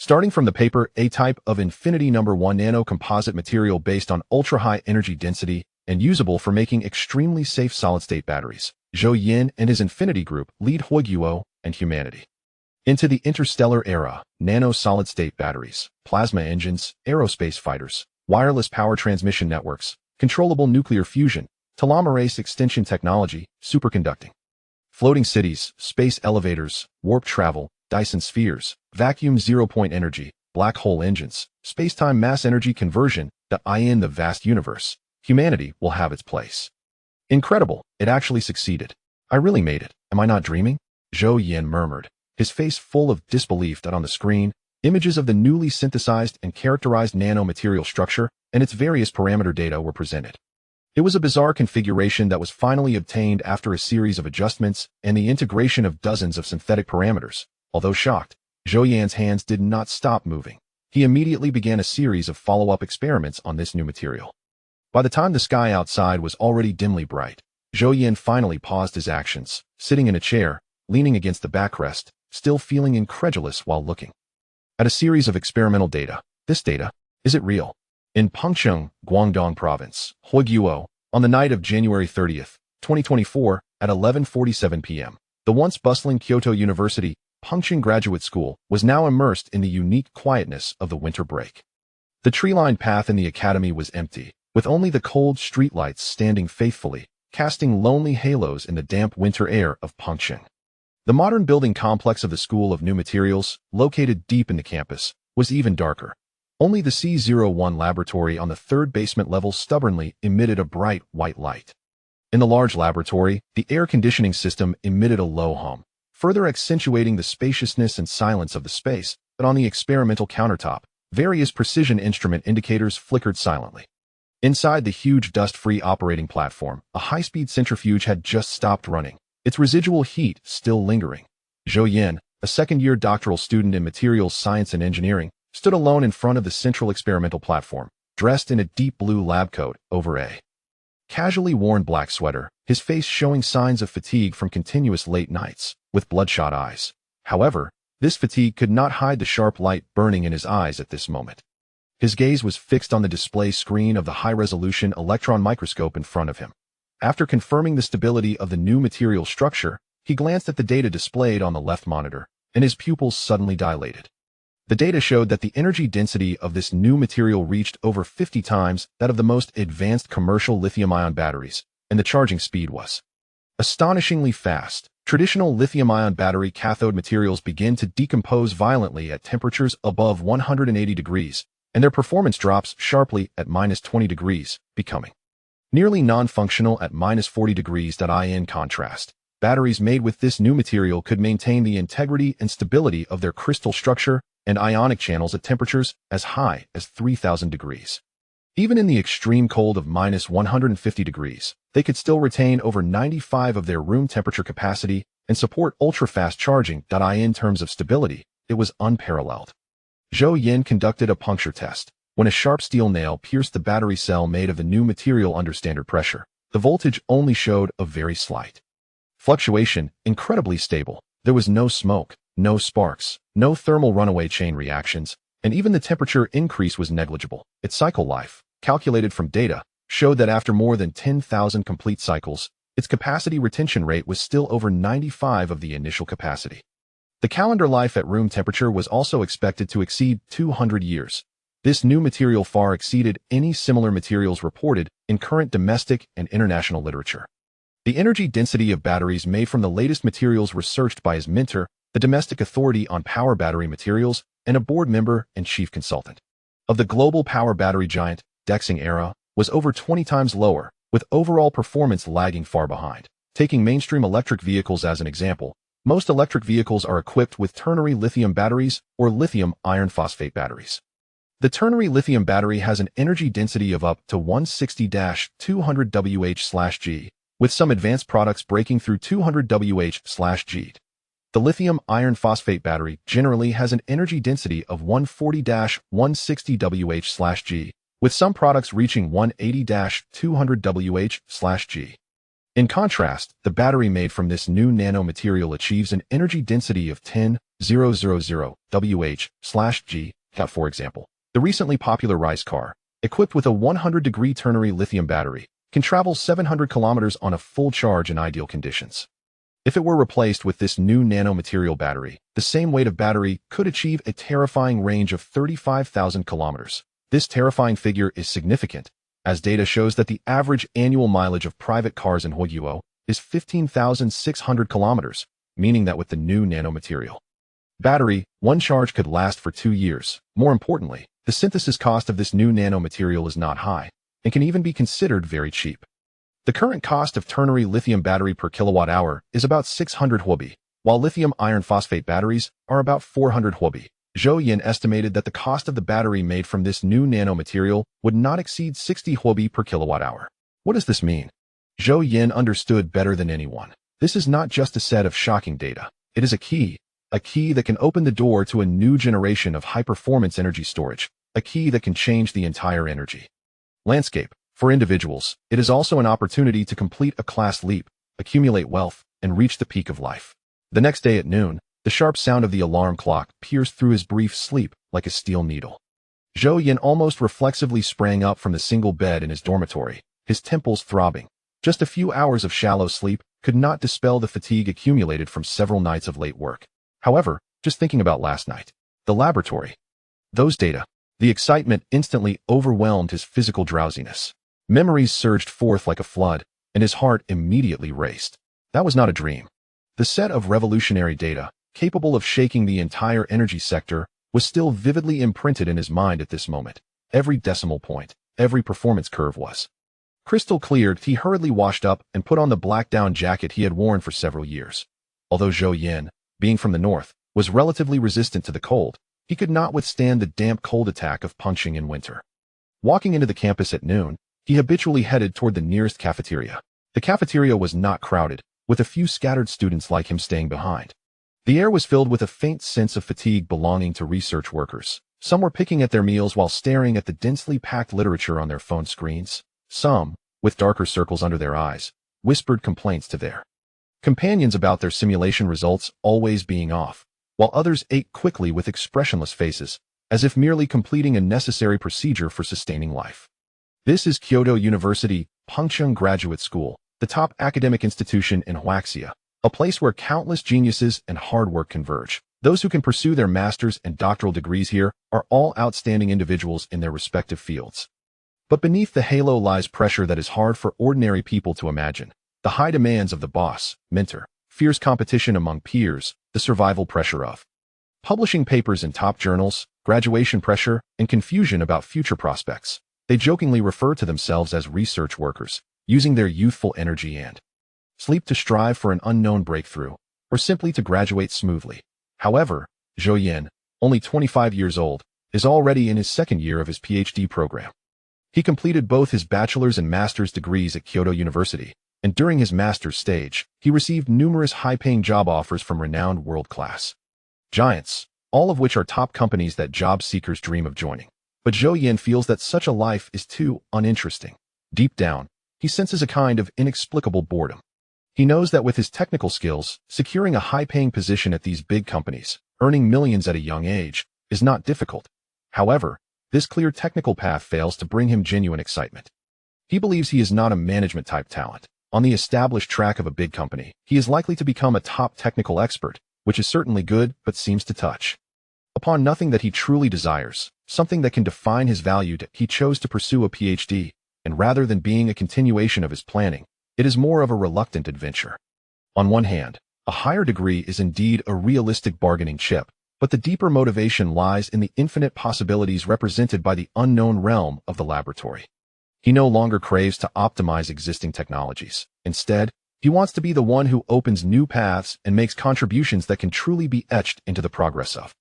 Starting from the paper, a type of infinity number 1 nanocomposite material based on ultra-high energy density and usable for making extremely safe solid-state batteries. Zhou Yan and his Infinity Group lead Huiguo and humanity into the interstellar era. Nano solid-state batteries, plasma engines, aerospace fighters, wireless power transmission networks, controllable nuclear fusion, telomerase extension technology, superconducting, floating cities, space elevators, warp travel, Dyson spheres, vacuum zero-point energy, black hole engines, space-time mass energy conversion. In the vast universe, humanity will have its place. Incredible, it actually succeeded. I really made it. Am I not dreaming? Zhou Yan murmured, his face full of disbelief. On the screen, images of the newly synthesized and characterized nanomaterial structure and its various parameter data were presented. It was a bizarre configuration that was finally obtained after a series of adjustments and the integration of dozens of synthetic parameters. Although shocked, Zhou Yan's hands did not stop moving. He immediately began a series of follow-up experiments on this new material. By the time the sky outside was already dimly bright, Zhou Yan finally paused his actions, sitting in a chair, leaning against the backrest, still feeling incredulous while looking at a series of experimental data. This data, is it real? In Pengcheng, Guangdong Province, Huiguo, on the night of January 30th, 2024, at 11:47 p.m., the once bustling Kyoto University Pengcheng Graduate School was now immersed in the unique quietness of the winter break. The tree-lined path in the academy was empty, with only the cold streetlights standing faithfully, casting lonely halos in the damp winter air of Pengcheng. The modern building complex of the School of New Materials, located deep in the campus, was even darker. Only the C01 laboratory on the third basement level stubbornly emitted a bright white light. In the large laboratory, the air conditioning system emitted a low hum, further accentuating the spaciousness and silence of the space. But on the experimental countertop, various precision instrument indicators flickered silently. Inside the huge dust-free operating platform, a high-speed centrifuge had just stopped running, its residual heat still lingering. Zhou Yan, a second-year doctoral student in materials science and engineering, stood alone in front of the central experimental platform, dressed in a deep blue lab coat over a casually worn black sweater, his face showing signs of fatigue from continuous late nights, with bloodshot eyes. However, this fatigue could not hide the sharp light burning in his eyes at this moment. His gaze was fixed on the display screen of the high-resolution electron microscope in front of him. After confirming the stability of the new material structure, he glanced at the data displayed on the left monitor, and his pupils suddenly dilated. The data showed that the energy density of this new material reached over 50 times that of the most advanced commercial lithium-ion batteries, and the charging speed was astonishingly fast. Traditional lithium-ion battery cathode materials begin to decompose violently at temperatures above 180 degrees, and their performance drops sharply at -20 degrees, becoming nearly non-functional at -40 degrees. In contrast, batteries made with this new material could maintain the integrity and stability of their crystal structure and ionic channels at temperatures as high as 3,000 degrees. Even in the extreme cold of -150 degrees, they could still retain over 95% of their room temperature capacity and support ultra-fast charging. In terms of stability, it was unparalleled. Zhou Yan conducted a puncture test. When a sharp steel nail pierced the battery cell made of the new material under standard pressure, the voltage only showed a very slight fluctuation, incredibly stable. There was no smoke, no sparks, no thermal runaway chain reactions, and even the temperature increase was negligible. Its cycle life, calculated from data, showed that after more than 10,000 complete cycles, its capacity retention rate was still over 95% of the initial capacity. The calendar life at room temperature was also expected to exceed 200 years. This new material far exceeded any similar materials reported in current domestic and international literature. The energy density of batteries made from the latest materials researched by his mentor, the Domestic Authority on Power Battery Materials, and a board member and chief consultant of the global power battery giant, Dexing era, was over 20 times lower, with overall performance lagging far behind. Taking mainstream electric vehicles as an example, most electric vehicles are equipped with ternary lithium batteries or lithium iron phosphate batteries. The ternary lithium battery has an energy density of up to 160-200 Wh/g, with some advanced products breaking through 200 Wh/g. The lithium iron phosphate battery generally has an energy density of 140-160 Wh/g, with some products reaching 180-200 Wh/g. In contrast, the battery made from this new nanomaterial achieves an energy density of 10,000 Wh/g. For example, the recently popular Rise car, equipped with a 100-degree ternary lithium battery, can travel 700 kilometers on a full charge in ideal conditions. If it were replaced with this new nanomaterial battery, the same weight of battery could achieve a terrifying range of 35,000 kilometers. This terrifying figure is significant, as data shows that the average annual mileage of private cars in Huiyuo is 15,600 kilometers, meaning that with the new nanomaterial battery, one charge could last for 2 years. More importantly, the synthesis cost of this new nanomaterial is not high, and can even be considered very cheap. The current cost of ternary lithium battery per kilowatt-hour is about 600 Huobi, while lithium iron phosphate batteries are about 400 Huobi. Zhou Yan estimated that the cost of the battery made from this new nanomaterial would not exceed 60 Huobi per kilowatt-hour. What does this mean? Zhou Yan understood better than anyone. This is not just a set of shocking data. It is a key that can open the door to a new generation of high-performance energy storage, a key that can change the entire energy landscape. For individuals, it is also an opportunity to complete a class leap, accumulate wealth, and reach the peak of life. The next day at noon, the sharp sound of the alarm clock pierced through his brief sleep like a steel needle. Zhou Yan almost reflexively sprang up from the single bed in his dormitory, his temples throbbing. Just a few hours of shallow sleep could not dispel the fatigue accumulated from several nights of late work. However, just thinking about last night, the laboratory, those data, the excitement instantly overwhelmed his physical drowsiness. Memories surged forth like a flood, and his heart immediately raced. That was not a dream. The set of revolutionary data, capable of shaking the entire energy sector, was still vividly imprinted in his mind at this moment. Every decimal point, every performance curve was crystal clear. He hurriedly washed up and put on the black down jacket he had worn for several years. Although Zhou Yan, being from the north, was relatively resistant to the cold, he could not withstand the damp cold attack of punching in winter. Walking into the campus at noon, he habitually headed toward the nearest cafeteria. The cafeteria was not crowded, with a few scattered students like him staying behind. The air was filled with a faint sense of fatigue belonging to research workers. Some were picking at their meals while staring at the densely packed literature on their phone screens. Some, with darker circles under their eyes, whispered complaints to their companions about their simulation results always being off, while others ate quickly with expressionless faces, as if merely completing a necessary procedure for sustaining life. This is Kyoto University, Pengcheng Graduate School, the top academic institution in Huaxia, a place where countless geniuses and hard work converge. Those who can pursue their master's and doctoral degrees here are all outstanding individuals in their respective fields. But beneath the halo lies pressure that is hard for ordinary people to imagine. The high demands of the boss, mentor, fierce competition among peers, the survival pressure of publishing papers in top journals, graduation pressure, and confusion about future prospects. They jokingly refer to themselves as research workers, using their youthful energy and sleep to strive for an unknown breakthrough, or simply to graduate smoothly. However, Zhou Yan, only 25 years old, is already in his second year of his PhD program. He completed both his bachelor's and master's degrees at Kyoto University, and during his master's stage, he received numerous high-paying job offers from renowned world-class giants, all of which are top companies that job seekers dream of joining. But Zhou Yan feels that such a life is too uninteresting. Deep down, he senses a kind of inexplicable boredom. He knows that with his technical skills, securing a high-paying position at these big companies, earning millions at a young age, is not difficult. However, this clear technical path fails to bring him genuine excitement. He believes he is not a management-type talent. On the established track of a big company, he is likely to become a top technical expert, which is certainly good but seems to touch upon nothing that he truly desires, something that can define his value. He chose to pursue a PhD, and rather than being a continuation of his planning, it is more of a reluctant adventure. On one hand, a higher degree is indeed a realistic bargaining chip, but the deeper motivation lies in the infinite possibilities represented by the unknown realm of the laboratory. He no longer craves to optimize existing technologies. Instead, he wants to be the one who opens new paths and makes contributions that can truly be etched into the progress of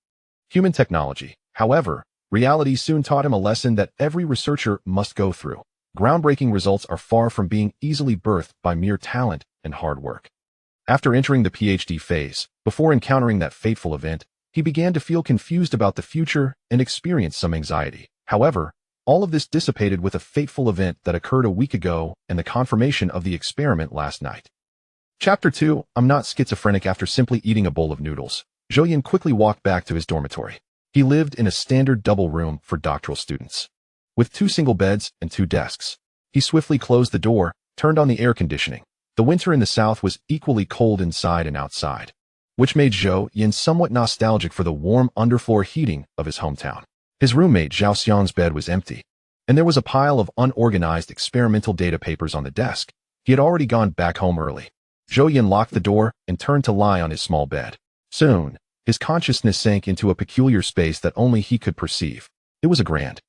human technology. However, reality soon taught him a lesson that every researcher must go through. Groundbreaking results are far from being easily birthed by mere talent and hard work. After entering the PhD phase, before encountering that fateful event, he began to feel confused about the future and experienced some anxiety. However, All of this dissipated with a fateful event that occurred a week ago and the confirmation of the experiment last night. Chapter 2. I'm not schizophrenic. After simply eating a bowl of noodles, Zhou Yan quickly walked back to his dormitory. He lived in a standard double room for doctoral students, with 2 single beds and 2 desks. He swiftly closed the door, turned on the air conditioning. The winter in the south was equally cold inside and outside, which made Zhou Yan somewhat nostalgic for the warm underfloor heating of his hometown. His roommate Zhao Xiang's bed was empty, and there was a pile of unorganized experimental data papers on the desk. He had already gone back home early. Zhou Yan locked the door and turned to lie on his small bed. Soon, his consciousness sank into a peculiar space that only he could perceive. It was a grand,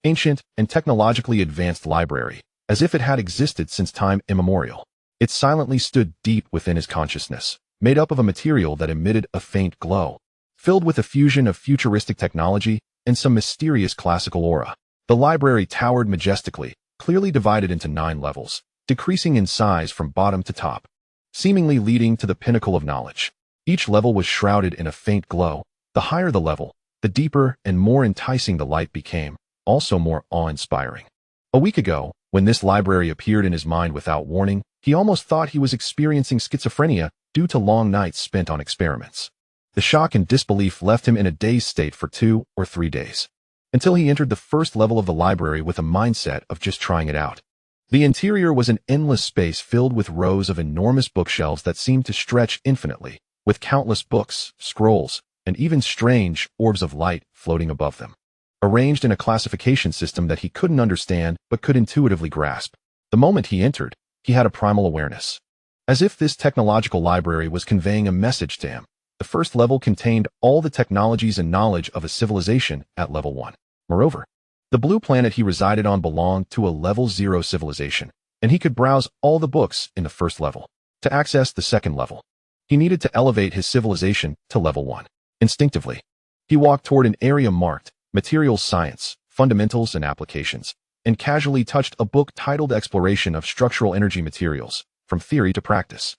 ancient, and technologically advanced library, as if it had existed since time immemorial. It silently stood deep within his consciousness, made up of a material that emitted a faint glow, filled with a fusion of futuristic technology and some mysterious classical aura. The library towered majestically, clearly divided into 9 levels, decreasing in size from bottom to top, seemingly leading to the pinnacle of knowledge. Each level was shrouded in a faint glow. The higher the level, the deeper and more enticing the light became, also more awe-inspiring. A week ago, when this library appeared in his mind without warning, he almost thought he was experiencing schizophrenia due to long nights spent on experiments. The shock and disbelief left him in a dazed state for 2 or 3 days, until he entered the first level of the library with a mindset of just trying it out. The interior was an endless space filled with rows of enormous bookshelves that seemed to stretch infinitely, with countless books, scrolls, and even strange orbs of light floating above them, arranged in a classification system that he couldn't understand but could intuitively grasp. The moment he entered, he had a primal awareness, as if this technological library was conveying a message to him. The first level contained all the technologies and knowledge of a civilization at level 1. Moreover, the blue planet he resided on belonged to a level 0 civilization, and he could browse all the books in the first level. To access the second level, he needed to elevate his civilization to level 1. Instinctively, he walked toward an area marked Materials Science, Fundamentals and Applications, and casually touched a book titled Exploration of Structural Energy Materials, From Theory to Practice.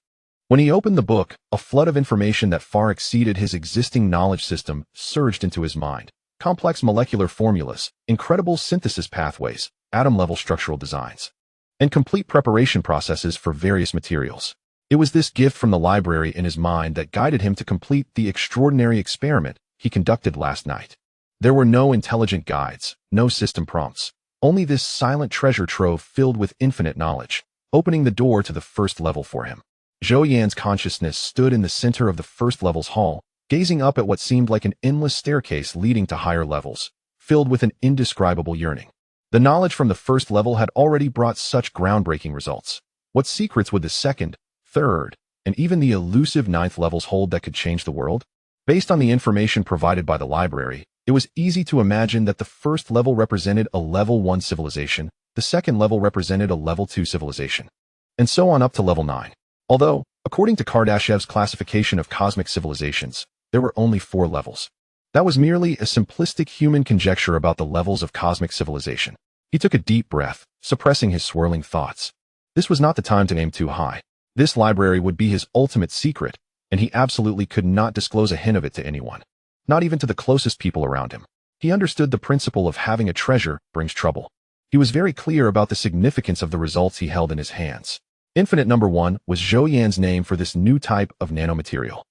When he opened the book, a flood of information that far exceeded his existing knowledge system surged into his mind. Complex molecular formulas, incredible synthesis pathways, atom-level structural designs, and complete preparation processes for various materials. It was this gift from the library in his mind that guided him to complete the extraordinary experiment he conducted last night. There were no intelligent guides, no system prompts, only this silent treasure trove filled with infinite knowledge, opening the door to the first level for him. Zhou Yan's consciousness stood in the center of the first level's hall, gazing up at what seemed like an endless staircase leading to higher levels, filled with an indescribable yearning. The knowledge from the first level had already brought such groundbreaking results. What secrets would the second, third, and even the elusive 9th levels hold that could change the world? Based on the information provided by the library, it was easy to imagine that the first level represented a level 1 civilization, the second level represented a level 2 civilization, and so on up to level 9. Although, according to Kardashev's classification of cosmic civilizations, there were only 4 levels. That was merely a simplistic human conjecture about the levels of cosmic civilization. He took a deep breath, suppressing his swirling thoughts. This was not the time to aim too high. This library would be his ultimate secret, and he absolutely could not disclose a hint of it to anyone, not even to the closest people around him. He understood the principle of having a treasure brings trouble. He was very clear about the significance of the results he held in his hands. Infinite number 1 was Zhou Yan's name for this new type of nanomaterial.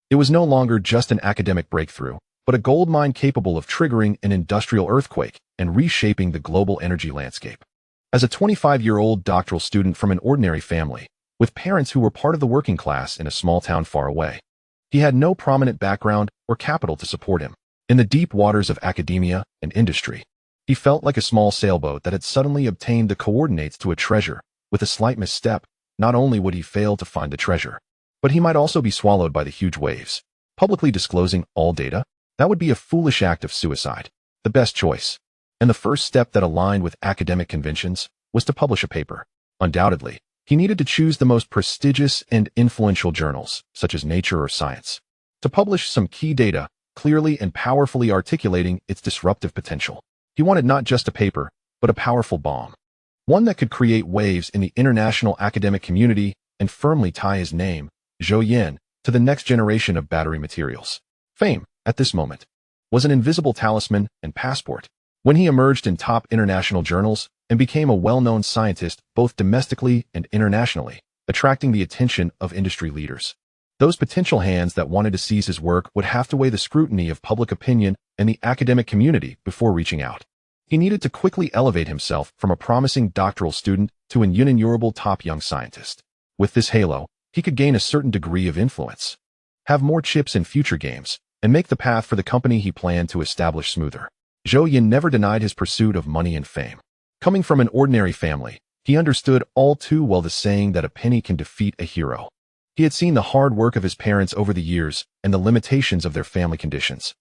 It was no longer just an academic breakthrough, but a goldmine capable of triggering an industrial earthquake and reshaping the global energy landscape. As a 25-year-old doctoral student from an ordinary family, with parents who were part of the working class in a small town far away, he had no prominent background or capital to support him. In the deep waters of academia and industry, he felt like a small sailboat that had suddenly obtained the coordinates to a treasure. With a slight misstep, not only would he fail to find the treasure, but he might also be swallowed by the huge waves. Publicly disclosing all data, that would be a foolish act of suicide. The best choice, and the first step that aligned with academic conventions, was to publish a paper. Undoubtedly, he needed to choose the most prestigious and influential journals, such as Nature or Science, to publish some key data, clearly and powerfully articulating its disruptive potential. He wanted not just a paper, but a powerful bomb. One that could create waves in the international academic community and firmly tie his name, Zhou Yan, to the next generation of battery materials. Fame, at this moment, was an invisible talisman and passport. when he emerged in top international journals and became a well-known scientist both domestically and internationally, attracting the attention of industry leaders. Those potential hands that wanted to seize his work would have to weigh the scrutiny of public opinion and the academic community before reaching out. He needed to quickly elevate himself from a promising doctoral student to an innumerable top young scientist. With this halo, he could gain a certain degree of influence, have more chips in future games, and make the path for the company he planned to establish smoother. Zhou Yan never denied his pursuit of money and fame. Coming from an ordinary family, he understood all too well the saying that a penny can defeat a hero. He had seen the hard work of his parents over the years and the limitations of their family conditions.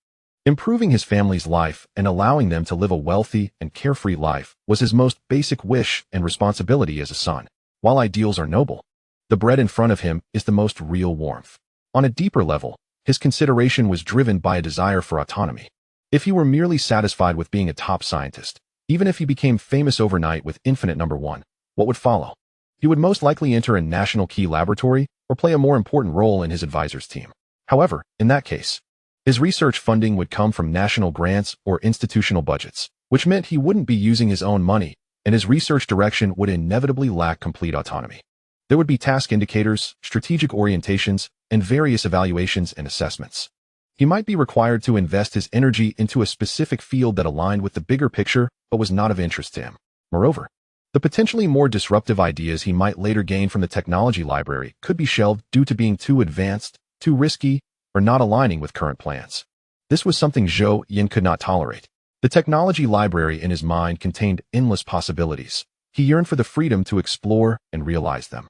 Improving his family's life and allowing them to live a wealthy and carefree life was his most basic wish and responsibility as a son. While ideals are noble, the bread in front of him is the most real warmth. On a deeper level, his consideration was driven by a desire for autonomy. If he were merely satisfied with being a top scientist, even if he became famous overnight with infinite number one, what would follow? He would most likely enter a national key laboratory or play a more important role in his advisor's team. However, in that case, his research funding would come from national grants or institutional budgets, which meant he wouldn't be using his own money, and his research direction would inevitably lack complete autonomy. There would be task indicators, strategic orientations, and various evaluations and assessments. He might be required to invest his energy into a specific field that aligned with the bigger picture but was not of interest to him. Moreover, the potentially more disruptive ideas he might later gain from the technology library could be shelved due to being too advanced, too risky, or not aligning with current plans. This was something Zhou Yan could not tolerate. The technology library in his mind contained endless possibilities. He yearned for the freedom to explore and realize them,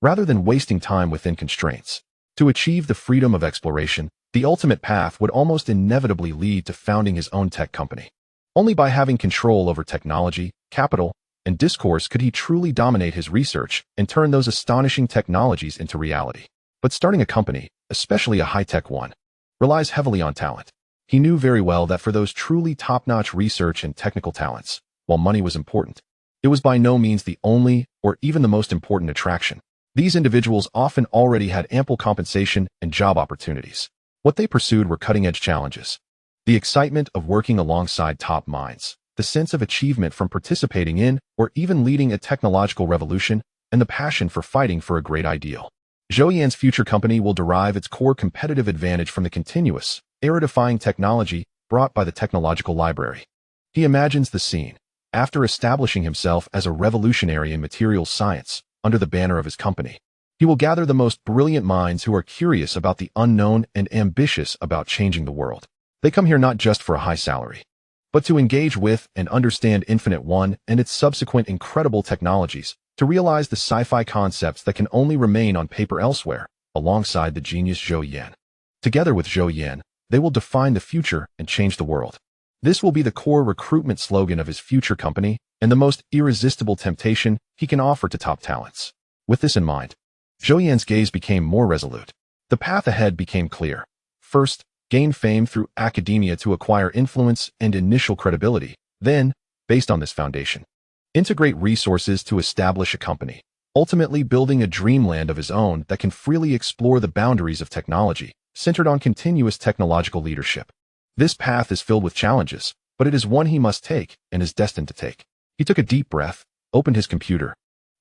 rather than wasting time within constraints. To achieve the freedom of exploration, the ultimate path would almost inevitably lead to founding his own tech company. Only by having control over technology, capital, and discourse could he truly dominate his research and turn those astonishing technologies into reality. But starting a company, especially a high-tech one, relies heavily on talent. He knew very well that for those truly top-notch research and technical talents, while money was important, it was by no means the only or even the most important attraction. These individuals often already had ample compensation and job opportunities. What they pursued were cutting-edge challenges, the excitement of working alongside top minds, the sense of achievement from participating in or even leading a technological revolution, and the passion for fighting for a great ideal. Zhou Yan's future company will derive its core competitive advantage from the continuous, era-defying technology brought by the technological library. He imagines the scene, after establishing himself as a revolutionary in materials science under the banner of his company. He will gather the most brilliant minds who are curious about the unknown and ambitious about changing the world. They come here not just for a high salary, but to engage with and understand Infinite One and its subsequent incredible technologies, to realize the sci-fi concepts that can only remain on paper elsewhere, alongside the genius Zhou Yan. Together with Zhou Yan, they will define the future and change the world. This will be the core recruitment slogan of his future company and the most irresistible temptation he can offer to top talents. With this in mind, Zhou Yan's gaze became more resolute. The path ahead became clear. First, gain fame through academia to acquire influence and initial credibility. Then, based on this foundation, integrate resources to establish a company, ultimately building a dreamland of his own that can freely explore the boundaries of technology, centered on continuous technological leadership. This path is filled with challenges, but it is one he must take and is destined to take. He took a deep breath, opened his computer,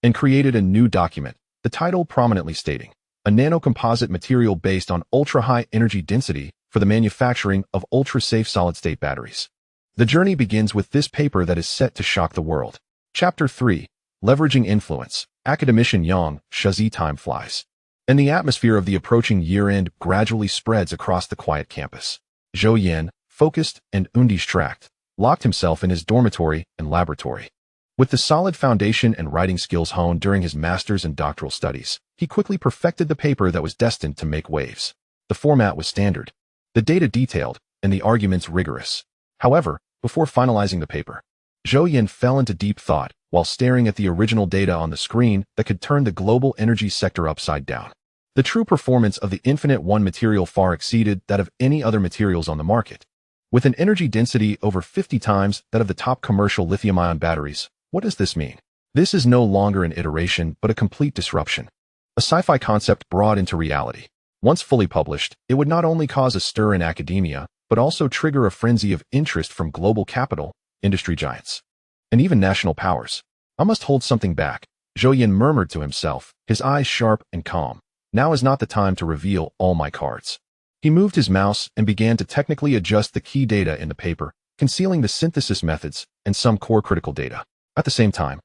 and created a new document, the title prominently stating, a nanocomposite material based on ultra-high energy density for the manufacturing of ultra-safe solid-state batteries. The journey begins with this paper that is set to shock the world. Chapter 3, Leveraging Influence, Academician Yang, Shazi time flies, and the atmosphere of the approaching year-end gradually spreads across the quiet campus. Zhou Yan, focused and undistracted, locked himself in his dormitory and laboratory. With the solid foundation and writing skills honed during his master's and doctoral studies, he quickly perfected the paper that was destined to make waves. The format was standard, the data detailed, and the arguments rigorous. However, before finalizing the paper, Zhou Yan fell into deep thought while staring at the original data on the screen that could turn the global energy sector upside down. The true performance of the Infinite One material far exceeded that of any other materials on the market. With an energy density over 50 times that of the top commercial lithium-ion batteries, what does this mean? This is no longer an iteration but a complete disruption. A sci-fi concept brought into reality. Once fully published, it would not only cause a stir in academia, but also trigger a frenzy of interest from global capital industry giants, and even national powers. I must hold something back, Zhou Yan murmured to himself, his eyes sharp and calm. Now is not the time to reveal all my cards. He moved his mouse and began to technically adjust the key data in the paper, concealing the synthesis methods and some core critical data. At the same time,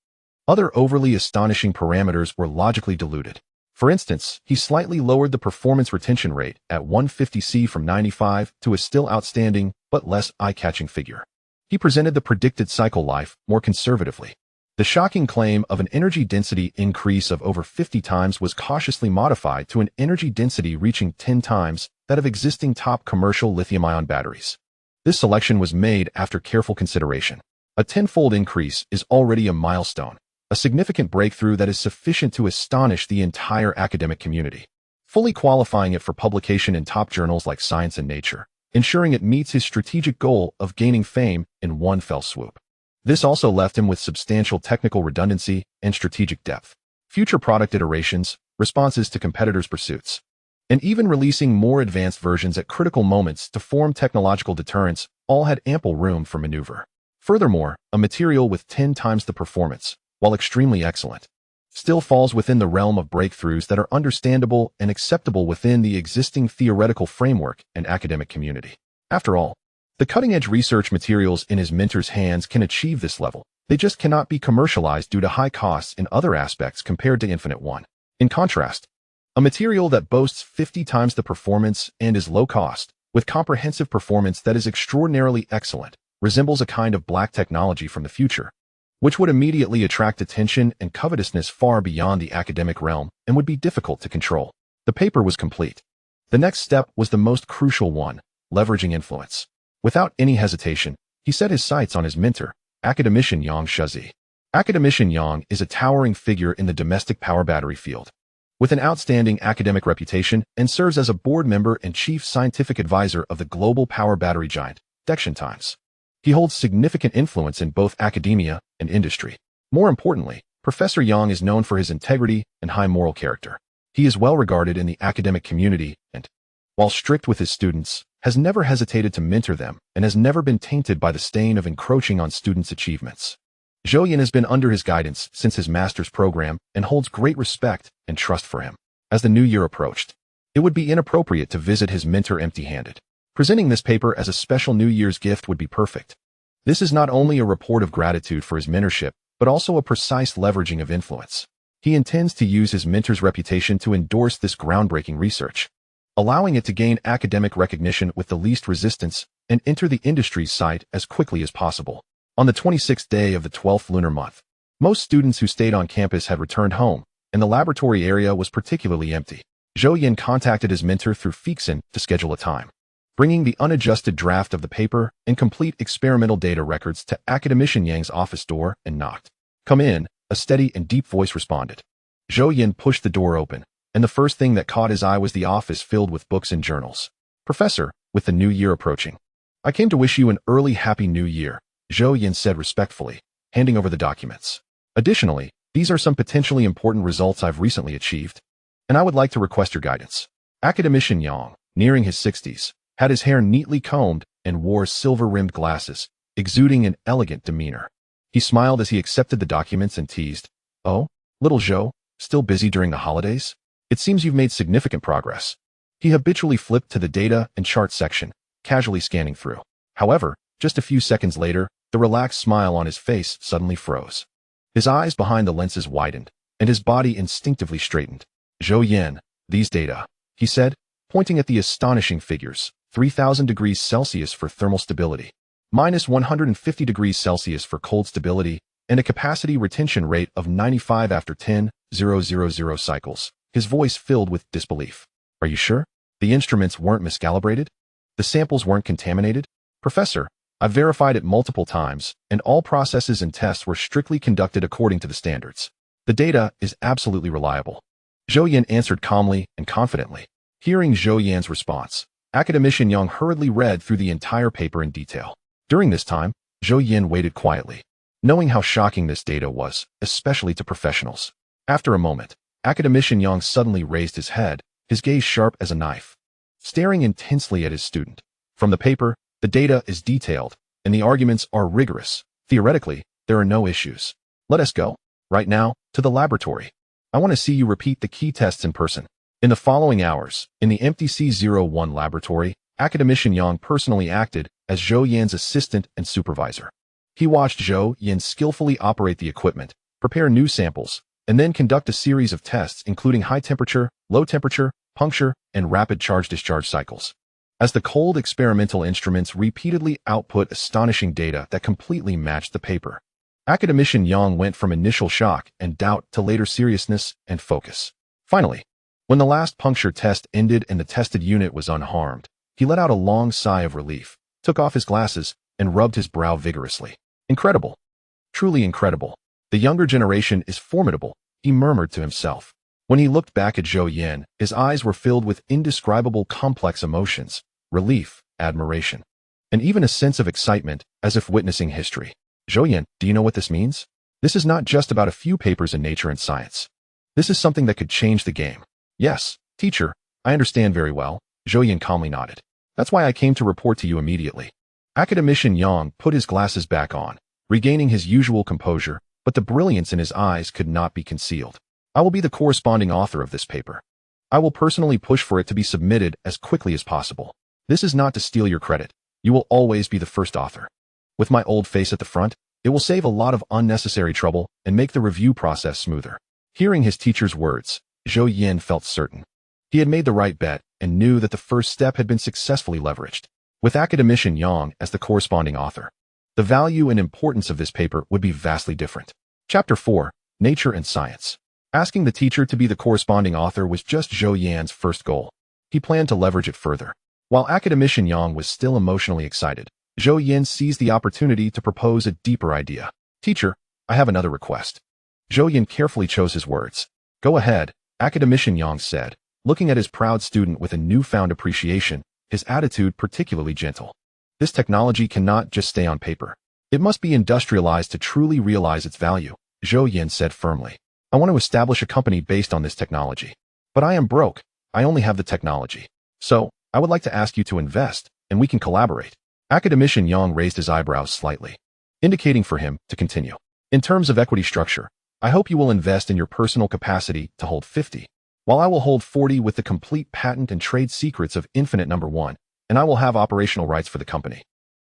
other overly astonishing parameters were logically diluted. For instance, he slightly lowered the performance retention rate at 150C from 95 to a still outstanding but less eye-catching figure. He presented the predicted cycle life more conservatively. The shocking claim of an energy density increase of over 50 times was cautiously modified to an energy density reaching 10 times that of existing top commercial lithium-ion batteries. This selection was made after careful consideration. A tenfold increase is already a milestone, a significant breakthrough that is sufficient to astonish the entire academic community, fully qualifying it for publication in top journals like Science and Nature, ensuring it meets his strategic goal of gaining fame in one fell swoop. This also left him with substantial technical redundancy and strategic depth, future product iterations, responses to competitors' pursuits, and even releasing more advanced versions at critical moments to form technological deterrents all had ample room for maneuver. Furthermore, a material with 10 times the performance, while extremely excellent, still falls within the realm of breakthroughs that are understandable and acceptable within the existing theoretical framework and academic community. After all, the cutting-edge research materials in his mentor's hands can achieve this level. They just cannot be commercialized due to high costs in other aspects compared to Infinite One. In contrast, a material that boasts 50 times the performance and is low cost, with comprehensive performance that is extraordinarily excellent, resembles a kind of black technology from the future, which would immediately attract attention and covetousness far beyond the academic realm and would be difficult to control. The paper was complete. The next step was the most crucial one, leveraging influence. Without any hesitation, he set his sights on his mentor, academician Yang Shezi. Academician Yang is a towering figure in the domestic power battery field, with an outstanding academic reputation and serves as a board member and chief scientific advisor of the global power battery giant, Dyson Times. He holds significant influence in both academia and industry. More importantly, Professor Yang is known for his integrity and high moral character. He is well regarded in the academic community and, while strict with his students, has never hesitated to mentor them and has never been tainted by the stain of encroaching on students' achievements. Zhou Yan has been under his guidance since his master's program and holds great respect and trust for him. As the new year approached, it would be inappropriate to visit his mentor empty-handed. Presenting this paper as a special New Year's gift would be perfect. This is not only a report of gratitude for his mentorship, but also a precise leveraging of influence. He intends to use his mentor's reputation to endorse this groundbreaking research, allowing it to gain academic recognition with the least resistance and enter the industry's sight as quickly as possible. On the 26th day of the 12th lunar month, most students who stayed on campus had returned home, and the laboratory area was particularly empty. Zhou Yan contacted his mentor through Fixin to schedule a time, bringing the unadjusted draft of the paper and complete experimental data records to academician Yang's office door and knocked. "Come in," a steady and deep voice responded. Zhou Yan pushed the door open, and the first thing that caught his eye was the office filled with books and journals. "Professor, with the new year approaching, I came to wish you an early happy new year," Zhou Yan said respectfully, handing over the documents. "Additionally, these are some potentially important results I've recently achieved, and I would like to request your guidance." Academician Yang, nearing his 60s, had his hair neatly combed and wore silver-rimmed glasses, exuding an elegant demeanor. He smiled as he accepted the documents and teased, "Oh, little Zhou, still busy during the holidays? It seems you've made significant progress." He habitually flipped to the data and chart section, casually scanning through. However, just a few seconds later, the relaxed smile on his face suddenly froze. His eyes behind the lenses widened, and his body instinctively straightened. "Zhou Yan, these data," he said, pointing at the astonishing figures: 3,000 degrees Celsius for thermal stability, minus 150 degrees Celsius for cold stability, and a capacity retention rate of 95 after 10,000 cycles. His voice filled with disbelief. "Are you sure? The instruments weren't miscalibrated? The samples weren't contaminated?" "Professor, I've verified it multiple times, and all processes and tests were strictly conducted according to the standards. The data is absolutely reliable," Zhou Yan answered calmly and confidently. Hearing Zhou Yan's response, academician Yang hurriedly read through the entire paper in detail. During this time, Zhou Yan waited quietly, knowing how shocking this data was, especially to professionals. After a moment, academician Yang suddenly raised his head, his gaze sharp as a knife, staring intensely at his student. "From the paper, the data is detailed, and the arguments are rigorous. Theoretically, there are no issues. Let us go, right now, to the laboratory. I want to see you repeat the key tests in person. In the following hours, in the empty C01 laboratory, academician Yang personally acted as Zhou Yan's assistant and supervisor. He watched Zhou Yan skillfully operate the equipment, prepare new samples, and then conduct a series of tests including high temperature, low temperature, puncture, and rapid charge-discharge cycles. As the cold experimental instruments repeatedly output astonishing data that completely matched the paper, academician Yang went from initial shock and doubt to later seriousness and focus. Finally, when the last puncture test ended and the tested unit was unharmed, he let out a long sigh of relief, took off his glasses, and rubbed his brow vigorously. Incredible. Truly incredible. The younger generation is formidable, he murmured to himself. When he looked back at Zhou Yan, his eyes were filled with indescribable complex emotions, relief, admiration, and even a sense of excitement, as if witnessing history. Zhou Yan, do you know what this means? This is not just about a few papers in Nature and Science. This is something that could change the game. Yes, teacher, I understand very well, Zhou Yan calmly nodded. That's why I came to report to you immediately. Academician Yang put his glasses back on, regaining his usual composure, but the brilliance in his eyes could not be concealed. I will be the corresponding author of this paper. I will personally push for it to be submitted as quickly as possible. This is not to steal your credit. You will always be the first author. With my old face at the front, it will save a lot of unnecessary trouble and make the review process smoother. Hearing his teacher's words, Zhou Yan felt certain. He had made the right bet and knew that the first step had been successfully leveraged. With academician Yang as the corresponding author, the value and importance of this paper would be vastly different. Chapter 4, Nature and Science. Asking the teacher to be the corresponding author was just Zhou Yan's first goal. He planned to leverage it further. While academician Yang was still emotionally excited, Zhou Yan seized the opportunity to propose a deeper idea. Teacher, I have another request. Zhou Yan carefully chose his words. Go ahead, academician Yang said, looking at his proud student with a newfound appreciation, his attitude particularly gentle. This technology cannot just stay on paper. It must be industrialized to truly realize its value, Zhou Yan said firmly. I want to establish a company based on this technology. But I am broke. I only have the technology. So, I would like to ask you to invest, and we can collaborate. Academician Yang raised his eyebrows slightly, indicating for him to continue. In terms of equity structure, I hope you will invest in your personal capacity to hold 50, while I will hold 40 with the complete patent and trade secrets of infinite number 1, and I will have operational rights for the company.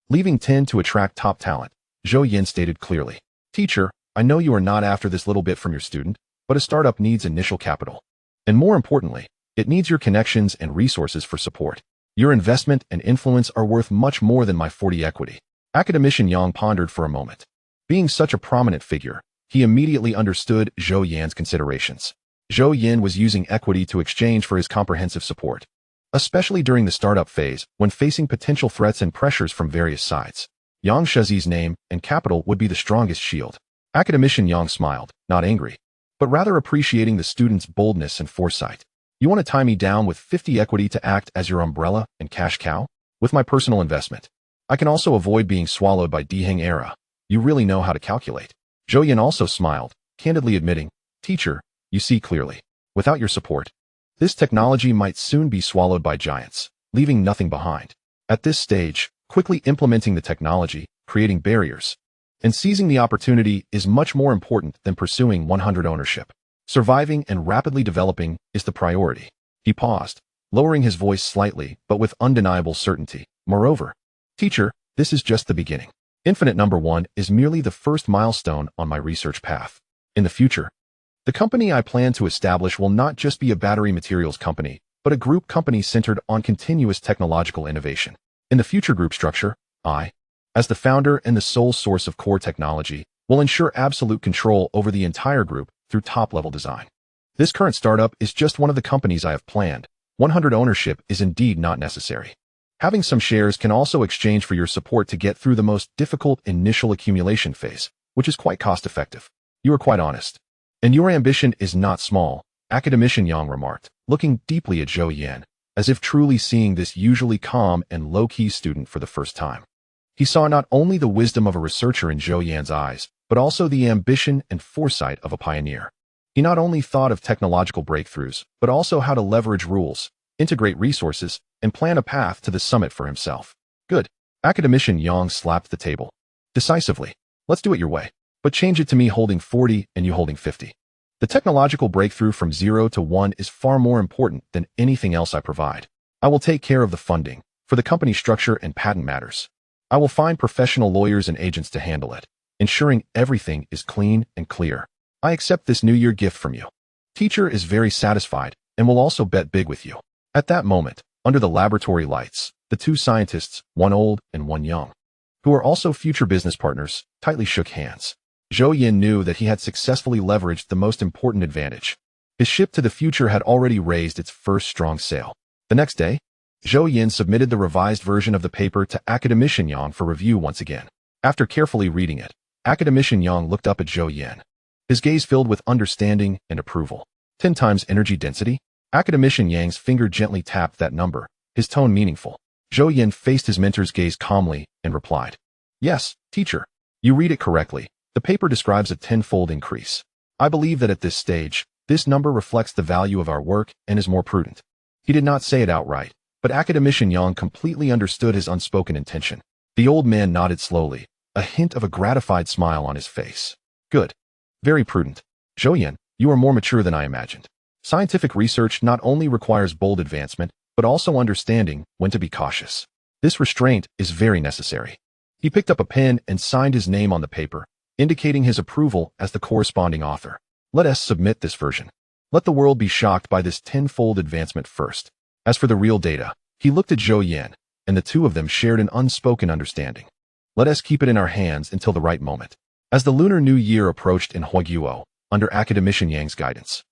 Leaving 10 to attract top talent, Zhou Yan stated clearly. Teacher, I know you are not after this little bit from your student, but a startup needs initial capital. And more importantly, it needs your connections and resources for support. Your investment and influence are worth much more than my 40 equity. Academician Yang pondered for a moment. Being such a prominent figure, he immediately understood Zhou Yan's considerations. Zhou Yan was using equity to exchange for his comprehensive support, especially during the startup phase when facing potential threats and pressures from various sides. Yang Shizi's name and capital would be the strongest shield. Academician Yang smiled, not angry, but rather appreciating the student's boldness and foresight. You want to tie me down with 50 equity to act as your umbrella and cash cow? With my personal investment, I can also avoid being swallowed by Diheng era. You really know how to calculate. Zhou Yan also smiled, candidly admitting, Teacher, you see clearly. Without your support, this technology might soon be swallowed by giants, leaving nothing behind. At this stage, quickly implementing the technology, creating barriers, and seizing the opportunity is much more important than pursuing 100 ownership. Surviving and rapidly developing is the priority. He paused, lowering his voice slightly, but with undeniable certainty. Moreover, teacher, this is just the beginning. Infinite number 1 is merely the first milestone on my research path. In the future, the company I plan to establish will not just be a battery materials company, but a group company centered on continuous technological innovation. In the future group structure, I, as the founder and the sole source of core technology, will ensure absolute control over the entire group through top-level design. This current startup is just one of the companies I have planned. 100 ownership is indeed not necessary. Having some shares can also exchange for your support to get through the most difficult initial accumulation phase, which is quite cost-effective. You are quite honest. And your ambition is not small, academician Yang remarked, looking deeply at Zhou Yan, as if truly seeing this usually calm and low-key student for the first time. He saw not only the wisdom of a researcher in Zhou Yan's eyes, but also the ambition and foresight of a pioneer. He not only thought of technological breakthroughs, but also how to leverage rules, integrate resources, and plan a path to the summit for himself. Good. Academician Yang slapped the table. Decisively. Let's do it your way. But change it to me holding 40 and you holding 50. The technological breakthrough from 0 to 1 is far more important than anything else I provide. I will take care of the funding, for the company structure and patent matters. I will find professional lawyers and agents to handle it, ensuring everything is clean and clear. I accept this New Year gift from you. Teacher is very satisfied and will also bet big with you. At that moment, under the laboratory lights, the two scientists, one old and one young, who are also future business partners, tightly shook hands. Zhou Yan knew that he had successfully leveraged the most important advantage. His ship to the future had already raised its first strong sail. The next day, Zhou Yan submitted the revised version of the paper to Academician Yang for review once again. After carefully reading it, Academician Yang looked up at Zhou Yan, his gaze filled with understanding and approval. 10 times energy density? Academician Yang's finger gently tapped that number, his tone meaningful. Zhou Yan faced his mentor's gaze calmly and replied, "Yes, teacher. You read it correctly. The paper describes a 10-fold increase. I believe that at this stage, this number reflects the value of our work and is more prudent." He did not say it outright, but Academician Yang completely understood his unspoken intention. The old man nodded slowly, a hint of a gratified smile on his face. "Good. Very prudent. Zhou Yan, you are more mature than I imagined. Scientific research not only requires bold advancement, but also understanding when to be cautious. This restraint is very necessary." He picked up a pen and signed his name on the paper, indicating his approval as the corresponding author. "Let us submit this version. Let the world be shocked by this 10-fold advancement first." As for the real data, he looked at Zhou Yan, and the two of them shared an unspoken understanding. "Let us keep it in our hands until the right moment." As the Lunar New Year approached in Huiguo, under Academician Yang's guidance,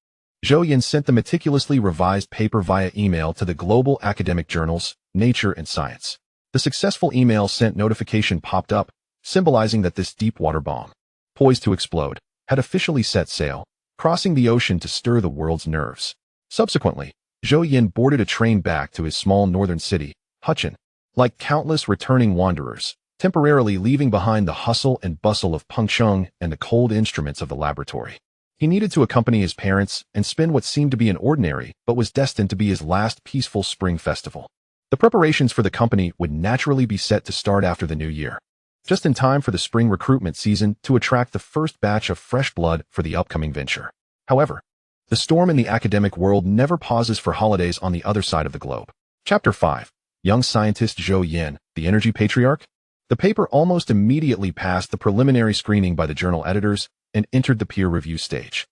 Zhou Yan sent the meticulously revised paper via email to the global academic journals, Nature and Science. The successful email sent notification popped up, symbolizing that this deep water bomb, poised to explode, had officially set sail, crossing the ocean to stir the world's nerves. Subsequently, Zhou Yan boarded a train back to his small northern city, Huchin. Like countless returning wanderers, temporarily leaving behind the hustle and bustle of Pengcheng and the cold instruments of the laboratory. He needed to accompany his parents and spend what seemed to be an ordinary but was destined to be his last peaceful spring festival. The preparations for the company would naturally be set to start after the new year, just in time for the spring recruitment season to attract the first batch of fresh blood for the upcoming venture. However, the storm in the academic world never pauses for holidays on the other side of the globe. Chapter 5. Young Scientist Zhou Yan, the Energy Patriarch? The paper almost immediately passed the preliminary screening by the journal editors and entered the peer review stage.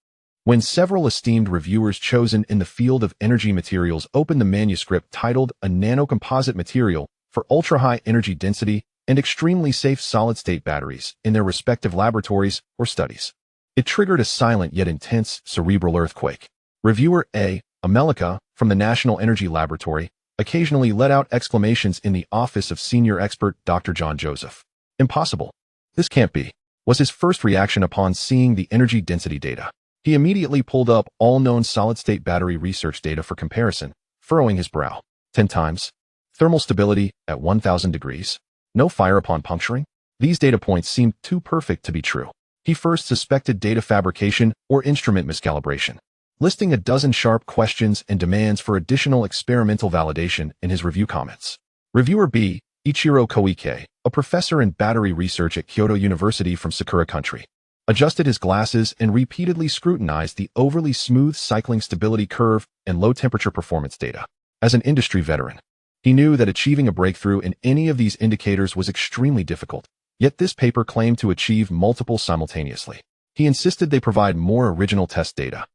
When several esteemed reviewers chosen in the field of energy materials opened the manuscript titled A Nanocomposite Material for Ultra-High Energy Density and Extremely Safe Solid-State Batteries in their respective laboratories or studies, it triggered a silent yet intense cerebral earthquake. Reviewer A. Amelika, from the National Energy Laboratory, occasionally let out exclamations in the office of senior expert Dr. John Joseph. "Impossible. This can't be," was his first reaction upon seeing the energy density data. He immediately pulled up all known solid-state battery research data for comparison, furrowing his brow. 10 times. Thermal stability at 1000 degrees. No fire upon puncturing. These data points seemed too perfect to be true. He first suspected data fabrication or instrument miscalibration, listing a dozen sharp questions and demands for additional experimental validation in his review comments. Reviewer B. Ichiro Koike, a professor in battery research at Kyoto University from Sakura Country, adjusted his glasses and repeatedly scrutinized the overly smooth cycling stability curve and low-temperature performance data. As an industry veteran, he knew that achieving a breakthrough in any of these indicators was extremely difficult, yet this paper claimed to achieve multiple simultaneously. He insisted they provide more original test data,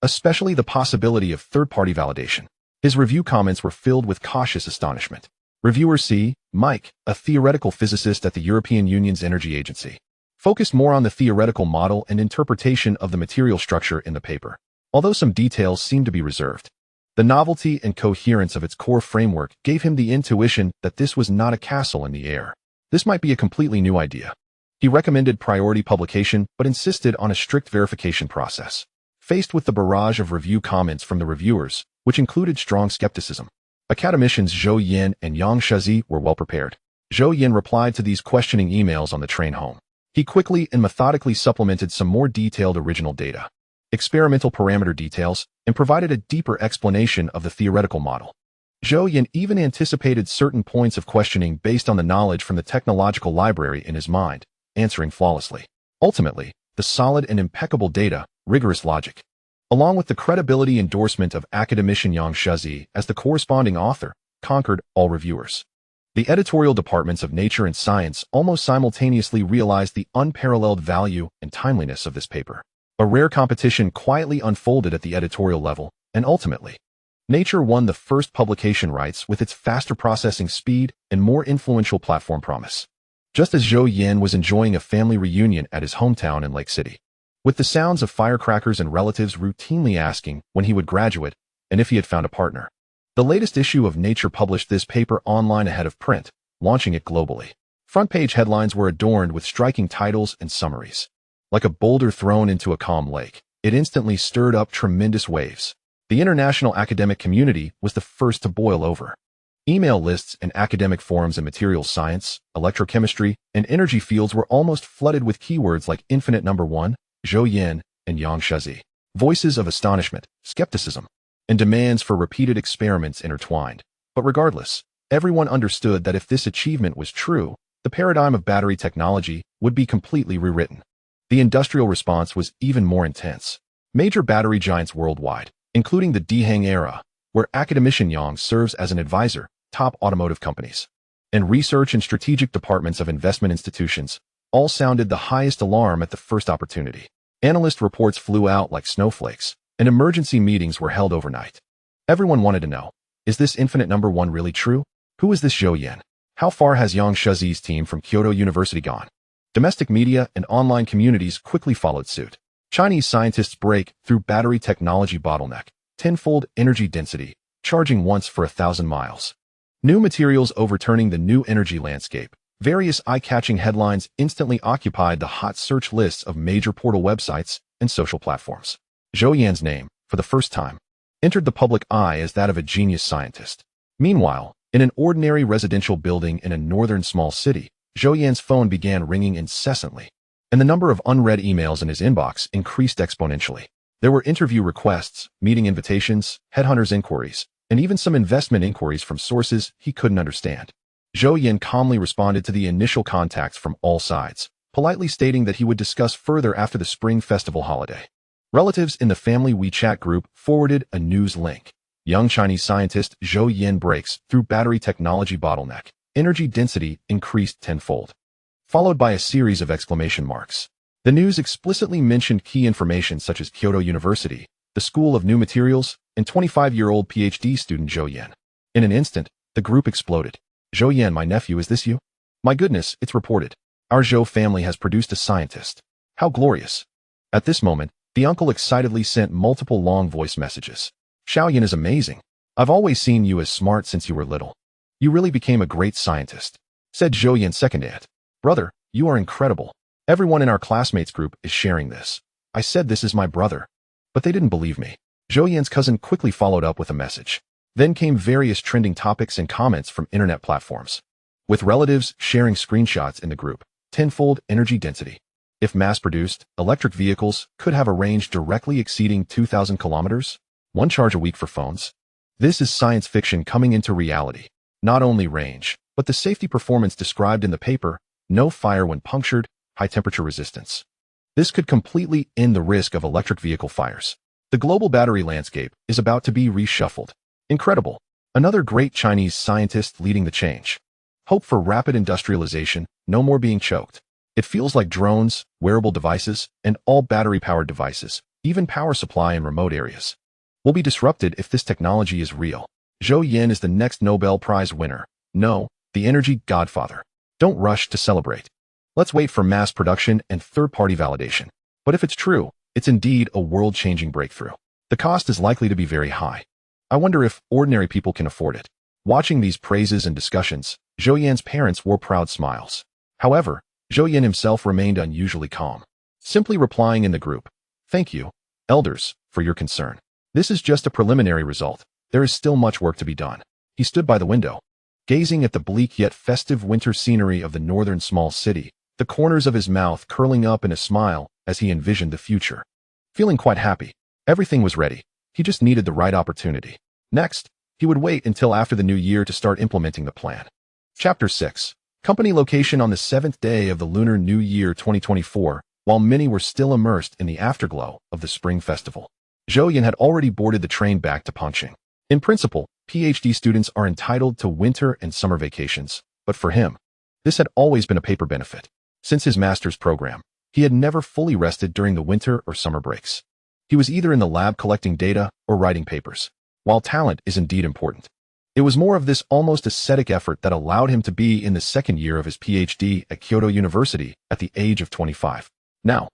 especially the possibility of third-party validation. His review comments were filled with cautious astonishment. Reviewer C. Mike, a theoretical physicist at the European Union's Energy Agency, focused more on the theoretical model and interpretation of the material structure in the paper. Although some details seemed to be reserved, the novelty and coherence of its core framework gave him the intuition that this was not a castle in the air. This might be a completely new idea. He recommended priority publication but insisted on a strict verification process. Faced with the barrage of review comments from the reviewers, which included strong skepticism, academicians Zhou Yan and Yang Shazi were well prepared. Zhou Yan replied to these questioning emails on the train home. He quickly and methodically supplemented some more detailed original data, experimental parameter details, and provided a deeper explanation of the theoretical model. Zhou Yan even anticipated certain points of questioning based on the knowledge from the technological library in his mind, answering flawlessly. Ultimately, the solid and impeccable data, rigorous logic, along with the credibility endorsement of academician Yang Shazi as the corresponding author, conquered all reviewers. The editorial departments of Nature and Science almost simultaneously realized the unparalleled value and timeliness of this paper. A rare competition quietly unfolded at the editorial level, and ultimately, Nature won the first publication rights with its faster processing speed and more influential platform promise. Just as Zhou Yan was enjoying a family reunion at his hometown in Lake City, with the sounds of firecrackers and relatives routinely asking when he would graduate and if he had found a partner, the latest issue of Nature published this paper online ahead of print, launching it globally. Front-page headlines were adorned with striking titles and summaries. Like a boulder thrown into a calm lake, it instantly stirred up tremendous waves. The international academic community was the first to boil over. Email lists and academic forums in materials science, electrochemistry, and energy fields were almost flooded with keywords like infinite number one, Zhou Yan, and Yang Shazi. Voices of astonishment, skepticism, and demands for repeated experiments intertwined. But regardless, everyone understood that if this achievement was true, the paradigm of battery technology would be completely rewritten. The industrial response was even more intense. Major battery giants worldwide, including the Deheng era, where academician Yang serves as an advisor, top automotive companies, and research and strategic departments of investment institutions, all sounded the highest alarm at the first opportunity. Analyst reports flew out like snowflakes, and emergency meetings were held overnight. Everyone wanted to know, is this infinite number one really true? Who is this Zhou Yan? How far has Yang Shazi's team from Kyoto University gone? Domestic media and online communities quickly followed suit. Chinese scientists break through battery technology bottleneck, tenfold energy density, charging once for 1,000 miles. New materials overturning the new energy landscape. Various eye-catching headlines instantly occupied the hot search lists of major portal websites and social platforms. Zhou Yan's name, for the first time, entered the public eye as that of a genius scientist. Meanwhile, in an ordinary residential building in a northern small city, Zhou Yan's phone began ringing incessantly, and the number of unread emails in his inbox increased exponentially. There were interview requests, meeting invitations, headhunters' inquiries, and even some investment inquiries from sources he couldn't understand. Zhou Yan calmly responded to the initial contacts from all sides, politely stating that he would discuss further after the Spring Festival holiday. Relatives in the family WeChat group forwarded a news link. Young Chinese scientist Zhou Yan breaks through battery technology bottleneck. Energy density increased tenfold, followed by a series of exclamation marks. The news explicitly mentioned key information such as Kyoto University, the School of New Materials, and 25-year-old PhD student Zhou Yan. In an instant, the group exploded. Zhou Yan, my nephew, is this you? My goodness, it's reported. Our Zhou family has produced a scientist. How glorious. At this moment, the uncle excitedly sent multiple long voice messages. Zhou Yan is amazing. I've always seen you as smart since you were little. You really became a great scientist, said Zhou Yan's second aunt. Brother, you are incredible. Everyone in our classmates group is sharing this. I said this is my brother, but they didn't believe me. Zhou Yan's cousin quickly followed up with a message. Then came various trending topics and comments from internet platforms, with relatives sharing screenshots in the group. Tenfold energy density. If mass-produced, electric vehicles could have a range directly exceeding 2,000 kilometers, one charge a week for phones. This is science fiction coming into reality. Not only range, but the safety performance described in the paper, no fire when punctured, high temperature resistance. This could completely end the risk of electric vehicle fires. The global battery landscape is about to be reshuffled. Incredible. Another great Chinese scientist leading the change. Hope for rapid industrialization, no more being choked. It feels like drones, wearable devices, and all battery-powered devices, even power supply in remote areas, will be disrupted if this technology is real. Zhou Yan is the next Nobel Prize winner. No, the energy godfather. Don't rush to celebrate. Let's wait for mass production and third-party validation. But if it's true, it's indeed a world-changing breakthrough. The cost is likely to be very high. I wonder if ordinary people can afford it. Watching these praises and discussions, Zhou Yan's parents wore proud smiles. However, Zhou Yan himself remained unusually calm, simply replying in the group, "Thank you, elders, for your concern. This is just a preliminary result. There is still much work to be done." He stood by the window, gazing at the bleak yet festive winter scenery of the northern small city, the corners of his mouth curling up in a smile as he envisioned the future. Feeling quite happy. Everything was ready. He just needed the right opportunity. Next, He would wait until after the new year to start implementing the plan. Chapter 6. Company location on the 7th day of the Lunar New Year 2024, while many were still immersed in the afterglow of the Spring Festival. Zhou Yan had already boarded the train back to Panqing. In principle, PhD students are entitled to winter and summer vacations, but for him, this had always been a paper benefit. Since his master's program, he had never fully rested during the winter or summer breaks. He was either in the lab collecting data or writing papers. While talent is indeed important, it was more of this almost ascetic effort that allowed him to be in the second year of his PhD at Kyoto University at the age of 25. Now,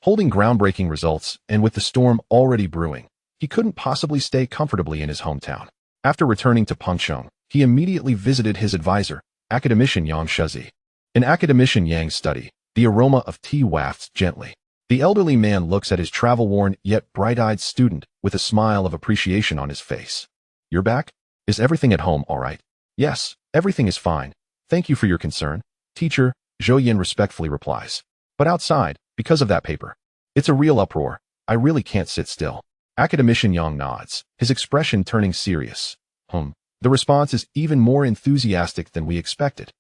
holding groundbreaking results and with the storm already brewing, he couldn't possibly stay comfortably in his hometown. After returning to Panqing, he immediately visited his advisor, academician Yang Shezi. In academician Yang's study, the aroma of tea wafts gently. The elderly man looks at his travel-worn yet bright-eyed student with a smile of appreciation on his face. "You're back? Is everything at home all right?" "Yes, everything is fine. Thank you for your concern, teacher," Zhou Yan respectfully replies. "But outside, because of that paper, it's a real uproar. I really can't sit still." Academician Yang nods, his expression turning serious. The response is even more enthusiastic than we expected.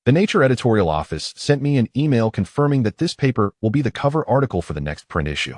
The Nature editorial office sent me an email confirming that this paper will be the cover article for the next print issue.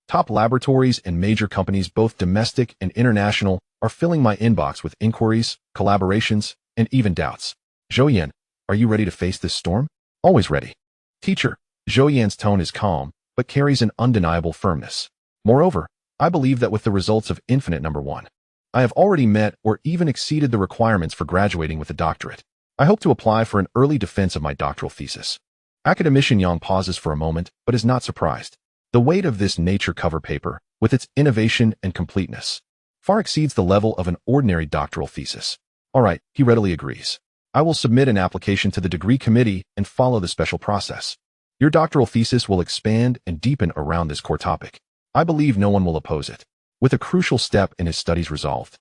Top laboratories and major companies, both domestic and international, are filling my inbox with inquiries, collaborations, and even doubts. "Zhou Yan, are you ready to face this storm?" "Always ready, teacher." Zhou Yan's tone is calm, but carries an undeniable firmness. "Moreover, I believe that with the results of Infinite Number 1, I have already met or even exceeded the requirements for graduating with a doctorate. I hope to apply for an early defense of my doctoral thesis." Academician Yang pauses for a moment, but is not surprised. The weight of this Nature cover paper, with its innovation and completeness, far exceeds the level of an ordinary doctoral thesis. "All right," he readily agrees. "I will submit an application to the degree committee and follow the special process. Your doctoral thesis will expand and deepen around this core topic. I believe no one will oppose it." With a crucial step in his studies resolved,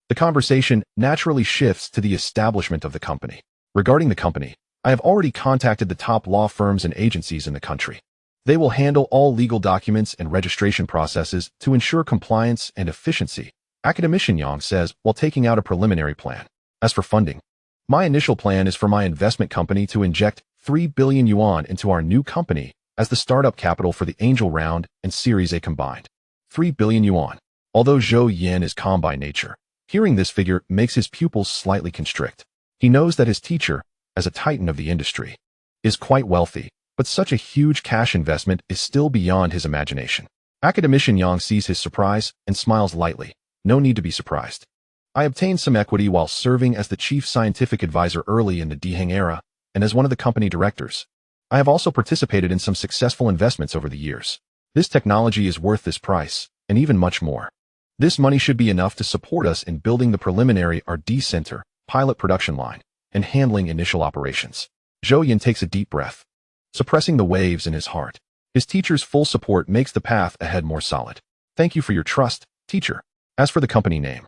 the conversation naturally shifts to the establishment of the company. Regarding the company, I have already contacted the top law firms and agencies in the country. They will handle all legal documents and registration processes to ensure compliance and efficiency, academician Yang says while taking out a preliminary plan. As for funding, my initial plan is for my investment company to inject 3 billion yuan into our new company as the startup capital for the angel round and Series A combined. 3 billion yuan. Although Zhou Yan is calm by nature, hearing this figure makes his pupils slightly constrict. He knows that his teacher, as a titan of the industry, is quite wealthy, but such a huge cash investment is still beyond his imagination. Academician Yang sees his surprise and smiles lightly. "No need to be surprised. I obtained some equity while serving as the chief scientific advisor early in the Diheng era and as one of the company directors. I have also participated in some successful investments over the years. This technology is worth this price, and even much more. This money should be enough to support us in building the preliminary R&D center, pilot production line, and handling initial operations." Zhou Yan takes a deep breath, suppressing the waves in his heart. His teacher's full support makes the path ahead more solid. "Thank you for your trust, teacher." As for the company name,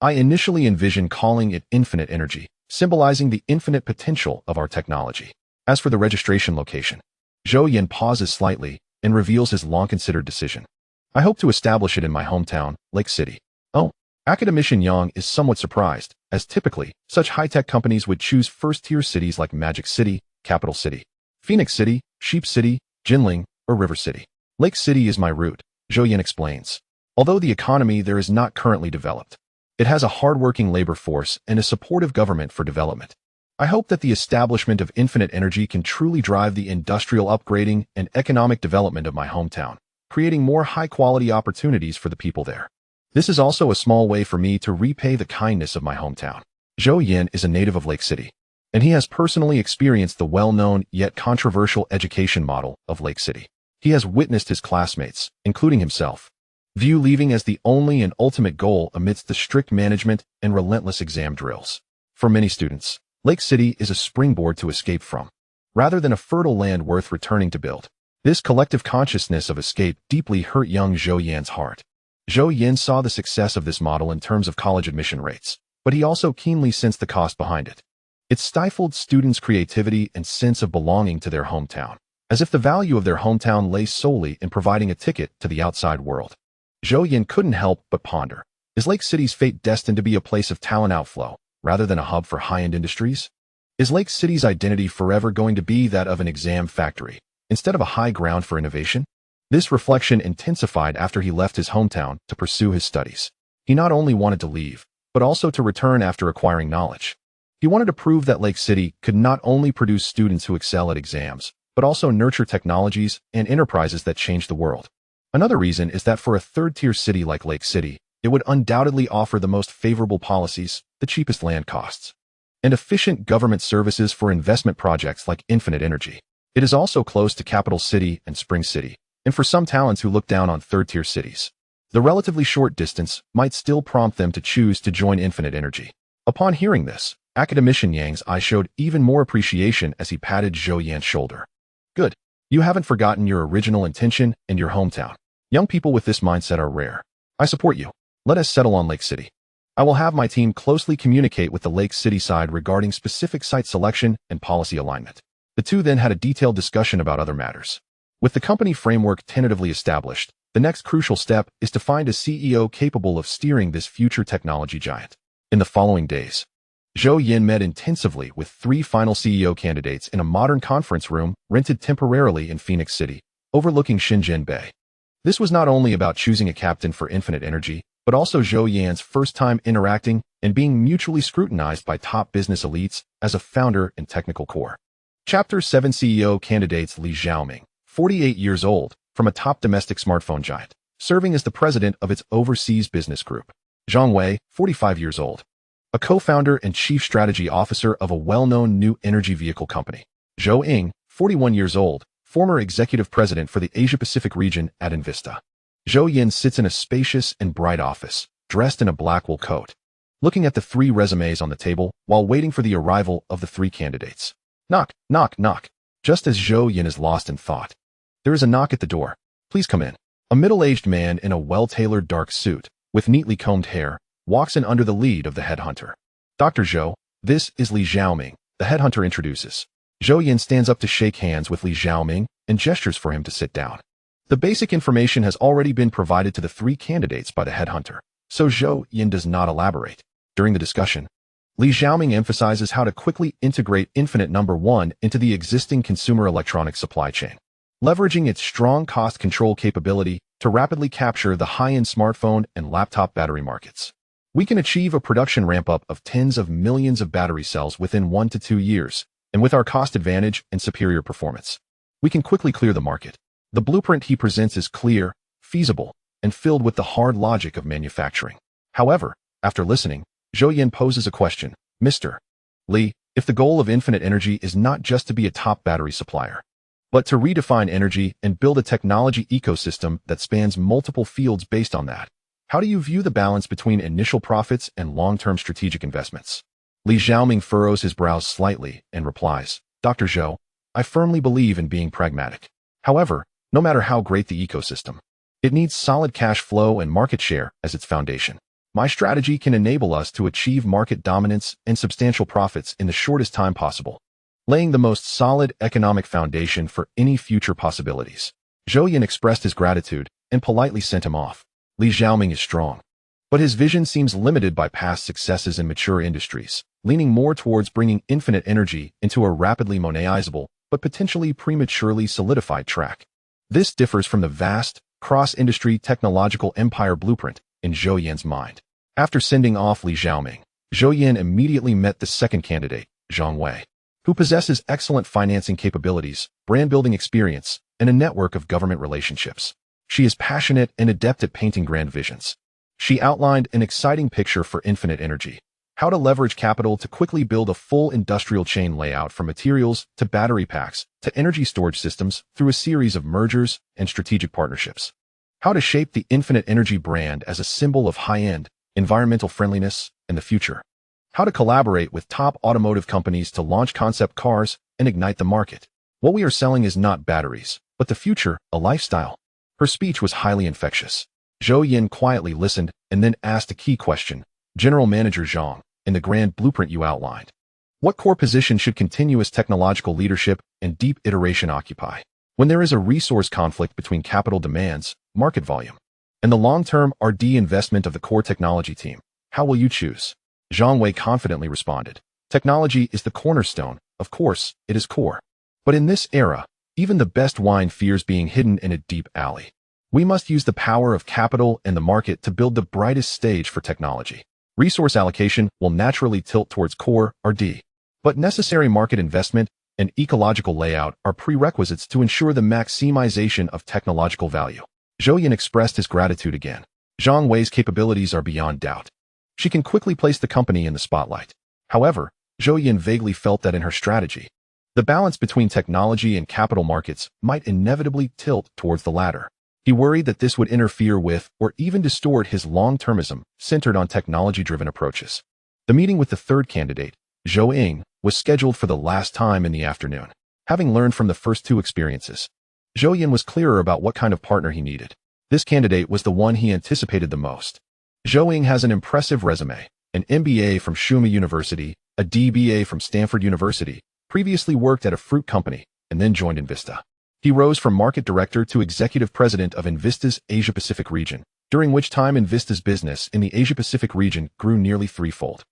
I initially envisioned calling it Infinite Energy, symbolizing the infinite potential of our technology. As for the registration location, Zhou Yan pauses slightly and reveals his long-considered decision. "I hope to establish it in my hometown, Lake City." "Oh." Academician Yang is somewhat surprised, as typically, such high-tech companies would choose first-tier cities like Magic City, Capital City, Phoenix City, Sheep City, Jinling, or River City. "Lake City is my route," Zhou Yan explains. "Although the economy there is not currently developed, it has a hard-working labor force and a supportive government for development. I hope that the establishment of Infinite Energy can truly drive the industrial upgrading and economic development of my hometown, creating more high-quality opportunities for the people there. This is also a small way for me to repay the kindness of my hometown." Zhou Yan is a native of Lake City, and he has personally experienced the well-known yet controversial education model of Lake City. He has witnessed his classmates, including himself, view leaving as the only and ultimate goal amidst the strict management and relentless exam drills. For many students, Lake City is a springboard to escape from, rather than a fertile land worth returning to build. This collective consciousness of escape deeply hurt young Zhou Yan's heart. Zhou Yan saw the success of this model in terms of college admission rates, but he also keenly sensed the cost behind it. It stifled students' creativity and sense of belonging to their hometown, as if the value of their hometown lay solely in providing a ticket to the outside world. Zhou Yan couldn't help but ponder. Is Lake City's fate destined to be a place of talent outflow, rather than a hub for high-end industries? Is Lake City's identity forever going to be that of an exam factory, instead of a high ground for innovation? This reflection intensified after he left his hometown to pursue his studies. He not only wanted to leave, but also to return after acquiring knowledge. He wanted to prove that Lake City could not only produce students who excel at exams, but also nurture technologies and enterprises that change the world. Another reason is that for a third-tier city like Lake City, it would undoubtedly offer the most favorable policies, the cheapest land costs, and efficient government services for investment projects like infinite energy. It is also close to Capital City and Spring City, and for some talents who look down on third-tier cities, the relatively short distance might still prompt them to choose to join infinite energy. Upon hearing this, Academician Yang's eye showed even more appreciation as he patted Zhou Yan's shoulder. Good. You haven't forgotten your original intention and your hometown. Young people with this mindset are rare. I support you. Let us settle on Lake City. I will have my team closely communicate with the Lake City side regarding specific site selection and policy alignment. The two then had a detailed discussion about other matters. With the company framework tentatively established, the next crucial step is to find a CEO capable of steering this future technology giant. In the following days, Zhou Yan met intensively with 3 final CEO candidates in a modern conference room rented temporarily in Phoenix City, overlooking Shenzhen Bay. This was not only about choosing a captain for infinite energy, but also Zhou Yan's first time interacting and being mutually scrutinized by top business elites as a founder and technical core. Chapter 7 CEO candidates: Li Xiaoming, 48 years old, from a top domestic smartphone giant, serving as the president of its overseas business group. Zhang Wei, 45 years old, a co-founder and chief strategy officer of a well-known new energy vehicle company. Zhou Ying, 41 years old, former executive president for the Asia-Pacific region at Invista. Zhou Yan sits in a spacious and bright office, dressed in a black wool coat, looking at the 3 resumes on the table while waiting for the arrival of the 3 candidates. Knock, knock, knock. Just as Zhou Yan is lost in thought, there is a knock at the door. Please come in. A middle-aged man in a well-tailored dark suit, with neatly combed hair, walks in under the lead of the headhunter. Dr. Zhou, this is Li Xiaoming, the headhunter introduces. Zhou Yan stands up to shake hands with Li Xiaoming and gestures for him to sit down. The basic information has already been provided to the 3 candidates by the headhunter, so Zhou Yan does not elaborate. During the discussion, Li Xiaoming emphasizes how to quickly integrate Infinite Number 1 into the existing consumer electronics supply chain, leveraging its strong cost control capability to rapidly capture the high-end smartphone and laptop battery markets. We can achieve a production ramp-up of tens of millions of battery cells within 1 to 2 years, and with our cost advantage and superior performance, we can quickly clear the market. The blueprint he presents is clear, feasible, and filled with the hard logic of manufacturing. However, after listening, Zhou Yan poses a question. Mr. Li, if the goal of infinite energy is not just to be a top battery supplier, but to redefine energy and build a technology ecosystem that spans multiple fields based on that, how do you view the balance between initial profits and long-term strategic investments? Li Xiaoming furrows his brows slightly and replies, Dr. Zhou, I firmly believe in being pragmatic. However, no matter how great the ecosystem, it needs solid cash flow and market share as its foundation. My strategy can enable us to achieve market dominance and substantial profits in the shortest time possible, laying the most solid economic foundation for any future possibilities. Zhou Yan expressed his gratitude and politely sent him off. Li Xiaoming is strong, but his vision seems limited by past successes in mature industries, leaning more towards bringing infinite energy into a rapidly monetizable but potentially prematurely solidified track. This differs from the vast, cross-industry technological empire blueprint in Zhou Yan's mind. After sending off Li Xiaoming, Zhou Yan immediately met the second candidate, Zhang Wei, who possesses excellent financing capabilities, brand-building experience, and a network of government relationships. She is passionate and adept at painting grand visions. She outlined an exciting picture for infinite energy, how to leverage capital to quickly build a full industrial chain layout from materials to battery packs to energy storage systems through a series of mergers and strategic partnerships. How to shape the infinite energy brand as a symbol of high-end, environmental friendliness and the future. How to collaborate with top automotive companies to launch concept cars and ignite the market. What we are selling is not batteries, but the future, a lifestyle. Her speech was highly infectious. Zhou Yan quietly listened and then asked a key question. General Manager Zhang, in the grand blueprint you outlined, what core position should continuous technological leadership and deep iteration occupy when there is a resource conflict between capital demands, market volume, and the long-term R&D investment of the core technology team. How will you choose? Zhang Wei confidently responded. Technology is the cornerstone. Of course, it is core. But in this era, even the best wine fears being hidden in a deep alley. We must use the power of capital and the market to build the brightest stage for technology. Resource allocation will naturally tilt towards core R&D. But necessary market investment and ecological layout are prerequisites to ensure the maximization of technological value. Zhou Yan expressed his gratitude again. Zhang Wei's capabilities are beyond doubt. She can quickly place the company in the spotlight. However, Zhou Yan vaguely felt that in her strategy, the balance between technology and capital markets might inevitably tilt towards the latter. He worried that this would interfere with or even distort his long-termism centered on technology-driven approaches. The meeting with the third candidate, Zhou Ying, was scheduled for the last time in the afternoon. Having learned from the first two experiences, Zhou Yan was clearer about what kind of partner he needed. This candidate was the one he anticipated the most. Zhou Ying has an impressive resume, an MBA from Shuma University, a DBA from Stanford University, previously worked at a fruit company, and then joined Invista. He rose from market director to executive president of Invista's Asia-Pacific region, during which time Invista's business in the Asia-Pacific region grew nearly threefold.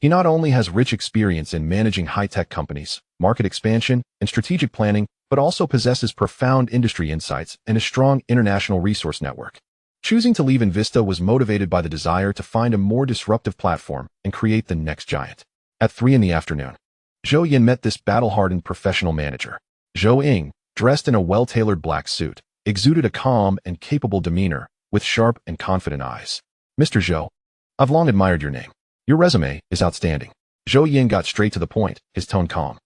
He not only has rich experience in managing high-tech companies, market expansion, and strategic planning, but also possesses profound industry insights and a strong international resource network. Choosing to leave Invista was motivated by the desire to find a more disruptive platform and create the next giant. At 3 p.m, Zhou Yan met this battle-hardened professional manager. Zhou Ying, dressed in a well-tailored black suit, exuded a calm and capable demeanor, with sharp and confident eyes. Mr. Zhou, I've long admired your name. Your resume is outstanding. Zhou Yan got straight to the point, his tone calm,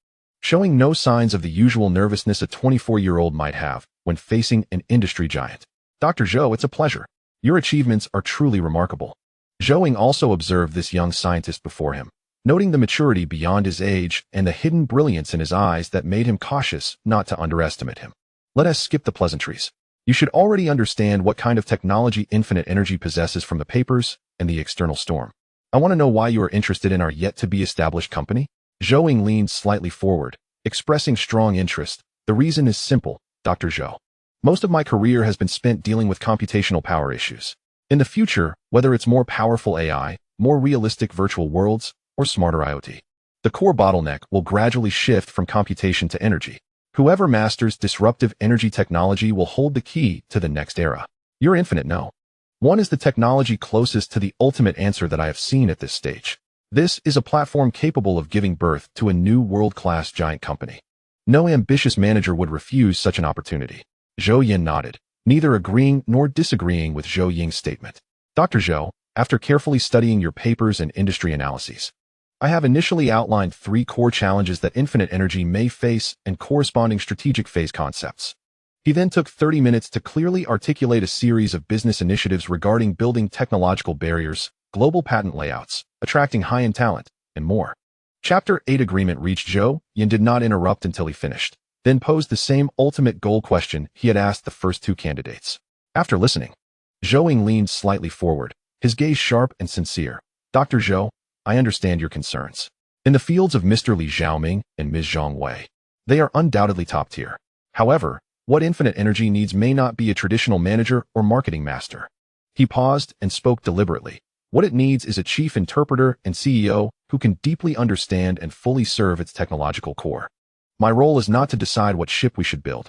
showing no signs of the usual nervousness a 24-year-old might have when facing an industry giant. Dr. Zhou, it's a pleasure. Your achievements are truly remarkable. Zhou Ying also observed this young scientist before him, noting the maturity beyond his age and the hidden brilliance in his eyes that made him cautious not to underestimate him. Let us skip the pleasantries. You should already understand what kind of technology infinite energy possesses from the papers and the external storm. I want to know why you are interested in our yet-to-be-established company. Zhou Ying leaned slightly forward, expressing strong interest. The reason is simple, Dr. Zhou. Most of my career has been spent dealing with computational power issues. In the future, whether it's more powerful AI, more realistic virtual worlds, or smarter IoT, the core bottleneck will gradually shift from computation to energy. Whoever masters disruptive energy technology will hold the key to the next era. Your infinite no. One is the technology closest to the ultimate answer that I have seen at this stage. This is a platform capable of giving birth to a new world-class giant company. No ambitious manager would refuse such an opportunity. Zhou Yan nodded, neither agreeing nor disagreeing with Zhou Ying's statement. Dr. Zhou, after carefully studying your papers and industry analyses, I have initially outlined 3 core challenges that infinite energy may face and corresponding strategic phase concepts. He then took 30 minutes to clearly articulate a series of business initiatives regarding building technological barriers, global patent layouts, attracting high-end talent, and more. Chapter 8 agreement reached. Zhou Yan did not interrupt until he finished, then posed the same ultimate goal question he had asked the first 2 candidates. After listening, Zhou Ying leaned slightly forward, his gaze sharp and sincere. Dr. Zhou, I understand your concerns. In the fields of Mr. Li Xiaoming and Ms. Zhang Wei, they are undoubtedly top tier. However, what infinite energy needs may not be a traditional manager or marketing master. He paused and spoke deliberately. What it needs is a chief interpreter and CEO who can deeply understand and fully serve its technological core. My role is not to decide what ship we should build,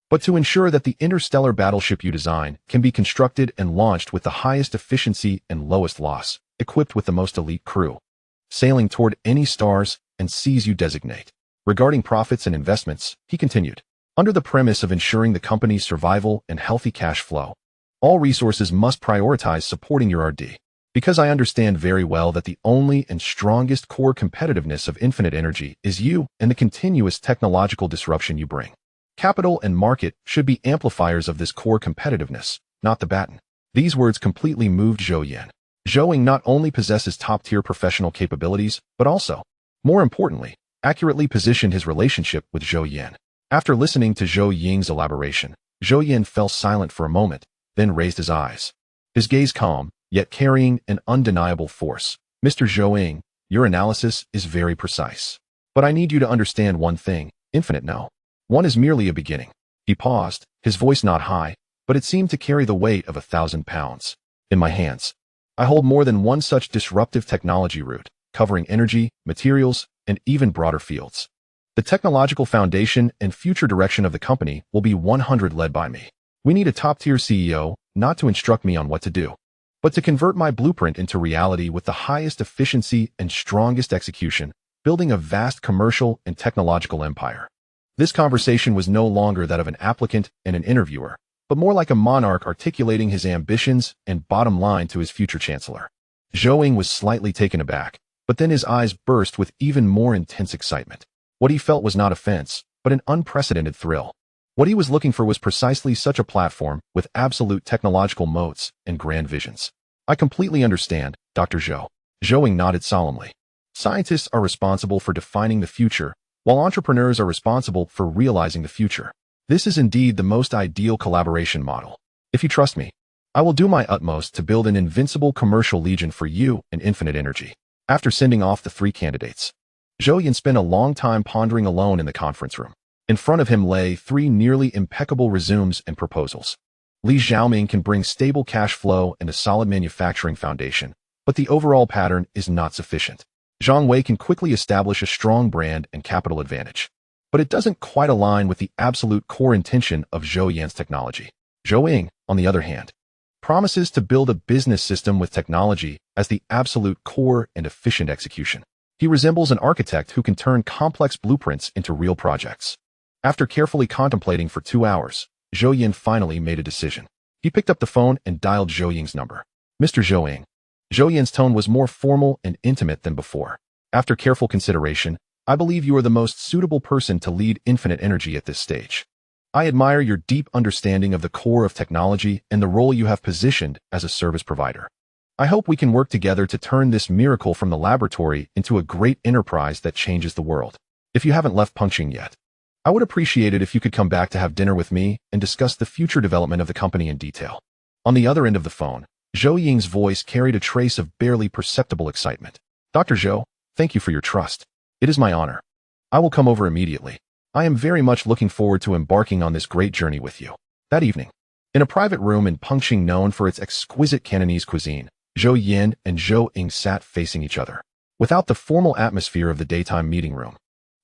but to ensure that the interstellar battleship you design can be constructed and launched with the highest efficiency and lowest loss, equipped with the most elite crew, sailing toward any stars and seas you designate. Regarding profits and investments, he continued, under the premise of ensuring the company's survival and healthy cash flow, all resources must prioritize supporting your R&D. Because I understand very well that the only and strongest core competitiveness of infinite energy is you and the continuous technological disruption you bring. Capital and market should be amplifiers of this core competitiveness, not the baton. These words completely moved Zhou Yan. Zhou Ying not only possesses top-tier professional capabilities, but also, more importantly, accurately positioned his relationship with Zhou Yan. After listening to Zhou Ying's elaboration, Zhou Yan fell silent for a moment, then raised his eyes. His gaze calm, yet carrying an undeniable force. Mr. Zhou Ying, your analysis is very precise. But I need you to understand one thing, infinite no. One is merely a beginning. He paused, his voice not high, but it seemed to carry the weight of 1,000 pounds. In my hands, I hold more than one such disruptive technology route, covering energy, materials, and even broader fields. The technological foundation and future direction of the company will be 100% led by me. We need a top-tier CEO, not to instruct me on what to do, but to convert my blueprint into reality with the highest efficiency and strongest execution, building a vast commercial and technological empire. This conversation was no longer that of an applicant and an interviewer, but more like a monarch articulating his ambitions and bottom line to his future chancellor. Zhou Yan was slightly taken aback, but then his eyes burst with even more intense excitement. What he felt was not offense, but an unprecedented thrill. What he was looking for was precisely such a platform with absolute technological moats and grand visions. I completely understand, Dr. Zhou. Zhou Yan nodded solemnly. Scientists are responsible for defining the future, while entrepreneurs are responsible for realizing the future. This is indeed the most ideal collaboration model. If you trust me, I will do my utmost to build an invincible commercial legion for you and Infinite Energy. After sending off the 3 candidates, Zhou Yan spent a long time pondering alone in the conference room. In front of him lay 3 nearly impeccable resumes and proposals. Li Xiaoming can bring stable cash flow and a solid manufacturing foundation, but the overall pattern is not sufficient. Zhang Wei can quickly establish a strong brand and capital advantage, but it doesn't quite align with the absolute core intention of Zhou Yan's technology. Zhou Yan, on the other hand, promises to build a business system with technology as the absolute core and efficient execution. He resembles an architect who can turn complex blueprints into real projects. After carefully contemplating for 2 hours, Zhou Yan finally made a decision. He picked up the phone and dialed Zhou Yan's number. Mr. Zhou Yan. Zhou Yan's tone was more formal and intimate than before. After careful consideration, I believe you are the most suitable person to lead Infinite Energy at this stage. I admire your deep understanding of the core of technology and the role you have positioned as a service provider. I hope we can work together to turn this miracle from the laboratory into a great enterprise that changes the world. If you haven't left Pengqing yet, I would appreciate it if you could come back to have dinner with me and discuss the future development of the company in detail. On the other end of the phone, Zhou Yan's voice carried a trace of barely perceptible excitement. Dr. Zhou, thank you for your trust. It is my honor. I will come over immediately. I am very much looking forward to embarking on this great journey with you. That evening, in a private room in Pengqing known for its exquisite Cantonese cuisine, Zhou Yan and Zhou Yan sat facing each other. Without the formal atmosphere of the daytime meeting room,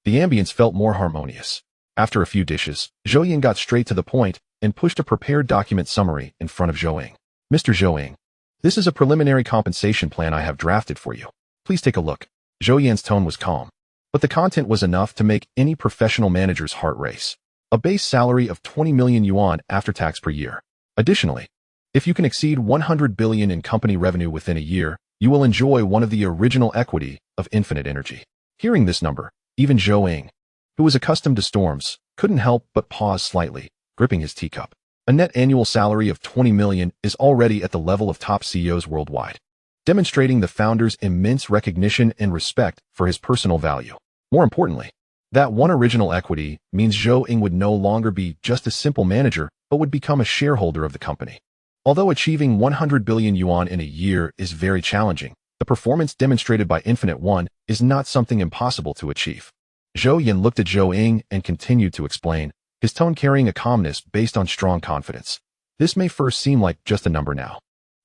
the ambience felt more harmonious. After a few dishes, Zhou Yan got straight to the point and pushed a prepared document summary in front of Zhou Yan. Mr. Zhou Yan, this is a preliminary compensation plan I have drafted for you. Please take a look. Zhou Yan's tone was calm, but the content was enough to make any professional manager's heart race. A base salary of 20 million yuan after tax per year. Additionally, if you can exceed 100 billion in company revenue within a year, you will enjoy one of the original equity of Infinite Energy. Hearing this number, even Zhou Yan, who was accustomed to storms, couldn't help but pause slightly, gripping his teacup. A net annual salary of 20 million is already at the level of top CEOs worldwide, demonstrating the founder's immense recognition and respect for his personal value. More importantly, that one original equity means Zhou Yan would no longer be just a simple manager, but would become a shareholder of the company. Although achieving 100 billion yuan in a year is very challenging, the performance demonstrated by Infinite One is not something impossible to achieve. Zhou Yan looked at Zhou Yan and continued to explain, his tone carrying a calmness based on strong confidence. This may first seem like just a number now,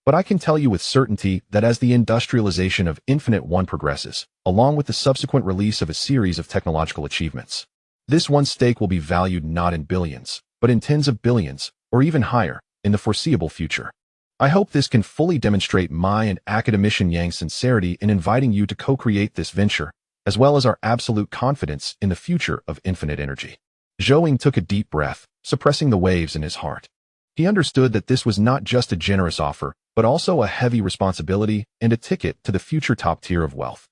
but I can tell you with certainty that as the industrialization of Infinite One progresses, along with the subsequent release of a series of technological achievements, this one stake will be valued not in billions, but in tens of billions, or even higher, in the foreseeable future. I hope this can fully demonstrate my and Academician Yang's sincerity in inviting you to co-create this venture, as well as our absolute confidence in the future of Infinite Energy. Zhou Yan took a deep breath, suppressing the waves in his heart. He understood that this was not just a generous offer, but also a heavy responsibility and a ticket to the future top tier of wealth.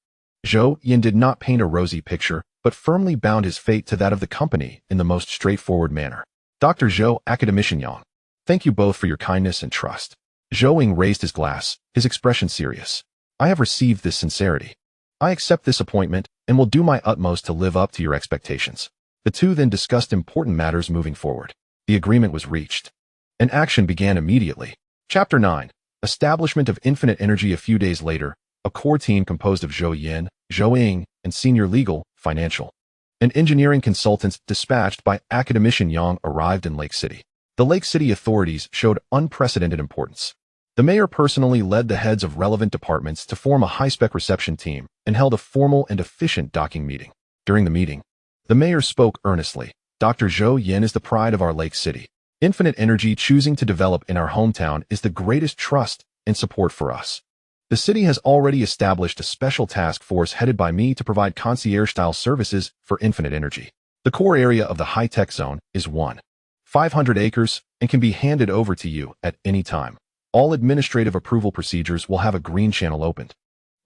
Zhou Yan did not paint a rosy picture, but firmly bound his fate to that of the company in the most straightforward manner. Dr. Zhou, Academician Yang, thank you both for your kindness and trust. Zhou Yan raised his glass, his expression serious. I have received this sincerity. I accept this appointment and will do my utmost to live up to your expectations. The two then discussed important matters moving forward. The agreement was reached, and action began immediately. Chapter 9. Establishment of Infinite Energy. A few days later, a core team composed of Zhou Yan, Zhou Yan, and senior legal, financial, and engineering consultants dispatched by Academician Yang arrived in Lake City. The Lake City authorities showed unprecedented importance. The mayor personally led the heads of relevant departments to form a high-spec reception team and held a formal and efficient docking meeting. During the meeting, the mayor spoke earnestly. Dr. Zhou Yan is the pride of our Lake City. Infinite energy choosing to develop in our hometown is the greatest trust and support for us. The city has already established a special task force headed by me to provide concierge-style services for infinite energy. The core area of the high-tech zone is 1,500 acres and can be handed over to you at any time. All administrative approval procedures will have a green channel opened,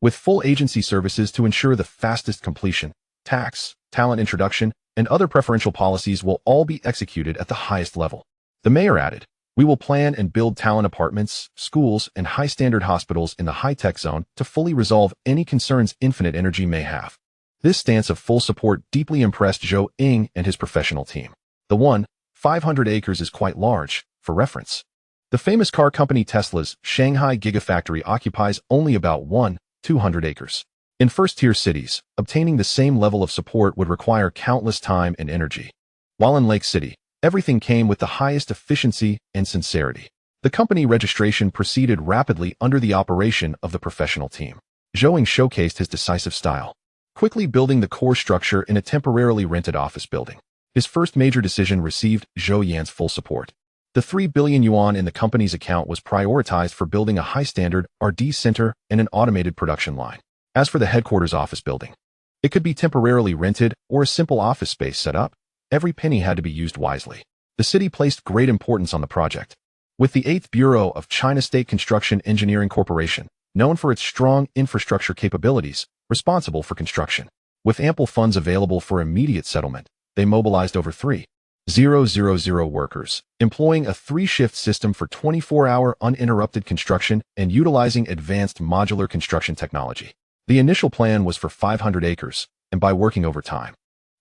with full agency services to ensure the fastest completion. Tax, talent introduction, and other preferential policies will all be executed at the highest level. The mayor added, we will plan and build talent apartments, schools, and high-standard hospitals in the high-tech zone to fully resolve any concerns infinite energy may have. This stance of full support deeply impressed Zhou Yan and his professional team. The 1,500 acres is quite large. For reference, the famous car company Tesla's Shanghai Gigafactory occupies only about 1,200 acres. In first-tier cities, obtaining the same level of support would require countless time and energy. While in Lake City, everything came with the highest efficiency and sincerity. The company registration proceeded rapidly under the operation of the professional team. Zhou Yan showcased his decisive style, quickly building the core structure in a temporarily rented office building. His first major decision received Zhou Yan's full support. The 3 billion yuan in the company's account was prioritized for building a high-standard R&D center and an automated production line. As for the headquarters office building, it could be temporarily rented or a simple office space set up. Every penny had to be used wisely. The city placed great importance on the project. With the 8th Bureau of China State Construction Engineering Corporation, known for its strong infrastructure capabilities, responsible for construction. With ample funds available for immediate settlement, they mobilized over 3,000 workers, employing a 3-shift system for 24-hour uninterrupted construction and utilizing advanced modular construction technology. The initial plan was for 500 acres, and by working overtime,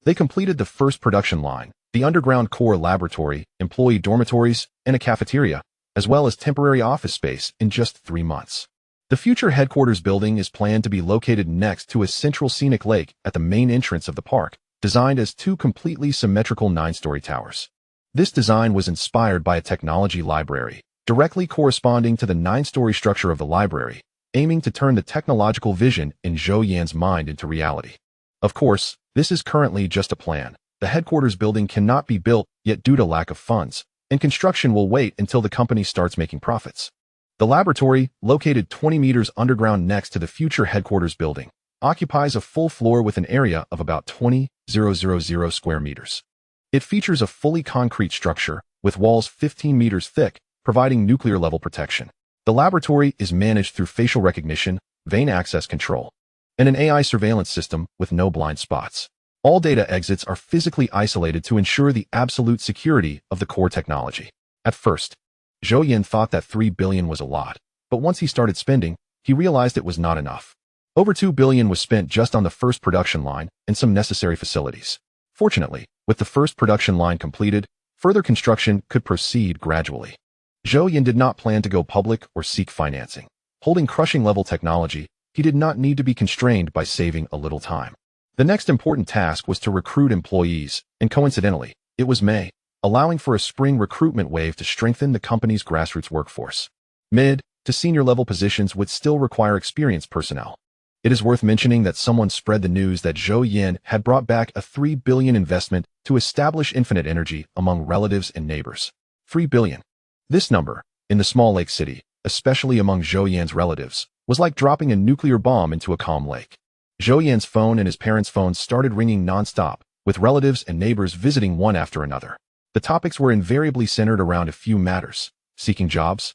they completed the first production line, the underground core laboratory, employee dormitories, and a cafeteria, as well as temporary office space in just 3 months. The future headquarters building is planned to be located next to a central scenic lake at the main entrance of the park, designed as 2 completely symmetrical 9-story towers. This design was inspired by a technology library, directly corresponding to the 9-story structure of the library, aiming to turn the technological vision in Zhou Yan's mind into reality. Of course, this is currently just a plan. The headquarters building cannot be built yet due to lack of funds, and construction will wait until the company starts making profits. The laboratory, located 20 meters underground next to the future headquarters building, occupies a full floor with an area of about 20,000 square meters. It features a fully concrete structure, with walls 15 meters thick, providing nuclear-level protection. The laboratory is managed through facial recognition, vein access control, and an AI surveillance system with no blind spots. All data exits are physically isolated to ensure the absolute security of the core technology. At first, Zhou Yan thought that 3 billion was a lot, but once he started spending, he realized it was not enough. Over 2 billion was spent just on the first production line and some necessary facilities. Fortunately, with the first production line completed, further construction could proceed gradually. Zhou Yan did not plan to go public or seek financing. Holding crushing-level technology, he did not need to be constrained by saving a little time. The next important task was to recruit employees, and coincidentally, it was May, allowing for a spring recruitment wave to strengthen the company's grassroots workforce. Mid to senior-level positions would still require experienced personnel. It is worth mentioning that someone spread the news that Zhou Yan had brought back a 3 billion investment to establish infinite energy among relatives and neighbors. 3 billion. This number, in the small lake city, especially among Zhou Yan's relatives, was like dropping a nuclear bomb into a calm lake. Zhou Yan's phone and his parents' phones started ringing non-stop, with relatives and neighbors visiting one after another. The topics were invariably centered around a few matters: seeking jobs,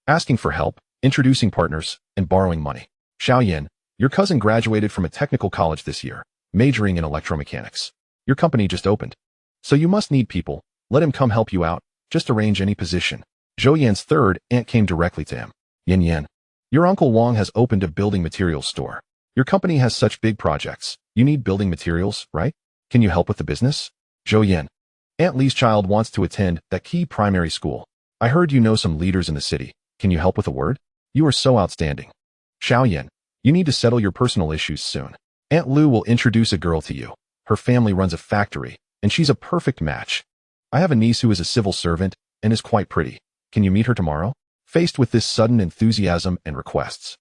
asking for help, introducing partners, and borrowing money. Xiao Yan, your cousin graduated from a technical college this year, majoring in electromechanics. Your company just opened, so you must need people. Let him come help you out. Just arrange any position. Zhou Yan's third aunt came directly to him. Yan, your uncle Wang has opened a building materials store. Your company has such big projects. You need building materials, right? Can you help with the business? Zhou Yan, Aunt Li's child wants to attend that key primary school. I heard you know some leaders in the city. Can you help with a word? You are so outstanding. Xiao Yan, you need to settle your personal issues soon. Aunt Lu will introduce a girl to you. Her family runs a factory, and she's a perfect match. I have a niece who is a civil servant, and is quite pretty. Can you meet her tomorrow? Faced with this sudden enthusiasm and requests,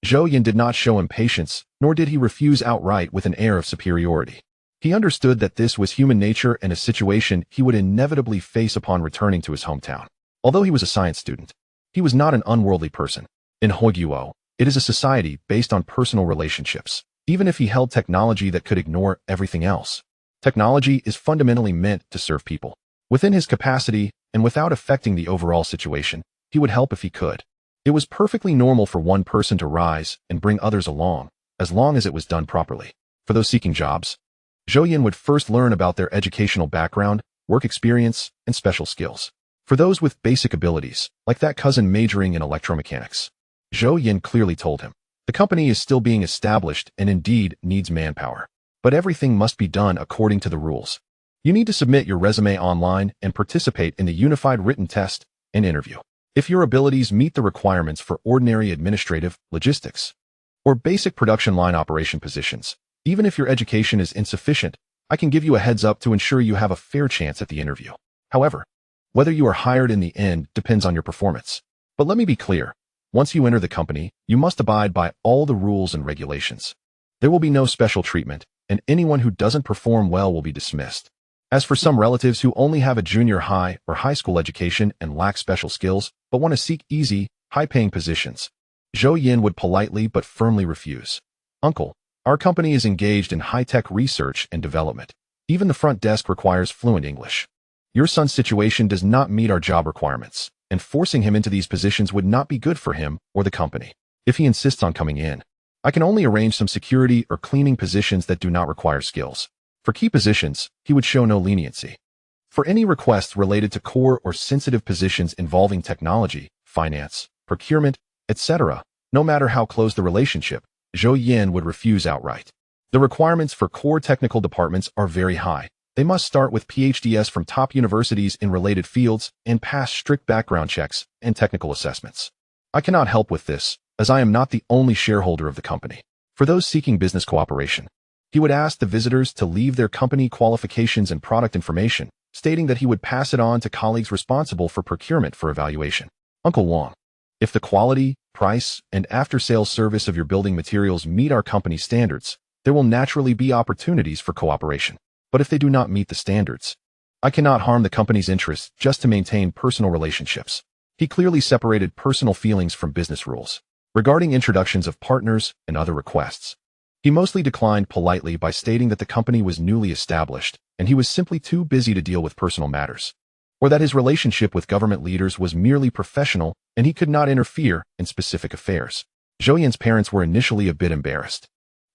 Zhou Yan did not show impatience, nor did he refuse outright with an air of superiority. He understood that this was human nature and a situation he would inevitably face upon returning to his hometown. Although he was a science student, he was not an unworldly person. In Huiguo, it is a society based on personal relationships. Even if he held technology that could ignore everything else, technology is fundamentally meant to serve people. Within his capacity and without affecting the overall situation, he would help if he could. It was perfectly normal for one person to rise and bring others along, as long as it was done properly. For those seeking jobs, Zhou Yan would first learn about their educational background, work experience, and special skills. For those with basic abilities, like that cousin majoring in electromechanics, Zhou Yan clearly told him, the company is still being established and indeed needs manpower. But everything must be done according to the rules. You need to submit your resume online and participate in the unified written test and interview. If your abilities meet the requirements for ordinary administrative, logistics, or basic production line operation positions, even if your education is insufficient, I can give you a heads up to ensure you have a fair chance at the interview. However, whether you are hired in the end depends on your performance. But let me be clear, once you enter the company, you must abide by all the rules and regulations. There will be no special treatment, and anyone who doesn't perform well will be dismissed. As for some relatives who only have a junior high or high school education and lack special skills, but want to seek easy, high-paying positions, Zhou Yan would politely but firmly refuse. Uncle, our company is engaged in high-tech research and development. Even the front desk requires fluent English. Your son's situation does not meet our job requirements, and forcing him into these positions would not be good for him or the company. If he insists on coming in, I can only arrange some security or cleaning positions that do not require skills. For key positions, he would show no leniency. For any requests related to core or sensitive positions involving technology, finance, procurement, etc., no matter how close the relationship, Zhou Yan would refuse outright. The requirements for core technical departments are very high. They must start with PhDs from top universities in related fields and pass strict background checks and technical assessments. I cannot help with this, as I am not the only shareholder of the company. For those seeking business cooperation, he would ask the visitors to leave their company qualifications and product information, stating that he would pass it on to colleagues responsible for procurement for evaluation. Uncle Wang, if the quality, price, and after-sales service of your building materials meet our company standards, there will naturally be opportunities for cooperation. But if they do not meet the standards, I cannot harm the company's interests just to maintain personal relationships. He clearly separated personal feelings from business rules. Regarding introductions of partners and other requests, he mostly declined politely by stating that the company was newly established and he was simply too busy to deal with personal matters, or that his relationship with government leaders was merely professional and he could not interfere in specific affairs. Zhou Yan's parents were initially a bit embarrassed,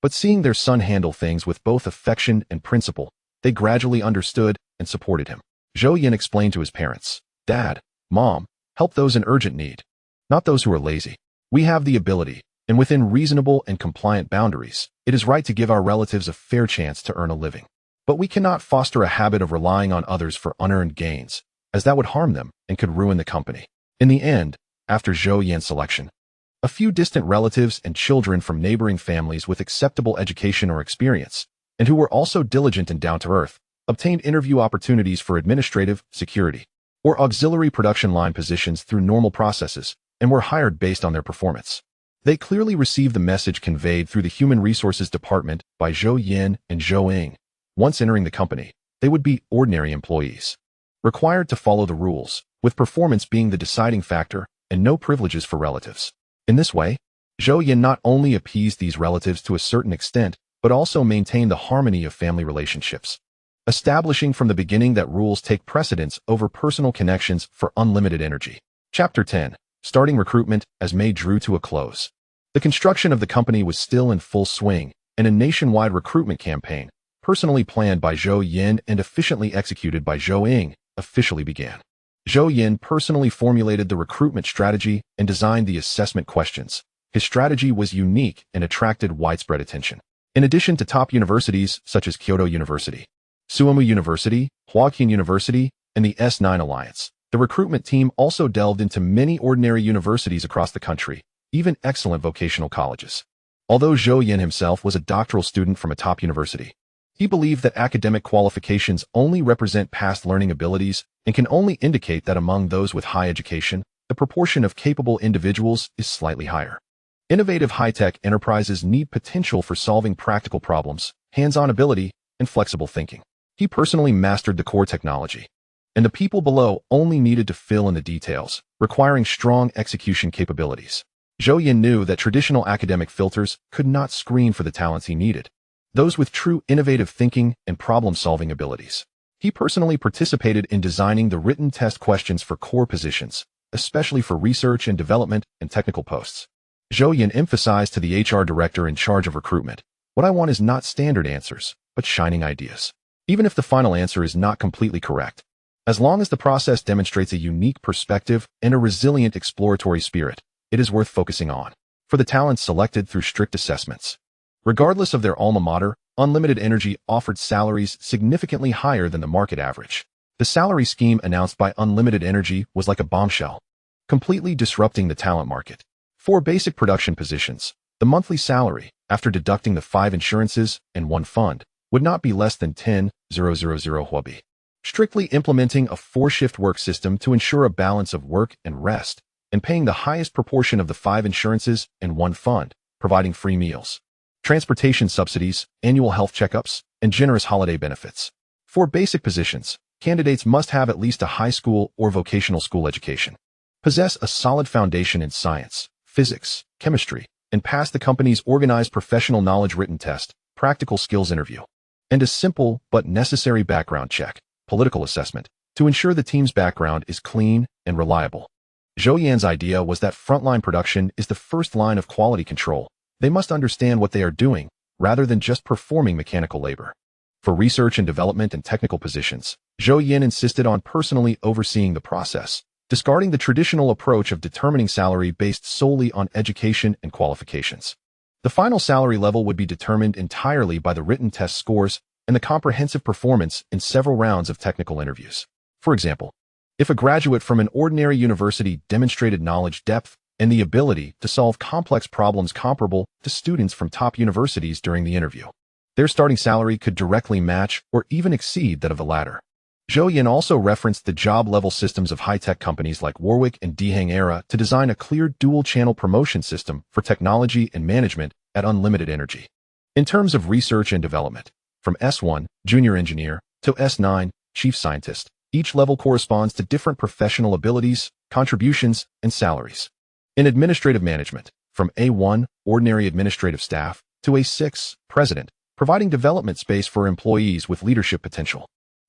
but seeing their son handle things with both affection and principle, they gradually understood and supported him. Zhou Yan explained to his parents, Dad, Mom, help those in urgent need, not those who are lazy. We have the ability, and within reasonable and compliant boundaries, it is right to give our relatives a fair chance to earn a living. But we cannot foster a habit of relying on others for unearned gains, as that would harm them and could ruin the company. In the end, after Zhou Yan's selection, a few distant relatives and children from neighboring families with acceptable education or experience, and who were also diligent and down-to-earth, obtained interview opportunities for administrative, security, or auxiliary production line positions through normal processes, and were hired based on their performance. They clearly received the message conveyed through the Human Resources Department by Zhou Yan and Zhou Ying. Once entering the company, they would be ordinary employees, required to follow the rules, with performance being the deciding factor and no privileges for relatives. In this way, Zhou Yan not only appeased these relatives to a certain extent, but also maintained the harmony of family relationships, establishing from the beginning that rules take precedence over personal connections for unlimited energy. Chapter 10. Starting recruitment as May drew to a close. The construction of the company was still in full swing, and a nationwide recruitment campaign, personally planned by Zhou Yan and efficiently executed by Zhou Ying, officially began. Zhou Yan personally formulated the recruitment strategy and designed the assessment questions. His strategy was unique and attracted widespread attention. In addition to top universities such as Kyoto University, Suomu University, Huaqian University, and the S9 Alliance, the recruitment team also delved into many ordinary universities across the country, even excellent vocational colleges. Although Zhou Yan himself was a doctoral student from a top university, he believed that academic qualifications only represent past learning abilities and can only indicate that among those with high education, the proportion of capable individuals is slightly higher. Innovative high-tech enterprises need potential for solving practical problems, hands-on ability, and flexible thinking. He personally mastered the core technology, and the people below only needed to fill in the details, requiring strong execution capabilities. Zhou Yan knew that traditional academic filters could not screen for the talents he needed, those with true innovative thinking and problem-solving abilities. He personally participated in designing the written test questions for core positions, especially for research and development and technical posts. Zhou Yan emphasized to the HR director in charge of recruitment, "What I want is not standard answers, but shining ideas. Even if the final answer is not completely correct, as long as the process demonstrates a unique perspective and a resilient exploratory spirit, it is worth focusing on." For the talents selected through strict assessments, regardless of their alma mater, Unlimited Energy offered salaries significantly higher than the market average. The salary scheme announced by Unlimited Energy was like a bombshell, completely disrupting the talent market. For basic production positions, the monthly salary, after deducting the 5 insurances and 1 fund, would not be less than 10,000 Huobi. Strictly implementing a 4-shift work system to ensure a balance of work and rest, and paying the highest proportion of the 5 insurances and 1 fund, providing free meals, transportation subsidies, annual health checkups, and generous holiday benefits. For basic positions, candidates must have at least a high school or vocational school education, possess a solid foundation in science, physics, chemistry, and pass the company's organized professional knowledge written test, practical skills interview, and a simple but necessary background check, political assessment, to ensure the team's background is clean and reliable. Zhou Yan's idea was that frontline production is the first line of quality control. They must understand what they are doing, rather than just performing mechanical labor. For research and development and technical positions, Zhou Yan insisted on personally overseeing the process, discarding the traditional approach of determining salary based solely on education and qualifications. The final salary level would be determined entirely by the written test scores and the comprehensive performance in several rounds of technical interviews. For example, if a graduate from an ordinary university demonstrated knowledge depth and the ability to solve complex problems comparable to students from top universities during the interview, their starting salary could directly match or even exceed that of the latter. Zhou Yan also referenced the job-level systems of high-tech companies like Warwick and Dehang Era to design a clear dual-channel promotion system for technology and management at Unlimited Energy. In terms of research and development, from S1, junior engineer, to S9, chief scientist, each level corresponds to different professional abilities, contributions, and salaries. In administrative management, from A1, ordinary administrative staff, to A6, president, providing development space for employees with leadership potential.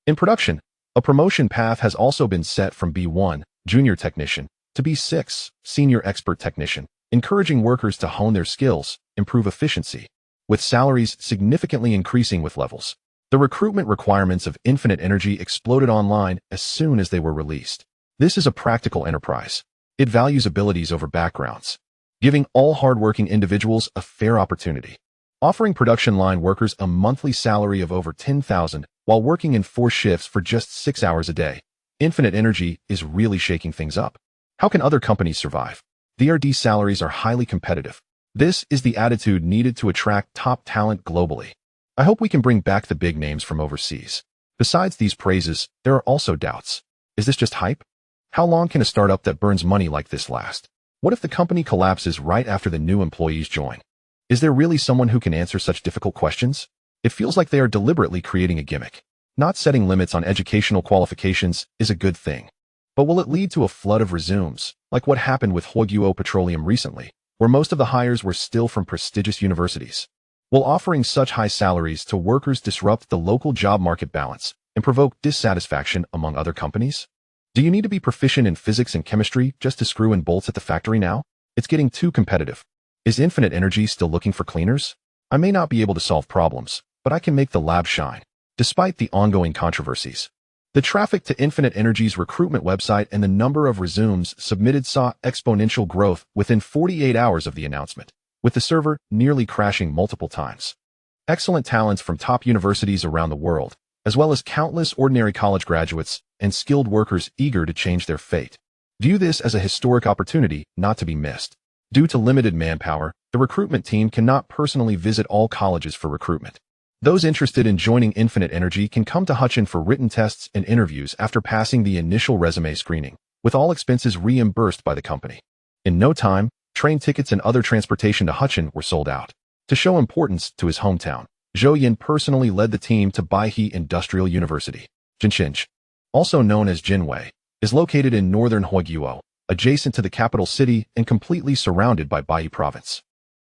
In production, a promotion path has also been set from B1, junior technician, to B6, senior expert technician, encouraging workers to hone their skills, improve efficiency, with salaries significantly increasing with levels. The recruitment requirements of Infinite Energy exploded online as soon as they were released. This is a practical enterprise. It values abilities over backgrounds, giving all hardworking individuals a fair opportunity. Offering production line workers a monthly salary of over 10,000 while working in 4 shifts for just 6 hours a day, Infinite Energy is really shaking things up. How can other companies survive? DRD salaries are highly competitive. This is the attitude needed to attract top talent globally. I hope we can bring back the big names from overseas. Besides these praises, there are also doubts. Is this just hype? How long can a startup that burns money like this last? What if the company collapses right after the new employees join? Is there really someone who can answer such difficult questions? It feels like they are deliberately creating a gimmick. Not setting limits on educational qualifications is a good thing. But will it lead to a flood of resumes, like what happened with Huoguo Petroleum recently, where most of the hires were still from prestigious universities? Will offering such high salaries to workers disrupt the local job market balance and provoke dissatisfaction among other companies? Do you need to be proficient in physics and chemistry just to screw in bolts at the factory now? It's getting too competitive. Is Infinite Energy still looking for cleaners? I may not be able to solve problems, but I can make the lab shine. Despite the ongoing controversies, the traffic to Infinite Energy's recruitment website and the number of resumes submitted saw exponential growth within 48 hours of the announcement, with the server nearly crashing multiple times. Excellent talents from top universities around the world, as well as countless ordinary college graduates and skilled workers eager to change their fate, view this as a historic opportunity not to be missed. Due to limited manpower, the recruitment team cannot personally visit all colleges for recruitment. Those interested in joining Infinite Energy can come to Hutchin for written tests and interviews after passing the initial resume screening, with all expenses reimbursed by the company. In no time, train tickets and other transportation to Hutchin were sold out. To show importance to his hometown, Zhou Yan personally led the team to Baihe Industrial University. Jinshinj, also known as Jinwei, is located in northern Huiguo, adjacent to the capital city and completely surrounded by Baihe province,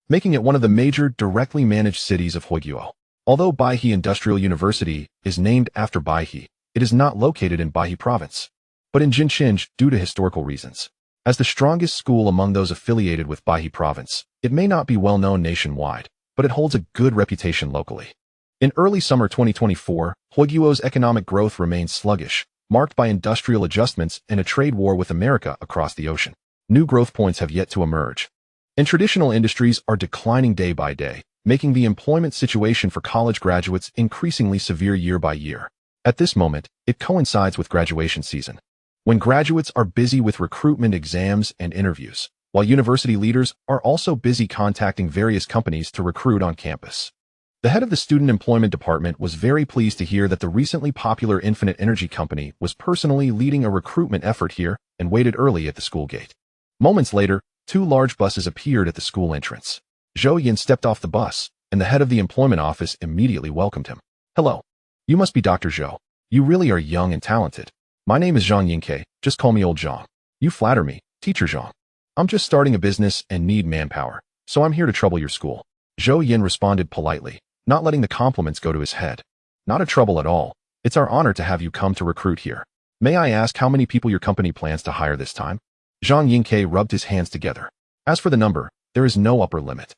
making it one of the major directly managed cities of Huiguo. Although Baihe Industrial University is named after Baihe, it is not located in Baihe province, but in Jinshinj due to historical reasons. As the strongest school among those affiliated with Baihe province, it may not be well known nationwide, but it holds a good reputation locally. In early summer 2024, Huiguo's economic growth remains sluggish, marked by industrial adjustments and a trade war with America across the ocean. New growth points have yet to emerge, and traditional industries are declining day by day, making the employment situation for college graduates increasingly severe year by year. At this moment, it coincides with graduation season, when graduates are busy with recruitment exams and interviews, while university leaders are also busy contacting various companies to recruit on campus. The head of the Student Employment Department was very pleased to hear that the recently popular Infinite Energy company was personally leading a recruitment effort here and waited early at the school gate. Moments later, 2 large buses appeared at the school entrance. Zhou Yan stepped off the bus, and the head of the employment office immediately welcomed him. "Hello. You must be Dr. Zhou. You really are young and talented. My name is Zhang Yingke, just call me Old Zhang. You flatter me, Teacher Zhang. I'm just starting a business and need manpower, so I'm here to trouble your school." Zhou Yan responded politely, not letting the compliments go to his head. "Not a trouble at all. It's our honor to have you come to recruit here. May I ask how many people your company plans to hire this time?" Zhang Yingke rubbed his hands together. "As for the number, there is no upper limit.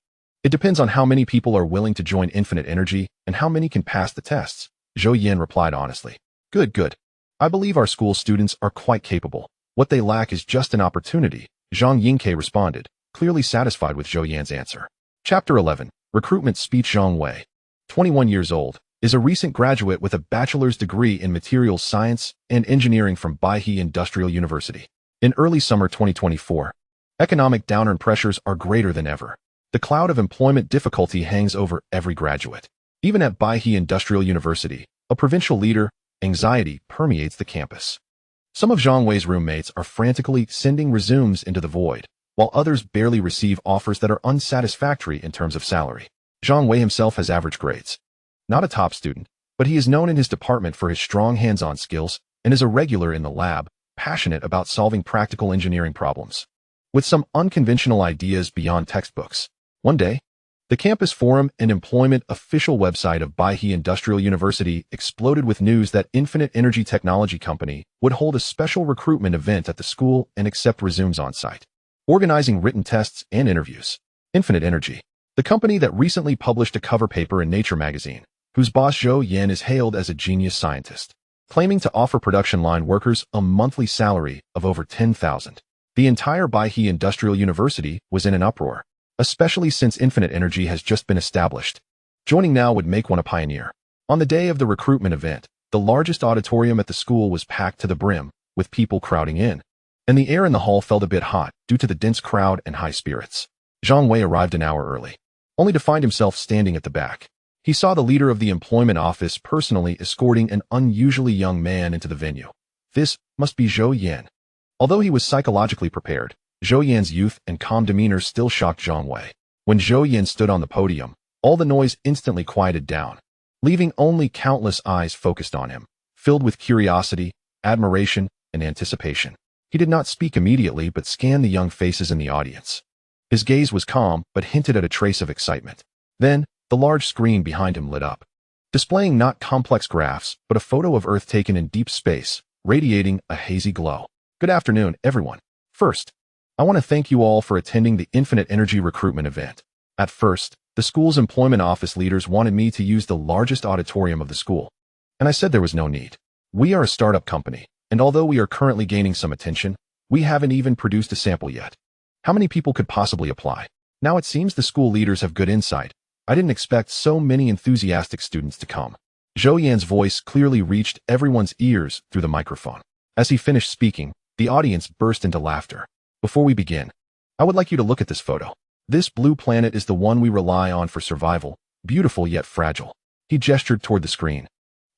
It depends on how many people are willing to join Infinite Energy and how many can pass the tests," Zhou Yan replied honestly. Good. I believe our school students are quite capable. What they lack is just an opportunity," Zhang Yingke responded, clearly satisfied with Zhou Yan's answer. Chapter 11. Recruitment Speech. Zhang Wei, 21 years old, is a recent graduate with a bachelor's degree in materials science and engineering from Baihe Industrial University. In early summer 2024, economic downturn pressures are greater than ever. The cloud of employment difficulty hangs over every graduate. Even at Baihe Industrial University, a provincial leader, anxiety permeates the campus. Some of Zhang Wei's roommates are frantically sending resumes into the void, while others barely receive offers that are unsatisfactory in terms of salary. Zhang Wei himself has average grades. Not a top student, but he is known in his department for his strong hands-on skills and is a regular in the lab, passionate about solving practical engineering problems, with some unconventional ideas beyond textbooks. One day, the campus forum and employment official website of Baihe Industrial University exploded with news that Infinite Energy Technology Company would hold a special recruitment event at the school and accept resumes on site, organizing written tests and interviews. Infinite Energy, the company that recently published a cover paper in Nature magazine, whose boss Zhou Yan is hailed as a genius scientist, claiming to offer production line workers a monthly salary of over 10,000. The entire Baihe Industrial University was in an uproar, especially since Infinite Energy has just been established. Joining now would make one a pioneer. On the day of the recruitment event, the largest auditorium at the school was packed to the brim, with people crowding in, and the air in the hall felt a bit hot due to the dense crowd and high spirits. Zhang Wei arrived an hour early, only to find himself standing at the back. He saw the leader of the employment office personally escorting an unusually young man into the venue. This must be Zhou Yan. Although he was psychologically prepared, Zhou Yan's youth and calm demeanor still shocked Zhang Wei. When Zhou Yan stood on the podium, all the noise instantly quieted down, leaving only countless eyes focused on him, filled with curiosity, admiration, and anticipation. He did not speak immediately but scanned the young faces in the audience. His gaze was calm but hinted at a trace of excitement. Then, the large screen behind him lit up, displaying not complex graphs but a photo of Earth taken in deep space, radiating a hazy glow. "Good afternoon, everyone. First, I want to thank you all for attending the Infinite Energy recruitment event. At first, the school's employment office leaders wanted me to use the largest auditorium of the school, and I said there was no need. We are a startup company, and although we are currently gaining some attention, we haven't even produced a sample yet. How many people could possibly apply? Now it seems the school leaders have good insight. I didn't expect so many enthusiastic students to come." Zhou Yan's voice clearly reached everyone's ears through the microphone. As he finished speaking, the audience burst into laughter. "Before we begin, I would like you to look at this photo. This blue planet is the one we rely on for survival, beautiful yet fragile. He gestured toward the screen.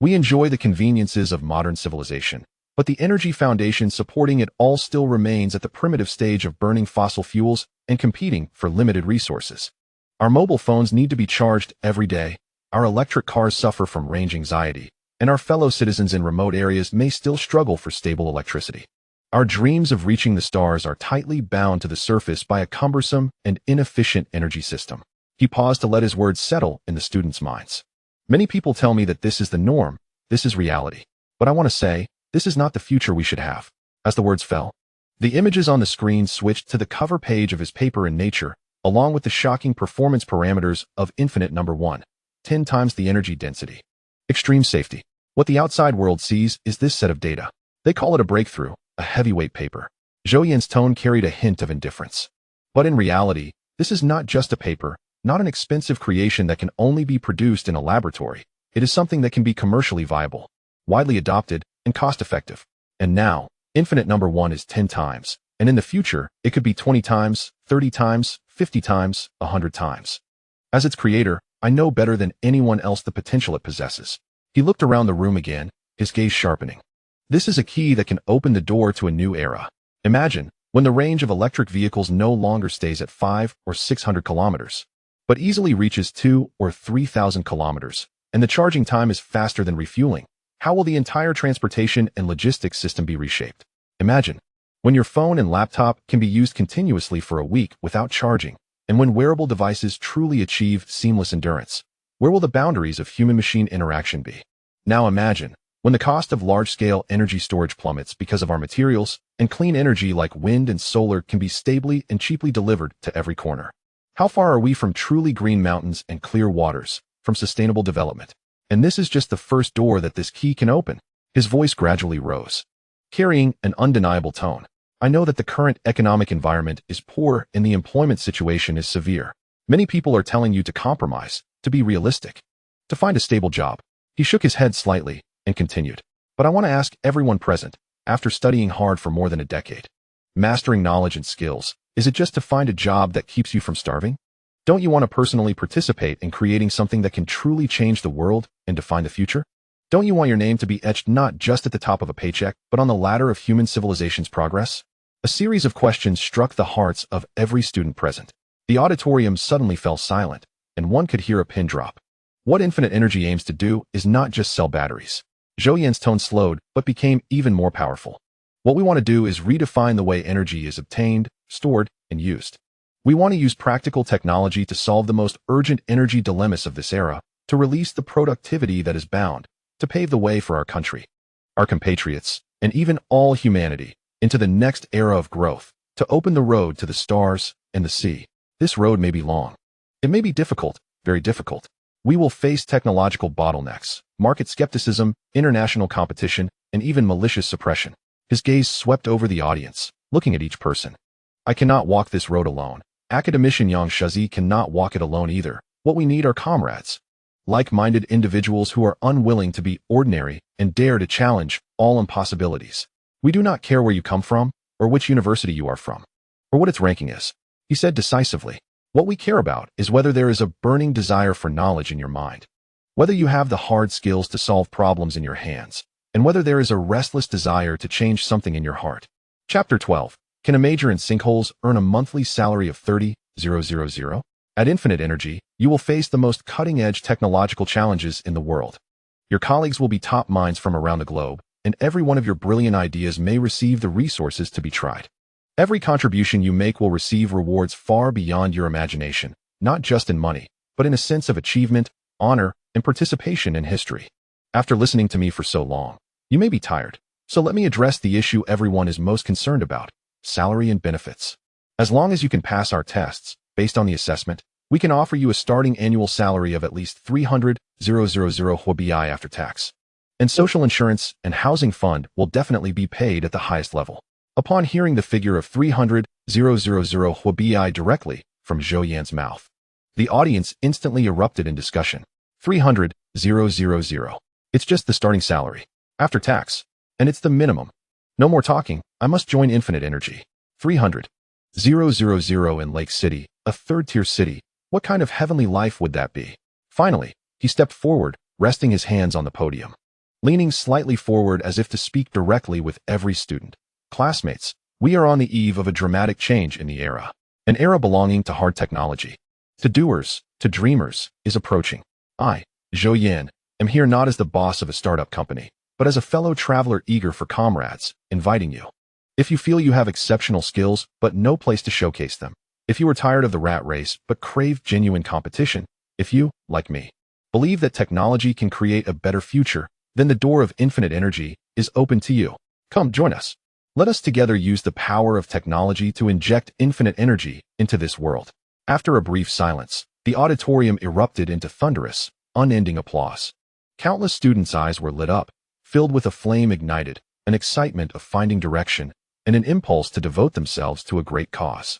We enjoy the conveniences of modern civilization, but the energy foundation supporting it all still remains at the primitive stage of burning fossil fuels and competing for limited resources. Our mobile phones need to be charged every day, our electric cars suffer from range anxiety, and our fellow citizens in remote areas may still struggle for stable electricity. Our dreams of reaching the stars are tightly bound to the surface by a cumbersome and inefficient energy system. He paused to let his words settle in the students' minds. Many people tell me that this is the norm, this is reality. But I want to say, this is not the future we should have. As the words fell, the images on the screen switched to the cover page of his paper in Nature, along with the shocking performance parameters of infinite number 1, 10 times the energy density. Extreme safety. What the outside world sees is this set of data. They call it a breakthrough, a heavyweight paper. Zhou Yan's tone carried a hint of indifference. But in reality, this is not just a paper, not an expensive creation that can only be produced in a laboratory. It is something that can be commercially viable, widely adopted, and cost-effective. And now, infinite number 1 is 10 times, and in the future, it could be 20 times, 30 times, 50 times, 100 times. As its creator, I know better than anyone else the potential it possesses. He looked around the room again, his gaze sharpening. This is a key that can open the door to a new era. Imagine, when the range of electric vehicles no longer stays at 5 or 600 kilometers, but easily reaches 2 or 3,000 kilometers, and the charging time is faster than refueling. How will the entire transportation and logistics system be reshaped? Imagine, when your phone and laptop can be used continuously for a week without charging, and when wearable devices truly achieve seamless endurance, where will the boundaries of human-machine interaction be? Now imagine, when the cost of large-scale energy storage plummets because of our materials, and clean energy like wind and solar can be stably and cheaply delivered to every corner. How far are we from truly green mountains and clear waters, from sustainable development? And this is just the first door that this key can open. His voice gradually rose, carrying an undeniable tone. I know that the current economic environment is poor and the employment situation is severe. Many people are telling you to compromise, to be realistic, to find a stable job. He shook his head slightly and continued. But I want to ask everyone present, after studying hard for more than a decade, mastering knowledge and skills, is it just to find a job that keeps you from starving? Don't you want to personally participate in creating something that can truly change the world and define the future? Don't you want your name to be etched not just at the top of a paycheck, but on the ladder of human civilization's progress? A series of questions struck the hearts of every student present. The auditorium suddenly fell silent, and one could hear a pin drop. What infinite energy aims to do is not just sell batteries. Zhou Yan's tone slowed, but became even more powerful. What we want to do is redefine the way energy is obtained, stored, and used. We want to use practical technology to solve the most urgent energy dilemmas of this era, to release the productivity that is bound, to pave the way for our country, our compatriots, and even all humanity, into the next era of growth, to open the road to the stars and the sea. This road may be long. It may be difficult, very difficult. We will face technological bottlenecks, market skepticism, international competition, and even malicious suppression. His gaze swept over the audience, looking at each person. I cannot walk this road alone. Academician Yang Shazi cannot walk it alone either. What we need are comrades, like-minded individuals who are unwilling to be ordinary and dare to challenge all impossibilities. We do not care where you come from, or which university you are from, or what its ranking is, he said decisively. What we care about is whether there is a burning desire for knowledge in your mind, whether you have the hard skills to solve problems in your hands, and whether there is a restless desire to change something in your heart. Chapter 12. Can a major in sinkholes earn a monthly salary of 30,000? At Infinite Energy, you will face the most cutting-edge technological challenges in the world. Your colleagues will be top minds from around the globe, and every one of your brilliant ideas may receive the resources to be tried. Every contribution you make will receive rewards far beyond your imagination, not just in money, but in a sense of achievement, honor, and participation in history. After listening to me for so long, you may be tired, so let me address the issue everyone is most concerned about: salary and benefits. As long as you can pass our tests, based on the assessment, we can offer you a starting annual salary of at least 300,000 Huobi after tax. And social insurance and housing fund will definitely be paid at the highest level. Upon hearing the figure of 300,000 Huobi directly from Zhou Yan's mouth, the audience instantly erupted in discussion. 300,000. It's just the starting salary, after tax, and it's the minimum. No more talking, I must join Infinite Energy. 300,000 in Lake City, a third-tier city. What kind of heavenly life would that be? Finally, He stepped forward, resting his hands on the podium, leaning slightly forward as if to speak directly with every student. Classmates, we are on the eve of a dramatic change in the era. An era belonging to hard technology, to doers, to dreamers, is approaching. I, Zhou Yan, am here not as the boss of a startup company, but as a fellow traveler eager for comrades, inviting you. If you feel you have exceptional skills, but no place to showcase them. If you are tired of the rat race, but crave genuine competition. If you, like me, believe that technology can create a better future, then the door of infinite energy is open to you. Come join us. Let us together use the power of technology to inject infinite energy into this world. After a brief silence, the auditorium erupted into thunderous, unending applause. Countless students' eyes were lit up, filled with a flame ignited, an excitement of finding direction, and an impulse to devote themselves to a great cause.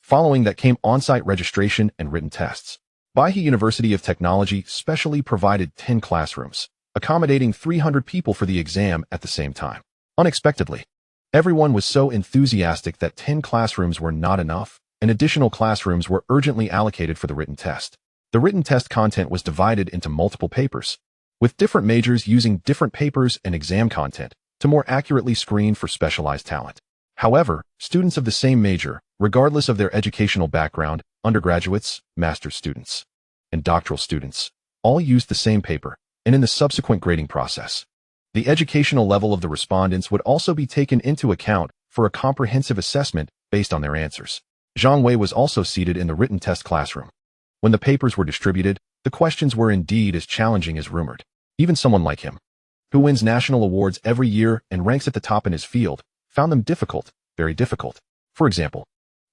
Following that came on-site registration and written tests. Baihe University of Technology specially provided 10 classrooms, accommodating 300 people for the exam at the same time. Unexpectedly, everyone was so enthusiastic that 10 classrooms were not enough, and additional classrooms were urgently allocated for the written test. The written test content was divided into multiple papers, with different majors using different papers and exam content to more accurately screen for specialized talent. However, students of the same major, regardless of their educational background, undergraduates, master's students, and doctoral students, all used the same paper, and in the subsequent grading process, the educational level of the respondents would also be taken into account for a comprehensive assessment based on their answers. Zhang Wei was also seated in the written test classroom. When the papers were distributed, the questions were indeed as challenging as rumored. Even someone like him, who wins national awards every year and ranks at the top in his field, found them difficult, very difficult. For example,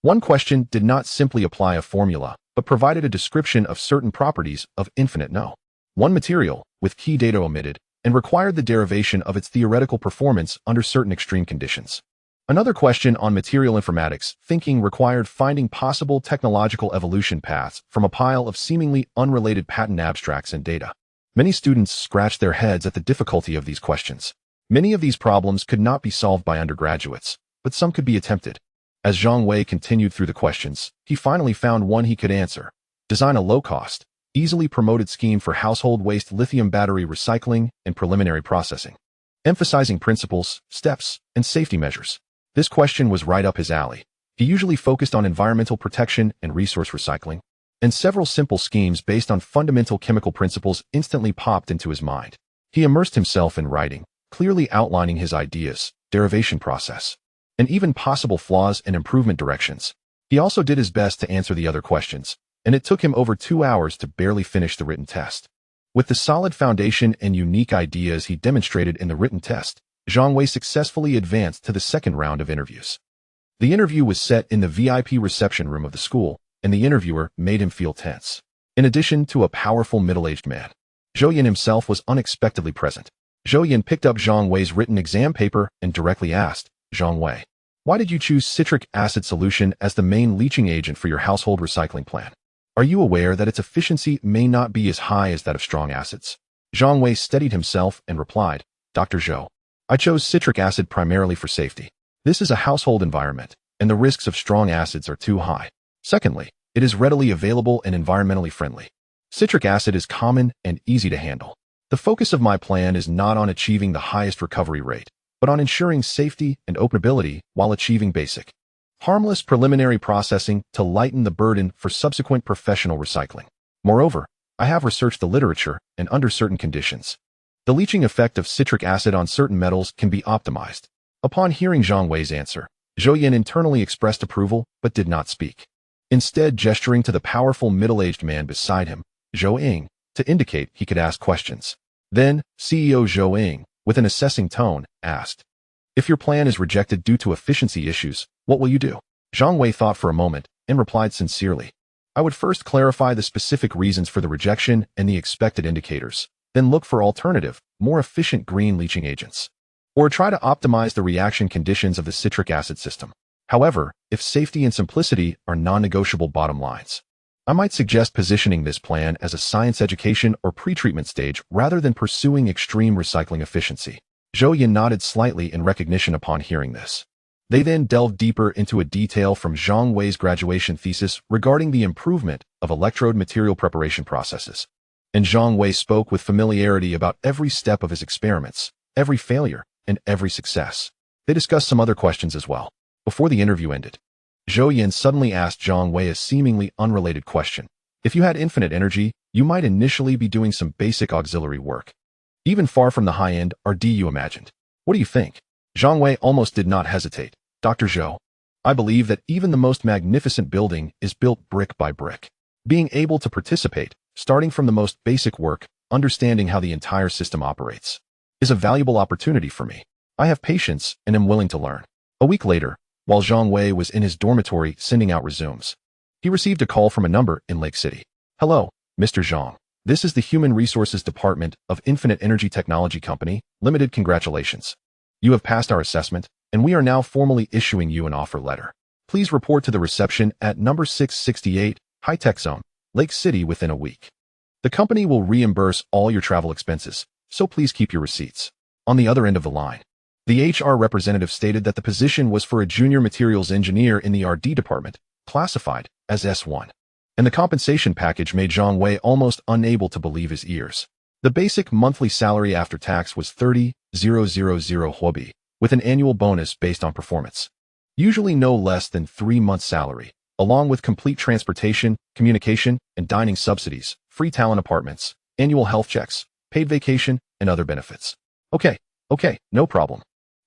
one question did not simply apply a formula, but provided a description of certain properties of infinite no. One material, with key data omitted, and required the derivation of its theoretical performance under certain extreme conditions. Another question on material informatics thinking required finding possible technological evolution paths from a pile of seemingly unrelated patent abstracts and data. Many students scratched their heads at the difficulty of these questions. Many of these problems could not be solved by undergraduates, but some could be attempted. As Zhang Wei continued through the questions, he finally found one he could answer. Design a low-cost, easily promoted scheme for household waste lithium battery recycling and preliminary processing, emphasizing principles, steps, and safety measures. This question was right up his alley. He usually focused on environmental protection and resource recycling, and several simple schemes based on fundamental chemical principles instantly popped into his mind. He immersed himself in writing, clearly outlining his ideas, derivation process, and even possible flaws and improvement directions. He also did his best to answer the other questions, and it took him over 2 hours to barely finish the written test. With the solid foundation and unique ideas he demonstrated in the written test, Zhang Wei successfully advanced to the second round of interviews. The interview was set in the VIP reception room of the school, and the interviewer made him feel tense. In addition to a powerful middle-aged man, Zhou Yan himself was unexpectedly present. Zhou Yan picked up Zhang Wei's written exam paper and directly asked, "Zhang Wei, why did you choose citric acid solution as the main leaching agent for your household recycling plan? Are you aware that its efficiency may not be as high as that of strong acids?" Zhang Wei steadied himself and replied, "Dr. Zhou, I chose citric acid primarily for safety. This is a household environment, and the risks of strong acids are too high. Secondly, it is readily available and environmentally friendly. Citric acid is common and easy to handle. The focus of my plan is not on achieving the highest recovery rate, but on ensuring safety and operability while achieving basic, harmless preliminary processing to lighten the burden for subsequent professional recycling. Moreover, I have researched the literature, and under certain conditions, the leaching effect of citric acid on certain metals can be optimized." Upon hearing Zhang Wei's answer, Zhou Yan internally expressed approval but did not speak. Instead, gesturing to the powerful middle-aged man beside him, Zhou Ying, to indicate he could ask questions. Then, CEO Zhou Ying, with an assessing tone, asked, "If your plan is rejected due to efficiency issues, what will you do?" Zhang Wei thought for a moment and replied sincerely, "I would first clarify the specific reasons for the rejection and the expected indicators, then look for alternative, more efficient green leaching agents, or try to optimize the reaction conditions of the citric acid system. However, if safety and simplicity are non-negotiable bottom lines, I might suggest positioning this plan as a science education or pretreatment stage rather than pursuing extreme recycling efficiency." Zhou Yan nodded slightly in recognition upon hearing this. They then delved deeper into a detail from Zhang Wei's graduation thesis regarding the improvement of electrode material preparation processes. and Zhang Wei spoke with familiarity about every step of his experiments, every failure, and every success. They discussed some other questions as well. Before the interview ended, Zhou Yan suddenly asked Zhang Wei a seemingly unrelated question. If you had infinite energy, you might initially be doing some basic auxiliary work. Even far from the high-end RD you imagined. What do you think? Zhang Wei almost did not hesitate. Dr. Zhou, I believe that even the most magnificent building is built brick by brick. Being able to participate, starting from the most basic work, understanding how the entire system operates, is a valuable opportunity for me. I have patience and am willing to learn. A week later, while Zhang Wei was in his dormitory sending out resumes, he received a call from a number in Lake City. Hello, Mr. Zhang. This is the Human Resources Department of Infinite Energy Technology Company, Limited. Congratulations. You have passed our assessment, and we are now formally issuing you an offer letter. Please report to the reception at number 668, High Tech Zone, Lake City within a week. The company will reimburse all your travel expenses, so please keep your receipts. On the other end of the line, the HR representative stated that the position was for a junior materials engineer in the RD department, classified as S1. And the compensation package made Zhang Wei almost unable to believe his ears. The basic monthly salary after tax was 30,000 huobi, with an annual bonus based on performance. Usually no less than 3 months' salary, along with complete transportation, communication, and dining subsidies, free talent apartments, annual health checks, paid vacation, and other benefits. Okay, no problem.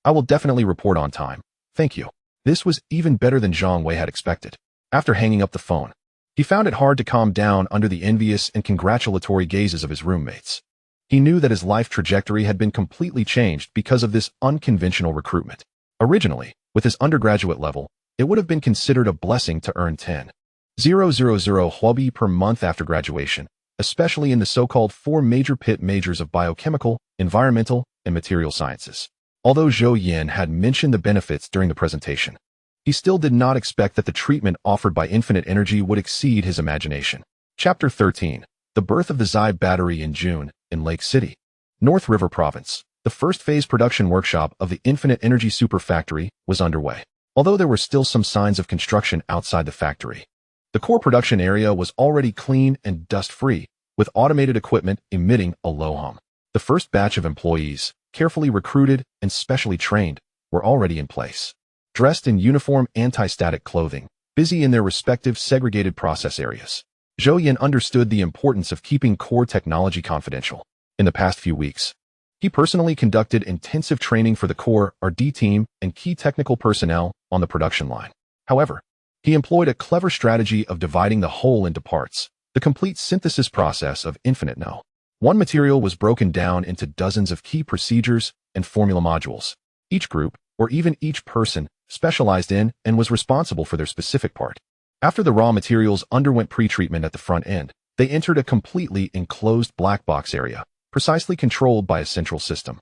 I will definitely report on time. Thank you. This was even better than Zhang Wei had expected. After hanging up the phone, he found it hard to calm down under the envious and congratulatory gazes of his roommates. He knew that his life trajectory had been completely changed because of this unconventional recruitment. Originally, with his undergraduate level, it would have been considered a blessing to earn 10,000 huobi per month after graduation, especially in the so-called 4 major pit majors of biochemical, environmental, and material sciences. Although Zhou Yan had mentioned the benefits during the presentation, he still did not expect that the treatment offered by infinite energy would exceed his imagination. Chapter 13. The birth of the Zai battery in June, in Lake City, North River Province. The first phase production workshop of the Infinite Energy Super Factory was underway. Although there were still some signs of construction outside the factory, the core production area was already clean and dust-free, with automated equipment emitting a low hum. The first batch of employees, carefully recruited and specially trained, were already in place. Dressed in uniform anti-static clothing, busy in their respective segregated process areas. Zhou Yan understood the importance of keeping core technology confidential. In the past few weeks, he personally conducted intensive training for the core RD team and key technical personnel on the production line. However, he employed a clever strategy of dividing the whole into parts, the complete synthesis process of infinite no. One material was broken down into dozens of key procedures and formula modules. Each group, or even each person, specialized in and was responsible for their specific part. After the raw materials underwent pretreatment at the front end, they entered a completely enclosed black box area, precisely controlled by a central system.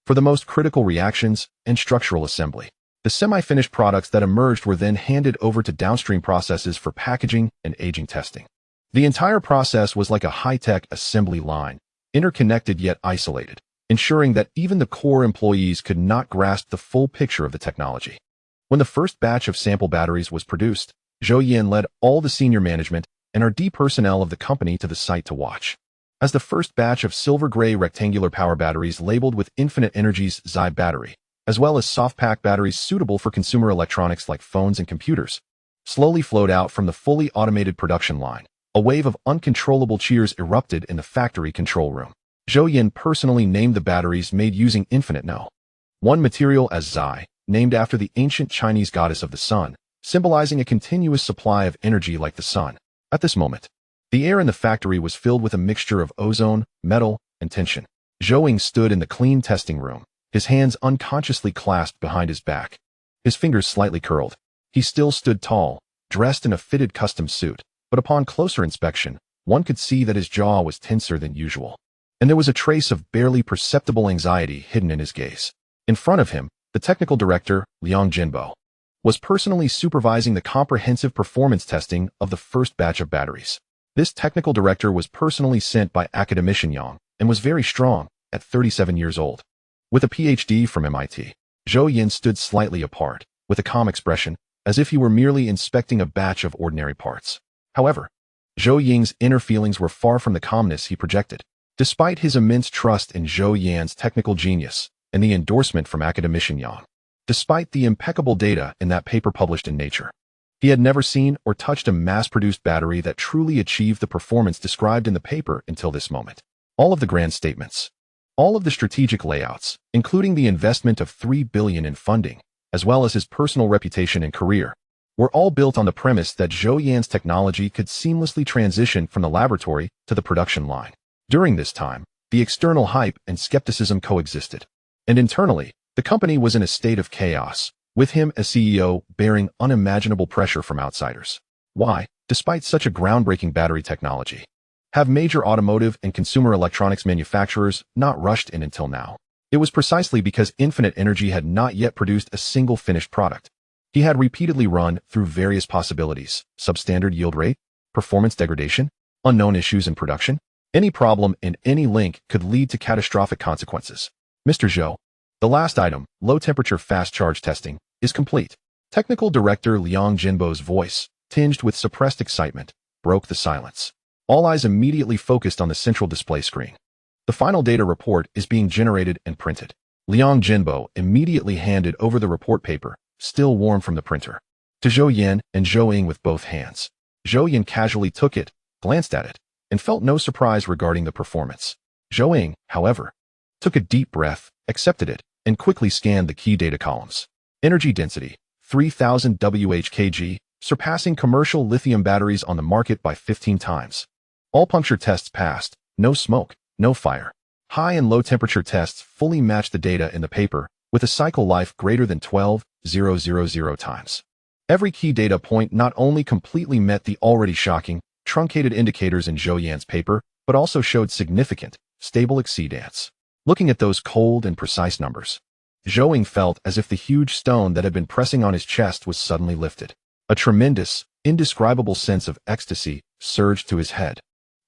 For the most critical reactions and structural assembly, the semi-finished products that emerged were then handed over to downstream processes for packaging and aging testing. The entire process was like a high-tech assembly line, interconnected yet isolated, ensuring that even the core employees could not grasp the full picture of the technology. When the first batch of sample batteries was produced, Zhou Yan led all the senior management and RD personnel of the company to the site to watch. As the first batch of silver-gray rectangular power batteries labeled with Infinite Energy's Zai battery, as well as soft-pack batteries suitable for consumer electronics like phones and computers, slowly flowed out from the fully automated production line, a wave of uncontrollable cheers erupted in the factory control room. Zhou Yan personally named the batteries made using Infinite No. One material as Zai, named after the ancient Chinese goddess of the sun, symbolizing a continuous supply of energy like the sun. At this moment, the air in the factory was filled with a mixture of ozone, metal, and tension. Zhou Yan stood in the clean testing room, his hands unconsciously clasped behind his back, his fingers slightly curled. He still stood tall, dressed in a fitted custom suit, but upon closer inspection, one could see that his jaw was tenser than usual, and there was a trace of barely perceptible anxiety hidden in his gaze. In front of him, the technical director, Liang Jinbo, was personally supervising the comprehensive performance testing of the first batch of batteries. This technical director was personally sent by academician Yang and was very strong, at 37 years old. With a PhD from MIT, Zhou Yan stood slightly apart, with a calm expression, as if he were merely inspecting a batch of ordinary parts. However, Zhou Ying's inner feelings were far from the calmness he projected. Despite his immense trust in Zhou Yan's technical genius and the endorsement from academician Yang, despite the impeccable data in that paper published in Nature, he had never seen or touched a mass-produced battery that truly achieved the performance described in the paper until this moment. All of the grand statements, all of the strategic layouts, including the investment of $3 billion in funding, as well as his personal reputation and career, were all built on the premise that Zhou Yan's technology could seamlessly transition from the laboratory to the production line. During this time, the external hype and skepticism coexisted, and internally, the company was in a state of chaos, with him as CEO bearing unimaginable pressure from outsiders. Why, despite such a groundbreaking battery technology, have major automotive and consumer electronics manufacturers not rushed in until now? It was precisely because Infinite Energy had not yet produced a single finished product. He had repeatedly run through various possibilities: substandard yield rate, performance degradation, unknown issues in production. Any problem in any link could lead to catastrophic consequences. Mr. Zhou, the last item, low-temperature fast charge testing, is complete. Technical Director Liang Jinbo's voice, tinged with suppressed excitement, broke the silence. All eyes immediately focused on the central display screen. The final data report is being generated and printed. Liang Jinbo immediately handed over the report paper, still warm from the printer, to Zhou Yan and Zhou Ying with both hands. Zhou Yan casually took it, glanced at it, and felt no surprise regarding the performance. Zhou Ying, however, took a deep breath, accepted it, and quickly scanned the key data columns. Energy density, 3000 Wh/kg, surpassing commercial lithium batteries on the market by 15 times. All puncture tests passed, no smoke, no fire. High and low temperature tests fully matched the data in the paper, with a cycle life greater than 12,000 times. Every key data point not only completely met the already shocking, truncated indicators in Zhou Yan's paper, but also showed significant, stable exceedance. Looking at those cold and precise numbers, Zhou Ying felt as if the huge stone that had been pressing on his chest was suddenly lifted. A tremendous, indescribable sense of ecstasy surged to his head,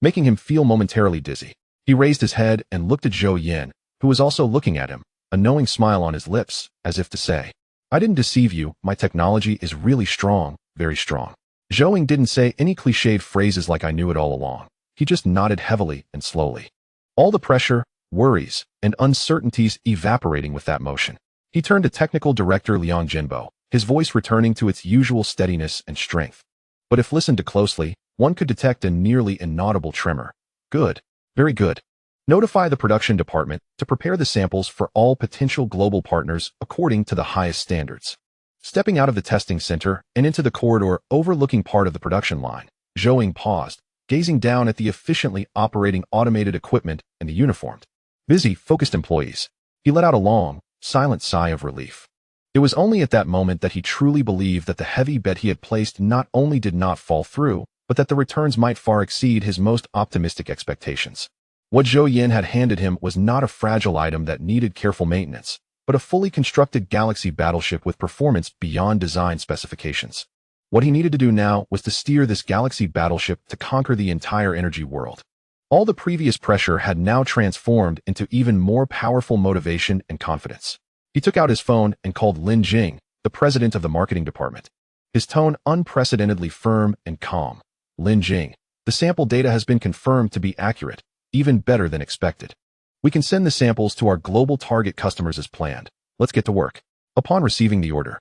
making him feel momentarily dizzy. He raised his head and looked at Zhou Yan, who was also looking at him, a knowing smile on his lips, as if to say, "I didn't deceive you, my technology is really strong, very strong." Zhou Ying didn't say any cliched phrases like "I knew it all along." He just nodded heavily and slowly. All the pressure, worries, and uncertainties evaporating with that motion. He turned to Technical Director Liang Jinbo, his voice returning to its usual steadiness and strength. But if listened to closely, one could detect a nearly inaudible tremor. "Good. Very good. Notify the production department to prepare the samples for all potential global partners according to the highest standards." Stepping out of the testing center and into the corridor overlooking part of the production line, Zhou Ying paused, gazing down at the efficiently operating automated equipment and the uniformed, busy, focused employees. He let out a long, silent sigh of relief. It was only at that moment that he truly believed that the heavy bet he had placed not only did not fall through, but that the returns might far exceed his most optimistic expectations. What Zhou Yan had handed him was not a fragile item that needed careful maintenance, but a fully constructed galaxy battleship with performance beyond design specifications. What he needed to do now was to steer this galaxy battleship to conquer the entire energy world. All the previous pressure had now transformed into even more powerful motivation and confidence. He took out his phone and called Lin Jing, the president of the marketing department. His tone unprecedentedly firm and calm. "Lin Jing, the sample data has been confirmed to be accurate, even better than expected. We can send the samples to our global target customers as planned. Let's get to work." Upon receiving the order,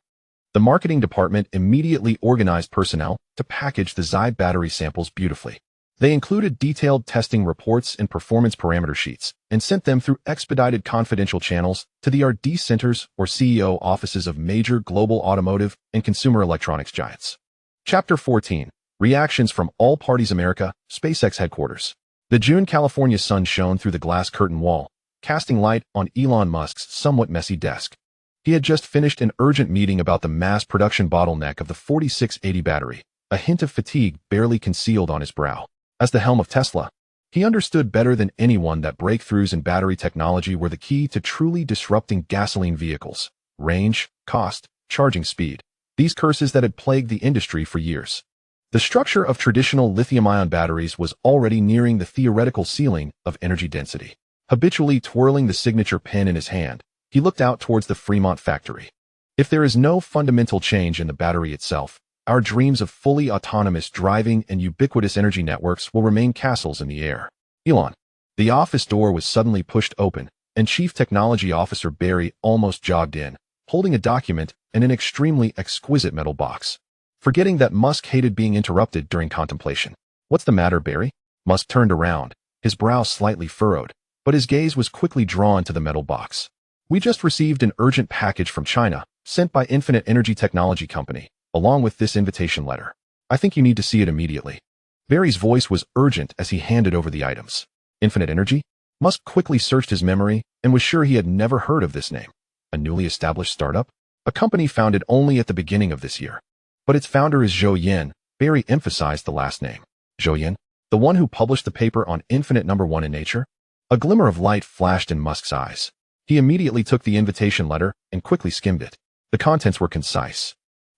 the marketing department immediately organized personnel to package the Xi battery samples beautifully. They included detailed testing reports and performance parameter sheets and sent them through expedited confidential channels to the R&D centers or CEO offices of major global automotive and consumer electronics giants. Chapter 14. Reactions from All Parties America, SpaceX Headquarters. The June California sun shone through the glass curtain wall, casting light on Elon Musk's somewhat messy desk. He had just finished an urgent meeting about the mass production bottleneck of the 4680 battery, a hint of fatigue barely concealed on his brow. As the helm of Tesla, he understood better than anyone that breakthroughs in battery technology were the key to truly disrupting gasoline vehicles: range, cost, charging speed, these curses that had plagued the industry for years. The structure of traditional lithium-ion batteries was already nearing the theoretical ceiling of energy density. Habitually twirling the signature pen in his hand, he looked out towards the Fremont factory. If there is no fundamental change in the battery itself, Our dreams of fully autonomous driving and ubiquitous energy networks will remain castles in the air. Elon. The office door was suddenly pushed open, and Chief Technology Officer Barry almost jogged in, holding a document and an extremely exquisite metal box. Forgetting that Musk hated being interrupted during contemplation. What's the matter, Barry? Musk turned around, his brow slightly furrowed, but his gaze was quickly drawn to the metal box. We just received an urgent package from China, sent by Infinite Energy Technology Company, along with this invitation letter. I think you need to see it immediately. Barry's voice was urgent as he handed over the items. Infinite Energy? Musk quickly searched his memory and was sure he had never heard of this name. A newly established startup? A company founded only at the beginning of this year. But its founder is Zhou Yan. Barry emphasized the last name. Zhou Yan? The one who published the paper on Infinite Number 1 in Nature? A glimmer of light flashed in Musk's eyes. He immediately took the invitation letter and quickly skimmed it. The contents were concise.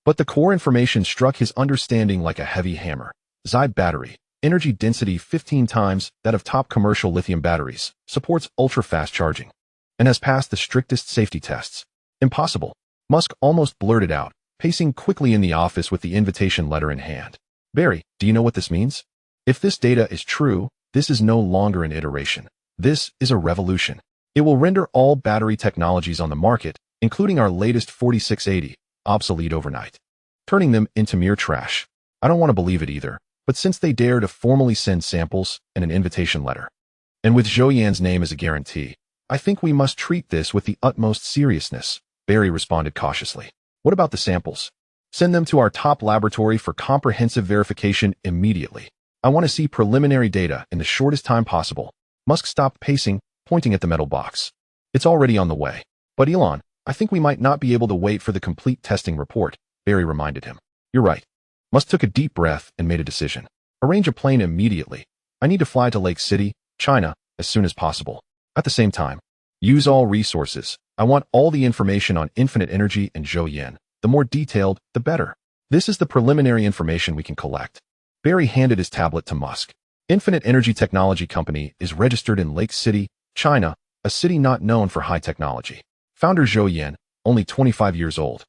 But the core information struck his understanding like a heavy hammer. Zhou battery, energy density 15 times that of top commercial lithium batteries, supports ultra-fast charging, and has passed the strictest safety tests. Impossible. Musk almost blurted out, pacing quickly in the office with the invitation letter in hand. Barry, do you know what this means? If this data is true, this is no longer an iteration. This is a revolution. It will render all battery technologies on the market, including our latest 4680, obsolete overnight, turning them into mere trash. I don't want to believe it either, but since they dare to formally send samples and an invitation letter, and with Zhou Yan's name as a guarantee, I think we must treat this with the utmost seriousness, Barry responded cautiously. What about the samples? Send them to our top laboratory for comprehensive verification immediately. I want to see preliminary data in the shortest time possible. Musk stopped pacing, pointing at the metal box. It's already on the way. But Elon, I think we might not be able to wait for the complete testing report, Barry reminded him. You're right. Musk took a deep breath and made a decision. Arrange a plane immediately. I need to fly to Lake City, China, as soon as possible. At the same time, use all resources. I want all the information on Infinite Energy and Zhou Yan. The more detailed, the better. This is the preliminary information we can collect. Barry handed his tablet to Musk. Infinite Energy Technology Company is registered in Lake City, China, a city not known for high technology. Founder Zhou Yan, only 25 years old,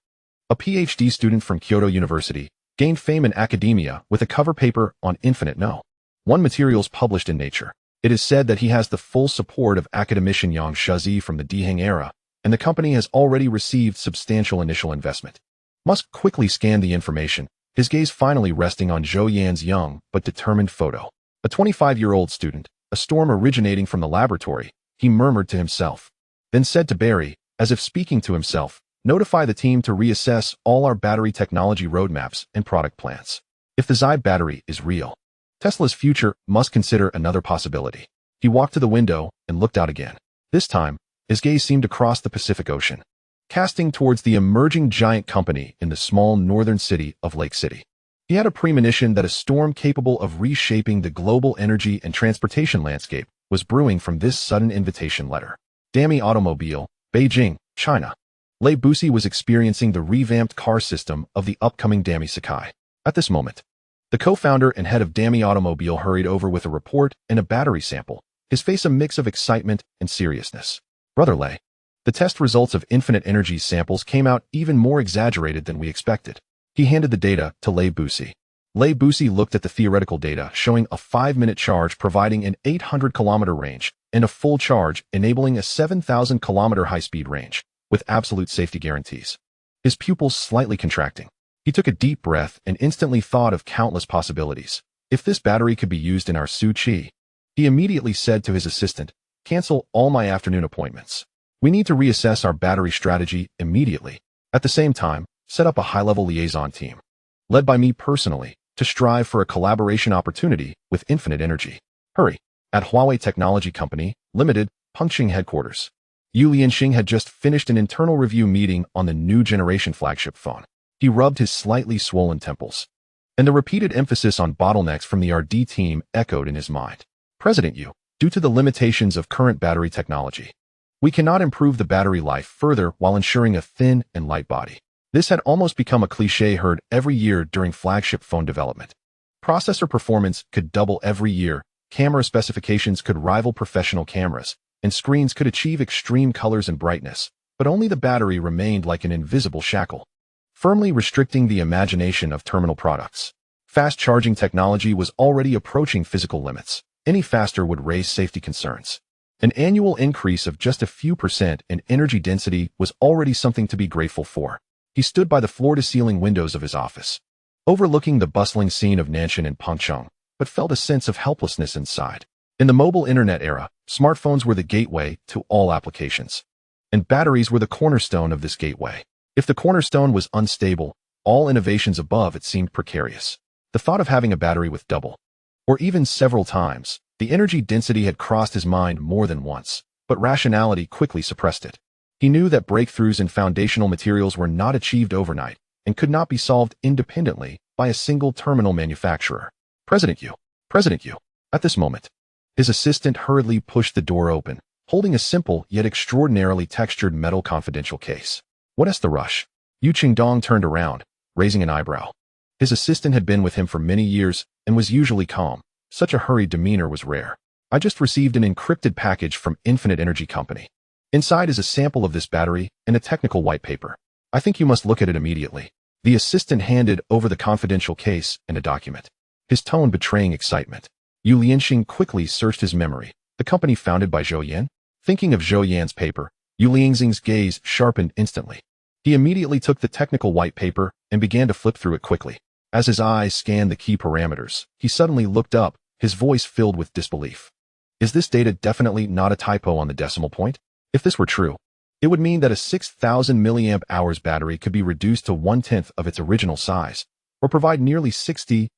a PhD student from Kyoto University, gained fame in academia with a cover paper on Infinite No. 1 materials published in Nature. It is said that he has the full support of academician Yang Shazi from the Diheng era, and the company has already received substantial initial investment. Musk quickly scanned the information, his gaze finally resting on Zhou Yan's young but determined photo. A 25-year-old student, a storm originating from the laboratory, he murmured to himself, then said to Barry, as if speaking to himself, notify the team to reassess all our battery technology roadmaps and product plans. If the Zhou battery is real, Tesla's future must consider another possibility. He walked to the window and looked out again. This time, his gaze seemed to cross the Pacific Ocean, casting towards the emerging giant company in the small northern city of Lake City. He had a premonition that a storm capable of reshaping the global energy and transportation landscape was brewing from this sudden invitation letter. Dami Automobile, Beijing, China. Lei Busi was experiencing the revamped car system of the upcoming Dami Sakai. At this moment, the co-founder and head of Dami Automobile hurried over with a report and a battery sample, his face a mix of excitement and seriousness. Brother Lei, the test results of Infinite Energy's samples came out even more exaggerated than we expected. He handed the data to Lei Busi. Lei Busi looked at the theoretical data showing a 5-minute charge providing an 800-kilometer range and a full charge enabling a 7,000-kilometer high-speed range, with absolute safety guarantees. His pupils slightly contracting. He took a deep breath and instantly thought of countless possibilities. If this battery could be used in our Suchi, he immediately said to his assistant, cancel all my afternoon appointments. We need to reassess our battery strategy immediately. At the same time, set up a high-level liaison team, led by me personally, to strive for a collaboration opportunity with Infinite Energy. Hurry. At Huawei Technology Company, Limited, Pengqing headquarters. Yu Lianxing had just finished an internal review meeting on the new generation flagship phone. He rubbed his slightly swollen temples, and the repeated emphasis on bottlenecks from the RD team echoed in his mind. President Yu, due to the limitations of current battery technology, we cannot improve the battery life further while ensuring a thin and light body. This had almost become a cliché heard every year during flagship phone development. Processor performance could double every year, camera specifications could rival professional cameras, and screens could achieve extreme colors and brightness, but only the battery remained like an invisible shackle. firmly restricting the imagination of terminal products. Fast charging technology was already approaching physical limits. Any faster would raise safety concerns. An annual increase of just a few percent in energy density was already something to be grateful for. He stood by the floor-to-ceiling windows of his office, overlooking the bustling scene of Nanshan and Pengcheng, but felt a sense of helplessness inside. In the mobile internet era, smartphones were the gateway to all applications, and batteries were the cornerstone of this gateway. If the cornerstone was unstable, all innovations above it seemed precarious. The thought of having a battery with double, or even several times, the energy density had crossed his mind more than once, but rationality quickly suppressed it. He knew that breakthroughs in foundational materials were not achieved overnight and could not be solved independently by a single terminal manufacturer. President Yu. At this moment, his assistant hurriedly pushed the door open, holding a simple yet extraordinarily textured metal confidential case. What's the rush? Yu Qingdong turned around, raising an eyebrow. His assistant had been with him for many years and was usually calm. Such a hurried demeanor was rare. I just received an encrypted package from Infinite Energy Company. Inside is a sample of this battery and a technical white paper. I think you must look at it immediately. The assistant handed over the confidential case and a document, his tone betraying excitement. Yu Lianxing quickly searched his memory. The company founded by Zhou Yan? Thinking of Zhou Yan's paper, Yu Lianxing's gaze sharpened instantly. He immediately took the technical white paper and began to flip through it quickly. As his eyes scanned the key parameters, he suddenly looked up, his voice filled with disbelief. Is this data definitely not a typo on the decimal point? If this were true, it would mean that a 6,000 mAh battery could be reduced to 1/10 of its original size, or provide nearly 60,000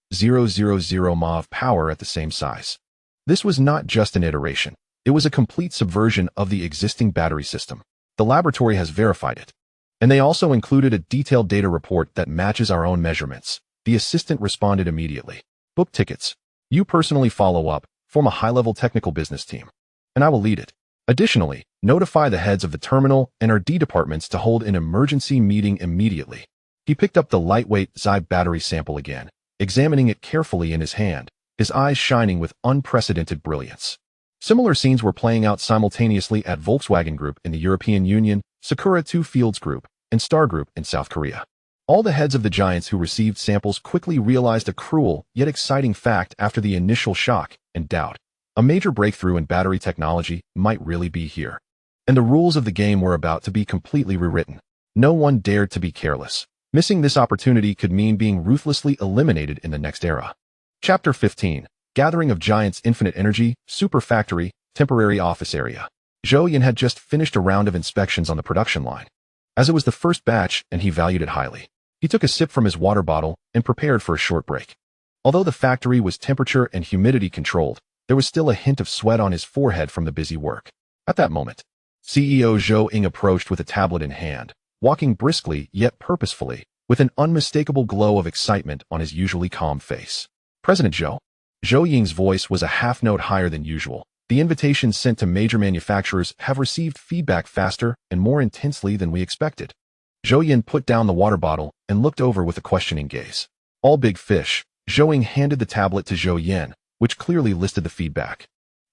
mAh of power at the same size. This was not just an iteration. It was a complete subversion of the existing battery system. The laboratory has verified it. And they also included a detailed data report that matches our own measurements. The assistant responded immediately. Book tickets. You personally follow up, form a high-level technical business team, and I will lead it. Additionally, notify the heads of the terminal and R&D departments to hold an emergency meeting immediately. He picked up the lightweight Zai battery sample again, examining it carefully in his hand, his eyes shining with unprecedented brilliance. Similar scenes were playing out simultaneously at Volkswagen Group in the European Union, Sakura 2 Fields Group, and Star Group in South Korea. All the heads of the giants who received samples quickly realized a cruel yet exciting fact after the initial shock and doubt. A major breakthrough in battery technology might really be here. And the rules of the game were about to be completely rewritten. No one dared to be careless. Missing this opportunity could mean being ruthlessly eliminated in the next era. Chapter 15. Gathering of Giants Infinite Energy, Super Factory, Temporary Office Area. Zhou Yan had just finished a round of inspections on the production line. As it was the first batch and he valued it highly, he took a sip from his water bottle and prepared for a short break. Although the factory was temperature and humidity controlled, there was still a hint of sweat on his forehead from the busy work. At that moment, CEO Zhou Ying approached with a tablet in hand, walking briskly yet purposefully, with an unmistakable glow of excitement on his usually calm face. President Zhou. Zhou Ying's voice was a half-note higher than usual. The invitations sent to major manufacturers have received feedback faster and more intensely than we expected. Zhou Yan put down the water bottle and looked over with a questioning gaze. All big fish. Zhou Ying handed the tablet to Zhou Yan, which clearly listed the feedback.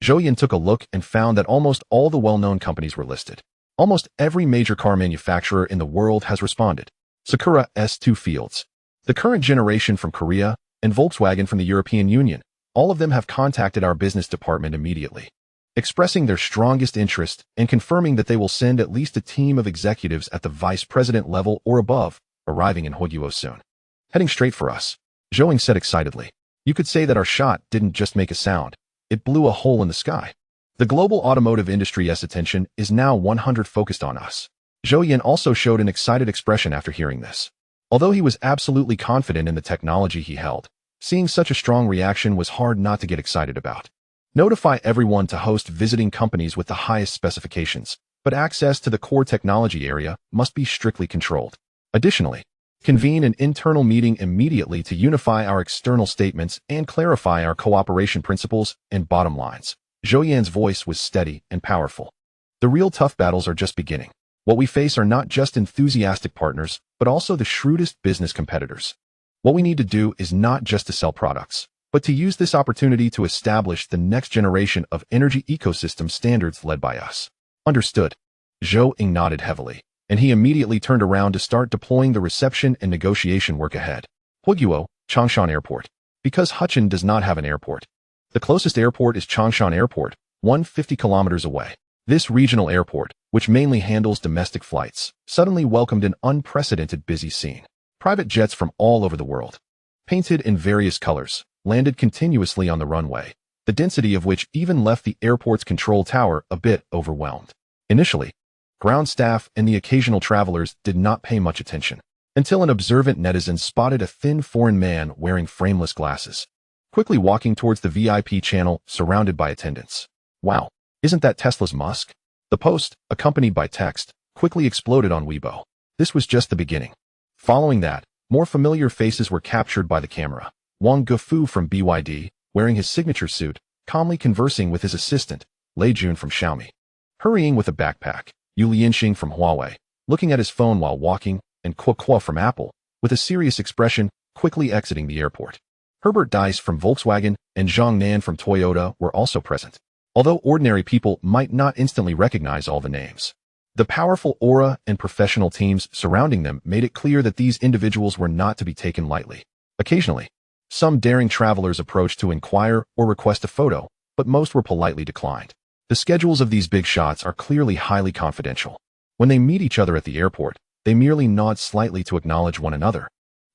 Zhou Yan took a look and found that almost all the well-known companies were listed. Almost every major car manufacturer in the world has responded. Sakura S2 Fields, the current generation from Korea, and Volkswagen from the European Union. All of them have contacted our business department immediately, expressing their strongest interest and confirming that they will send at least a team of executives at the vice president level or above, arriving in Hogyuo soon. Heading straight for us, Zhou Ying said excitedly. You could say that our shot didn't just make a sound, it blew a hole in the sky. The global automotive industry's attention is now 100 focused on us. Zhou Yan also showed an excited expression after hearing this. Although he was absolutely confident in the technology he held, seeing such a strong reaction was hard not to get excited about. Notify everyone to host visiting companies with the highest specifications, but access to the core technology area must be strictly controlled. Additionally, convene an internal meeting immediately to unify our external statements and clarify our cooperation principles and bottom lines. Zhou Yan's voice was steady and powerful. The real tough battles are just beginning. What we face are not just enthusiastic partners, but also the shrewdest business competitors. What we need to do is not just to sell products, but to use this opportunity to establish the next generation of energy ecosystem standards led by us. Understood. Zhou Ying nodded heavily. and he immediately turned around to start deploying the reception and negotiation work ahead. Huiguo, Changshan Airport. Because Huchin does not have an airport. The closest airport is Changshan Airport, 150 kilometers away. This regional airport, which mainly handles domestic flights, suddenly welcomed an unprecedented busy scene. Private jets from all over the world, painted in various colors, landed continuously on the runway, the density of which even left the airport's control tower a bit overwhelmed. Initially, ground staff and the occasional travelers did not pay much attention, until an observant netizen spotted a thin foreign man wearing frameless glasses, quickly walking towards the VIP channel surrounded by attendants. Wow, isn't that Tesla's Musk? The post, accompanied by text, quickly exploded on Weibo. This was just the beginning. Following that, more familiar faces were captured by the camera. Wang Gufu from BYD, wearing his signature suit, calmly conversing with his assistant, Lei Jun from Xiaomi. Hurrying with a backpack, Yu Lianxing from Huawei, looking at his phone while walking, and Kuo from Apple, with a serious expression, quickly exiting the airport. Herbert Dice from Volkswagen and Zhang Nan from Toyota were also present, although ordinary people might not instantly recognize all the names. The powerful aura and professional teams surrounding them made it clear that these individuals were not to be taken lightly. Occasionally, some daring travelers approached to inquire or request a photo, but most were politely declined. The schedules of these big shots are clearly highly confidential. When they meet each other at the airport, they merely nod slightly to acknowledge one another,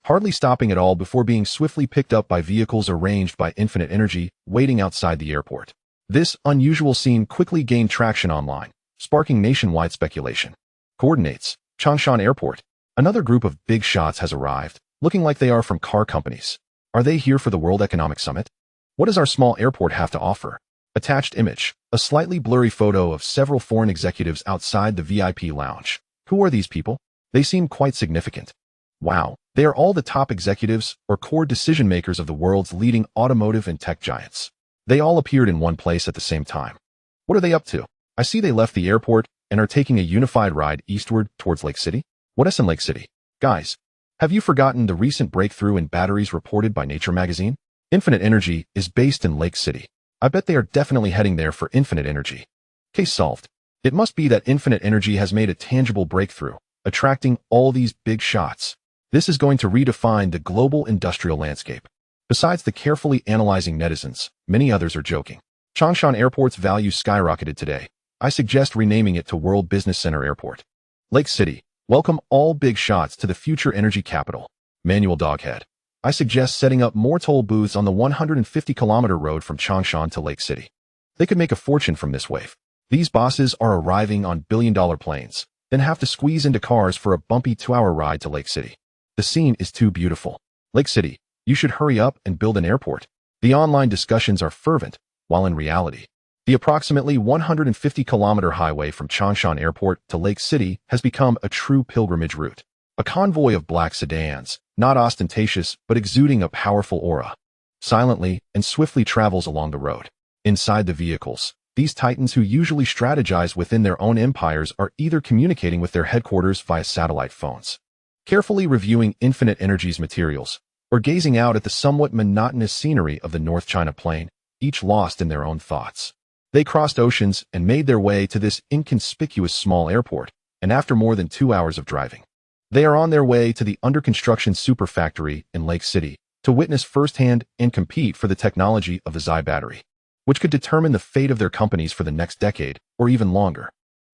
hardly stopping at all before being swiftly picked up by vehicles arranged by Infinite Energy waiting outside the airport. This unusual scene quickly gained traction online, sparking nationwide speculation. Coordinates, Changshan Airport. Another group of big shots has arrived, looking like they are from car companies. Are they here for the World Economic Summit? What does our small airport have to offer? Attached image, a slightly blurry photo of several foreign executives outside the VIP lounge. Who are these people? They seem quite significant. Wow, they are all the top executives or core decision makers of the world's leading automotive and tech giants. They all appeared in one place at the same time. What are they up to? I see they left the airport and are taking a unified ride eastward towards Lake City. What is in Lake City? Guys, have you forgotten the recent breakthrough in batteries reported by Nature magazine? Infinite Energy is based in Lake City. I bet they are definitely heading there for Infinite Energy. Case solved. It must be that Infinite Energy has made a tangible breakthrough, attracting all these big shots. This is going to redefine the global industrial landscape. Besides the carefully analyzing netizens, many others are joking. Changshan Airport's value skyrocketed today. I suggest renaming it to World Business Center Airport. Lake City, welcome all big shots to the future energy capital. Manual Doghead. I suggest setting up more toll booths on the 150-kilometer road from Changshan to Lake City. They could make a fortune from this wave. These bosses are arriving on billion-dollar planes, then have to squeeze into cars for a bumpy 2-hour ride to Lake City. The scene is too beautiful. Lake City, you should hurry up and build an airport. The online discussions are fervent, while in reality, the approximately 150-kilometer highway from Changshan Airport to Lake City has become a true pilgrimage route. A convoy of black sedans, not ostentatious but exuding a powerful aura, silently and swiftly travels along the road. Inside the vehicles, these titans who usually strategize within their own empires are either communicating with their headquarters via satellite phones, carefully reviewing Infinite Energy's materials, or gazing out at the somewhat monotonous scenery of the North China Plain, each lost in their own thoughts. They crossed oceans and made their way to this inconspicuous small airport, and after more than 2 hours of driving, they are on their way to the under-construction super factory in Lake City to witness firsthand and compete for the technology of the Zhou battery, which could determine the fate of their companies for the next decade or even longer.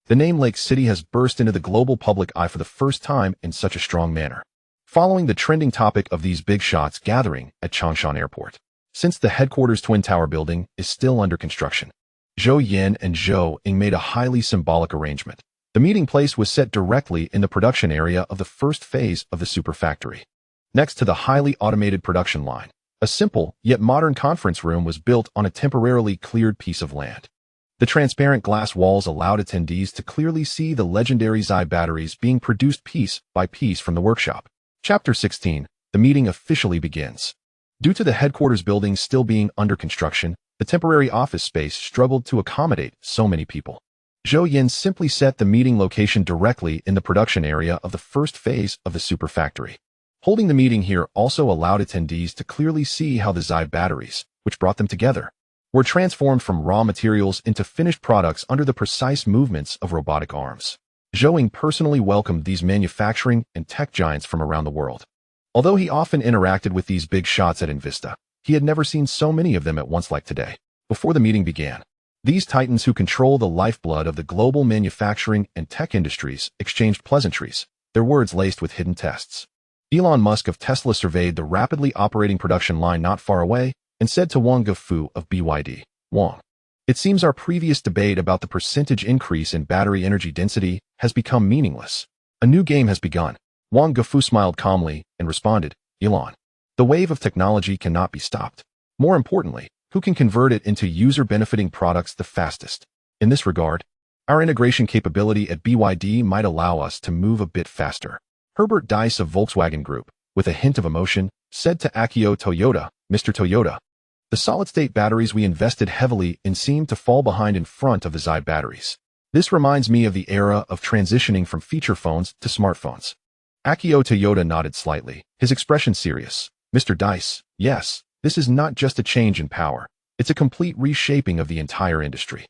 The name Lake City has burst into the global public eye for the first time in such a strong manner, following the trending topic of these big shots gathering at Changshan Airport. Since the headquarters Twin Tower building is still under construction, Zhou Yan and Zhou Ying made a highly symbolic arrangement. The meeting place was set directly in the production area of the first phase of the super factory. Next to the highly automated production line, a simple yet modern conference room was built on a temporarily cleared piece of land. The transparent glass walls allowed attendees to clearly see the legendary Zhou batteries being produced piece by piece from the workshop. Chapter 16. The meeting officially begins. Due to the headquarters building still being under construction, the temporary office space struggled to accommodate so many people. Zhou Yan simply set the meeting location directly in the production area of the first phase of the super factory. Holding the meeting here also allowed attendees to clearly see how the Zhou batteries, which brought them together, were transformed from raw materials into finished products under the precise movements of robotic arms. Zhou Yan personally welcomed these manufacturing and tech giants from around the world. Although he often interacted with these big shots at Invista, he had never seen so many of them at once like today. Before the meeting began, these titans who control the lifeblood of the global manufacturing and tech industries exchanged pleasantries, their words laced with hidden tests. Elon Musk of Tesla surveyed the rapidly operating production line not far away and said to Wang Gefu of BYD, "Wang, it seems our previous debate about the percentage increase in battery energy density has become meaningless. A new game has begun." Wang Gefu smiled calmly and responded, "Elon, the wave of technology cannot be stopped. More importantly, who can convert it into user-benefiting products the fastest? In this regard, our integration capability at BYD might allow us to move a bit faster." Herbert Diess of Volkswagen Group, with a hint of emotion, said to Akio Toyoda, "Mr. Toyota, the solid-state batteries we invested heavily in seem to fall behind in front of the Zai batteries. This reminds me of the era of transitioning from feature phones to smartphones." Akio Toyoda nodded slightly, his expression serious. "Mr. Diess, yes, this is not just a change in power. It's a complete reshaping of the entire industry.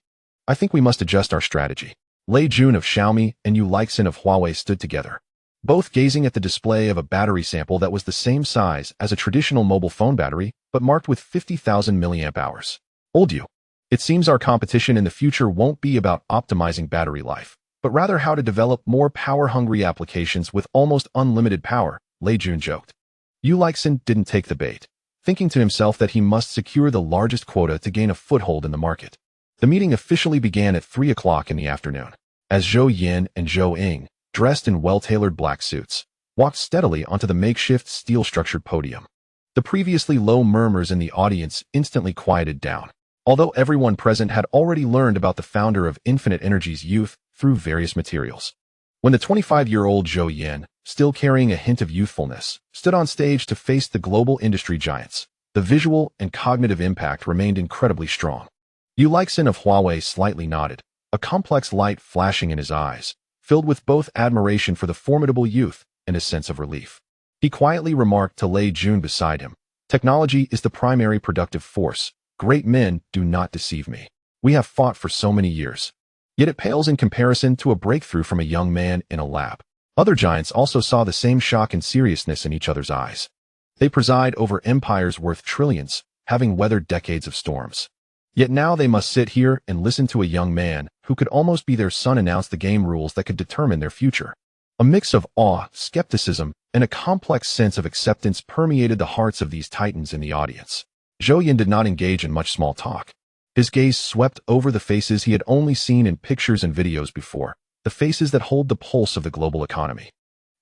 I think we must adjust our strategy." Lei Jun of Xiaomi and Yu Leixin of Huawei stood together, both gazing at the display of a battery sample that was the same size as a traditional mobile phone battery, but marked with 50,000 milliamp hours. "Old Yu, it seems our competition in the future won't be about optimizing battery life, but rather how to develop more power-hungry applications with almost unlimited power," Lei Jun joked. Yu Leixin didn't take the bait, thinking to himself that he must secure the largest quota to gain a foothold in the market. The meeting officially began at 3 o'clock in the afternoon, as Zhou Yan and Zhou Yan, dressed in well-tailored black suits, walked steadily onto the makeshift steel-structured podium. The previously low murmurs in the audience instantly quieted down, although everyone present had already learned about the founder of Infinite Energy's youth through various materials. When the 25-year-old Zhou Yan, still carrying a hint of youthfulness, stood on stage to face the global industry giants, the visual and cognitive impact remained incredibly strong. Yu Leixin of Huawei slightly nodded, a complex light flashing in his eyes, filled with both admiration for the formidable youth and a sense of relief. He quietly remarked to Lei Jun beside him, "Technology is the primary productive force. Great men do not deceive me. We have fought for so many years. Yet it pales in comparison to a breakthrough from a young man in a lab." Other giants also saw the same shock and seriousness in each other's eyes. They preside over empires worth trillions, having weathered decades of storms. Yet now they must sit here and listen to a young man who could almost be their son announce the game rules that could determine their future. A mix of awe, skepticism, and a complex sense of acceptance permeated the hearts of these titans in the audience. Zhou Yan did not engage in much small talk. His gaze swept over the faces he had only seen in pictures and videos before, the faces that hold the pulse of the global economy.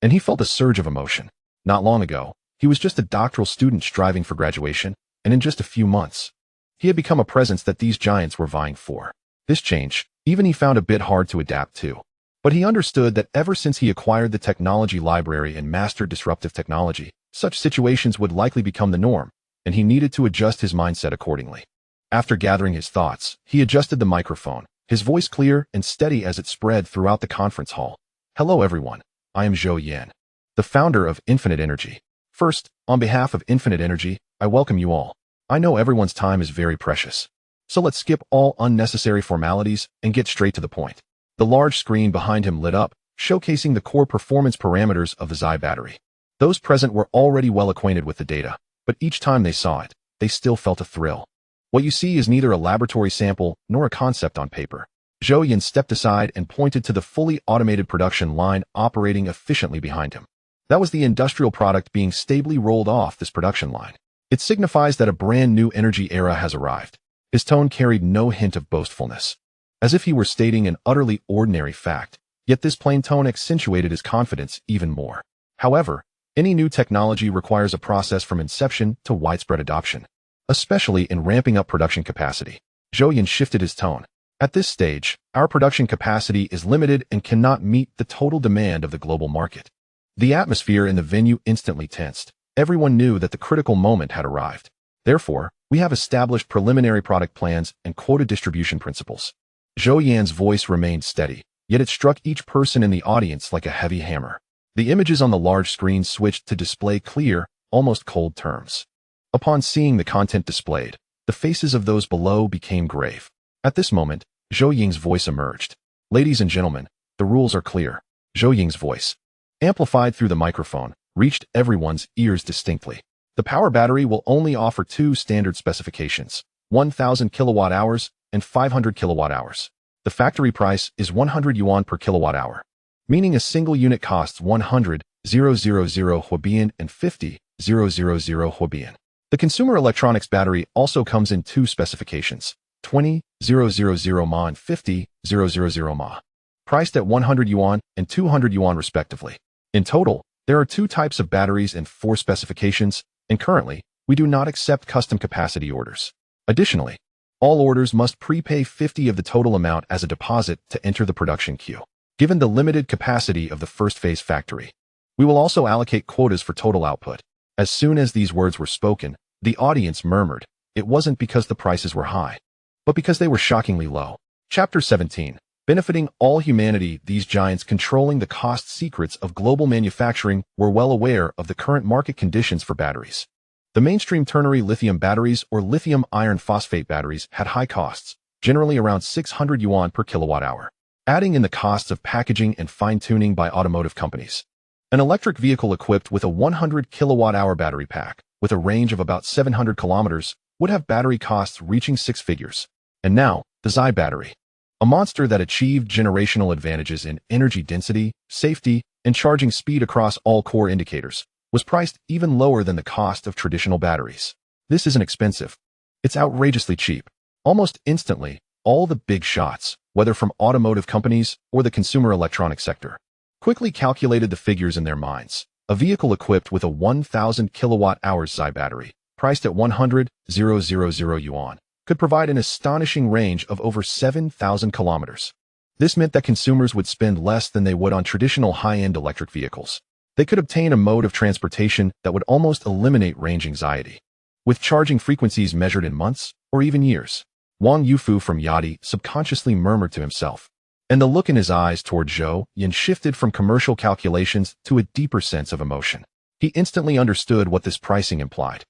And he felt a surge of emotion. Not long ago, he was just a doctoral student striving for graduation, and in just a few months, he had become a presence that these giants were vying for. This change, even he found a bit hard to adapt to. But he understood that ever since he acquired the technology library and mastered disruptive technology, such situations would likely become the norm, and he needed to adjust his mindset accordingly. After gathering his thoughts, he adjusted the microphone, his voice clear and steady as it spread throughout the conference hall. "Hello everyone, I am Zhou Yan, the founder of Infinite Energy. First, on behalf of Infinite Energy, I welcome you all. I know everyone's time is very precious. So let's skip all unnecessary formalities and get straight to the point." The large screen behind him lit up, showcasing the core performance parameters of the Zai battery. Those present were already well acquainted with the data, but each time they saw it, they still felt a thrill. "What you see is neither a laboratory sample nor a concept on paper." Zhou Yan stepped aside and pointed to the fully automated production line operating efficiently behind him. That was the industrial product being stably rolled off this production line. "It signifies that a brand new energy era has arrived." His tone carried no hint of boastfulness, as if he were stating an utterly ordinary fact, yet this plain tone accentuated his confidence even more. However, any new technology requires a process from inception to widespread adoption, especially in ramping up production capacity. Zhou Yan shifted his tone. "At this stage, our production capacity is limited and cannot meet the total demand of the global market." The atmosphere in the venue instantly tensed. Everyone knew that the critical moment had arrived. "Therefore, we have established preliminary product plans and quota distribution principles." Zhou Yan's voice remained steady, yet it struck each person in the audience like a heavy hammer. The images on the large screen switched to display clear, almost cold terms. Upon seeing the content displayed, the faces of those below became grave. At this moment, Zhou Yan's voice emerged. "Ladies and gentlemen, The rules are clear. Zhou Yan's voice, amplified through the microphone, reached everyone's ears distinctly. The power battery will only offer two standard specifications, 1,000 kilowatt hours and 500 kilowatt hours. The factory price is 100 yuan per kilowatt hour, meaning a single unit costs 100,000 huobian and 50,000 huobian. The consumer electronics battery also comes in two specifications, 20,000 ma and 50,000 ma, priced at 100 yuan and 200 yuan respectively. In total, there are two types of batteries and four specifications, and currently, we do not accept custom capacity orders. Additionally, all orders must prepay 50 of the total amount as a deposit to enter the production queue. Given the limited capacity of the first phase factory, we will also allocate quotas for total output. As soon as these words were spoken, the audience murmured. It wasn't because the prices were high, but because they were shockingly low. Chapter 17. Benefiting all humanity. These giants controlling the cost secrets of global manufacturing were well aware of the current market conditions for batteries. The mainstream ternary lithium batteries or lithium iron phosphate batteries had high costs, generally around 600 yuan per kilowatt hour, adding in the costs of packaging and fine-tuning by automotive companies. An electric vehicle equipped with a 100 kilowatt-hour battery pack, with a range of about 700 kilometers, would have battery costs reaching six figures. And now, the Zhou battery, a monster that achieved generational advantages in energy density, safety, and charging speed across all core indicators, was priced even lower than the cost of traditional batteries. This isn't expensive. It's outrageously cheap. Almost instantly, all the big shots, whether from automotive companies or the consumer electronics sector, quickly calculated the figures in their minds. A vehicle equipped with a 1,000 kilowatt-hour Zhou battery, priced at 100,000 yuan, could provide an astonishing range of over 7,000 kilometers. This meant that consumers would spend less than they would on traditional high-end electric vehicles. They could obtain a mode of transportation that would almost eliminate range anxiety, with charging frequencies measured in months or even years. Wang Yufu from Yadi subconsciously murmured to himself, and the look in his eyes toward Zhou Yan shifted from commercial calculations to a deeper sense of emotion. He instantly understood what this pricing implied.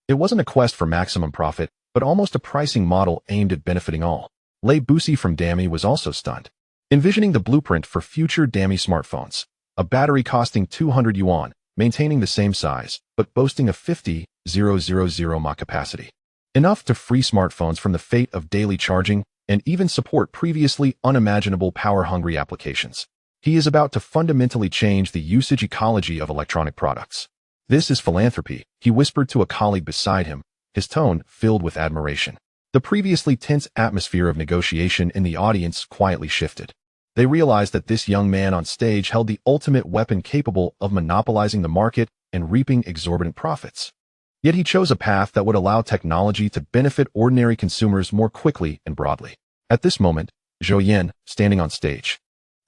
It wasn't a quest for maximum profit, but almost a pricing model aimed at benefiting all. Lei Busi from Dami was also stunned, envisioning the blueprint for future Dami smartphones, a battery costing 200 yuan, maintaining the same size, but boasting a 50,000 mAh capacity. Enough to free smartphones from the fate of daily charging and even support previously unimaginable power-hungry applications. He is about to fundamentally change the usage ecology of electronic products. This is philanthropy, he whispered to a colleague beside him, his tone filled with admiration. The previously tense atmosphere of negotiation in the audience quietly shifted. They realized that this young man on stage held the ultimate weapon capable of monopolizing the market and reaping exorbitant profits. Yet he chose a path that would allow technology to benefit ordinary consumers more quickly and broadly. At this moment, Zhou Yan, standing on stage,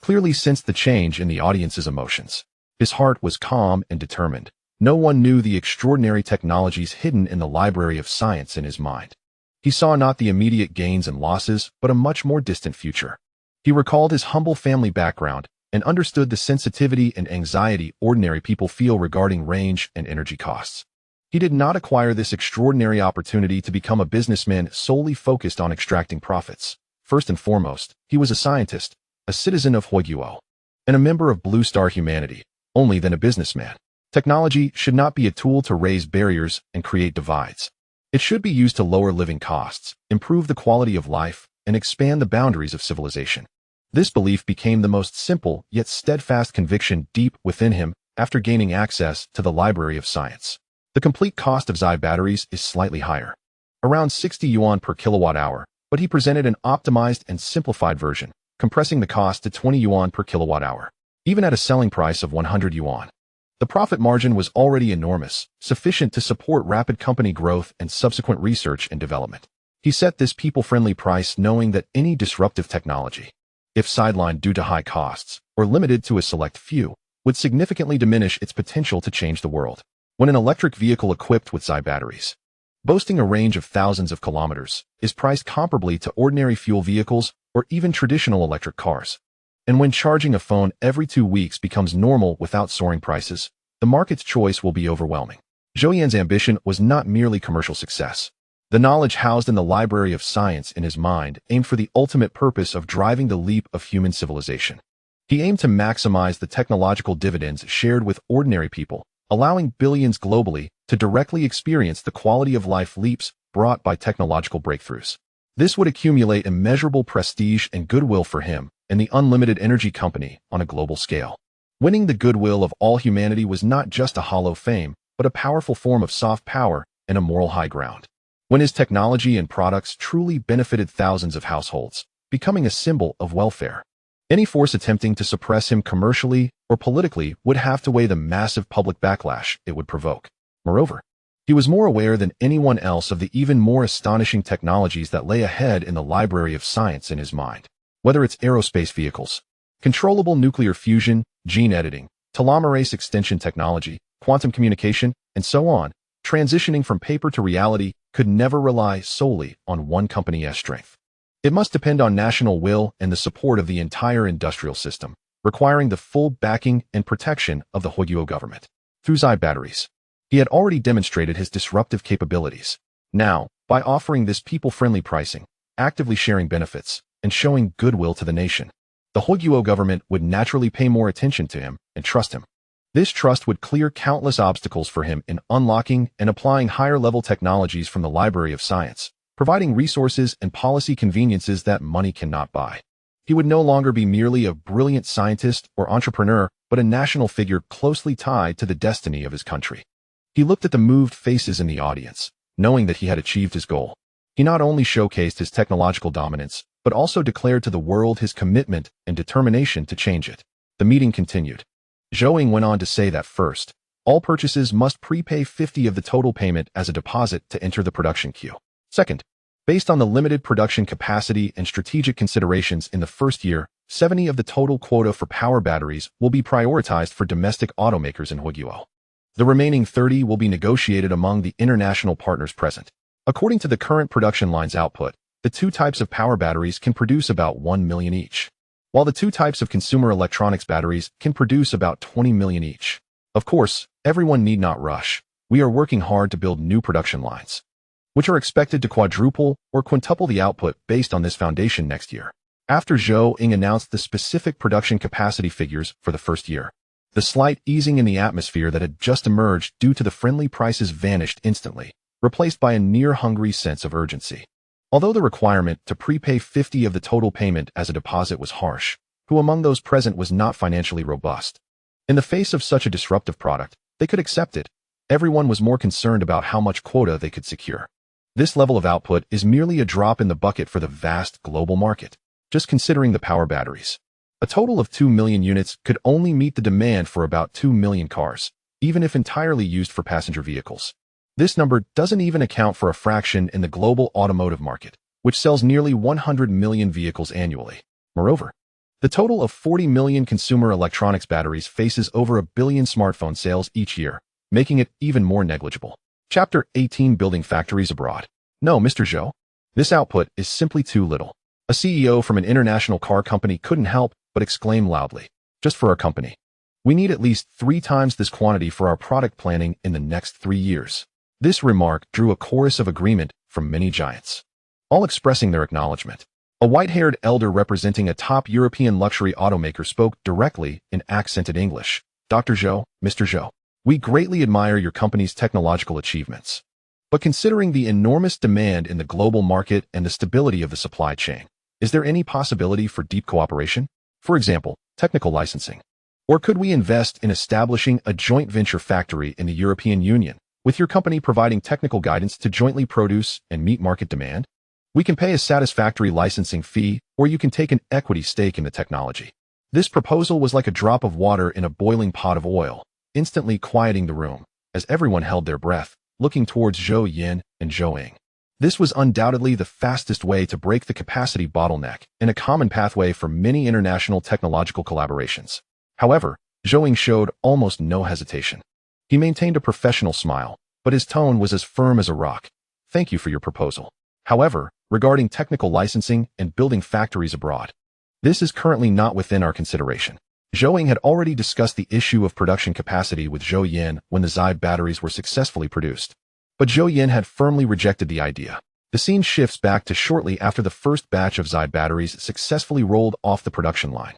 clearly sensed the change in the audience's emotions. His heart was calm and determined. No one knew the extraordinary technologies hidden in the library of science in his mind. He saw not the immediate gains and losses, but a much more distant future. He recalled his humble family background and understood the sensitivity and anxiety ordinary people feel regarding range and energy costs. He did not acquire this extraordinary opportunity to become a businessman solely focused on extracting profits. First and foremost, he was a scientist, a citizen of Huiguo, and a member of Blue Star Humanity, only then a businessman. Technology should not be a tool to raise barriers and create divides. It should be used to lower living costs, improve the quality of life, and expand the boundaries of civilization. This belief became the most simple yet steadfast conviction deep within him after gaining access to the library of science. The complete cost of Zhou batteries is slightly higher, around 60 yuan per kilowatt hour, but he presented an optimized and simplified version, compressing the cost to 20 yuan per kilowatt hour, even at a selling price of 100 yuan. The profit margin was already enormous, sufficient to support rapid company growth and subsequent research and development. He set this people-friendly price knowing that any disruptive technology, if sidelined due to high costs or limited to a select few, would significantly diminish its potential to change the world. When an electric vehicle equipped with Zhou batteries, boasting a range of thousands of kilometers, is priced comparably to ordinary fuel vehicles or even traditional electric cars, and when charging a phone every 2 weeks becomes normal without soaring prices, the market's choice will be overwhelming. Zhou Yan's ambition was not merely commercial success. The knowledge housed in the library of science in his mind aimed for the ultimate purpose of driving the leap of human civilization. He aimed to maximize the technological dividends shared with ordinary people, allowing billions globally to directly experience the quality of life leaps brought by technological breakthroughs. This would accumulate immeasurable prestige and goodwill for him and the unlimited energy company on a global scale. Winning the goodwill of all humanity was not just a hollow fame, but a powerful form of soft power and a moral high ground. When his technology and products truly benefited thousands of households, becoming a symbol of welfare. Any force attempting to suppress him commercially or politically would have to weigh the massive public backlash it would provoke. Moreover, he was more aware than anyone else of the even more astonishing technologies that lay ahead in the library of science in his mind. Whether it's aerospace vehicles, controllable nuclear fusion, gene editing, telomerase extension technology, quantum communication, and so on, transitioning from paper to reality could never rely solely on one company's strength. It must depend on national will and the support of the entire industrial system, requiring the full backing and protection of the Huiguo government. Through Zhou batteries, he had already demonstrated his disruptive capabilities. Now, by offering this people-friendly pricing, actively sharing benefits, and showing goodwill to the nation, the Huiguo government would naturally pay more attention to him and trust him. This trust would clear countless obstacles for him in unlocking and applying higher-level technologies from the library of science, providing resources and policy conveniences that money cannot buy. He would no longer be merely a brilliant scientist or entrepreneur, but a national figure closely tied to the destiny of his country. He looked at the moved faces in the audience, knowing that he had achieved his goal. He not only showcased his technological dominance, but also declared to the world his commitment and determination to change it. The meeting continued. Zhou Yan went on to say that first, all purchases must prepay 50 of the total payment as a deposit to enter the production queue. Second, based on the limited production capacity and strategic considerations in the first year, 70 of the total quota for power batteries will be prioritized for domestic automakers in Huiguo. The remaining 30 will be negotiated among the international partners present. According to the current production line's output, the two types of power batteries can produce about 1 million each, while the two types of consumer electronics batteries can produce about 20 million each. Of course, everyone need not rush. We are working hard to build new production lines, which are expected to quadruple or quintuple the output based on this foundation next year. After Zhou Yan announced the specific production capacity figures for the first year, the slight easing in the atmosphere that had just emerged due to the friendly prices vanished instantly, replaced by a near-hungry sense of urgency. Although the requirement to prepay 50 of the total payment as a deposit was harsh, who among those present was not financially robust? In the face of such a disruptive product, they could accept it. Everyone was more concerned about how much quota they could secure. This level of output is merely a drop in the bucket for the vast global market. Just considering the power batteries, a total of 2 million units could only meet the demand for about 2 million cars, even if entirely used for passenger vehicles. This number doesn't even account for a fraction in the global automotive market, which sells nearly 100 million vehicles annually. Moreover, the total of 40 million consumer electronics batteries faces over 1 billion smartphone sales each year, making it even more negligible. Chapter 18: Building Factories Abroad. No, Mr. Zhou. This output is simply too little. A CEO from an international car company couldn't help but exclaim loudly. Just for our company, we need at least 3 times this quantity for our product planning in the next 3 years. This remark drew a chorus of agreement from many giants, all expressing their acknowledgement. A white-haired elder representing a top European luxury automaker spoke directly in accented English. Dr. Zhou, Mr. Zhou, we greatly admire your company's technological achievements. But considering the enormous demand in the global market and the stability of the supply chain, is there any possibility for deep cooperation? For example, technical licensing. Or could we invest in establishing a joint venture factory in the European Union, with your company providing technical guidance to jointly produce and meet market demand? We can pay a satisfactory licensing fee, or you can take an equity stake in the technology. This proposal was like a drop of water in a boiling pot of oil, instantly quieting the room, as everyone held their breath, looking towards Zhou Yan and Zhou Yan. This was undoubtedly the fastest way to break the capacity bottleneck and a common pathway for many international technological collaborations. However, Zhou Yan showed almost no hesitation. He maintained a professional smile, but his tone was as firm as a rock. Thank you for your proposal. However, regarding technical licensing and building factories abroad, this is currently not within our consideration. Zhou Yan had already discussed the issue of production capacity with Zhou Yan when the Zhou batteries were successfully produced. But Zhou Yan had firmly rejected the idea. The scene shifts back to shortly after the first batch of Zhou batteries successfully rolled off the production line.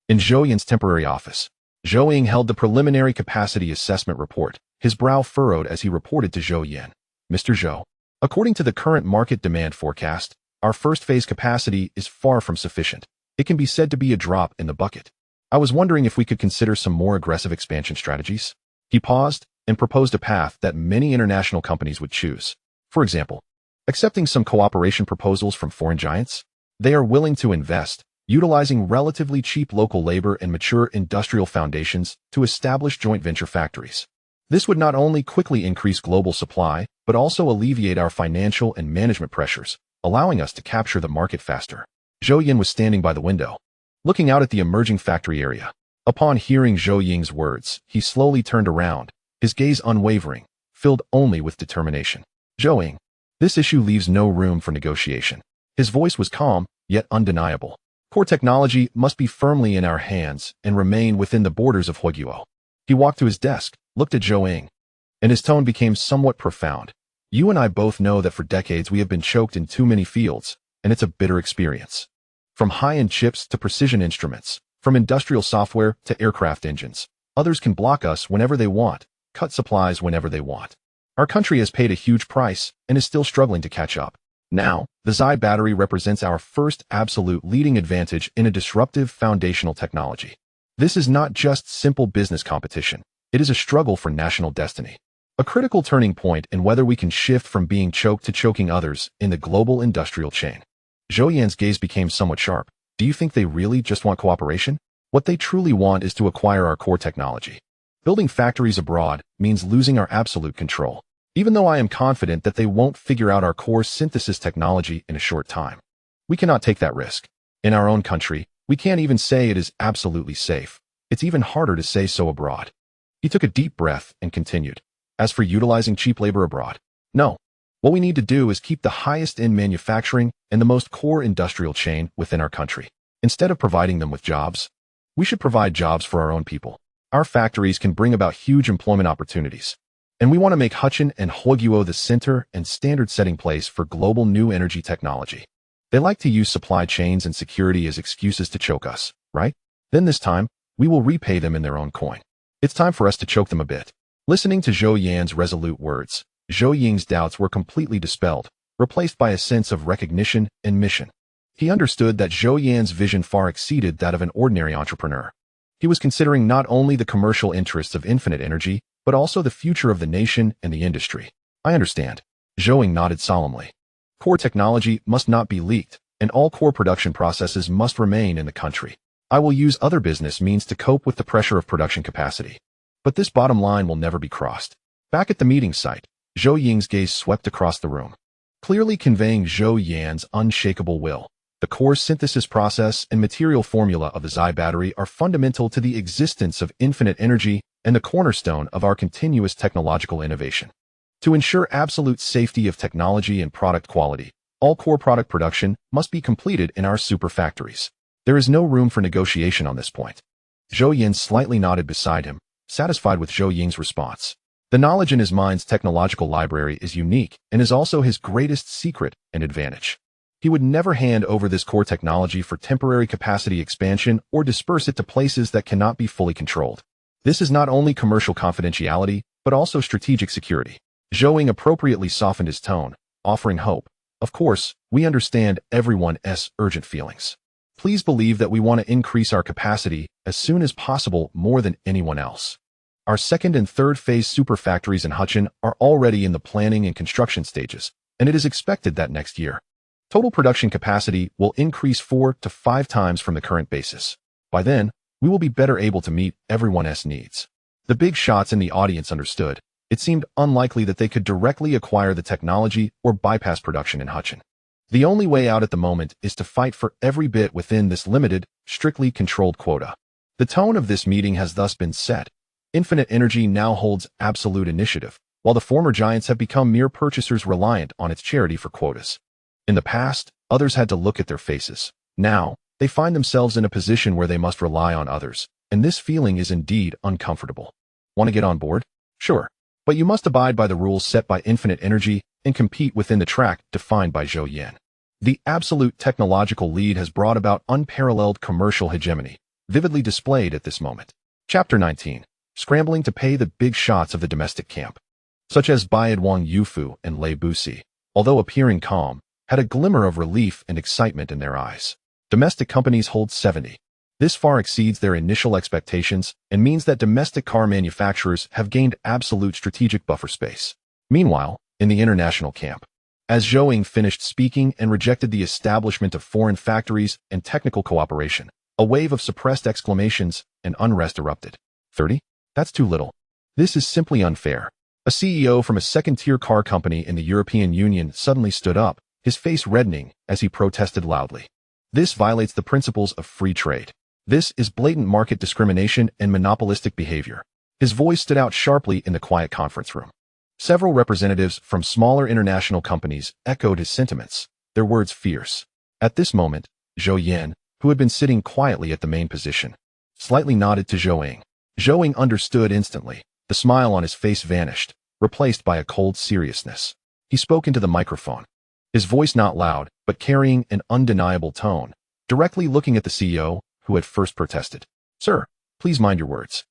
In Zhou Yan's temporary office, Zhou Yan held the preliminary capacity assessment report, his brow furrowed as he reported to Zhou Yan. Mr. Zhou, according to the current market demand forecast, our first phase capacity is far from sufficient. It can be said to be a drop in the bucket. I was wondering if we could consider some more aggressive expansion strategies. He paused and proposed a path that many international companies would choose. For example, accepting some cooperation proposals from foreign giants. They are willing to invest, utilizing relatively cheap local labor and mature industrial foundations to establish joint venture factories. This would not only quickly increase global supply, but also alleviate our financial and management pressures, allowing us to capture the market faster. Zhou Yan was standing by the window, looking out at the emerging factory area. Upon hearing Zhou Yan's words, he slowly turned around, his gaze unwavering, filled only with determination. Zhou Yan, this issue leaves no room for negotiation. His voice was calm, yet undeniable. Core technology must be firmly in our hands and remain within the borders of Huiguo. He walked to his desk, looked at Zhou Yan, and his tone became somewhat profound. You and I both know that for decades we have been choked in too many fields, and it's a bitter experience. From high-end chips to precision instruments, from industrial software to aircraft engines, others can block us whenever they want, cut supplies whenever they want. Our country has paid a huge price and is still struggling to catch up. Now, the Zai battery represents our first absolute leading advantage in a disruptive foundational technology. This is not just simple business competition. It is a struggle for national destiny. A critical turning point in whether we can shift from being choked to choking others in the global industrial chain. Zhou Yan's gaze became somewhat sharp. Do you think they really just want cooperation? What they truly want is to acquire our core technology. Building factories abroad means losing our absolute control, even though I am confident that they won't figure out our core synthesis technology in a short time. We cannot take that risk. In our own country, we can't even say it is absolutely safe. It's even harder to say so abroad. He took a deep breath and continued. As for utilizing cheap labor abroad, no. What we need to do is keep the highest in manufacturing and the most core industrial chain within our country. Instead of providing them with jobs, we should provide jobs for our own people. Our factories can bring about huge employment opportunities. And we want to make Huichin and Huiguo the center and standard-setting place for global new energy technology. They like to use supply chains and security as excuses to choke us, right? Then this time, we will repay them in their own coin. It's time for us to choke them a bit. Listening to Zhou Yan's resolute words, Zhou Yan's doubts were completely dispelled, replaced by a sense of recognition and mission. He understood that Zhou Yan's vision far exceeded that of an ordinary entrepreneur. He was considering not only the commercial interests of infinite energy, but also the future of the nation and the industry. I understand. Zhou Yan nodded solemnly. Core technology must not be leaked, and all core production processes must remain in the country. I will use other business means to cope with the pressure of production capacity. But this bottom line will never be crossed. Back at the meeting site, Zhou Yan's gaze swept across the room, clearly conveying Zhou Yan's unshakable will. The core synthesis process and material formula of the Zai battery are fundamental to the existence of infinite energy and the cornerstone of our continuous technological innovation. To ensure absolute safety of technology and product quality, all core product production must be completed in our super factories. There is no room for negotiation on this point. Zhou Yan slightly nodded beside him, satisfied with Zhou Yan's response. The knowledge in his mind's technological library is unique and is also his greatest secret and advantage. He would never hand over this core technology for temporary capacity expansion or disperse it to places that cannot be fully controlled. This is not only commercial confidentiality, but also strategic security. Zhou Yan appropriately softened his tone, offering hope. Of course, we understand everyone's urgent feelings. Please believe that we want to increase our capacity as soon as possible more than anyone else. Our second and third phase super factories in Huichin are already in the planning and construction stages, and it is expected that next year, total production capacity will increase 4 to 5 times from the current basis. By then, we will be better able to meet everyone's needs. The big shots in the audience understood. It seemed unlikely that they could directly acquire the technology or bypass production in Huichin. The only way out at the moment is to fight for every bit within this limited, strictly controlled quota. The tone of this meeting has thus been set. Infinite Energy now holds absolute initiative, while the former giants have become mere purchasers reliant on its charity for quotas. In the past, others had to look at their faces. Now, they find themselves in a position where they must rely on others, and this feeling is indeed uncomfortable. Want to get on board? Sure. But you must abide by the rules set by Infinite Energy and compete within the track defined by Zhou Yan. The absolute technological lead has brought about unparalleled commercial hegemony. vividly displayed at this moment. Chapter 19. Scrambling to pay the big shots of the domestic camp, such as Baiyuan Yufu and Lei Busi, although appearing calm, had a glimmer of relief and excitement in their eyes. Domestic companies hold 70. This far exceeds their initial expectations and means that domestic car manufacturers have gained absolute strategic buffer space. Meanwhile, in the international camp, as Zhou Yan finished speaking and rejected the establishment of foreign factories and technical cooperation, a wave of suppressed exclamations and unrest erupted. 30? That's too little. This is simply unfair. A CEO from a second-tier car company in the European Union suddenly stood up, his face reddening as he protested loudly. This violates the principles of free trade. This is blatant market discrimination and monopolistic behavior. His voice stood out sharply in the quiet conference room. Several representatives from smaller international companies echoed his sentiments, their words fierce. At this moment, Zhou Yan, who had been sitting quietly at the main position, slightly nodded to Zhou Yan. Zhou Yan understood instantly. The smile on his face vanished, replaced by a cold seriousness. He spoke into the microphone, his voice not loud, but carrying an undeniable tone, directly looking at the CEO, who had first protested. Sir, please mind your words.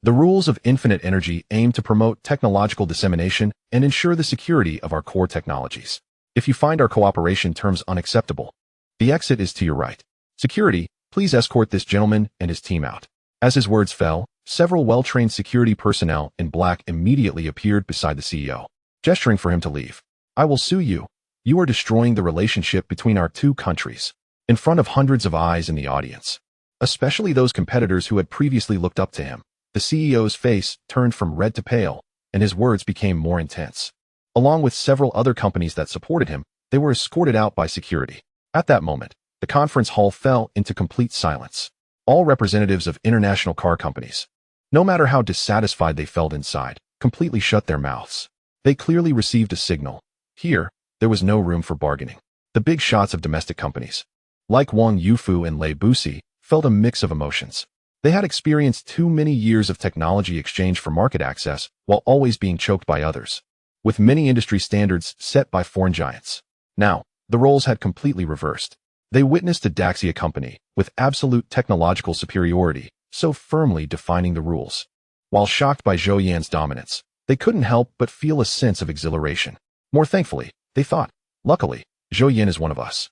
The rules of infinite energy aim to promote technological dissemination and ensure the security of our core technologies. If you find our cooperation terms unacceptable, the exit is to your right. Security, please escort this gentleman and his team out. As his words fell, several well-trained security personnel in black immediately appeared beside the CEO, gesturing for him to leave. I will sue you. You are destroying the relationship between our two countries, in front of hundreds of eyes in the audience, especially those competitors who had previously looked up to him. The CEO's face turned from red to pale, and his words became more intense. Along with several other companies that supported him, they were escorted out by security. At that moment, the conference hall fell into complete silence. All representatives of international car companies, no matter how dissatisfied they felt inside, completely shut their mouths. They clearly received a signal. Here, there was no room for bargaining. The big shots of domestic companies, like Wang Yufu and Lei Busi, felt a mix of emotions. They had experienced too many years of technology exchange for market access while always being choked by others, with many industry standards set by foreign giants. Now, the roles had completely reversed. They witnessed a Daxia company with absolute technological superiority, so firmly defining the rules. While shocked by Zhou Yan's dominance, they couldn't help but feel a sense of exhilaration. More thankfully, they thought, luckily, Zhou Yan is one of us.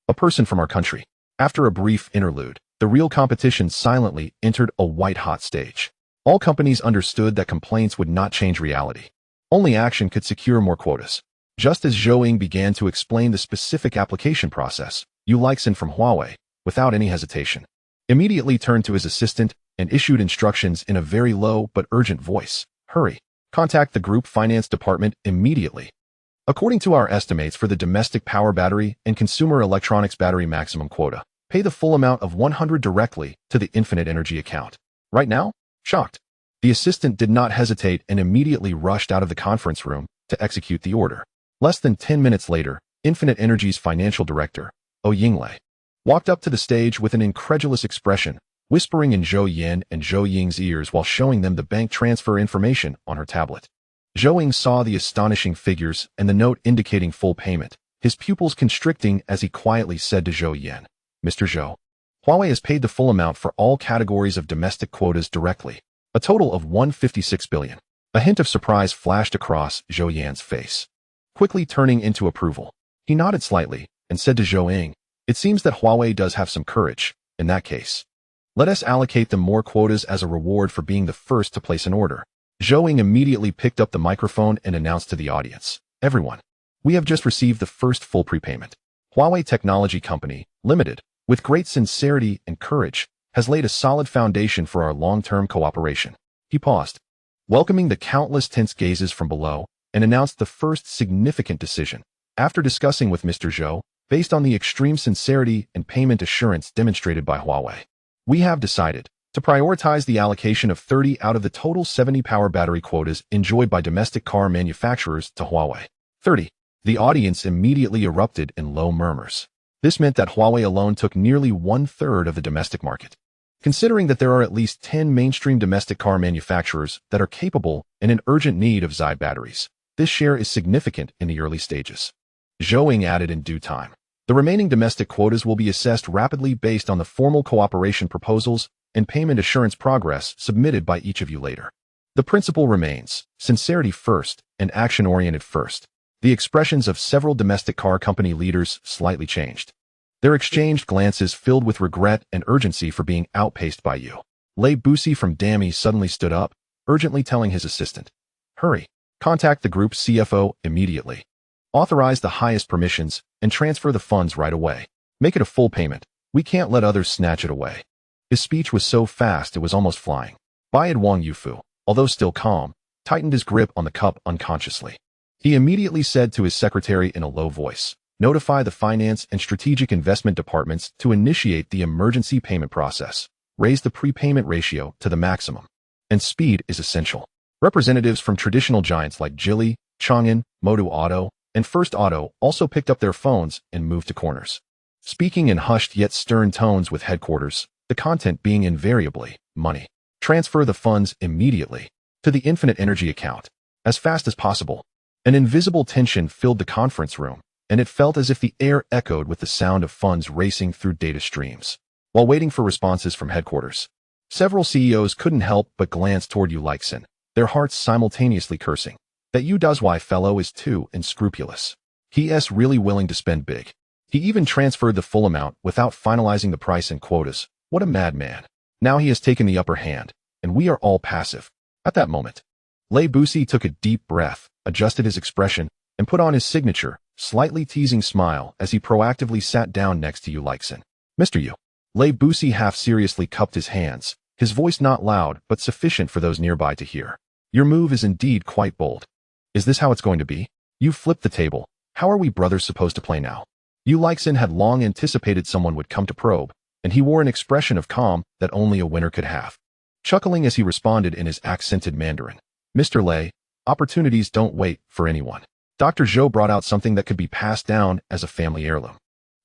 A person from our country. After a brief interlude, the real competition silently entered a white-hot stage. All companies understood that complaints would not change reality. Only action could secure more quotas. Just as Zhou Yan began to explain the specific application process, Yu Leixin from Huawei, without any hesitation, immediately turned to his assistant and issued instructions in a very low but urgent voice. Hurry. Contact the group finance department immediately. According to our estimates for the domestic power battery and consumer electronics battery maximum quota, pay the full amount of 100 directly to the infinite energy account. Right now? Shocked. The assistant did not hesitate and immediately rushed out of the conference room to execute the order. Less than 10 minutes later, Infinite Energy's financial director, Yinglei, walked up to the stage with an incredulous expression, whispering in Zhou Yan and Zhou Ying's ears while showing them the bank transfer information on her tablet. Zhou Ying saw the astonishing figures and the note indicating full payment, his pupils constricting as he quietly said to Zhou Yan, Mr. Zhou, Huawei has paid the full amount for all categories of domestic quotas directly, a total of 156 billion. A hint of surprise flashed across Zhou Yan's face. Quickly turning into approval, he nodded slightly and said to Zhou Yan, it seems that Huawei does have some courage. In that case, let us allocate them more quotas as a reward for being the first to place an order. Zhou Yan immediately picked up the microphone and announced to the audience, everyone, we have just received the first full prepayment. Huawei Technology Company, Limited, with great sincerity and courage, has laid a solid foundation for our long-term cooperation. He paused, welcoming the countless tense gazes from below, and announced the first significant decision. After discussing with Mr. Zhou, based on the extreme sincerity and payment assurance demonstrated by Huawei, we have decided to prioritize the allocation of 30 out of the total 70 power battery quotas enjoyed by domestic car manufacturers to Huawei. 30. The audience immediately erupted in low murmurs. This meant that Huawei alone took nearly 1/3 of the domestic market. Considering that there are at least 10 mainstream domestic car manufacturers that are capable and in urgent need of Xi batteries, this share is significant in the early stages. Zhou Yan added in due time. The remaining domestic quotas will be assessed rapidly based on the formal cooperation proposals and payment assurance progress submitted by each of you later. The principle remains: sincerity first and action-oriented first. The expressions of several domestic car company leaders slightly changed. Their exchanged glances filled with regret and urgency for being outpaced by you. Lei Busi from Dami suddenly stood up, urgently telling his assistant, "Hurry. Contact the group's CFO immediately. Authorize the highest permissions and transfer the funds right away. Make it a full payment. We can't let others snatch it away." His speech was so fast it was almost flying. Bayad Wang Yufu, although still calm, tightened his grip on the cup unconsciously. He immediately said to his secretary in a low voice, "Notify the finance and strategic investment departments to initiate the emergency payment process. Raise the prepayment ratio to the maximum. And speed is essential." Representatives from traditional giants like Geely, Chang'an, Modu Auto, and First Auto also picked up their phones and moved to corners. Speaking in hushed yet stern tones with headquarters, the content being invariably, "Money. Transfer the funds immediately to the Infinite Energy account, as fast as possible." An invisible tension filled the conference room, and it felt as if the air echoed with the sound of funds racing through data streams. While waiting for responses from headquarters, several CEOs couldn't help but glance toward Yu Leixin, their hearts simultaneously cursing. That Yu Dazhuai fellow is too unscrupulous. He's really willing to spend big. He even transferred the full amount without finalizing the price and quotas. What a madman. Now he has taken the upper hand, and we are all passive. At that moment, Lei Busi took a deep breath, adjusted his expression, and put on his signature, slightly teasing smile as he proactively sat down next to Yu Leixin. "Mr. Yu." Lei Busi half-seriously cupped his hands, his voice not loud but sufficient for those nearby to hear. "Your move is indeed quite bold. Is this how it's going to be? You flipped the table. How are we brothers supposed to play now?" Yu Leixin had long anticipated someone would come to probe, and he wore an expression of calm that only a winner could have. Chuckling as he responded in his accented Mandarin, "Mr. Lei, opportunities don't wait for anyone. Dr. Zhou brought out something that could be passed down as a family heirloom.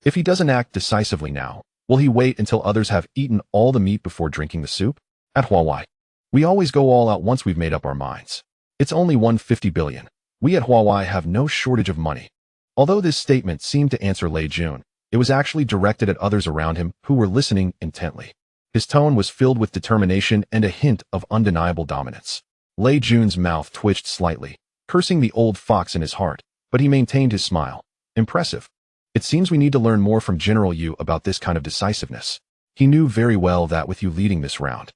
If he doesn't act decisively now, will he wait until others have eaten all the meat before drinking the soup? At Huawei, we always go all out once we've made up our minds. It's only 150 billion. We at Huawei have no shortage of money." Although this statement seemed to answer Lei Jun, it was actually directed at others around him who were listening intently. His tone was filled with determination and a hint of undeniable dominance. Lei Jun's mouth twitched slightly, cursing the old fox in his heart, but he maintained his smile. "Impressive. It seems we need to learn more from General Yu about this kind of decisiveness." He knew very well that with you leading this round,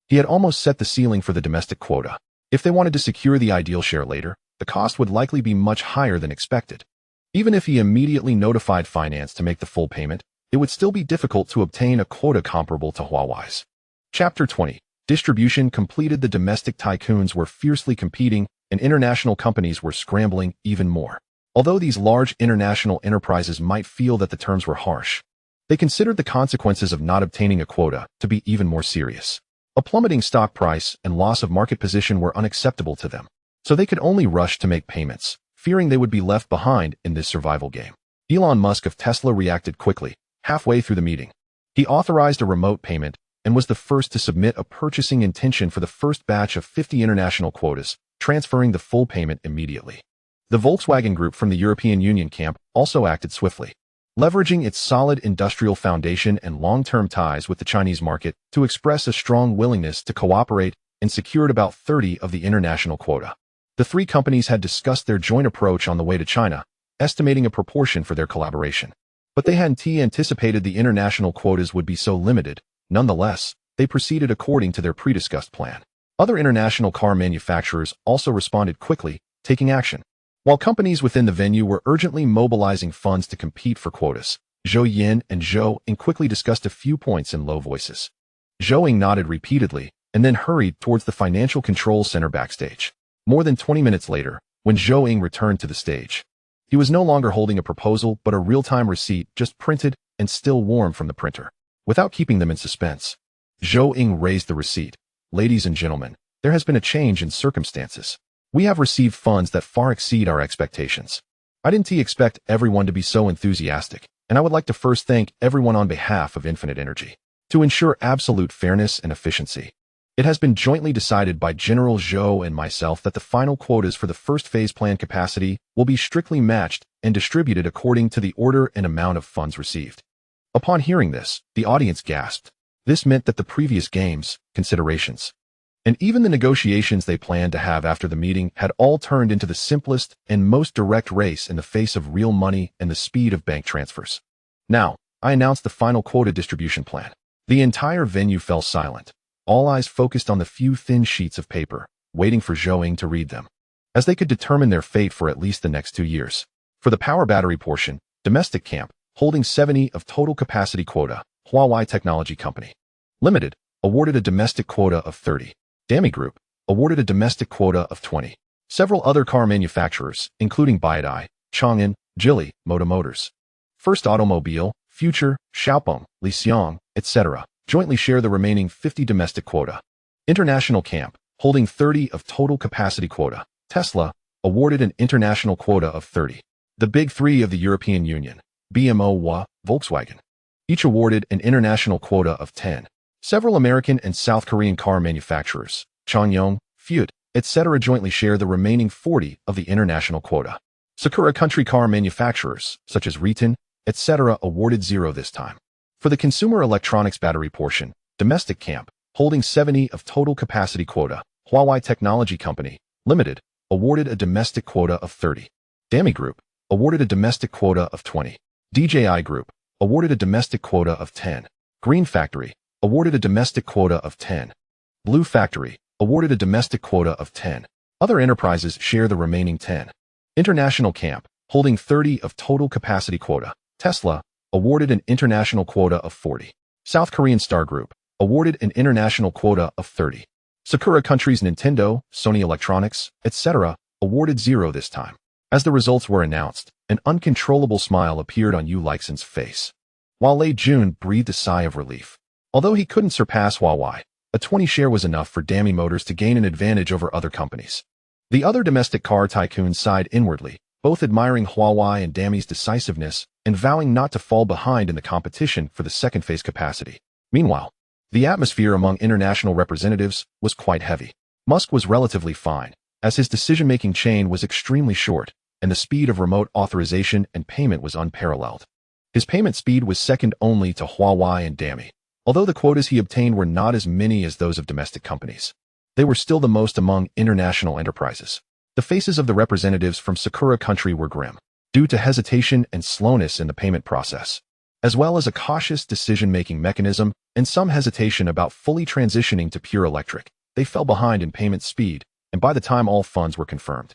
he had almost set the ceiling for the domestic quota. If they wanted to secure the ideal share later, the cost would likely be much higher than expected. Even if he immediately notified finance to make the full payment, it would still be difficult to obtain a quota comparable to Huawei's. Chapter 20. Distribution completed. The domestic tycoons were fiercely competing, and international companies were scrambling even more. Although these large international enterprises might feel that the terms were harsh, they considered the consequences of not obtaining a quota to be even more serious. A plummeting stock price and loss of market position were unacceptable to them, so they could only rush to make payments, fearing they would be left behind in this survival game. Elon Musk of Tesla reacted quickly, halfway through the meeting. He authorized a remote payment and was the first to submit a purchasing intention for the first batch of 50 international quotas, transferring the full payment immediately. The Volkswagen Group from the European Union camp also acted swiftly, leveraging its solid industrial foundation and long-term ties with the Chinese market to express a strong willingness to cooperate, and secured about 30 of the international quota. The three companies had discussed their joint approach on the way to China, estimating a proportion for their collaboration. But they hadn't anticipated the international quotas would be so limited. Nonetheless, they proceeded according to their pre-discussed plan. Other international car manufacturers also responded quickly, taking action. While companies within the venue were urgently mobilizing funds to compete for quotas, Zhou Yan and Zhou Yan quickly discussed a few points in low voices. Zhou Yan nodded repeatedly and then hurried towards the financial control center backstage. More than 20 minutes later, when Zhou Yan returned to the stage, he was no longer holding a proposal but a real-time receipt just printed and still warm from the printer. Without keeping them in suspense, Zhou Yan raised the receipt. "Ladies and gentlemen, there has been a change in circumstances. We have received funds that far exceed our expectations. I didn't expect everyone to be so enthusiastic, and I would like to first thank everyone on behalf of Infinite Energy. To ensure absolute fairness and efficiency, it has been jointly decided by General Zhou and myself that the final quotas for the first phase plan capacity will be strictly matched and distributed according to the order and amount of funds received." Upon hearing this, the audience gasped. This meant that the previous games, considerations, and even the negotiations they planned to have after the meeting had all turned into the simplest and most direct race in the face of real money and the speed of bank transfers. Now, I announced the final quota distribution plan. The entire venue fell silent. All eyes focused on the few thin sheets of paper, waiting for Zhou Yan to read them, as they could determine their fate for at least the next 2 years. For the power battery portion, domestic camp, holding 70 of total capacity quota, Huawei Technology Company Limited, awarded a domestic quota of 30. Dami Group, awarded a domestic quota of 20. Several other car manufacturers, including Baidai, Chang'an, Geely, Motor Motors, First Automobile, Future, Xiaopeng, Lixiang, etc., jointly share the remaining 50 domestic quota. International camp, holding 30 of total capacity quota, Tesla, awarded an international quota of 30. The big three of the European Union, BMW, Volkswagen, each awarded an international quota of 10. Several American and South Korean car manufacturers, Changyong, Fiat, etc., jointly share the remaining 40 of the international quota. Sakura country car manufacturers, such as Riton, etc., awarded 0 this time. For the consumer electronics battery portion, domestic camp, holding 70 of total capacity quota, Huawei Technology Company Limited, awarded a domestic quota of 30. Dami Group, awarded a domestic quota of 20. DJI Group, awarded a domestic quota of 10. Green Factory, awarded a domestic quota of 10. Blue Factory, awarded a domestic quota of 10. Other enterprises share the remaining 10. International camp, holding 30 of total capacity quota, Tesla, awarded an international quota of 40. South Korean Star Group, awarded an international quota of 30. Sakura countries Nintendo, Sony Electronics, etc., awarded 0 this time. As the results were announced, an uncontrollable smile appeared on Yu Leixin's face, while Lei Jun breathed a sigh of relief. Although he couldn't surpass Huawei, a 20 share was enough for Dami Motors to gain an advantage over other companies. The other domestic car tycoons sighed inwardly, both admiring Huawei and Dami's decisiveness and vowing not to fall behind in the competition for the second phase capacity. Meanwhile, the atmosphere among international representatives was quite heavy. Musk was relatively fine, as his decision-making chain was extremely short, and the speed of remote authorization and payment was unparalleled. His payment speed was second only to Huawei and Dami. Although the quotas he obtained were not as many as those of domestic companies, they were still the most among international enterprises. The faces of the representatives from Sakura country were grim, due to hesitation and slowness in the payment process, as well as a cautious decision-making mechanism and some hesitation about fully transitioning to pure electric. They fell behind in payment speed, and by the time all funds were confirmed,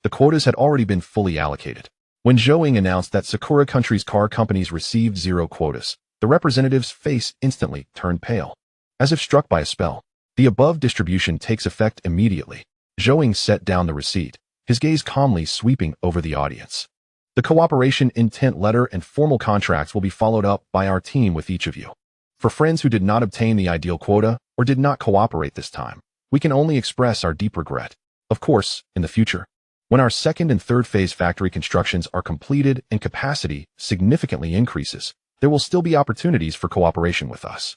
the quotas had already been fully allocated. When Zhou Yan announced that Sakura country's car companies received 0 quotas, the representative's face instantly turned pale. As if struck by a spell, the above distribution takes effect immediately. Zhou Yan set down the receipt, his gaze calmly sweeping over the audience. The cooperation intent letter and formal contracts will be followed up by our team with each of you. For friends who did not obtain the ideal quota or did not cooperate this time, we can only express our deep regret. Of course, in the future, when our second and third phase factory constructions are completed and capacity significantly increases, there will still be opportunities for cooperation with us.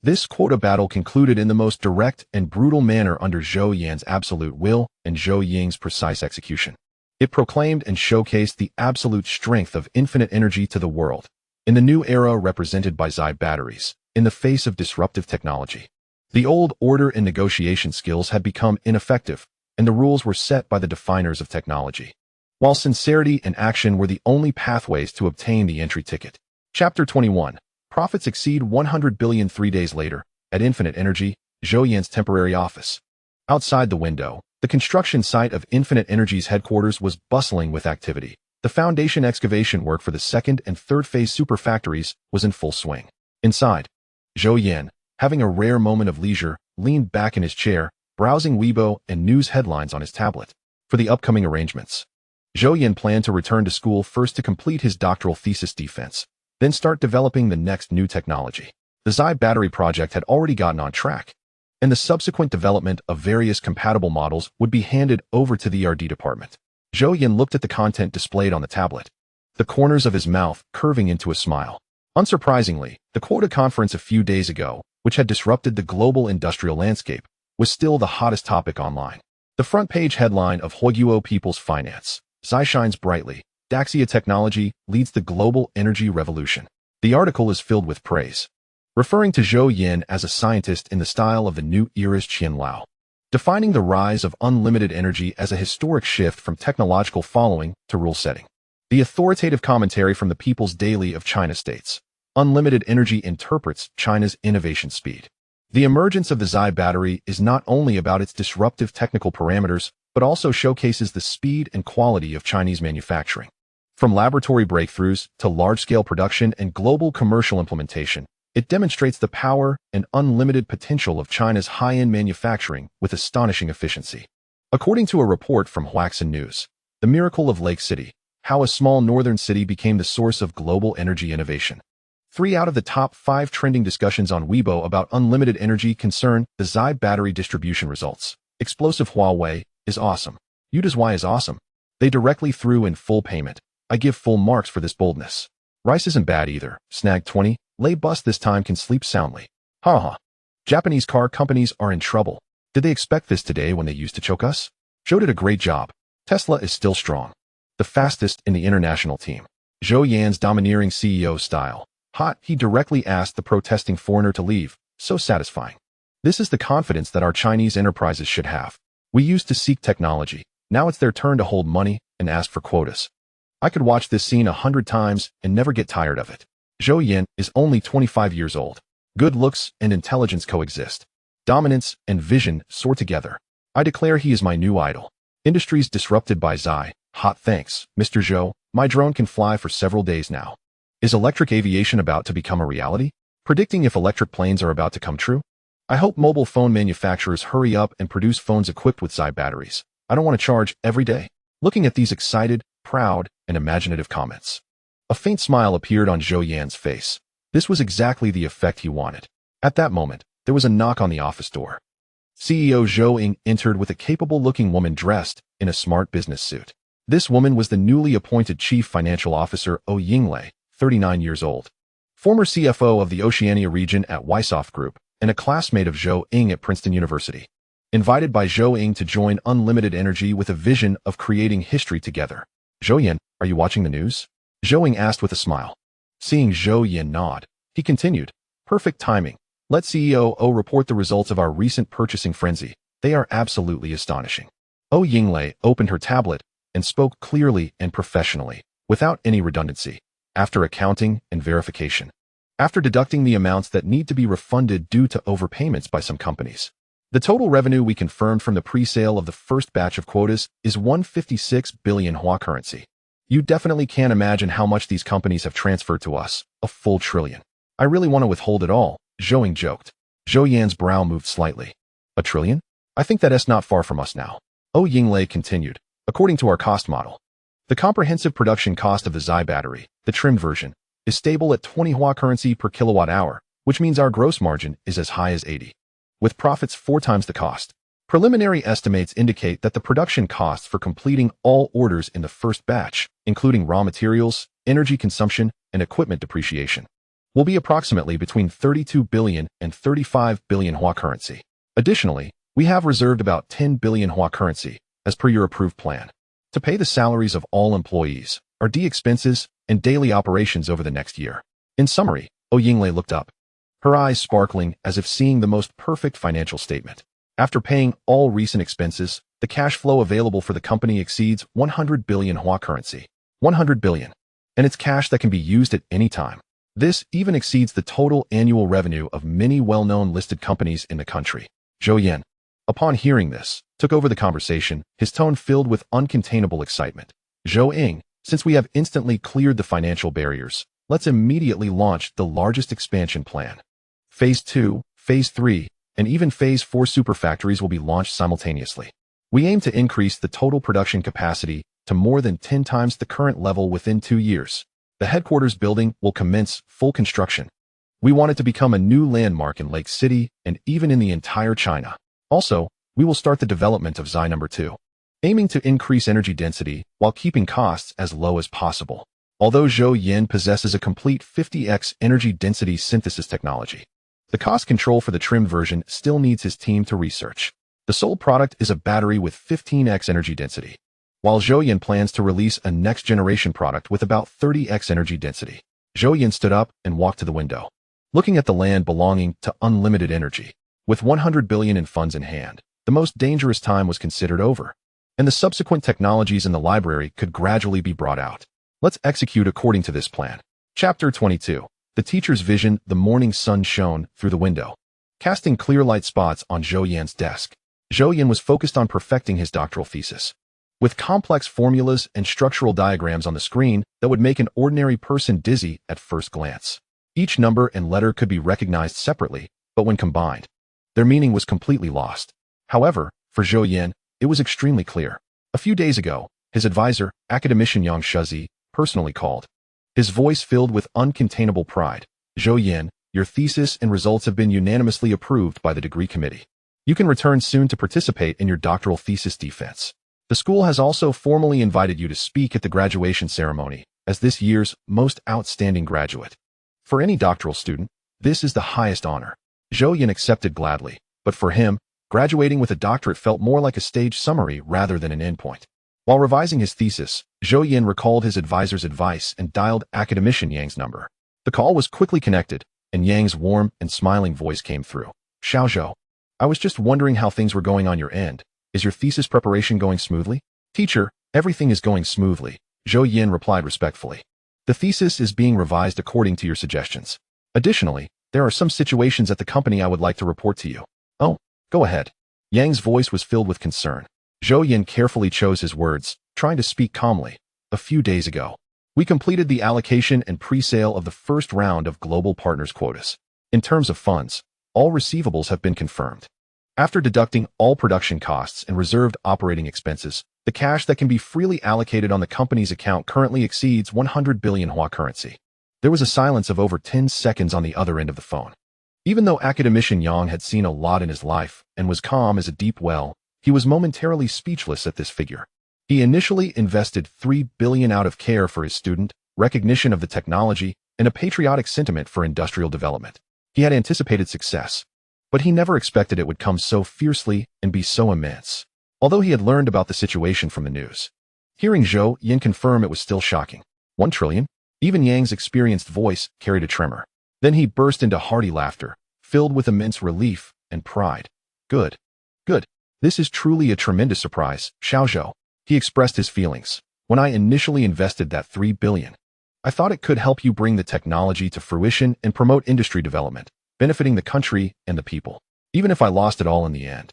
This quota battle concluded in the most direct and brutal manner under Zhou Yan's absolute will and Zhou Ying's precise execution. It proclaimed and showcased the absolute strength of infinite energy to the world, in the new era represented by Zai batteries, in the face of disruptive technology. The old order and negotiation skills had become ineffective, and the rules were set by the definers of technology, while sincerity and action were the only pathways to obtain the entry ticket. Chapter 21. Profits exceed 100 billion 3 days later, at Infinite Energy, Zhou Yan's temporary office. Outside the window, the construction site of Infinite Energy's headquarters was bustling with activity. The foundation excavation work for the second and third phase super factories was in full swing. Inside, Zhou Yan, having a rare moment of leisure, leaned back in his chair, browsing Weibo and news headlines on his tablet. For the upcoming arrangements, Zhou Yan planned to return to school first to complete his doctoral thesis defense, then start developing the next new technology. The Zai battery project had already gotten on track, and the subsequent development of various compatible models would be handed over to the R&D department. Zhou Yan looked at the content displayed on the tablet, the corners of his mouth curving into a smile. Unsurprisingly, the quota conference a few days ago, which had disrupted the global industrial landscape, was still the hottest topic online. The front-page headline of Huoguo People's Finance, Zai shines brightly, Daxia Technology leads the global energy revolution. The article is filled with praise, referring to Zhou Yan as a scientist in the style of the new era's Qian Lao, defining the rise of unlimited energy as a historic shift from technological following to rule setting. The authoritative commentary from the People's Daily of China states, unlimited energy interprets China's innovation speed. The emergence of the Xi battery is not only about its disruptive technical parameters, but also showcases the speed and quality of Chinese manufacturing. From laboratory breakthroughs to large-scale production and global commercial implementation, it demonstrates the power and unlimited potential of China's high-end manufacturing with astonishing efficiency. According to a report from Huaxin News, The Miracle of Lake City, how a small northern city became the source of global energy innovation. 3 out of the top 5 trending discussions on Weibo about unlimited energy concern the Xi battery distribution results. Explosive Huawei is awesome. Yuda's Y is awesome. They directly threw in full payment. I give full marks for this boldness. Rice isn't bad either. Snag 20. Lay bus this time can sleep soundly. Haha. Japanese car companies are in trouble. Did they expect this today when they used to choke us? Zhou did a great job. Tesla is still strong. The fastest in the international team. Zhou Yan's domineering CEO style. Hot, he directly asked the protesting foreigner to leave. So satisfying. This is the confidence that our Chinese enterprises should have. We used to seek technology. Now it's their turn to hold money and ask for quotas. I could watch this scene 100 times and never get tired of it. Zhou Yan is only 25 years old. Good looks and intelligence coexist. Dominance and vision soar together. I declare he is my new idol. Industries disrupted by Xi. Hot thanks, Mr. Zhou. My drone can fly for several days now. Is electric aviation about to become a reality? Predicting if electric planes are about to come true? I hope mobile phone manufacturers hurry up and produce phones equipped with Xi batteries. I don't want to charge every day. Looking at these excited, proud, and imaginative comments. A faint smile appeared on Zhou Yan's face. This was exactly the effect he wanted. At that moment, there was a knock on the office door. CEO Zhou Ying entered with a capable-looking woman dressed in a smart business suit. This woman was the newly appointed Chief Financial Officer Yinglei, 39 years old. Former CFO of the Oceania region at Wysoft Group, and a classmate of Zhou Ying at Princeton University. Invited by Zhou Ying to join Unlimited Energy with a vision of creating history together. Zhou Yan, are you watching the news? Zhou Ying asked with a smile. Seeing Zhou Yan nod, he continued, perfect timing. Let CEO report the results of our recent purchasing frenzy. They are absolutely astonishing. Yinglei opened her tablet and spoke clearly and professionally, without any redundancy. After accounting and verification. After deducting the amounts that need to be refunded due to overpayments by some companies. The total revenue we confirmed from the pre-sale of the first batch of quotas is 156 billion Hua currency. You definitely can't imagine how much these companies have transferred to us, a full trillion. I really want to withhold it all, Zhou Ying joked. Zhou Yan's brow moved slightly. A trillion? I think that's not far from us now. Yinglei continued, according to our cost model. The comprehensive production cost of the Xi battery, the trimmed version, is stable at 20 Hua currency per kilowatt hour, which means our gross margin is as high as 80. With profits 4 times the cost. Preliminary estimates indicate that the production costs for completing all orders in the first batch, including raw materials, energy consumption, and equipment depreciation, will be approximately between 32 billion and 35 billion Hua currency. Additionally, we have reserved about 10 billion Hua currency, as per your approved plan, to pay the salaries of all employees, R&D expenses, and daily operations over the next year. In summary, Yinglei looked up, her eyes sparkling as if seeing the most perfect financial statement. After paying all recent expenses, the cash flow available for the company exceeds 100 billion Hua currency. 100 billion. And it's cash that can be used at any time. This even exceeds the total annual revenue of many well-known listed companies in the country. Zhou Yan, upon hearing this, took over the conversation, his tone filled with uncontainable excitement. Zhou Ying, since we have instantly cleared the financial barriers, let's immediately launch the largest expansion plan. Phase 2, Phase 3, and even Phase 4 superfactories will be launched simultaneously. We aim to increase the total production capacity to more than 10 times the current level within 2 years. The headquarters building will commence full construction. We want it to become a new landmark in Lake City and even in the entire China. Also, we will start the development of Xi number 2, aiming to increase energy density while keeping costs as low as possible. Although Zhou Yan possesses a complete 50x energy density synthesis technology, the cost control for the trimmed version still needs his team to research. The sole product is a battery with 15x energy density, while Zhou Yan plans to release a next-generation product with about 30x energy density. Zhou Yan stood up and walked to the window. looking at the land belonging to unlimited energy. With 100 billion in funds in hand, the most dangerous time was considered over, and the subsequent technologies in the library could gradually be brought out. Let's execute according to this plan. Chapter 22. The teacher's vision. The morning sun shone through the window, casting clear light spots on Zhou Yan's desk. Zhou Yan was focused on perfecting his doctoral thesis. With complex formulas and structural diagrams on the screen that would make an ordinary person dizzy at first glance. Each number and letter could be recognized separately, but when combined, their meaning was completely lost. However, for Zhou Yan, it was extremely clear. A few days ago, his advisor, academician Yang Shezi, personally called. His voice filled with uncontainable pride. Zhou Yan, your thesis and results have been unanimously approved by the degree committee. You can return soon to participate in your doctoral thesis defense. The school has also formally invited you to speak at the graduation ceremony as this year's most outstanding graduate. For any doctoral student, this is the highest honor. Zhou Yan accepted gladly, but for him, graduating with a doctorate felt more like a stage summary rather than an endpoint. While revising his thesis, Zhou Yan recalled his advisor's advice and dialed academician Yang's number. The call was quickly connected, and Yang's warm and smiling voice came through. Xiao, I was just wondering how things were going on your end. Is your thesis preparation going smoothly? Teacher, everything is going smoothly, Zhou Yan replied respectfully. The thesis is being revised according to your suggestions. Additionally, there are some situations at the company I would like to report to you. Oh, go ahead. Yang's voice was filled with concern. Zhou Yan carefully chose his words, trying to speak calmly. A few days ago, we completed the allocation and pre-sale of the first round of global partners quotas. In terms of funds, all receivables have been confirmed. After deducting all production costs and reserved operating expenses, the cash that can be freely allocated on the company's account currently exceeds 100 billion Hua currency. There was a silence of over 10 seconds on the other end of the phone. Even though academician Yang had seen a lot in his life and was calm as a deep well, he was momentarily speechless at this figure. He initially invested 3 billion out of care for his student, recognition of the technology, and a patriotic sentiment for industrial development. He had anticipated success, but he never expected it would come so fiercely and be so immense. Although he had learned about the situation from the news, hearing Zhou Yan confirm it was still shocking. 1 trillion? Even Yang's experienced voice carried a tremor. Then he burst into hearty laughter, filled with immense relief and pride. Good. This is truly a tremendous surprise, Xiao. He expressed his feelings. When I initially invested that 3 billion, I thought it could help you bring the technology to fruition and promote industry development, benefiting the country and the people. Even if I lost it all in the end,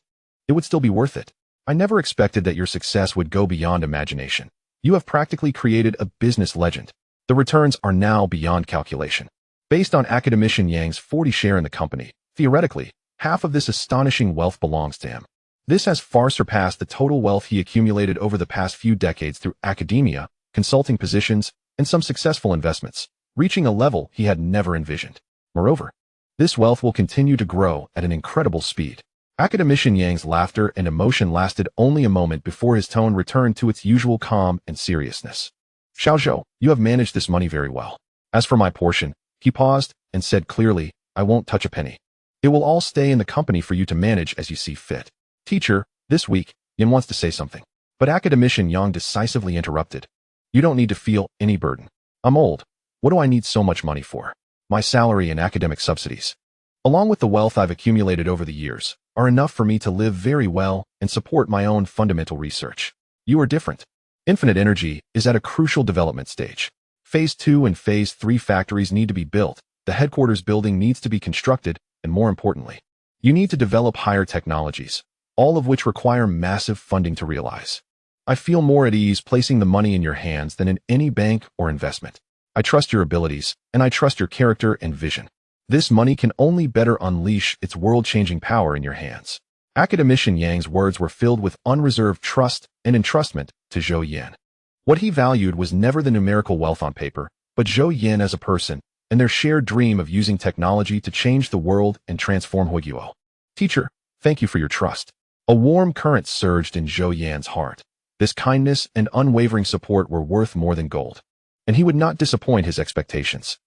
it would still be worth it. I never expected that your success would go beyond imagination. You have practically created a business legend. The returns are now beyond calculation. Based on academician Yang's 40 share in the company, theoretically, half of this astonishing wealth belongs to him. This has far surpassed the total wealth he accumulated over the past few decades through academia, consulting positions, and some successful investments, reaching a level he had never envisioned. Moreover, this wealth will continue to grow at an incredible speed. Academician Yang's laughter and emotion lasted only a moment before his tone returned to its usual calm and seriousness. Xiao, you have managed this money very well. As for my portion, he paused and said clearly, I won't touch a penny. It will all stay in the company for you to manage as you see fit. Teacher, this week, Yan wants to say something. But academician Yang decisively interrupted. You don't need to feel any burden. I'm old. What do I need so much money for? My salary and academic subsidies, along with the wealth I've accumulated over the years, are enough for me to live very well and support my own fundamental research. You are different. Infinite energy is at a crucial development stage. Phase 2 and Phase 3 factories need to be built, the headquarters building needs to be constructed, and more importantly, you need to develop higher technologies, all of which require massive funding to realize. I feel more at ease placing the money in your hands than in any bank or investment. I trust your abilities, and I trust your character and vision. This money can only better unleash its world-changing power in your hands. Academician Yang's words were filled with unreserved trust and entrustment to Zhou Yan. What he valued was never the numerical wealth on paper, but Zhou Yan as a person, and their shared dream of using technology to change the world and transform Huiguo. Teacher, thank you for your trust. A warm current surged in Zhou Yan's heart. This kindness and unwavering support were worth more than gold, and he would not disappoint his expectations.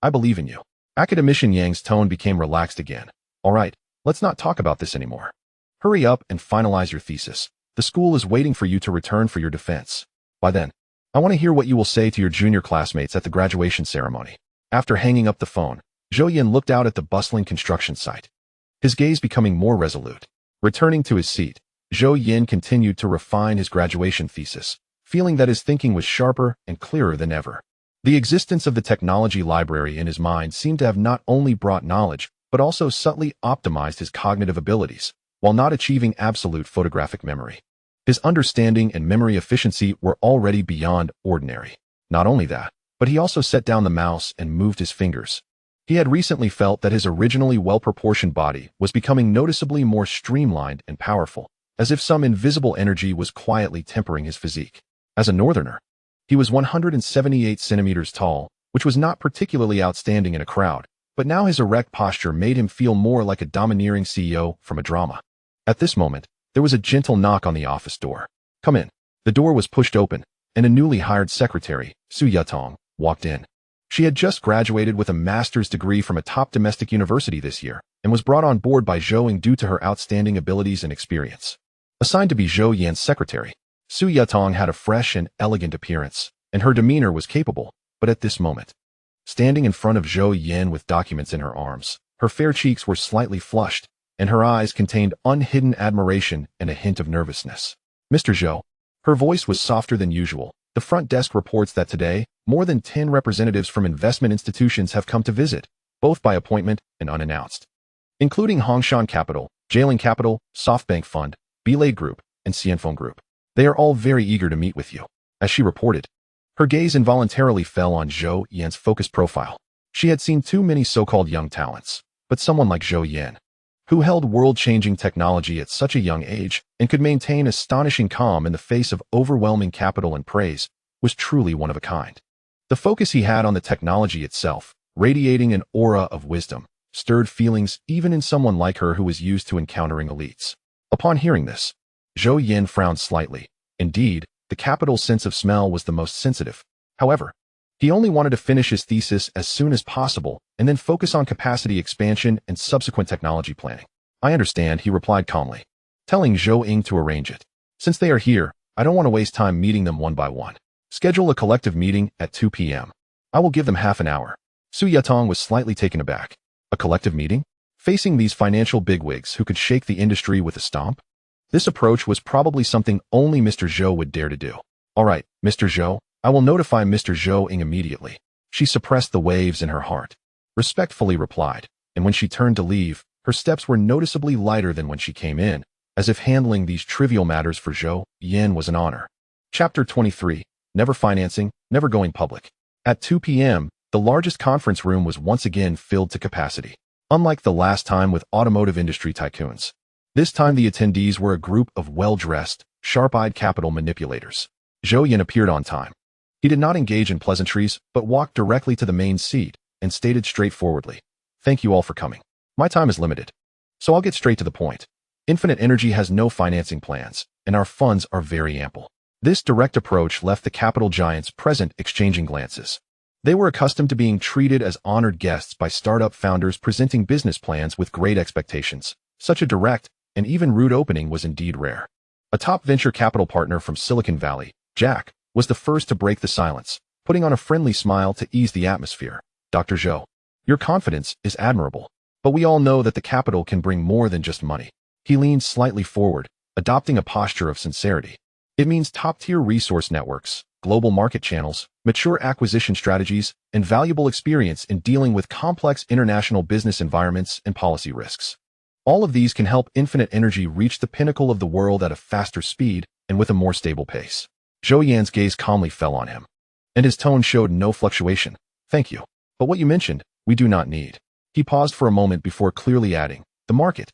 I believe in you. Academician Yang's tone became relaxed again. All right, let's not talk about this anymore. Hurry up and finalize your thesis. The school is waiting for you to return for your defense. By then, I want to hear what you will say to your junior classmates at the graduation ceremony. After hanging up the phone, Zhou Yan looked out at the bustling construction site, his gaze becoming more resolute. Returning to his seat, Zhou Yan continued to refine his graduation thesis, feeling that his thinking was sharper and clearer than ever. The existence of the technology library in his mind seemed to have not only brought knowledge, but also subtly optimized his cognitive abilities, while not achieving absolute photographic memory. His understanding and memory efficiency were already beyond ordinary. Not only that, but he also set down the mouse and moved his fingers. He had recently felt that his originally well-proportioned body was becoming noticeably more streamlined and powerful, as if some invisible energy was quietly tempering his physique. As a northerner, he was 178 centimeters tall, which was not particularly outstanding in a crowd, but now his erect posture made him feel more like a domineering CEO from a drama. At this moment, there was a gentle knock on the office door. "Come in." The door was pushed open, and a newly hired secretary, Zhou Yan, walked in. She had just graduated with a master's degree from a top domestic university this year, and was brought on board by Zhou Yan due to her outstanding abilities and experience. Assigned to be Zhou Yan's secretary, Zhou Yan had a fresh and elegant appearance, and her demeanor was capable, but at this moment, standing in front of Zhou Yan with documents in her arms, her fair cheeks were slightly flushed, and her eyes contained unhidden admiration and a hint of nervousness. "Mr. Zhou." Her voice was softer than usual. "The front desk reports that today, more than 10 representatives from investment institutions have come to visit, both by appointment and unannounced, including Hongshan Capital, Jialing Capital, SoftBank Fund, Belay Group, and Xianfeng Group. They are all very eager to meet with you." As she reported, her gaze involuntarily fell on Zhou Yan's focused profile. She had seen too many so-called young talents, but someone like Zhou Yan, who held world-changing technology at such a young age and could maintain astonishing calm in the face of overwhelming capital and praise, was truly one of a kind. The focus he had on the technology itself, radiating an aura of wisdom, stirred feelings even in someone like her who was used to encountering elites. Upon hearing this, Zhou Yan frowned slightly. Indeed, the capital's sense of smell was the most sensitive. However, he only wanted to finish his thesis as soon as possible and then focus on capacity expansion and subsequent technology planning. "I understand," he replied calmly, telling Zhou Yan to arrange it. "Since they are here, I don't want to waste time meeting them one by one. Schedule a collective meeting at 2 p.m. I will give them half an hour." Zhou Yan was slightly taken aback. A collective meeting? Facing these financial bigwigs who could shake the industry with a stomp? This approach was probably something only Mr. Zhou would dare to do. "All right, Mr. Zhou, I will notify Mr. Zhou Yan immediately." She suppressed the waves in her heart, respectfully replied, and when she turned to leave, her steps were noticeably lighter than when she came in, as if handling these trivial matters for Zhou Yan was an honor. Chapter 23. Never financing, never going public. At 2 p.m., the largest conference room was once again filled to capacity. Unlike the last time with automotive industry tycoons, this time the attendees were a group of well-dressed, sharp-eyed capital manipulators. Zhou Yan appeared on time. He did not engage in pleasantries, but walked directly to the main seat and stated straightforwardly, "Thank you all for coming. My time is limited, so I'll get straight to the point. Infinite Energy has no financing plans, and our funds are very ample." This direct approach left the capital giants present exchanging glances. They were accustomed to being treated as honored guests by startup founders presenting business plans with great expectations. Such a direct and even rude opening was indeed rare. A top venture capital partner from Silicon Valley, Jack, was the first to break the silence, putting on a friendly smile to ease the atmosphere. "Dr. Zhou, your confidence is admirable, but we all know that the capital can bring more than just money." He leaned slightly forward, adopting a posture of sincerity. "It means top-tier resource networks, global market channels, mature acquisition strategies, and valuable experience in dealing with complex international business environments and policy risks. All of these can help Infinite Energy reach the pinnacle of the world at a faster speed and with a more stable pace." Zhou Yan's gaze calmly fell on him, and his tone showed no fluctuation. "Thank you. But what you mentioned, we do not need." He paused for a moment before clearly adding, "The market.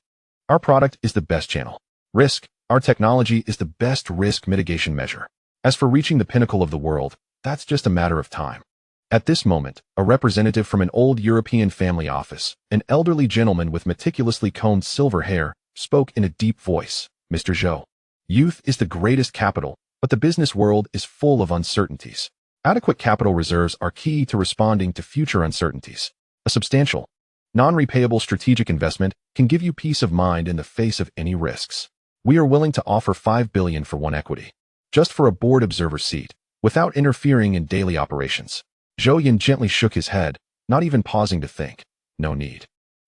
Our product is the best channel. Risk. Our technology is the best risk mitigation measure. As for reaching the pinnacle of the world, that's just a matter of time." At this moment, a representative from an old European family office, an elderly gentleman with meticulously combed silver hair, spoke in a deep voice. "Mr. Zhou, youth is the greatest capital, but the business world is full of uncertainties. Adequate capital reserves are key to responding to future uncertainties. A substantial, non-repayable strategic investment can give you peace of mind in the face of any risks. We are willing to offer $5 billion for one equity, just for a board observer seat, without interfering in daily operations." Zhou Yan gently shook his head, not even pausing to think. No need.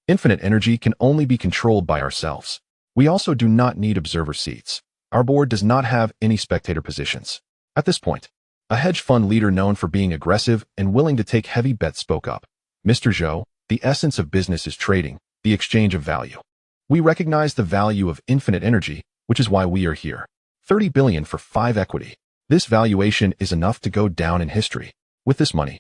Infinite energy can only be controlled by ourselves. We also do not need observer seats. Our board does not have any spectator positions. At this point, a hedge fund leader known for being aggressive and willing to take heavy bets spoke up. Mr. Zhou, the essence of business is trading, the exchange of value. We recognize the value of infinite energy, which is why we are here. 30 billion for 5 equity. This valuation is enough to go down in history. With this money,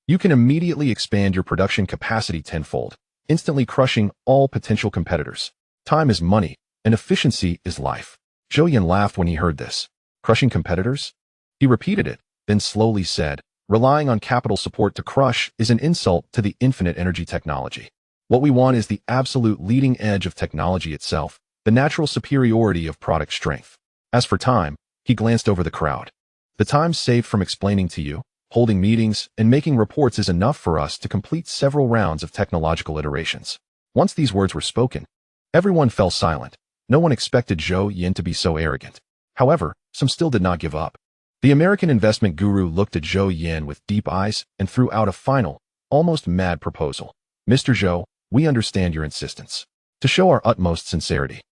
you can immediately expand your production capacity tenfold, instantly crushing all potential competitors. Time is money, and efficiency is life. Zhou Yan laughed when he heard this. Crushing competitors? He repeated it, then slowly said, relying on capital support to crush is an insult to the infinite energy technology. What we want is the absolute leading edge of technology itself, the natural superiority of product strength. As for time, he glanced over the crowd. The time saved from explaining to you, holding meetings, and making reports is enough for us to complete several rounds of technological iterations. Once these words were spoken, everyone fell silent. No one expected Zhou Yan to be so arrogant. However, some still did not give up. The American investment guru looked at Zhou Yan with deep eyes and threw out a final, almost mad proposal. Mr. Zhou, we understand your insistence. To show our utmost sincerity,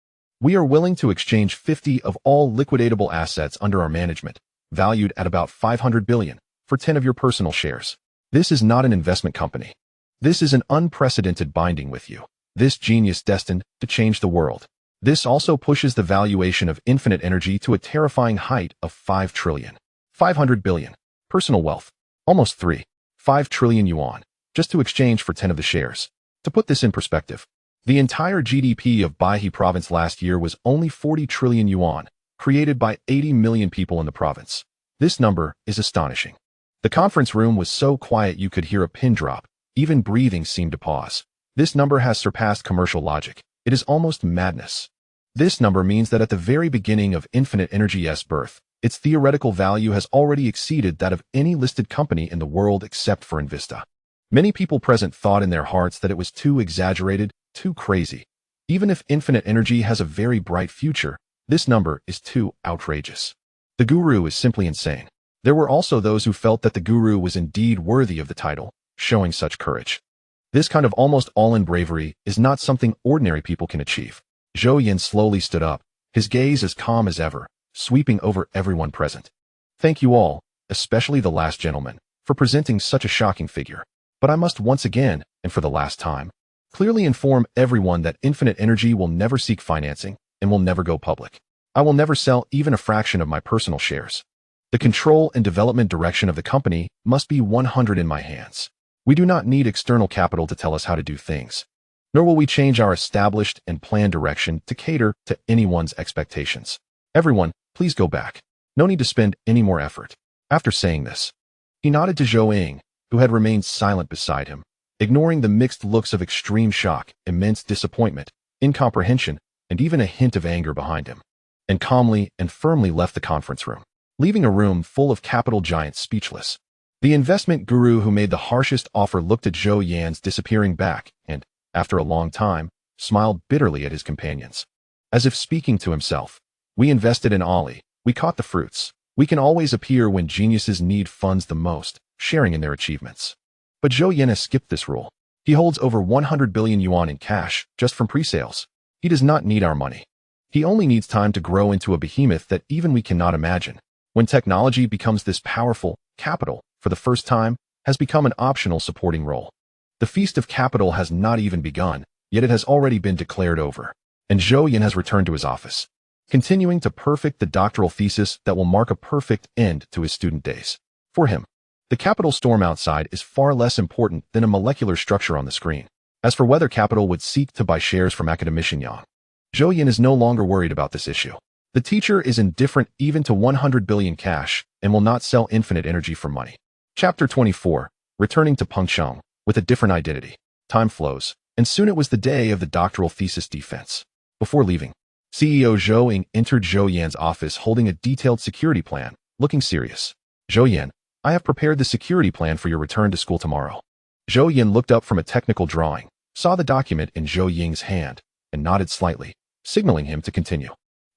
we are willing to exchange 50 of all liquidatable assets under our management, valued at about 500 billion, for 10 of your personal shares. This is not an investment company. This is an unprecedented binding with you. This genius destined to change the world. This also pushes the valuation of infinite energy to a terrifying height of 5 trillion. 500 billion. Personal wealth. Almost 5 trillion yuan, just to exchange for 10 of the shares. To put this in perspective, the entire GDP of Baihe province last year was only 40 trillion yuan, created by 80 million people in the province. This number is astonishing. The conference room was so quiet you could hear a pin drop. Even breathing seemed to pause. This number has surpassed commercial logic. It is almost madness. This number means that at the very beginning of infinite energy's birth, its theoretical value has already exceeded that of any listed company in the world except for Invista. Many people present thought in their hearts that it was too exaggerated, too crazy. Even if infinite energy has a very bright future, this number is too outrageous. The guru is simply insane. There were also those who felt that the guru was indeed worthy of the title, showing such courage. This kind of almost all-in bravery is not something ordinary people can achieve. Zhou Yan slowly stood up, his gaze as calm as ever, sweeping over everyone present. Thank you all, especially the last gentleman, for presenting such a shocking figure. But I must once again, and for the last time, clearly inform everyone that infinite energy will never seek financing and will never go public. I will never sell even a fraction of my personal shares. The control and development direction of the company must be 100% in my hands. We do not need external capital to tell us how to do things. Nor will we change our established and planned direction to cater to anyone's expectations. Everyone, please go back. No need to spend any more effort. After saying this, he nodded to Zhou Yan, who had remained silent beside him, ignoring the mixed looks of extreme shock, immense disappointment, incomprehension, and even a hint of anger behind him, and calmly and firmly left the conference room, leaving a room full of capital giants speechless. The investment guru who made the harshest offer looked at Zhou Yan's disappearing back and, after a long time, smiled bitterly at his companions. As if speaking to himself, we invested in Ali, we caught the fruits. We can always appear when geniuses need funds the most, sharing in their achievements. But Zhou Yan has skipped this rule. He holds over 100 billion yuan in cash, just from pre-sales. He does not need our money. He only needs time to grow into a behemoth that even we cannot imagine. When technology becomes this powerful, capital, for the first time, has become an optional supporting role. The feast of capital has not even begun, yet it has already been declared over. And Zhou Yan has returned to his office, continuing to perfect the doctoral thesis that will mark a perfect end to his student days. For him, the capital storm outside is far less important than a molecular structure on the screen. As for whether capital would seek to buy shares from academician Yang, Zhou Yan is no longer worried about this issue. The teacher is indifferent even to 100 billion cash and will not sell infinite energy for money. Chapter 24, returning to Pengcheng with a different identity. Time flows, and soon it was the day of the doctoral thesis defense. Before leaving, CEO Zhou Yan entered Zhou Yan's office holding a detailed security plan, looking serious. Zhou Yan, I have prepared the security plan for your return to school tomorrow. Zhou Yan looked up from a technical drawing, saw the document in Zhou Yan's hand, and nodded slightly, signaling him to continue.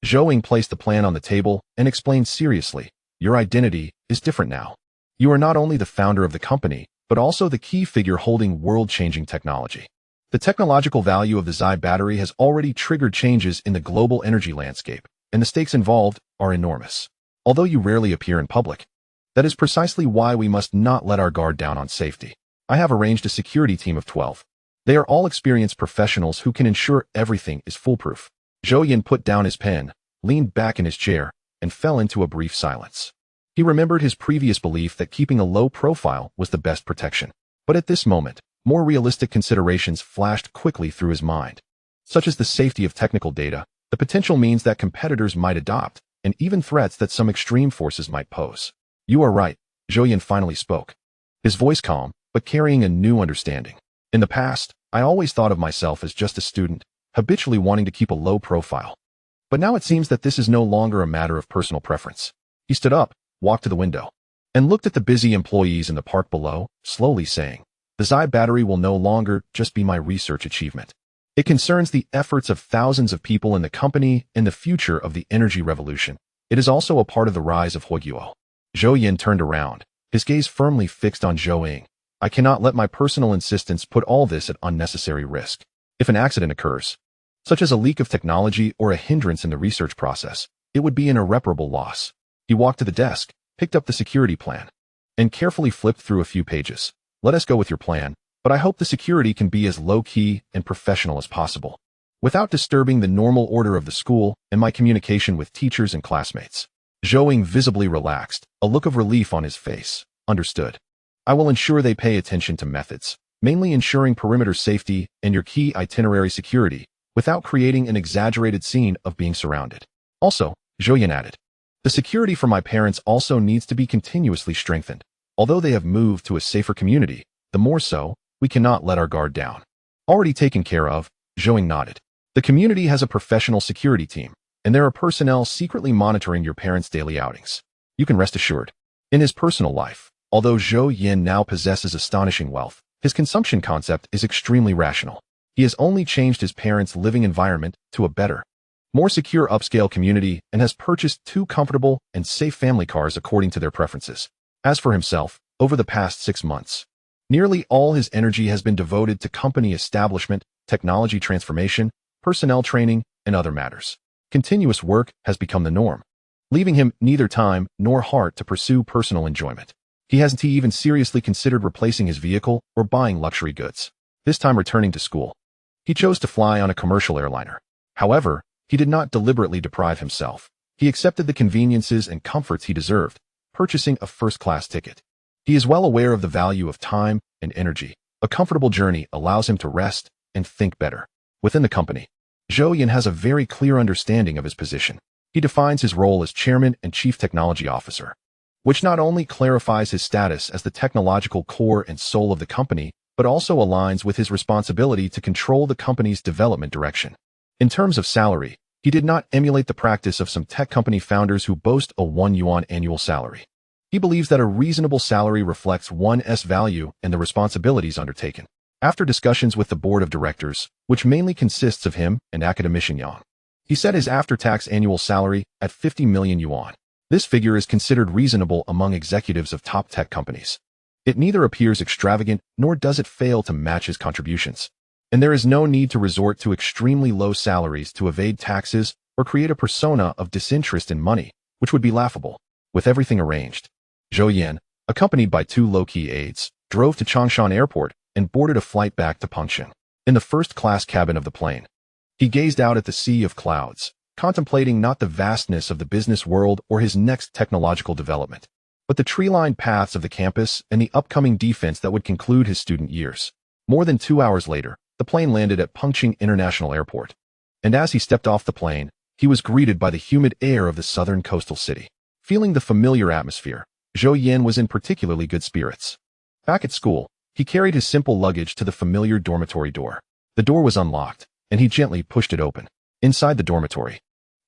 Zhou Yan placed the plan on the table and explained seriously, your identity is different now. You are not only the founder of the company, but also the key figure holding world-changing technology. The technological value of the Zhou battery has already triggered changes in the global energy landscape, and the stakes involved are enormous. Although you rarely appear in public, that is precisely why we must not let our guard down on safety. I have arranged a security team of 12. They are all experienced professionals who can ensure everything is foolproof. Zhou Yan put down his pen, leaned back in his chair, and fell into a brief silence. He remembered his previous belief that keeping a low profile was the best protection. But at this moment, more realistic considerations flashed quickly through his mind, such as the safety of technical data, the potential means that competitors might adopt, and even threats that some extreme forces might pose. You are right, Zhou Yan finally spoke, his voice calm, but carrying a new understanding. In the past, I always thought of myself as just a student, habitually wanting to keep a low profile. But now it seems that this is no longer a matter of personal preference. He stood up, walked to the window, and looked at the busy employees in the park below, slowly saying, "The Zhou battery will no longer just be my research achievement. It concerns the efforts of thousands of people in the company and the future of the energy revolution. It is also a part of the rise of Huiguo." Zhou Yan turned around, his gaze firmly fixed on Zhou Ying. "I cannot let my personal insistence put all this at unnecessary risk. If an accident occurs, such as a leak of technology or a hindrance in the research process, it would be an irreparable loss." He walked to the desk, picked up the security plan, and carefully flipped through a few pages. "Let us go with your plan, but I hope the security can be as low-key and professional as possible, without disturbing the normal order of the school and my communication with teachers and classmates." Zhou Ying visibly relaxed, a look of relief on his face. "Understood. I will ensure they pay attention to methods, mainly ensuring perimeter safety and your key itinerary security, without creating an exaggerated scene of being surrounded." Also, Zhou Yan added, "The security for my parents also needs to be continuously strengthened. Although they have moved to a safer community, the more so, we cannot let our guard down." "Already taken care of," Zhou Ying nodded. "The community has a professional security team, and there are personnel secretly monitoring your parents' daily outings. You can rest assured." In his personal life, although Zhou Yan now possesses astonishing wealth, his consumption concept is extremely rational. He has only changed his parents' living environment to a better, more secure upscale community and has purchased 2 comfortable and safe family cars according to their preferences. As for himself, over the past 6 months, nearly all his energy has been devoted to company establishment, technology transformation, personnel training, and other matters. Continuous work has become the norm, leaving him neither time nor heart to pursue personal enjoyment. He hasn't even seriously considered replacing his vehicle or buying luxury goods. This time returning to school, he chose to fly on a commercial airliner. However, he did not deliberately deprive himself. He accepted the conveniences and comforts he deserved, purchasing a first-class ticket. He is well aware of the value of time and energy. A comfortable journey allows him to rest and think better. Within the company, Zhou Yan has a very clear understanding of his position. He defines his role as chairman and chief technology officer, which not only clarifies his status as the technological core and soul of the company, but also aligns with his responsibility to control the company's development direction. In terms of salary, he did not emulate the practice of some tech company founders who boast a 1 yuan annual salary. He believes that a reasonable salary reflects one's value and the responsibilities undertaken. After discussions with the board of directors, which mainly consists of him and academician Yang, he set his after-tax annual salary at 50 million yuan. This figure is considered reasonable among executives of top tech companies. It neither appears extravagant nor does it fail to match his contributions. And there is no need to resort to extremely low salaries to evade taxes or create a persona of disinterest in money, which would be laughable. With everything arranged, Zhou Yan, accompanied by 2 low-key aides, drove to Changshan Airport and boarded a flight back to Pengcheng. In the first-class cabin of the plane, he gazed out at the sea of clouds, contemplating not the vastness of the business world or his next technological development, but the tree-lined paths of the campus and the upcoming defense that would conclude his student years. More than 2 hours later, the plane landed at Pengcheng International Airport, and as he stepped off the plane, he was greeted by the humid air of the southern coastal city. Feeling the familiar atmosphere, Zhou Yan was in particularly good spirits. Back at school, he carried his simple luggage to the familiar dormitory door. The door was unlocked, and he gently pushed it open. Inside the dormitory,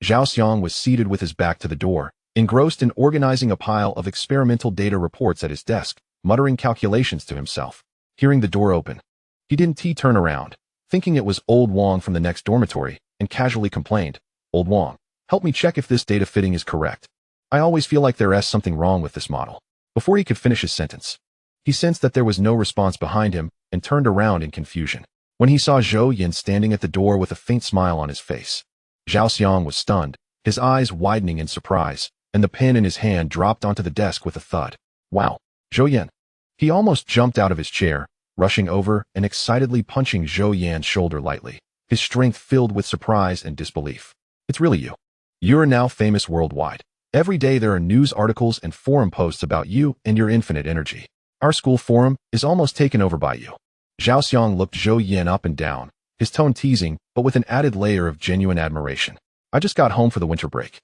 Zhao Xiang was seated with his back to the door, engrossed in organizing a pile of experimental data reports at his desk, muttering calculations to himself. Hearing the door open, he didn't turn around, thinking it was old Wang from the next dormitory, and casually complained, "Old Wang, help me check if this data fitting is correct. I always feel like there's something wrong with this model." Before he could finish his sentence, he sensed that there was no response behind him and turned around in confusion. when he saw Zhou Yan standing at the door with a faint smile on his face. Zhao Xiang was stunned, his eyes widening in surprise, and the pen in his hand dropped onto the desk with a thud. Wow, Zhou Yan. He almost jumped out of his chair, rushing over and excitedly punching Zhou Yan's shoulder lightly, his strength filled with surprise and disbelief. It's really you. You're now famous worldwide. Every day there are news articles and forum posts about you and your infinite energy. Our school forum is almost taken over by you. Zhao Xiang looked Zhou Yan up and down, his tone teasing, but with an added layer of genuine admiration. I just got home for the winter break.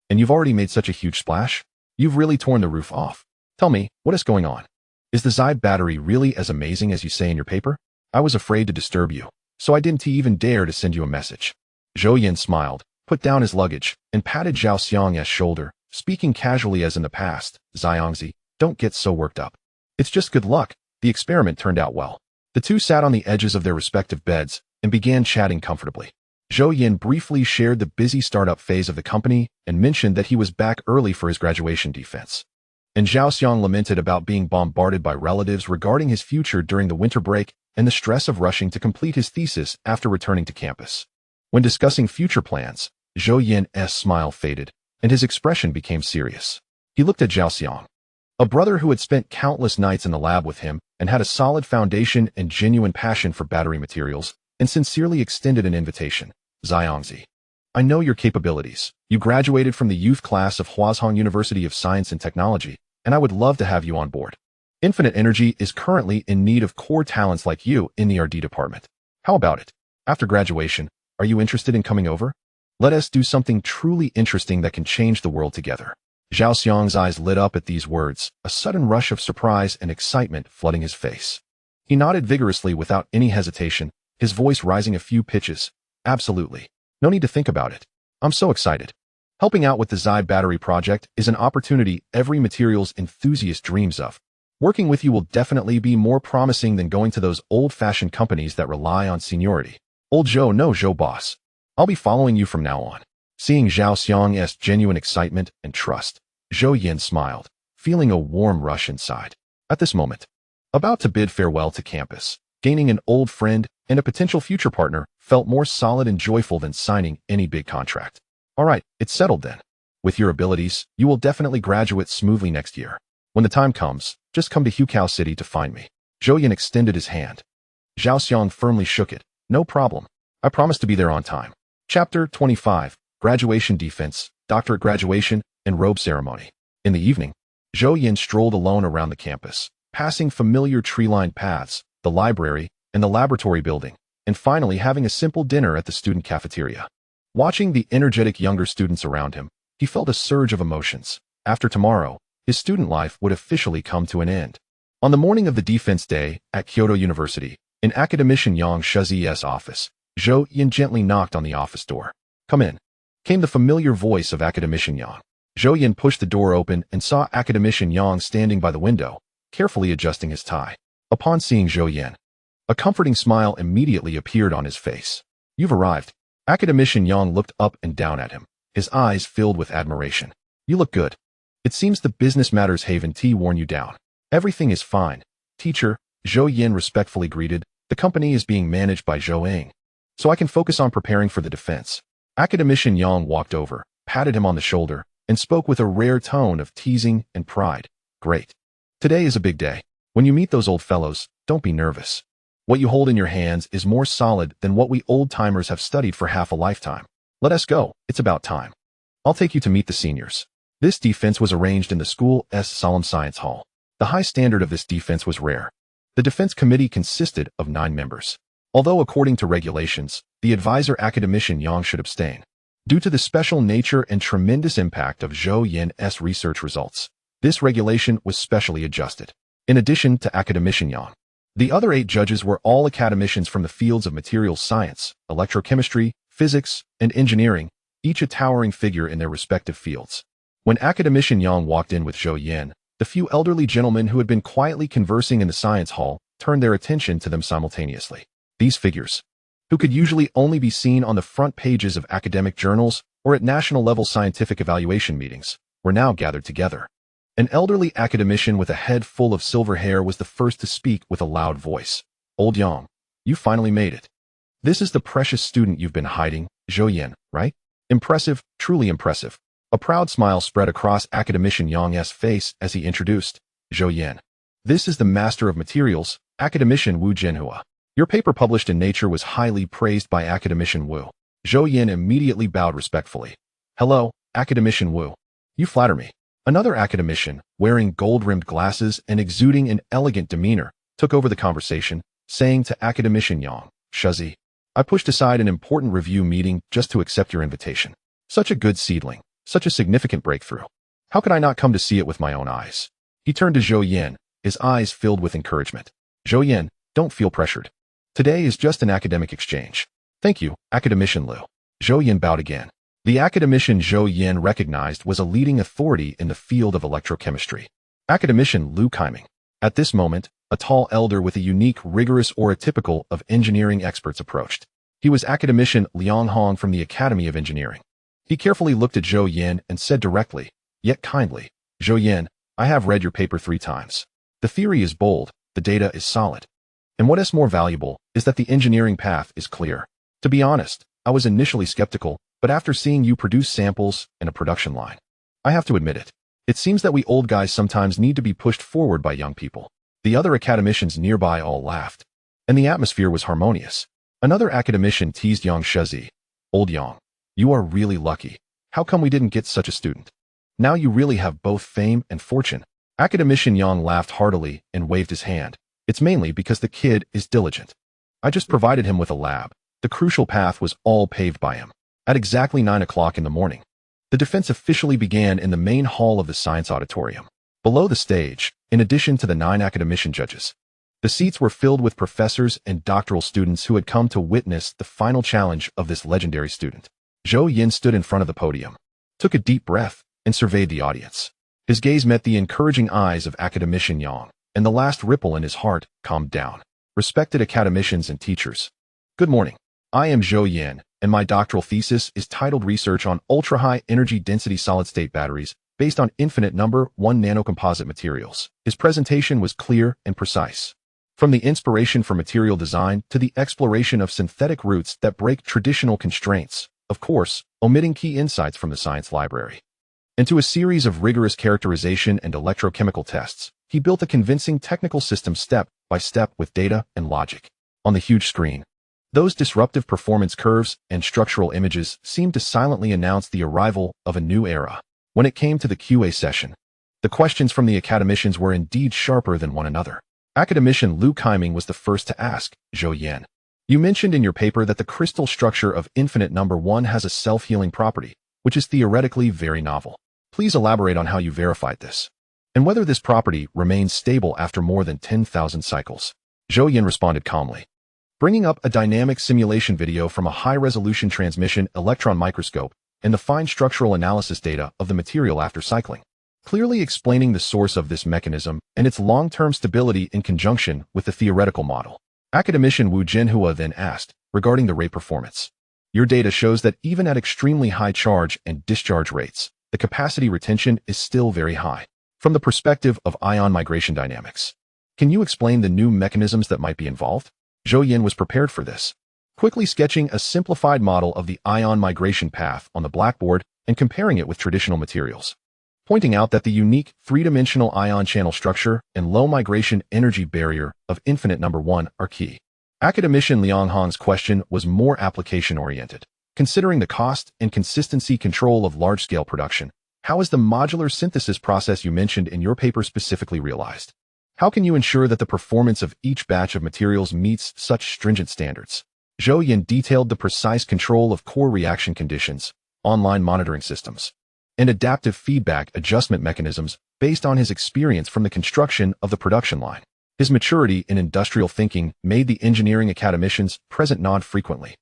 And you've already made such a huge splash? You've really torn the roof off. Tell me, what is going on? Is the Zide battery really as amazing as you say in your paper? I was afraid to disturb you, so I didn't even dare to send you a message. Zhou Yan smiled, put down his luggage, and patted Zhao Xiang's shoulder, speaking casually as in the past. Xiangzi, don't get so worked up. It's just good luck. The experiment turned out well. The two sat on the edges of their respective beds and began chatting comfortably. Zhou Yan briefly shared the busy startup phase of the company and mentioned that he was back early for his graduation defense. And Zhao Xiang lamented about being bombarded by relatives regarding his future during the winter break and the stress of rushing to complete his thesis after returning to campus. When discussing future plans, Zhou Yan's smile faded, and his expression became serious. He looked at Zhao Xiang, a brother who had spent countless nights in the lab with him and had a solid foundation and genuine passion for battery materials, and sincerely extended an invitation. Xiangzi, I know your capabilities. You graduated from the youth class of Huazhong University of Science and Technology, and I would love to have you on board. Infinite Energy is currently in need of core talents like you in the R&D department. How about it? After graduation, are you interested in coming over? Let us do something truly interesting that can change the world together. Zhao Xiang's eyes lit up at these words, a sudden rush of surprise and excitement flooding his face. He nodded vigorously without any hesitation, his voice rising a few pitches. Absolutely. No need to think about it. I'm so excited. Helping out with the Zide battery project is an opportunity every materials enthusiast dreams of. Working with you will definitely be more promising than going to those old-fashioned companies that rely on seniority. Old Zhou, no Zhou boss. I'll be following you from now on. Seeing Zhao Xiang's genuine excitement and trust, Zhou Yan smiled, feeling a warm rush inside. At this moment, about to bid farewell to campus, gaining an old friend and a potential future partner felt more solid and joyful than signing any big contract. All right, it's settled then. With your abilities, you will definitely graduate smoothly next year. When the time comes, just come to Hukou City to find me. Zhou Yan extended his hand. Zhao Xiang firmly shook it. No problem. I promise to be there on time. Chapter 25, Graduation Defense, Doctorate Graduation, and Robe Ceremony. In the evening, Zhou Yan strolled alone around the campus, passing familiar tree-lined paths, the library, and the laboratory building, and finally having a simple dinner at the student cafeteria. Watching the energetic younger students around him, he felt a surge of emotions. After tomorrow, his student life would officially come to an end. On the morning of the defense day at Kyoto University, in academician Yang Shizi's office, Zhou Yan gently knocked on the office door. Come in, came the familiar voice of academician Yang. Zhou Yan pushed the door open and saw academician Yang standing by the window, carefully adjusting his tie. Upon seeing Zhou Yan, a comforting smile immediately appeared on his face. You've arrived. Academician Yang looked up and down at him, his eyes filled with admiration. You look good. It seems the business matters Haven T worn you down. Everything is fine. Teacher, Zhou Yan respectfully greeted. The company is being managed by Zhou Yang, so I can focus on preparing for the defense. Academician Yang walked over, patted him on the shoulder, and spoke with a rare tone of teasing and pride. Great. Today is a big day. When you meet those old fellows, don't be nervous. What you hold in your hands is more solid than what we old-timers have studied for half a lifetime. Let us go. It's about time. I'll take you to meet the seniors. This defense was arranged in the school's solemn science hall. The high standard of this defense was rare. The defense committee consisted of 9 members. Although according to regulations, the advisor academician Yang should abstain. Due to the special nature and tremendous impact of Zhou Yan's research results, this regulation was specially adjusted. In addition to academician Yang, the other 8 judges were all academicians from the fields of materials science, electrochemistry, physics, and engineering, each a towering figure in their respective fields. When academician Yang walked in with Zhou Yan, the few elderly gentlemen who had been quietly conversing in the science hall turned their attention to them simultaneously. These figures, who could usually only be seen on the front pages of academic journals or at national-level scientific evaluation meetings, were now gathered together. An elderly academician with a head full of silver hair was the first to speak with a loud voice. Old Yang, you finally made it. This is the precious student you've been hiding, Zhou Yan, right? Impressive, truly impressive. A proud smile spread across academician Yang's face as he introduced Zhou Yan. This is the master of materials, academician Wu Jianhua. Your paper published in Nature was highly praised by academician Wu. Zhou Yan immediately bowed respectfully. Hello, academician Wu. You flatter me. Another academician, wearing gold-rimmed glasses and exuding an elegant demeanor, took over the conversation, saying to academician Yang, Shazi, I pushed aside an important review meeting just to accept your invitation. Such a good seedling, such a significant breakthrough. How could I not come to see it with my own eyes? He turned to Zhou Yan, his eyes filled with encouragement. Zhou Yan, don't feel pressured. Today is just an academic exchange. Thank you, academician Liu. Zhou Yan bowed again. The academician Zhou Yan recognized was a leading authority in the field of electrochemistry. Academician Liu Kaiming. At this moment, a tall elder with a unique, rigorous aura typical of engineering experts approached. He was academician Liang Hong from the Academy of Engineering. He carefully looked at Zhou Yan and said directly, yet kindly, Zhou Yan, I have read your paper 3 times. The theory is bold, the data is solid. And what is more valuable is that the engineering path is clear. To be honest, I was initially skeptical, but after seeing you produce samples and a production line, I have to admit it. It seems that we old guys sometimes need to be pushed forward by young people. The other academicians nearby all laughed, and the atmosphere was harmonious. Another academician teased Yang Shazi. Old Yang, you are really lucky. How come we didn't get such a student? Now you really have both fame and fortune. Academician Yang laughed heartily and waved his hand. It's mainly because the kid is diligent. I just provided him with a lab. The crucial path was all paved by him. At exactly 9 o'clock in the morning, the defense officially began in the main hall of the science auditorium. Below the stage, in addition to the 9 academician judges, the seats were filled with professors and doctoral students who had come to witness the final challenge of this legendary student. Zhou Yan stood in front of the podium, took a deep breath, and surveyed the audience. His gaze met the encouraging eyes of academician Yang, and the last ripple in his heart calmed down. Respected academicians and teachers, good morning. I am Zhou Yan, and my doctoral thesis is titled Research on Ultra-High Energy Density Solid-State Batteries based on infinite number 1 nanocomposite materials. His presentation was clear and precise. From the inspiration for material design to the exploration of synthetic routes that break traditional constraints, of course, omitting key insights from the science library. And to a series of rigorous characterization and electrochemical tests, he built a convincing technical system step by step with data and logic. On the huge screen, those disruptive performance curves and structural images seemed to silently announce the arrival of a new era. When it came to the QA session, the questions from the academicians were indeed sharper than one another. Academician Liu Kaiming was the first to ask, Zhou Yan, you mentioned in your paper that the crystal structure of infinite number 1 has a self-healing property, which is theoretically very novel. Please elaborate on how you verified this, and whether this property remains stable after more than 10,000 cycles. Zhou Yan responded calmly, bringing up a dynamic simulation video from a high-resolution transmission electron microscope and the fine structural analysis data of the material after cycling, clearly explaining the source of this mechanism and its long-term stability in conjunction with the theoretical model. Academician Wu Jianhua then asked, regarding the rate performance, your data shows that even at extremely high charge and discharge rates, the capacity retention is still very high. From the perspective of ion migration dynamics, can you explain the new mechanisms that might be involved? Zhou Yan was prepared for this, quickly sketching a simplified model of the ion migration path on the blackboard and comparing it with traditional materials, pointing out that the unique 3-dimensional ion channel structure and low migration energy barrier of infinite number 1 are key. Academician Liang Hong's question was more application-oriented. Considering the cost and consistency control of large-scale production, how is the modular synthesis process you mentioned in your paper specifically realized? How can you ensure that the performance of each batch of materials meets such stringent standards? Zhou Yan detailed the precise control of core reaction conditions, online monitoring systems, and adaptive feedback adjustment mechanisms based on his experience from the construction of the production line. His maturity in industrial thinking made the engineering academicians present nod frequently.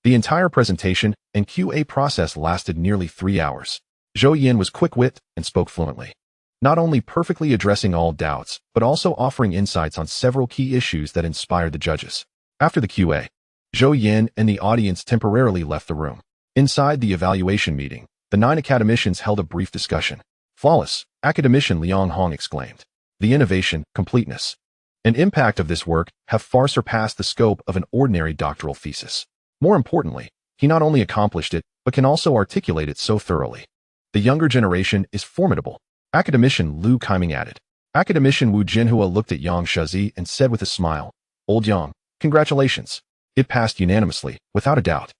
The entire presentation and QA process lasted nearly 3 hours. Zhou Yan was quick-witted and spoke fluently, not only perfectly addressing all doubts, but also offering insights on several key issues that inspired the judges. After the QA, Zhou Yan and the audience temporarily left the room. Inside the evaluation meeting, the 9 academicians held a brief discussion. Flawless, academician Liang Hong exclaimed. The innovation, completeness, and impact of this work have far surpassed the scope of an ordinary doctoral thesis. More importantly, he not only accomplished it, but can also articulate it so thoroughly. The younger generation is formidable. Academician Liu Kaiming added. Academician Wu Jinhua looked at Yang Shezi and said with a smile, "Old Yang, congratulations." It passed unanimously, without a doubt.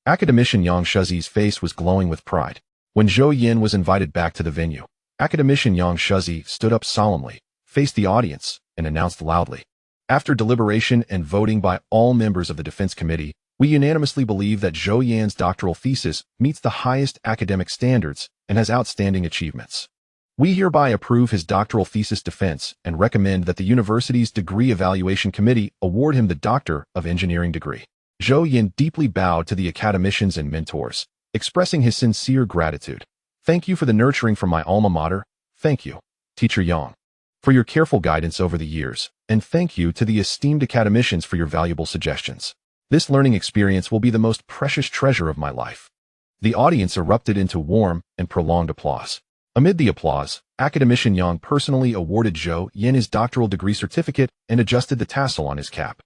Academician Yang Shezi's face was glowing with pride. When Zhou Yan was invited back to the venue, Academician Yang Shezi stood up solemnly, faced the audience, and announced loudly, "After deliberation and voting by all members of the Defense Committee, we unanimously believe that Zhou Yan's doctoral thesis meets the highest academic standards and has outstanding achievements. We hereby approve his doctoral thesis defense and recommend that the university's Degree Evaluation Committee award him the Doctor of Engineering degree." Zhou Yan deeply bowed to the academicians and mentors, expressing his sincere gratitude. "Thank you for the nurturing from my alma mater. Thank you, Teacher Yang, for your careful guidance over the years, and thank you to the esteemed academicians for your valuable suggestions. This learning experience will be the most precious treasure of my life." The audience erupted into warm and prolonged applause. Amid the applause, Academician Yang personally awarded Zhou Yan his doctoral degree certificate and adjusted the tassel on his cap.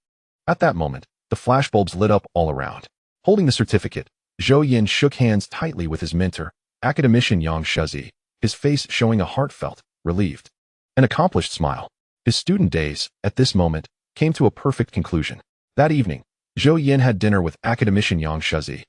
At that moment, the flashbulbs lit up all around. Holding the certificate, Zhou Yan shook hands tightly with his mentor, Academician Yang Shezi, his face showing a heartfelt, relieved, and accomplished smile. His student days, at this moment, came to a perfect conclusion. That evening, Zhou Yan had dinner with Academician Yang Shezi,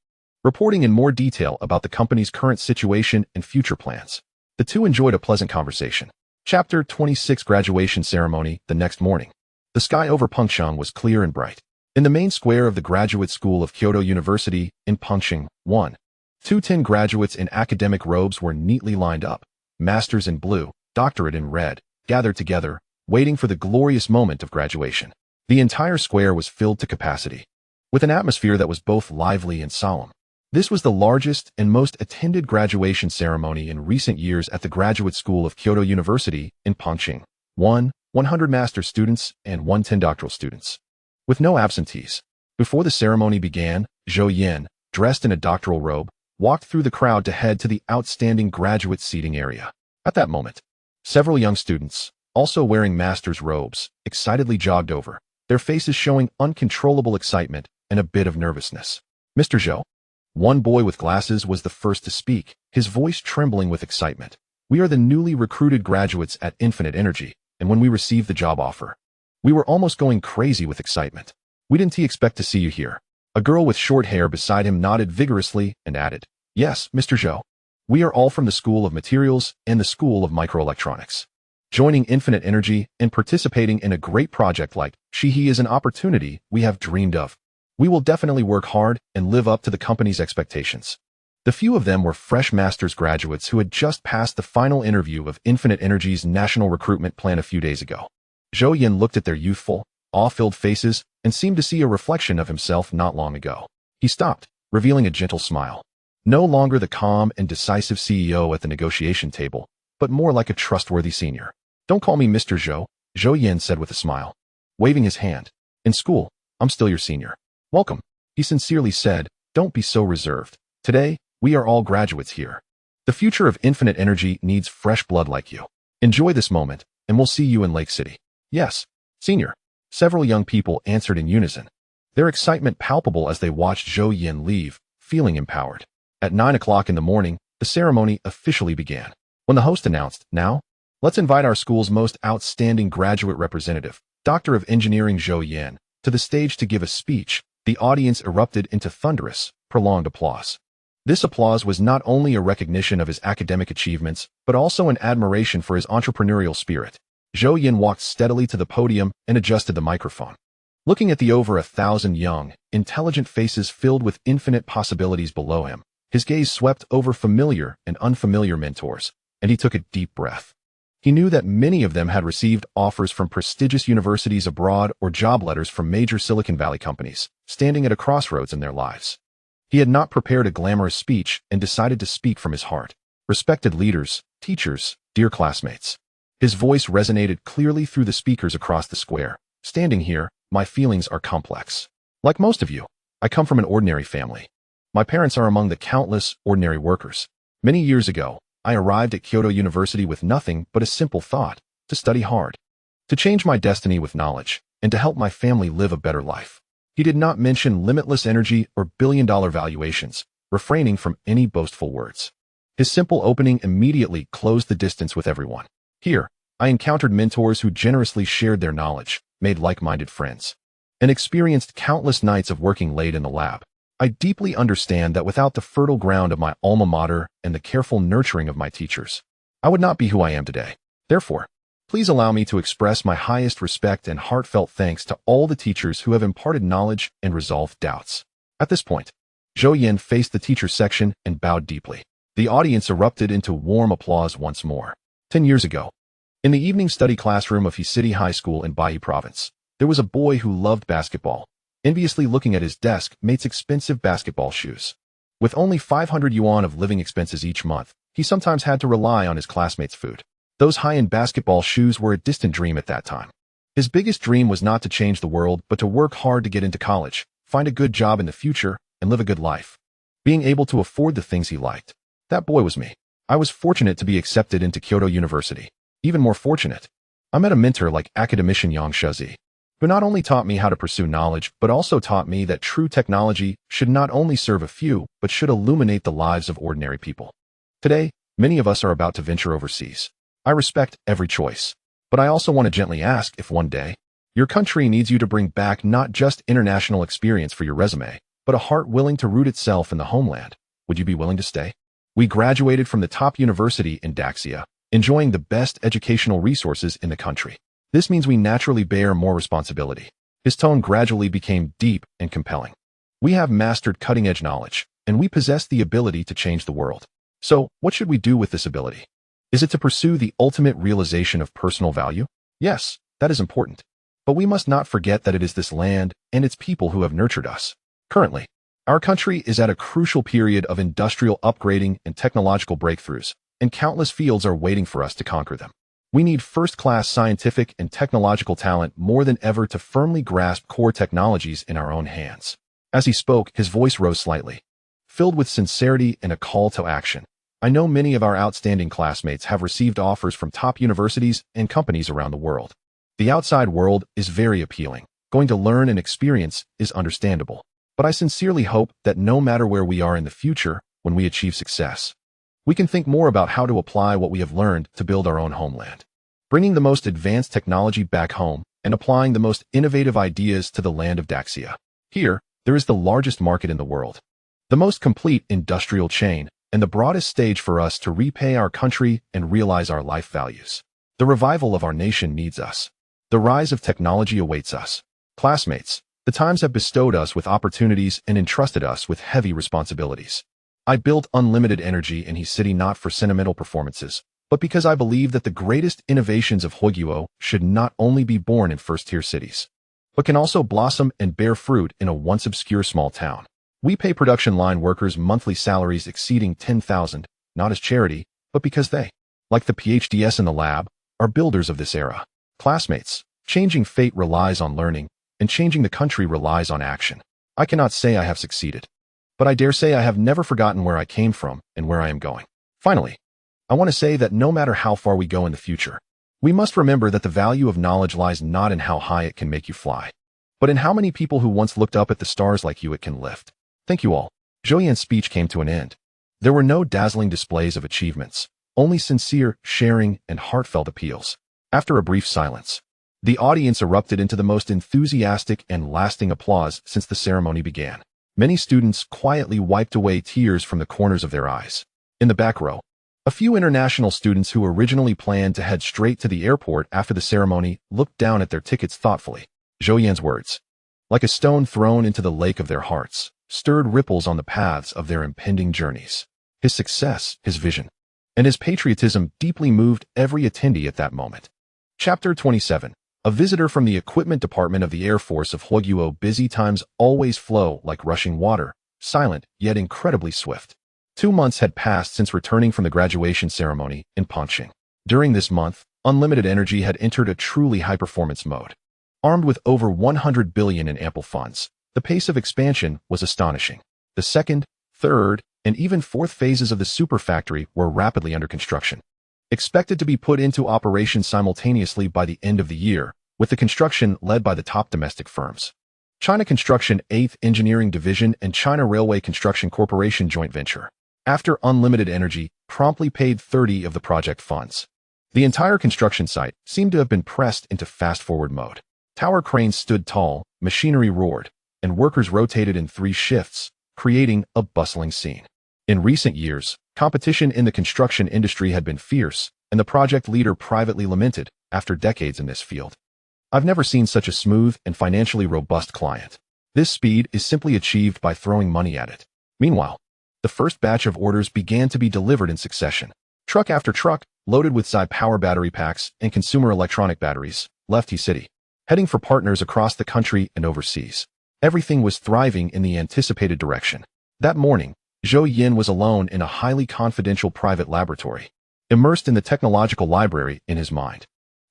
reporting in more detail about the company's current situation and future plans. The two enjoyed a pleasant conversation. Chapter 26 Graduation Ceremony. The next morning, the sky over Pengcheng was clear and bright. In the main square of the Graduate School of Kyoto University in Pengcheng, 210 graduates in academic robes were neatly lined up, masters in blue, doctorate in red, gathered together, waiting for the glorious moment of graduation. The entire square was filled to capacity, with an atmosphere that was both lively and solemn. This was the largest and most attended graduation ceremony in recent years at the Graduate School of Kyoto University in Pengcheng. 100 master's students and 110 doctoral students, with no absentees. Before the ceremony began, Zhou Yan, dressed in a doctoral robe, walked through the crowd to head to the outstanding graduate seating area. At that moment, several young students, also wearing master's robes, excitedly jogged over, their faces showing uncontrollable excitement and a bit of nervousness. "Mr. Zhou," one boy with glasses was the first to speak, his voice trembling with excitement. "We are the newly recruited graduates at Infinite Energy, and when we received the job offer, we were almost going crazy with excitement. We didn't expect to see you here." A girl with short hair beside him nodded vigorously and added, "Yes, Mr. Zhou. We are all from the School of Materials and the School of Microelectronics. Joining Infinite Energy and participating in a great project like Shihi is an opportunity we have dreamed of. We will definitely work hard and live up to the company's expectations." The few of them were fresh master's graduates who had just passed the final interview of Infinite Energy's national recruitment plan a few days ago. Zhou Yan looked at their youthful, awe-filled faces and seemed to see a reflection of himself not long ago. He stopped, revealing a gentle smile. No longer the calm and decisive CEO at the negotiation table, but more like a trustworthy senior. "Don't call me Mr. Zhou," Zhou Yan said with a smile, waving his hand. "In school, I'm still your senior." "Welcome," he sincerely said. "Don't be so reserved. Today, we are all graduates here. The future of Infinite Energy needs fresh blood like you. Enjoy this moment, and we'll see you in Lake City." "Yes, senior," several young people answered in unison, their excitement palpable as they watched Zhou Yan leave, feeling empowered. At 9 o'clock in the morning, the ceremony officially began. When the host announced, "Now, let's invite our school's most outstanding graduate representative, Doctor of Engineering Zhou Yan, to the stage to give a speech," the audience erupted into thunderous, prolonged applause. This applause was not only a recognition of his academic achievements, but also an admiration for his entrepreneurial spirit. Zhou Yan walked steadily to the podium and adjusted the microphone. Looking at the over 1,000 young, intelligent faces filled with infinite possibilities below him, his gaze swept over familiar and unfamiliar mentors, and he took a deep breath. He knew that many of them had received offers from prestigious universities abroad or job letters from major Silicon Valley companies, standing at a crossroads in their lives. He had not prepared a glamorous speech and decided to speak from his heart. "Respected leaders, teachers, dear classmates." His voice resonated clearly through the speakers across the square. "Standing here, my feelings are complex. Like most of you, I come from an ordinary family. My parents are among the countless ordinary workers. Many years ago, I arrived at Kyoto University with nothing but a simple thought: to study hard. to change my destiny with knowledge, and to help my family live a better life. He did not mention limitless energy or billion-dollar valuations, refraining from any boastful words. His simple opening immediately closed the distance with everyone. Here, I encountered mentors who generously shared their knowledge, made like-minded friends, and experienced countless nights of working late in the lab. I deeply understand that without the fertile ground of my alma mater and the careful nurturing of my teachers, I would not be who I am today. Therefore, please allow me to express my highest respect and heartfelt thanks to all the teachers who have imparted knowledge and resolved doubts. At this point, Zhou Yan faced the teacher section and bowed deeply. The audience erupted into warm applause once more. 10 years ago, in the evening study classroom of He City High School in Bai Province, there was a boy who loved basketball, enviously looking at his desk mate's expensive basketball shoes. With only 500 yuan of living expenses each month, he sometimes had to rely on his classmates' food. Those high-end basketball shoes were a distant dream at that time. His biggest dream was not to change the world, but to work hard to get into college, find a good job in the future, and live a good life. Being able to afford the things he liked. That boy was me. I was fortunate to be accepted into Kyoto University. Even more fortunate, I met a mentor like academician Yang Shezi, who not only taught me how to pursue knowledge, but also taught me that true technology should not only serve a few, but should illuminate the lives of ordinary people. Today, many of us are about to venture overseas. I respect every choice, but I also want to gently ask if one day, your country needs you to bring back not just international experience for your resume, but a heart willing to root itself in the homeland. Would you be willing to stay? We graduated from the top university in Daxia, enjoying the best educational resources in the country. This means we naturally bear more responsibility. His tone gradually became deep and compelling. We have mastered cutting-edge knowledge, and we possess the ability to change the world. So, what should we do with this ability? Is it to pursue the ultimate realization of personal value? Yes, that is important. But we must not forget that it is this land and its people who have nurtured us. Currently, our country is at a crucial period of industrial upgrading and technological breakthroughs, and countless fields are waiting for us to conquer them. We need first-class scientific and technological talent more than ever to firmly grasp core technologies in our own hands. As he spoke, his voice rose slightly, filled with sincerity and a call to action. I know many of our outstanding classmates have received offers from top universities and companies around the world. The outside world is very appealing. Going to learn and experience is understandable. But I sincerely hope that no matter where we are in the future, when we achieve success, we can think more about how to apply what we have learned to build our own homeland. Bringing the most advanced technology back home and applying the most innovative ideas to the land of Daxia. Here, there is the largest market in the world, the most complete industrial chain, and the broadest stage for us to repay our country and realize our life values. The revival of our nation needs us. The rise of technology awaits us. Classmates, the times have bestowed us with opportunities and entrusted us with heavy responsibilities. I built unlimited energy in He City not for sentimental performances, but because I believe that the greatest innovations of Huiguo should not only be born in first-tier cities, but can also blossom and bear fruit in a once obscure small town. We pay production line workers monthly salaries exceeding 10,000, not as charity, but because they, like the PhDs in the lab, are builders of this era. Classmates, changing fate relies on learning, and changing the country relies on action. I cannot say I have succeeded, but I dare say I have never forgotten where I came from and where I am going. Finally, I want to say that no matter how far we go in the future, we must remember that the value of knowledge lies not in how high it can make you fly, but in how many people who once looked up at the stars like you it can lift. Thank you all. Zhou Yan's speech came to an end. There were no dazzling displays of achievements, only sincere sharing and heartfelt appeals. After a brief silence, the audience erupted into the most enthusiastic and lasting applause since the ceremony began. Many students quietly wiped away tears from the corners of their eyes. In the back row, a few international students who originally planned to head straight to the airport after the ceremony looked down at their tickets thoughtfully. Zhou Yan's words, like a stone thrown into the lake of their hearts, stirred ripples on the paths of their impending journeys. His success, his vision, and his patriotism deeply moved every attendee at that moment. Chapter 27. A visitor from the equipment department of the Air Force of Huiguo. Busy times always flow like rushing water, silent yet incredibly swift. 2 months had passed since returning from the graduation ceremony in Panqing. During this month, Unlimited Energy had entered a truly high-performance mode. Armed with over 100 billion in ample funds, the pace of expansion was astonishing. The second, third, and even fourth phases of the super factory were rapidly under construction. expected to be put into operation simultaneously by the end of the year, with the construction led by the top domestic firms. China Construction 8th Engineering Division and China Railway Construction Corporation joint venture. After Unlimited Energy promptly paid 30 of the project funds. The entire construction site seemed to have been pressed into fast-forward mode. Tower cranes stood tall, machinery roared, and workers rotated in 3 shifts, creating a bustling scene. In recent years, competition in the construction industry had been fierce, and the project leader privately lamented, after decades in this field, "I've never seen such a smooth and financially robust client. This speed is simply achieved by throwing money at it." Meanwhile, the first batch of orders began to be delivered in succession. Truck after truck, loaded with Zhou power battery packs and consumer electronic batteries, left He City, heading for partners across the country and overseas. Everything was thriving in the anticipated direction. That morning, Zhou Yan was alone in a highly confidential private laboratory, immersed in the technological library in his mind.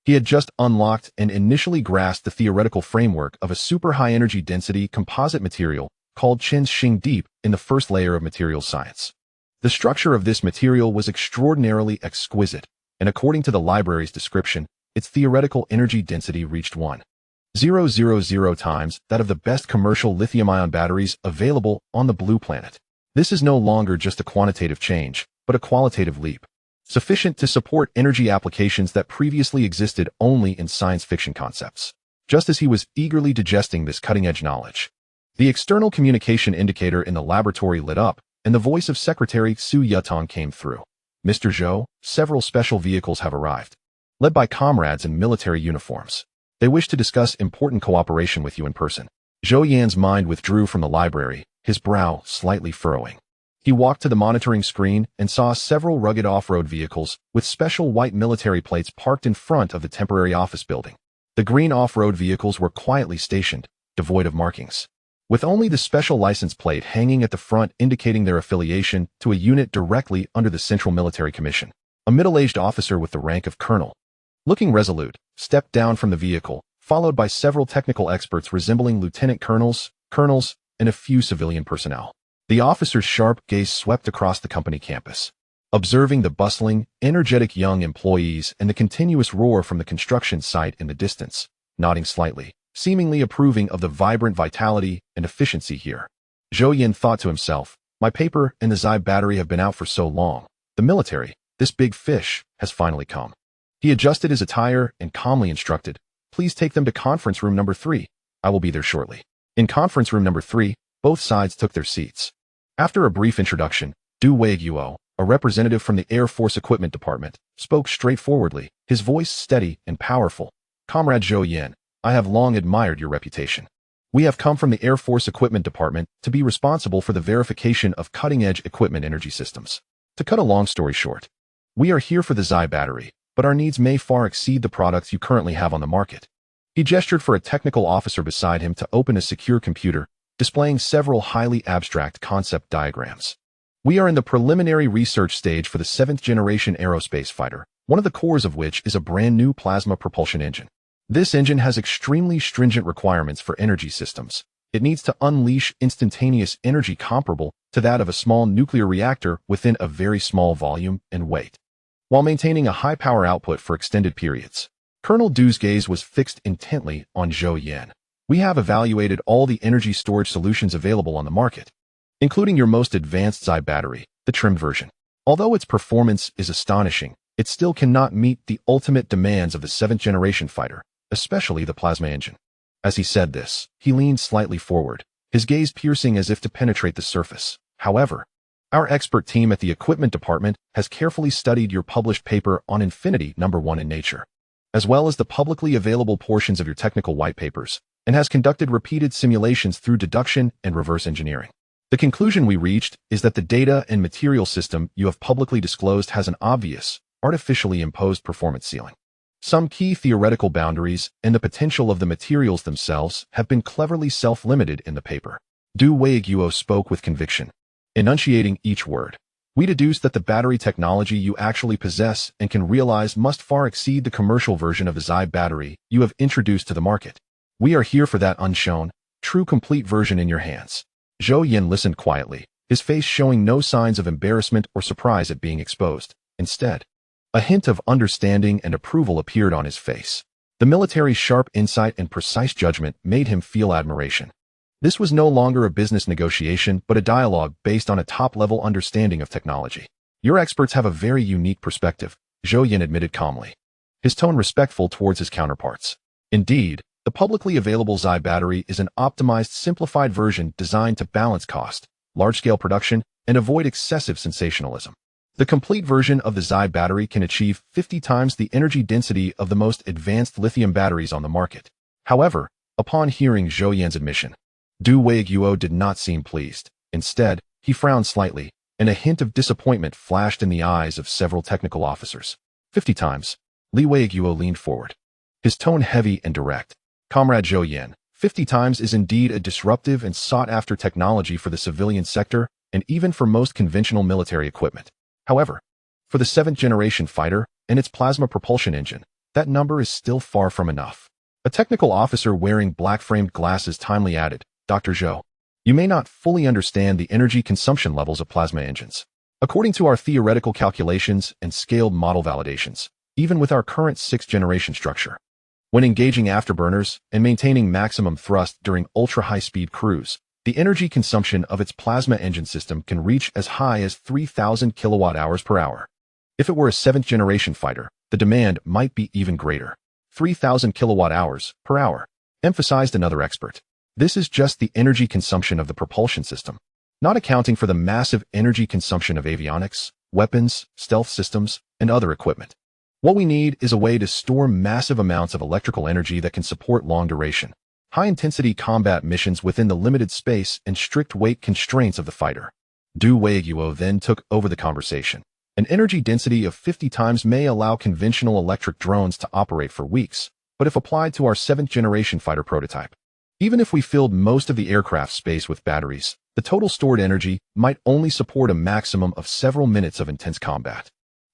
He had just unlocked and initially grasped the theoretical framework of a super high-energy density composite material called Qin's Xing Deep in the first layer of materials science. The structure of this material was extraordinarily exquisite, and according to the library's description, its theoretical energy density reached 1,000 times that of the best commercial lithium-ion batteries available on the Blue Planet. This is no longer just a quantitative change, but a qualitative leap, sufficient to support energy applications that previously existed only in science fiction concepts. Just as he was eagerly digesting this cutting-edge knowledge, the external communication indicator in the laboratory lit up, and the voice of Secretary Su Yutong came through. "Mr. Zhou, several special vehicles have arrived, led by comrades in military uniforms. They wish to discuss important cooperation with you in person." Zhou Yan's mind withdrew from the library, his brow slightly furrowing. He walked to the monitoring screen and saw several rugged off-road vehicles with special white military plates parked in front of the temporary office building. The green off-road vehicles were quietly stationed, devoid of markings, with only the special license plate hanging at the front indicating their affiliation to a unit directly under the Central Military Commission. A middle-aged officer with the rank of colonel, looking resolute, stepped down from the vehicle, followed by several technical experts resembling lieutenant colonels, and a few civilian personnel. The officer's sharp gaze swept across the company campus, observing the bustling, energetic young employees and the continuous roar from the construction site in the distance, nodding slightly, seemingly approving of the vibrant vitality and efficiency here. Zhou Yan thought to himself, "My paper and the Zhou battery have been out for so long. The military, this big fish, has finally come." He adjusted his attire and calmly instructed, "Please take them to conference room number 3. I will be there shortly." In conference room number 3, both sides took their seats. After a brief introduction, Du Weiguo, a representative from the Air Force Equipment Department, spoke straightforwardly, his voice steady and powerful. "Comrade Zhou Yan, I have long admired your reputation. We have come from the Air Force Equipment Department to be responsible for the verification of cutting-edge equipment energy systems. To cut a long story short, we are here for the Zhou battery, but our needs may far exceed the products you currently have on the market." He gestured for a technical officer beside him to open a secure computer, displaying several highly abstract concept diagrams. "We are in the preliminary research stage for the 7th-generation aerospace fighter, one of the cores of which is a brand-new plasma propulsion engine. This engine has extremely stringent requirements for energy systems. It needs to unleash instantaneous energy comparable to that of a small nuclear reactor within a very small volume and weight, while maintaining a high power output for extended periods." Colonel Du's gaze was fixed intently on Zhou Yan. "We have evaluated all the energy storage solutions available on the market, including your most advanced Zhou battery, the trimmed version. Although its performance is astonishing, it still cannot meet the ultimate demands of the 7th-generation fighter, especially the plasma engine." As he said this, he leaned slightly forward, his gaze piercing as if to penetrate the surface. "However, our expert team at the equipment department has carefully studied your published paper on Infinity No. 1 in Nature, as well as the publicly available portions of your technical white papers, and has conducted repeated simulations through deduction and reverse engineering. The conclusion we reached is that the data and material system you have publicly disclosed has an obvious, artificially imposed performance ceiling. Some key theoretical boundaries and the potential of the materials themselves have been cleverly self-limited in the paper." Du Weiguo spoke with conviction, enunciating each word. "We deduce that the battery technology you actually possess and can realize must far exceed the commercial version of the Zhou battery you have introduced to the market. We are here for that unshown, true complete version in your hands." Zhou Yan listened quietly, his face showing no signs of embarrassment or surprise at being exposed. Instead, A hint of understanding and approval appeared on his face. The military's sharp insight and precise judgment made him feel admiration. This was no longer a business negotiation, but a dialogue based on a top-level understanding of technology. Your experts have a very unique perspective, Zhou Yan admitted calmly, his tone respectful towards his counterparts. Indeed, the publicly available Zhou battery is an optimized, simplified version designed to balance cost, large-scale production, and avoid excessive sensationalism. The complete version of the Zhou battery can achieve 50 times the energy density of the most advanced lithium batteries on the market. However, upon hearing Zhou Yan's admission, Du Weiguo did not seem pleased. Instead, he frowned slightly, and a hint of disappointment flashed in the eyes of several technical officers. 50 times. Li Weiguo leaned forward, his tone heavy and direct. Comrade Zhou Yan, 50 times is indeed a disruptive and sought-after technology for the civilian sector and even for most conventional military equipment. However, for the 7th-generation fighter and its plasma propulsion engine, that number is still far from enough. A technical officer wearing black-framed glasses timely added, Dr. Zhou, you may not fully understand the energy consumption levels of plasma engines. According to our theoretical calculations and scaled model validations, even with our current 6th-generation structure, when engaging afterburners and maintaining maximum thrust during ultra-high-speed cruise, the energy consumption of its plasma engine system can reach as high as 3,000 kilowatt-hours per hour. If it were a 7th-generation fighter, the demand might be even greater. 3,000 kilowatt-hours per hour, emphasized another expert. This is just the energy consumption of the propulsion system, not accounting for the massive energy consumption of avionics, weapons, stealth systems, and other equipment. What we need is a way to store massive amounts of electrical energy that can support long-duration, high-intensity combat missions within the limited space and strict weight constraints of the fighter. Du Weiguo then took over the conversation. An energy density of 50 times may allow conventional electric drones to operate for weeks, but if applied to our 7th-generation fighter prototype, even if we filled most of the aircraft space with batteries, the total stored energy might only support a maximum of several minutes of intense combat.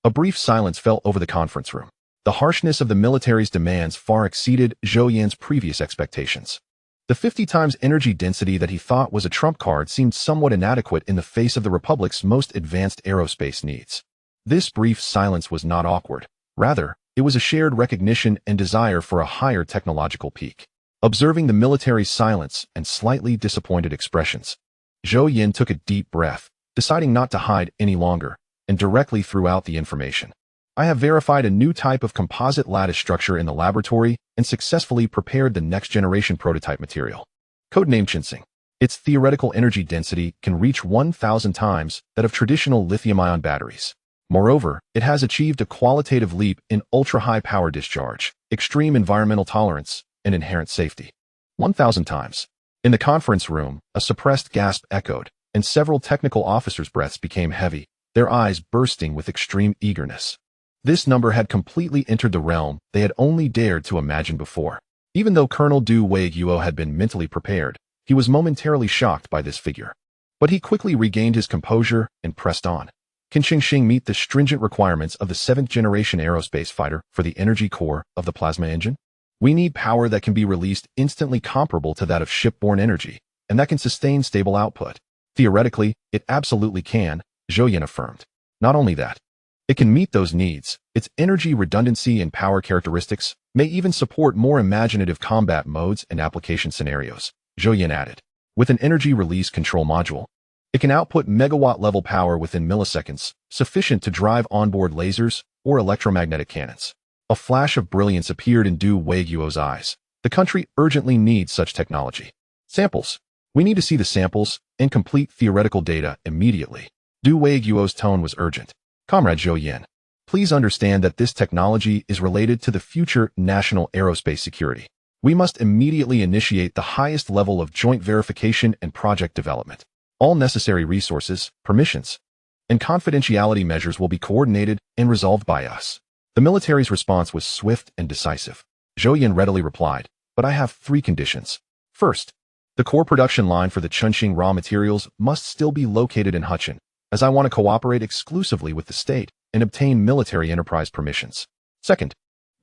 A brief silence fell over the conference room. The harshness of the military's demands far exceeded Zhou Yan's previous expectations. The 50 times energy density that he thought was a trump card seemed somewhat inadequate in the face of the Republic's most advanced aerospace needs. This brief silence was not awkward. Rather, it was a shared recognition and desire for a higher technological peak. Observing the military's silence and slightly disappointed expressions, Zhou Yan took a deep breath, deciding not to hide any longer, and directly threw out the information. I have verified a new type of composite lattice structure in the laboratory and successfully prepared the next-generation prototype material. Codenamed Chinsing. Its theoretical energy density can reach 1,000 times that of traditional lithium-ion batteries. Moreover, it has achieved a qualitative leap in ultra-high power discharge, extreme environmental tolerance, and inherent safety. 1,000 times. In the conference room, a suppressed gasp echoed, and several technical officers' breaths became heavy, their eyes bursting with extreme eagerness. This number had completely entered the realm they had only dared to imagine before. Even though Colonel Du Weiguo had been mentally prepared, he was momentarily shocked by this figure. But he quickly regained his composure and pressed on. Can Xingxing meet the stringent requirements of the 7th-generation aerospace fighter for the energy core of the plasma engine? We need power that can be released instantly comparable to that of shipborne energy, and that can sustain stable output. Theoretically, it absolutely can, Zhou Yan affirmed. Not only that, it can meet those needs. Its energy redundancy and power characteristics may even support more imaginative combat modes and application scenarios, Zhou Yan added. With an energy release control module, it can output megawatt-level power within milliseconds, sufficient to drive onboard lasers or electromagnetic cannons. A flash of brilliance appeared in Du Weiguo's eyes. The country urgently needs such technology. Samples. We need to see the samples and complete theoretical data immediately. Du Weiguo's tone was urgent. Comrade Zhou Yan, please understand that this technology is related to the future national aerospace security. We must immediately initiate the highest level of joint verification and project development. All necessary resources, permissions, and confidentiality measures will be coordinated and resolved by us. The military's response was swift and decisive. Zhou Yan readily replied, but I have 3 conditions. First, the core production line for the Chunxing raw materials must still be located in Huchin, as I want to cooperate exclusively with the state and obtain military enterprise permissions. Second,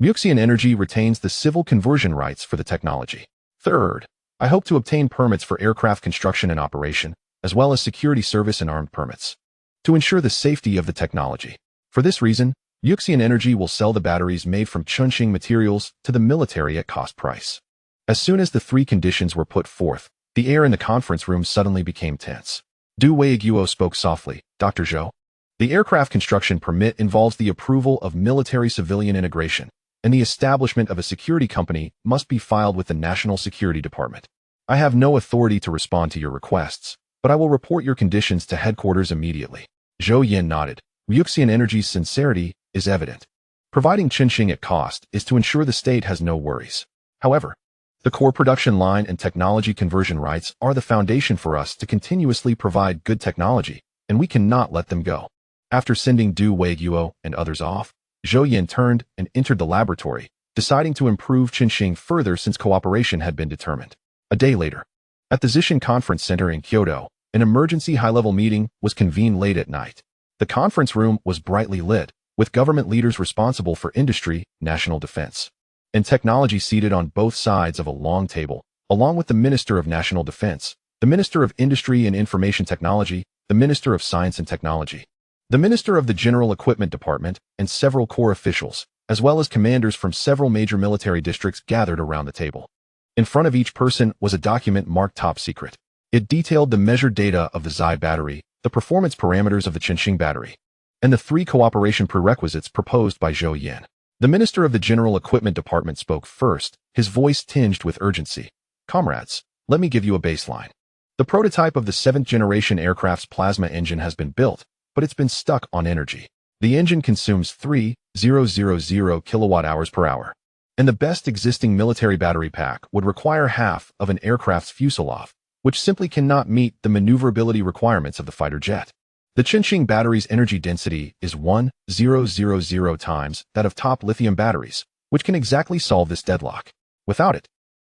Muxian Energy retains the civil conversion rights for the technology. Third, I hope to obtain permits for aircraft construction and operation, as well as security service and armed permits, to ensure the safety of the technology. For this reason, Yuxian Energy will sell the batteries made from Chunxing materials to the military at cost price. As soon as the three conditions were put forth, the air in the conference room suddenly became tense. Du Weiguo spoke softly. Dr. Zhou, the aircraft construction permit involves the approval of military-civilian integration, and the establishment of a security company must be filed with the National Security Department. I have no authority to respond to your requests, but I will report your conditions to headquarters immediately. Zhou Yan nodded. Yuxian Energy's sincerity is evident. Providing Chunxing at cost is to ensure the state has no worries. However, the core production line and technology conversion rights are the foundation for us to continuously provide good technology, and we cannot let them go. After sending Du Weiguo and others off, Zhou Yan turned and entered the laboratory, deciding to improve Chunxing further since cooperation had been determined. A day later, at the Zishan Conference Center in Kyoto, an emergency high-level meeting was convened late at night. The conference room was brightly lit, with government leaders responsible for industry, national defense, and technology seated on both sides of a long table, along with the Minister of National Defense, the Minister of Industry and Information Technology, the Minister of Science and Technology, the Minister of the General Equipment Department, and several core officials, as well as commanders from several major military districts gathered around the table. In front of each person was a document marked Top Secret. It detailed the measured data of the Xi battery, the performance parameters of the Chunxing battery, and the three cooperation prerequisites proposed by Zhou Yan. The Minister of the General Equipment Department spoke first, his voice tinged with urgency. Comrades, let me give you a baseline. The prototype of the 7th-generation aircraft's plasma engine has been built, but it's been stuck on energy. The engine consumes 3,000 kilowatt-hours per hour, and the best existing military battery pack would require half of an aircraft's fuselage, which simply cannot meet the maneuverability requirements of the fighter jet. The Chunxing battery's energy density is 1,000 times that of top lithium batteries, which can exactly solve this deadlock. Without it,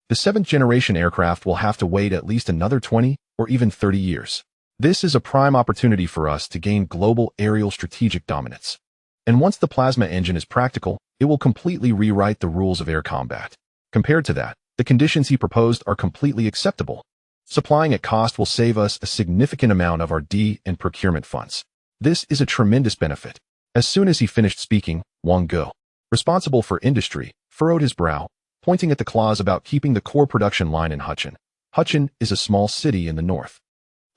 the 7th-generation aircraft will have to wait at least another 20 or even 30 years. This is a prime opportunity for us to gain global aerial strategic dominance. And once the plasma engine is practical, it will completely rewrite the rules of air combat. Compared to that, the conditions he proposed are completely acceptable. Supplying at cost will save us a significant amount of R&D and procurement funds. This is a tremendous benefit. As soon as he finished speaking, Wang Go, responsible for industry, furrowed his brow, pointing at the clause about keeping the core production line in Huchun. Huchun is a small city in the north.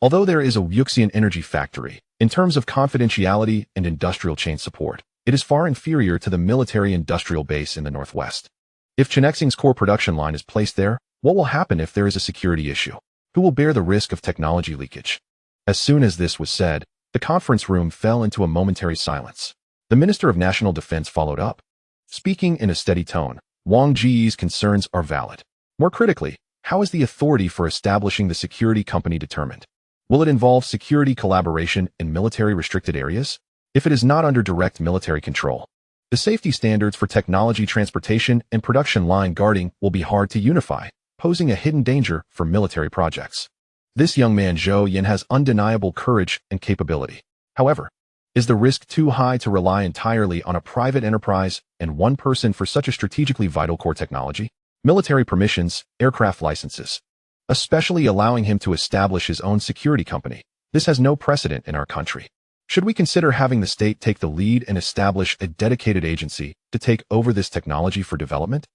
Although there is a Yuxian Energy factory, in terms of confidentiality and industrial chain support, it is far inferior to the military-industrial base in the northwest. If Chunxing's core production line is placed there, what will happen if there is a security issue? Who will bear the risk of technology leakage? As soon as this was said, the conference room fell into a momentary silence. The Minister of National Defense followed up. Speaking in a steady tone, Wang Ji's concerns are valid. More critically, how is the authority for establishing the security company determined? Will it involve security collaboration in military-restricted areas? If it is not under direct military control, the safety standards for technology transportation and production line guarding will be hard to unify, posing a hidden danger for military projects. This young man Zhou Yan has undeniable courage and capability. However, is the risk too high to rely entirely on a private enterprise and one person for such a strategically vital core technology? Military permissions, aircraft licenses, especially allowing him to establish his own security company. This has no precedent in our country. Should we consider having the state take the lead and establish a dedicated agency to take over this technology for development?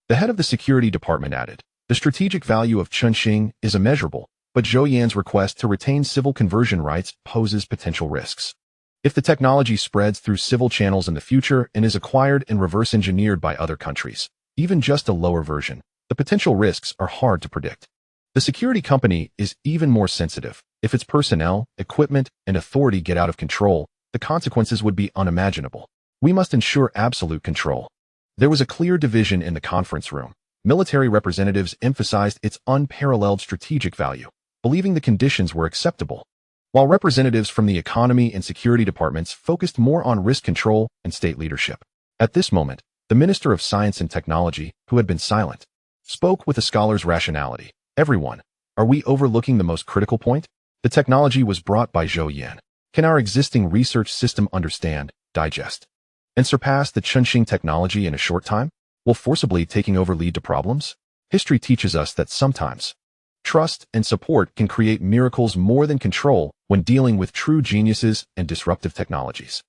The head of the security department added, the strategic value of Chunxing is immeasurable, but Zhou Yan's request to retain civil conversion rights poses potential risks. If the technology spreads through civil channels in the future and is acquired and reverse engineered by other countries, even just a lower version, the potential risks are hard to predict. The security company is even more sensitive. If its personnel, equipment, and authority get out of control, the consequences would be unimaginable. We must ensure absolute control. There was a clear division in the conference room. Military representatives emphasized its unparalleled strategic value, believing the conditions were acceptable, while representatives from the economy and security departments focused more on risk control and state leadership. At this moment, the Minister of Science and Technology, who had been silent, spoke with a scholar's rationality. Everyone, are we overlooking the most critical point? The technology was brought by Zhou Yan. Can our existing research system understand, digest, and surpass the Chunxing technology in a short time? Will forcibly taking over lead to problems? History teaches us that sometimes trust and support can create miracles more than control when dealing with true geniuses and disruptive technologies.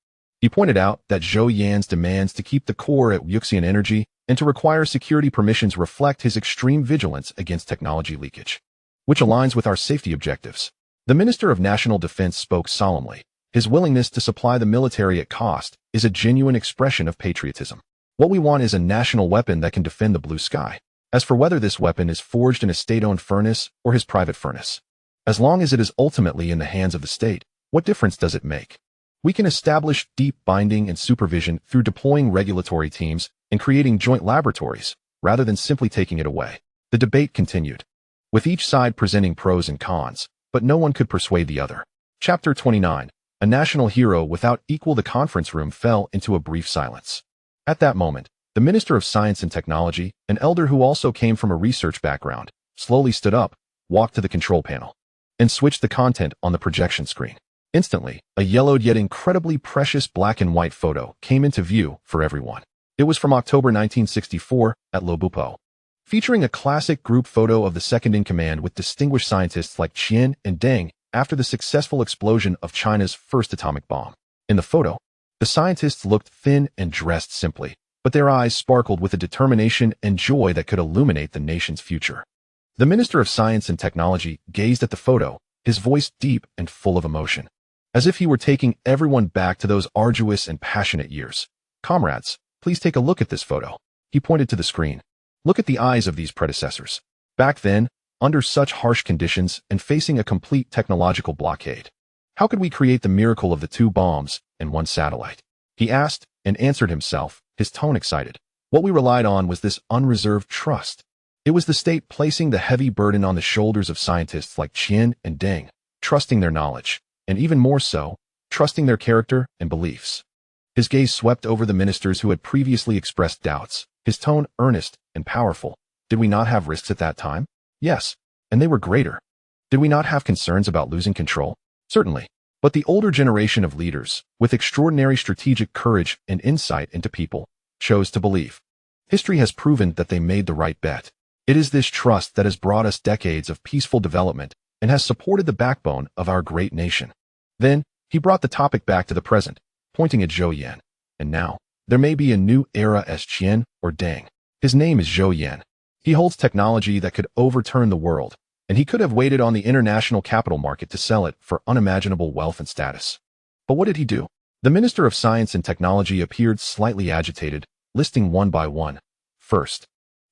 He pointed out that Zhou Yan's demands to keep the core at Wuxian Energy and to require security permissions reflect his extreme vigilance against technology leakage, which aligns with our safety objectives. The Minister of National Defense spoke solemnly. His willingness to supply the military at cost is a genuine expression of patriotism. What we want is a national weapon that can defend the blue sky. As for whether this weapon is forged in a state-owned furnace or his private furnace, as long as it is ultimately in the hands of the state, what difference does it make? We can establish deep binding and supervision through deploying regulatory teams and creating joint laboratories, rather than simply taking it away. The debate continued, with each side presenting pros and cons, but no one could persuade the other. Chapter 29. A national hero without equal. The conference room fell into a brief silence. At that moment, the Minister of Science and Technology, an elder who also came from a research background, slowly stood up, walked to the control panel, and switched the content on the projection screen. Instantly, a yellowed yet incredibly precious black and white photo came into view for everyone. It was from October 1964 at Lobupo, featuring a classic group photo of the second-in-command with distinguished scientists like Qian and Deng after the successful explosion of China's first atomic bomb. In the photo, the scientists looked thin and dressed simply, but their eyes sparkled with a determination and joy that could illuminate the nation's future. The Minister of Science and Technology gazed at the photo, his voice deep and full of emotion, as if he were taking everyone back to those arduous and passionate years. Comrades, please take a look at this photo. He pointed to the screen. Look at the eyes of these predecessors. Back then, under such harsh conditions and facing a complete technological blockade, how could we create the miracle of the 2 bombs and 1 satellite? He asked and answered himself, his tone excited. What we relied on was this unreserved trust. It was the state placing the heavy burden on the shoulders of scientists like Qian and Deng, trusting their knowledge, and even more so, trusting their character and beliefs. His gaze swept over the ministers who had previously expressed doubts, his tone earnest and powerful. Did we not have risks at that time? Yes, and they were greater. Did we not have concerns about losing control? Certainly. But the older generation of leaders, with extraordinary strategic courage and insight into people, chose to believe. History has proven that they made the right bet. It is this trust that has brought us decades of peaceful development and has supported the backbone of our great nation. Then, he brought the topic back to the present, pointing at Zhou Yan. And now, there may be a new era as Qian or Deng. His name is Zhou Yan. He holds technology that could overturn the world, and he could have waited on the international capital market to sell it for unimaginable wealth and status. But what did he do? The Minister of Science and Technology appeared slightly agitated, listing one by one. First,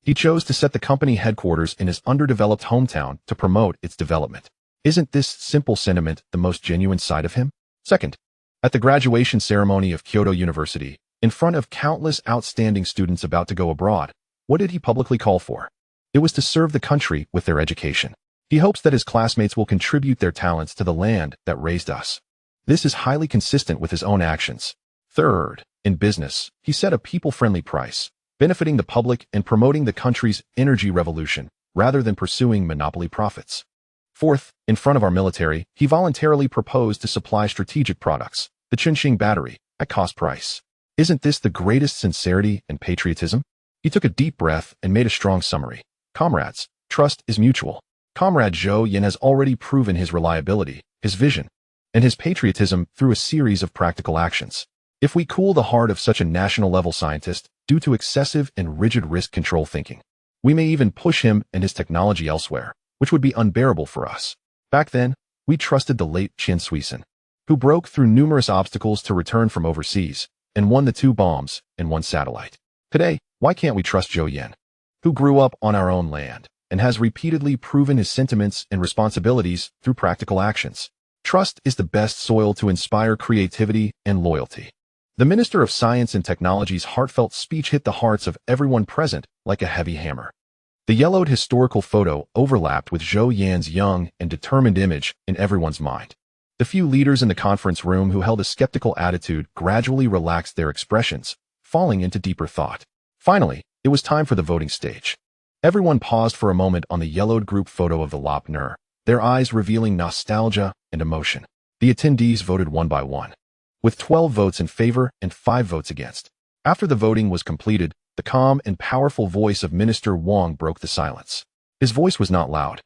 he chose to set the company headquarters in his underdeveloped hometown to promote its development. Isn't this simple sentiment the most genuine side of him? Second, at the graduation ceremony of Kyoto University, in front of countless outstanding students about to go abroad, what did he publicly call for? It was to serve the country with their education. He hopes that his classmates will contribute their talents to the land that raised us. This is highly consistent with his own actions. Third, in business, he set a people-friendly price, benefiting the public and promoting the country's energy revolution, rather than pursuing monopoly profits. Fourth, in front of our military, he voluntarily proposed to supply strategic products, the Chunxing battery, at cost price. Isn't this the greatest sincerity and patriotism? He took a deep breath and made a strong summary. Comrades, trust is mutual. Comrade Zhou Yan has already proven his reliability, his vision, and his patriotism through a series of practical actions. If we cool the heart of such a national-level scientist due to excessive and rigid risk control thinking, we may even push him and his technology elsewhere, which would be unbearable for us. Back then, we trusted the late Chen Suisun, who broke through numerous obstacles to return from overseas and won the 2 bombs and 1 satellite. Today, why can't we trust Zhou Yan, who grew up on our own land and has repeatedly proven his sentiments and responsibilities through practical actions? Trust is the best soil to inspire creativity and loyalty. The Minister of Science and Technology's heartfelt speech hit the hearts of everyone present like a heavy hammer. The yellowed historical photo overlapped with Zhou Yan's young and determined image in everyone's mind. The few leaders in the conference room who held a skeptical attitude gradually relaxed their expressions, falling into deeper thought. Finally, it was time for the voting stage. Everyone paused for a moment on the yellowed group photo of the Lop Nur, their eyes revealing nostalgia and emotion. The attendees voted one by one, with 12 votes in favor and 5 votes against. After the voting was completed, the calm and powerful voice of Minister Wang broke the silence. His voice was not loud,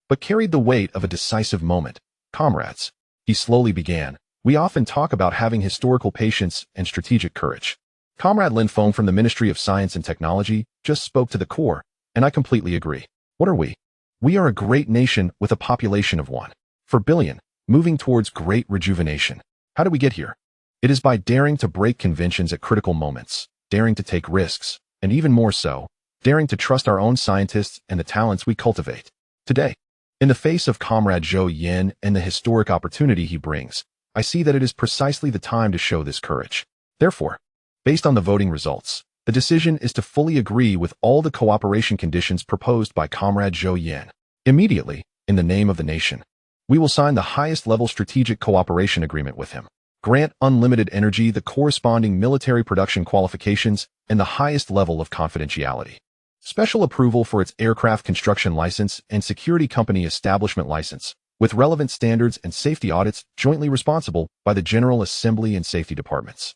but carried the weight of a decisive moment. Comrades, he slowly began, We often talk about having historical patience and strategic courage. Comrade Lin Feng from the Ministry of Science and Technology just spoke to the core, and I completely agree. What are we? We are a great nation with a population of 1.4 billion, moving towards great rejuvenation. How do we get here? It is by daring to break conventions at critical moments, daring to take risks, and even more so, daring to trust our own scientists and the talents we cultivate. Today, in the face of Comrade Zhou Yan and the historic opportunity he brings, I see that it is precisely the time to show this courage. Therefore, based on the voting results, the decision is to fully agree with all the cooperation conditions proposed by Comrade Zhou Yan. Immediately, in the name of the nation, we will sign the highest-level strategic cooperation agreement with him, grant unlimited energy the corresponding military production qualifications and the highest level of confidentiality, special approval for its aircraft construction license and security company establishment license, with relevant standards and safety audits jointly responsible by the General Assembly and Safety Departments,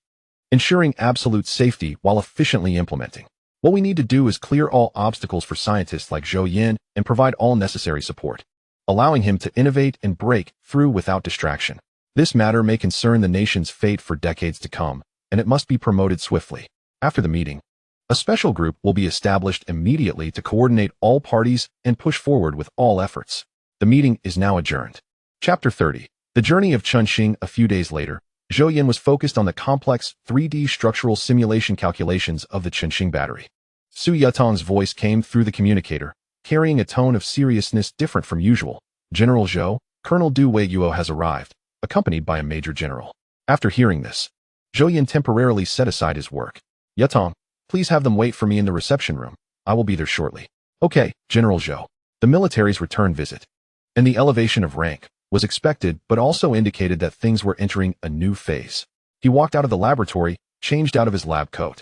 ensuring absolute safety while efficiently implementing. What we need to do is clear all obstacles for scientists like Zhou Yan and provide all necessary support, allowing him to innovate and break through without distraction. This matter may concern the nation's fate for decades to come, and it must be promoted swiftly. After the meeting, a special group will be established immediately to coordinate all parties and push forward with all efforts. The meeting is now adjourned. Chapter 30. The journey of Chunxing. A few days later, Zhou Yan was focused on the complex 3D structural simulation calculations of the Chunxing battery. Su Yutong's voice came through the communicator, carrying a tone of seriousness different from usual. General Zhou, Colonel Du Weiguo has arrived, accompanied by a major general. After hearing this, Zhou Yan temporarily set aside his work. Yutong, please have them wait for me in the reception room. I will be there shortly. Okay, General Zhou. The military's return visit and the elevation of rank was expected but also indicated that things were entering a new phase. He walked out of the laboratory, changed out of his lab coat,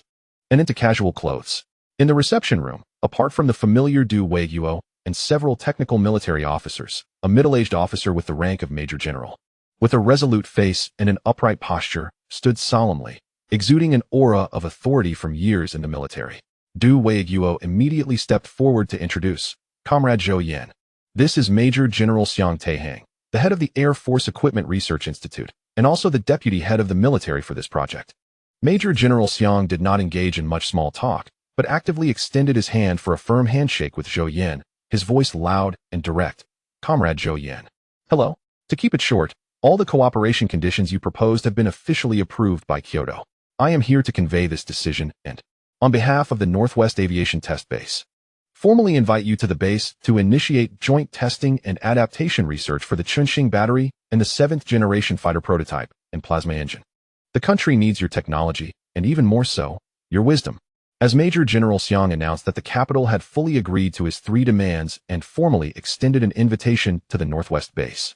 and into casual clothes. In the reception room, apart from the familiar Du Weiguo and several technical military officers, a middle-aged officer with the rank of Major General, with a resolute face and an upright posture, stood solemnly, exuding an aura of authority from years in the military. Du Weiguo immediately stepped forward to introduce Comrade Zhou Yan. This is Major General Xiang Taihang, the head of the Air Force Equipment Research Institute, and also the deputy head of the military for this project. Major General Xiang did not engage in much small talk, but actively extended his hand for a firm handshake with Zhou Yan, his voice loud and direct. Comrade Zhou Yan. Hello. To keep it short, all the cooperation conditions you proposed have been officially approved by Kyoto. I am here to convey this decision and, on behalf of the Northwest Aviation Test Base, formally invite you to the base to initiate joint testing and adaptation research for the Chunxing battery and the 7th-generation fighter prototype and plasma engine. The country needs your technology, and even more so, your wisdom. As Major General Xiang announced that the capital had fully agreed to his 3 demands and formally extended an invitation to the Northwest base.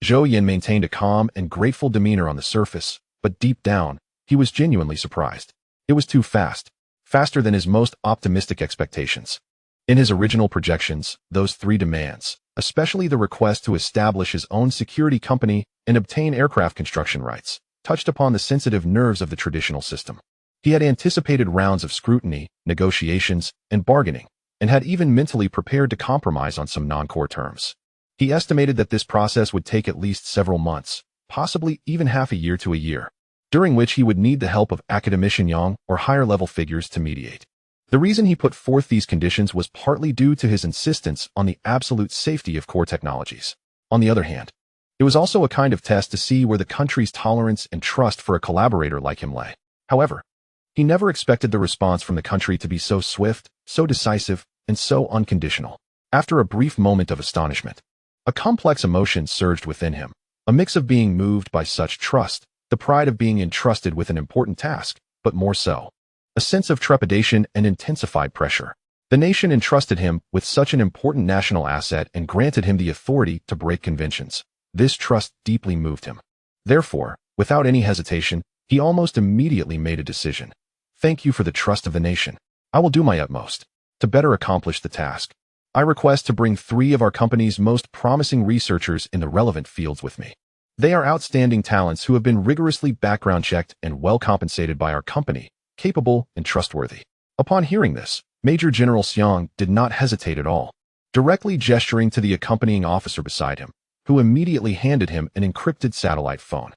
Zhou Yan maintained a calm and grateful demeanor on the surface, but deep down, he was genuinely surprised. It was too fast, faster than his most optimistic expectations. In his original projections, those 3 demands, especially the request to establish his own security company and obtain aircraft construction rights, touched upon the sensitive nerves of the traditional system. He had anticipated rounds of scrutiny, negotiations, and bargaining, and had even mentally prepared to compromise on some non-core terms. He estimated that this process would take at least several months, possibly even half a year to a year, during which he would need the help of academician Yang or higher-level figures to mediate. The reason he put forth these conditions was partly due to his insistence on the absolute safety of core technologies. On the other hand, it was also a kind of test to see where the country's tolerance and trust for a collaborator like him lay. However, he never expected the response from the country to be so swift, so decisive, and so unconditional. After a brief moment of astonishment, a complex emotion surged within him, a mix of being moved by such trust, the pride of being entrusted with an important task, but more so, a sense of trepidation and intensified pressure. The nation entrusted him with such an important national asset and granted him the authority to break conventions. This trust deeply moved him. Therefore, without any hesitation, he almost immediately made a decision. Thank you for the trust of the nation. I will do my utmost to better accomplish the task. I request to bring 3 of our company's most promising researchers in the relevant fields with me. They are outstanding talents who have been rigorously background checked and well compensated by our company, capable and trustworthy. Upon hearing this, Major General Xiang did not hesitate at all, directly gesturing to the accompanying officer beside him, who immediately handed him an encrypted satellite phone.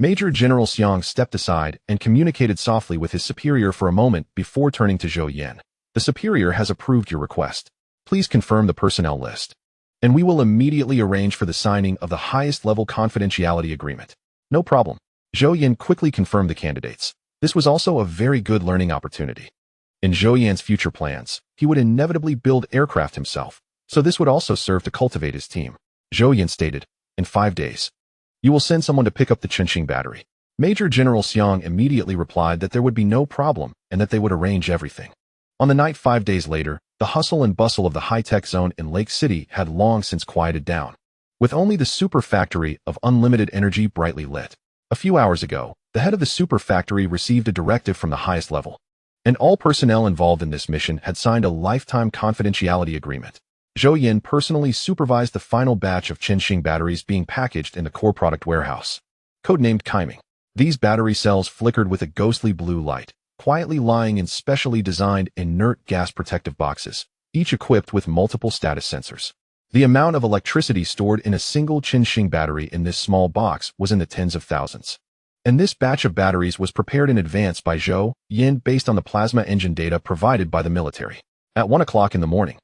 Major General Xiang stepped aside and communicated softly with his superior for a moment before turning to Zhou Yan. The superior has approved your request. Please confirm the personnel list, and we will immediately arrange for the signing of the highest-level confidentiality agreement. No problem. Zhou Yan quickly confirmed the candidates. This was also a very good learning opportunity. In Zhou Yan's future plans, he would inevitably build aircraft himself, so this would also serve to cultivate his team. Zhou Yan stated, in 5 days, you will send someone to pick up the Qinxing battery. Major General Xiang immediately replied that there would be no problem and that they would arrange everything. On the night 5 days later, the hustle and bustle of the high-tech zone in Lake City had long since quieted down, with only the super factory of unlimited energy brightly lit. A few hours ago, the head of the super factory received a directive from the highest level, and all personnel involved in this mission had signed a lifetime confidentiality agreement. Zhou Yan personally supervised the final batch of Qinxing batteries being packaged in the core product warehouse, codenamed Kaiming. These battery cells flickered with a ghostly blue light, quietly lying in specially designed inert gas protective boxes, each equipped with multiple status sensors. The amount of electricity stored in a single Qinxing battery in this small box was in the tens of thousands. And this batch of batteries was prepared in advance by Zhou Yan based on the plasma engine data provided by the military. At 1 o'clock in the morning,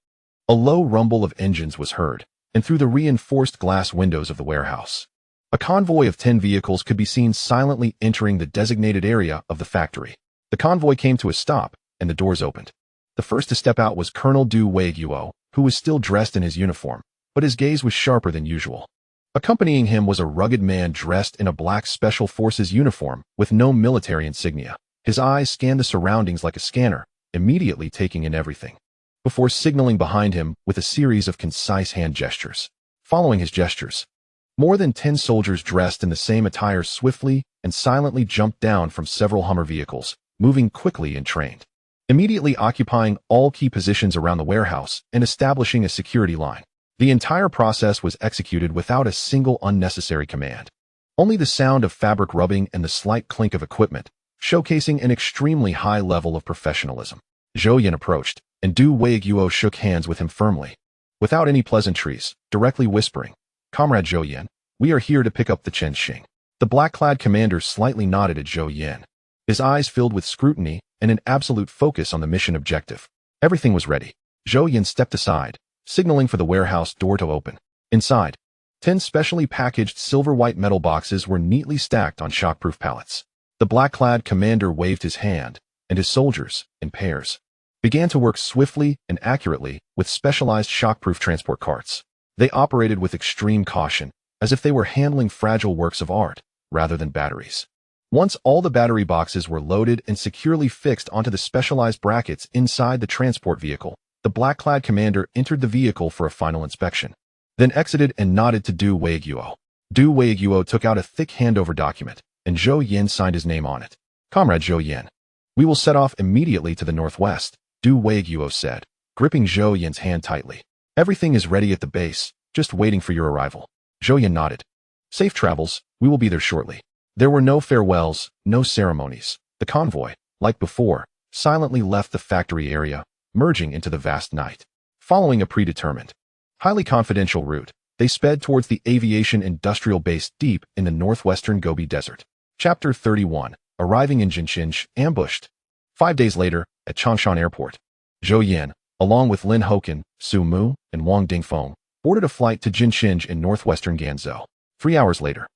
a low rumble of engines was heard, and through the reinforced glass windows of the warehouse, a convoy of 10 vehicles could be seen silently entering the designated area of the factory. The convoy came to a stop, and the doors opened. The first to step out was Colonel Du Weiguo, who was still dressed in his uniform, but his gaze was sharper than usual. Accompanying him was a rugged man dressed in a black Special Forces uniform with no military insignia. His eyes scanned the surroundings like a scanner, immediately taking in everything, before signaling behind him with a series of concise hand gestures. Following his gestures, more than 10 soldiers dressed in the same attire swiftly and silently jumped down from several Hummer vehicles, moving quickly and trained, immediately occupying all key positions around the warehouse and establishing a security line. The entire process was executed without a single unnecessary command. Only the sound of fabric rubbing and the slight clink of equipment, showcasing an extremely high level of professionalism. Zhou Yan approached, and Du Weiguo shook hands with him firmly, without any pleasantries, directly whispering, "Comrade Zhou Yan, we are here to pick up the Qinxing." The black-clad commander slightly nodded at Zhou Yan, his eyes filled with scrutiny and an absolute focus on the mission objective. Everything was ready. Zhou Yan stepped aside, signaling for the warehouse door to open. Inside, 10 specially packaged silver-white metal boxes were neatly stacked on shockproof pallets. The black-clad commander waved his hand, and his soldiers, in pairs, began to work swiftly and accurately with specialized shockproof transport carts. They operated with extreme caution, as if they were handling fragile works of art, rather than batteries. Once all the battery boxes were loaded and securely fixed onto the specialized brackets inside the transport vehicle, the black-clad commander entered the vehicle for a final inspection, then exited and nodded to Du Weiguo. Du Weiguo took out a thick handover document, and Zhou Yan signed his name on it. "Comrade Zhou Yan, we will set off immediately to the northwest," Du Weiguo said, gripping Zhou Yan's hand tightly. "Everything is ready at the base, just waiting for your arrival." Zhou Yan nodded. "Safe travels, we will be there shortly." There were no farewells, no ceremonies. The convoy, like before, silently left the factory area, merging into the vast night. Following a predetermined, highly confidential route, they sped towards the aviation industrial base deep in the northwestern Gobi Desert. Chapter 31. Arriving in Jinqing, ambushed. 5 days later, at Changshan Airport, Zhou Yan, along with Lin Hoken, Su Mu, and Wang Dingfeng, boarded a flight to Jinqing in northwestern Ganzhou. 3 hours later,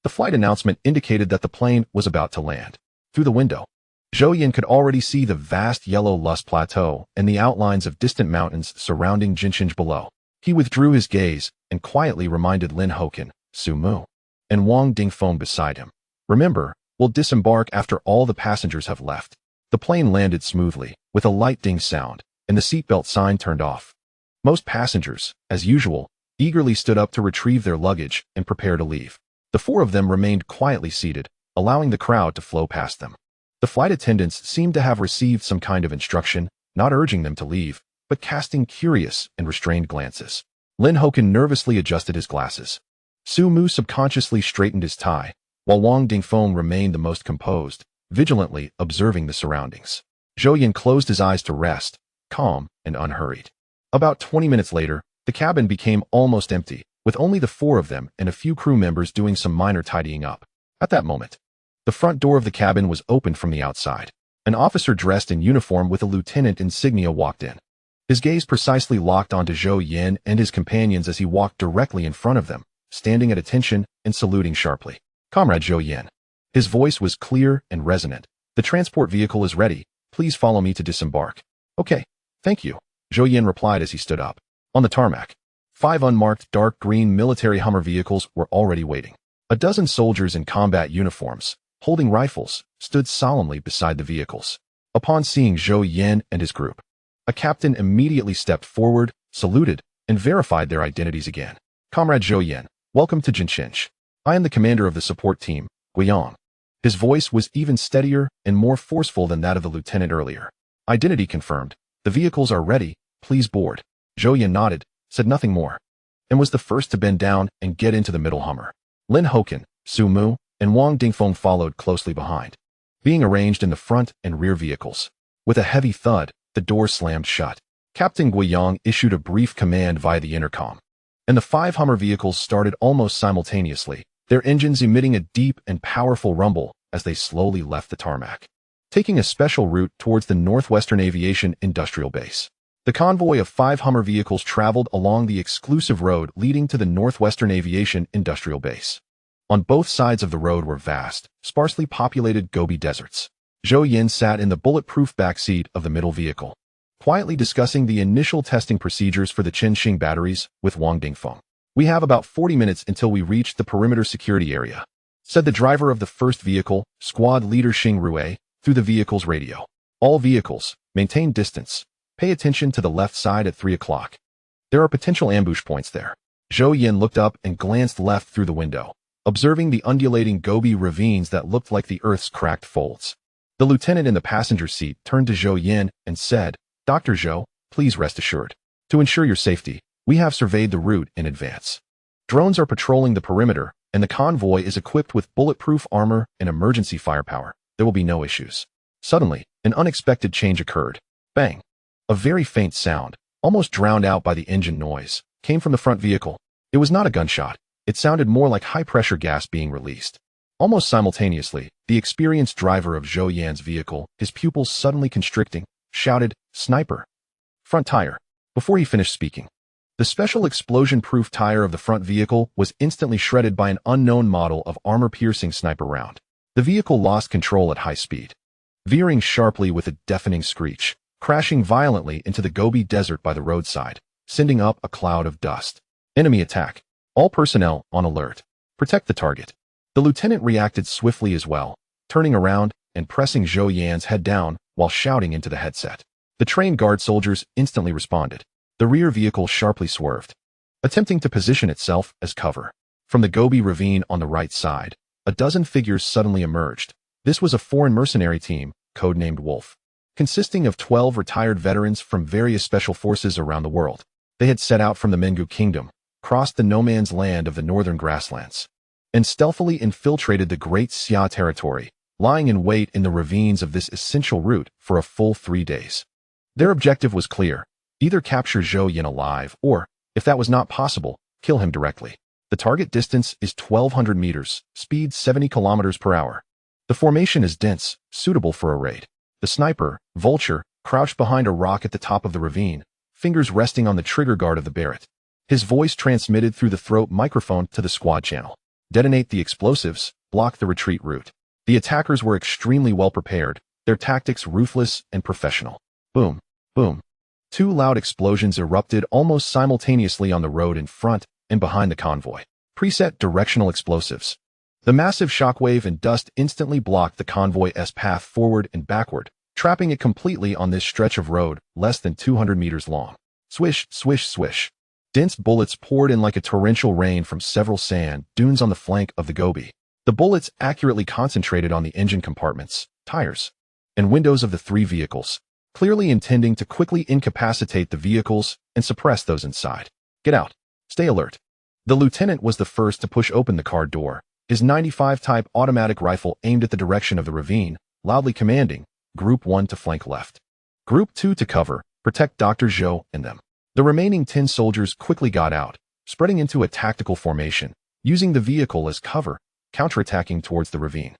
the flight announcement indicated that the plane was about to land. Through the window, Zhou Yan could already see the vast yellow Lus Plateau and the outlines of distant mountains surrounding Jinqing below. He withdrew his gaze and quietly reminded Lin Hoken, Su Mu, and Wang Dingfeng beside him, "Remember, we'll disembark after all the passengers have left." The plane landed smoothly, with a light ding sound, and the seatbelt sign turned off. Most passengers, as usual, eagerly stood up to retrieve their luggage and prepare to leave. The 4 of them remained quietly seated, allowing the crowd to flow past them. The flight attendants seemed to have received some kind of instruction, not urging them to leave, but casting curious and restrained glances. Lin Hoken nervously adjusted his glasses. Su Mu subconsciously straightened his tie, while Wang Dingfeng remained the most composed, vigilantly observing the surroundings. Zhou Yan closed his eyes to rest, calm and unhurried. About 20 minutes later, the cabin became almost empty, with only the 4 of them and a few crew members doing some minor tidying up. At that moment, the front door of the cabin was opened from the outside. An officer dressed in uniform with a lieutenant insignia walked in. His gaze precisely locked onto Zhou Yan and his companions as he walked directly in front of them, standing at attention and saluting sharply. "Comrade Zhou Yan." His voice was clear and resonant. "The transport vehicle is ready. Please follow me to disembark." "Okay, thank you," Zhou Yan replied as he stood up. On the tarmac, 5 unmarked dark green military Hummer vehicles were already waiting. A dozen soldiers in combat uniforms, holding rifles, stood solemnly beside the vehicles. Upon seeing Zhou Yan and his group, a captain immediately stepped forward, saluted, and verified their identities again. "Comrade Zhou Yan, welcome to Jinshinch. I am the commander of the support team, Guiyang." His voice was even steadier and more forceful than that of the lieutenant earlier. "Identity confirmed. The vehicles are ready. Please board." Zhou Yan nodded, said nothing more, and was the first to bend down and get into the middle Hummer. Lin Hoken, Su Mu, and Wang Dingfeng followed closely behind, being arranged in the front and rear vehicles. With a heavy thud, the door slammed shut. Captain Guiyang issued a brief command via the intercom, and the 5 Hummer vehicles started almost simultaneously, their engines emitting a deep and powerful rumble as they slowly left the tarmac, taking a special route towards the Northwestern Aviation Industrial Base. The convoy of 5 Hummer vehicles traveled along the exclusive road leading to the Northwestern Aviation Industrial Base. On both sides of the road were vast, sparsely populated Gobi deserts. Zhou Yan sat in the bulletproof backseat of the middle vehicle, quietly discussing the initial testing procedures for the Qinxing batteries with Wang Dingfeng. "We have about 40 minutes until we reach the perimeter security area," said the driver of the first vehicle, squad leader Xing Rue, through the vehicle's radio. "All vehicles, maintain distance. Pay attention to the left side at 3 o'clock. There are potential ambush points there." Zhou Yan looked up and glanced left through the window, observing the undulating Gobi ravines that looked like the Earth's cracked folds. The lieutenant in the passenger seat turned to Zhou Yan and said, "Dr. Zhou, please rest assured. To ensure your safety, we have surveyed the route in advance. Drones are patrolling the perimeter, and the convoy is equipped with bulletproof armor and emergency firepower. There will be no issues." Suddenly, an unexpected change occurred. Bang! A very faint sound, almost drowned out by the engine noise, came from the front vehicle. It was not a gunshot. It sounded more like high-pressure gas being released. Almost simultaneously, the experienced driver of Zhou Yan's vehicle, his pupils suddenly constricting, shouted, "Sniper! Front tire!" Before he finished speaking, the special explosion-proof tire of the front vehicle was instantly shredded by an unknown model of armor-piercing sniper round. The vehicle lost control at high speed, veering sharply with a deafening screech, crashing violently into the Gobi Desert by the roadside, sending up a cloud of dust. "Enemy attack. All personnel on alert. Protect the target." The lieutenant reacted swiftly as well, turning around and pressing Zhou Yan's head down while shouting into the headset. The trained guard soldiers instantly responded. The rear vehicle sharply swerved, attempting to position itself as cover. From the Gobi ravine on the right side, a dozen figures suddenly emerged. This was a foreign mercenary team, codenamed Wolf, consisting of 12 retired veterans from various special forces around the world. They had set out from the Mengu Kingdom, crossed the no-man's land of the northern grasslands, and stealthily infiltrated the Great Xia territory, lying in wait in the ravines of this essential route for a full 3 days. Their objective was clear: either capture Zhou Yan alive or, if that was not possible, kill him directly. The target distance is 1,200 meters, speed 70 kilometers per hour. The formation is dense, suitable for a raid. The sniper, Vulture, crouched behind a rock at the top of the ravine, fingers resting on the trigger guard of the Barrett. His voice transmitted through the throat microphone to the squad channel. "Detonate the explosives, block the retreat route." The attackers were extremely well prepared, their tactics ruthless and professional. Boom, boom. 2 loud explosions erupted almost simultaneously on the road in front and behind the convoy. Preset directional explosives. The massive shockwave and dust instantly blocked the convoy's path forward and backward, trapping it completely on this stretch of road less than 200 meters long. Swish, swish, swish. Dense bullets poured in like a torrential rain from several sand dunes on the flank of the Gobi. The bullets accurately concentrated on the engine compartments, tires, and windows of the 3 vehicles, clearly intending to quickly incapacitate the vehicles and suppress those inside. "Get out. Stay alert." The lieutenant was the first to push open the car door, his 95 type automatic rifle aimed at the direction of the ravine, loudly commanding, "Group 1 to flank left. Group 2 to cover, protect Dr. Zhou and them." The remaining 10 soldiers quickly got out, spreading into a tactical formation, using the vehicle as cover, counterattacking towards the ravine.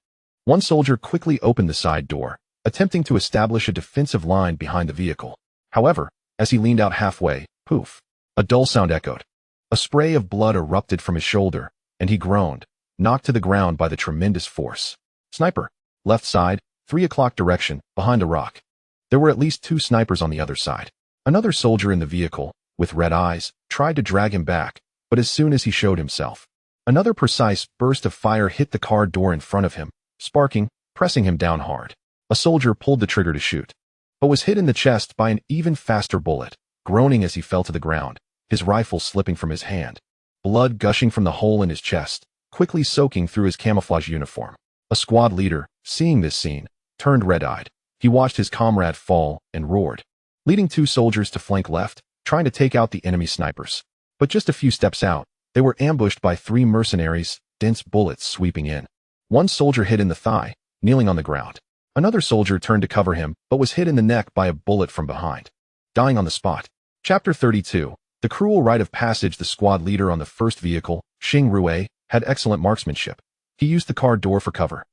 One soldier quickly opened the side door, attempting to establish a defensive line behind the vehicle. However, as he leaned out halfway, poof, a dull sound echoed. A spray of blood erupted from his shoulder, and he groaned, knocked to the ground by the tremendous force. Sniper. Left side, 3 o'clock direction, behind a rock. There were at least 2 snipers on the other side. Another soldier in the vehicle, with red eyes, tried to drag him back, but as soon as he showed himself, another precise burst of fire hit the car door in front of him, sparking, pressing him down hard. A soldier pulled the trigger to shoot, but was hit in the chest by an even faster bullet, groaning as he fell to the ground, his rifle slipping from his hand, blood gushing from the hole in his chest, quickly soaking through his camouflage uniform. A squad leader, seeing this scene, turned red-eyed. He watched his comrade fall and roared, leading 2 soldiers to flank left, trying to take out the enemy snipers. But just a few steps out, they were ambushed by 3 mercenaries, dense bullets sweeping in. One soldier hit in the thigh, kneeling on the ground. Another soldier turned to cover him, but was hit in the neck by a bullet from behind, dying on the spot. Chapter 32. The cruel rite of passage. The squad leader on the first vehicle, Xing Rui, had excellent marksmanship. He used the car door for cover,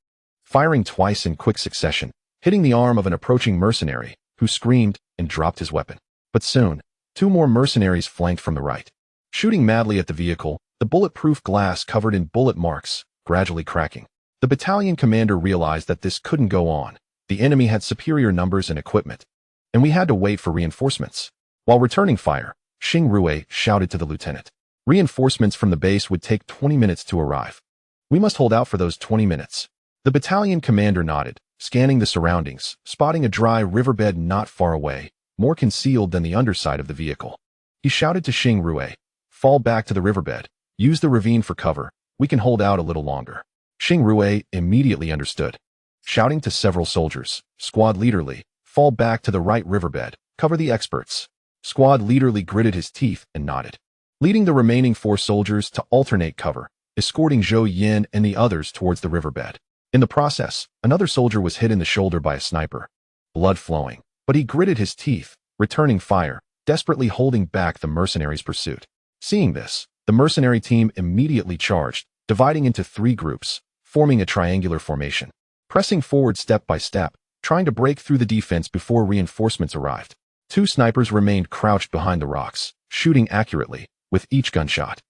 firing twice in quick succession, hitting the arm of an approaching mercenary, who screamed and dropped his weapon. But soon, 2 more mercenaries flanked from the right. Shooting madly at the vehicle, the bulletproof glass covered in bullet marks, gradually cracking. The battalion commander realized that this couldn't go on. The enemy had superior numbers and equipment, and we had to wait for reinforcements. While returning fire, Xing Rui shouted to the lieutenant. Reinforcements from the base would take 20 minutes to arrive. We must hold out for those 20 minutes. The battalion commander nodded, scanning the surroundings, spotting a dry riverbed not far away, more concealed than the underside of the vehicle. He shouted to Xing Rui, "Fall back to the riverbed. Use the ravine for cover. We can hold out a little longer." Xing Rui immediately understood. Shouting to several soldiers, "Squad Leader Li, fall back to the right riverbed. Cover the experts." Squad Leader Li gritted his teeth and nodded, leading the remaining 4 soldiers to alternate cover, escorting Zhou Yan and the others towards the riverbed. In the process, another soldier was hit in the shoulder by a sniper, blood flowing, but he gritted his teeth, returning fire, desperately holding back the mercenaries' pursuit. Seeing this, the mercenary team immediately charged, dividing into 3 groups, forming a triangular formation, pressing forward step by step, trying to break through the defense before reinforcements arrived. 2 snipers remained crouched behind the rocks, shooting accurately, with each gunshot.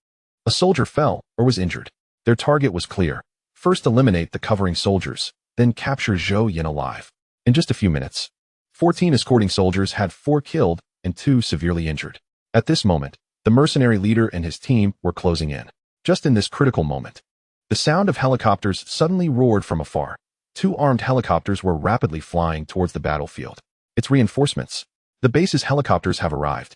A soldier fell or was injured. Their target was clear. First eliminate the covering soldiers, then capture Zhou Yan alive. In just a few minutes, 14 escorting soldiers had 4 killed and 2 severely injured. At this moment, the mercenary leader and his team were closing in. Just in this critical moment, the sound of helicopters suddenly roared from afar. 2 armed helicopters were rapidly flying towards the battlefield. It's reinforcements. The base's helicopters have arrived.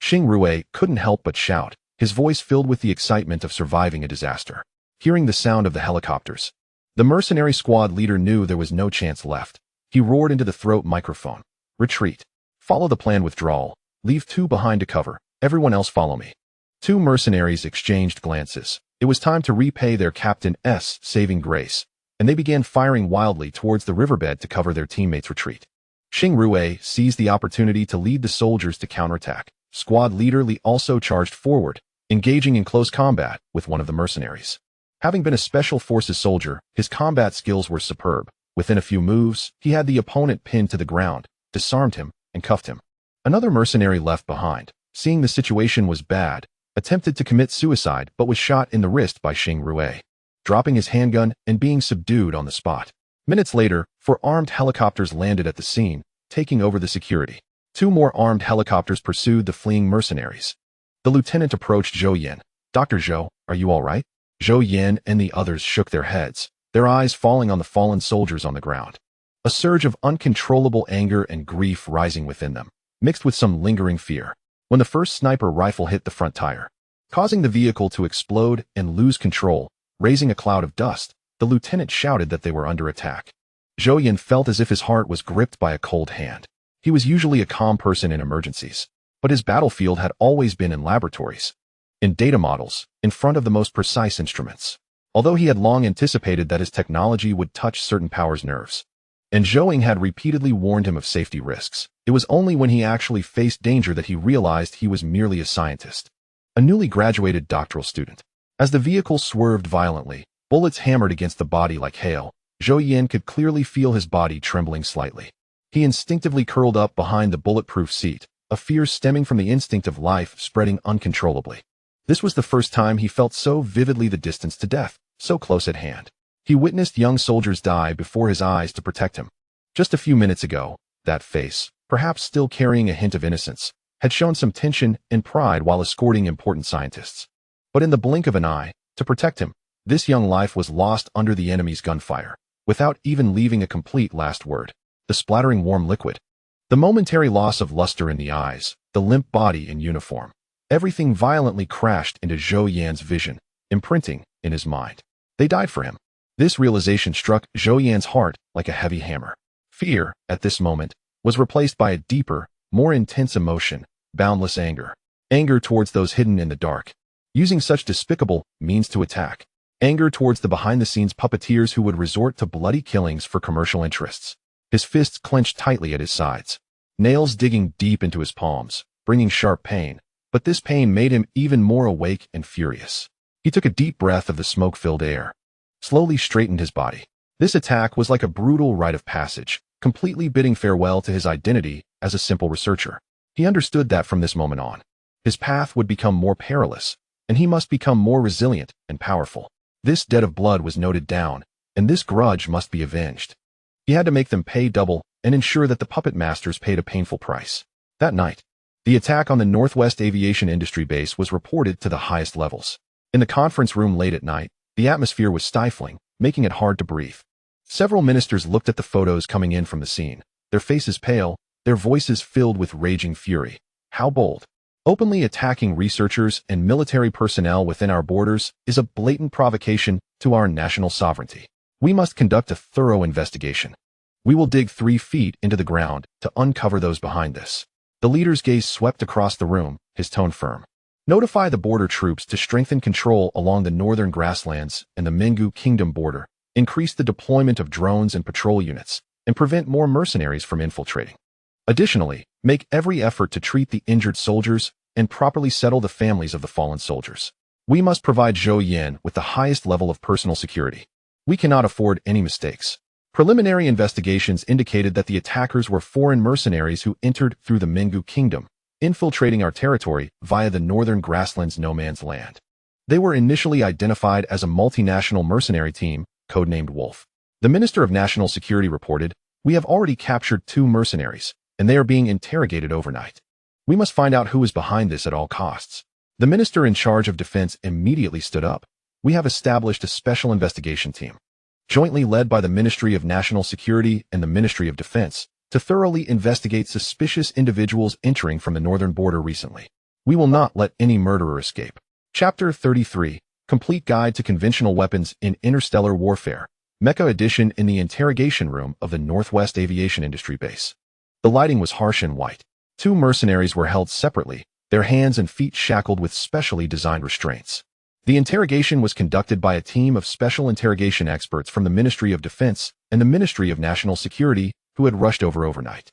Xing Rui couldn't help but shout, his voice filled with the excitement of surviving a disaster. Hearing the sound of the helicopters, the mercenary squad leader knew there was no chance left. He roared into the throat microphone, "Retreat. Follow the plan withdrawal. Leave 2 behind to cover. Everyone else follow me." 2 mercenaries exchanged glances. It was time to repay their captain's saving grace, and they began firing wildly towards the riverbed to cover their teammates' retreat. Xing Rui seized the opportunity to lead the soldiers to counterattack. Squad leader Li also charged forward, engaging in close combat with one of the mercenaries. Having been a special forces soldier, his combat skills were superb. Within a few moves, he had the opponent pinned to the ground, disarmed him, and cuffed him. Another mercenary left behind, seeing the situation was bad, attempted to commit suicide but was shot in the wrist by Xing Rui, dropping his handgun and being subdued on the spot. Minutes later, 4 armed helicopters landed at the scene, taking over the security. 2 more armed helicopters pursued the fleeing mercenaries. The lieutenant approached Zhou Yan. "Dr. Zhou, are you all right?" Zhou Yan and the others shook their heads, their eyes falling on the fallen soldiers on the ground. A surge of uncontrollable anger and grief rising within them, mixed with some lingering fear. When the first sniper rifle hit the front tire, causing the vehicle to explode and lose control, raising a cloud of dust, the lieutenant shouted that they were under attack. Zhou Yan felt as if his heart was gripped by a cold hand. He was usually a calm person in emergencies, but his battlefield had always been in laboratories, in data models, in front of the most precise instruments. Although he had long anticipated that his technology would touch certain powers' nerves, and Zhou Yan had repeatedly warned him of safety risks, it was only when he actually faced danger that he realized he was merely a scientist, a newly graduated doctoral student. As the vehicle swerved violently, Bullets hammered against the body like hail. Zhou Yan could clearly feel his body trembling slightly. He instinctively curled up behind the bulletproof seat, a fear stemming from the instinct of life spreading uncontrollably. This was the first time he felt so vividly the distance to death, so close at hand. He witnessed young soldiers die before his eyes to protect him. Just a few minutes ago, that face, perhaps still carrying a hint of innocence, had shown some tension and pride while escorting important scientists. But in the blink of an eye, to protect him, this young life was lost under the enemy's gunfire, without even leaving a complete last word. The splattering warm liquid, the momentary loss of luster in the eyes, the limp body in uniform. Everything violently crashed into Zhou Yan's vision, imprinting in his mind. They died for him. This realization struck Zhou Yan's heart like a heavy hammer. Fear, at this moment, was replaced by a deeper, more intense emotion, boundless anger. Anger towards those hidden in the dark, using such despicable means to attack. Anger towards the behind-the-scenes puppeteers who would resort to bloody killings for commercial interests. His fists clenched tightly at his sides, nails digging deep into his palms, bringing sharp pain. But this pain made him even more awake and furious. He took a deep breath of the smoke-filled air, slowly straightened his body. This attack was like a brutal rite of passage, completely bidding farewell to his identity as a simple researcher. He understood that from this moment on, his path would become more perilous, and he must become more resilient and powerful. This debt of blood was noted down, and this grudge must be avenged. He had to make them pay double and ensure that the puppet masters paid a painful price. That night, the attack on the Northwest Aviation Industry Base was reported to the highest levels. In the conference room late at night, the atmosphere was stifling, making it hard to breathe. Several ministers looked at the photos coming in from the scene, their faces pale, their voices filled with raging fury. How bold! Openly attacking researchers and military personnel within our borders is a blatant provocation to our national sovereignty. We must conduct a thorough investigation. We will dig 3 feet into the ground to uncover those behind this. The leader's gaze swept across the room, his tone firm. Notify the border troops to strengthen control along the northern grasslands and the Minggu Kingdom border, increase the deployment of drones and patrol units, and prevent more mercenaries from infiltrating. Additionally, make every effort to treat the injured soldiers and properly settle the families of the fallen soldiers. We must provide Zhou Yan with the highest level of personal security. We cannot afford any mistakes. Preliminary investigations indicated that the attackers were foreign mercenaries who entered through the Minggu Kingdom, infiltrating our territory via the northern grasslands no man's land. They were initially identified as a multinational mercenary team, codenamed Wolf. The Minister of National Security reported, "We have already captured 2 mercenaries, and they are being interrogated overnight. We must find out who is behind this at all costs." The minister in charge of defense immediately stood up. "We have established a special investigation team, jointly led by the Ministry of National Security and the Ministry of Defense, to thoroughly investigate suspicious individuals entering from the northern border recently. We will not let any murderer escape." Chapter 33, Complete Guide to Conventional Weapons in Interstellar Warfare, Mecha Edition. In the interrogation room of the Northwest Aviation Industry Base. The lighting was harsh and white. 2 mercenaries were held separately, their hands and feet shackled with specially designed restraints. The interrogation was conducted by a team of special interrogation experts from the Ministry of Defense and the Ministry of National Security who had rushed over overnight.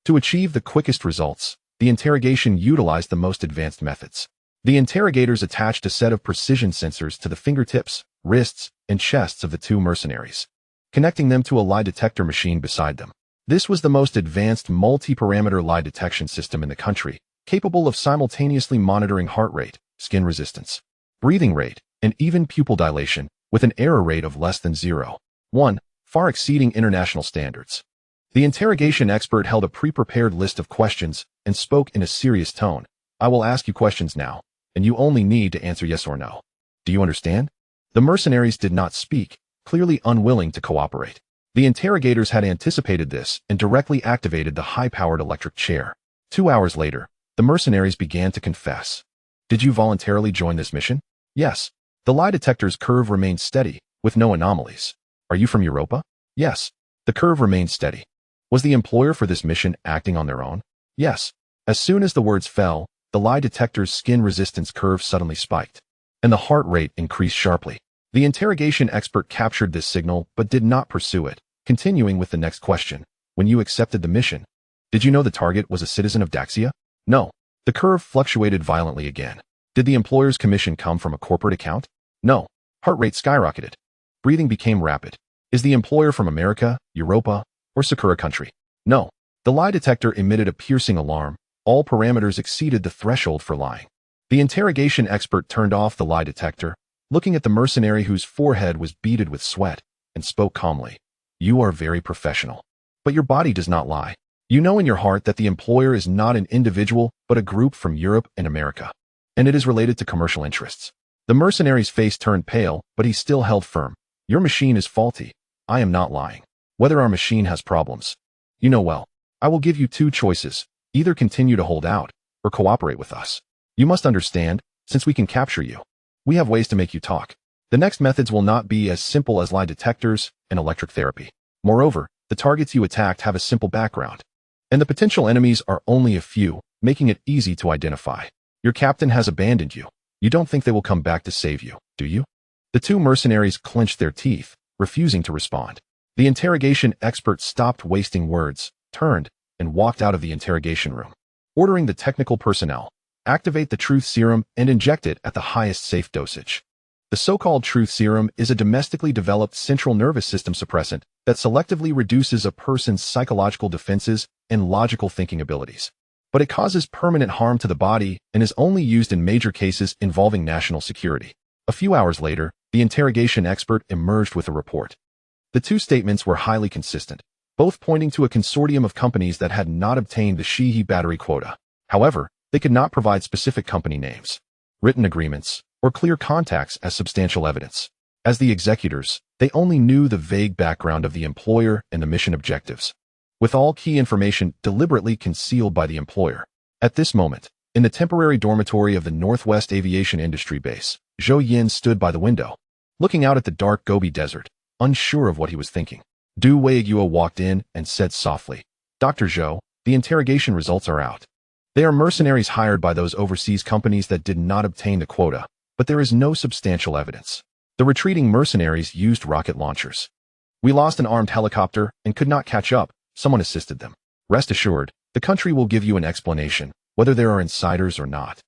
To achieve the quickest results, the interrogation utilized the most advanced methods. The interrogators attached a set of precision sensors to the fingertips, wrists, and chests of the 2 mercenaries, connecting them to a lie detector machine beside them. This was the most advanced multi-parameter lie detection system in the country, capable of simultaneously monitoring heart rate, skin resistance, breathing rate, and even pupil dilation, with an error rate of less than 0.1, far exceeding international standards. The interrogation expert held a pre-prepared list of questions and spoke in a serious tone. "I will ask you questions now, and you only need to answer yes or no. Do you understand?" The mercenaries did not speak, clearly unwilling to cooperate. The interrogators had anticipated this and directly activated the high-powered electric chair. 2 hours later, the mercenaries began to confess. "Did you voluntarily join this mission?" "Yes." The lie detector's curve remained steady, with no anomalies. "Are you from Europa?" "Yes." The curve remained steady. "Was the employer for this mission acting on their own?" "Yes." As soon as the words fell, the lie detector's skin resistance curve suddenly spiked, and the heart rate increased sharply. The interrogation expert captured this signal but did not pursue it, continuing with the next question. "When you accepted the mission, did you know the target was a citizen of Daxia?" "No." The curve fluctuated violently again. "Did the employer's commission come from a corporate account?" "No." Heart rate skyrocketed. Breathing became rapid. Is the employer from America, Europa, or Sakura country? No. The lie detector emitted a piercing alarm. All parameters exceeded the threshold for lying. The interrogation expert turned off the lie detector, looking at the mercenary whose forehead was beaded with sweat, and spoke calmly. You are very professional. But your body does not lie. You know in your heart that the employer is not an individual, but a group from Europe and America. And it is related to commercial interests. The mercenary's face turned pale, but he still held firm. Your machine is faulty. I am not lying. Whether our machine has problems. You know well. I will give you two choices. Either continue to hold out, or cooperate with us. You must understand, since we can capture you. We have ways to make you talk. The next methods will not be as simple as lie detectors and electric therapy. Moreover, the targets you attacked have a simple background. And the potential enemies are only a few, making it easy to identify. Your captain has abandoned you. You don't think they will come back to save you, do you? The two mercenaries clenched their teeth, refusing to respond. The interrogation expert stopped wasting words, turned, and walked out of the interrogation room, ordering the technical personnel, activate the truth serum and inject it at the highest safe dosage. The so-called truth serum is a domestically developed central nervous system suppressant that selectively reduces a person's psychological defenses and logical thinking abilities. But it causes permanent harm to the body and is only used in major cases involving national security. A few hours later, the interrogation expert emerged with a report. The two statements were highly consistent, both pointing to a consortium of companies that had not obtained the Shihi battery quota. However, they could not provide specific company names, written agreements, or clear contacts as substantial evidence. As the executors, they only knew the vague background of the employer and the mission objectives, with all key information deliberately concealed by the employer. At this moment, in the temporary dormitory of the Northwest Aviation Industry Base, Zhou Yan stood by the window, looking out at the dark Gobi Desert, unsure of what he was thinking. Du Weiguo walked in and said softly, Dr. Zhou, the interrogation results are out. They are mercenaries hired by those overseas companies that did not obtain the quota, but there is no substantial evidence. The retreating mercenaries used rocket launchers. We lost an armed helicopter and could not catch up. Someone assisted them. Rest assured, the country will give you an explanation, whether there are insiders or not.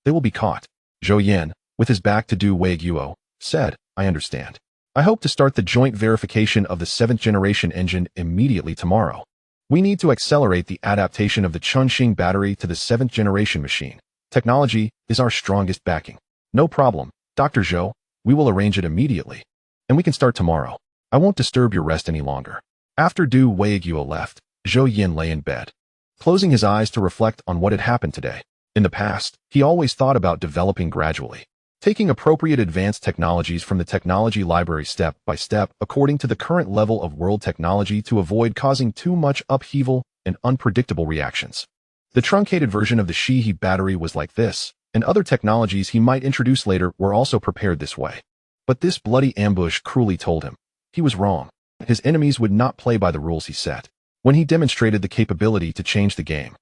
They will be caught. Zhou Yan, with his back to Du Weiguo, said, I understand. I hope to start the joint verification of the 7th generation engine immediately tomorrow. We need to accelerate the adaptation of the Chunxing battery to the 7th generation machine. Technology is our strongest backing. No problem, Dr. Zhou. We will arrange it immediately. And we can start tomorrow. I won't disturb your rest any longer. After Du Weiguo left, Zhou Yan lay in bed, closing his eyes to reflect on what had happened today. In the past, he always thought about developing gradually, taking appropriate advanced technologies from the technology library step by step according to the current level of world technology to avoid causing too much upheaval and unpredictable reactions. The truncated version of the Shihi battery was like this, and other technologies he might introduce later were also prepared this way. But this bloody ambush cruelly told him he was wrong. His enemies would not play by the rules he set. When he demonstrated the capability to change the game,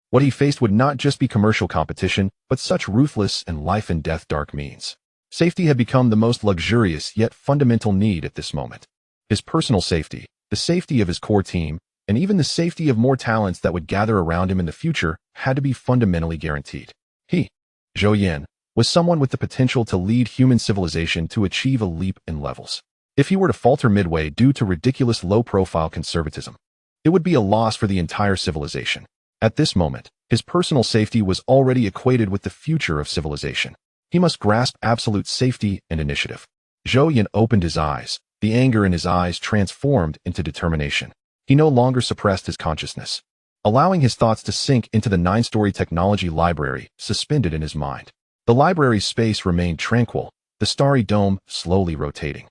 what he faced would not just be commercial competition, but such ruthless and life-and-death dark means. Safety had become the most luxurious yet fundamental need at this moment. His personal safety, the safety of his core team, and even the safety of more talents that would gather around him in the future had to be fundamentally guaranteed. He, Zhou Yan, was someone with the potential to lead human civilization to achieve a leap in levels. If he were to falter midway due to ridiculous low-profile conservatism, it would be a loss for the entire civilization. At this moment, his personal safety was already equated with the future of civilization. He must grasp absolute safety and initiative. Zhou Yan opened his eyes. The anger in his eyes transformed into determination. He no longer suppressed his consciousness, allowing his thoughts to sink into the 9-story technology library suspended in his mind. The library's space remained tranquil, the starry dome slowly rotating,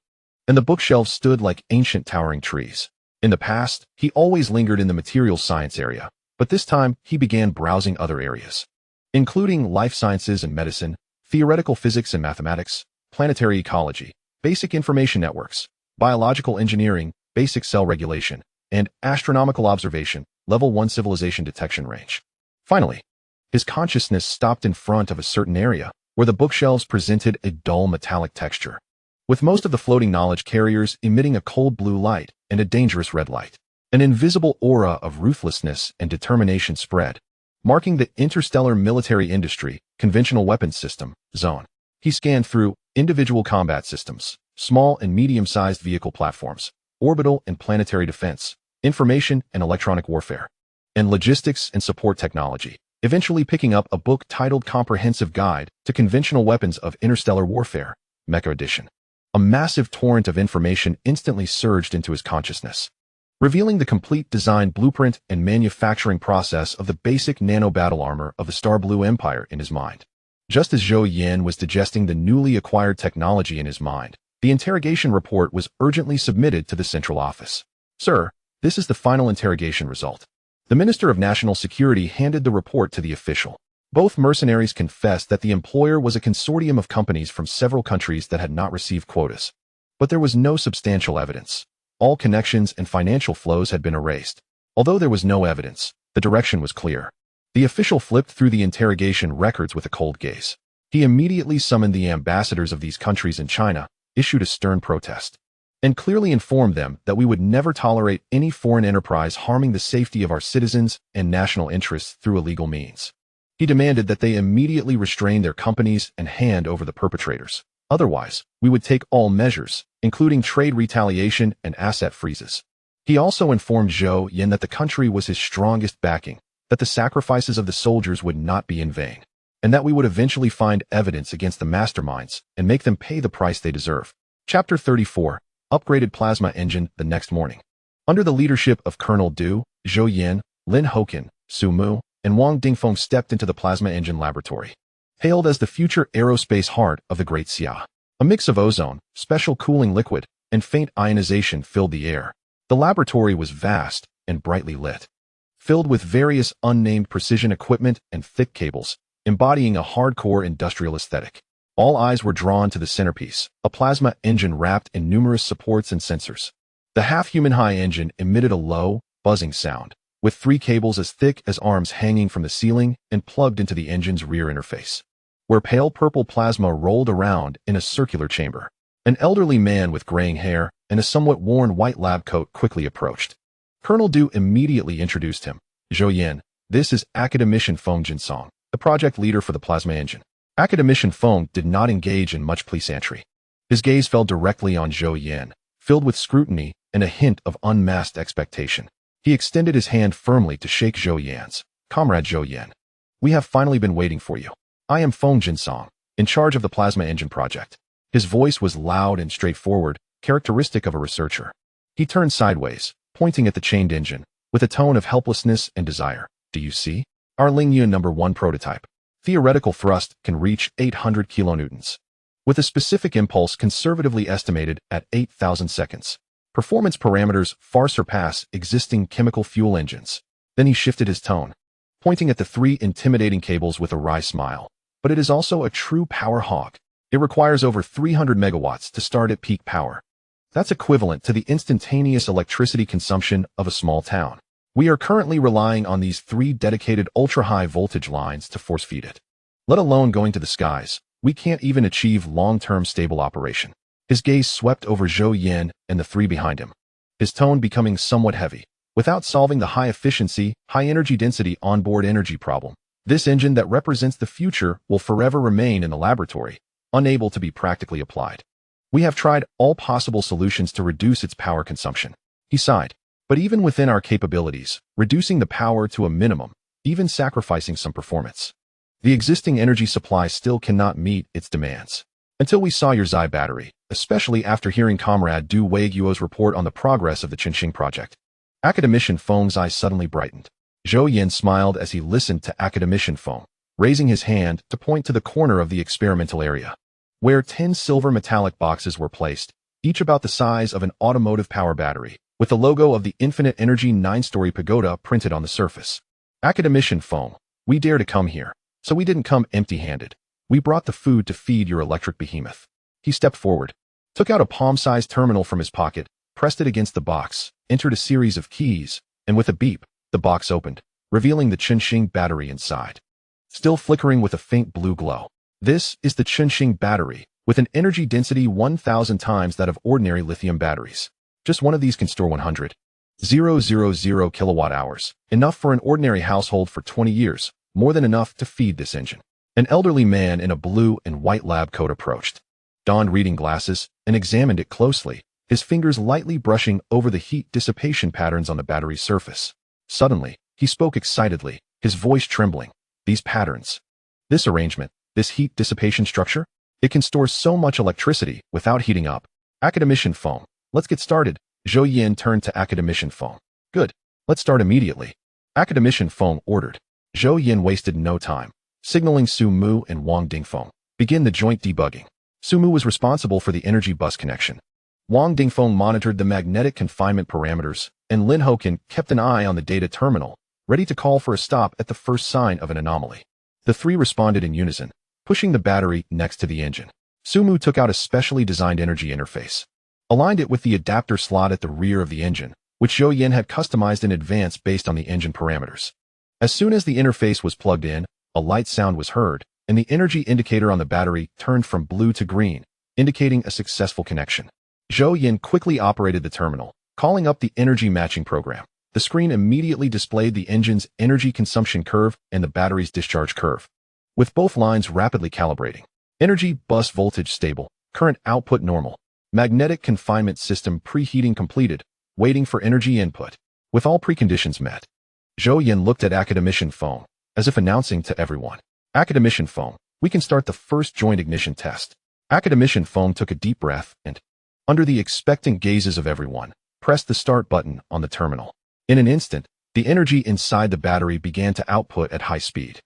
and the bookshelves stood like ancient towering trees. In the past, he always lingered in the materials science area, but this time he began browsing other areas, including life sciences and medicine, theoretical physics and mathematics, planetary ecology, basic information networks, biological engineering, basic cell regulation, and astronomical observation, level 1 civilization detection range. Finally, his consciousness stopped in front of a certain area where the bookshelves presented a dull metallic texture, with most of the floating knowledge carriers emitting a cold blue light and a dangerous red light. An invisible aura of ruthlessness and determination spread, marking the interstellar military industry, conventional weapons system, zone. He scanned through individual combat systems, small and medium-sized vehicle platforms, orbital and planetary defense, information and electronic warfare, and logistics and support technology, eventually picking up a book titled Comprehensive Guide to Conventional Weapons of Interstellar Warfare, Mecha Edition. A massive torrent of information instantly surged into his consciousness, revealing the complete design blueprint and manufacturing process of the basic nano battle armor of the Star Blue Empire in his mind. Just as Zhou Yan was digesting the newly acquired technology in his mind, the interrogation report was urgently submitted to the central office. Sir, this is the final interrogation result. The Minister of National Security handed the report to the official. Both mercenaries confessed that the employer was a consortium of companies from several countries that had not received quotas. But there was no substantial evidence. All connections and financial flows had been erased. Although there was no evidence, the direction was clear. The official flipped through the interrogation records with a cold gaze. He immediately summoned the ambassadors of these countries in China, issued a stern protest, and clearly informed them that we would never tolerate any foreign enterprise harming the safety of our citizens and national interests through illegal means. He demanded that they immediately restrain their companies and hand over the perpetrators. Otherwise, we would take all measures, including trade retaliation and asset freezes. He also informed Zhou Yan that the country was his strongest backing, that the sacrifices of the soldiers would not be in vain, and that we would eventually find evidence against the masterminds and make them pay the price they deserve. Chapter 34. Upgraded Plasma Engine. The next morning, under the leadership of Colonel Du, Zhou Yan, Lin Hoken, Su Mu, and Wang Dingfeng stepped into the plasma engine laboratory. Hailed as the future aerospace heart of the Great Xia, a mix of ozone, special cooling liquid, and faint ionization filled the air. The laboratory was vast and brightly lit, filled with various unnamed precision equipment and thick cables, embodying a hardcore industrial aesthetic. All eyes were drawn to the centerpiece, a plasma engine wrapped in numerous supports and sensors. The half-human high engine emitted a low, buzzing sound, with 3 cables as thick as arms hanging from the ceiling and plugged into the engine's rear interface, where pale purple plasma rolled around in a circular chamber. An elderly man with graying hair and a somewhat worn white lab coat quickly approached. Colonel Du immediately introduced him. Zhou Yan, this is Academician Feng Jinsong, the project leader for the plasma engine. Academician Feng did not engage in much pleasantry. His gaze fell directly on Zhou Yan, filled with scrutiny and a hint of unmasked expectation. He extended his hand firmly to shake Zhou Yan's. Comrade Zhou Yan, we have finally been waiting for you. I am Feng Jinsong, in charge of the plasma engine project. His voice was loud and straightforward, characteristic of a researcher. He turned sideways, pointing at the chained engine, with a tone of helplessness and desire. Do you see? Our Lingyuan No. 1 prototype. Theoretical thrust can reach 800 kilonewtons, with a specific impulse conservatively estimated at 8,000 seconds. Performance parameters far surpass existing chemical fuel engines. Then he shifted his tone, pointing at the 3 intimidating cables with a wry smile. But it is also a true power hog. It requires over 300 megawatts to start at peak power. That's equivalent to the instantaneous electricity consumption of a small town. We are currently relying on these 3 dedicated ultra-high voltage lines to force feed it. Let alone going to the skies, we can't even achieve long-term stable operation. His gaze swept over Zhou Yan and the 3 behind him, his tone becoming somewhat heavy. Without solving the high-efficiency, high-energy density onboard energy problem, this engine that represents the future will forever remain in the laboratory, unable to be practically applied. We have tried all possible solutions to reduce its power consumption. He sighed. But even within our capabilities, reducing the power to a minimum, even sacrificing some performance, the existing energy supply still cannot meet its demands. Until we saw your Zai battery, especially after hearing Comrade Du Weiguo's report on the progress of the Qinxing project. Academician Feng's eyes suddenly brightened. Zhou Yan smiled as he listened to Academician Feng, raising his hand to point to the corner of the experimental area, where 10 silver metallic boxes were placed, each about the size of an automotive power battery, with the logo of the Infinite Energy 9-story pagoda printed on the surface. Academician Feng, we dare to come here, so we didn't come empty-handed. We brought the food to feed your electric behemoth. He stepped forward, took out a palm-sized terminal from his pocket, pressed it against the box, entered a series of keys, and with a beep, the box opened, revealing the Qinxing battery inside, still flickering with a faint blue glow. This is the Qinxing battery, with an energy density 1,000 times that of ordinary lithium batteries. Just one of these can store 100,000 kilowatt hours, enough for an ordinary household for 20 years, more than enough to feed this engine. An elderly man in a blue and white lab coat approached. donned reading glasses, and examined it closely, his fingers lightly brushing over the heat dissipation patterns on the battery's surface. Suddenly, he spoke excitedly, his voice trembling. These patterns. This arrangement, this heat dissipation structure, it can store so much electricity without heating up. Academician foam. Let's get started. Zhou Yan turned to academician foam. Good. Let's start immediately. Academician foam ordered. Zhou Yan wasted no time, signaling Su Mu and Wang Dingfeng. Begin the joint debugging. Su Mu was responsible for the energy bus connection. Wang Dingfeng monitored the magnetic confinement parameters, and Lin Hoken kept an eye on the data terminal, ready to call for a stop at the first sign of an anomaly. The three responded in unison, pushing the battery next to the engine. Su Mu took out a specially designed energy interface, aligned it with the adapter slot at the rear of the engine, which Zhou Yan had customized in advance based on the engine parameters. As soon as the interface was plugged in, a light sound was heard, and the energy indicator on the battery turned from blue to green, indicating a successful connection. Zhou Yan quickly operated the terminal, calling up the energy matching program. The screen immediately displayed the engine's energy consumption curve and the battery's discharge curve, with both lines rapidly calibrating. Energy bus voltage stable, current output normal, magnetic confinement system preheating completed, waiting for energy input. With all preconditions met, Zhou Yan looked at academician foam, as if announcing to everyone, "Academician foam, we can start the first joint ignition test." Academician foam took a deep breath and, under the expectant gazes of everyone, pressed the start button on the terminal. In an instant, the energy inside the battery began to output at high speed.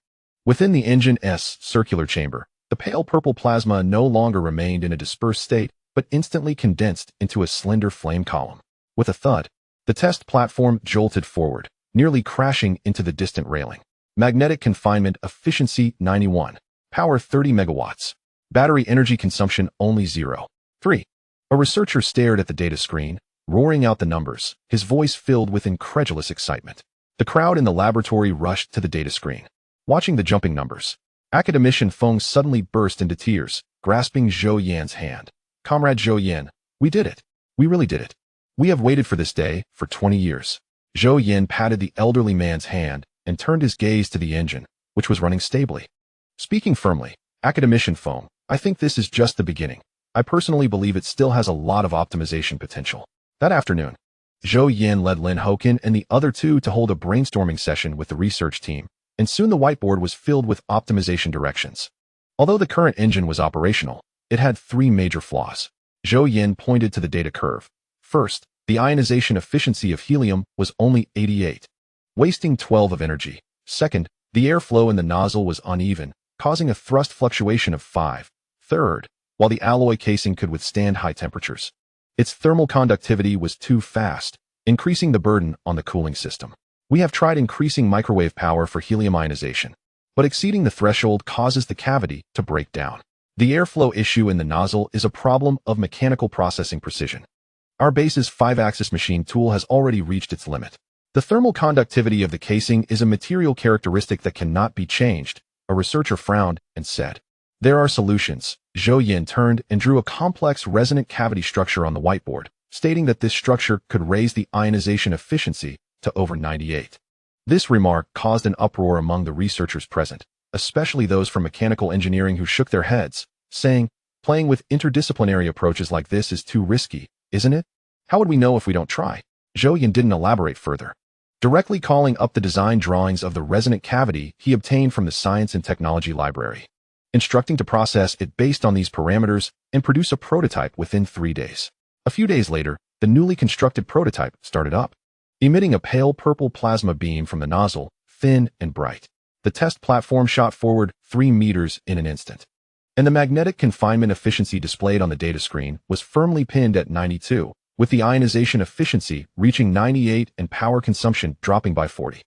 Within the engine's circular chamber, the pale purple plasma no longer remained in a dispersed state, but instantly condensed into a slender flame column. With a thud, the test platform jolted forward, nearly crashing into the distant railing. Magnetic confinement efficiency 91. Power 30 megawatts. Battery energy consumption only 0.3. A researcher stared at the data screen, roaring out the numbers, his voice filled with incredulous excitement. The crowd in the laboratory rushed to the data screen, watching the jumping numbers. Academician Feng suddenly burst into tears, grasping Zhou Yan's hand. "Comrade Zhou Yan, we did it. We really did it. We have waited for this day for 20 years. Zhou Yan patted the elderly man's hand and turned his gaze to the engine, which was running stably. Speaking firmly, Academician Feng, I think this is just the beginning. I personally believe it still has a lot of optimization potential. That afternoon, Zhou Yan led Lin Hoken and the other two to hold a brainstorming session with the research team, and soon the whiteboard was filled with optimization directions. Although the current engine was operational, it had three major flaws. Zhou Yan pointed to the data curve. First, the ionization efficiency of helium was only 88, wasting 12 of energy. Second, the airflow in the nozzle was uneven, causing a thrust fluctuation of 5. Third, while the alloy casing could withstand high temperatures, its thermal conductivity was too fast, increasing the burden on the cooling system. We have tried increasing microwave power for helium ionization, but exceeding the threshold causes the cavity to break down. The airflow issue in the nozzle is a problem of mechanical processing precision. Our base's 5-axis machine tool has already reached its limit. The thermal conductivity of the casing is a material characteristic that cannot be changed. A researcher frowned and said, "There are solutions." Zhou Yan turned and drew a complex resonant cavity structure on the whiteboard, stating that this structure could raise the ionization efficiency to over 98. This remark caused an uproar among the researchers present, especially those from mechanical engineering who shook their heads, saying, "Playing with interdisciplinary approaches like this is too risky, isn't it? How would we know if we don't try?" Zhou Yan didn't elaborate further. Directly calling up the design drawings of the resonant cavity he obtained from the Science and Technology Library, instructing to process it based on these parameters and produce a prototype within 3 days. A few days later, the newly constructed prototype started up, emitting a pale purple plasma beam from the nozzle, thin and bright. The test platform shot forward 3 meters in an instant, and the magnetic confinement efficiency displayed on the data screen was firmly pinned at 92, with the ionization efficiency reaching 98 and power consumption dropping by 40.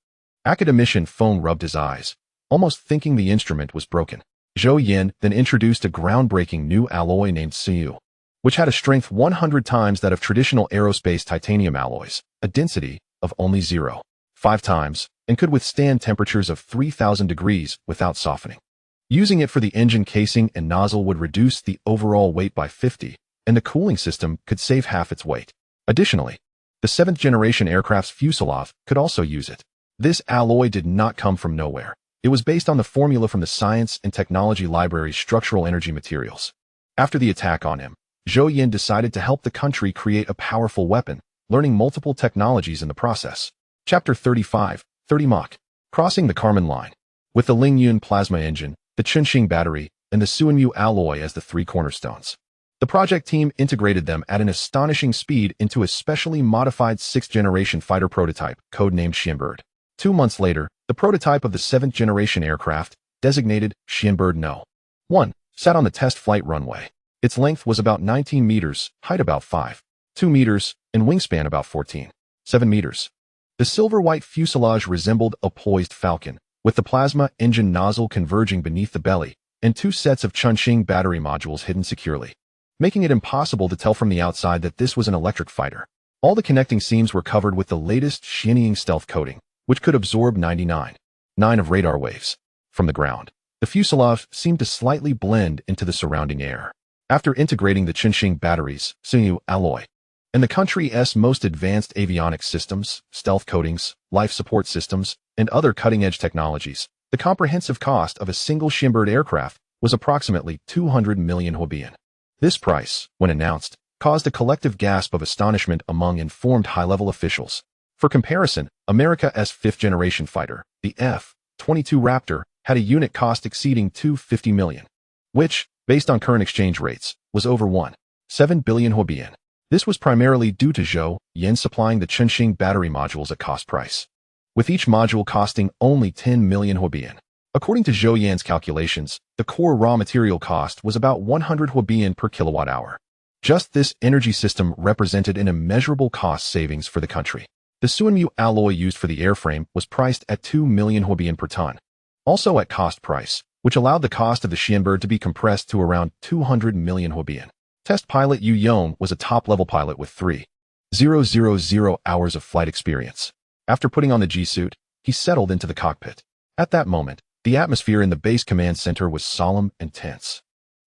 Academician Feng rubbed his eyes, almost thinking the instrument was broken. Zhou Yan then introduced a groundbreaking new alloy named Siu, which had a strength 100 times that of traditional aerospace titanium alloys, a density of only 0.5 times, and could withstand temperatures of 3,000 degrees without softening. Using it for the engine casing and nozzle would reduce the overall weight by 50, and the cooling system could save half its weight. Additionally, the 7th-generation aircraft's fuselage could also use it. This alloy did not come from nowhere. It was based on the formula from the Science and Technology Library's structural energy materials. After the attack on him, Zhou Yan decided to help the country create a powerful weapon, learning multiple technologies in the process. Chapter 35, 30 Mach. Crossing the Kármán line. With the Lingyun plasma engine, the Chunxing battery, and the Suanmu alloy as the three cornerstones. The project team integrated them at an astonishing speed into a specially modified 6th-generation fighter prototype, codenamed Xianbird. 2 months later, the prototype of the 7th-generation aircraft, designated Xianbird No. 1, sat on the test flight runway. Its length was about 19 meters, height about 5.2 meters, and wingspan about 14.7 meters. The silver-white fuselage resembled a poised falcon, with the plasma engine nozzle converging beneath the belly, and 2 sets of Chunxing battery modules hidden securely, making it impossible to tell from the outside that this was an electric fighter. All the connecting seams were covered with the latest Xianying stealth coating, which could absorb 99.9 of radar waves. From the ground, the fuselage seemed to slightly blend into the surrounding air. After integrating the Chunxing batteries, Suanmu alloy, and the country's most advanced avionics systems, stealth coatings, life support systems, and other cutting-edge technologies, the comprehensive cost of a single Xianbird aircraft was approximately 200 million Huobian. This price, when announced, caused a collective gasp of astonishment among informed high-level officials. For comparison, America's 5th-generation fighter, the F-22 Raptor, had a unit cost exceeding 250 million, which, based on current exchange rates, was over 1.7 billion Huobian. This was primarily due to Zhou Yan supplying the Chunxing battery modules at cost price, with each module costing only 10 million Huobian. According to Zhou Yan's calculations, the core raw material cost was about 100 Huobian per kilowatt-hour. Just this energy system represented an immeasurable cost savings for the country. The Suanmu alloy used for the airframe was priced at 2 million Huobian per ton, also at cost price, which allowed the cost of the Xianbird to be compressed to around 200 million Huobian. Test pilot Zhou Yan was a top-level pilot with 3,000 hours of flight experience. After putting on the G-suit, he settled into the cockpit. At that moment, the atmosphere in the base command center was solemn and tense.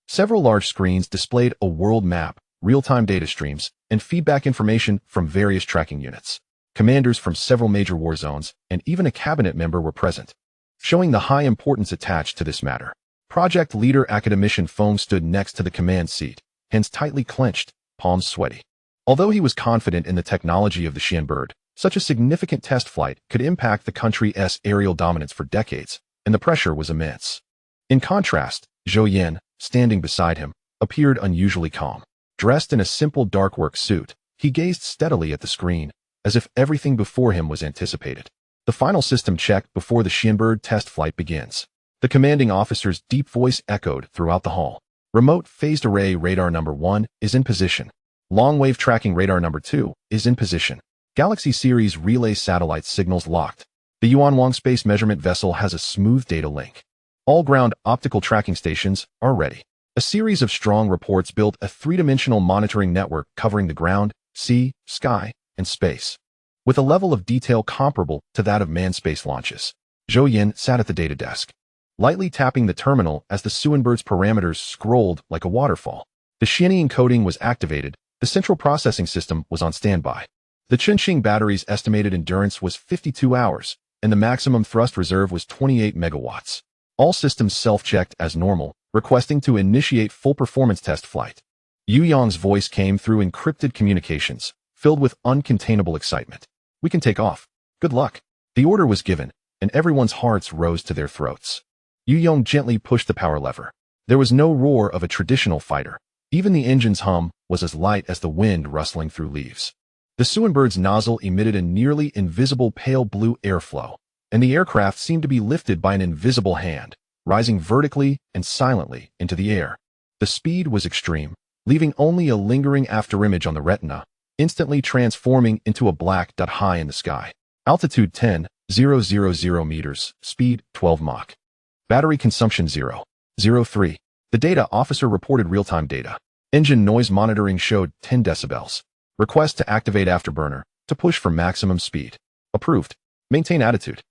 Several large screens displayed a world map, real-time data streams, and feedback information from various tracking units. Commanders from several major war zones, and even a cabinet member were present, showing the high importance attached to this matter. Project leader academician Feng stood next to the command seat, hands tightly clenched, palms sweaty. Although he was confident in the technology of the Xianbird, such a significant test flight could impact the country's aerial dominance for decades, and the pressure was immense. In contrast, Zhou Yan, standing beside him, appeared unusually calm. Dressed in a simple dark work suit, he gazed steadily at the screen, as if everything before him was anticipated. The final system check before the Xianbird test flight begins. The commanding officer's deep voice echoed throughout the hall. Remote phased array radar number 1 is in position. Long-wave tracking radar number 2 is in position. Galaxy series relay satellite signals locked. The Yuanwang space measurement vessel has a smooth data link. All ground optical tracking stations are ready. A series of strong reports built a three-dimensional monitoring network covering the ground, sea, sky, and space, with a level of detail comparable to that of manned space launches. Zhou Yan sat at the data desk, lightly tapping the terminal as the Suanbird's parameters scrolled like a waterfall. The Xianying coding was activated, the central processing system was on standby. The Chunxing battery's estimated endurance was 52 hours, and the maximum thrust reserve was 28 megawatts. All systems self-checked as normal, requesting to initiate full performance test flight. Yu Yang's voice came through encrypted communications, filled with uncontainable excitement. "We can take off. Good luck." The order was given, and everyone's hearts rose to their throats. Yu Yang gently pushed the power lever. There was no roar of a traditional fighter. Even the engine's hum was as light as the wind rustling through leaves. The Suanbird's nozzle emitted a nearly invisible pale blue airflow, and the aircraft seemed to be lifted by an invisible hand, rising vertically and silently into the air. The speed was extreme, leaving only a lingering afterimage on the retina, instantly transforming into a black dot high in the sky. Altitude 10,000 meters, speed 12 Mach. Battery consumption 0.03. The data officer reported real-time data. Engine noise monitoring showed 10 decibels. Request to activate afterburner, to push for maximum speed. Approved. Maintain attitude.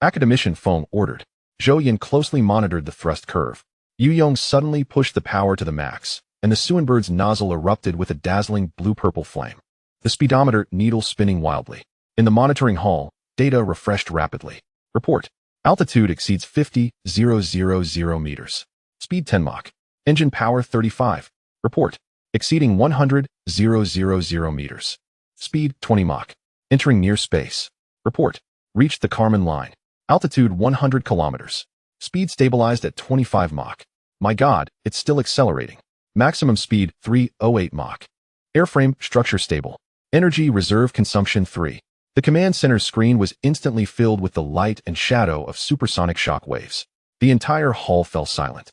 Academician Feng ordered. Zhou Yan closely monitored the thrust curve. Yu Yang suddenly pushed the power to the max, and the Suanbird's nozzle erupted with a dazzling blue-purple flame. The speedometer needle spinning wildly. In the monitoring hall, data refreshed rapidly. Report. Altitude exceeds 50,000 meters. Speed 10 Mach. Engine power 35. Report. Exceeding 100,000 meters. Speed 20 Mach. Entering near space. Report. Reached the Kármán line. Altitude 100 kilometers. Speed stabilized at 25 Mach. My God, it's still accelerating. Maximum speed 308 Mach. Airframe structure stable. Energy reserve consumption 3. The command center's screen was instantly filled with the light and shadow of supersonic shock waves. The entire hall fell silent.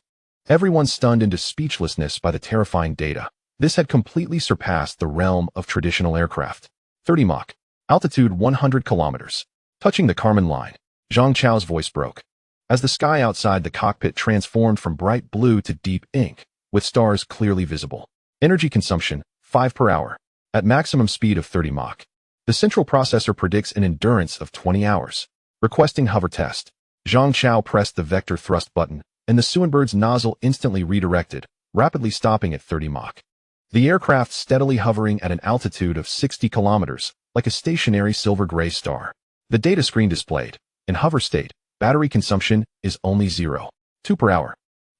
Everyone stunned into speechlessness by the terrifying data. This had completely surpassed the realm of traditional aircraft. 30 Mach. Altitude 100 kilometers. Touching the Kármán line. Zhang Chao's voice broke. As the sky outside the cockpit transformed from bright blue to deep ink, with stars clearly visible. Energy consumption, 5 per hour. At maximum speed of 30 Mach. The central processor predicts an endurance of 20 hours. Requesting hover test. Zhang Chao pressed the vector thrust button, and the Suanbird's nozzle instantly redirected, rapidly stopping at 30 Mach. The aircraft steadily hovering at an altitude of 60 kilometers, like a stationary silver-gray star. The data screen displayed, in hover state, battery consumption is only 0.2 per hour,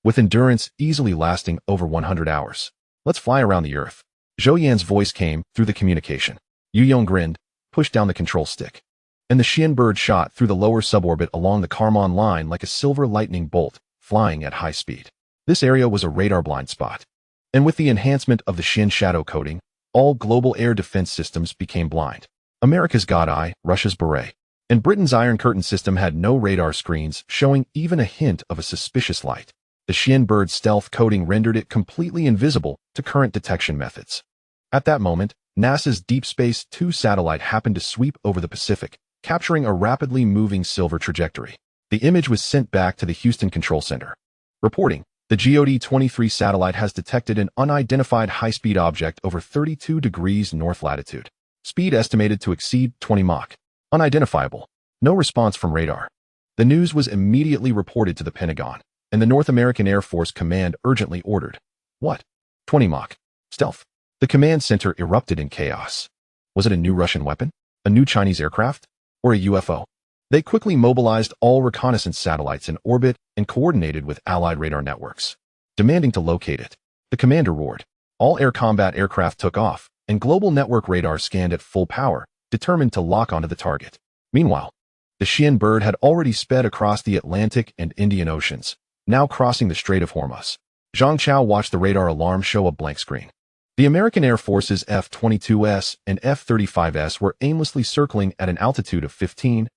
with endurance easily lasting over 100 hours. Let's fly around the Earth. Zhou Yan's voice came through the communication. Yu Yong grinned, pushed down the control stick, and the Xian-bird shot through the lower suborbit along the Kármán line like a silver lightning bolt, flying at high speed. This area was a radar blind spot, and with the enhancement of the Xian shadow coating, all global air defense systems became blind. America's God Eye, Russia's Beret, and Britain's Iron Curtain system had no radar screens showing even a hint of a suspicious light. The Xian-bird's stealth coating rendered it completely invisible to current detection methods. At that moment, NASA's Deep Space 2 satellite happened to sweep over the Pacific, capturing a rapidly moving silver trajectory. The image was sent back to the Houston Control Center. Reporting, the GOD-23 satellite has detected an unidentified high-speed object over 32 degrees north latitude. Speed estimated to exceed 20 Mach. Unidentifiable. No response from radar. The news was immediately reported to the Pentagon, and the North American Air Force Command urgently ordered. What? 20 Mach. Stealth. The command center erupted in chaos. Was it a new Russian weapon? A new Chinese aircraft? Or a UFO? They quickly mobilized all reconnaissance satellites in orbit and coordinated with Allied radar networks, demanding to locate it. The commander roared. All air combat aircraft took off, and global network radar scanned at full power, determined to lock onto the target. Meanwhile, the Xian-bird had already sped across the Atlantic and Indian Oceans, now crossing the Strait of Hormuz. Zhang Chao watched the radar alarm show a blank screen. The American Air Force's F-22S and F-35S were aimlessly circling at an altitude of 15,000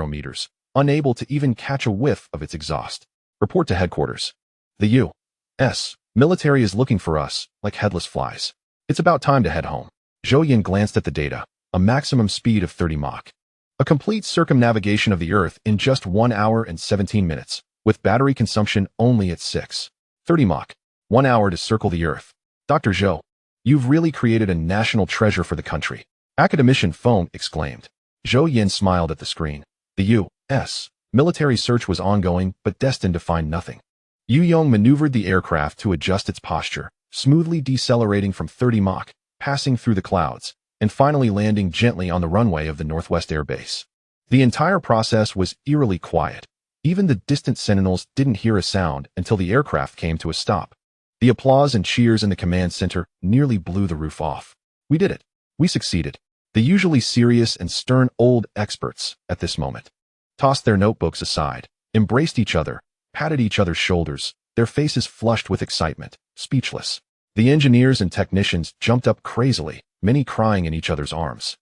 meters, unable to even catch a whiff of its exhaust. Report to headquarters. The U.S. military is looking for us, like headless flies. It's about time to head home. Zhou Yan glanced at the data, a maximum speed of 30 Mach. A complete circumnavigation of the Earth in just 1 hour and 17 minutes, with battery consumption only at 6.30 Mach. 1 hour to circle the Earth. Dr. Zhou, you've really created a national treasure for the country. Academician Feng exclaimed. Zhou Yan smiled at the screen. The U.S. military search was ongoing but destined to find nothing. Yu Yong maneuvered the aircraft to adjust its posture, smoothly decelerating from 30 Mach, passing through the clouds, and finally landing gently on the runway of the Northwest Air Base. The entire process was eerily quiet. Even the distant sentinels didn't hear a sound until the aircraft came to a stop. The applause and cheers in the command center nearly blew the roof off. We did it. We succeeded. The usually serious and stern old experts, at this moment, tossed their notebooks aside, embraced each other, patted each other's shoulders, their faces flushed with excitement, speechless. The engineers and technicians jumped up crazily, many crying in each other's arms.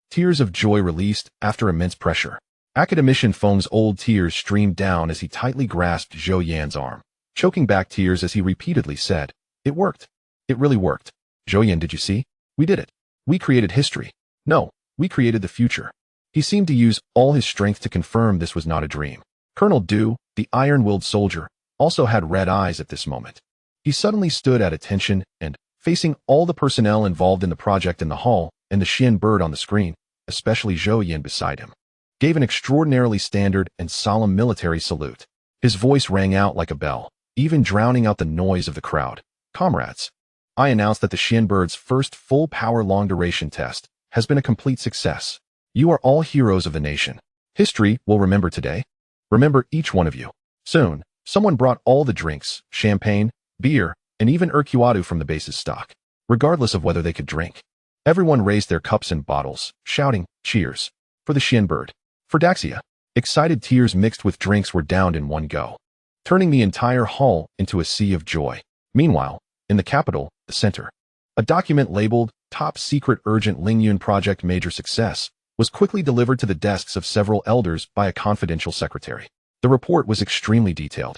Tears of joy released after immense pressure. Academician Feng's old tears streamed down as he tightly grasped Zhou Yan's arm, choking back tears as he repeatedly said, "It worked. It really worked. Zhou Yan, did you see? We did it. We created history. No, we created the future." He seemed to use all his strength to confirm this was not a dream. Colonel Du, the iron-willed soldier, also had red eyes at this moment. He suddenly stood at attention and, facing all the personnel involved in the project in the hall and the Xian-bird on the screen, especially Zhou Yan beside him, gave an extraordinarily standard and solemn military salute. His voice rang out like a bell, even drowning out the noise of the crowd. "Comrades, I announce that the Xian-bird's first full-power long-duration test has been a complete success. You are all heroes of the nation. History will remember today. Remember each one of you." Soon, someone brought all the drinks, champagne, beer, and even Urquatu from the base's stock, regardless of whether they could drink. Everyone raised their cups and bottles, shouting, "Cheers!" For the Xian bird. For Daxia. Excited tears mixed with drinks were downed in one go, turning the entire hall into a sea of joy. Meanwhile, in the capital, the center, a document labeled Top Secret Urgent Lingyun Project Major Success was quickly delivered to the desks of several elders by a confidential secretary. The report was extremely detailed,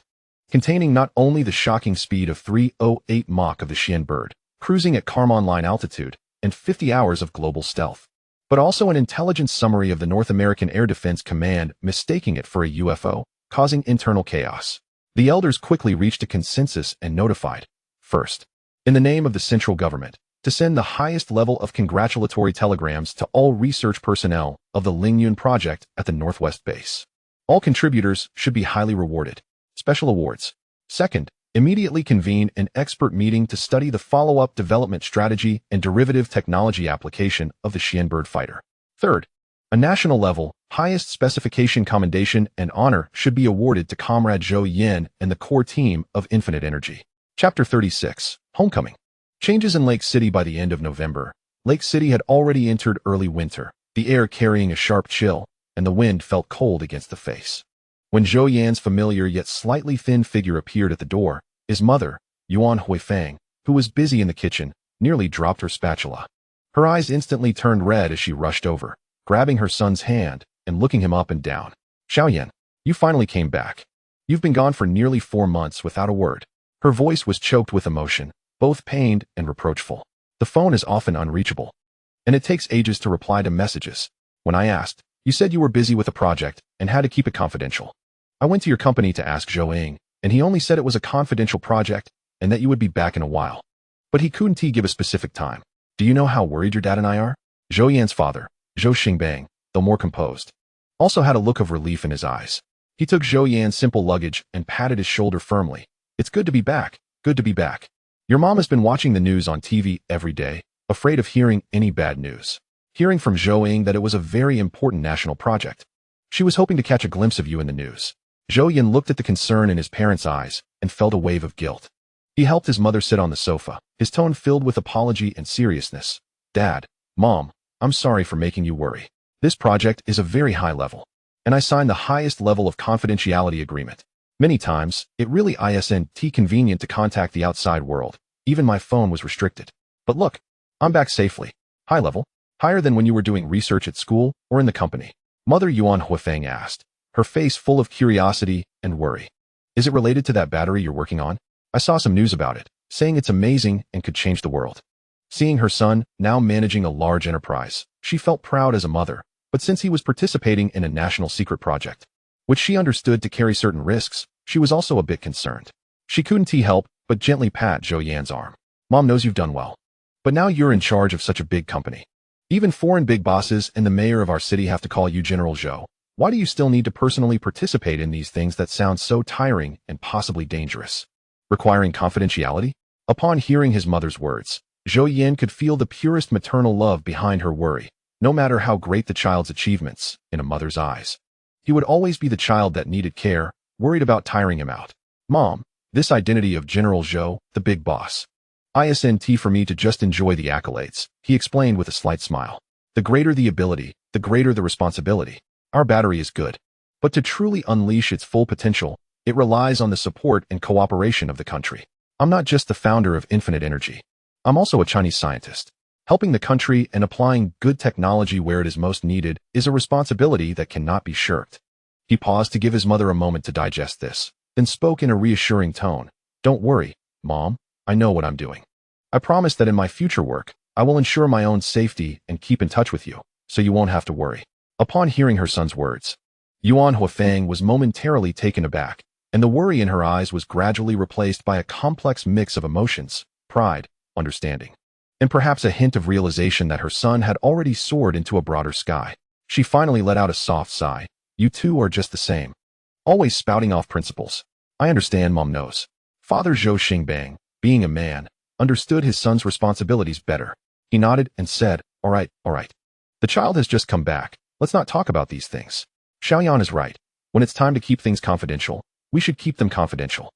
containing not only the shocking speed of 308 Mach of the Xian bird, cruising at Karman line altitude, and 50 hours of global stealth, but also an intelligence summary of the North American Air Defense Command mistaking it for a UFO, causing internal chaos. The elders quickly reached a consensus and notified, first, in the name of the central government, to send the highest level of congratulatory telegrams to all research personnel of the Lingyun project at the Northwest base. All contributors should be highly rewarded. Special awards. Second, immediately convene an expert meeting to study the follow-up development strategy and derivative technology application of the Xian bird fighter. Third, a national level, highest specification commendation and honor should be awarded to Comrade Zhou Yan and the core team of Infinite Energy. Chapter 36. Homecoming. Changes in Lake City. By the end of November, Lake City had already entered early winter, the air carrying a sharp chill, and the wind felt cold against the face. When Zhou Yan's familiar yet slightly thin figure appeared at the door, his mother, Yuan Huifang, who was busy in the kitchen, nearly dropped her spatula. Her eyes instantly turned red as she rushed over, grabbing her son's hand and looking him up and down. "Zhou Yan, you finally came back. You've been gone for nearly 4 months without a word." Her voice was choked with emotion, both pained and reproachful. "The phone is often unreachable, and it takes ages to reply to messages. When I asked, you said you were busy with a project and had to keep it confidential. I went to your company to ask Zhou Yan, and he only said it was a confidential project and that you would be back in a while. But he couldn't give a specific time. Do you know how worried your dad and I are?" Zhou Yan's father, Zhou Xingbang, though more composed, also had a look of relief in his eyes. He took Zhou Yan's simple luggage and patted his shoulder firmly. "It's good to be back, good to be back. Your mom has been watching the news on TV every day, afraid of hearing any bad news. Hearing from Zhou Yan that it was a very important national project. She was hoping to catch a glimpse of you in the news." Zhou Yan looked at the concern in his parents' eyes and felt a wave of guilt. He helped his mother sit on the sofa, his tone filled with apology and seriousness. "Dad, Mom, I'm sorry for making you worry. This project is a very high level, and I signed the highest level of confidentiality agreement. Many times, it really isn't convenient to contact the outside world. Even my phone was restricted. But look, I'm back safely. High level? Higher than when you were doing research at school or in the company?" Mother Yuan Huifang asked, her face full of curiosity and worry. "Is it related to that battery you're working on? I saw some news about it, saying it's amazing and could change the world." Seeing her son now managing a large enterprise, she felt proud as a mother, but since he was participating in a national secret project, which she understood to carry certain risks, she was also a bit concerned. She couldn't help but gently pat Zhou Yan's arm. "Mom knows you've done well, but now you're in charge of such a big company. Even foreign big bosses and the mayor of our city have to call you General Zhou. Why do you still need to personally participate in these things that sound so tiring and possibly dangerous, requiring confidentiality?" Upon hearing his mother's words, Zhou Yan could feel the purest maternal love behind her worry. No matter how great the child's achievements, in a mother's eyes, he would always be the child that needed care, worried about tiring him out. "Mom, this identity of General Zhou, the big boss. Isn't for me to just enjoy the accolades," he explained with a slight smile. "The greater the ability, the greater the responsibility. Our battery is good, but to truly unleash its full potential, it relies on the support and cooperation of the country. I'm not just the founder of Infinite Energy. I'm also a Chinese scientist. Helping the country and applying good technology where it is most needed is a responsibility that cannot be shirked." He paused to give his mother a moment to digest this, then spoke in a reassuring tone. "Don't worry, Mom, I know what I'm doing. I promise that in my future work, I will ensure my own safety and keep in touch with you, so you won't have to worry." Upon hearing her son's words, Yuan Huifang was momentarily taken aback, and the worry in her eyes was gradually replaced by a complex mix of emotions, pride, understanding, and perhaps a hint of realization that her son had already soared into a broader sky. She finally let out a soft sigh. "You two are just the same. Always spouting off principles. I understand, Mom knows." Father Zhou Xingbang, being a man, understood his son's responsibilities better. He nodded and said, all right. The child has just come back. Let's not talk about these things. Zhou Yan is right. When it's time to keep things confidential, we should keep them confidential."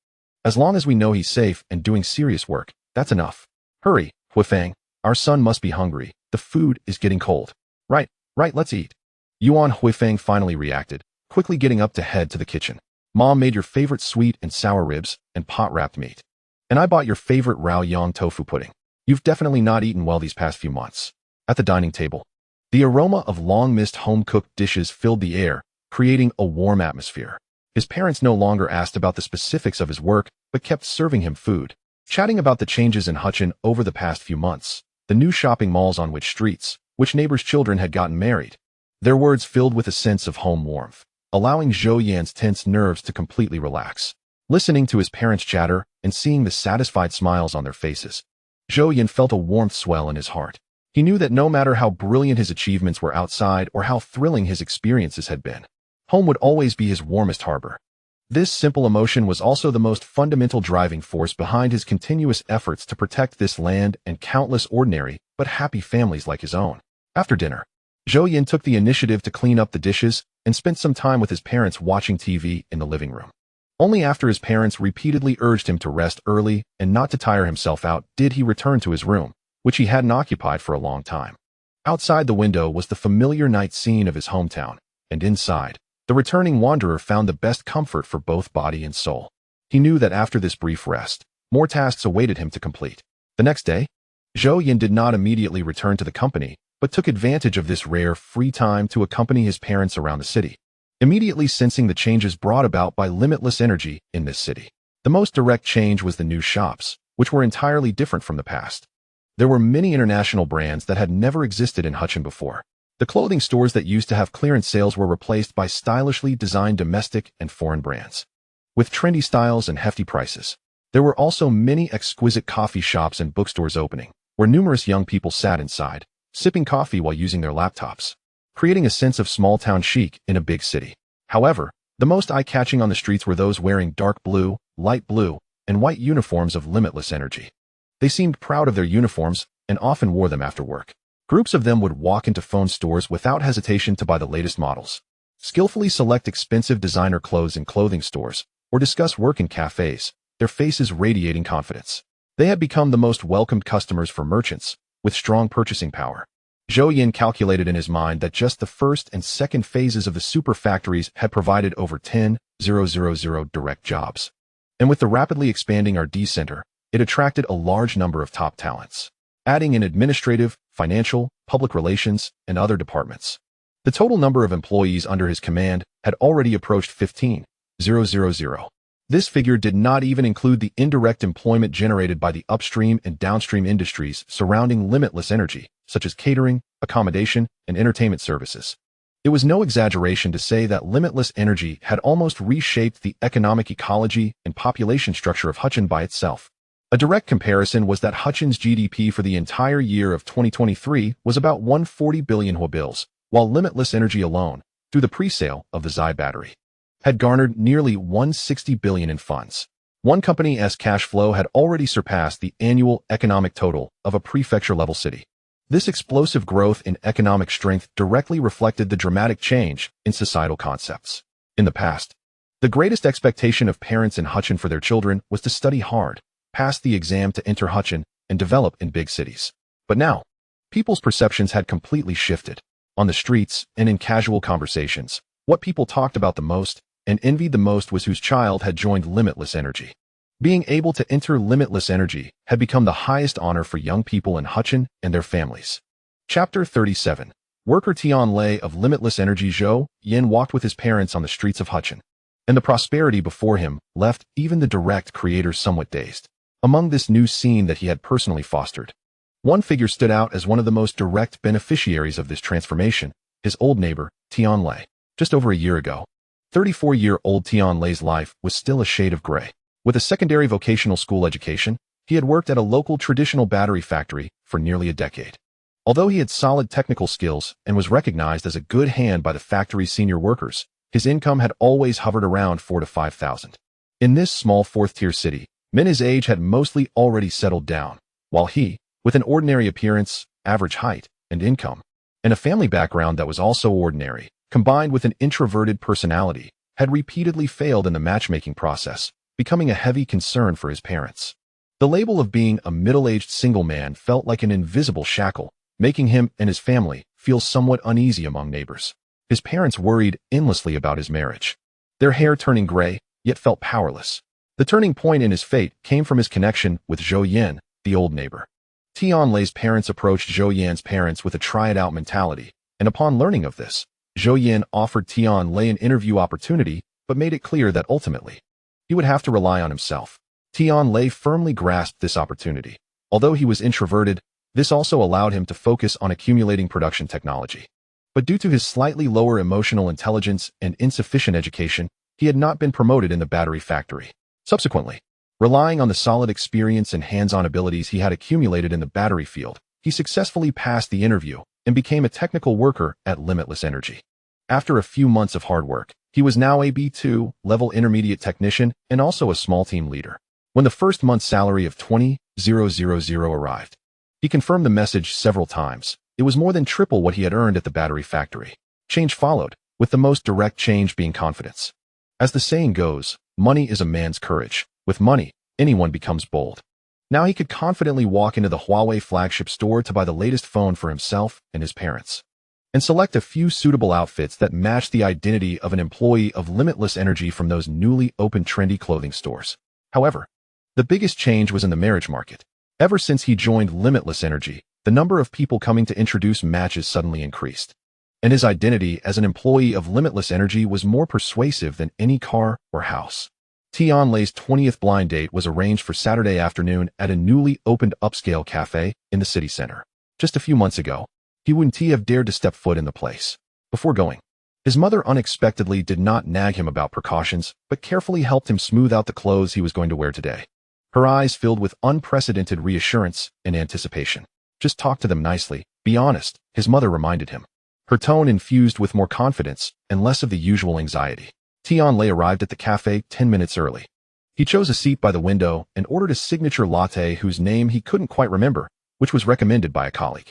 As long as we know he's safe and doing serious work, that's enough. Hurry, Huifeng. Our son must be hungry. The food is getting cold. Right, let's eat. Yuan Huifeng finally reacted, quickly getting up to head to the kitchen. Mom made your favorite sweet and sour ribs and pot-wrapped meat. And I bought your favorite Rao Yang tofu pudding. You've definitely not eaten well these past few months. At the dining table, the aroma of long-missed home-cooked dishes filled the air, creating a warm atmosphere. His parents no longer asked about the specifics of his work, but kept serving him food, chatting about the changes in Huchin over the past few months, the new shopping malls on which streets, which neighbors' children had gotten married. Their words filled with a sense of home warmth, allowing Zhou Yan's tense nerves to completely relax. Listening to his parents' chatter and seeing the satisfied smiles on their faces, Zhou Yan felt a warmth swell in his heart. He knew that no matter how brilliant his achievements were outside or how thrilling his experiences had been, home would always be his warmest harbor. This simple emotion was also the most fundamental driving force behind his continuous efforts to protect this land and countless ordinary but happy families like his own. After dinner, Zhou Yan took the initiative to clean up the dishes and spent some time with his parents watching TV in the living room. Only after his parents repeatedly urged him to rest early and not to tire himself out did he return to his room, which he hadn't occupied for a long time. Outside the window was the familiar night scene of his hometown, and inside, the returning wanderer found the best comfort for both body and soul. He knew that after this brief rest, more tasks awaited him to complete. The next day, Zhou Yan did not immediately return to the company, but took advantage of this rare free time to accompany his parents around the city, immediately sensing the changes brought about by limitless energy in this city. The most direct change was the new shops, which were entirely different from the past. There were many international brands that had never existed in Huchin before. The clothing stores that used to have clearance sales were replaced by stylishly designed domestic and foreign brands, with trendy styles and hefty prices. There were also many exquisite coffee shops and bookstores opening, where numerous young people sat inside, sipping coffee while using their laptops, creating a sense of small-town chic in a big city. However, the most eye-catching on the streets were those wearing dark blue, light blue, and white uniforms of limitless energy. They seemed proud of their uniforms and often wore them after work. Groups of them would walk into phone stores without hesitation to buy the latest models, skillfully select expensive designer clothes in clothing stores, or discuss work in cafes, their faces radiating confidence. They had become the most welcomed customers for merchants, with strong purchasing power. Zhou Yan calculated in his mind that just the first and second phases of the super factories had provided over 10,000 direct jobs. And with the rapidly expanding R&D center, it attracted a large number of top talents, adding in administrative, financial, public relations, and other departments. The total number of employees under his command had already approached 15,000. This figure did not even include the indirect employment generated by the upstream and downstream industries surrounding limitless energy, such as catering, accommodation, and entertainment services. It was no exaggeration to say that limitless energy had almost reshaped the economic ecology and population structure of Huchin by itself. A direct comparison was that Huchin's GDP for the entire year of 2023 was about 140 billion huabils, while limitless energy alone, through the pre-sale of the Zai battery, had garnered nearly 160 billion in funds. One company's cash flow had already surpassed the annual economic total of a prefecture-level city. This explosive growth in economic strength directly reflected the dramatic change in societal concepts. In the past, the greatest expectation of parents in Huchin for their children was to study hard, pass the exam to enter Huchin, and develop in big cities. But now, people's perceptions had completely shifted. On the streets and in casual conversations, what people talked about the most and envied the most was whose child had joined limitless energy. Being able to enter limitless energy had become the highest honor for young people in Huchin and their families. Chapter 37. Worker Tian Lei of Limitless Energy. Zhou Yan walked with his parents on the streets of Huchin, and the prosperity before him left even the direct creators somewhat dazed. Among this new scene that he had personally fostered, one figure stood out as one of the most direct beneficiaries of this transformation, his old neighbor, Tian Lei. Just over a year ago, 34-year-old Tian Lei's life was still a shade of gray. With a secondary vocational school education, he had worked at a local traditional battery factory for nearly a decade. Although he had solid technical skills and was recognized as a good hand by the factory's senior workers, his income had always hovered around 4,000 to 5,000. In this small fourth-tier city, men his age had mostly already settled down, while he, with an ordinary appearance, average height, and income, and a family background that was also ordinary, combined with an introverted personality, had repeatedly failed in the matchmaking process, becoming a heavy concern for his parents. The label of being a middle-aged single man felt like an invisible shackle, making him and his family feel somewhat uneasy among neighbors. His parents worried endlessly about his marriage. Their hair turning gray, yet felt powerless. The turning point in his fate came from his connection with Zhou Yan, the old neighbor. Tianlei's parents approached Zhou Yan's parents with a try-it-out mentality, and upon learning of this, Zhou Yan offered Tianlei an interview opportunity but made it clear that ultimately, he would have to rely on himself. Tianlei firmly grasped this opportunity. Although he was introverted, this also allowed him to focus on accumulating production technology. But due to his slightly lower emotional intelligence and insufficient education, he had not been promoted in the battery factory. Subsequently, relying on the solid experience and hands-on abilities he had accumulated in the battery field, he successfully passed the interview and became a technical worker at Limitless Energy. After a few months of hard work, he was now a B2 level intermediate technician and also a small team leader. When the first month's salary of 20,000 arrived, he confirmed the message several times. It was more than triple what he had earned at the battery factory. Change followed, with the most direct change being confidence. As the saying goes, money is a man's courage. With money, anyone becomes bold. Now he could confidently walk into the Huawei flagship store to buy the latest phone for himself and his parents, and select a few suitable outfits that matched the identity of an employee of Limitless Energy from those newly opened trendy clothing stores. However, the biggest change was in the marriage market. Ever since he joined Limitless Energy, the number of people coming to introduce matches suddenly increased, and his identity as an employee of Limitless Energy was more persuasive than any car or house. Tianlei's 20th blind date was arranged for Saturday afternoon at a newly opened upscale cafe in the city center. Just a few months ago, he wouldn't have dared to step foot in the place. Before going, his mother unexpectedly did not nag him about precautions, but carefully helped him smooth out the clothes he was going to wear today. Her eyes filled with unprecedented reassurance and anticipation. Just talk to them nicely, be honest, his mother reminded him. Her tone infused with more confidence and less of the usual anxiety. Tianlei arrived at the cafe 10 minutes early. He chose a seat by the window and ordered a signature latte whose name he couldn't quite remember, which was recommended by a colleague.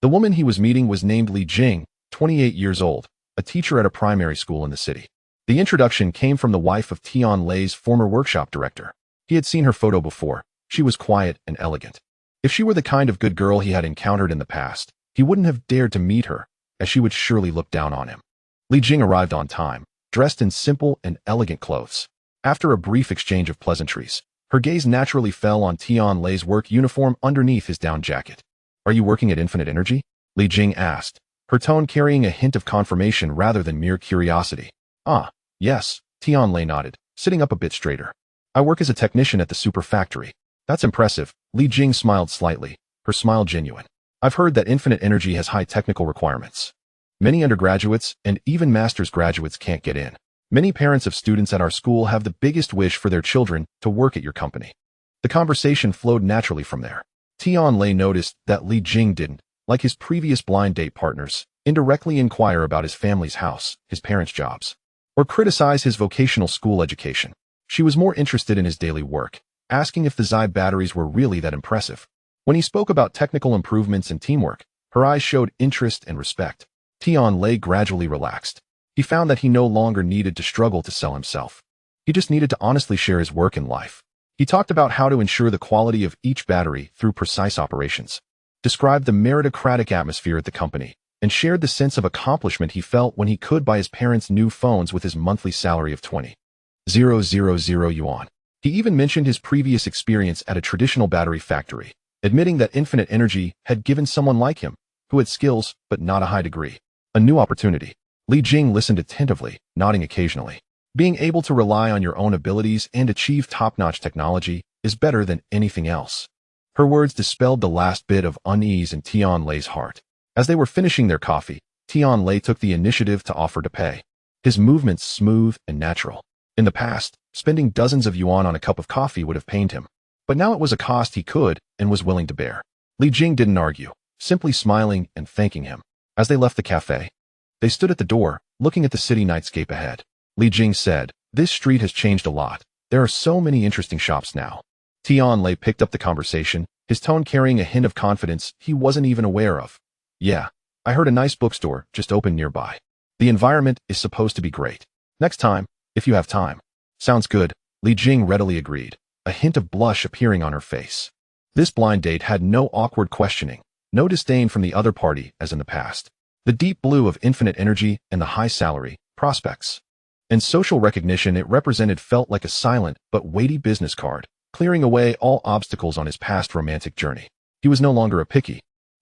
The woman he was meeting was named Li Jing, 28 years old, a teacher at a primary school in the city. The introduction came from the wife of Tianlei's former workshop director. He had seen her photo before. She was quiet and elegant. If she were the kind of good girl he had encountered in the past, he wouldn't have dared to meet her, as she would surely look down on him. Li Jing arrived on time, dressed in simple and elegant clothes. After a brief exchange of pleasantries, her gaze naturally fell on Tianlei's work uniform underneath his down jacket. "Are you working at Infinite Energy?" Li Jing asked, her tone carrying a hint of confirmation rather than mere curiosity. "Ah, yes," Tianlei nodded, sitting up a bit straighter. "I work as a technician at the super factory." "That's impressive." Li Jing smiled slightly, her smile genuine. "I've heard that Infinite Energy has high technical requirements. Many undergraduates and even master's graduates can't get in. Many parents of students at our school have the biggest wish for their children to work at your company." The conversation flowed naturally from there. Tianlei noticed that Li Jing didn't, like his previous blind date partners, indirectly inquire about his family's house, his parents' jobs, or criticize his vocational school education. She was more interested in his daily work, asking if the Xi batteries were really that impressive. When he spoke about technical improvements and teamwork, her eyes showed interest and respect. Tianlei gradually relaxed. He found that he no longer needed to struggle to sell himself. He just needed to honestly share his work and life. He talked about how to ensure the quality of each battery through precise operations, described the meritocratic atmosphere at the company, and shared the sense of accomplishment he felt when he could buy his parents new phones with his monthly salary of 20,000 yuan. He even mentioned his previous experience at a traditional battery factory, admitting that Infinite Energy had given someone like him, who had skills but not a high degree, a new opportunity. Li Jing listened attentively, nodding occasionally. Being able to rely on your own abilities and achieve top-notch technology is better than anything else. Her words dispelled the last bit of unease in Tianlei's heart. As they were finishing their coffee, Tianlei took the initiative to offer to pay. His movements smooth and natural. In the past, spending dozens of yuan on a cup of coffee would have pained him. But now it was a cost he could and was willing to bear. Li Jing didn't argue, simply smiling and thanking him. As they left the cafe, they stood at the door, looking at the city nightscape ahead. Li Jing said, "This street has changed a lot. There are so many interesting shops now." Tianlei picked up the conversation, his tone carrying a hint of confidence he wasn't even aware of. "Yeah, I heard a nice bookstore just opened nearby. The environment is supposed to be great. Next time, if you have time." "Sounds good," Li Jing readily agreed, a hint of blush appearing on her face. This blind date had no awkward questioning, no disdain from the other party as in the past. The deep blue of infinite energy and the high salary, prospects, and social recognition it represented felt like a silent but weighty business card, clearing away all obstacles on his past romantic journey. He was no longer a picky,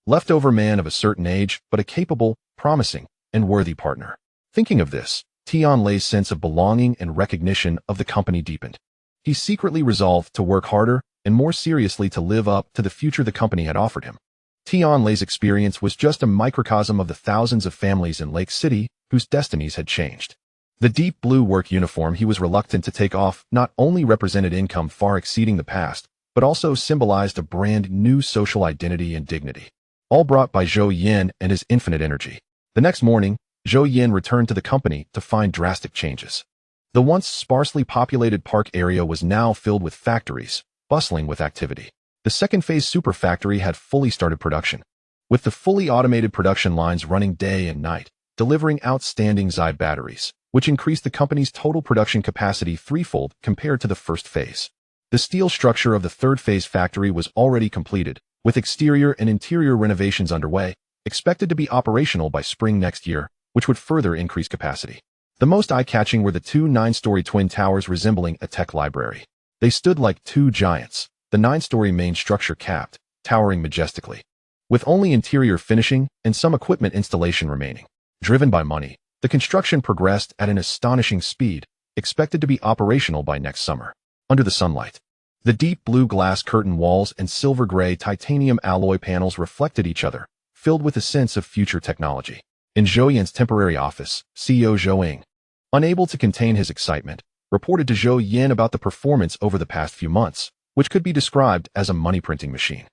leftover man of a certain age, but a capable, promising, and worthy partner. Thinking of this, Tian Lei's sense of belonging and recognition of the company deepened. He secretly resolved to work harder and more seriously to live up to the future the company had offered him. Tian Lei's experience was just a microcosm of the thousands of families in Lake City whose destinies had changed. The deep blue work uniform he was reluctant to take off not only represented income far exceeding the past, but also symbolized a brand new social identity and dignity, all brought by Zhou Yan and his infinite energy. The next morning, Zhou Yan returned to the company to find drastic changes. The once sparsely populated park area was now filled with factories, bustling with activity. The second phase super factory had fully started production, with the fully automated production lines running day and night, delivering outstanding Zai batteries, which increased the company's total production capacity threefold compared to the first phase. The steel structure of the third phase factory was already completed, with exterior and interior renovations underway, expected to be operational by spring next year, which would further increase capacity. The most eye-catching were the two 9-story twin towers resembling a tech library. They stood like two giants, the 9-story main structure capped, towering majestically, with only interior finishing and some equipment installation remaining. Driven by money, the construction progressed at an astonishing speed, expected to be operational by next summer. Under the sunlight, the deep blue glass curtain walls and silver-gray titanium alloy panels reflected each other, filled with a sense of future technology. In Zhou Yan's temporary office, CEO Zhou Yan, unable to contain his excitement, reported to Zhou Yan about the performance over the past few months, which could be described as a money-printing machine.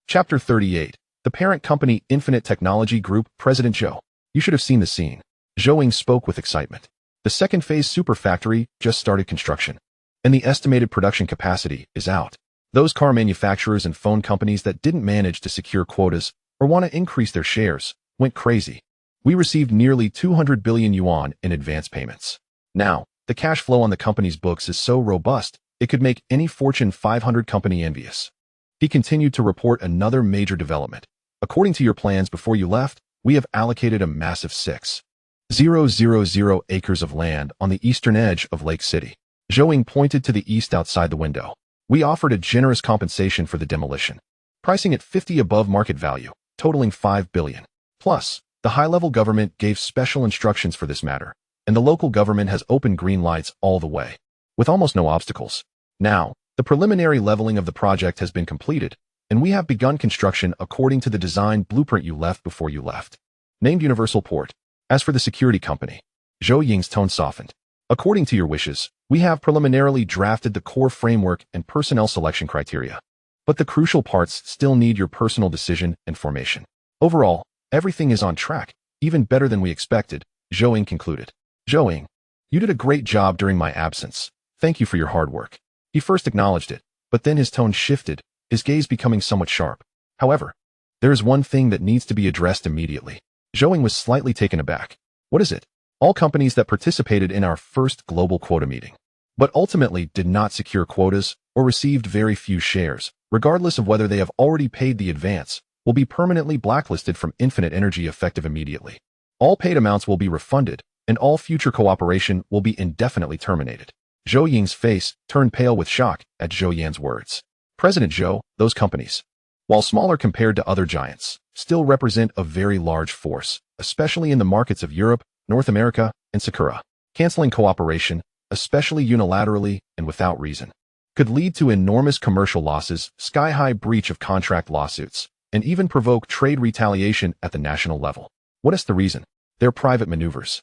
Chapter 38. The parent company Infinite Technology Group President Zhou. You should have seen the scene. Zhou Yan spoke with excitement. The second phase super factory just started construction, and the estimated production capacity is out. Those car manufacturers and phone companies that didn't manage to secure quotas or want to increase their shares went crazy. We received nearly 200 billion yuan in advance payments. Now, the cash flow on the company's books is so robust, it could make any Fortune 500 company envious. He continued to report another major development. According to your plans before you left, we have allocated a massive 6,000 acres of land on the eastern edge of Lake City. Zhou Yan pointed to the east outside the window. We offered a generous compensation for the demolition, pricing at 50 above market value, totaling 5 billion. Plus, the high-level government gave special instructions for this matter, and the local government has opened green lights all the way, with almost no obstacles. Now, the preliminary leveling of the project has been completed, and we have begun construction according to the design blueprint you left before you left. Named Universal Port. As for the security company, Zhou Yan's tone softened. According to your wishes, we have preliminarily drafted the core framework and personnel selection criteria, but the crucial parts still need your personal decision and formation. Overall, everything is on track, even better than we expected, Zhou Yan concluded. Zhou Yan, you did a great job during my absence. Thank you for your hard work. He first acknowledged it, but then his tone shifted, his gaze becoming somewhat sharp. However, there is one thing that needs to be addressed immediately. Zhou Yan was slightly taken aback. What is it? All companies that participated in our first global quota meeting, but ultimately did not secure quotas or received very few shares, regardless of whether they have already paid the advance, will be permanently blacklisted from Infinite Energy effective immediately. All paid amounts will be refunded, and all future cooperation will be indefinitely terminated. Zhou Yan's face turned pale with shock at Zhou Yan's words. President Zhou, those companies, while smaller compared to other giants, still represent a very large force, especially in the markets of Europe, North America, and Sakura. Canceling cooperation, especially unilaterally and without reason, could lead to enormous commercial losses, sky-high breach of contract lawsuits, and even provoke trade retaliation at the national level. What is the reason? They're private maneuvers.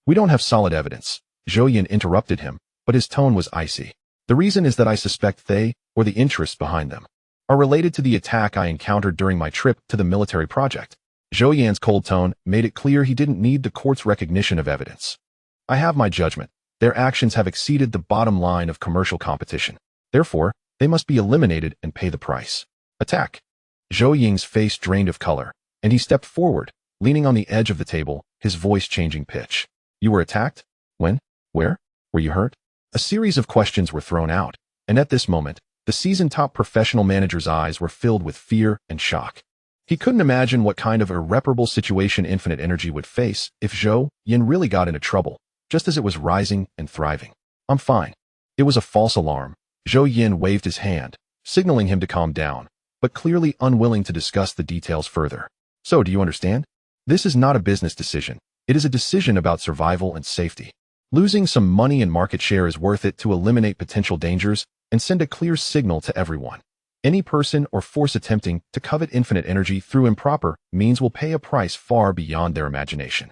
We don't have solid evidence. Zhou Yan interrupted him, but his tone was icy. The reason is that I suspect they, or the interests behind them, are related to the attack I encountered during my trip to the military project. Zhou Yan's cold tone made it clear he didn't need the court's recognition of evidence. I have my judgment. Their actions have exceeded the bottom line of commercial competition. Therefore, they must be eliminated and pay the price. Attack. Zhou Yan's face drained of color, and he stepped forward, leaning on the edge of the table, his voice changing pitch. You were attacked? When? Where? Were you hurt? A series of questions were thrown out, and at this moment, the seasoned top professional manager's eyes were filled with fear and shock. He couldn't imagine what kind of irreparable situation Infinite Energy would face if Zhou Yan really got into trouble, just as it was rising and thriving. "I'm fine." It was a false alarm. Zhou Yan waved his hand, signaling him to calm down, but clearly unwilling to discuss the details further. "So, do you understand? This is not a business decision. It is a decision about survival and safety. Losing some money and market share is worth it to eliminate potential dangers and send a clear signal to everyone. Any person or force attempting to covet Infinite Energy through improper means will pay a price far beyond their imagination.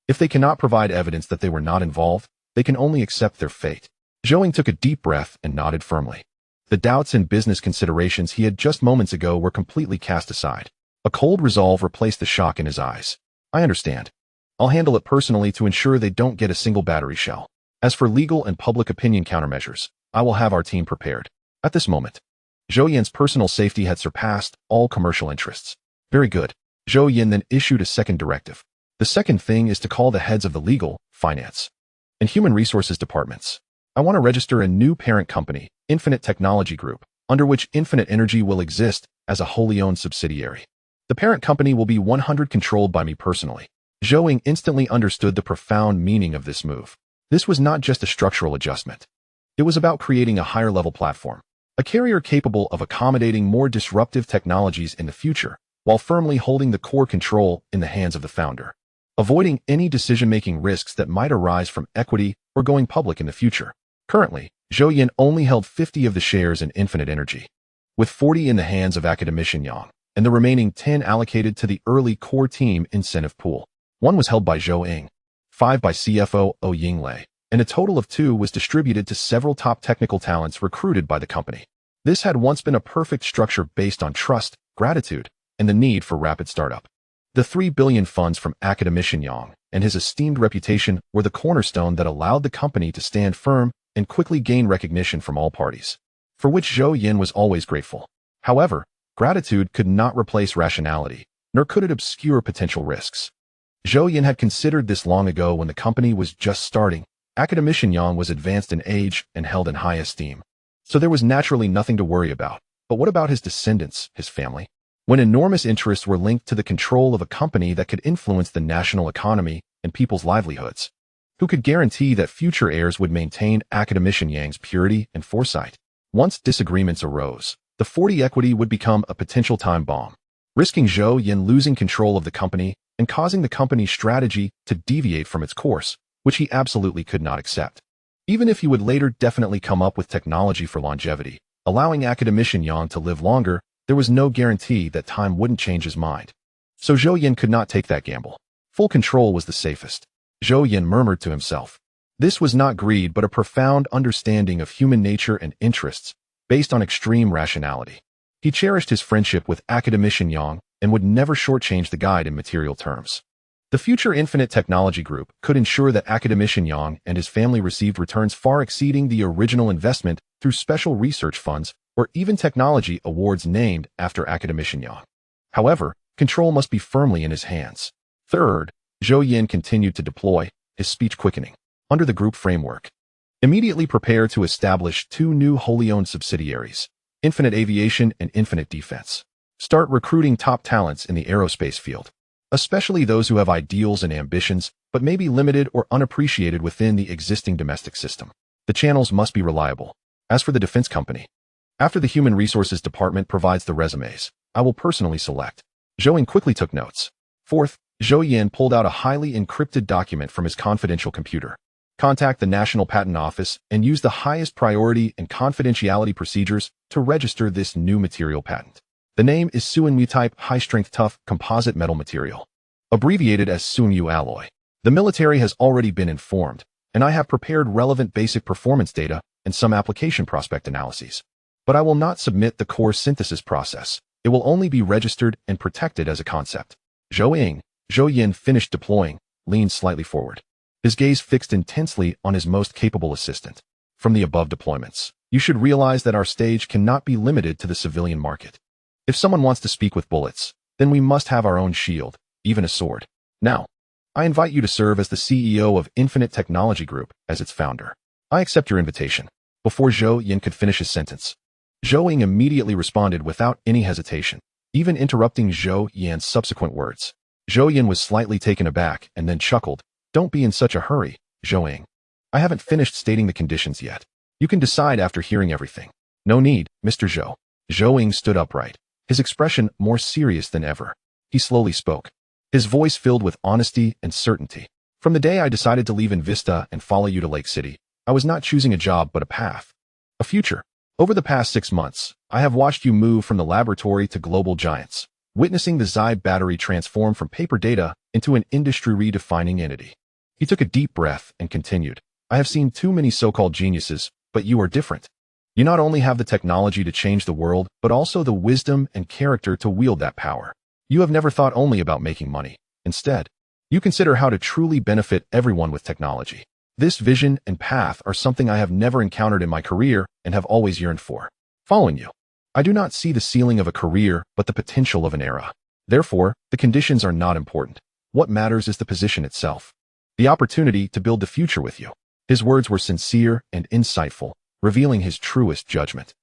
If they cannot provide evidence that they were not involved, they can only accept their fate." Zhou Yan took a deep breath and nodded firmly. The doubts and business considerations he had just moments ago were completely cast aside. A cold resolve replaced the shock in his eyes. "I understand. I'll handle it personally to ensure they don't get a single battery shell. As for legal and public opinion countermeasures, I will have our team prepared." At this moment, Zhou Yan's personal safety had surpassed all commercial interests. "Very good." Zhou Yan then issued a second directive. "The second thing is to call the heads of the legal, finance, and human resources departments. I want to register a new parent company, Infinite Technology Group, under which Infinite Energy will exist as a wholly owned subsidiary. The parent company will be 100% controlled by me personally." Zhou Yan instantly understood the profound meaning of this move. This was not just a structural adjustment. It was about creating a higher-level platform, a carrier capable of accommodating more disruptive technologies in the future, while firmly holding the core control in the hands of the founder, avoiding any decision-making risks that might arise from equity or going public in the future. Currently, Zhou Yan only held 50 of the shares in Infinite Energy, with 40 in the hands of academician Yang, and the remaining 10 allocated to the early core team incentive pool. One was held by Zhou Yan, 5 by CFO Yinglei, and a total of 2 was distributed to several top technical talents recruited by the company. This had once been a perfect structure based on trust, gratitude, and the need for rapid startup. The 3 billion funds from academician Yang and his esteemed reputation were the cornerstone that allowed the company to stand firm and quickly gain recognition from all parties, for which Zhou Yan was always grateful. However, gratitude could not replace rationality, nor could it obscure potential risks. Zhou Yan had considered this long ago when the company was just starting. Academician Yang was advanced in age and held in high esteem, so there was naturally nothing to worry about. But what about his descendants, his family? When enormous interests were linked to the control of a company that could influence the national economy and people's livelihoods, who could guarantee that future heirs would maintain academician Yang's purity and foresight? Once disagreements arose, the 40 equity would become a potential time bomb, risking Zhou Yan losing control of the company and causing the company's strategy to deviate from its course, which he absolutely could not accept. Even if he would later definitely come up with technology for longevity, allowing academician Yang to live longer, there was no guarantee that time wouldn't change his mind. So Zhou Yan could not take that gamble. Full control was the safest. Zhou Yan murmured to himself. This was not greed but a profound understanding of human nature and interests, based on extreme rationality. He cherished his friendship with academician Yang and would never shortchange the guide in material terms. The future Infinite Technology Group could ensure that academician Yang and his family received returns far exceeding the original investment through special research funds or even technology awards named after academician Yang. However, control must be firmly in his hands. Third, Zhou Yan continued to deploy, his speech quickening, under the group framework. Immediately prepare to establish 2 new wholly owned subsidiaries, Infinite Aviation and Infinite Defense. Start recruiting top talents in the aerospace field, especially those who have ideals and ambitions, but may be limited or unappreciated within the existing domestic system. The channels must be reliable. As for the defense company, after the Human Resources Department provides the resumes, I will personally select. Zhou Yan quickly took notes. Fourth, Zhou Yan pulled out a highly encrypted document from his confidential computer. Contact the National Patent Office and use the highest priority and confidentiality procedures to register this new material patent. The name is Suanmu type high-strength tough composite metal material, abbreviated as Suanmu alloy. The military has already been informed, and I have prepared relevant basic performance data and some application prospect analyses. But I will not submit the core synthesis process. It will only be registered and protected as a concept. Zhou Yan finished deploying, leaned slightly forward, his gaze fixed intensely on his most capable assistant. From the above deployments, you should realize that our stage cannot be limited to the civilian market. If someone wants to speak with bullets, then we must have our own shield, even a sword. Now, I invite you to serve as the CEO of Infinite Technology Group as its founder. I accept your invitation. Before Zhou Yan could finish his sentence, Zhou Ying immediately responded without any hesitation, even interrupting Zhou Yan's subsequent words. Zhou Yan was slightly taken aback and then chuckled. Don't be in such a hurry, Zhou Ying. I haven't finished stating the conditions yet. You can decide after hearing everything. No need, Mr. Zhou. Zhou Ying stood upright, his expression more serious than ever. He slowly spoke, his voice filled with honesty and certainty. From the day I decided to leave Invista and follow you to Lake City, I was not choosing a job but a path, a future. Over the past 6 months, I have watched you move from the laboratory to global giants, witnessing the Xi battery transform from paper data into an industry-redefining entity. He took a deep breath and continued, I have seen too many so-called geniuses, but you are different. You not only have the technology to change the world, but also the wisdom and character to wield that power. You have never thought only about making money. Instead, you consider how to truly benefit everyone with technology. This vision and path are something I have never encountered in my career and have always yearned for. Following you, I do not see the ceiling of a career, but the potential of an era. Therefore, the conditions are not important. What matters is the position itself. The opportunity to build the future with you. His words were sincere and insightful, revealing his truest judgment.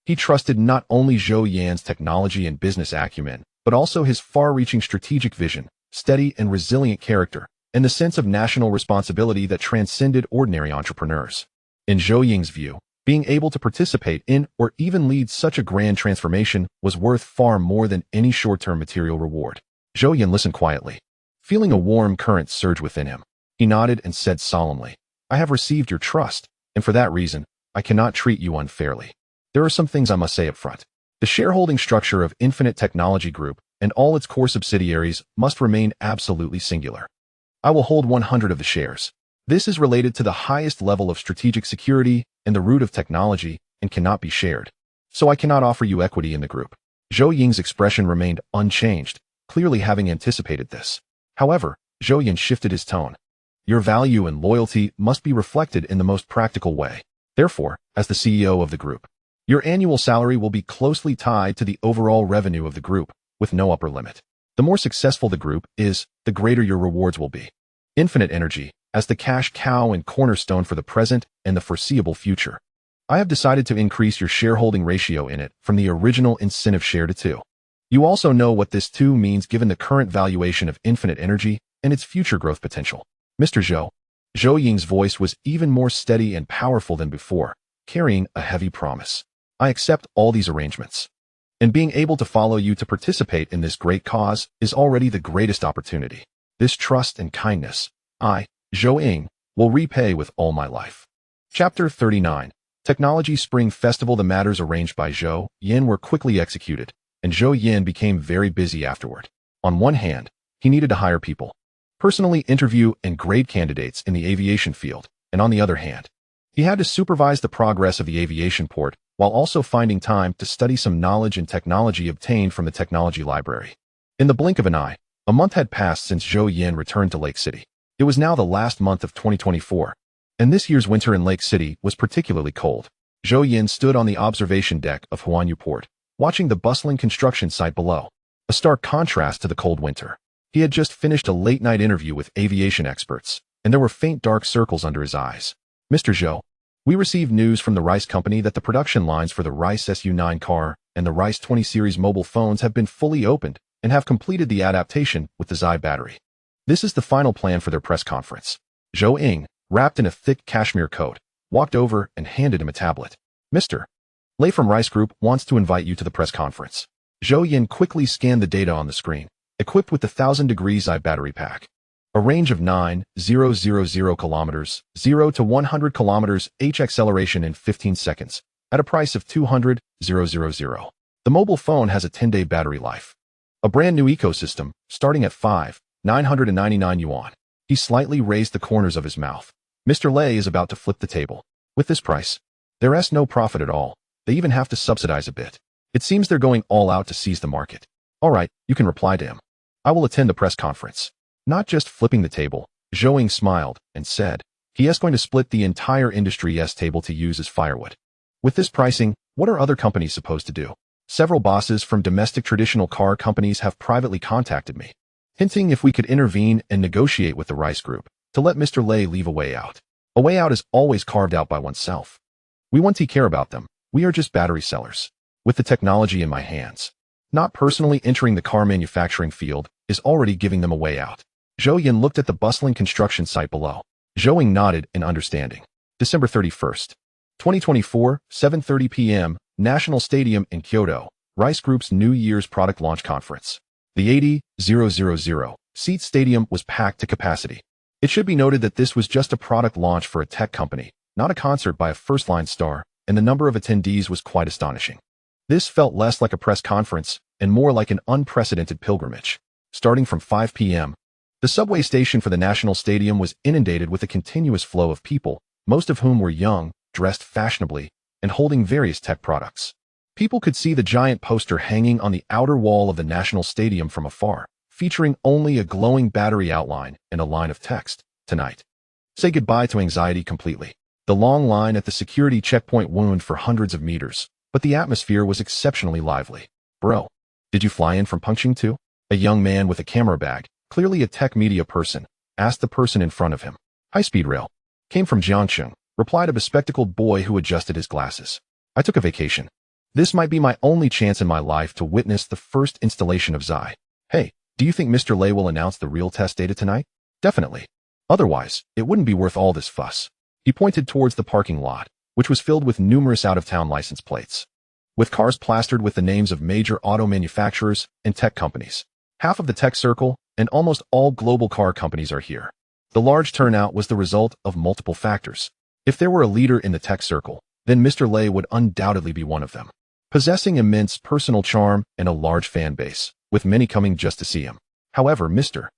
He trusted not only Zhou Yan's technology and business acumen, but also his far-reaching strategic vision, steady and resilient character, and the sense of national responsibility that transcended ordinary entrepreneurs. In Zhou Ying's view, being able to participate in or even lead such a grand transformation was worth far more than any short-term material reward. Zhou Yan listened quietly, feeling a warm current surge within him. He nodded and said solemnly, I have received your trust, and for that reason, I cannot treat you unfairly. There are some things I must say up front. The shareholding structure of Infinite Technology Group and all its core subsidiaries must remain absolutely singular. I will hold 100 of the shares. This is related to the highest level of strategic security and the root of technology and cannot be shared. So I cannot offer you equity in the group. Zhou Ying's expression remained unchanged, clearly having anticipated this. However, Zhou Yan shifted his tone. Your value and loyalty must be reflected in the most practical way. Therefore, as the CEO of the group, your annual salary will be closely tied to the overall revenue of the group, with no upper limit. The more successful the group is, the greater your rewards will be. Infinite Energy, as the cash cow and cornerstone for the present and the foreseeable future. I have decided to increase your shareholding ratio in it from the original incentive share to 2. You also know what this 2 means given the current valuation of Infinite Energy and its future growth potential. Mr. Zhou. Zhou Ying's voice was even more steady and powerful than before, carrying a heavy promise. I accept all these arrangements. And being able to follow you to participate in this great cause is already the greatest opportunity. This trust and kindness, I, Zhou Ying, will repay with all my life. Chapter 39. Technology Spring Festival. The matters arranged by Zhou Yan were quickly executed, and Zhou Yan became very busy afterward. On one hand, he needed to hire people, personally interview and grade candidates in the aviation field, and on the other hand, he had to supervise the progress of the aviation port while also finding time to study some knowledge and technology obtained from the technology library. In the blink of an eye, a month had passed since Zhou Yan returned to Lake City. It was now the last month of 2024, and this year's winter in Lake City was particularly cold. Zhou Yan stood on the observation deck of Huanyu Port, watching the bustling construction site below, a stark contrast to the cold winter. He had just finished a late-night interview with aviation experts, and there were faint dark circles under his eyes. Mr. Zhou, we received news from the Rice Company that the production lines for the Rice SU-9 car and the Rice 20 series mobile phones have been fully opened and have completed the adaptation with the Xi battery. This is the final plan for their press conference. Zhou Ying, wrapped in a thick cashmere coat, walked over and handed him a tablet. Mr. Lei from Rice Group wants to invite you to the press conference. Zhou Yan quickly scanned the data on the screen, equipped with the 1000-degree Xi battery pack. A range of 9,000 kilometers, 0 to 100 kilometers H acceleration in 15 seconds, at a price of 200,000. The mobile phone has a 10-day battery life. A brand new ecosystem, starting at 5,999 yuan. He slightly raised the corners of his mouth. Mr. Lei is about to flip the table. With this price, there's no profit at all. They even have to subsidize a bit. It seems they're going all out to seize the market. All right, you can reply to him. I will attend the press conference. Not just flipping the table, Zhou Ying smiled and said, he is going to split the entire industry's table to use as firewood. With this pricing, what are other companies supposed to do? Several bosses from domestic traditional car companies have privately contacted me, hinting if we could intervene and negotiate with the Rice Group to let Mr. Lei leave a way out. A way out is always carved out by oneself. We won't care about them. We are just battery sellers. With the technology in my hands. Not personally entering the car manufacturing field is already giving them a way out. Zhou Yan looked at the bustling construction site below. Zhou Yan nodded in understanding. December 31st, 2024, 7:30 p.m., National Stadium in Kyoto, Rice Group's New Year's product launch conference. The 80,000-seat stadium was packed to capacity. It should be noted that this was just a product launch for a tech company, not a concert by a first-line star, and the number of attendees was quite astonishing. This felt less like a press conference and more like an unprecedented pilgrimage. Starting from 5 p.m., the subway station for the National Stadium was inundated with a continuous flow of people, most of whom were young, dressed fashionably, and holding various tech products. People could see the giant poster hanging on the outer wall of the National Stadium from afar, featuring only a glowing battery outline and a line of text, "Tonight. Say goodbye to anxiety completely." The long line at the security checkpoint wound for hundreds of meters, but the atmosphere was exceptionally lively. "Bro, did you fly in from Punching too?" A young man with a camera bag, clearly a tech media person, asked the person in front of him. "High-speed rail. Came from Jiangcheng," replied a bespectacled boy who adjusted his glasses. "I took a vacation. This might be my only chance in my life to witness the first installation of Zai. Hey, do you think Mr. Lei will announce the real test data tonight?" "Definitely. Otherwise, it wouldn't be worth all this fuss." He pointed towards the parking lot, which was filled with numerous out-of-town license plates, with cars plastered with the names of major auto manufacturers and tech companies. Half of the tech circle and almost all global car companies are here. The large turnout was the result of multiple factors. If there were a leader in the tech circle, then Mr. Lei would undoubtedly be one of them, possessing immense personal charm and a large fan base, with many coming just to see him. However, Mr.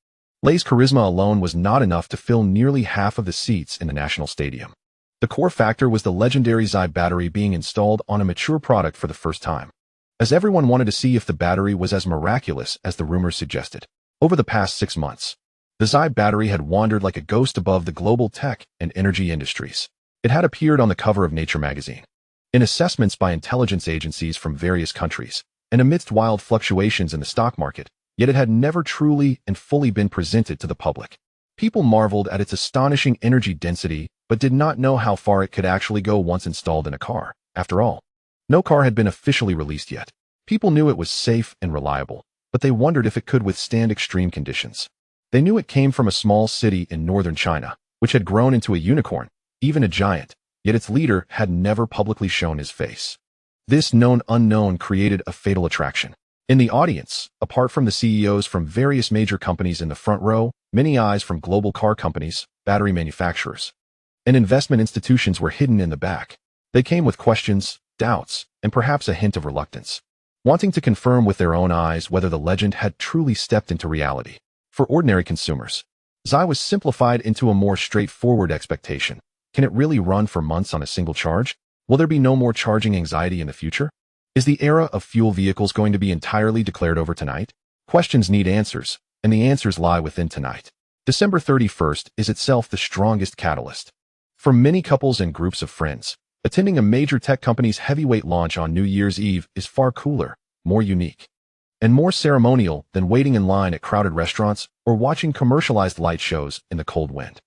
Lei's charisma alone was not enough to fill nearly half of the seats in the National Stadium. The core factor was the legendary Zai battery being installed on a mature product for the first time, as everyone wanted to see if the battery was as miraculous as the rumors suggested. Over the past 6 months, the Zai battery had wandered like a ghost above the global tech and energy industries. It had appeared on the cover of Nature magazine, in assessments by intelligence agencies from various countries, and amidst wild fluctuations in the stock market, yet it had never truly and fully been presented to the public. People marveled at its astonishing energy density, but did not know how far it could actually go once installed in a car. After all, no car had been officially released yet. People knew it was safe and reliable, but they wondered if it could withstand extreme conditions. They knew it came from a small city in northern China, which had grown into a unicorn, even a giant, yet its leader had never publicly shown his face. This known unknown created a fatal attraction. In the audience, apart from the CEOs from various major companies in the front row, many eyes from global car companies, battery manufacturers, and investment institutions were hidden in the back. They came with questions, doubts, and perhaps a hint of reluctance, wanting to confirm with their own eyes whether the legend had truly stepped into reality. For ordinary consumers, Zai was simplified into a more straightforward expectation. Can it really run for months on a single charge? Will there be no more charging anxiety in the future? Is the era of fuel vehicles going to be entirely declared over tonight? Questions need answers, and the answers lie within tonight. December 31st is itself the strongest catalyst. For many couples and groups of friends, attending a major tech company's heavyweight launch on New Year's Eve is far cooler, more unique, and more ceremonial than waiting in line at crowded restaurants or watching commercialized light shows in the cold wind.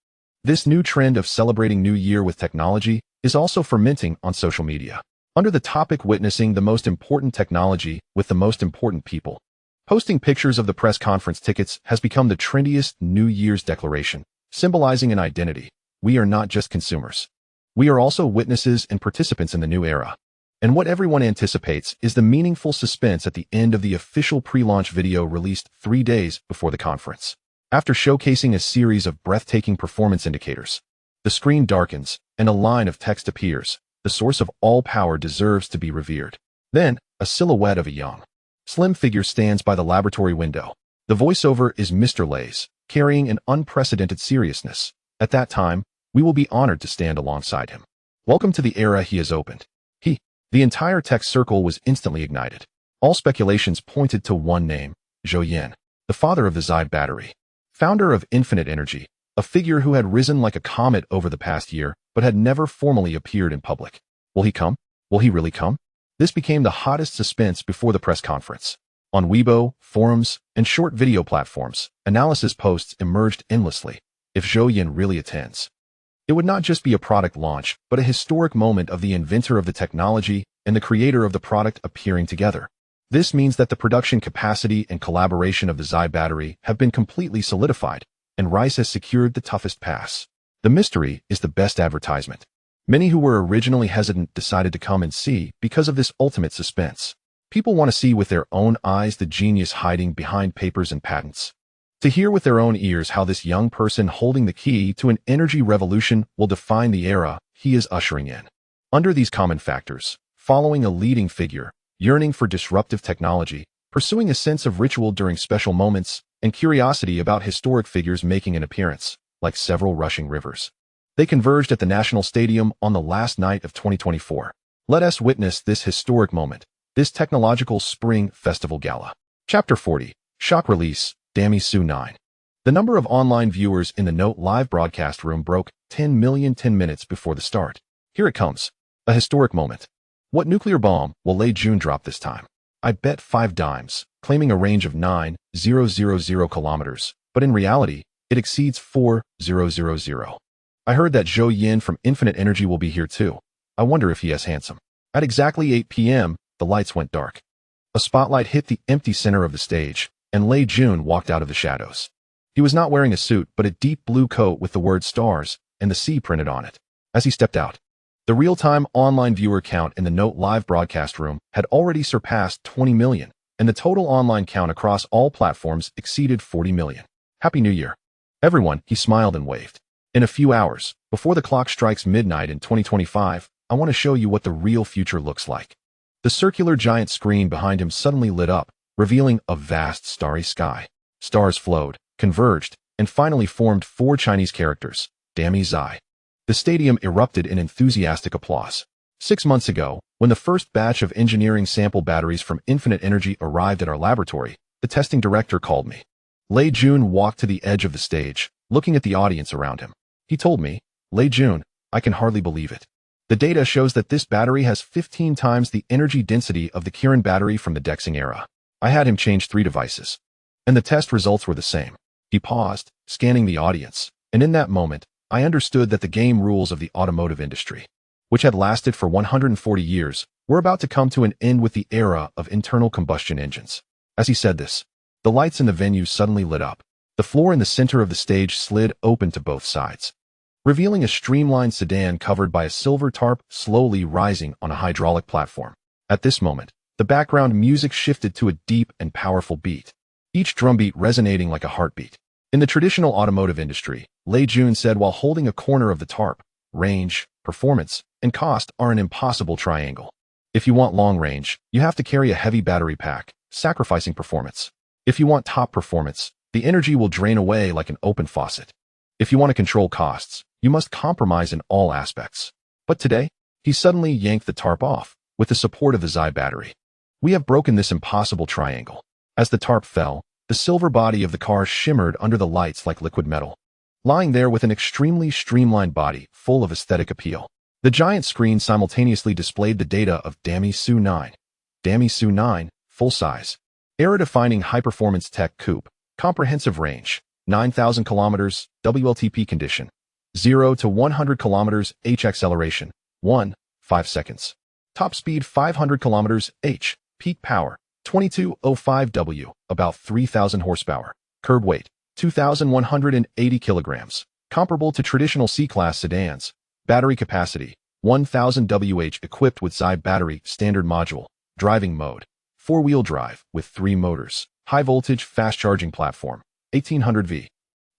This new trend of celebrating New Year with technology is also fermenting on social media. Under the topic witnessing the most important technology with the most important people, posting pictures of the press conference tickets has become the trendiest New Year's declaration, symbolizing an identity. We are not just consumers. We are also witnesses and participants in the new era. And what everyone anticipates is the meaningful suspense at the end of the official pre-launch video released 3 days before the conference. After showcasing a series of breathtaking performance indicators, the screen darkens and a line of text appears. The source of all power deserves to be revered. Then, a silhouette of a young, slim figure stands by the laboratory window. The voiceover is Mr. Lei's, carrying an unprecedented seriousness. At that time, we will be honored to stand alongside him. Welcome to the era he has opened. The entire tech circle was instantly ignited. All speculations pointed to one name, Zhou Yan, the father of the Zai battery, founder of Infinite Energy, a figure who had risen like a comet over the past year, but had never formally appeared in public. Will he come? Will he really come? This became the hottest suspense before the press conference. On Weibo, forums, and short video platforms, analysis posts emerged endlessly. If Zhou Yan really attends, It would not just be a product launch, but a historic moment of the inventor of the technology and the creator of the product appearing together. This means that the production capacity and collaboration of the Zhou battery have been completely solidified, and Rice has secured the toughest pass. The mystery is the best advertisement. Many who were originally hesitant decided to come and see because of this ultimate suspense. People want to see with their own eyes the genius hiding behind papers and patents. To hear with their own ears how this young person holding the key to an energy revolution will define the era he is ushering in. Under these common factors, following a leading figure, yearning for disruptive technology, pursuing a sense of ritual during special moments, and curiosity about historic figures making an appearance, like several rushing rivers. They converged at the National Stadium on the last night of 2024. Let us witness this historic moment, this technological spring festival gala. Chapter 40. Shock Release, Dyson 9. The number of online viewers in the Note live broadcast room broke 10 million 10 minutes before the start. Here it comes. A historic moment. What nuclear bomb will Lei Jun drop this time? I bet 5 dimes, claiming a range of 9,000 kilometers, but in reality, it exceeds 4,000. I heard that Zhou Yan from Infinite Energy will be here too. I wonder if he is handsome. At exactly 8 p.m., the lights went dark. A spotlight hit the empty center of the stage, and Lei Jun walked out of the shadows. He was not wearing a suit, but a deep blue coat with the word stars and the C printed on it. As he stepped out, the real-time online viewer count in the Note live broadcast room had already surpassed 20 million, and the total online count across all platforms exceeded 40 million. Happy New Year. Everyone, he smiled and waved. In a few hours, before the clock strikes midnight in 2025, I want to show you what the real future looks like. The circular giant screen behind him suddenly lit up, revealing a vast starry sky. Stars flowed, converged, and finally formed 4 Chinese characters, Dami Zai. The stadium erupted in enthusiastic applause. 6 months ago, when the first batch of engineering sample batteries from Infinite Energy arrived at our laboratory, the testing director called me. Lei Jun walked to the edge of the stage, looking at the audience around him. He told me, Lei Jun, I can hardly believe it. The data shows that this battery has 15 times the energy density of the Kirin battery from the Dexing era. I had him change 3 devices, and the test results were the same. He paused, scanning the audience, and in that moment, I understood that the game rules of the automotive industry, which had lasted for 140 years, were about to come to an end with the era of internal combustion engines. As he said this, the lights in the venue suddenly lit up. The floor in the center of the stage slid open to both sides, revealing a streamlined sedan covered by a silver tarp slowly rising on a hydraulic platform. At this moment, the background music shifted to a deep and powerful beat, each drumbeat resonating like a heartbeat. In the traditional automotive industry, Lei Jun said while holding a corner of the tarp, range, performance, and cost are an impossible triangle. If you want long range, you have to carry a heavy battery pack, sacrificing performance. If you want top performance, the energy will drain away like an open faucet. If you want to control costs, you must compromise in all aspects. But today, he suddenly yanked the tarp off, with the support of the Zai battery. We have broken this impossible triangle. As the tarp fell, the silver body of the car shimmered under the lights like liquid metal, lying there with an extremely streamlined body full of aesthetic appeal. The giant screen simultaneously displayed the data of Dyson 9. Dyson 9, full size. Era-defining high-performance tech coupe, comprehensive range, 9,000 kilometers, WLTP condition, 0 to 100 kilometers H acceleration, 1.5 seconds. Top speed 500 kilometers H, peak power, 2205 W, about 3,000 horsepower. Curb weight, 2,180 kilograms, comparable to traditional C-Class sedans. Battery capacity, 1,000 Wh equipped with Zai battery standard module. Driving mode, 4-wheel drive with 3 motors. High voltage fast charging platform, 1800 V.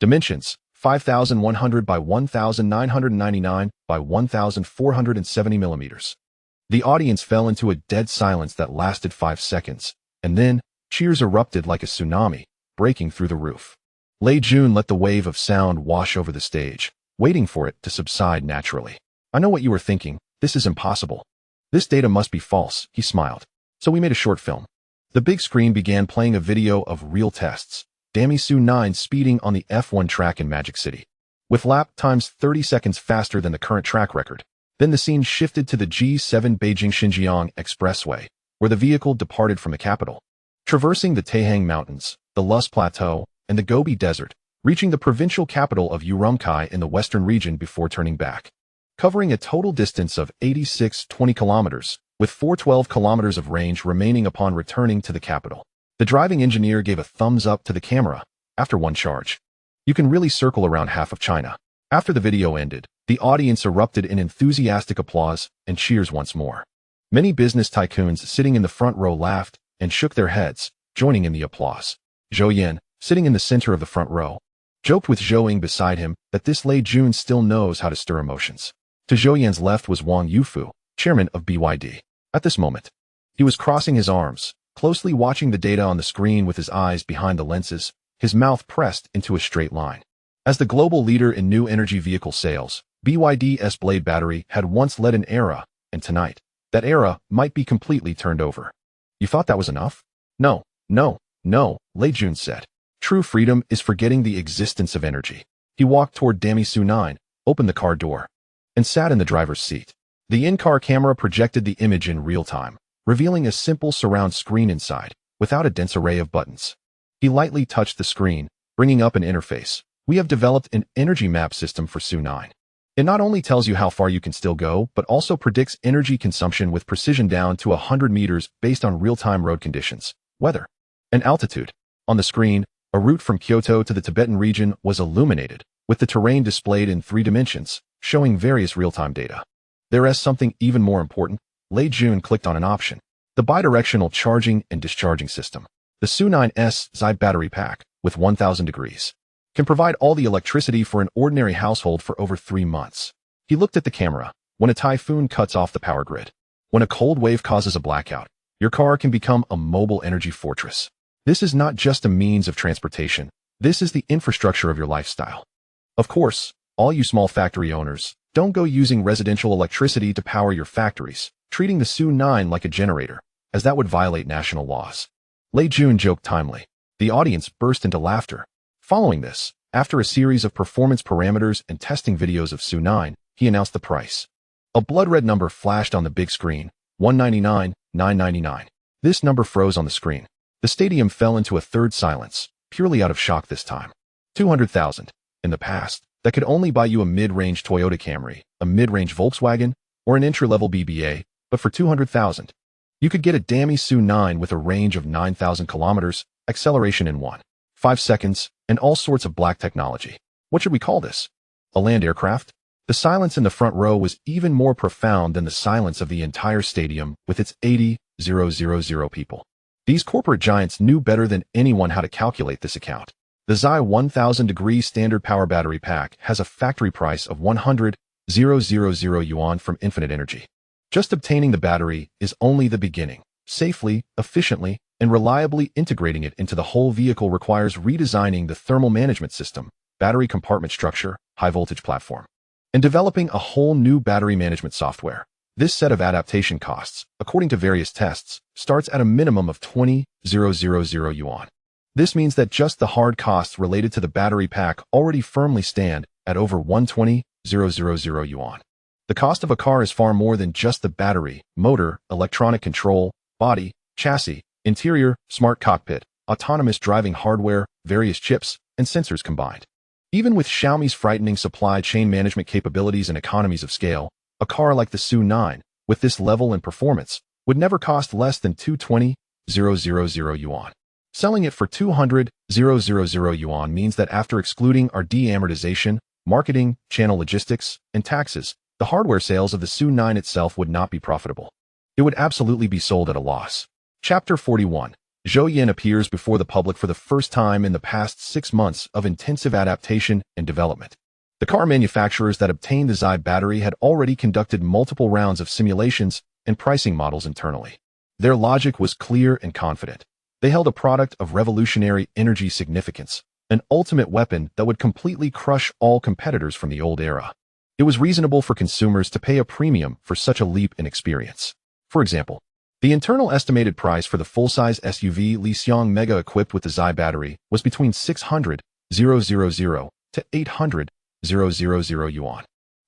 Dimensions, 5,100 by 1,999 by 1,470 millimeters. The audience fell into a dead silence that lasted 5 seconds, and then cheers erupted like a tsunami, breaking through the roof. Lei Jun let the wave of sound wash over the stage, waiting for it to subside naturally. I know what you were thinking, this is impossible. This data must be false, he smiled. So we made a short film. The big screen began playing a video of real tests, Dyson 9 speeding on the F1 track in Magic City, with lap times 30 seconds faster than the current track record. Then the scene shifted to the G7 Beijing-Xinjiang Expressway, where the vehicle departed from the capital. Traversing the Taihang Mountains, the Lus Plateau, and the Gobi Desert, reaching the provincial capital of Urumqi in the western region before turning back. Covering a total distance of 86.20 kilometers, with 412 kilometers of range remaining upon returning to the capital. The driving engineer gave a thumbs up to the camera after one charge. You can really circle around half of China. After the video ended, the audience erupted in enthusiastic applause and cheers once more. Many business tycoons sitting in the front row laughed and shook their heads, joining in the applause. Zhou Yan, sitting in the center of the front row, joked with Zhou Ying beside him that this Lei Jun still knows how to stir emotions. To Zhou Yan's left was Wang Yufu, chairman of BYD. At this moment, he was crossing his arms, closely watching the data on the screen with his eyes behind the lenses, his mouth pressed into a straight line. As the global leader in new energy vehicle sales, BYD's Blade battery had once led an era, and tonight, that era might be completely turned over. You thought that was enough? No, no, no, Lei Jun said. True freedom is forgetting the existence of energy. He walked toward Damisu 9, opened the car door, and sat in the driver's seat. The in-car camera projected the image in real time, revealing a simple surround screen inside, without a dense array of buttons. He lightly touched the screen, bringing up an interface. We have developed an energy map system for Su 9. It not only tells you how far you can still go, but also predicts energy consumption with precision down to 100 meters based on real-time road conditions, weather, and altitude. On the screen, a route from Kyoto to the Tibetan region was illuminated, with the terrain displayed in 3 dimensions, showing various real-time data. There is something even more important. Lei Jun clicked on an option, the bidirectional charging and discharging system. The Su 9's Zai battery pack, with 1000 degrees, can provide all the electricity for an ordinary household for over 3 months. He looked at the camera. When a typhoon cuts off the power grid, when a cold wave causes a blackout, your car can become a mobile energy fortress. This is not just a means of transportation. This is the infrastructure of your lifestyle. Of course, all you small factory owners, don't go using residential electricity to power your factories, treating the Su 9 like a generator, as that would violate national laws. Lei Jun joked timely. The audience burst into laughter. Following this, after a series of performance parameters and testing videos of Su 9, he announced the price. A blood-red number flashed on the big screen, $199,999. This number froze on the screen. The stadium fell into a third silence, purely out of shock this time. 200,000. In the past, that could only buy you a mid-range Toyota Camry, a mid-range Volkswagen, or an entry-level BBA, but for 200,000, you could get a dammy Su 9 with a range of 9,000 kilometers, acceleration in 1.5 seconds, and all sorts of black technology. What should we call this? A land aircraft? The silence in the front row was even more profound than the silence of the entire stadium with its 80,000 people. These corporate giants knew better than anyone how to calculate this account. The Zai 1000 degree standard power battery pack has a factory price of 100,000 yuan from Infinite Energy. Just obtaining the battery is only the beginning. Safely, efficiently, and reliably integrating it into the whole vehicle requires redesigning the thermal management system, battery compartment structure, high-voltage platform, and developing a whole new battery management software. This set of adaptation costs, according to various tests, starts at a minimum of 20,000 yuan. This means that just the hard costs related to the battery pack already firmly stand at over 120,000 yuan. The cost of a car is far more than just the battery, motor, electronic control, body, chassis, interior, smart cockpit, autonomous driving hardware, various chips, and sensors combined. Even with Xiaomi's frightening supply chain management capabilities and economies of scale, a car like the Su 9, with this level and performance, would never cost less than 220,000 yuan. Selling it for 200,000 yuan means that after excluding R&D amortization, marketing, channel logistics, and taxes, the hardware sales of the Su 9 itself would not be profitable. It would absolutely be sold at a loss. Chapter 41. Zhou Yan appears before the public for the first time in the past 6 months of intensive adaptation and development. The car manufacturers that obtained the Zai battery had already conducted multiple rounds of simulations and pricing models internally. Their logic was clear and confident. They held a product of revolutionary energy significance, an ultimate weapon that would completely crush all competitors from the old era. It was reasonable for consumers to pay a premium for such a leap in experience. For example, the internal estimated price for the full-size SUV Li Xiong Mega equipped with the Zai battery was between 600,000 to 800,000 yuan.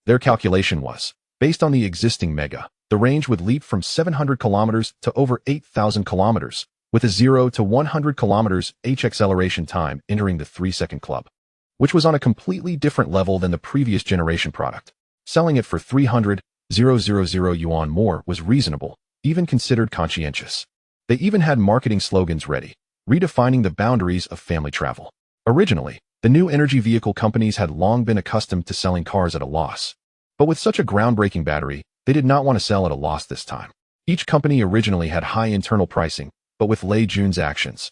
Their calculation was, based on the existing Mega, the range would leap from 700 kilometers to over 8,000 kilometers, with a 0 to 100 kilometers h acceleration time entering the 3-second club. which was on a completely different level than the previous generation product. Selling it for 300,000 yuan more was reasonable, even considered conscientious. They even had marketing slogans ready, redefining the boundaries of family travel. Originally, the new energy vehicle companies had long been accustomed to selling cars at a loss. But with such a groundbreaking battery, they did not want to sell at a loss this time. Each company originally had high internal pricing, but with Lei Jun's actions,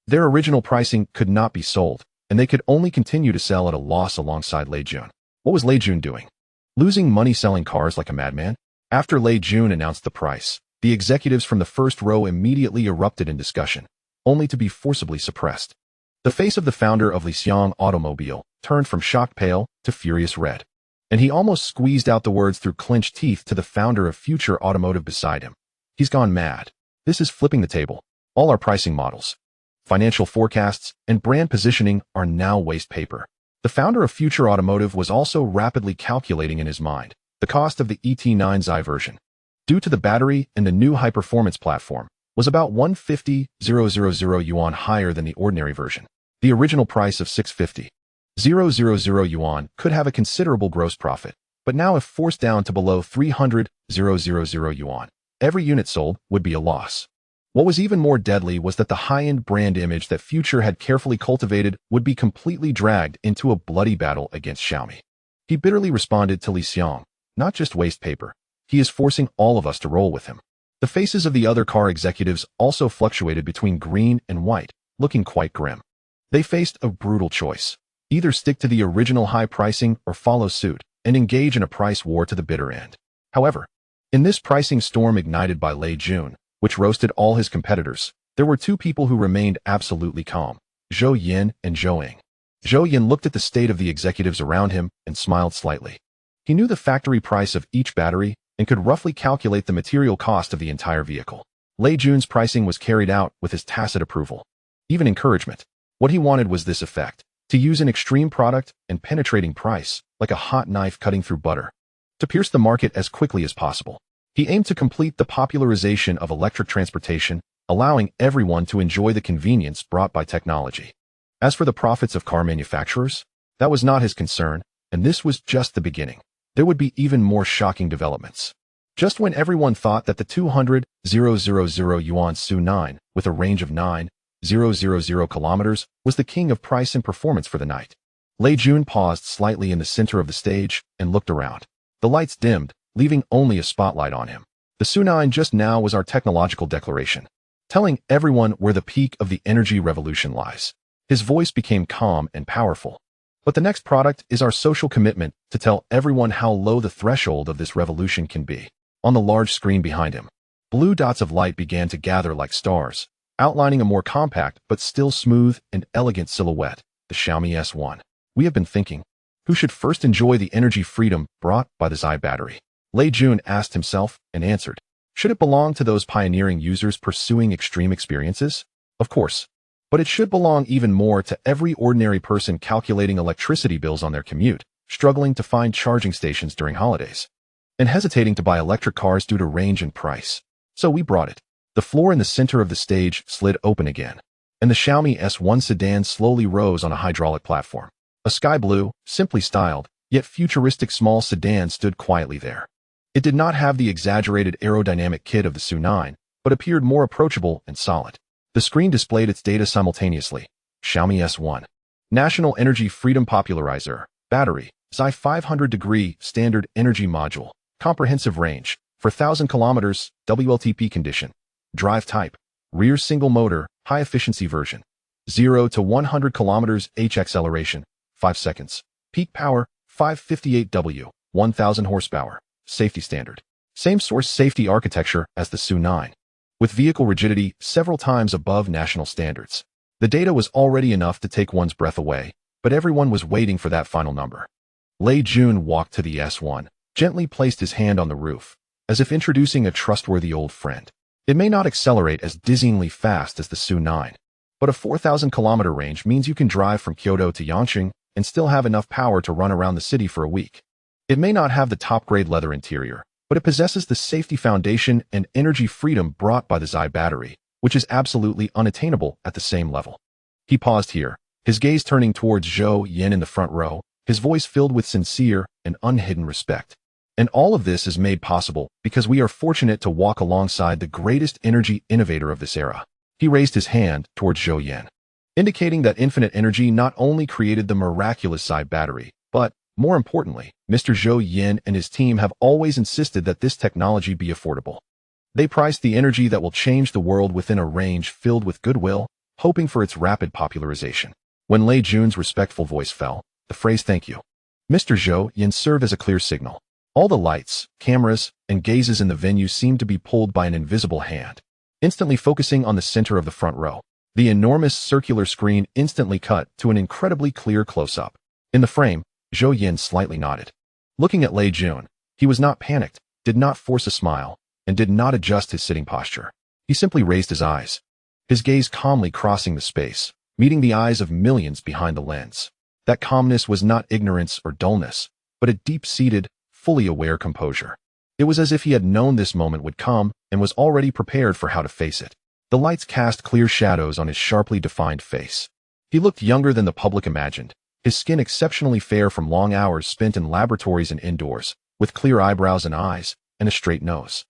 their original pricing could not be sold, and they could only continue to sell at a loss alongside Lei Jun. What was Lei Jun doing? Losing money selling cars like a madman? After Lei Jun announced the price, the executives from the first row immediately erupted in discussion, only to be forcibly suppressed. The face of the founder of Lixiang Automobile turned from shocked pale to furious red, and he almost squeezed out the words through clenched teeth to the founder of Future Automotive beside him. He's gone mad. This is flipping the table. All our pricing models, financial forecasts, and brand positioning are now waste paper. The founder of Future Automotive was also rapidly calculating in his mind the cost of the ET9 Xi version, due to the battery and the new high-performance platform, was about 150,000 yuan higher than the ordinary version. The original price of 650,000 yuan could have a considerable gross profit, but now if forced down to below 300,000 yuan, every unit sold would be a loss. What was even more deadly was that the high-end brand image that Future had carefully cultivated would be completely dragged into a bloody battle against Xiaomi. He bitterly responded to Li Xiang, not just waste paper. He is forcing all of us to roll with him. The faces of the other car executives also fluctuated between green and white, looking quite grim. They faced a brutal choice. Either stick to the original high pricing or follow suit and engage in a price war to the bitter end. However, in this pricing storm ignited by Lei Jun, which roasted all his competitors, there were two people who remained absolutely calm, Zhou Yan and Zhou Yan. Zhou Yan looked at the state of the executives around him and smiled slightly. He knew the factory price of each battery and could roughly calculate the material cost of the entire vehicle. Lei Jun's pricing was carried out with his tacit approval, even encouragement. What he wanted was this effect: to use an extreme product and penetrating price, like a hot knife cutting through butter, to pierce the market as quickly as possible. He aimed to complete the popularization of electric transportation, allowing everyone to enjoy the convenience brought by technology. As for the profits of car manufacturers, that was not his concern, and this was just the beginning. There would be even more shocking developments. Just when everyone thought that the 200,000 yuan Su9, with a range of 9,000 kilometers, was the king of price and performance for the night, Lei Jun paused slightly in the center of the stage and looked around. The lights dimmed, leaving only a spotlight on him. The Su9 just now was our technological declaration, telling everyone where the peak of the energy revolution lies. His voice became calm and powerful. But the next product is our social commitment to tell everyone how low the threshold of this revolution can be. On the large screen behind him, blue dots of light began to gather like stars, outlining a more compact but still smooth and elegant silhouette, the Xiaomi S1. We have been thinking, who should first enjoy the energy freedom brought by the Xi battery? Lei Jun asked himself and answered, should it belong to those pioneering users pursuing extreme experiences? Of course. But it should belong even more to every ordinary person calculating electricity bills on their commute, struggling to find charging stations during holidays, and hesitating to buy electric cars due to range and price. So we brought it. The floor in the center of the stage slid open again, and the Xiaomi S1 sedan slowly rose on a hydraulic platform. A sky blue, simply styled, yet futuristic small sedan stood quietly there. It did not have the exaggerated aerodynamic kit of the Su9, but appeared more approachable and solid. The screen displayed its data simultaneously. Xiaomi S1. National Energy Freedom Popularizer. Battery. Xi 500-degree standard energy module. Comprehensive range. For 1,000 kilometers, WLTP condition. Drive type. Rear single motor, high efficiency version. 0 to 100 kilometers H acceleration. 5 seconds. Peak power, 558 W. 1,000 horsepower. Safety standard. Same source safety architecture as the Su9, with vehicle rigidity several times above national standards. The data was already enough to take one's breath away, but everyone was waiting for that final number. Lei Jun walked to the S1, gently placed his hand on the roof, as if introducing a trustworthy old friend. It may not accelerate as dizzyingly fast as the Su9, but a 4,000-kilometer range means you can drive from Kyoto to Yangqing and still have enough power to run around the city for a week. It may not have the top-grade leather interior, but it possesses the safety foundation and energy freedom brought by the Xi battery, which is absolutely unattainable at the same level. He paused here, his gaze turning towards Zhou Yan in the front row, his voice filled with sincere and unhidden respect. And all of this is made possible because we are fortunate to walk alongside the greatest energy innovator of this era. He raised his hand towards Zhou Yan, indicating that infinite energy not only created the miraculous Zai battery, but, more importantly, Mr. Zhou Yan and his team have always insisted that this technology be affordable. They priced the energy that will change the world within a range filled with goodwill, hoping for its rapid popularization. When Lei Jun's respectful voice fell, the phrase "thank you, Mr. Zhou Yan" served as a clear signal. All the lights, cameras, and gazes in the venue seemed to be pulled by an invisible hand, instantly focusing on the center of the front row. The enormous circular screen instantly cut to an incredibly clear close-up. In the frame, Zhou Yan slightly nodded. Looking at Lei Jun, he was not panicked, did not force a smile, and did not adjust his sitting posture. He simply raised his eyes, his gaze calmly crossing the space, meeting the eyes of millions behind the lens. That calmness was not ignorance or dullness, but a deep-seated, fully aware composure. It was as if he had known this moment would come and was already prepared for how to face it. The lights cast clear shadows on his sharply defined face. He looked younger than the public imagined, his skin exceptionally fair from long hours spent in laboratories and indoors, with clear eyebrows and eyes, and a straight nose.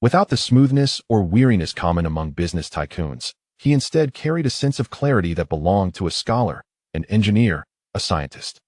Without the smoothness or weariness common among business tycoons, he instead carried a sense of clarity that belonged to a scholar, an engineer, a scientist.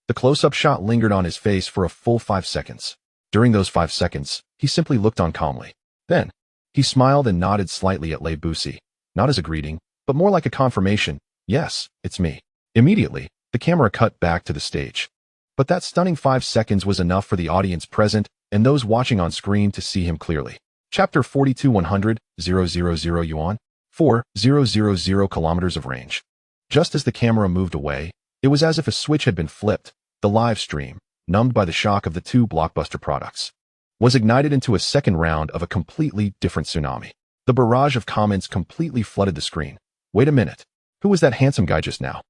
The close-up shot lingered on his face for a full 5 seconds. During those 5 seconds, he simply looked on calmly. Then, he smiled and nodded slightly at Lei Busi, not as a greeting, but more like a confirmation. "Yes, it's me." Immediately, the camera cut back to the stage. But that stunning 5 seconds was enough for the audience present and those watching on screen to see him clearly. Chapter 42 100,000 yuan, 4,000 kilometers of range. Just as the camera moved away, it was as if a switch had been flipped. The live stream, numbed by the shock of the two blockbuster products, was ignited into a second round of a completely different tsunami. The barrage of comments completely flooded the screen. "Wait a minute. Who was that handsome guy just now?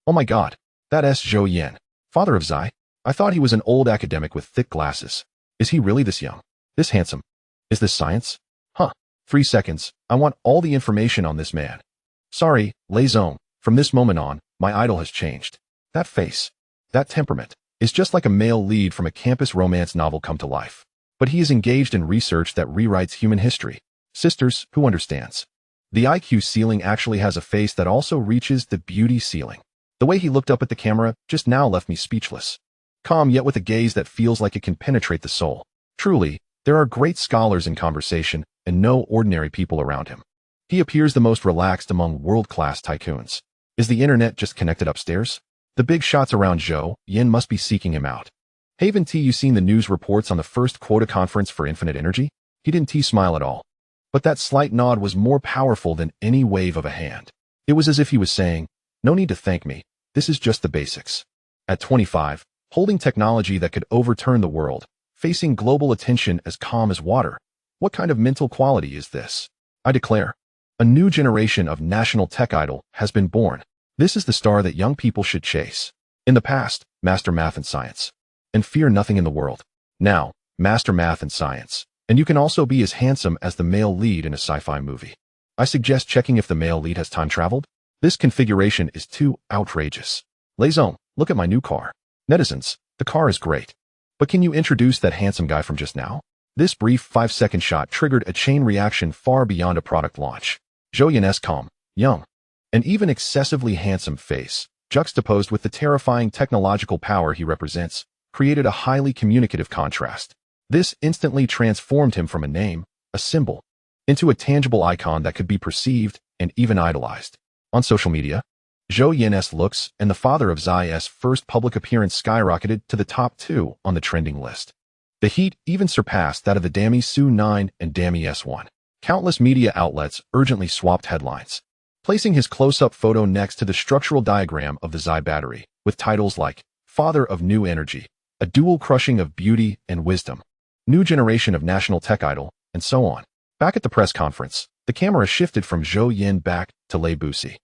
Oh my god, that's Zhou Yan, father of Zai. I thought he was an old academic with thick glasses. Is he really this young? This handsome? Is this science? Huh. 3 seconds. I want all the information on this man. Sorry, Lei Zong. From this moment on, my idol has changed. That face, that temperament, is just like a male lead from a campus romance novel come to life. But he is engaged in research that rewrites human history. Sisters, who understands? The IQ ceiling actually has a face that also reaches the beauty ceiling. The way he looked up at the camera just now left me speechless. Calm yet with a gaze that feels like it can penetrate the soul. Truly, there are great scholars in conversation and no ordinary people around him. He appears the most relaxed among world-class tycoons. Is the internet just connected upstairs? The big shots around Zhou Yan must be seeking him out. Haven't you seen the news reports on the first quota conference for infinite energy? He didn't smile at all. But that slight nod was more powerful than any wave of a hand. It was as if he was saying, "No need to thank me. This is just the basics." At 25, holding technology that could overturn the world, facing global attention as calm as water. What kind of mental quality is this? I declare, a new generation of national tech idol has been born. This is the star that young people should chase. In the past, master math and science. And fear nothing in the world. Now, master math and science. And you can also be as handsome as the male lead in a sci-fi movie. I suggest checking if the male lead has time traveled. This configuration is too outrageous. Lei Zong, look at my new car. Netizens, the car is great. But can you introduce that handsome guy from just now? This brief 5-second shot triggered a chain reaction far beyond a product launch. Zhou Yan's calm, young, and even excessively handsome face, juxtaposed with the terrifying technological power he represents, created a highly communicative contrast. This instantly transformed him from a name, a symbol, into a tangible icon that could be perceived and even idolized. On social media, Zhou Yan's looks and the father of Zai's first public appearance skyrocketed to the top 2 on the trending list. The heat even surpassed that of the Dami Su-9 and Dami S1. Countless media outlets urgently swapped headlines, placing his close-up photo next to the structural diagram of the Zai battery, with titles like Father of New Energy, a dual crushing of beauty and wisdom, New Generation of National Tech Idol, and so on. Back at the press conference, the camera shifted from Zhou Yan back to Lei Busi.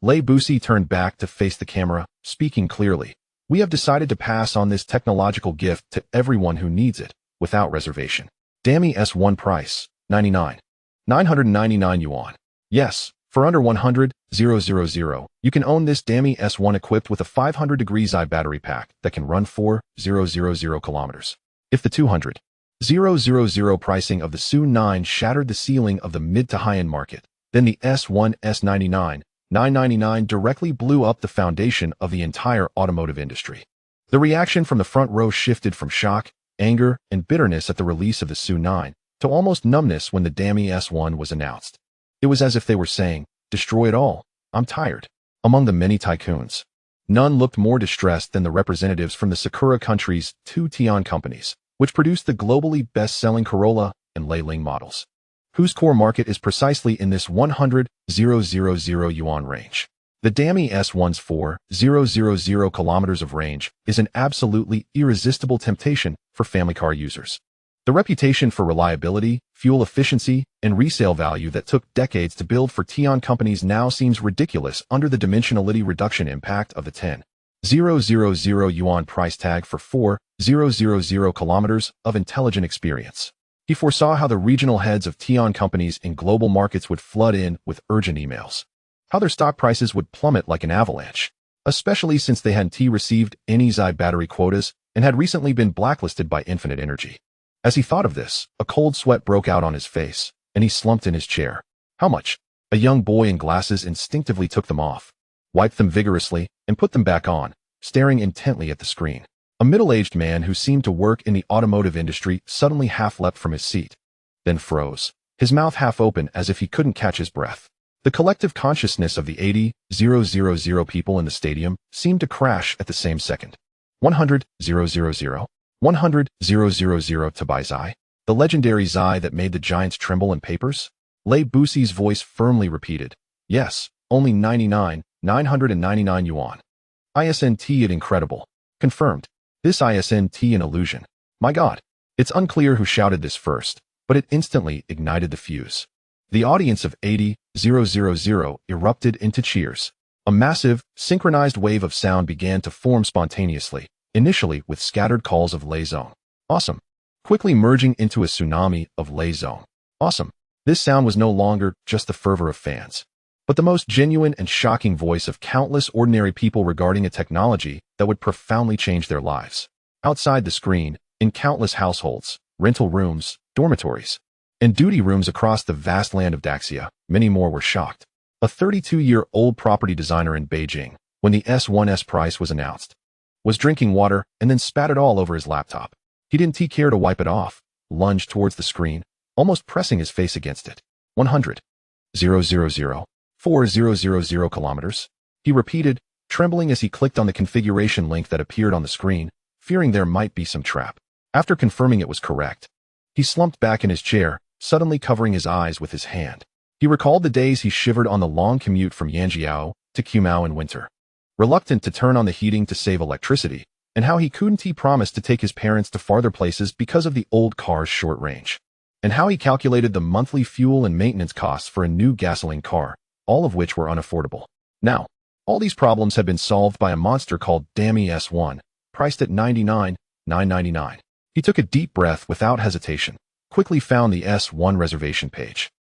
Lei Busi turned back to face the camera, speaking clearly. "We have decided to pass on this technological gift to everyone who needs it, without reservation. Dami S1 price, 999 yuan. Yes, For under 100,000, you can own this Dami S1 equipped with a 500 degrees I battery pack that can run 4,000 kilometers. If the 200,000 pricing of the Zhou Yan shattered the ceiling of the mid to high-end market, then the S1 S99 999 directly blew up the foundation of the entire automotive industry. The reaction from the front row shifted from shock, anger, and bitterness at the release of the Zhou Yan to almost numbness when the Dami S1 was announced. It was as if they were saying, "Destroy it all, I'm tired." Among the many tycoons, none looked more distressed than the representatives from the Sakura country's two Tian companies, which produced the globally best-selling Corolla and Leiling models, whose core market is precisely in this 100,000 yuan range. The Dami S1's 4,000 kilometers of range is an absolutely irresistible temptation for family car users. The reputation for reliability, fuel efficiency, and resale value that took decades to build for Tian companies now seems ridiculous under the dimensionality reduction impact of the 10,000 yuan price tag for 4,000 kilometers of intelligent experience. He foresaw how the regional heads of Tian companies in global markets would flood in with urgent emails, how their stock prices would plummet like an avalanche, especially since they hadn't received any Xi battery quotas and had recently been blacklisted by Infinite Energy. As he thought of this, a cold sweat broke out on his face, and he slumped in his chair. How much? A young boy in glasses instinctively took them off, wiped them vigorously, and put them back on, staring intently at the screen. A middle-aged man who seemed to work in the automotive industry suddenly half-leapt from his seat, then froze, his mouth half open as if he couldn't catch his breath. The collective consciousness of the 80,000 people in the stadium seemed to crash at the same second. 100,000. 100,000 to buy Xi, the legendary Xi that made the giants tremble in papers? Lei Buxi's voice firmly repeated, "Yes, only 999 yuan. ISNT it incredible. Confirmed. This ISNT an illusion. My God." It's unclear who shouted this first, but it instantly ignited the fuse. The audience of 80,000 erupted into cheers. A massive, synchronized wave of sound began to form spontaneously, initially with scattered calls of Lei Zone. Awesome. Quickly merging into a tsunami of Lei Zone. Awesome. This sound was no longer just the fervor of fans, but the most genuine and shocking voice of countless ordinary people regarding a technology that would profoundly change their lives. Outside the screen, in countless households, rental rooms, dormitories, and duty rooms across the vast land of Daxia, many more were shocked. A 32-year-old property designer in Beijing, when the S1's price was announced, was drinking water and then spat it all over his laptop. He didn't care to wipe it off, lunged towards the screen, almost pressing his face against it. 100,000. 4,000 kilometers. He repeated, trembling as he clicked on the configuration link that appeared on the screen, fearing there might be some trap. After confirming it was correct, he slumped back in his chair, suddenly covering his eyes with his hand. He recalled the days he shivered on the long commute from Yanjiao to Qumao in winter, reluctant to turn on the heating to save electricity, and how he couldn't promise to take his parents to farther places because of the old car's short range, and how he calculated the monthly fuel and maintenance costs for a new gasoline car, all of which were unaffordable. Now, all these problems had been solved by a monster called Dami S1, priced at 99,999. He took a deep breath without hesitation, quickly found the S1 reservation page,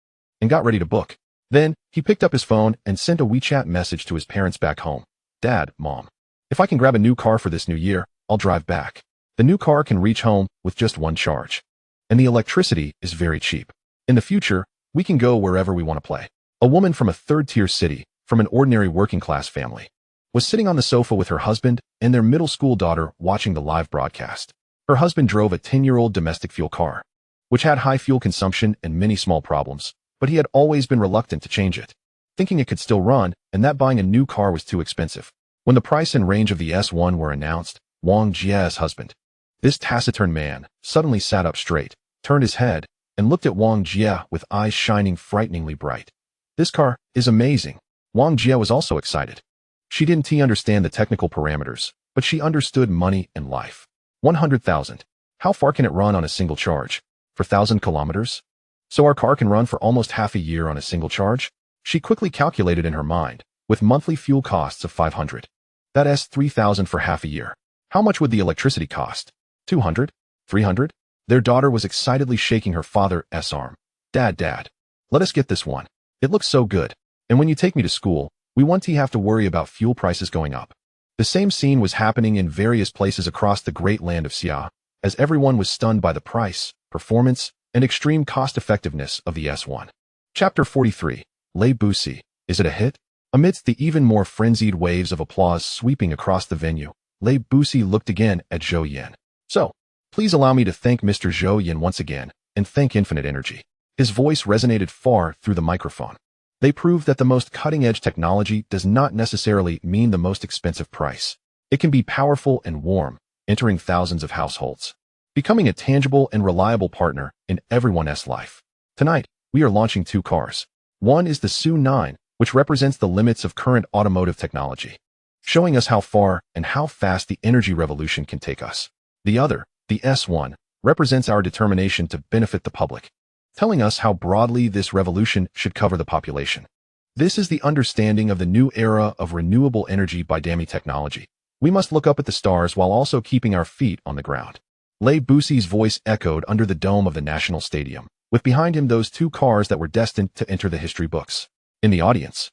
and got ready to book. Then, he picked up his phone and sent a WeChat message to his parents back home. "Dad, Mom, if I can grab a new car for this new year, I'll drive back. The new car can reach home with just one charge. And the electricity is very cheap. In the future, we can go wherever we want to play." A woman from a third-tier city, from an ordinary working-class family, was sitting on the sofa with her husband and their middle school daughter watching the live broadcast. Her husband drove a 10-year-old domestic fuel car, which had high fuel consumption and many small problems, but he had always been reluctant to change it, thinking it could still run and that buying a new car was too expensive. When the price and range of the S1 were announced, Wang Jia's husband, this taciturn man, suddenly sat up straight, turned his head, and looked at Wang Jia with eyes shining frighteningly bright. "This car is amazing." Wang Jia was also excited. She didn't understand the technical parameters, but she understood money and life. 100,000. How far can it run on a single charge? For 1,000 kilometers? So our car can run for almost half a year on a single charge? She quickly calculated in her mind, with monthly fuel costs of 500. That's 3,000 for half a year. How much would the electricity cost? 200? 300? Their daughter was excitedly shaking her father's arm. Dad, let us get this one. It looks so good. And when you take me to school, we won't have to worry about fuel prices going up. The same scene was happening in various places across the great land of Xia, as everyone was stunned by the price, performance, and extreme cost-effectiveness of the S1. Chapter 43. Le Bussy. Is it a hit? Amidst the even more frenzied waves of applause sweeping across the venue, Le Bussy looked again at Zhou Yan. So, please allow me to thank Mr. Zhou Yan once again, and thank Infinite Energy. His voice resonated far through the microphone. They proved that the most cutting-edge technology does not necessarily mean the most expensive price. It can be powerful and warm, entering thousands of households, becoming a tangible and reliable partner in everyone's life. Tonight, we are launching 2 cars. One is the Zhou Yan, which represents the limits of current automotive technology, showing us how far and how fast the energy revolution can take us. The other, the S1, represents our determination to benefit the public, telling us how broadly this revolution should cover the population. This is the understanding of the new era of renewable energy by DAMI technology. We must look up at the stars while also keeping our feet on the ground. Le Bussy's voice echoed under the dome of the National Stadium, with behind him those 2 cars that were destined to enter the history books. In the audience,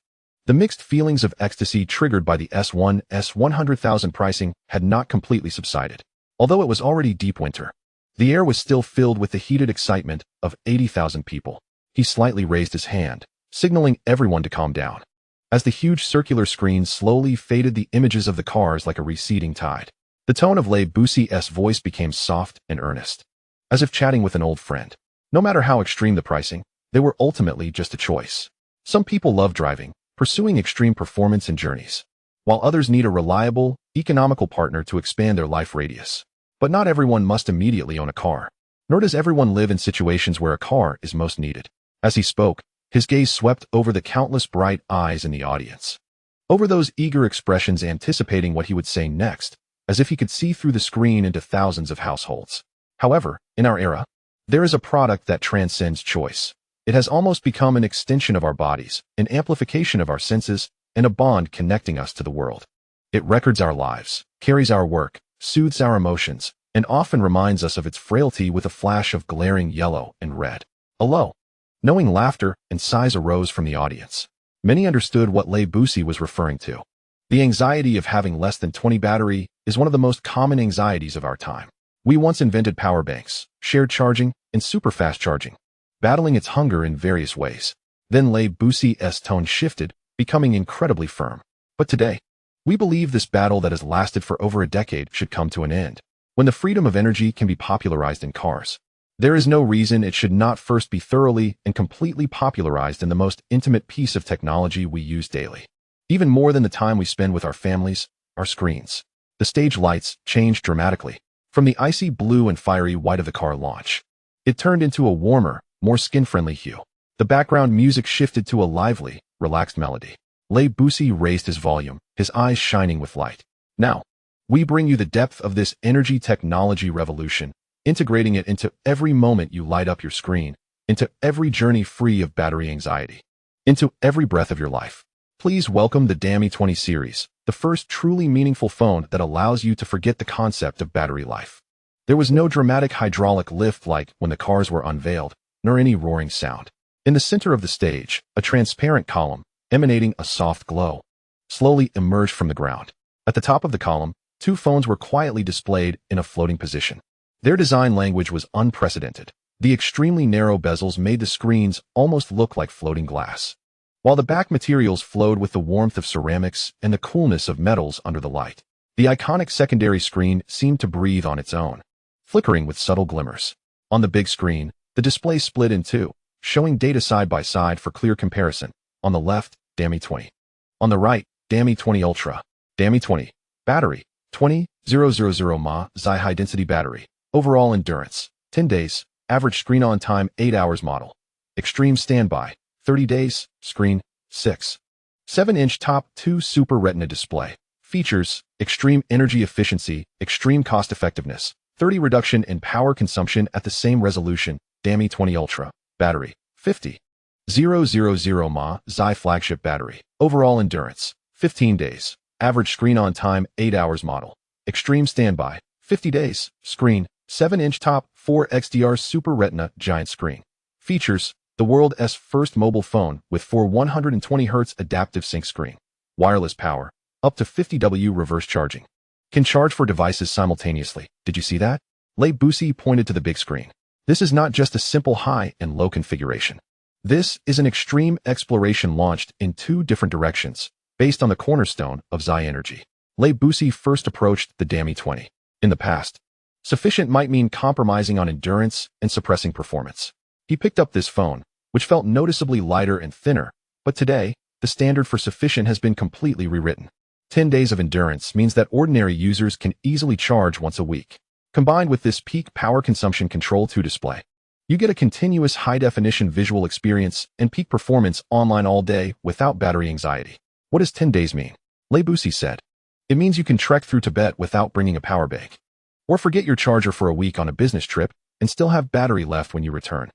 the mixed feelings of ecstasy triggered by the S1's 100,000 pricing had not completely subsided. Although it was already deep winter, the air was still filled with the heated excitement of 80,000 people. He slightly raised his hand, signaling everyone to calm down. As the huge circular screen slowly faded the images of the cars like a receding tide, the tone of Le Bussy's voice became soft and earnest, as if chatting with an old friend. No matter how extreme the pricing, they were ultimately just a choice. Some people love driving, pursuing extreme performance and journeys, while others need a reliable, economical partner to expand their life radius. But not everyone must immediately own a car, nor does everyone live in situations where a car is most needed. As he spoke, his gaze swept over the countless bright eyes in the audience, over those eager expressions anticipating what he would say next, as if he could see through the screen into thousands of households. However, in our era, there is a product that transcends choice. It has almost become an extension of our bodies, an amplification of our senses, and a bond connecting us to the world. It records our lives, carries our work, soothes our emotions, and often reminds us of its frailty with a flash of glaring yellow and red. Hello. Knowing laughter and sighs arose from the audience. Many understood what Le Bussy was referring to. The anxiety of having less than 20 battery is one of the most common anxieties of our time. We once invented power banks, shared charging, and super-fast charging, battling its hunger in various ways. Then Le Bussy's tone shifted, becoming incredibly firm. But today, we believe this battle that has lasted for over a decade should come to an end. When the freedom of energy can be popularized in cars, there is no reason it should not first be thoroughly and completely popularized in the most intimate piece of technology we use daily. Even more than the time we spend with our families, our screens. The stage lights changed dramatically. From the icy blue and fiery white of the car launch, it turned into a warmer, more skin-friendly hue. The background music shifted to a lively, relaxed melody. Le Bussy raised his volume, his eyes shining with light. Now, we bring you the depth of this energy technology revolution, integrating it into every moment you light up your screen, into every journey free of battery anxiety, into every breath of your life. Please welcome the DAMI 20 series, the first truly meaningful phone that allows you to forget the concept of battery life. There was no dramatic hydraulic lift like when the cars were unveiled, nor any roaring sound. In the center of the stage, a transparent column, emanating a soft glow, slowly emerged from the ground. At the top of the column, 2 phones were quietly displayed in a floating position. Their design language was unprecedented. The extremely narrow bezels made the screens almost look like floating glass, while the back materials flowed with the warmth of ceramics and the coolness of metals under the light. The iconic secondary screen seemed to breathe on its own, flickering with subtle glimmers. On the big screen, the display split in 2, showing data side by side for clear comparison. On the left, DAMI 20. On the right, DAMI 20 Ultra. DAMI 20. Battery, 20,000 mAh high density battery. Overall endurance, 10 days. Average screen on time, 8 hours model. Extreme standby, 30 days. Screen, 6. 7-inch top 2 Super Retina display. Features, extreme energy efficiency, extreme cost effectiveness, 30 reduction in power consumption at the same resolution. DAMI 20 Ultra. Battery, 50,000 mAh flagship battery. Overall endurance, 15 days. Average screen on time, 8 hours model. Extreme standby, 50 days. Screen, 7-inch top 4 XDR Super Retina giant screen. Features, the world's first mobile phone with 120Hz adaptive sync screen, wireless power, up to 50W reverse charging. Can charge 4 devices simultaneously. Did you see that? Le Bussi pointed to the big screen. This is not just a simple high and low configuration. This is an extreme exploration launched in 2 different directions, based on the cornerstone of Zhou Energy. Le Bussi first approached the Dami 20. In the past, sufficient might mean compromising on endurance and suppressing performance. He picked up this phone, which felt noticeably lighter and thinner, but today, the standard for sufficient has been completely rewritten. 10 days of endurance means that ordinary users can easily charge once a week. Combined with this peak power consumption Control 2 display, you get a continuous high-definition visual experience and peak performance online all day without battery anxiety. What does 10 days mean? Le Bussi said. It means you can trek through Tibet without bringing a power bank. Or forget your charger for a week on a business trip and still have battery left when you return.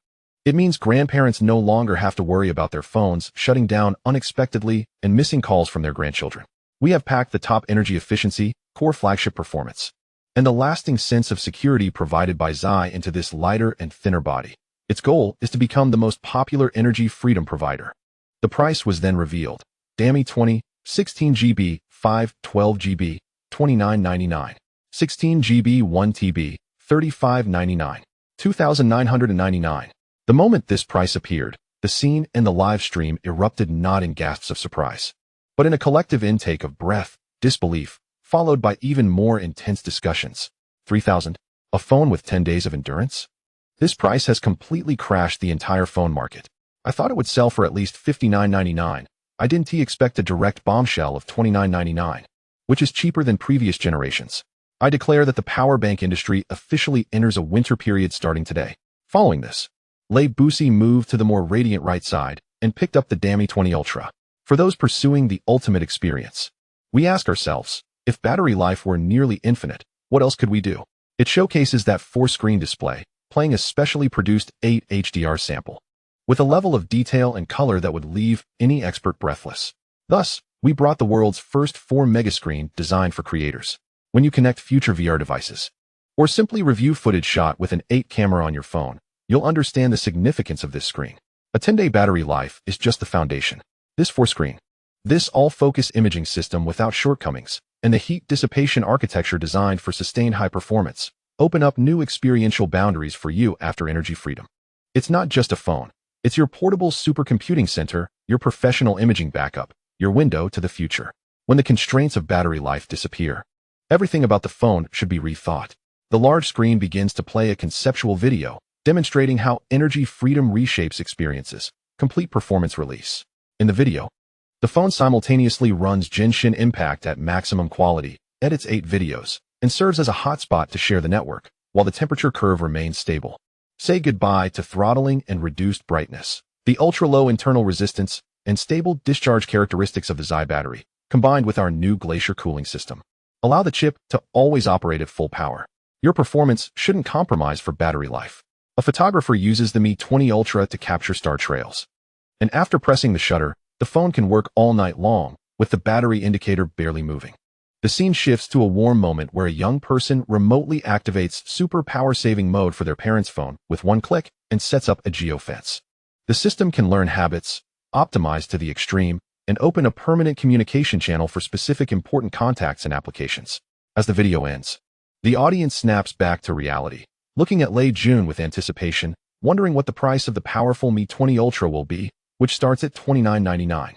It means grandparents no longer have to worry about their phones shutting down unexpectedly and missing calls from their grandchildren. We have packed the top energy efficiency, core flagship performance, and the lasting sense of security provided by Zhou into this lighter and thinner body. Its goal is to become the most popular energy freedom provider. The price was then revealed. Dami 20, 16GB, 5, 12GB, $29.99. 16GB, 1TB, $35.99. $2,999. The moment this price appeared, the scene and the live stream erupted not in gasps of surprise, but in a collective intake of breath, disbelief, followed by even more intense discussions. 3,000? A phone with 10 days of endurance? This price has completely crashed the entire phone market. I thought it would sell for at least $59.99. I didn't expect a direct bombshell of $29.99, which is cheaper than previous generations. I declare that the power bank industry officially enters a winter period starting today. Following this, Le Bussi moved to the more radiant right side and picked up the Dami 20 Ultra. For those pursuing the ultimate experience, we ask ourselves, if battery life were nearly infinite, what else could we do? It showcases that 4-screen display, playing a specially produced 8 HDR sample, with a level of detail and color that would leave any expert breathless. Thus, we brought the world's first 4 megascreen designed for creators. When you connect future VR devices, or simply review footage shot with an 8 camera on your phone, you'll understand the significance of this screen. A 10-day battery life is just the foundation. This 4-screen, this all-focus imaging system without shortcomings, and the heat dissipation architecture designed for sustained high performance, open up new experiential boundaries for you after energy freedom. It's not just a phone. It's your portable supercomputing center, your professional imaging backup, your window to the future. When the constraints of battery life disappear, everything about the phone should be rethought. The large screen begins to play a conceptual video, demonstrating how energy freedom reshapes experiences. Complete performance release. In the video, the phone simultaneously runs Genshin Impact at maximum quality, edits 8 videos, and serves as a hotspot to share the network, while the temperature curve remains stable. Say goodbye to throttling and reduced brightness. The ultra-low internal resistance and stable discharge characteristics of the Zhou battery, combined with our new Glacier cooling system, allow the chip to always operate at full power. Your performance shouldn't compromise for battery life. A photographer uses the Mi 20 Ultra to capture star trails, and after pressing the shutter, the phone can work all night long, with the battery indicator barely moving. The scene shifts to a warm moment where a young person remotely activates super power-saving mode for their parents' phone with one click and sets up a geofence. The system can learn habits, optimize to the extreme, and open a permanent communication channel for specific important contacts and applications. As the video ends, the audience snaps back to reality, looking at Lei Jun with anticipation, wondering what the price of the powerful Mi 20 Ultra will be, which starts at $29.99.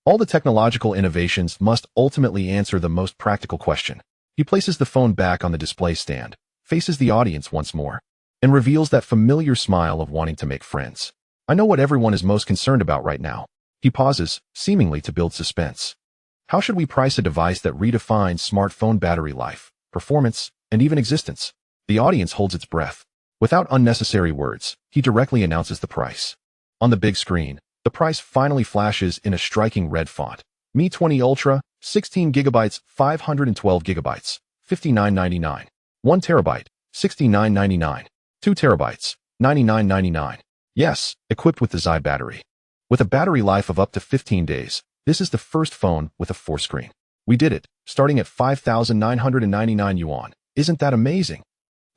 All the technological innovations must ultimately answer the most practical question. He places the phone back on the display stand, faces the audience once more, and reveals that familiar smile of wanting to make friends. I know what everyone is most concerned about right now. He pauses, seemingly to build suspense. How should we price a device that redefines smartphone battery life, performance, and even existence? The audience holds its breath. Without unnecessary words, he directly announces the price. On the big screen, the price finally flashes in a striking red font. Mi 20 Ultra, 16GB, 512GB, $59.99. 1 terabyte, $69.99. 2 terabytes, $99.99. Yes, equipped with the Zhou battery. With a battery life of up to 15 days, this is the first phone with a 4-screen. We did it, starting at 5,999 yuan. Isn't that amazing?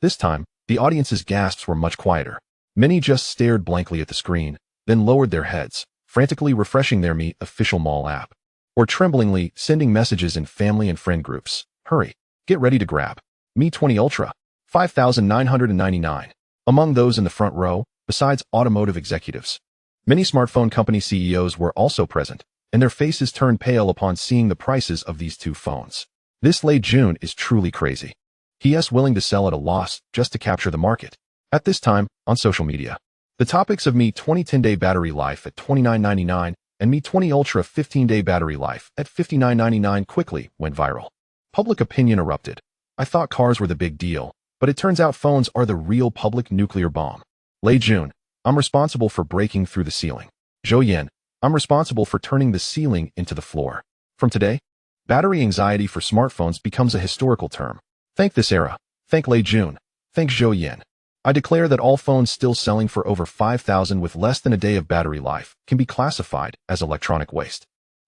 This time, the audience's gasps were much quieter. Many just stared blankly at the screen, then lowered their heads, frantically refreshing their Mi official mall app, or tremblingly sending messages in family and friend groups. Hurry, get ready to grab Mi 20 Ultra, 5,999. Among those in the front row, besides automotive executives, many smartphone company CEOs were also present, and their faces turned pale upon seeing the prices of these two phones. This late June is truly crazy. He is willing to sell at a loss just to capture the market. At this time, on social media, the topics of Mi 20 10-day battery life at $29.99 and Mi 20 Ultra 15-day battery life at $59.99 quickly went viral. Public opinion erupted. I thought cars were the big deal, but it turns out phones are the real public nuclear bomb. Late June, I'm responsible for breaking through the ceiling. Zhou Yan, I'm responsible for turning the ceiling into the floor. From today, battery anxiety for smartphones becomes a historical term. Thank this era. Thank Late June. Thank Zhou Yan. I declare that all phones still selling for over 5,000 with less than a day of battery life can be classified as electronic waste.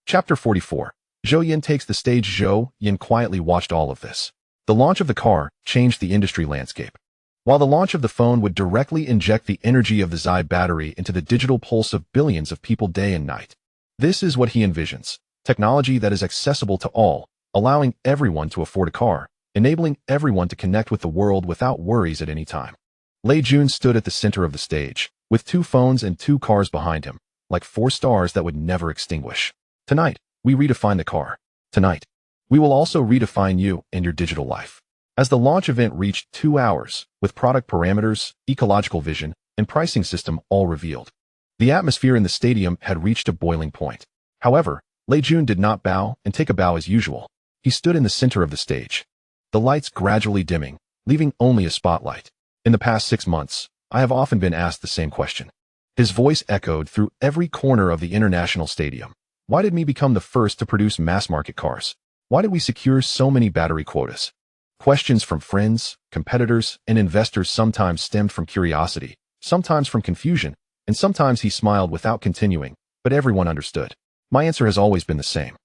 Chapter 44. Zhou Yan takes the stage. Zhou Yan quietly watched all of this. The launch of the car changed the industry landscape. While the launch of the phone would directly inject the energy of the Zai battery into the digital pulse of billions of people day and night, this is what he envisions. Technology that is accessible to all, allowing everyone to afford a car, enabling everyone to connect with the world without worries at any time. Lei Jun stood at the center of the stage, with two phones and two cars behind him, like four stars that would never extinguish. Tonight, we redefine the car. Tonight, we will also redefine you and your digital life. As the launch event reached 2 hours, with product parameters, ecological vision, and pricing system all revealed, the atmosphere in the stadium had reached a boiling point. However, Lei Jun did not bow and take a bow as usual. He stood in the center of the stage, the lights gradually dimming, leaving only a spotlight. In the past 6 months, I have often been asked the same question. His voice echoed through every corner of the international stadium. Why did we become the first to produce mass-market cars? Why did we secure so many battery quotas? Questions from friends, competitors, and investors sometimes stemmed from curiosity, sometimes from confusion, and sometimes he smiled without continuing, but everyone understood. My answer has always been the same.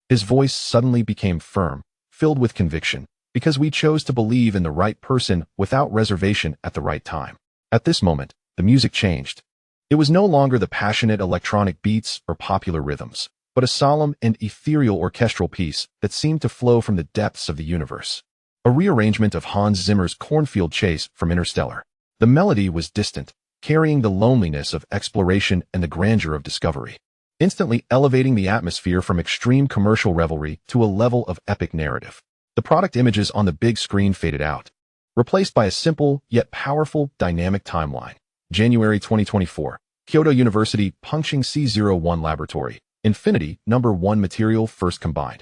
His voice suddenly became firm, filled with conviction, because we chose to believe in the right person without reservation at the right time. At this moment, the music changed. It was no longer the passionate electronic beats or popular rhythms, but a solemn and ethereal orchestral piece that seemed to flow from the depths of the universe. A rearrangement of Hans Zimmer's Cornfield Chase from Interstellar. The melody was distant, carrying the loneliness of exploration and the grandeur of discovery, instantly elevating the atmosphere from extreme commercial revelry to a level of epic narrative. The product images on the big screen faded out, replaced by a simple yet powerful dynamic timeline. January 2024, Kyoto University Punching C01 Laboratory, Infinity #1 material first combined.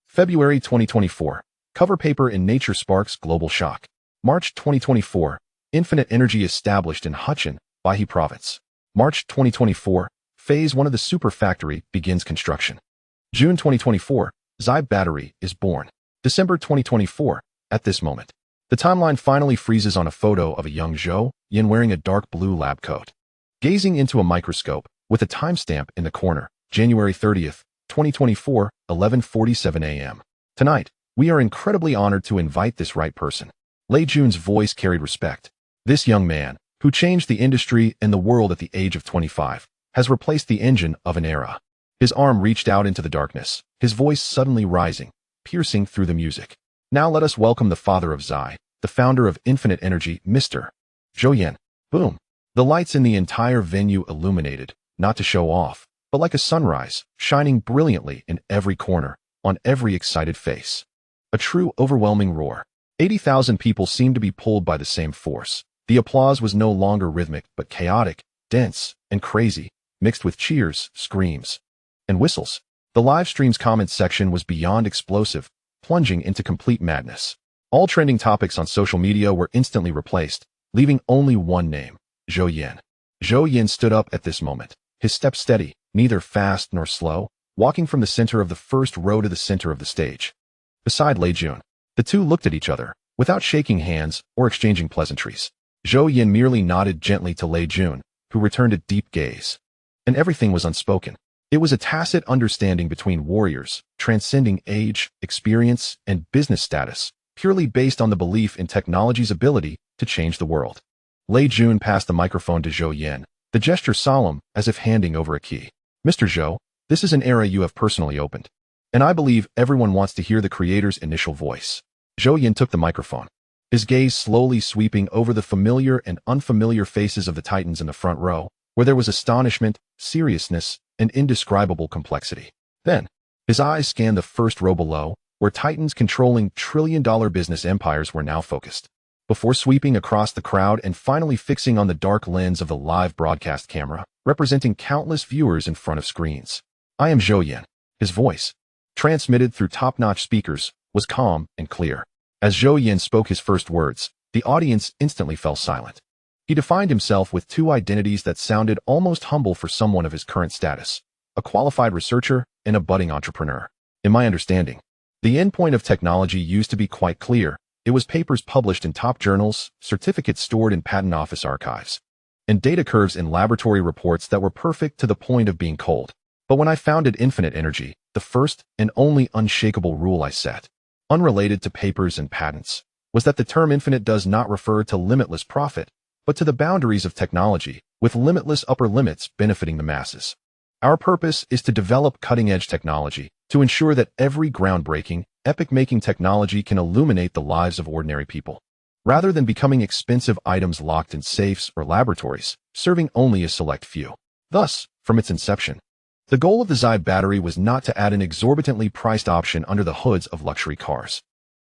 February 2024, cover paper in Nature sparks global shock. March 2024, infinite energy established in Huchin, Bahi Province. March 2024, Phase 1 of the super factory begins construction. June 2024, Zai battery is born. December 2024, at this moment, the timeline finally freezes on a photo of a young Zhou Yan wearing a dark blue lab coat, gazing into a microscope with a timestamp in the corner, January 30th, 2024, 11:47 a.m. Tonight, we are incredibly honored to invite this right person. Lei Jun's voice carried respect. This young man, who changed the industry and the world at the age of 25, has replaced the engine of an era. His arm reached out into the darkness, his voice suddenly rising, piercing through the music. Now let us welcome the father of Zai, the founder of Infinite Energy, Mr. Zhou Yan. Boom. The lights in the entire venue illuminated, not to show off, but like a sunrise, shining brilliantly in every corner, on every excited face. A true overwhelming roar. 80,000 people seemed to be pulled by the same force. The applause was no longer rhythmic, but chaotic, dense, and crazy, mixed with cheers, screams, and whistles. The live stream's comments section was beyond explosive, plunging into complete madness. All trending topics on social media were instantly replaced, leaving only one name, Zhou Yan. Zhou Yan stood up at this moment, his steps steady, neither fast nor slow, walking from the center of the first row to the center of the stage. Beside Lei Jun, the two looked at each other, without shaking hands or exchanging pleasantries. Zhou Yan merely nodded gently to Lei Jun, who returned a deep gaze. And everything was unspoken. It was a tacit understanding between warriors, transcending age, experience, and business status, purely based on the belief in technology's ability to change the world. Lei Jun passed the microphone to Zhou Yan, the gesture solemn, as if handing over a key. Mr. Zhou, this is an era you have personally opened. And I believe everyone wants to hear the creator's initial voice. Zhou Yan took the microphone, his gaze slowly sweeping over the familiar and unfamiliar faces of the titans in the front row, where there was astonishment, seriousness, and indescribable complexity. Then, his eyes scanned the first row below, where titans controlling trillion-dollar business empires were now focused, before sweeping across the crowd and finally fixing on the dark lens of the live broadcast camera, representing countless viewers in front of screens. I am Zhou Yan. His voice, transmitted through top-notch speakers, was calm and clear. As Zhou Yan spoke his first words, the audience instantly fell silent. He defined himself with two identities that sounded almost humble for someone of his current status: a qualified researcher and a budding entrepreneur. In my understanding, the endpoint of technology used to be quite clear. It was papers published in top journals, certificates stored in patent office archives, and data curves in laboratory reports that were perfect to the point of being cold. But when I founded Infinite Energy, the first and only unshakable rule I set, unrelated to papers and patents, was that the term infinite does not refer to limitless profit, but to the boundaries of technology, with limitless upper limits benefiting the masses. Our purpose is to develop cutting-edge technology to ensure that every groundbreaking, epic-making technology can illuminate the lives of ordinary people, rather than becoming expensive items locked in safes or laboratories, serving only a select few. Thus, from its inception, the goal of the Zai battery was not to add an exorbitantly priced option under the hoods of luxury cars.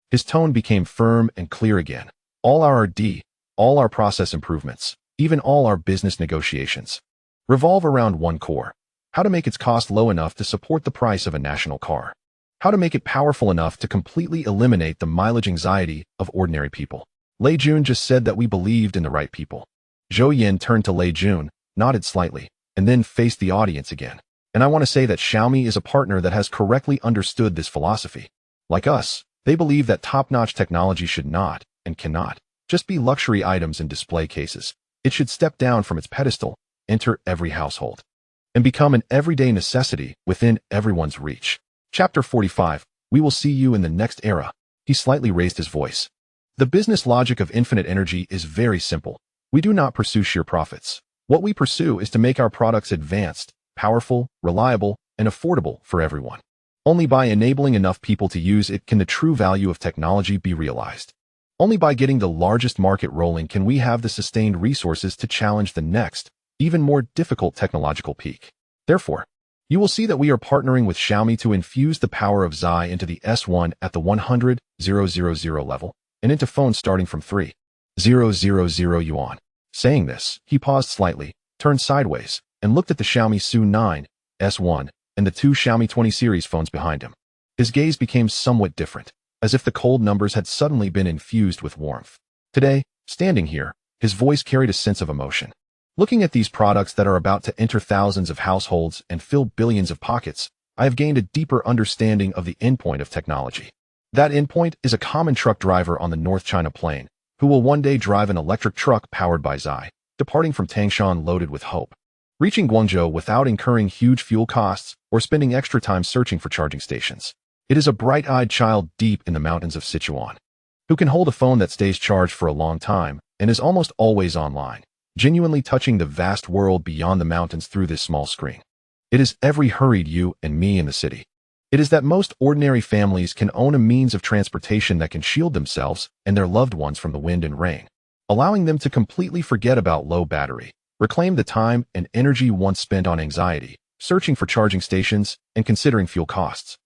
His tone became firm and clear again. All our R&D, all our process improvements, even all our business negotiations, revolve around one core: how to make its cost low enough to support the price of a national car. How to make it powerful enough to completely eliminate the mileage anxiety of ordinary people. Lei Jun just said that we believed in the right people. Zhou Yan turned to Lei Jun, nodded slightly, and then faced the audience again. And I want to say that Xiaomi is a partner that has correctly understood this philosophy. Like us, they believe that top-notch technology should not, and cannot, just be luxury items in display cases. It should step down from its pedestal, enter every household, and become an everyday necessity within everyone's reach. Chapter 45. We will see you in the next era. He slightly raised his voice. The business logic of Infinite Energy is very simple. We do not pursue sheer profits. What we pursue is to make our products advanced, powerful, reliable, and affordable for everyone. Only by enabling enough people to use it can the true value of technology be realized. Only by getting the largest market rolling can we have the sustained resources to challenge the next, even more difficult technological peak. Therefore, you will see that we are partnering with Xiaomi to infuse the power of Zai into the S1 at the 100,000 level, and into phones starting from 3,000 yuan. Saying this, he paused slightly, turned sideways, and looked at the Xiaomi Su 9, S1, and the two Xiaomi 20 series phones behind him. His gaze became somewhat different, as if the cold numbers had suddenly been infused with warmth. Today, standing here, his voice carried a sense of emotion. Looking at these products that are about to enter thousands of households and fill billions of pockets, I have gained a deeper understanding of the endpoint of technology. That endpoint is a common truck driver on the North China Plain, who will one day drive an electric truck powered by Zai, departing from Tangshan loaded with hope, reaching Guangzhou without incurring huge fuel costs or spending extra time searching for charging stations. It is a bright-eyed child deep in the mountains of Sichuan, who can hold a phone that stays charged for a long time and is almost always online, genuinely touching the vast world beyond the mountains through this small screen. It is every hurried you and me in the city. It is that most ordinary families can own a means of transportation that can shield themselves and their loved ones from the wind and rain, allowing them to completely forget about low battery, reclaim the time and energy once spent on anxiety, searching for charging stations and considering fuel costs,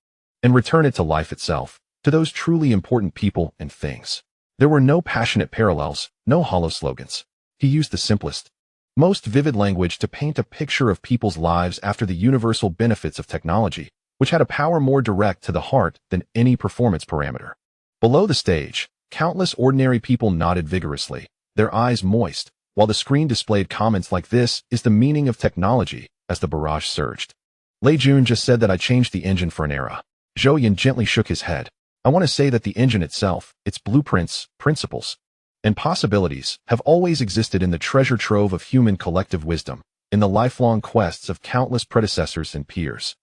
and return it to life itself, to those truly important people and things. There were no passionate parallels, no hollow slogans. He used the simplest, most vivid language to paint a picture of people's lives after the universal benefits of technology, which had a power more direct to the heart than any performance parameter. Below the stage, countless ordinary people nodded vigorously, their eyes moist, while the screen displayed comments like "This is the meaning of technology," as the barrage surged. Lei Jun just said that I changed the engine for an era. Zhou Yan gently shook his head. I want to say that the engine itself, its blueprints, principles, and possibilities have always existed in the treasure trove of human collective wisdom, in the lifelong quests of countless predecessors and peers.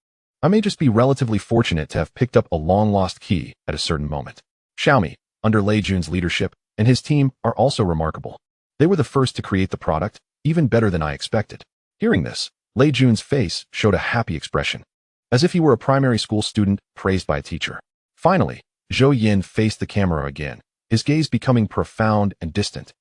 I may just be relatively fortunate to have picked up a long-lost key at a certain moment. Xiaomi, under Lei Jun's leadership, and his team are also remarkable. They were the first to create the product, even better than I expected. Hearing this, Lei Jun's face showed a happy expression, as if he were a primary school student praised by a teacher. Finally, Zhou Yan faced the camera again, his gaze becoming profound and distant,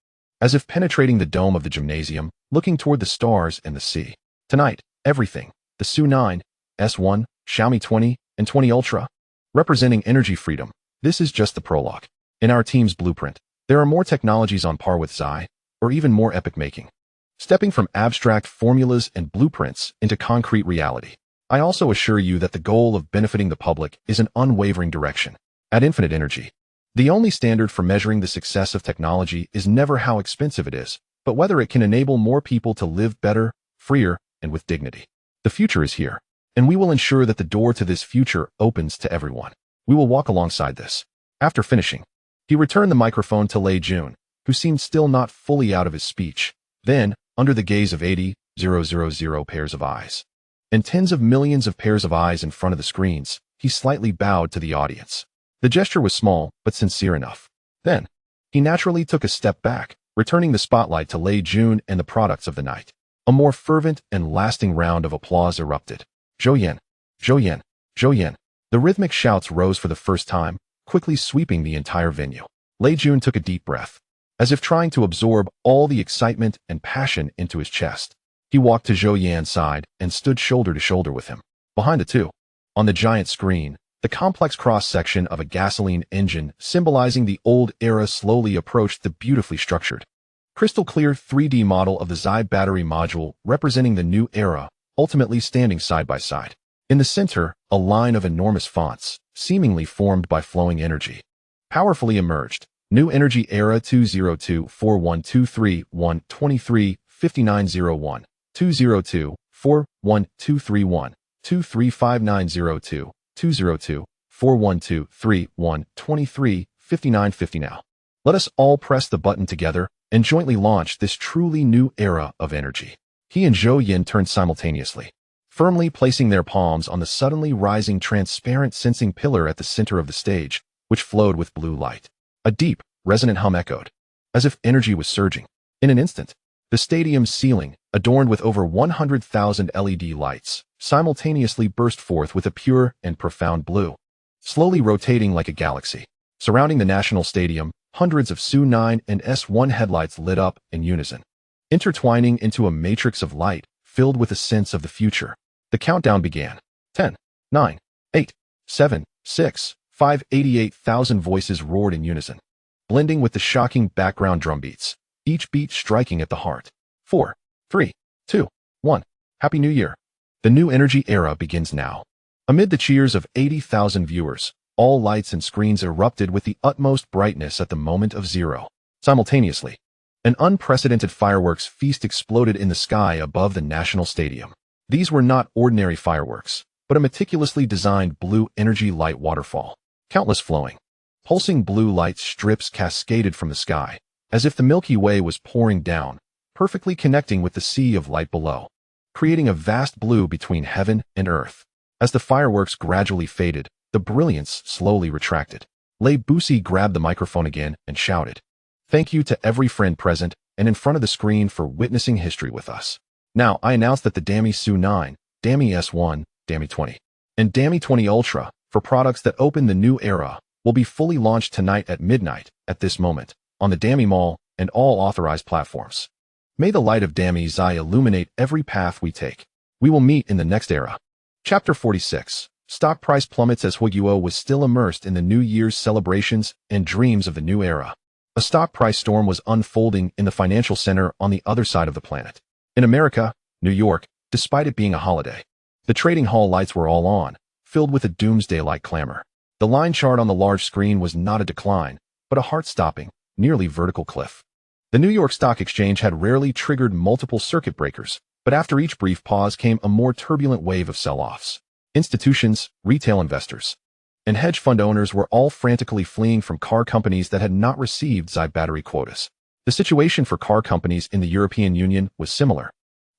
as if penetrating the dome of the gymnasium, looking toward the stars and the sea. Tonight, everything, the Su 9, S1, Xiaomi 20, and 20 Ultra, representing energy freedom, this is just the prologue. In our team's blueprint, there are more technologies on par with Xi, or even more epic making. Stepping from abstract formulas and blueprints into concrete reality, I also assure you that the goal of benefiting the public is an unwavering direction. At Infinite Energy, the only standard for measuring the success of technology is never how expensive it is, but whether it can enable more people to live better, freer, and with dignity. The future is here, and we will ensure that the door to this future opens to everyone. We will walk alongside this. After finishing, he returned the microphone to Lei Jun, who seemed still not fully out of his speech. Then, under the gaze of 80,000 pairs of eyes, and tens of millions of pairs of eyes in front of the screens, he slightly bowed to the audience. The gesture was small, but sincere enough. Then, he naturally took a step back, returning the spotlight to Lei Jun and the products of the night. A more fervent and lasting round of applause erupted. Zhou Yan, Zhou Yan, Zhou Yan. The rhythmic shouts rose for the first time, quickly sweeping the entire venue. Lei Jun took a deep breath, as if trying to absorb all the excitement and passion into his chest. He walked to Zhou Yan's side and stood shoulder to shoulder with him. Behind the two, on the giant screen, the complex cross-section of a gasoline engine symbolizing the old era slowly approached the beautifully structured, crystal-clear 3D model of the Xi battery module representing the new era, ultimately standing side by side. In the center, a line of enormous fonts, seemingly formed by flowing energy, powerfully emerged. New Energy Era 202-41231-23-5901, 202-41231-235902, 202-41231-23-5950 now. Let us all press the button together and jointly launch this truly new era of energy. He and Zhou Yan turned simultaneously, firmly placing their palms on the suddenly rising transparent sensing pillar at the center of the stage, which flowed with blue light. A deep, resonant hum echoed, as if energy was surging. In an instant, the stadium's ceiling, adorned with over 100,000 LED lights, simultaneously burst forth with a pure and profound blue, slowly rotating like a galaxy. Surrounding the National Stadium, hundreds of Su 9 and S1 headlights lit up in unison, intertwining into a matrix of light filled with a sense of the future. The countdown began. 10, 9, 8, 7, 6, 5. 88,000 voices roared in unison, blending with the shocking background drum beats, each beat striking at the heart. 4, 3, 2, 1. Happy New Year. The new energy era begins now. Amid the cheers of 80,000 viewers, all lights and screens erupted with the utmost brightness at the moment of zero. Simultaneously, an unprecedented fireworks feast exploded in the sky above the National Stadium. These were not ordinary fireworks, but a meticulously designed blue energy light waterfall. Countless flowing, pulsing blue light strips cascaded from the sky, as if the Milky Way was pouring down, perfectly connecting with the sea of light below, creating a vast blue between heaven and earth. As the fireworks gradually faded, the brilliance slowly retracted. Lei Busi grabbed the microphone again and shouted, "Thank you to every friend present and in front of the screen for witnessing history with us. Now I announce that the Dami Su 9, Dami S1, Dami 20, and Dami 20 Ultra, for products that open the new era, will be fully launched tonight at midnight, at this moment, on the Dami Mall and all authorized platforms. May the light of Dami Xi illuminate every path we take. We will meet in the next era." Chapter 46. Stock price plummets as Huiguo was still immersed in the New Year's celebrations and dreams of the new era. A stock price storm was unfolding in the financial center on the other side of the planet. In America, New York, despite it being a holiday, the trading hall lights were all on, filled with a doomsday-like clamor. The line chart on the large screen was not a decline, but a heart-stopping, nearly vertical cliff. The New York Stock Exchange had rarely triggered multiple circuit breakers, but after each brief pause came a more turbulent wave of sell-offs. Institutions, retail investors, and hedge fund owners were all frantically fleeing from car companies that had not received Xi battery quotas. The situation for car companies in the European Union was similar,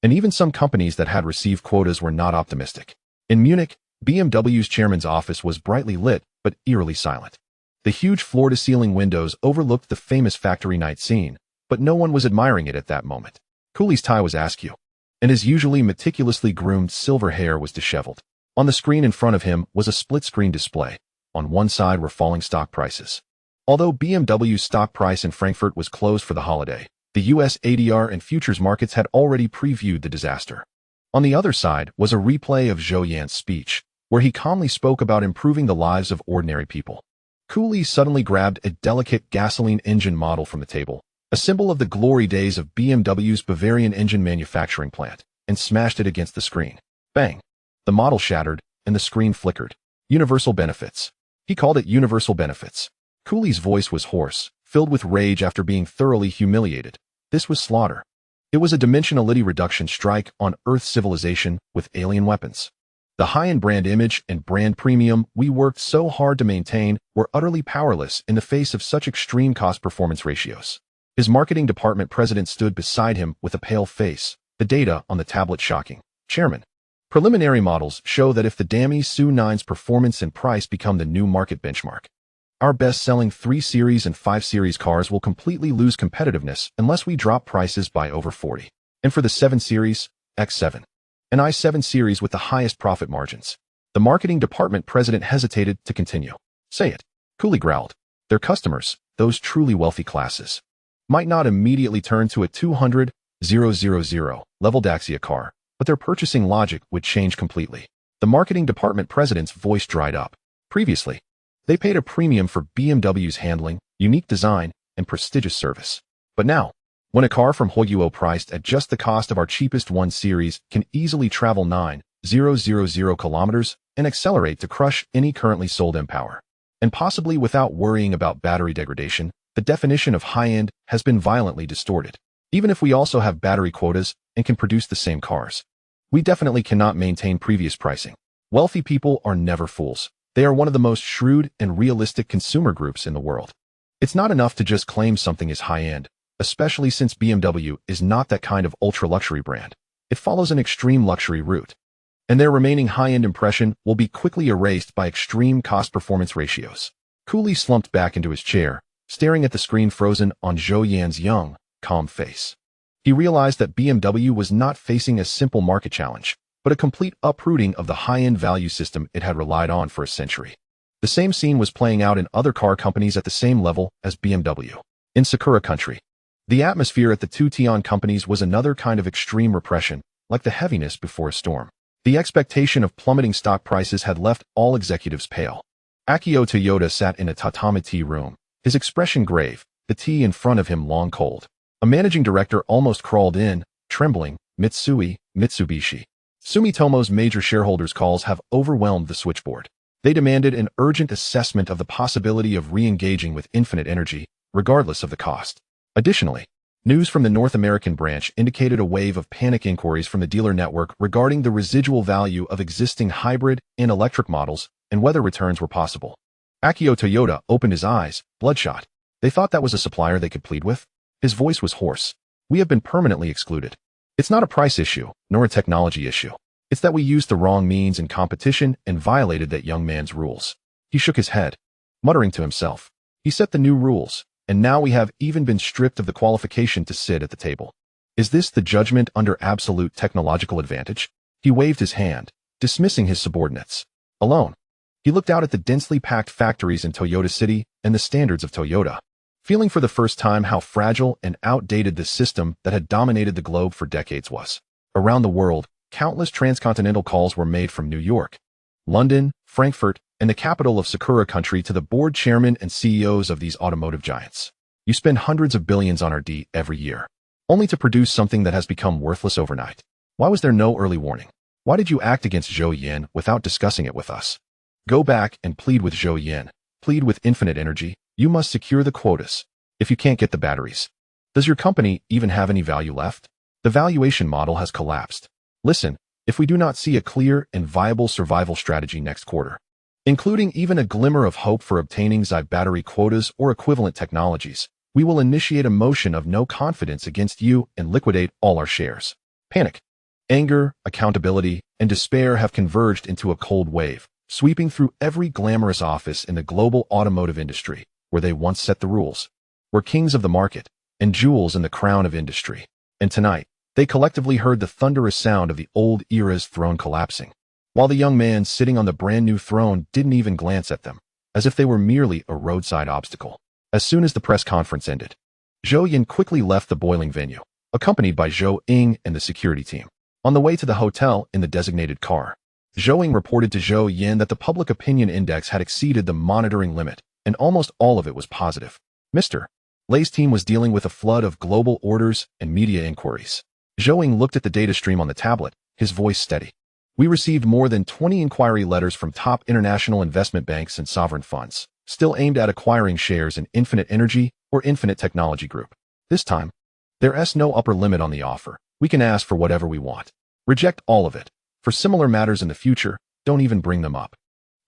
and even some companies that had received quotas were not optimistic. In Munich, BMW's chairman's office was brightly lit but eerily silent. The huge floor-to-ceiling windows overlooked the famous factory night scene, but no one was admiring it at that moment. Cooley's tie was askew, and his usually meticulously groomed silver hair was disheveled. On the screen in front of him was a split-screen display. On one side were falling stock prices. Although BMW's stock price in Frankfurt was closed for the holiday, the US ADR and futures markets had already previewed the disaster. On the other side was a replay of Zhou Yan's speech, where he calmly spoke about improving the lives of ordinary people. Cooley suddenly grabbed a delicate gasoline engine model from the table, a symbol of the glory days of BMW's Bavarian engine manufacturing plant, and smashed it against the screen. Bang! The model shattered, and the screen flickered. Universal benefits. He called it universal benefits. Cooley's voice was hoarse, filled with rage after being thoroughly humiliated. This was slaughter. It was a dimensionality reduction strike on Earth civilization with alien weapons. The high-end brand image and brand premium we worked so hard to maintain were utterly powerless in the face of such extreme cost-performance ratios. His marketing department president stood beside him with a pale face, the data on the tablet shocking. Chairman, preliminary models show that if the Dami SU9's performance and price become the new market benchmark, our best-selling 3 Series and 5 Series cars will completely lose competitiveness unless we drop prices by over 40. And for the 7 Series, X7, and i7 series with the highest profit margins. The marketing department president hesitated to continue. Say it. Cooley growled. Their customers, those truly wealthy classes, might not immediately turn to a 200,000 level Dacia car, but their purchasing logic would change completely. The marketing department president's voice dried up. Previously, they paid a premium for BMW's handling, unique design, and prestigious service. But now, when a car from Hoyuo priced at just the cost of our cheapest 1 Series can easily travel 9,000 kilometers and accelerate to crush any currently sold M-Power, and possibly without worrying about battery degradation, the definition of high-end has been violently distorted. Even if we also have battery quotas and can produce the same cars, we definitely cannot maintain previous pricing. Wealthy people are never fools. They are one of the most shrewd and realistic consumer groups in the world. It's not enough to just claim something is high-end, especially since BMW is not that kind of ultra-luxury brand. It follows an extreme luxury route, and their remaining high-end impression will be quickly erased by extreme cost-performance ratios. Cooley slumped back into his chair, staring at the screen frozen on Zhou Yan's young, calm face. He realized that BMW was not facing a simple market challenge, but a complete uprooting of the high-end value system it had relied on for a century. The same scene was playing out in other car companies at the same level as BMW. In Sakura country, the atmosphere at the two Tian companies was another kind of extreme repression, like the heaviness before a storm. The expectation of plummeting stock prices had left all executives pale. Akio Toyoda sat in a tatami tea room, his expression grave, the tea in front of him long cold. A managing director almost crawled in, trembling. Mitsubishi. Sumitomo's major shareholders' calls have overwhelmed the switchboard. They demanded an urgent assessment of the possibility of re-engaging with Infinite Energy, regardless of the cost. Additionally, news from the North American branch indicated a wave of panic inquiries from the dealer network regarding the residual value of existing hybrid and electric models and whether returns were possible. Akio Toyoda opened his eyes, bloodshot. They thought that was a supplier they could plead with? His voice was hoarse. We have been permanently excluded. It's not a price issue, nor a technology issue. It's that we used the wrong means in competition and violated that young man's rules. He shook his head, muttering to himself. He set the new rules, and now we have even been stripped of the qualification to sit at the table. Is this the judgment under absolute technological advantage? He waved his hand, dismissing his subordinates. Alone, he looked out at the densely packed factories in Toyota City and the standards of Toyota, feeling for the first time how fragile and outdated the system that had dominated the globe for decades was. Around the world, countless transcontinental calls were made from New York, London, Frankfurt, and the capital of Sakura country to the board chairman and CEOs of these automotive giants. You spend hundreds of billions on R&D every year, only to produce something that has become worthless overnight. Why was there no early warning? Why did you act against Zhou Yan without discussing it with us? Go back and plead with Zhou Yan. Plead with Infinite Energy. You must secure the quotas. If you can't get the batteries, does your company even have any value left? The valuation model has collapsed. Listen, if we do not see a clear and viable survival strategy next quarter, including even a glimmer of hope for obtaining ZI battery quotas or equivalent technologies, we will initiate a motion of no confidence against you and liquidate all our shares. Panic, anger, accountability, and despair have converged into a cold wave, sweeping through every glamorous office in the global automotive industry, where they once set the rules, were kings of the market, and jewels in the crown of industry. And tonight, They collectively heard the thunderous sound of the old era's throne collapsing, while the young man sitting on the brand-new throne didn't even glance at them, as if they were merely a roadside obstacle. As soon as the press conference ended, Zhou Yan quickly left the boiling venue, accompanied by Zhou Ying and the security team. On the way to the hotel in the designated car, Zhou Ying reported to Zhou Yan that the public opinion index had exceeded the monitoring limit, and almost all of it was positive. Mr. Lei's team was dealing with a flood of global orders and media inquiries. Zhou Ying looked at the data stream on the tablet, his voice steady. We received more than 20 inquiry letters from top international investment banks and sovereign funds, still aimed at acquiring shares in Infinite Energy or Infinite Technology Group. This time, there's no upper limit on the offer. We can ask for whatever we want. Reject all of it. For similar matters in the future, don't even bring them up.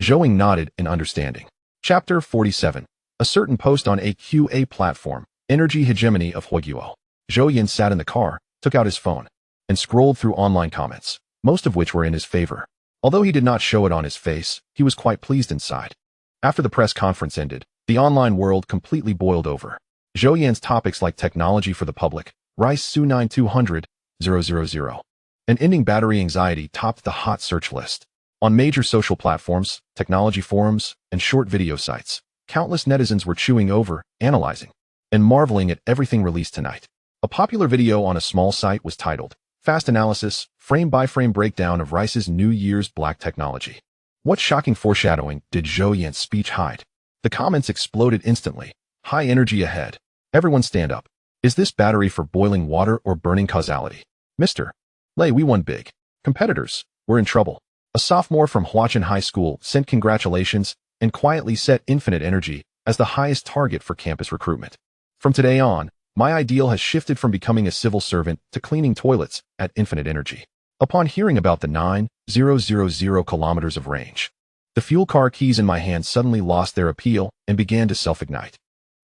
Zhou Ying nodded in understanding. Chapter 47. A certain post on a QA platform, Energy Hegemony of Huiguo. Zhou Yan sat in the car, took out his phone, and scrolled through online comments, most of which were in his favor. Although he did not show it on his face, he was quite pleased inside. After the press conference ended, the online world completely boiled over. Zhou Yan's topics like technology for the public, Rice Su 9200,000, and ending battery anxiety topped the hot search list. On major social platforms, technology forums, and short video sites, countless netizens were chewing over, analyzing, and marveling at everything released tonight. A popular video on a small site was titled, Fast Analysis, Frame-by-Frame Breakdown of Rice's New Year's Black Technology. What shocking foreshadowing did Zhou Yan's speech hide? The comments exploded instantly. High energy ahead. Everyone stand up. Is this battery for boiling water or burning causality? Mr. Lei, we won big. Competitors, we're in trouble. A sophomore from Huachin High School sent congratulations and quietly set Infinite Energy as the highest target for campus recruitment. From today on, my ideal has shifted from becoming a civil servant to cleaning toilets at Infinite Energy. Upon hearing about the 9,000 kilometers of range, the fuel car keys in my hand suddenly lost their appeal and began to self-ignite.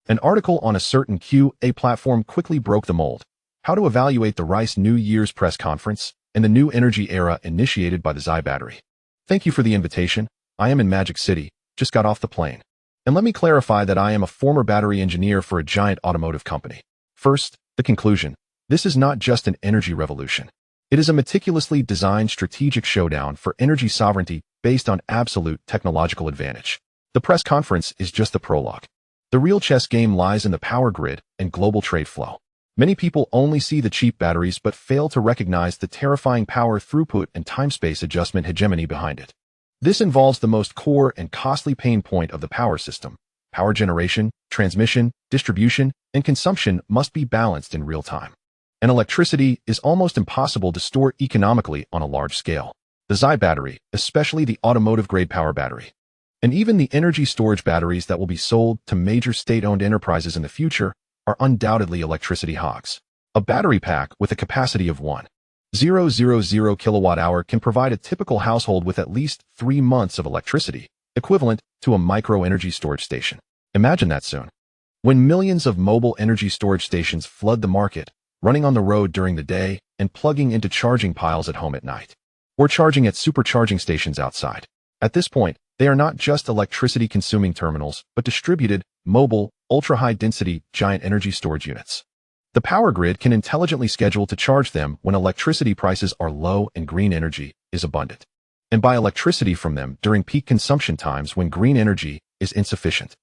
An article on a certain QA platform quickly broke the mold. How to evaluate the Rice New Year's press conference and the new energy era initiated by the Xi battery. Thank you for the invitation. I am in Magic City, just got off the plane. And let me clarify that I am a former battery engineer for a giant automotive company. First, the conclusion. This is not just an energy revolution. It is a meticulously designed strategic showdown for energy sovereignty based on absolute technological advantage. The press conference is just the prologue. The real chess game lies in the power grid and global trade flow. Many people only see the cheap batteries but fail to recognize the terrifying power throughput and time-space adjustment hegemony behind it. This involves the most core and costly pain point of the power system. Power generation, transmission, distribution, and consumption must be balanced in real time. And electricity is almost impossible to store economically on a large scale. The Xi battery, especially the automotive-grade power battery, and even the energy storage batteries that will be sold to major state-owned enterprises in the future, are undoubtedly electricity hogs. A battery pack with a capacity of 1,000 kilowatt-hour can provide a typical household with at least 3 months of electricity, equivalent to a micro-energy storage station. Imagine that soon. When millions of mobile energy storage stations flood the market, running on the road during the day and plugging into charging piles at home at night, or charging at supercharging stations outside. At this point, they are not just electricity-consuming terminals, but distributed, mobile, ultra-high-density, giant energy storage units. The power grid can intelligently schedule to charge them when electricity prices are low and green energy is abundant, and buy electricity from them during peak consumption times when green energy is insufficient.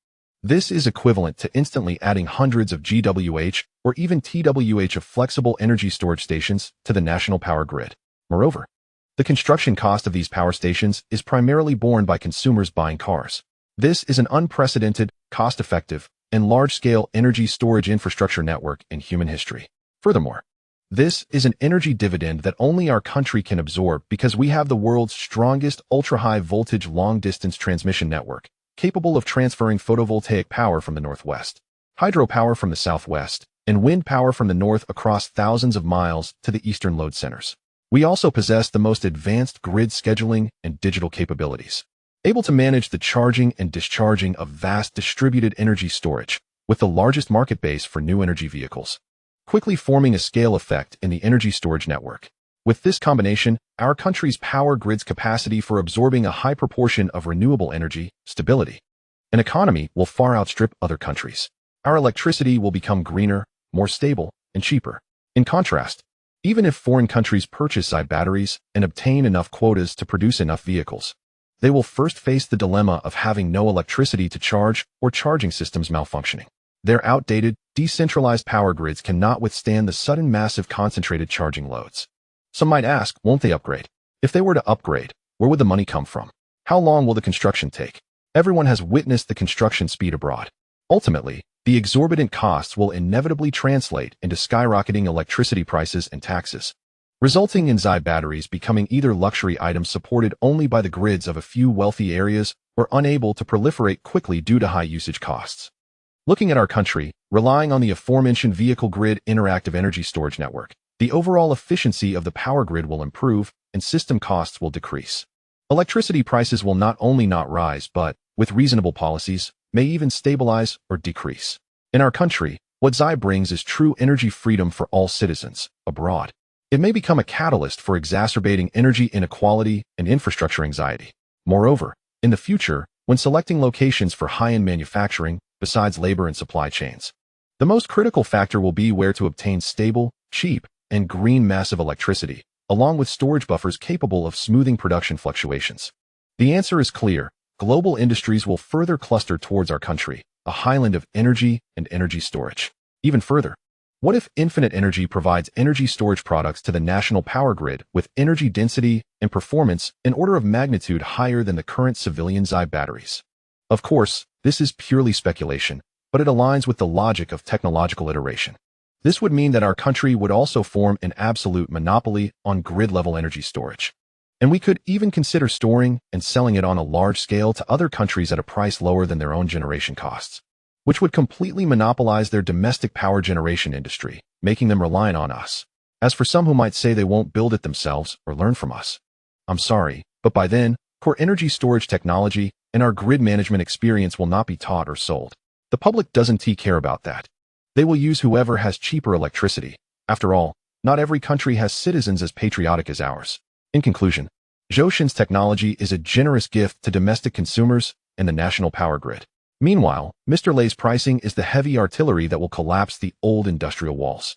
This is equivalent to instantly adding hundreds of GWh or even TWh of flexible energy storage stations to the national power grid. Moreover, the construction cost of these power stations is primarily borne by consumers buying cars. This is an unprecedented, cost-effective, and large-scale energy storage infrastructure network in human history. Furthermore, this is an energy dividend that only our country can absorb because we have the world's strongest ultra-high voltage long-distance transmission network, capable of transferring photovoltaic power from the northwest, hydropower from the southwest, and wind power from the north across thousands of miles to the eastern load centers. We also possess the most advanced grid scheduling and digital capabilities, able to manage the charging and discharging of vast distributed energy storage, with the largest market base for new energy vehicles, quickly forming a scale effect in the energy storage network. With this combination, our country's power grid's capacity for absorbing a high proportion of renewable energy, stability, and economy will far outstrip other countries. Our electricity will become greener, more stable, and cheaper. In contrast, Even if foreign countries purchase Zai batteries and obtain enough quotas to produce enough vehicles, they will first face the dilemma of having no electricity to charge or charging systems malfunctioning. Their outdated, decentralized power grids cannot withstand the sudden massive concentrated charging loads. Some might ask, won't they upgrade? If they were to upgrade, where would the money come from? How long will the construction take? Everyone has witnessed the construction speed abroad. Ultimately, the exorbitant costs will inevitably translate into skyrocketing electricity prices and taxes, resulting in Zai batteries becoming either luxury items supported only by the grids of a few wealthy areas or unable to proliferate quickly due to high usage costs. Looking at our country, relying on the aforementioned vehicle grid interactive energy storage network, the overall efficiency of the power grid will improve and system costs will decrease. Electricity prices will not only not rise, but, with reasonable policies, may even stabilize or decrease. In our country, what Zai brings is true energy freedom for all citizens. Abroad, it may become a catalyst for exacerbating energy inequality and infrastructure anxiety. Moreover, in the future, when selecting locations for high-end manufacturing, besides labor and supply chains, the most critical factor will be where to obtain stable, cheap, and green massive electricity, along with storage buffers capable of smoothing production fluctuations. The answer is clear. Global industries will further cluster towards our country, a highland of energy and energy storage. Even further, what if Infinite Energy provides energy storage products to the national power grid with energy density and performance in order of magnitude higher than the current civilian Zai batteries? Of course, this is purely speculation, but it aligns with the logic of technological iteration. This would mean that our country would also form an absolute monopoly on grid-level energy storage. And we could even consider storing and selling it on a large scale to other countries at a price lower than their own generation costs, which would completely monopolize their domestic power generation industry, making them reliant on us. As for some who might say they won't build it themselves or learn from us, I'm sorry, but by then, core energy storage technology and our grid management experience will not be taught or sold. The public doesn't care about that. They will use whoever has cheaper electricity. After all, not every country has citizens as patriotic as ours. In conclusion, Zhou Yan's technology is a generous gift to domestic consumers and the national power grid. Meanwhile, Mr. Lay's pricing is the heavy artillery that will collapse the old industrial walls.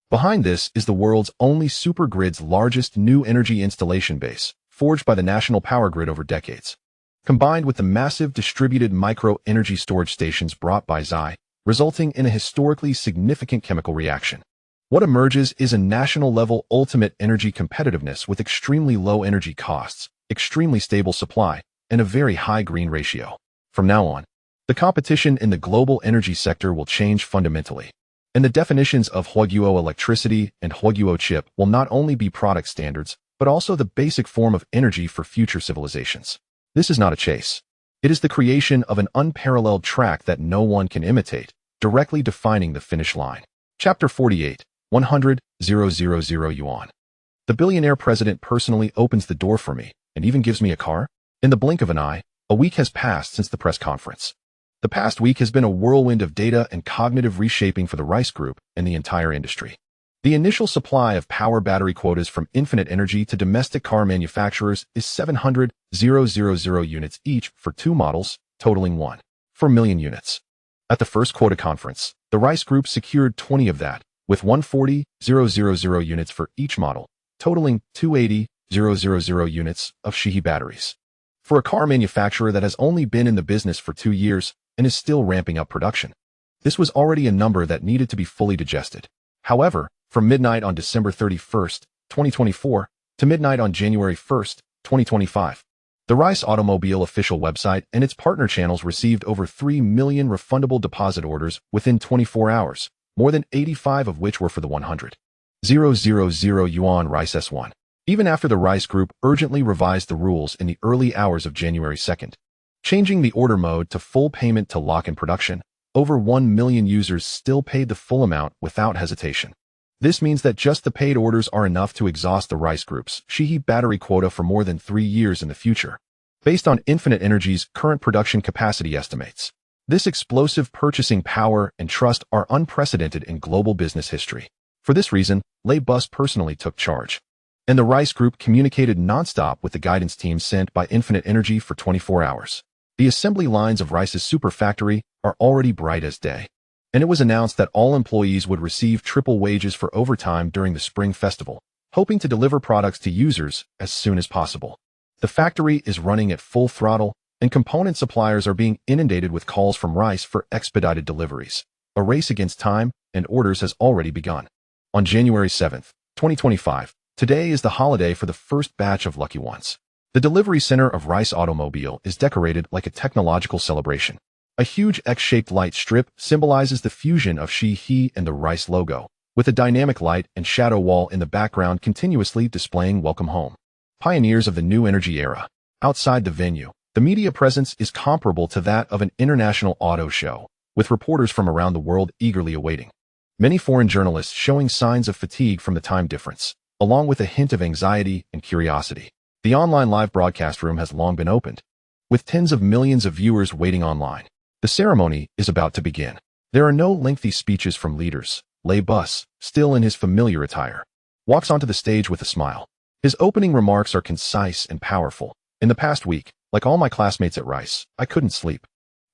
Behind this is the world's only supergrid's largest new energy installation base, forged by the national power grid over decades. Combined with the massive distributed micro-energy storage stations brought by Zai, resulting in a historically significant chemical reaction. What emerges is a national-level ultimate energy competitiveness with extremely low energy costs, extremely stable supply, and a very high green ratio. From now on, the competition in the global energy sector will change fundamentally, and the definitions of Huoguo electricity and Huoguo chip will not only be product standards, but also the basic form of energy for future civilizations. This is not a chase. It is the creation of an unparalleled track that no one can imitate, directly defining the finish line. Chapter 48. 100,000 yuan. The billionaire president personally opens the door for me and even gives me a car. In the blink of an eye, a week has passed since the press conference. The past week has been a whirlwind of data and cognitive reshaping for the Rice Group and the entire industry. The initial supply of power battery quotas from Infinite Energy to domestic car manufacturers is 700,000 units each for 2 models, totaling 1.4 million units. At the first quota conference, the Rice Group secured 20 of that, with 140,000 units for each model, totaling 280,000 units of Shihi batteries. For a car manufacturer that has only been in the business for 2 years and is still ramping up production, this was already a number that needed to be fully digested. However, from midnight on December 31st, 2024, to midnight on January 1st, 2025, the Rice Automobile official website and its partner channels received over 3 million refundable deposit orders within 24 hours, more than 85 of which were for the 100,000 yuan Rice S1. Even after the Rice Group urgently revised the rules in the early hours of January 2nd, changing the order mode to full payment to lock in production, over 1 million users still paid the full amount without hesitation. This means that just the paid orders are enough to exhaust the Rice Group's Shihi battery quota for more than 3 years in the future, based on Infinite Energy's current production capacity estimates. This explosive purchasing power and trust are unprecedented in global business history. For this reason, Lei Bus personally took charge, and the Rice Group communicated nonstop with the guidance team sent by Infinite Energy for 24 hours. The assembly lines of Rice's super factory are already bright as day, and it was announced that all employees would receive triple wages for overtime during the Spring Festival, hoping to deliver products to users as soon as possible. The factory is running at full throttle, and component suppliers are being inundated with calls from Rice for expedited deliveries. A race against time and orders has already begun. On January 7th, 2025, today is the holiday for the first batch of lucky ones. The delivery center of Rice Automobile is decorated like a technological celebration. A huge X-shaped light strip symbolizes the fusion of she, he, and the Rice logo, with a dynamic light and shadow wall in the background continuously displaying welcome home. Pioneers of the new energy era. Outside the venue, the media presence is comparable to that of an international auto show, with reporters from around the world eagerly awaiting. Many foreign journalists showing signs of fatigue from the time difference, along with a hint of anxiety and curiosity. The online live broadcast room has long been opened, with tens of millions of viewers waiting online. The ceremony is about to begin. There are no lengthy speeches from leaders. Lei Bus, still in his familiar attire, walks onto the stage with a smile. His opening remarks are concise and powerful. In the past week, like all my classmates at Rice, I couldn't sleep.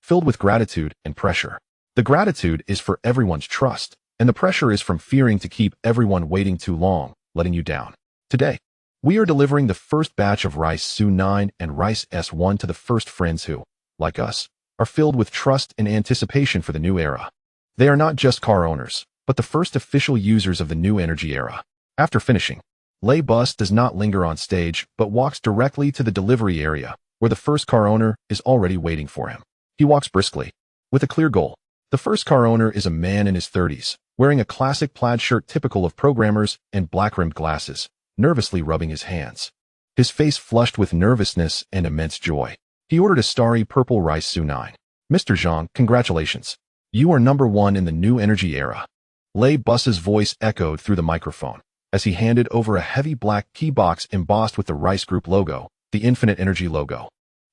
Filled with gratitude and pressure. The gratitude is for everyone's trust, and the pressure is from fearing to keep everyone waiting too long, letting you down. Today, we are delivering the first batch of Rice Su-9 and Rice S1 to the first friends who, like us, are filled with trust and anticipation for the new era. They are not just car owners, but the first official users of the new energy era. After finishing, Lei Bus does not linger on stage, but walks directly to the delivery area, where the first car owner is already waiting for him. He walks briskly, with a clear goal. The first car owner is a man in his 30s, wearing a classic plaid shirt typical of programmers and black-rimmed glasses, nervously rubbing his hands. His face flushed with nervousness and immense joy. He ordered a starry purple Rice Su-9. Mr. Zhang, congratulations. You are #1 in the new energy era. Lei Bus's voice echoed through the microphone as he handed over a heavy black key box embossed with the Rice Group logo, the Infinite Energy logo,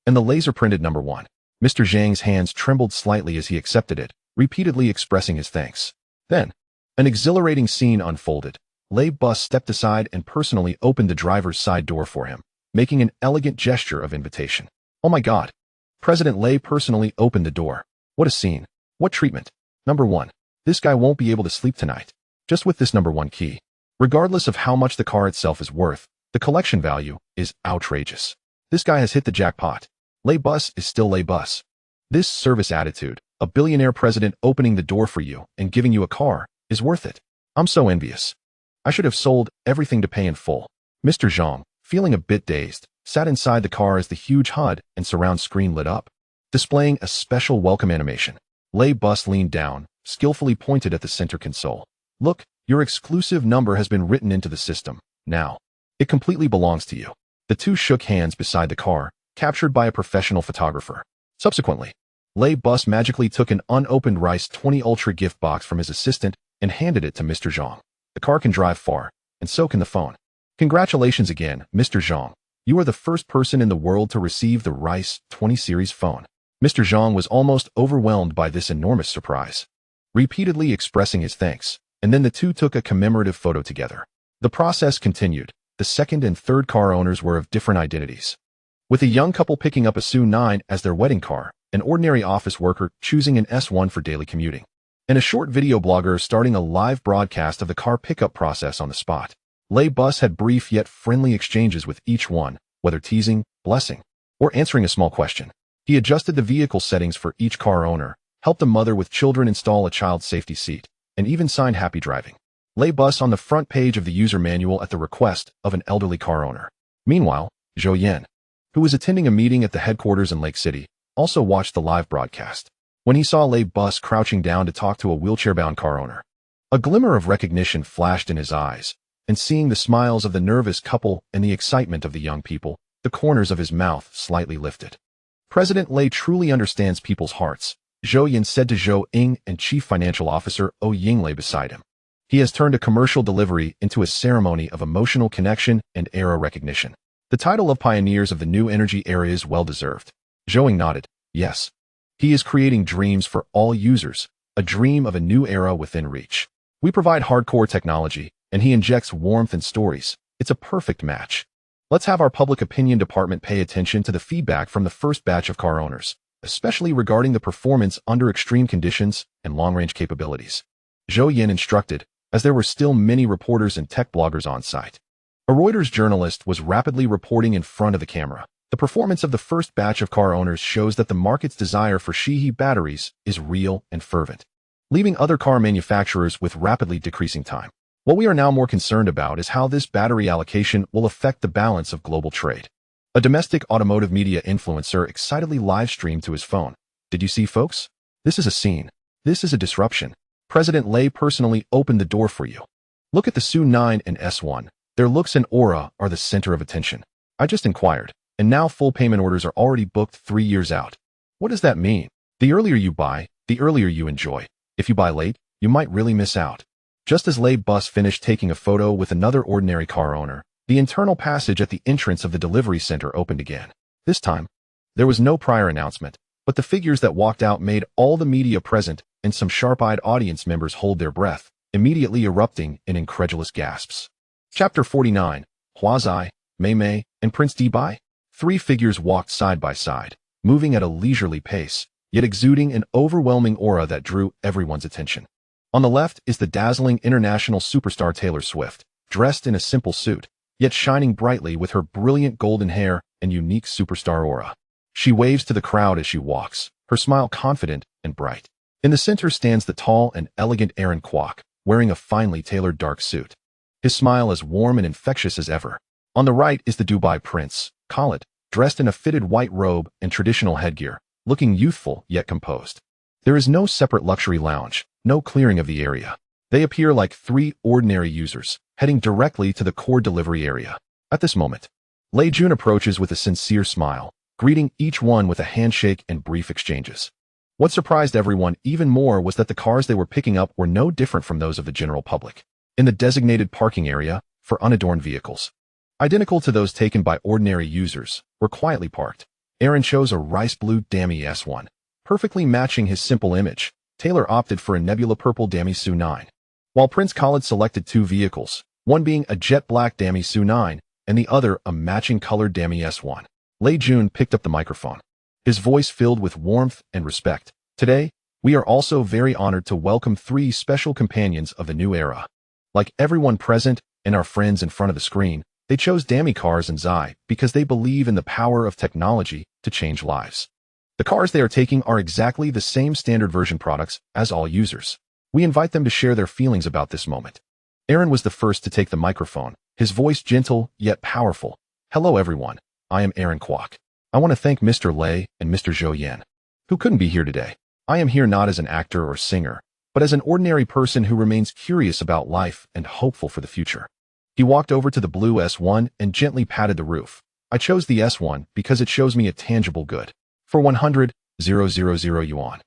and the laser-printed #1. Mr. Zhang's hands trembled slightly as he accepted it, repeatedly expressing his thanks. Then, an exhilarating scene unfolded. Lei Bus stepped aside and personally opened the driver's side door for him, making an elegant gesture of invitation. Oh my God. President Lei personally opened the door. What a scene. What treatment. #1. This guy won't be able to sleep tonight. Just with this #1 key. Regardless of how much the car itself is worth, the collection value is outrageous. This guy has hit the jackpot. Lei Bus is still Lei Bus. This service attitude, a billionaire president opening the door for you and giving you a car, is worth it. I'm so envious. I should have sold everything to pay in full. Mr. Zhang, feeling a bit dazed, sat inside the car as the huge HUD and surround screen lit up, displaying a special welcome animation. Lei Bus leaned down, skillfully pointed at the center console. Look, your exclusive number has been written into the system. Now, it completely belongs to you. The two shook hands beside the car, captured by a professional photographer. Subsequently, Lei Bus magically took an unopened Rice 20 Ultra gift box from his assistant and handed it to Mr. Zhang. The car can drive far, and so can the phone. Congratulations again, Mr. Zhang. You are the first person in the world to receive the Rice 20 series phone. Mr. Zhang was almost overwhelmed by this enormous surprise, repeatedly expressing his thanks, and then the two took a commemorative photo together. The process continued. The second and third car owners were of different identities, with a young couple picking up a Su-9 as their wedding car, an ordinary office worker choosing an S1 for daily commuting, and a short video blogger starting a live broadcast of the car pickup process on the spot. Lei Bus had brief yet friendly exchanges with each one, whether teasing, blessing, or answering a small question. He adjusted the vehicle settings for each car owner, helped a mother with children install a child safety seat, and even signed happy driving. Lei Bus on the front page of the user manual at the request of an elderly car owner. Meanwhile, Zhou Yan, who was attending a meeting at the headquarters in Lake City, also watched the live broadcast. When he saw Lei Bus crouching down to talk to a wheelchair-bound car owner, a glimmer of recognition flashed in his eyes, and seeing the smiles of the nervous couple and the excitement of the young people, the corners of his mouth slightly lifted. President Lei truly understands people's hearts, Zhou Yan said to Zhou Ying and Chief Financial Officer O Yinglei beside him. He has turned a commercial delivery into a ceremony of emotional connection and era recognition. The title of Pioneers of the New Energy Era is well-deserved. Zhou Ying nodded. Yes. He is creating dreams for all users, a dream of a new era within reach. We provide hardcore technology, and he injects warmth and stories. It's a perfect match. Let's have our public opinion department pay attention to the feedback from the first batch of car owners. especially regarding the performance under extreme conditions and long-range capabilities. Zhou Yan instructed, as there were still many reporters and tech bloggers on site. A Reuters journalist was rapidly reporting in front of the camera. The performance of the first batch of car owners shows that the market's desire for Shihe batteries is real and fervent, leaving other car manufacturers with rapidly decreasing time. What we are now more concerned about is how this battery allocation will affect the balance of global trade. A domestic automotive media influencer excitedly live-streamed to his phone. Did you see, folks? This is a scene. This is a disruption. President Lei personally opened the door for you. Look at the Su9 and S1. Their looks and aura are the center of attention. I just inquired, and now full payment orders are already booked 3 years out. What does that mean? The earlier you buy, the earlier you enjoy. If you buy late, you might really miss out. Just as Lei Bus finished taking a photo with another ordinary car owner, the internal passage at the entrance of the delivery center opened again. This time, there was no prior announcement, but the figures that walked out made all the media present and some sharp-eyed audience members hold their breath, immediately erupting in incredulous gasps. Chapter 49, Huazai, Mei Mei, and Prince Dibai. 3 figures walked side by side, moving at a leisurely pace, yet exuding an overwhelming aura that drew everyone's attention. On the left is the dazzling international superstar Taylor Swift, dressed in a simple suit, yet shining brightly with her brilliant golden hair and unique superstar aura. She waves to the crowd as she walks, her smile confident and bright. In the center stands the tall and elegant Aaron Kwok, wearing a finely tailored dark suit. His smile as warm and infectious as ever. On the right is the Dubai prince, Khalid, dressed in a fitted white robe and traditional headgear, looking youthful yet composed. There is no separate luxury lounge, no clearing of the area. They appear like 3 ordinary users, heading directly to the core delivery area. At this moment, Lei Jun approaches with a sincere smile, greeting each one with a handshake and brief exchanges. What surprised everyone even more was that the cars they were picking up were no different from those of the general public. In the designated parking area for unadorned vehicles, identical to those taken by ordinary users, were quietly parked. Aaron chose a rice blue Dami S1, perfectly matching his simple image. Taylor opted for a nebula purple Dami Su9, while Prince Khalid selected 2 vehicles, one being a jet black Dami Su9 and the other a matching colored Dami S1. Lei Jun picked up the microphone, his voice filled with warmth and respect. Today, we are also very honored to welcome 3 special companions of the new era. Like everyone present and our friends in front of the screen, they chose Dami cars and Zai because they believe in the power of technology to change lives. The cars they are taking are exactly the same standard version products as all users. We invite them to share their feelings about this moment. Aaron was the first to take the microphone, his voice gentle yet powerful. Hello everyone, I am Aaron Kwok. I want to thank Mr. Lei and Mr. Zhou Yan, who couldn't be here today. I am here not as an actor or singer, but as an ordinary person who remains curious about life and hopeful for the future. He walked over to the blue S1 and gently patted the roof. I chose the S1 because it shows me a tangible good. For 100,000 yuan.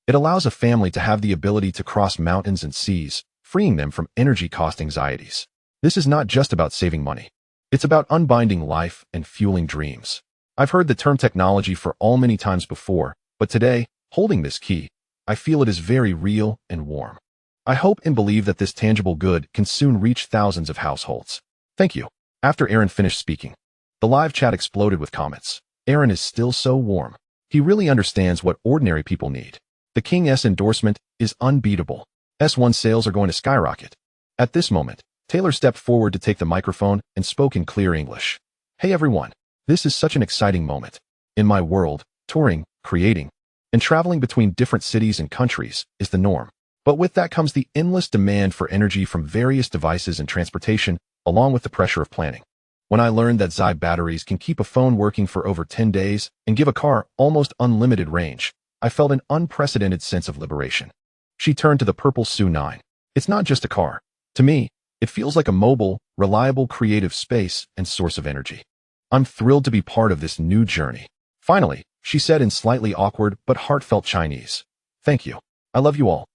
It allows a family to have the ability to cross mountains and seas, freeing them from energy cost anxieties. This is not just about saving money. It's about unbinding life and fueling dreams. I've heard the term technology for all many times before, but today, holding this key, I feel it is very real and warm. I hope and believe that this tangible good can soon reach thousands of households. Thank you. After Aaron finished speaking, the live chat exploded with comments. Aaron is still so warm. He really understands what ordinary people need. The King's endorsement is unbeatable. S1 sales are going to skyrocket. At this moment, Taylor stepped forward to take the microphone and spoke in clear English. Hey everyone, this is such an exciting moment. In my world, touring, creating, and traveling between different cities and countries is the norm. But with that comes the endless demand for energy from various devices and transportation, along with the pressure of planning. When I learned that Zai batteries can keep a phone working for over 10 days and give a car almost unlimited range, I felt an unprecedented sense of liberation. She turned to the purple Su9. It's not just a car. To me, it feels like a mobile, reliable creative space and source of energy. I'm thrilled to be part of this new journey. Finally, she said in slightly awkward but heartfelt Chinese. Thank you. I love you all.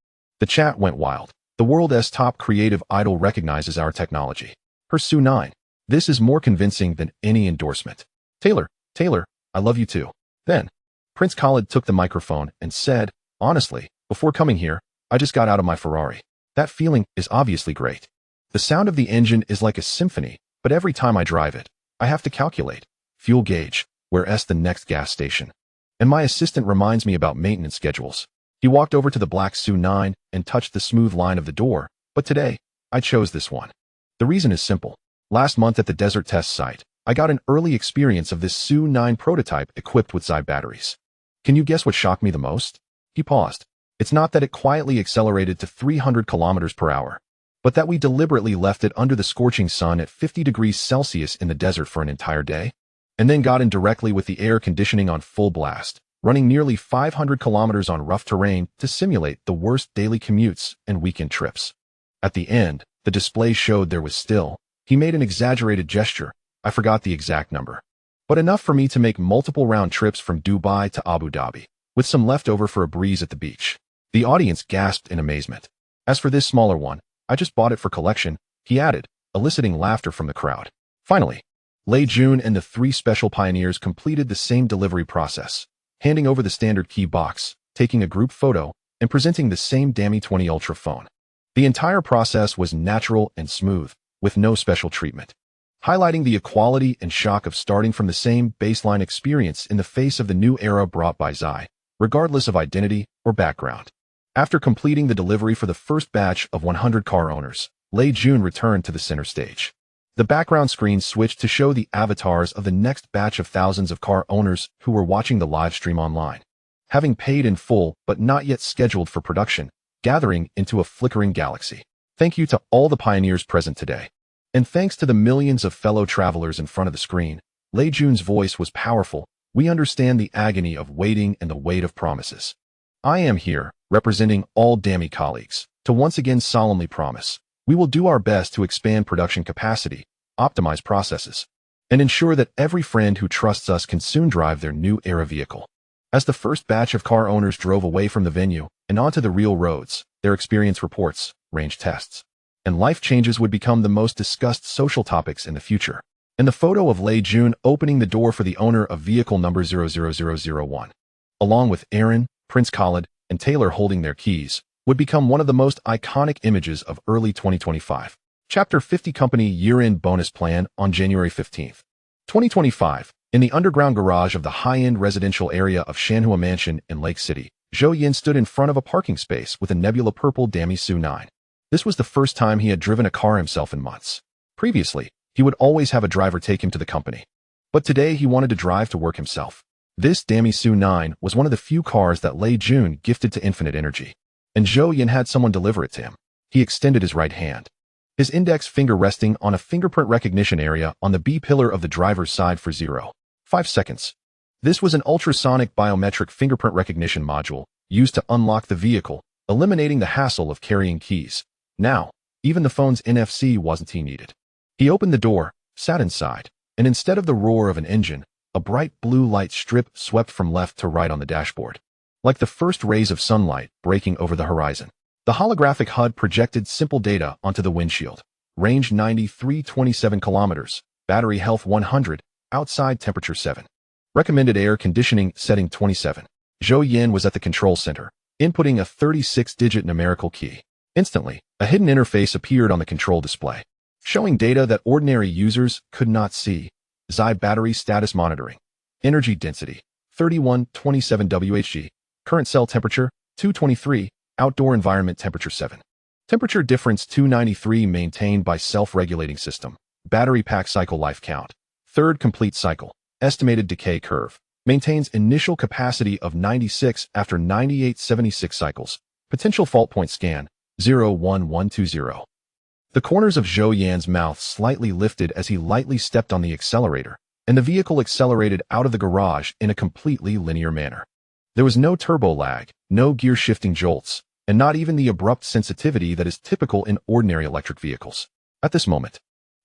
The chat went wild. The world's top creative idol recognizes our technology. Her Su9. This is more convincing than any endorsement. Taylor, I love you too. Then, Prince Khalid took the microphone and said, honestly, before coming here, I just got out of my Ferrari. That feeling is obviously great. The sound of the engine is like a symphony, but every time I drive it, I have to calculate. Fuel gauge, where's the next gas station? and my assistant reminds me about maintenance schedules. He walked over to the black Zhou 9 and touched the smooth line of the door, but today, I chose this one. The reason is simple. Last month at the desert test site, I got an early experience of this Zhou 9 prototype equipped with Zai batteries. Can you guess what shocked me the most? He paused. It's not that it quietly accelerated to 300 kilometers per hour, but that we deliberately left it under the scorching sun at 50 degrees Celsius in the desert for an entire day, and then got in directly with the air conditioning on full blast, running nearly 500 kilometers on rough terrain to simulate the worst daily commutes and weekend trips. At the end, the display showed there was still, he made an exaggerated gesture, I forgot the exact number, but enough for me to make multiple round trips from Dubai to Abu Dhabi, with some leftover for a breeze at the beach. The audience gasped in amazement. As for this smaller one, I just bought it for collection, he added, eliciting laughter from the crowd. Finally, Lei Jun and the 3 special pioneers completed the same delivery process, handing over the standard key box, taking a group photo, and presenting the same Dami 20 Ultra phone. The entire process was natural and smooth, with no special treatment, highlighting the equality and shock of starting from the same baseline experience in the face of the new era brought by Zai, regardless of identity or background. After completing the delivery for the first batch of 100 car owners, Lei Jun returned to the center stage. The background screen switched to show the avatars of the next batch of thousands of car owners who were watching the live stream online, having paid in full but not yet scheduled for production, gathering into a flickering galaxy. Thank you to all the pioneers present today. And thanks to the millions of fellow travelers in front of the screen, Lei Jun's voice was powerful. We understand the agony of waiting and the weight of promises. I am here, representing all Dami colleagues, to once again solemnly promise, we will do our best to expand production capacity, optimize processes, and ensure that every friend who trusts us can soon drive their new era vehicle. As the first batch of car owners drove away from the venue and onto the real roads, their experience reports, range tests, and life changes would become the most discussed social topics in the future. And the photo of Lei Jun opening the door for the owner of vehicle number 00001, along with Aaron, Prince Khalid, and Taylor holding their keys, would become one of the most iconic images of early 2025. Chapter 50 Company Year-End Bonus Plan on January 15, 2025. In the underground garage of the high-end residential area of Shanhua Mansion in Lake City, Zhou Yan stood in front of a parking space with a nebula purple Dami Zhou 9. This was the first time he had driven a car himself in months. Previously, he would always have a driver take him to the company. But today he wanted to drive to work himself. This Dami Zhou 9 was one of the few cars that Lei Jun gifted to Infinite Energy, and Zhou Yan had someone deliver it to him. He extended his right hand, his index finger resting on a fingerprint recognition area on the B pillar of the driver's side for 0.5 seconds. This was an ultrasonic biometric fingerprint recognition module used to unlock the vehicle, eliminating the hassle of carrying keys. Now, even the phone's NFC wasn't needed. He opened the door, sat inside, and instead of the roar of an engine, a bright blue light strip swept from left to right on the dashboard, like the first rays of sunlight breaking over the horizon. The holographic HUD projected simple data onto the windshield. Range 9327 kilometers, battery health 100, outside temperature 7. Recommended air conditioning setting 27. Zhou Yan was at the control center, inputting a 36-digit numerical key. Instantly, a hidden interface appeared on the control display, showing data that ordinary users could not see. Zai battery status monitoring. Energy density, 3127 Wh. Current cell temperature, 223. Outdoor environment temperature 7. Temperature difference 293 maintained by self-regulating system. Battery pack cycle life count. Third complete cycle. Estimated decay curve. Maintains initial capacity of 96 after 9876 cycles. Potential fault point scan, 01120. The corners of Zhou Yan's mouth slightly lifted as he lightly stepped on the accelerator, and the vehicle accelerated out of the garage in a completely linear manner. There was no turbo lag, no gear-shifting jolts, and not even the abrupt sensitivity that is typical in ordinary electric vehicles. At this moment,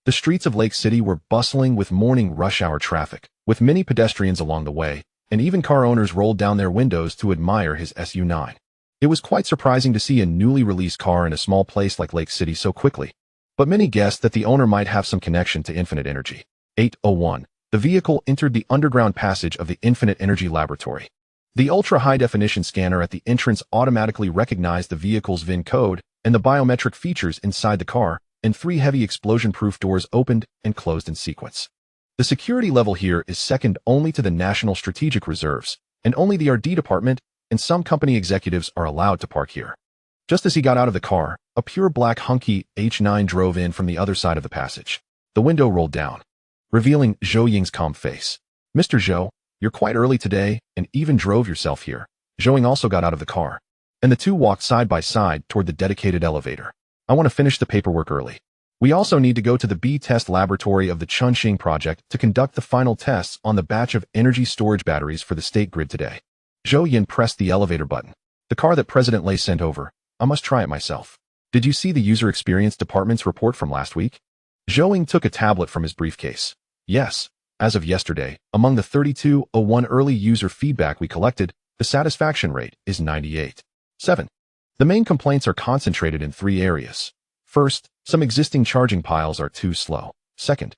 the streets of Lake City were bustling with morning rush-hour traffic, with many pedestrians along the way, and even car owners rolled down their windows to admire his SU9. It was quite surprising to see a newly released car in a small place like Lake City so quickly, but many guessed that the owner might have some connection to Infinite Energy. 8:01. The vehicle entered the underground passage of the Infinite Energy laboratory. The ultra-high-definition scanner at the entrance automatically recognized the vehicle's VIN code and the biometric features inside the car, and 3 heavy explosion-proof doors opened and closed in sequence. The security level here is second only to the National Strategic Reserves, and only the RD department and some company executives are allowed to park here. Just as he got out of the car, a pure black hunky H9 drove in from the other side of the passage. The window rolled down, revealing Zhou Ying's calm face. "Mr. Zhou, you're quite early today and even drove yourself here." Zhou Ying also got out of the car, and the two walked side by side toward the dedicated elevator. "I want to finish the paperwork early. We also need to go to the B-test laboratory of the Chunxing project to conduct the final tests on the batch of energy storage batteries for the state grid today." Zhou Yan pressed the elevator button. "The car that President Lei sent over. I must try it myself. Did you see the user experience department's report from last week?" Zhou Ying took a tablet from his briefcase. "Yes. As of yesterday, among the 3201 early user feedback we collected, the satisfaction rate is 98.7. The main complaints are concentrated in 3 areas. First, some existing charging piles are too slow. Second,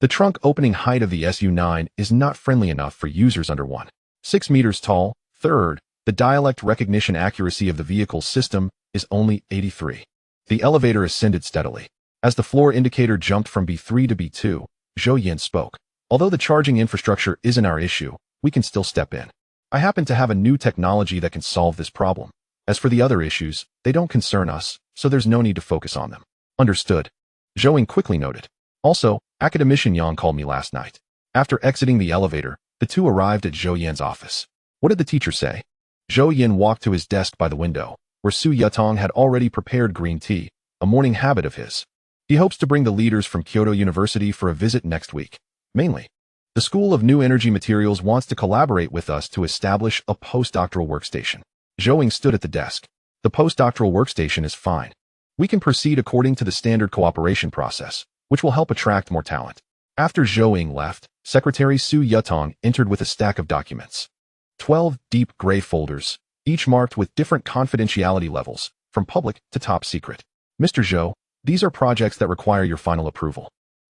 the trunk opening height of the SU9 is not friendly enough for users under 1.6 meters tall. Third, the dialect recognition accuracy of the vehicle's system is only 83. The elevator ascended steadily. As the floor indicator jumped from B3 to B2, Zhou Yan spoke. "Although the charging infrastructure isn't our issue, we can still step in. I happen to have a new technology that can solve this problem. As for the other issues, they don't concern us, so there's no need to focus on them." "Understood," Zhou Yan quickly noted. "Also, academician Yang called me last night." After exiting the elevator, the two arrived at Zhou Yan's office. "What did the teacher say?" Zhou Yan walked to his desk by the window, where Su Yatong had already prepared green tea, a morning habit of his. He hopes to bring the leaders from Kyoto University for a visit next week. Mainly, the School of New Energy Materials wants to collaborate with us to establish a postdoctoral workstation. Zhou Ying stood at the desk. "The postdoctoral workstation is fine. We can proceed according to the standard cooperation process, which will help attract more talent." After Zhou Ying left, Secretary Su Yatong entered with a stack of documents. 12 deep gray folders, each marked with different confidentiality levels, from public to top secret. "Mr. Zhou, these are projects that require your final approval."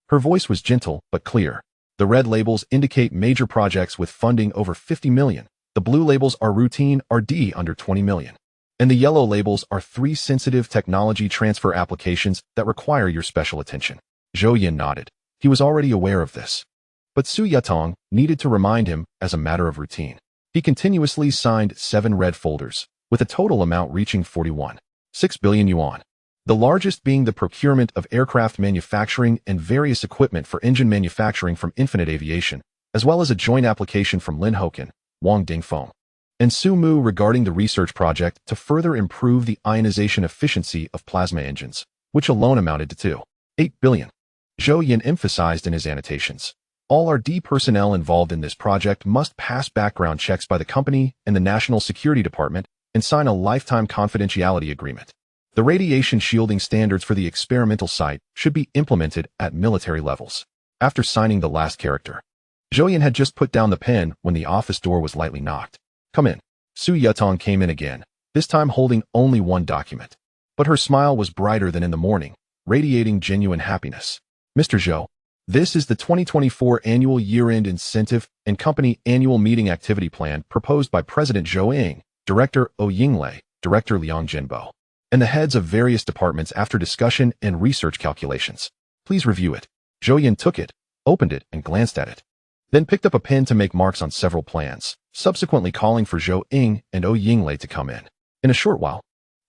Her voice was gentle but clear. The red labels indicate major projects with funding over 50 million. The blue labels are routine RD under 20 million. And the yellow labels are 3 sensitive technology transfer applications that require your special attention. Zhou Yan nodded. He was already aware of this. But Su Yatong needed to remind him as a matter of routine. He continuously signed 7 red folders, with a total amount reaching 41.6 billion yuan. The largest being the procurement of aircraft manufacturing and various equipment for engine manufacturing from Infinite Aviation, as well as a joint application from Lin Hoken, Wang Dingfeng, and Su Mu regarding the research project to further improve the ionization efficiency of plasma engines, which alone amounted to 2.8 billion. Zhou Yan emphasized in his annotations. All RD personnel involved in this project must pass background checks by the company and the National Security Department and sign a lifetime confidentiality agreement. The radiation shielding standards for the experimental site should be implemented at military levels. After signing the last character, Zhou Yan had just put down the pen when the office door was lightly knocked. "Come in." Su Yatong came in again, this time holding only one document. But her smile was brighter than in the morning, radiating genuine happiness. "Mr. Zhou, this is the 2024 Annual Year-End Incentive and Company Annual Meeting Activity Plan proposed by President Zhou Ying, Director Yinglei, Director Liang Jinbo, and the heads of various departments after discussion and research calculations. Please review it." Zhou Yan took it, opened it, and glanced at it. Then picked up a pen to make marks on several plans, subsequently calling for Zhou Ying and Yinglei to come in. In a short while,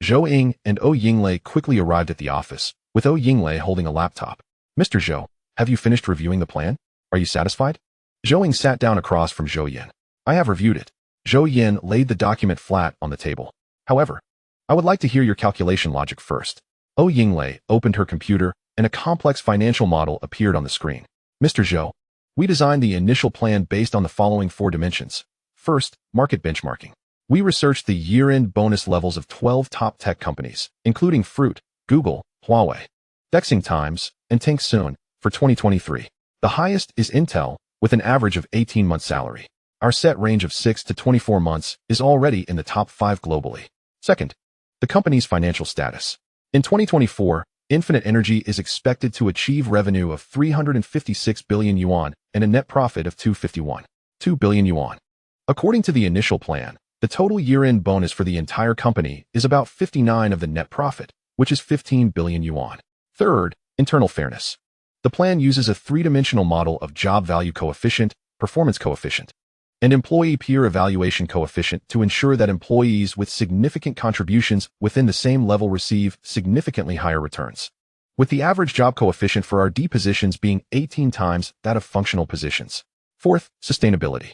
Zhou Ying and Yinglei quickly arrived at the office, with Yinglei holding a laptop. "Mr. Zhou, have you finished reviewing the plan? Are you satisfied?" Zhou Ying sat down across from Zhou Yan. "I have reviewed it." Zhou Yan laid the document flat on the table. "However, I would like to hear your calculation logic first." Yinglei opened her computer, and a complex financial model appeared on the screen. "Mr. Zhou, we designed the initial plan based on the following 4 dimensions. First, market benchmarking. We researched the year-end bonus levels of 12 top tech companies, including Fruit, Google, Huawei, Dexing Times, and Tank Soon, for 2023. The highest is Intel, with an average of 18-month salary. Our set range of 6 to 24 months is already in the top 5 globally. Second, the company's financial status. In 2024, Infinite Energy is expected to achieve revenue of 356 billion yuan and a net profit of 251.2 billion yuan. According to the initial plan, the total year-end bonus for the entire company is about 59 of the net profit, which is 15 billion yuan. Third, internal fairness. The plan uses a 3-dimensional model of job value coefficient, performance coefficient, and employee peer evaluation coefficient to ensure that employees with significant contributions within the same level receive significantly higher returns, with the average job coefficient for our D positions being 18 times that of functional positions. Fourth, sustainability.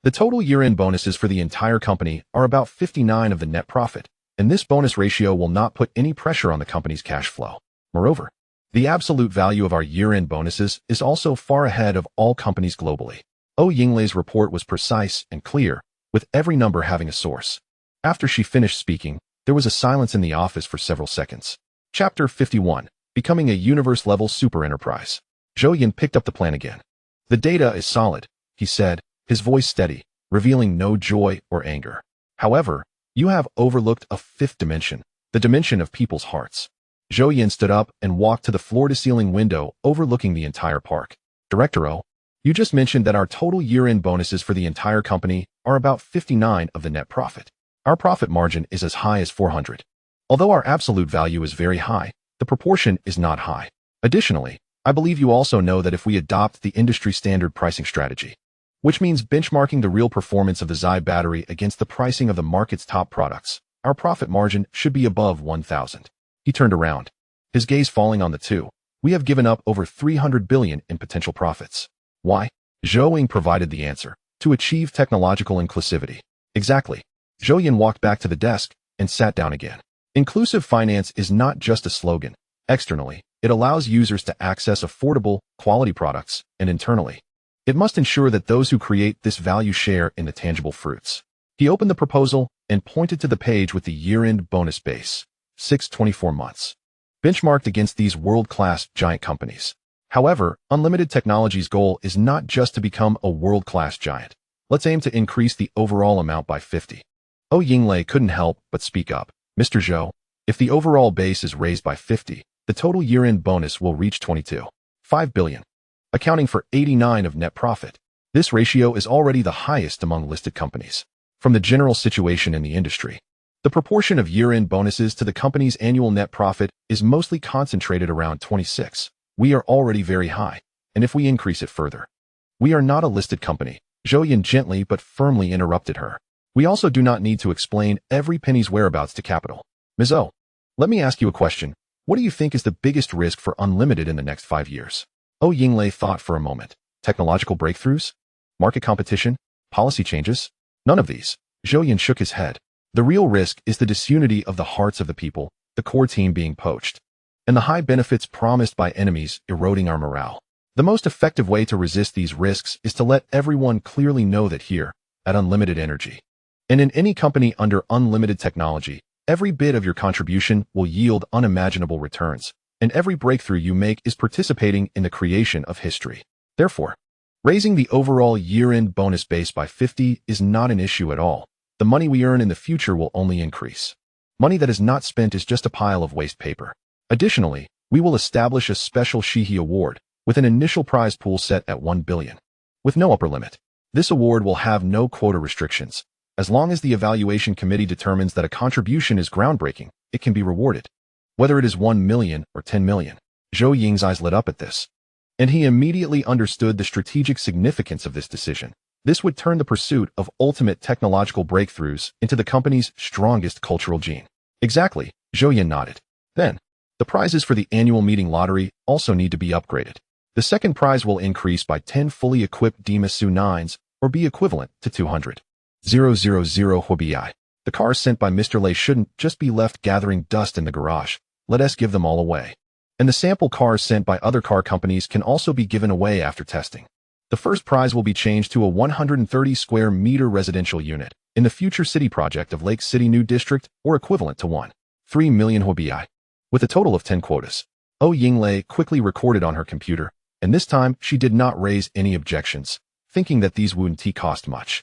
The total year-end bonuses for the entire company are about 59% of the net profit, and this bonus ratio will not put any pressure on the company's cash flow. Moreover, the absolute value of our year-end bonuses is also far ahead of all companies globally. Yinglei's report was precise and clear, with every number having a source. After she finished speaking, there was a silence in the office for several seconds. Chapter 51. Becoming a universe-level super enterprise. Zhou Yan picked up the plan again. The data is solid, he said, his voice steady, revealing no joy or anger. However, you have overlooked a fifth dimension, the dimension of people's hearts. Zhou Yan stood up and walked to the floor-to-ceiling window overlooking the entire park. Director O, you just mentioned that our total year-end bonuses for the entire company are about 59% of the net profit. Our profit margin is as high as 400. Although our absolute value is very high, the proportion is not high. Additionally, I believe you also know that if we adopt the industry-standard pricing strategy, which means benchmarking the real performance of the Zai battery against the pricing of the market's top products, our profit margin should be above 1,000. He turned around, his gaze falling on the two. We have given up over 300 billion in potential profits. Why? Zhou Yan provided the answer. To achieve technological inclusivity. Exactly. Zhou Yan walked back to the desk and sat down again. Inclusive finance is not just a slogan. Externally, it allows users to access affordable, quality products, and internally, it must ensure that those who create this value share in the tangible fruits. He opened the proposal and pointed to the page with the year-end bonus base, 24 months, benchmarked against these world-class giant companies. However, Unlimited Technology's goal is not just to become a world-class giant. Let's aim to increase the overall amount by 50. Yinglei couldn't help but speak up. Mr. Zhou, if the overall base is raised by 50, the total year-end bonus will reach 22.5 billion, accounting for 89% of net profit. This ratio is already the highest among listed companies. From the general situation in the industry, the proportion of year-end bonuses to the company's annual net profit is mostly concentrated around 26%. We are already very high, and if we increase it further, we are not a listed company. Zhou Yan gently but firmly interrupted her. We also do not need to explain every penny's whereabouts to capital. Ms. O, let me ask you a question. What do you think is the biggest risk for Unlimited in the next 5 years? Yinglei thought for a moment. Technological breakthroughs? Market competition? Policy changes? None of these. Zhou Yan shook his head. The real risk is the disunity of the hearts of the people, the core team being poached, and the high benefits promised by enemies eroding our morale. The most effective way to resist these risks is to let everyone clearly know that here, at Unlimited Energy, and in any company under Unlimited Technology, every bit of your contribution will yield unimaginable returns, and every breakthrough you make is participating in the creation of history. Therefore, raising the overall year-end bonus base by 50 is not an issue at all. The money we earn in the future will only increase. Money that is not spent is just a pile of waste paper. Additionally, we will establish a special Shihi award with an initial prize pool set at 1 billion, with no upper limit. This award will have no quota restrictions. As long as the evaluation committee determines that a contribution is groundbreaking, it can be rewarded, whether it is 1 million or 10 million. Zhou Ying's eyes lit up at this, and he immediately understood the strategic significance of this decision. This would turn the pursuit of ultimate technological breakthroughs into the company's strongest cultural gene. Exactly, Zhou Yan nodded. Then, the prizes for the annual meeting lottery also need to be upgraded. The second prize will increase by 10 fully equipped Dimasu 9s, or be equivalent to 200,000 Huobi. The cars sent by Mr. Lei shouldn't just be left gathering dust in the garage. Let us give them all away. And the sample cars sent by other car companies can also be given away after testing. The first prize will be changed to a 130 square meter residential unit in the future city project of Lake City New District, or equivalent to 1.3 million Huobi, with a total of 10 quotas. Yinglei quickly recorded on her computer, and this time she did not raise any objections, thinking that these wouldn't cost much.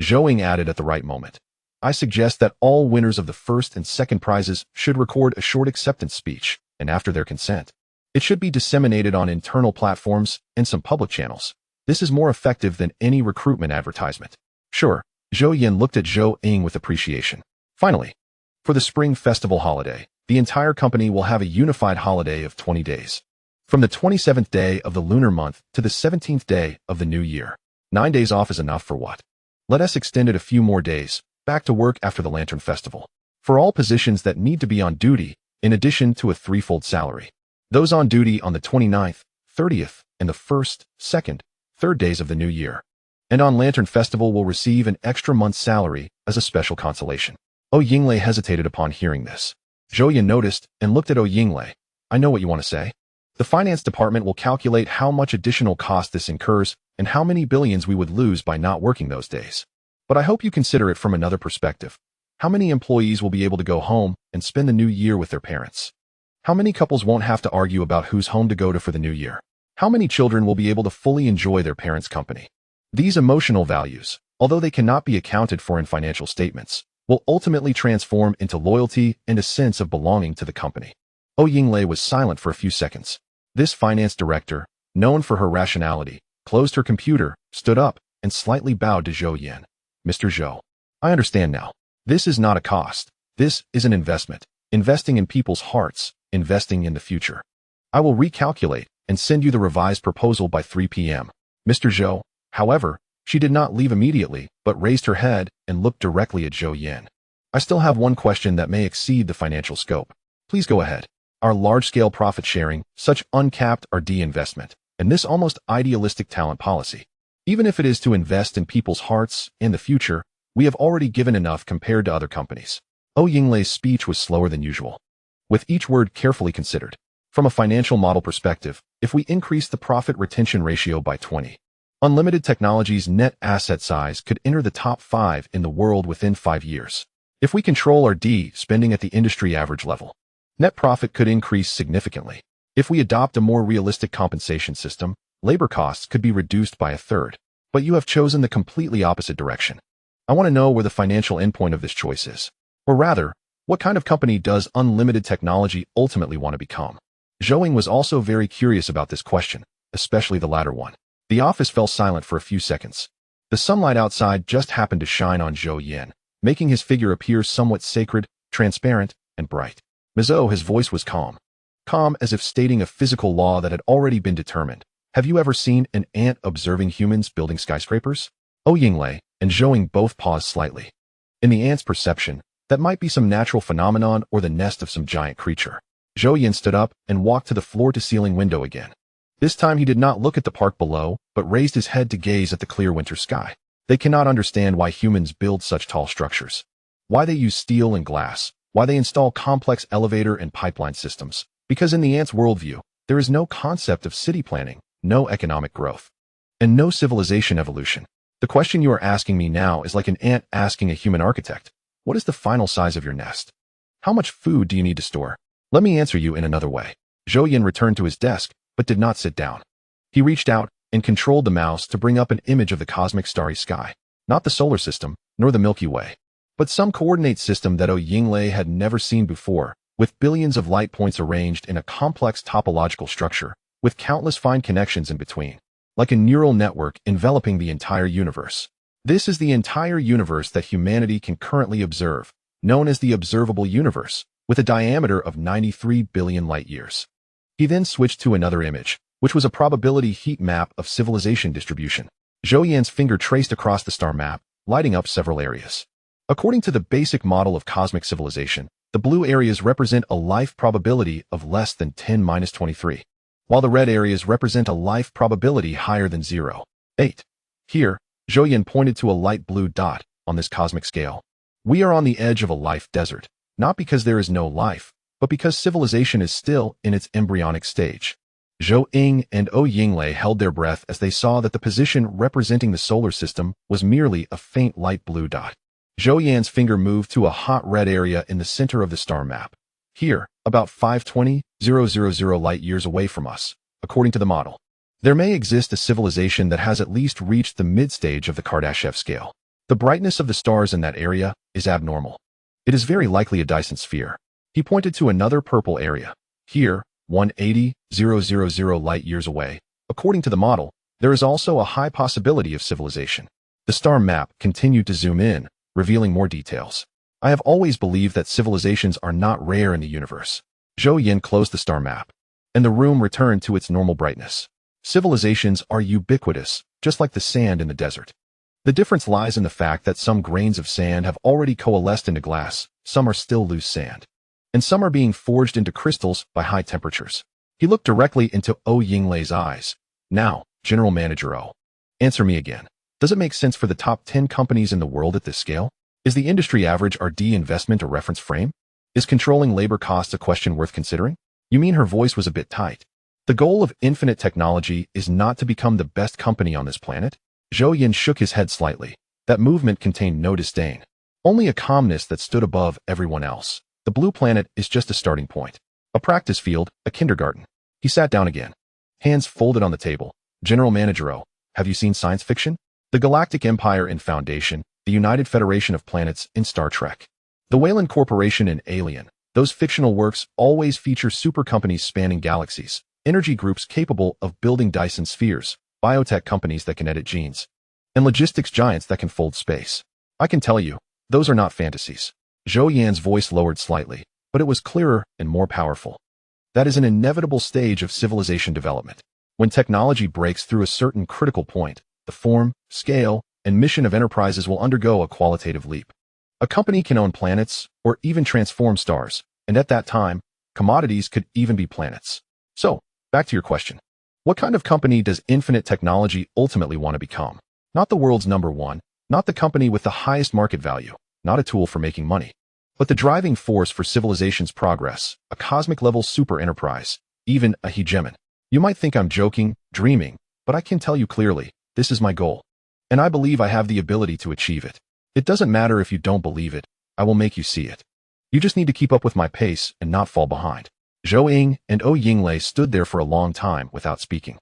Zhou Yan added at the right moment. I suggest that all winners of the first and second prizes should record a short acceptance speech, and after their consent, it should be disseminated on internal platforms and some public channels. This is more effective than any recruitment advertisement. Sure, Zhou Yan looked at Zhou Yan with appreciation. Finally, for the Spring Festival holiday, the entire company will have a unified holiday of 20 days. From the 27th day of the lunar month to the 17th day of the new year. 9 days off is enough for what? Let us extend it a few more days, back to work after the Lantern Festival. For all positions that need to be on duty, in addition to a threefold salary. Those on duty on the 29th, 30th, and the 1st, 2nd, 3rd days of the new year. And on Lantern Festival will receive an extra month's salary as a special consolation. Oh Yinglei hesitated upon hearing this. Zhou Yan noticed and looked at Oh Yinglei. I know what you want to say. The finance department will calculate how much additional cost this incurs and how many billions we would lose by not working those days. But I hope you consider it from another perspective. How many employees will be able to go home and spend the new year with their parents? How many couples won't have to argue about whose home to go to for the new year? How many children will be able to fully enjoy their parents' company? These emotional values, although they cannot be accounted for in financial statements, will ultimately transform into loyalty and a sense of belonging to the company. Oh Yinglei was silent for a few seconds. This finance director, known for her rationality, closed her computer, stood up, and slightly bowed to Zhou Yan. Mr. Zhou, I understand now. This is not a cost. This is an investment. Investing in people's hearts, investing in the future. I will recalculate and send you the revised proposal by 3 p.m. Mr. Zhou, however, she did not leave immediately, but raised her head and looked directly at Zhou Yan. I still have one question that may exceed the financial scope. Please go ahead. Our large-scale profit sharing, such uncapped R&D investment, and this almost idealistic talent policy. Even if it is to invest in people's hearts and the future, we have already given enough compared to other companies. Oh Yinglei's speech was slower than usual, with each word carefully considered. From a financial model perspective, if we increase the profit retention ratio by 20, Unlimited Technology's net asset size could enter the top 5 in the world within 5 years. If we control R&D spending at the industry average level, net profit could increase significantly. If we adopt a more realistic compensation system, labor costs could be reduced by a third. But you have chosen the completely opposite direction. I want to know where the financial endpoint of this choice is. Or rather, what kind of company does Unlimited Technology ultimately want to become? Zhou Yan was also very curious about this question, especially the latter one. The office fell silent for a few seconds. The sunlight outside just happened to shine on Zhou Yan, making his figure appear somewhat sacred, transparent, and bright. Mizo, his voice was calm. Calm as if stating a physical law that had already been determined. Have you ever seen an ant observing humans building skyscrapers? Oh Yinglei and Zhou Yan both paused slightly. In the ant's perception, that might be some natural phenomenon or the nest of some giant creature. Zhou Yan stood up and walked to the floor-to-ceiling window again. This time he did not look at the park below, but raised his head to gaze at the clear winter sky. They cannot understand why humans build such tall structures. Why they use steel and glass. Why they install complex elevator and pipeline systems. Because in the ant's worldview, there is no concept of city planning, no economic growth, and no civilization evolution. The question you are asking me now is like an ant asking a human architect, what is the final size of your nest? How much food do you need to store? Let me answer you in another way. Zhou Yan returned to his desk, but did not sit down. He reached out and controlled the mouse to bring up an image of the cosmic starry sky, not the solar system, nor the Milky Way, but some coordinate system that Oh Yinglei had never seen before, with billions of light points arranged in a complex topological structure, with countless fine connections in between, like a neural network enveloping the entire universe. This is the entire universe that humanity can currently observe, known as the observable universe, with a diameter of 93 billion light-years. He then switched to another image, which was a probability heat map of civilization distribution. Zhou Yan's finger traced across the star map, lighting up several areas. According to the basic model of cosmic civilization, the blue areas represent a life probability of less than 10⁻23, while the red areas represent a life probability higher than 0.8. Here, Zhou Yan pointed to a light blue dot on this cosmic scale. We are on the edge of a life desert, not because there is no life, but because civilization is still in its embryonic stage. Zhou Yan and Oh Yinglei held their breath as they saw that the position representing the solar system was merely a faint light blue dot. Zhou Yan's finger moved to a hot red area in the center of the star map. Here, about 520,000 light-years away from us, according to the model. There may exist a civilization that has at least reached the mid-stage of the Kardashev scale. The brightness of the stars in that area is abnormal. It is very likely a Dyson sphere. He pointed to another purple area. Here, 180,000 light-years away, according to the model, there is also a high possibility of civilization. The star map continued to zoom in, revealing more details. I have always believed that civilizations are not rare in the universe. Zhou Yan closed the star map, and the room returned to its normal brightness. Civilizations are ubiquitous, just like the sand in the desert. The difference lies in the fact that some grains of sand have already coalesced into glass, some are still loose sand, and some are being forged into crystals by high temperatures. He looked directly into Zhou Yinglei's eyes. Now, General Manager O, answer me again. Does it make sense for the top 10 companies in the world at this scale? Is the industry average RD investment a reference frame? Is controlling labor costs a question worth considering? You mean? Her voice was a bit tight. The goal of infinite technology is not to become the best company on this planet? Zhou Yan shook his head slightly. That movement contained no disdain, only a calmness that stood above everyone else. The blue planet is just a starting point, a practice field, a kindergarten. He sat down again, hands folded on the table. General Manager O, have you seen science fiction? The Galactic Empire in Foundation, the United Federation of Planets in Star Trek, the Wayland Corporation in Alien. Those fictional works always feature super companies spanning galaxies, energy groups capable of building Dyson spheres, biotech companies that can edit genes, and logistics giants that can fold space. I can tell you, those are not fantasies. Zhou Yan's voice lowered slightly, but it was clearer and more powerful. That is an inevitable stage of civilization development. When technology breaks through a certain critical point, the form, scale, and mission of enterprises will undergo a qualitative leap. A company can own planets, or even transform stars, and at that time, commodities could even be planets. So, back to your question. What kind of company does infinite technology ultimately want to become? Not the world's number one, not the company with the highest market value, not a tool for making money, but the driving force for civilization's progress, a cosmic-level super enterprise, even a hegemon. You might think I'm joking, dreaming, but I can tell you clearly, this is my goal. And I believe I have the ability to achieve it. It doesn't matter if you don't believe it, I will make you see it. You just need to keep up with my pace and not fall behind. Zhou Ying and Zhou Yinglei stood there for a long time without speaking,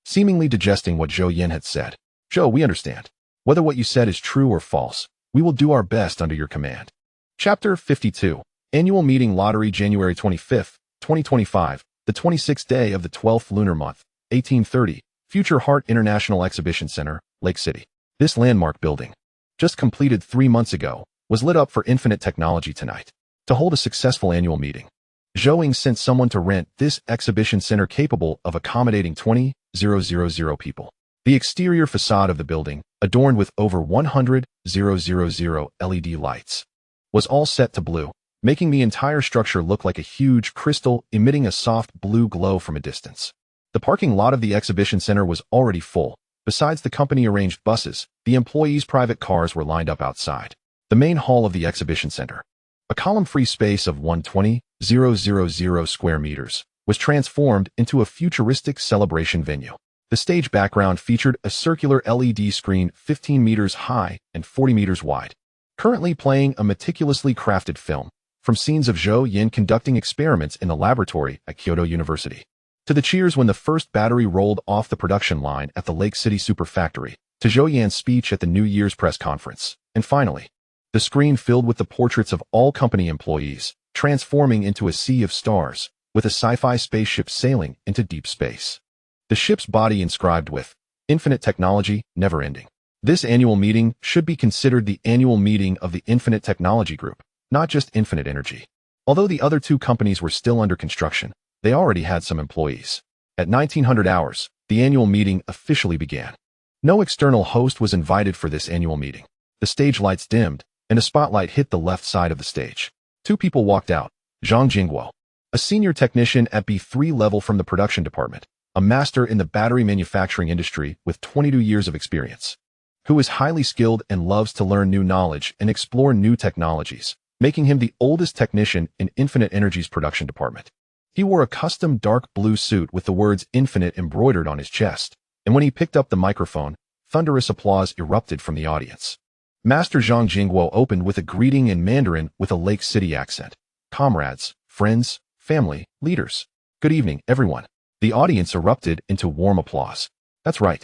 seemingly digesting what Zhou Yan had said. Zhou, we understand. Whether what you said is true or false, we will do our best under your command. Chapter 52. Annual Meeting Lottery, January 25th, 2025, the 26th day of the 12th lunar month, 1830, Future Heart International Exhibition Center, Lake City. This landmark building, just completed 3 months ago, was lit up for infinite technology tonight. To hold a successful annual meeting, Zhou Ying sent someone to rent this exhibition center capable of accommodating 20,000 people. The exterior facade of the building, adorned with over 100,000 LED lights, was all set to blue, making the entire structure look like a huge crystal emitting a soft blue glow from a distance. The parking lot of the exhibition center was already full. Besides the company-arranged buses, the employees' private cars were lined up outside the main hall of the exhibition center. A column-free space of 120,000 square meters was transformed into a futuristic celebration venue. The stage background featured a circular LED screen 15 meters high and 40 meters wide, currently playing a meticulously crafted film, from scenes of Zhou Yan conducting experiments in the laboratory at Kyoto University, to the cheers when the first battery rolled off the production line at the Lake City Super Factory, to Zhou Yan's speech at the New Year's press conference, and finally, the screen filled with the portraits of all company employees, transforming into a sea of stars, with a sci-fi spaceship sailing into deep space. The ship's body inscribed with infinite technology, never ending. This annual meeting should be considered the annual meeting of the Infinite Technology Group, not just Infinite Energy. Although the other two companies were still under construction, they already had some employees. At 1900 hours, the annual meeting officially began. No external host was invited for this annual meeting. The stage lights dimmed, and a spotlight hit the left side of the stage. Two people walked out. Zhang Jingguo, a senior technician at B3 level from the production department, a master in the battery manufacturing industry with 22 years of experience, who is highly skilled and loves to learn new knowledge and explore new technologies, making him the oldest technician in Infinite Energy's production department. He wore a custom dark blue suit with the words Infinite embroidered on his chest, and when he picked up the microphone, thunderous applause erupted from the audience. Master Zhang Jingguo opened with a greeting in Mandarin with a Lake City accent. Comrades, friends, family, leaders. Good evening, everyone. The audience erupted into warm applause. That's right.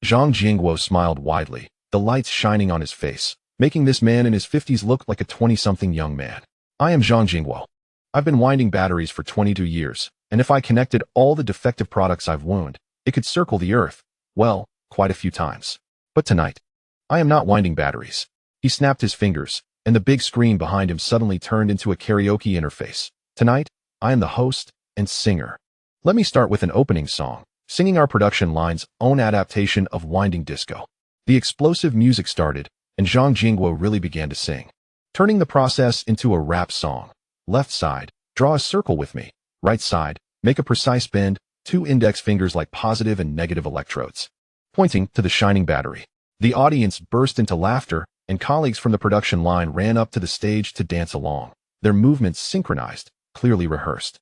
Zhang Jingguo smiled widely, the lights shining on his face, making this man in his 50s look like a 20-something young man. I am Zhang Jingguo. I've been winding batteries for 22 years, and if I connected all the defective products I've wound, it could circle the Earth, well, quite a few times. But tonight, I am not winding batteries. He snapped his fingers, and the big screen behind him suddenly turned into a karaoke interface. Tonight, I am the host and singer. Let me start with an opening song, singing our production line's own adaptation of Winding Disco. The explosive music started, and Zhang Jingguo really began to sing, turning the process into a rap song. Left side, draw a circle with me. Right side, make a precise bend, 2 index fingers like positive and negative electrodes, pointing to the shining battery. The audience burst into laughter, and colleagues from the production line ran up to the stage to dance along, their movements synchronized, clearly rehearsed.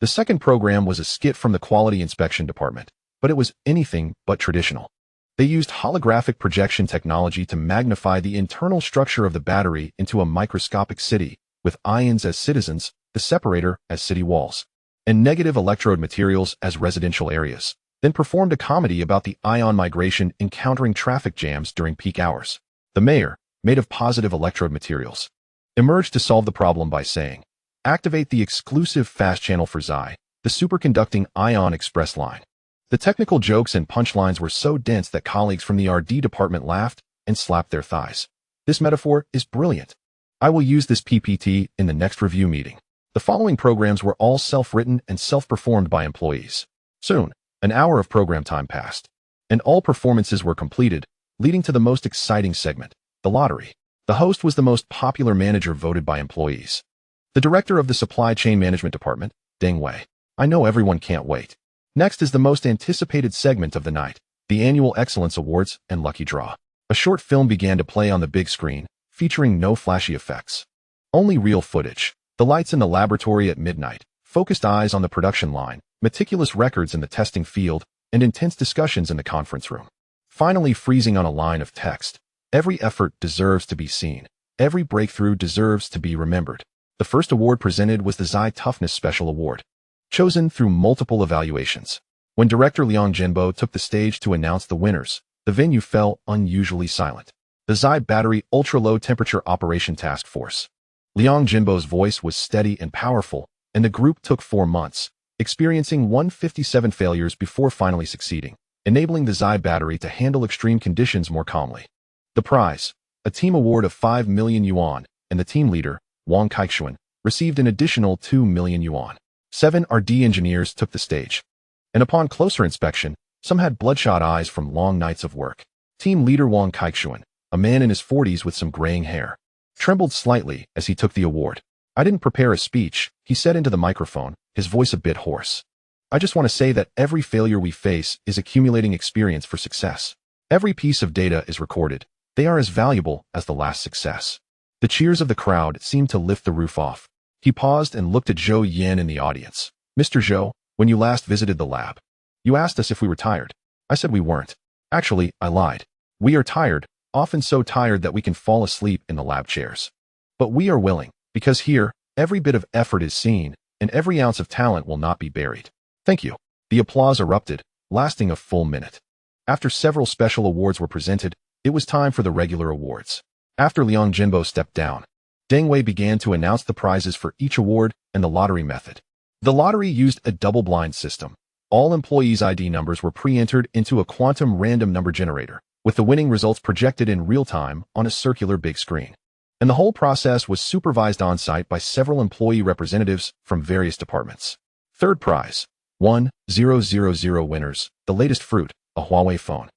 The second program was a skit from the quality inspection department, but it was anything but traditional. They used holographic projection technology to magnify the internal structure of the battery into a microscopic city, with ions as citizens, the separator as city walls, and negative electrode materials as residential areas, then performed a comedy about the ion migration encountering traffic jams during peak hours. The mayor, made of positive electrode materials, emerged to solve the problem by saying, "Activate the exclusive fast channel for Xi, the superconducting ion express line." The technical jokes and punchlines were so dense that colleagues from the RD department laughed and slapped their thighs. This metaphor is brilliant. I will use this PPT in the next review meeting. The following programs were all self-written and self-performed by employees. Soon, an hour of program time passed, and all performances were completed, leading to the most exciting segment, the lottery. The host was the most popular manager voted by employees, the director of the supply chain management department, Deng Wei. I know everyone can't wait. Next is the most anticipated segment of the night, the annual Excellence Awards and Lucky Draw. A short film began to play on the big screen, featuring no flashy effects, only real footage. The lights in the laboratory at midnight, focused eyes on the production line, meticulous records in the testing field, and intense discussions in the conference room. Finally freezing on a line of text. Every effort deserves to be seen. Every breakthrough deserves to be remembered. The first award presented was the Xi Toughness Special Award, chosen through multiple evaluations. When director Liang Zhenbo took the stage to announce the winners, the venue fell unusually silent. The Xi Battery Ultra-Low Temperature Operation Task Force. Liang Zhenbo's voice was steady and powerful, and the group took 4 months, experiencing 157 failures before finally succeeding, enabling the Xi battery to handle extreme conditions more calmly. The prize, a team award of 5 million yuan, and the team leader, Wang Kaikshuan, received an additional 2 million yuan. 7 RD engineers took the stage, and upon closer inspection, some had bloodshot eyes from long nights of work. Team leader Wang Kaikshuan, a man in his 40s with some graying hair, trembled slightly as he took the award. "I didn't prepare a speech," he said into the microphone, his voice a bit hoarse. "I just want to say that every failure we face is accumulating experience for success. Every piece of data is recorded. They are as valuable as the last success." The cheers of the crowd seemed to lift the roof off. He paused and looked at Zhou Yan in the audience. "Mr. Zhou, when you last visited the lab, you asked us if we were tired. I said we weren't. Actually, I lied. We are tired, often so tired that we can fall asleep in the lab chairs. But we are willing, because here, every bit of effort is seen, and every ounce of talent will not be buried. Thank you." The applause erupted, lasting a full minute. After several special awards were presented, it was time for the regular awards. After Liang Zhenbo stepped down, Deng Wei began to announce the prizes for each award and the lottery method. The lottery used a double-blind system. All employees' ID numbers were pre-entered into a quantum random number generator, with the winning results projected in real time on a circular big screen. And the whole process was supervised on-site by several employee representatives from various departments. Third prize, 1000 winners, the latest fruit, a Huawei phone,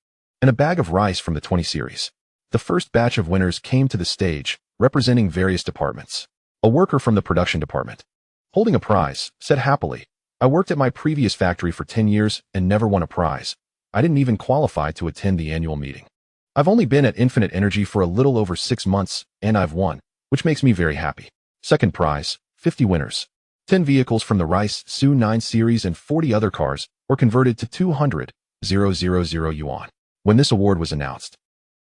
and a bag of rice from the 20 series. The first batch of winners came to the stage, representing various departments. A worker from the production department, holding a prize, said happily, "I worked at my previous factory for 10 years and never won a prize. I didn't even qualify to attend the annual meeting. I've only been at Infinite Energy for a little over 6 months, and I've won, which makes me very happy." Second prize, 50 winners. 10 vehicles from the Rice Su 9 series and 40 other cars were converted to 200,000 yuan. When this award was announced,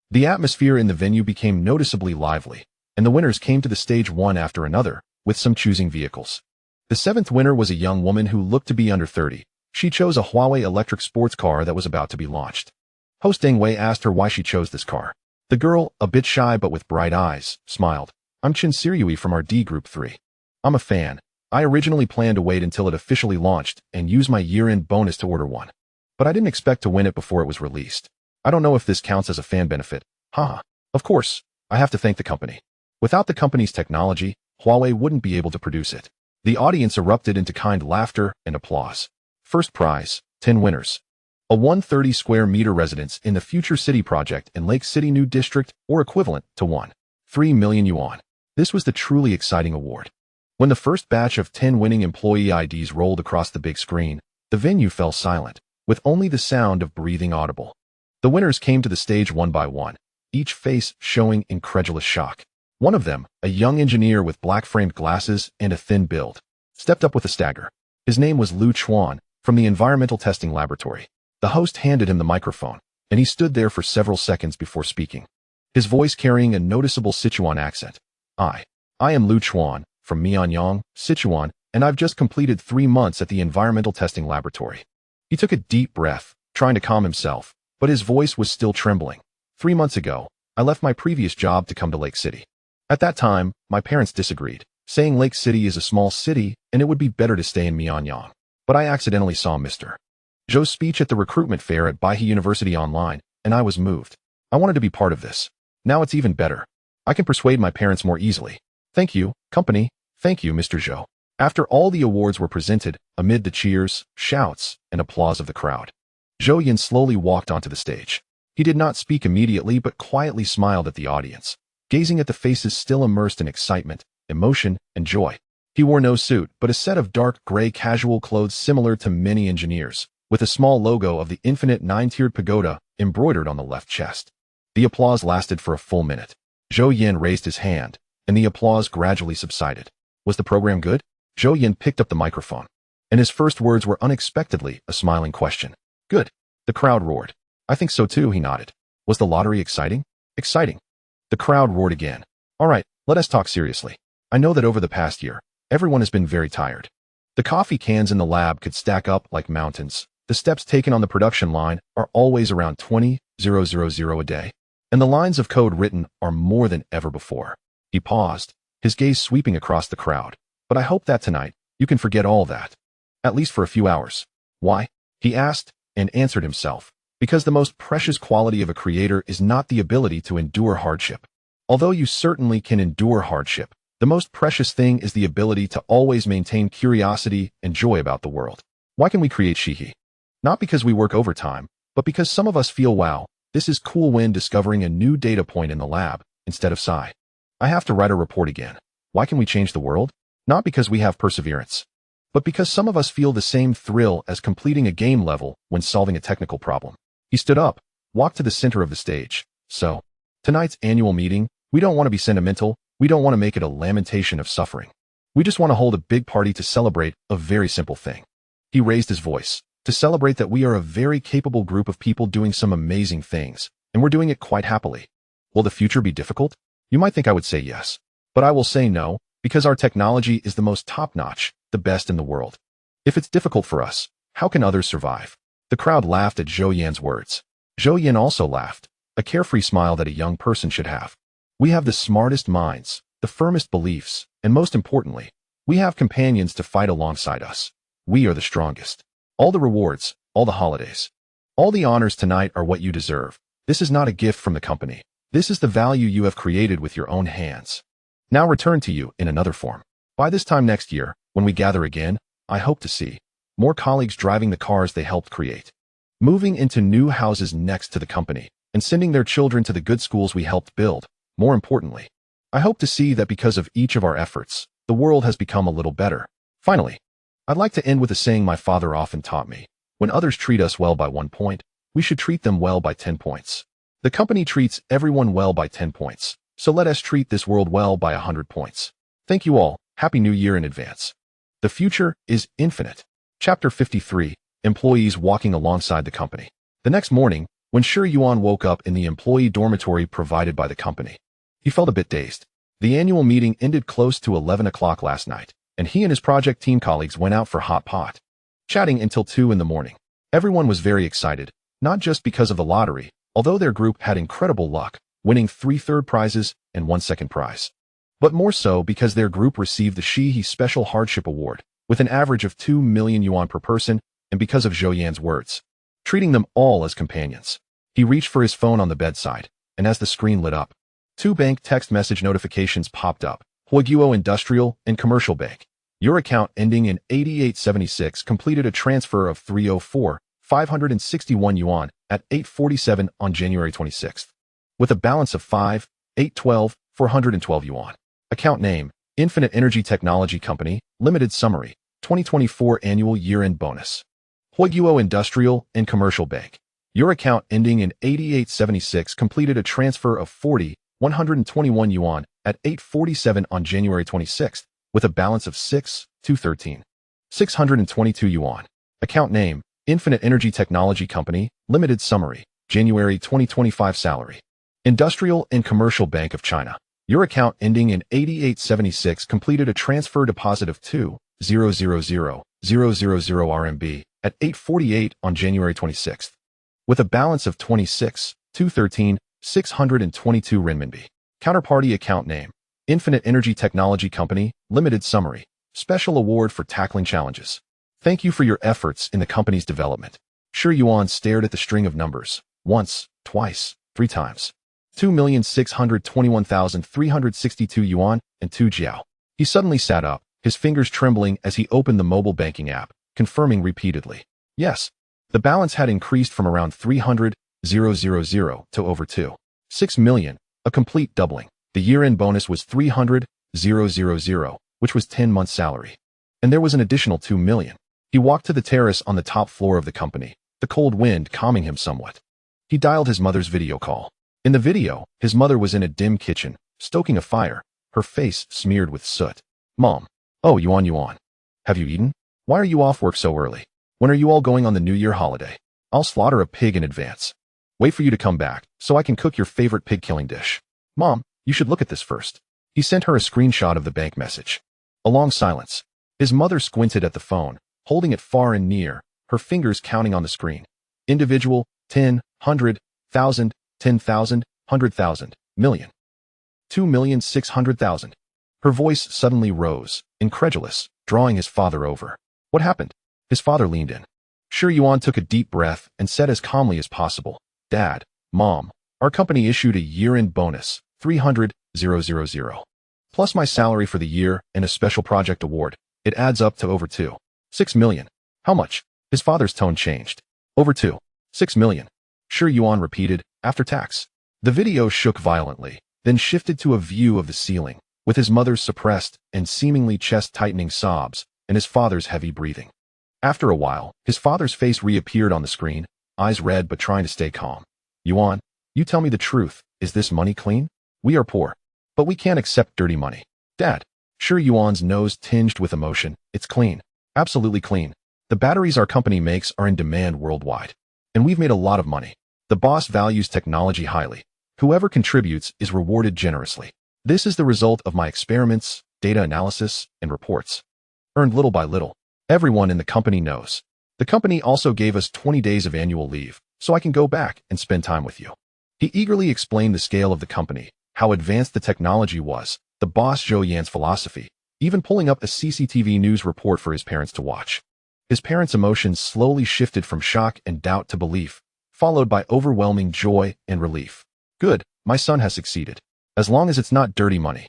the atmosphere in the venue became noticeably lively, and the winners came to the stage one after another, with some choosing vehicles. The 7th winner was a young woman who looked to be under 30. She chose a Huawei electric sports car that was about to be launched. Host Deng Wei asked her why she chose this car. The girl, a bit shy but with bright eyes, smiled. "I'm Chen Siryui from our D Group 3. I'm a fan. I originally planned to wait until it officially launched and use my year-end bonus to order one. But I didn't expect to win it before it was released. I don't know if this counts as a fan benefit. Haha. Of course, I have to thank the company. Without the company's technology, Huawei wouldn't be able to produce it." The audience erupted into kind laughter and applause. First prize, 10 winners. A 130 square meter residence in the Future City project in Lake City New District, or equivalent to 1.3 million yuan. This was the truly exciting award. When the first batch of 10 winning employee IDs rolled across the big screen, the venue fell silent, with only the sound of breathing audible. The winners came to the stage one by one, each face showing incredulous shock. One of them, a young engineer with black-framed glasses and a thin build, stepped up with a stagger. His name was Lu Chuan, from the Environmental Testing Laboratory. The host handed him the microphone, and he stood there for several seconds before speaking, his voice carrying a noticeable Sichuan accent. I am Lu Chuan, from Mianyang, Sichuan, and I've just completed 3 months at the Environmental Testing Laboratory. He took a deep breath, trying to calm himself, but his voice was still trembling. 3 months ago, I left my previous job to come to Lake City. At that time, my parents disagreed, saying Lake City is a small city and it would be better to stay in Mianyang. But I accidentally saw Mr. Zhou's speech at the recruitment fair at Baihe University online, and I was moved. I wanted to be part of this. Now it's even better. I can persuade my parents more easily. Thank you, company. Thank you, Mr. Zhou. After all the awards were presented, amid the cheers, shouts, and applause of the crowd, Zhou Yan slowly walked onto the stage. He did not speak immediately but quietly smiled at the audience, gazing at the faces still immersed in excitement, emotion, and joy. He wore no suit, but a set of dark gray casual clothes similar to many engineers, with a small logo of the infinite 9-tiered pagoda embroidered on the left chest. The applause lasted for a full minute. Zhou Yan raised his hand, and the applause gradually subsided. Was the program good? Zhou Yan picked up the microphone, and his first words were unexpectedly a smiling question. Good. The crowd roared. I think so too, he nodded. Was the lottery exciting? Exciting. The crowd roared again. All right, let us talk seriously. I know that over the past year, everyone has been very tired. The coffee cans in the lab could stack up like mountains. The steps taken on the production line are always around 20,000 a day, and the lines of code written are more than ever before. He paused, his gaze sweeping across the crowd. But I hope that tonight, you can forget all that. At least for a few hours. Why? He asked, and answered himself. Because the most precious quality of a creator is not the ability to endure hardship. Although you certainly can endure hardship, the most precious thing is the ability to always maintain curiosity and joy about the world. Why can we create shihi? Not because we work overtime, but because some of us feel, wow, this is cool when discovering a new data point in the lab, instead of sigh, I have to write a report again. Why can we change the world? Not because we have perseverance, but because some of us feel the same thrill as completing a game level when solving a technical problem. He stood up, walked to the center of the stage. So, tonight's annual meeting, we don't want to be sentimental, we don't want to make it a lamentation of suffering. We just want to hold a big party to celebrate a very simple thing. He raised his voice, to celebrate that we are a very capable group of people doing some amazing things, and we're doing it quite happily. Will the future be difficult? You might think I would say yes, but I will say no, because our technology is the most top-notch, the best in the world. If it's difficult for us, how can others survive? The crowd laughed at Zhou Yan's words. Zhou Yan also laughed, a carefree smile that a young person should have. We have the smartest minds, the firmest beliefs, and most importantly, we have companions to fight alongside us. We are the strongest. All the rewards, all the holidays, all the honors tonight are what you deserve. This is not a gift from the company. This is the value you have created with your own hands. Now return to you in another form. By this time next year, when we gather again, I hope to see more colleagues driving the cars they helped create, moving into new houses next to the company, and sending their children to the good schools we helped build. More importantly, I hope to see that because of each of our efforts, the world has become a little better. Finally, I'd like to end with a saying my father often taught me. When others treat us well by 1 point, we should treat them well by 10 points. The company treats everyone well by 10 points, so let us treat this world well by 100 points. Thank you all. Happy New Year in advance. The future is infinite. Chapter 53, Employees Walking Alongside the Company. The next morning, when Zhou Yan woke up in the employee dormitory provided by the company, he felt a bit dazed. The annual meeting ended close to 11 o'clock last night, and he and his project team colleagues went out for hot pot, chatting until 2 in the morning. Everyone was very excited, not just because of the lottery, although their group had incredible luck, winning 3 third prizes and 1 second prize, but more so because their group received the Shihi Special Hardship Award, with an average of 2 million yuan per person, and because of Zhou Yan's words, treating them all as companions. He reached for his phone on the bedside, and as the screen lit up, 2 bank text message notifications popped up. Huiguo Industrial and Commercial Bank. Your account ending in 8876 completed a transfer of 304 561 yuan at 847 on January 26th, with a balance of 412 yuan. Account name, Infinite Energy Technology Company, Limited Summary, 2024 Annual Year-End Bonus. Huiguo Industrial and Commercial Bank. Your account ending in 8876 completed a transfer of 121 yuan at 847 on January 26th, with a balance of 622 yuan. Account name, Infinite Energy Technology Company, Limited Summary, January 2025 Salary. Industrial and Commercial Bank of China. Your account ending in 8876 completed a transfer deposit of 2,000,000 RMB at 848 on January 26th, with a balance of 622 renminbi. Counterparty account name, Infinite Energy Technology Company, Limited Summary, Special Award for Tackling Challenges. Thank you for your efforts in the company's development. Zhou Yan stared at the string of numbers, once, twice, 3 times. 2,621,362 yuan and 2 jiao. He suddenly sat up, his fingers trembling as he opened the mobile banking app, confirming repeatedly. Yes, the balance had increased from around 300,000 to over 2.6 million, a complete doubling. The year-end bonus was 300,000, which was 10 months' salary. And there was an additional 2 million. He walked to the terrace on the top floor of the company, the cold wind calming him somewhat. He dialed his mother's video call. In the video, his mother was in a dim kitchen, stoking a fire, her face smeared with soot. Mom. Oh, Yuan. Have you eaten? Why are you off work so early? When are you all going on the New Year holiday? I'll slaughter a pig in advance. Wait for you to come back, so I can cook your favorite pig-killing dish. Mom, you should look at this first. He sent her a screenshot of the bank message. A long silence. His mother squinted at the phone, holding it far and near, her fingers counting on the screen. Individual, 10, 100, 1,000, 10,000, 100,000, million. 2,600,000. Her voice suddenly rose, incredulous, drawing his father over. What happened? His father leaned in. Zhou Yan took a deep breath and said as calmly as possible, Dad, Mom, our company issued a year-end bonus, 300,000. Plus my salary for the year and a special project award. It adds up to over 2.6 million. How much? His father's tone changed. Over 2.6 million. Zhou Yan repeated, after tax. The video shook violently, then shifted to a view of the ceiling, with his mother's suppressed and seemingly chest-tightening sobs and his father's heavy breathing. After a while, his father's face reappeared on the screen, eyes red but trying to stay calm. Yuan, you tell me the truth, is this money clean? We are poor, but we can't accept dirty money. Dad. Zhou Yan's nose tinged with emotion. It's clean. Absolutely clean. The batteries our company makes are in demand worldwide. And we've made a lot of money. The boss values technology highly. Whoever contributes is rewarded generously. This is the result of my experiments, data analysis, and reports. Earned little by little. Everyone in the company knows. The company also gave us 20 days of annual leave, so I can go back and spend time with you. He eagerly explained the scale of the company, how advanced the technology was, the boss Zhou Yan's philosophy, even pulling up a CCTV news report for his parents to watch. His parents' emotions slowly shifted from shock and doubt to belief, followed by overwhelming joy and relief. Good, my son has succeeded. As long as it's not dirty money.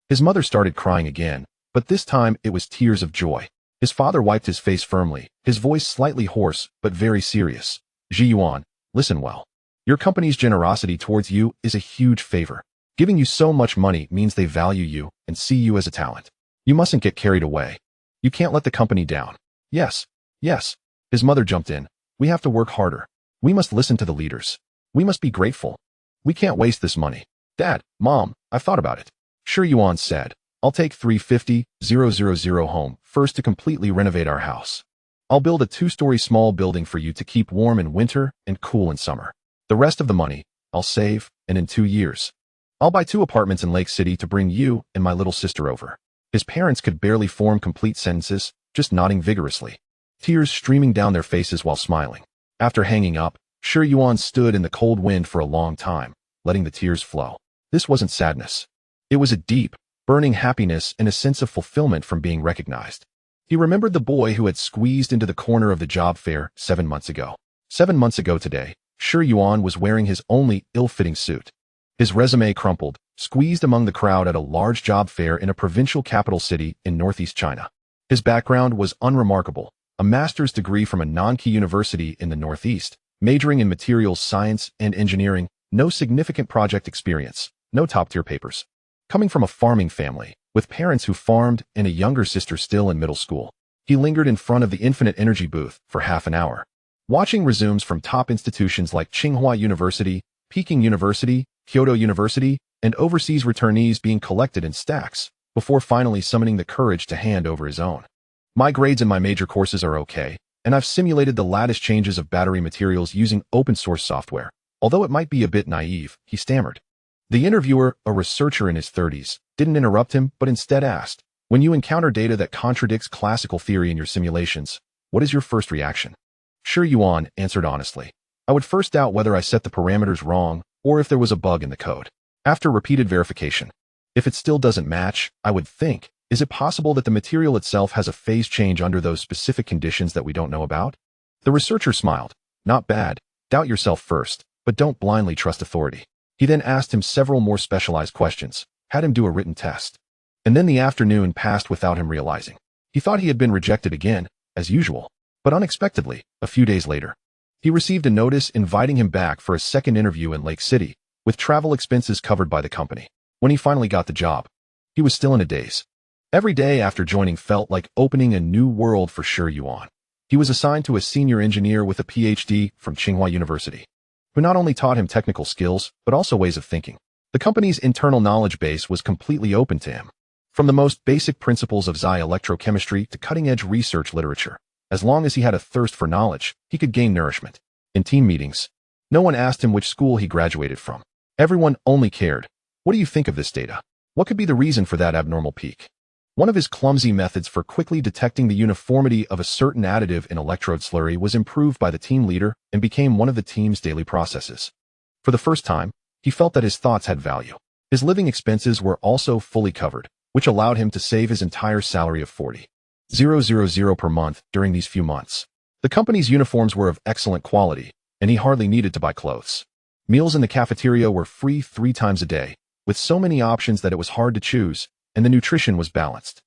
His mother started crying again, but this time it was tears of joy. His father wiped his face firmly, his voice slightly hoarse but very serious. Zhou Yan, listen well. Your company's generosity towards you is a huge favor. Giving you so much money means they value you and see you as a talent. You mustn't get carried away. You can't let the company down. Yes. His mother jumped in. We have to work harder. We must listen to the leaders. We must be grateful. We can't waste this money. Dad, Mom, I've thought about it. Zhou Yan said, I'll take 350,000 home first to completely renovate our house. I'll build a 2-story small building for you to keep warm in winter and cool in summer. The rest of the money, I'll save, and in 2 years, I'll buy 2 apartments in Lake City to bring you and my little sister over. His parents could barely form complete sentences, just nodding vigorously, tears streaming down their faces while smiling. After hanging up, Zhou Yan stood in the cold wind for a long time, letting the tears flow. This wasn't sadness. It was a deep, burning happiness and a sense of fulfillment from being recognized. He remembered the boy who had squeezed into the corner of the job fair 7 months ago. 7 months ago today, Zhou Yan was wearing his only ill-fitting suit. His resume crumpled, squeezed among the crowd at a large job fair in a provincial capital city in northeast China. His background was unremarkable, a master's degree from a non-key university in the Northeast, majoring in materials science and engineering, no significant project experience, no top-tier papers. Coming from a farming family, with parents who farmed and a younger sister still in middle school, he lingered in front of the infinite energy booth for half an hour, watching resumes from top institutions like Tsinghua University, Peking University, Kyoto University, and overseas returnees being collected in stacks, before finally summoning the courage to hand over his own. My grades in my major courses are okay, and I've simulated the latest changes of battery materials using open-source software, although it might be a bit naive, he stammered. The interviewer, a researcher in his 30s, didn't interrupt him but instead asked, when you encounter data that contradicts classical theory in your simulations, what is your first reaction? Zhou Yan answered honestly. I would first doubt whether I set the parameters wrong or if there was a bug in the code. After repeated verification, if it still doesn't match, I would think, is it possible that the material itself has a phase change under those specific conditions that we don't know about? The researcher smiled. Not bad. Doubt yourself first, but don't blindly trust authority. He then asked him several more specialized questions, had him do a written test. And then the afternoon passed without him realizing. He thought he had been rejected again, as usual, but unexpectedly, a few days later, he received a notice inviting him back for a second interview in Lake City, with travel expenses covered by the company. When he finally got the job, he was still in a daze. Every day after joining felt like opening a new world for Zhou Yan. He was assigned to a senior engineer with a PhD from Tsinghua University, who not only taught him technical skills, but also ways of thinking. The company's internal knowledge base was completely open to him. From the most basic principles of Xi electrochemistry to cutting-edge research literature, as long as he had a thirst for knowledge, he could gain nourishment. In team meetings, no one asked him which school he graduated from. Everyone only cared, what do you think of this data? What could be the reason for that abnormal peak? One of his clumsy methods for quickly detecting the uniformity of a certain additive in electrode slurry was improved by the team leader and became one of the team's daily processes. For the first time, he felt that his thoughts had value. His living expenses were also fully covered, which allowed him to save his entire salary of 40,000 per month during these few months. The company's uniforms were of excellent quality, and he hardly needed to buy clothes. Meals in the cafeteria were free 3 times a day, with so many options that it was hard to choose, and the nutrition was balanced.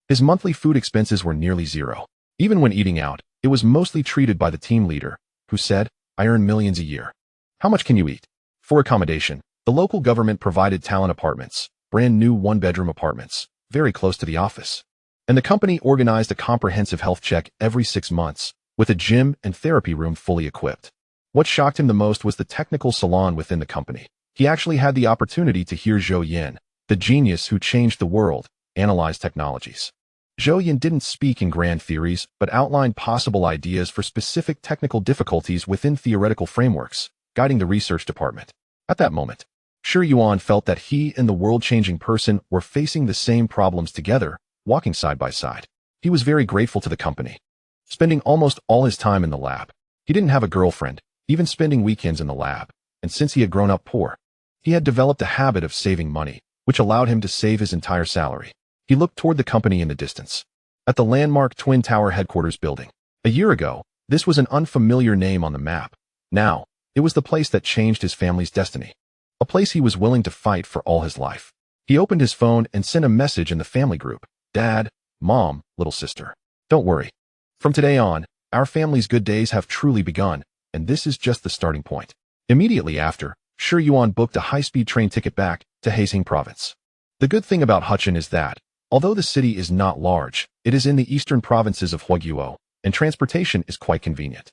His monthly food expenses were nearly zero. Even when eating out, it was mostly treated by the team leader, who said, I earn millions a year. How much can you eat? For accommodation, the local government provided talent apartments, brand new 1-bedroom apartments, very close to the office. And the company organized a comprehensive health check every 6 months, with a gym and therapy room fully equipped. What shocked him the most was the technical salon within the company. He actually had the opportunity to hear Zhou Yan, the genius who changed the world, analyze technologies. Zhou Yan didn't speak in grand theories, but outlined possible ideas for specific technical difficulties within theoretical frameworks, guiding the research department. At that moment, Zhou Yan felt that he and the world-changing person were facing the same problems together, walking side by side. He was very grateful to the company, spending almost all his time in the lab. He didn't have a girlfriend, even spending weekends in the lab, and since he had grown up poor, he had developed a habit of saving money, which allowed him to save his entire salary. He looked toward the company in the distance, at the landmark Twin Tower headquarters building. A year ago, this was an unfamiliar name on the map. Now, it was the place that changed his family's destiny, a place he was willing to fight for all his life. He opened his phone and sent a message in the family group. Dad, Mom, little sister. Don't worry. From today on, our family's good days have truly begun, and this is just the starting point. Immediately after, Zhou Yan booked a high-speed train ticket back to Heising province. The good thing about Huchun is that, although the city is not large, it is in the eastern provinces of Huiguo, and transportation is quite convenient.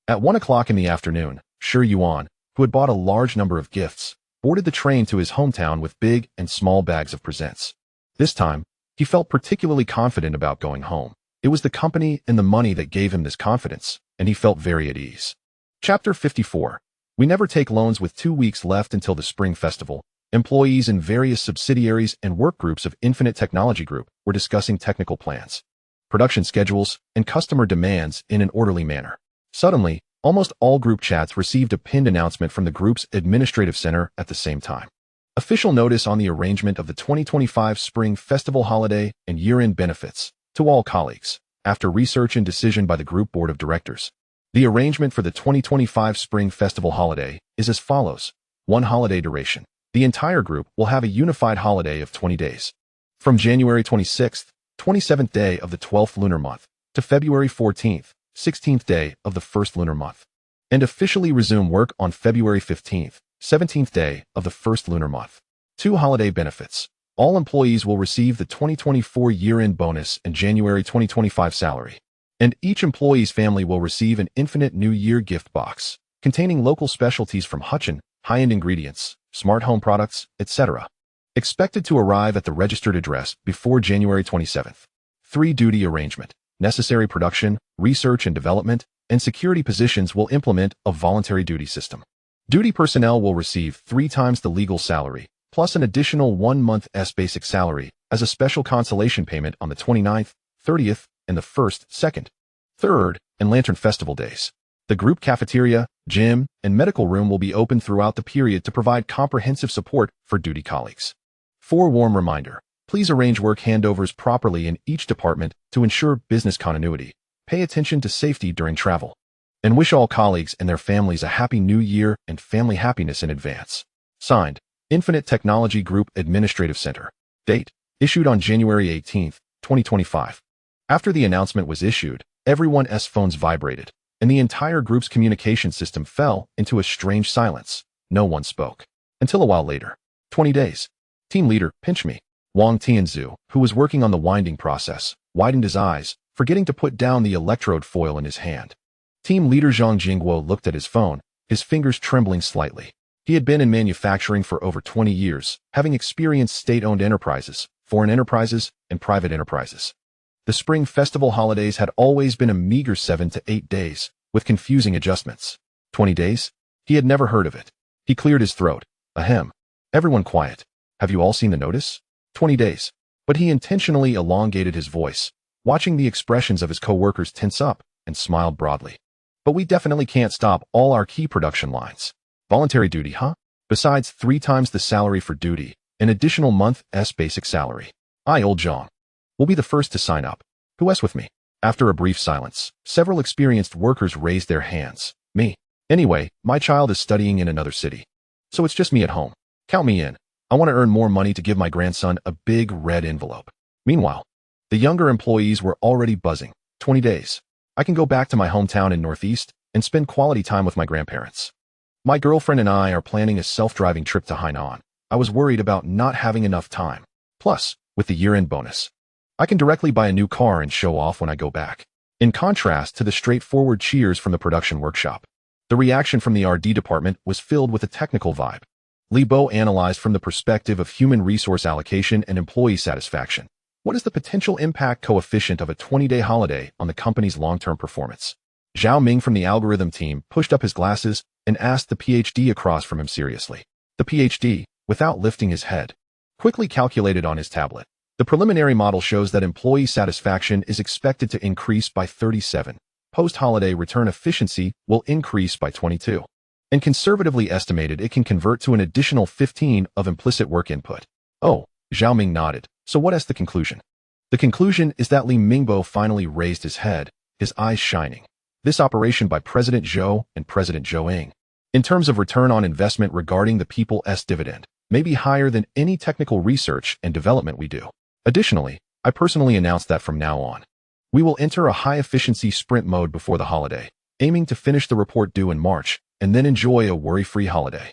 At 1 o'clock in the afternoon, Zhou Yan, who had bought a large number of gifts, boarded the train to his hometown with big and small bags of presents. This time, he felt particularly confident about going home. It was the company and the money that gave him this confidence, and he felt very at ease. Chapter 54. We never take loans. With 2 weeks left until the Spring Festival, employees in various subsidiaries and work groups of Infinite Technology Group were discussing technical plans, production schedules, and customer demands in an orderly manner. Suddenly, almost all group chats received a pinned announcement from the group's administrative center at the same time. Official notice on the arrangement of the 2025 Spring Festival holiday and year-end benefits to all colleagues, after research and decision by the group board of directors. The arrangement for the 2025 Spring Festival holiday is as follows. 1 holiday duration. The entire group will have a unified holiday of 20 days. From January 26th, 27th day of the 12th lunar month, to February 14th, 16th day of the first lunar month, and officially resume work on February 15th, 17th day of the first lunar month. 2 holiday benefits. All employees will receive the 2024 year-end bonus and January 2025 salary. And each employee's family will receive an Infinite New Year gift box, containing local specialties from Hutchin, high-end ingredients, smart home products, etc. Expected to arrive at the registered address before January 27th. 3 duty arrangement. Necessary production, research and development, and security positions will implement a voluntary duty system. Duty personnel will receive 3 times the legal salary, plus an additional 1 month's basic salary as a special consolation payment on the 29th, 30th, and the 1st, 2nd, 3rd, and Lantern Festival days. The group cafeteria, gym, and medical room will be open throughout the period to provide comprehensive support for duty colleagues. Forewarm reminder, please arrange work handovers properly in each department to ensure business continuity. Pay attention to safety during travel. And wish all colleagues and their families a happy new year and family happiness in advance. Signed, Infinite Technology Group Administrative Center. Date, issued on January 18, 2025. After the announcement was issued, everyone's phones vibrated, and the entire group's communication system fell into a strange silence. No one spoke. Until a while later. 20 days. Team leader, pinch me. Wang Tianzhu, who was working on the winding process, widened his eyes, forgetting to put down the electrode foil in his hand. Team leader Zhang Jingguo looked at his phone, his fingers trembling slightly. He had been in manufacturing for over 20 years, having experienced state-owned enterprises, foreign enterprises, and private enterprises. The Spring Festival holidays had always been a meager 7 to 8 days, with confusing adjustments. 20 days? He had never heard of it. He cleared his throat. Ahem. Everyone quiet. Have you all seen the notice? 20 days. But he intentionally elongated his voice, watching the expressions of his co-workers tense up, and smiled broadly. But we definitely can't stop all our key production lines. Voluntary duty, huh? Besides 3 times the salary for duty, an additional month's basic salary. Old Zhang. We'll be the first to sign up. Who's with me? After a brief silence, several experienced workers raised their hands. Me. Anyway, my child is studying in another city. So it's just me at home. Count me in. I want to earn more money to give my grandson a big red envelope. Meanwhile, the younger employees were already buzzing. 20 days. I can go back to my hometown in Northeast and spend quality time with my grandparents. My girlfriend and I are planning a self-driving trip to Hainan. I was worried about not having enough time. Plus, with the year-end bonus, I can directly buy a new car and show off when I go back. In contrast to the straightforward cheers from the production workshop, the reaction from the R&D department was filled with a technical vibe. Li Bo analyzed from the perspective of human resource allocation and employee satisfaction. What is the potential impact coefficient of a 20-day holiday on the company's long-term performance? Zhao Ming from the algorithm team pushed up his glasses and asked the PhD across from him seriously. The PhD, without lifting his head, quickly calculated on his tablet. The preliminary model shows that employee satisfaction is expected to increase by 37. Post-holiday return efficiency will increase by 22. And conservatively estimated it can convert to an additional 15 of implicit work input. Oh, Zhao Ming nodded. So what is the conclusion? The conclusion is that Li Mingbo finally raised his head, his eyes shining. This operation by President Zhou and President Zhou Ying, in terms of return on investment regarding the people's dividend, may be higher than any technical research and development we do. Additionally, I personally announced that from now on, we will enter a high-efficiency sprint mode before the holiday, aiming to finish the report due in March, and then enjoy a worry-free holiday.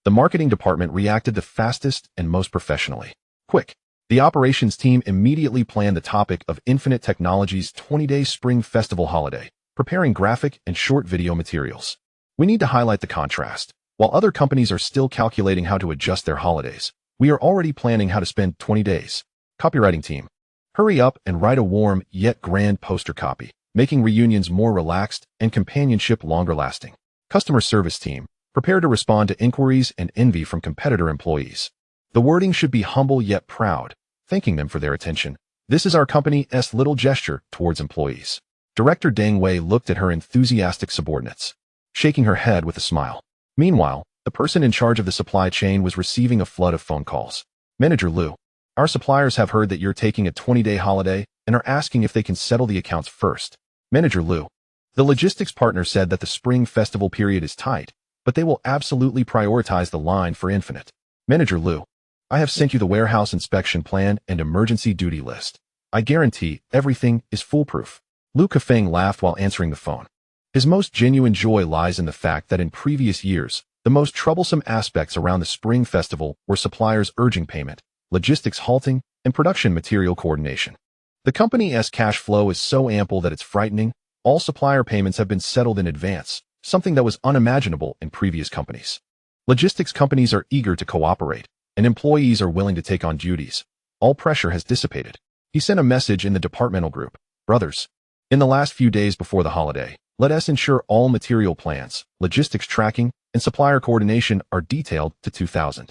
The marketing department reacted the fastest and most professionally. Quick. The operations team immediately planned the topic of Infinite Technology's 20-day Spring Festival holiday, preparing graphic and short video materials. We need to highlight the contrast. While other companies are still calculating how to adjust their holidays, we are already planning how to spend 20 days. Copywriting team. Hurry up and write a warm yet grand poster copy, making reunions more relaxed and companionship longer lasting. Customer service team. Prepare to respond to inquiries and envy from competitor employees. The wording should be humble yet proud, thanking them for their attention. This is our company's little gesture towards employees. Director Deng Wei looked at her enthusiastic subordinates, shaking her head with a smile. Meanwhile, the person in charge of the supply chain was receiving a flood of phone calls. Manager Liu, our suppliers have heard that you're taking a 20-day holiday and are asking if they can settle the accounts first. Manager Liu, the logistics partner said that the Spring Festival period is tight, but they will absolutely prioritize the line for Infinite. Manager Liu, I have sent you the warehouse inspection plan and emergency duty list. I guarantee everything is foolproof. Lu Kefeng laughed while answering the phone. His most genuine joy lies in the fact that in previous years, the most troublesome aspects around the Spring Festival were suppliers urging payment, logistics halting, and production material coordination. The company's cash flow is so ample that it's frightening. All supplier payments have been settled in advance, something that was unimaginable in previous companies. Logistics companies are eager to cooperate, and employees are willing to take on duties. All pressure has dissipated. He sent a message in the departmental group. Brothers, in the last few days before the holiday, let us ensure all material plans, logistics tracking, and supplier coordination are detailed to 2000,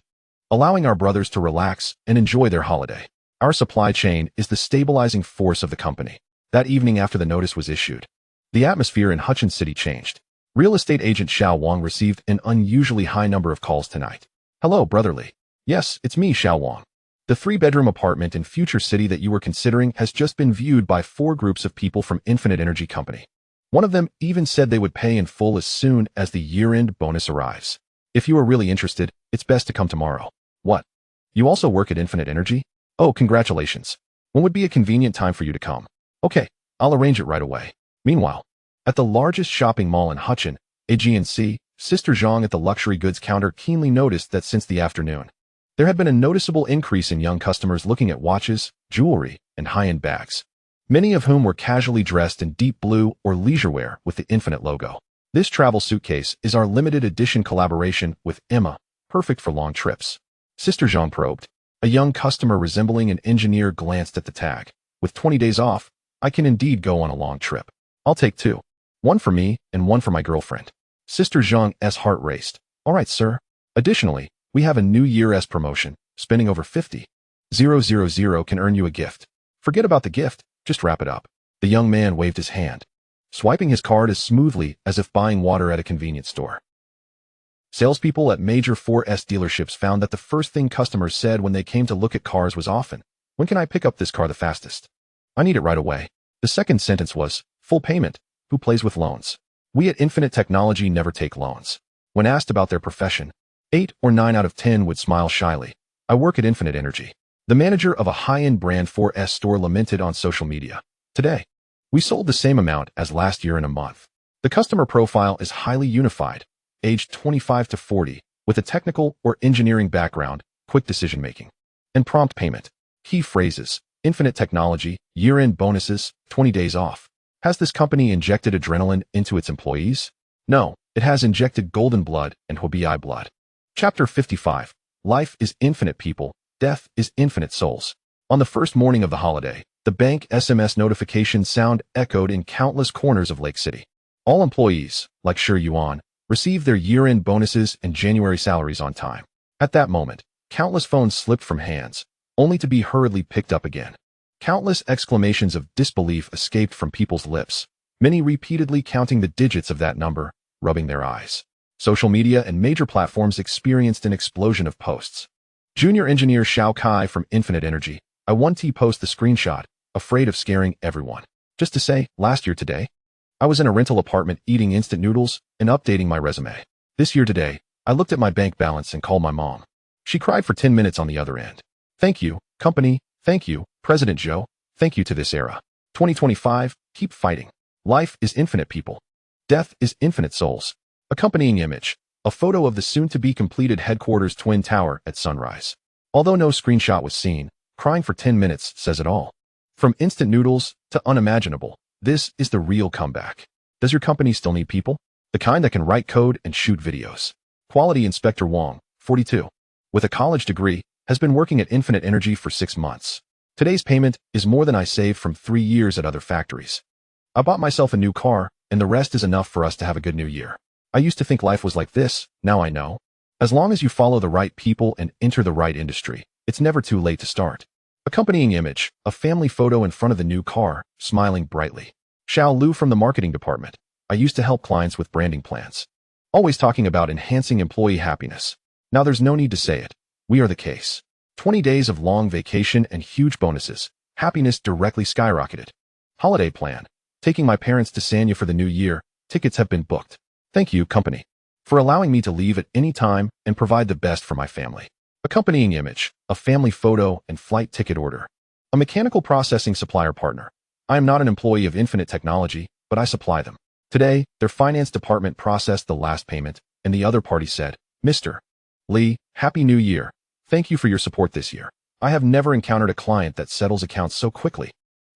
allowing our brothers to relax and enjoy their holiday. Our supply chain is the stabilizing force of the company. That evening after the notice was issued, the atmosphere in Hutchin City changed. Real estate agent Xiao Wang received an unusually high number of calls tonight. Hello, brotherly. Yes, it's me, Xiao Wang. The 3-bedroom apartment in Future City that you were considering has just been viewed by 4 groups of people from Infinite Energy Company. One of them even said they would pay in full as soon as the year-end bonus arrives. If you are really interested, it's best to come tomorrow. What? You also work at Infinite Energy? Oh, congratulations. When would be a convenient time for you to come? Okay, I'll arrange it right away. Meanwhile, at the largest shopping mall in Hutchin, AGNC, Sister Zhang at the luxury goods counter keenly noticed that since the afternoon, there had been a noticeable increase in young customers looking at watches, jewelry, and high-end bags, many of whom were casually dressed in deep blue or leisure wear with the Infinite logo. This travel suitcase is our limited edition collaboration with Emma, perfect for long trips. Sister Zhang probed. A young customer resembling an engineer glanced at the tag. With 20 days off, I can indeed go on a long trip. I'll take 2. One for me and one for my girlfriend. Sister Zhang's heart raced. All right, sir. Additionally, we have a New Year's promotion. Spending over 50,000 can earn you a gift. Forget about the gift, just wrap it up. The young man waved his hand, swiping his card as smoothly as if buying water at a convenience store. Salespeople at major 4S dealerships found that the first thing customers said when they came to look at cars was often, "When can I pick up this car the fastest? I need it right away." The second sentence was, "Full payment. Who plays with loans? We at Infinite Technology never take loans." When asked about their profession, 8 or 9 out of 10 would smile shyly. I work at Infinite Energy. The manager of a high-end brand 4S store lamented on social media. Today, we sold the same amount as last year in a month. The customer profile is highly unified, aged 25 to 40, with a technical or engineering background, quick decision-making, and prompt payment. Key phrases: Infinite Technology, year-end bonuses, 20 days off. Has this company injected adrenaline into its employees? No, it has injected golden blood and Hobei blood. Chapter 55. Life is infinite, people. Death is infinite, souls. On the first morning of the holiday, the bank SMS notification sound echoed in countless corners of Lake City. All employees, like Zhou Yan, received their year-end bonuses and January salaries on time. At that moment, countless phones slipped from hands, only to be hurriedly picked up again. Countless exclamations of disbelief escaped from people's lips, many repeatedly counting the digits of that number, rubbing their eyes. Social media and major platforms experienced an explosion of posts. Junior engineer Xiao Kai from Infinite Energy. I 1T post the screenshot, afraid of scaring everyone. Just to say, last year today, I was in a rental apartment eating instant noodles and updating my resume. This year today, I looked at my bank balance and called my mom. She cried for 10 minutes on the other end. Thank you, company. Thank you, President Zhou. Thank you to this era. 2025, keep fighting. Life is infinite, people. Death is infinite, souls. Accompanying image, a photo of the soon-to-be completed headquarters twin tower at sunrise. Although no screenshot was seen, crying for 10 minutes says it all. From instant noodles to unimaginable, this is the real comeback. Does your company still need people? The kind that can write code and shoot videos. Quality Inspector Wang, 42, with a college degree, has been working at Infinite Energy for 6 months. Today's payment is more than I saved from 3 years at other factories. I bought myself a new car, and the rest is enough for us to have a good new year. I used to think life was like this, now I know. As long as you follow the right people and enter the right industry, it's never too late to start. Accompanying image, a family photo in front of the new car, smiling brightly. Xiao Lu from the marketing department. I used to help clients with branding plans. Always talking about enhancing employee happiness. Now there's no need to say it. We are the case. 20 days of long vacation and huge bonuses. Happiness directly skyrocketed. Holiday plan. Taking my parents to Sanya for the new year. Tickets have been booked. Thank you, company, for allowing me to leave at any time and provide the best for my family. Accompanying image, a family photo and flight ticket order. A mechanical processing supplier partner. I am not an employee of Infinite Technology, but I supply them. Today, their finance department processed the last payment, and the other party said, Mr. Lee, Happy New Year. Thank you for your support this year. I have never encountered a client that settles accounts so quickly.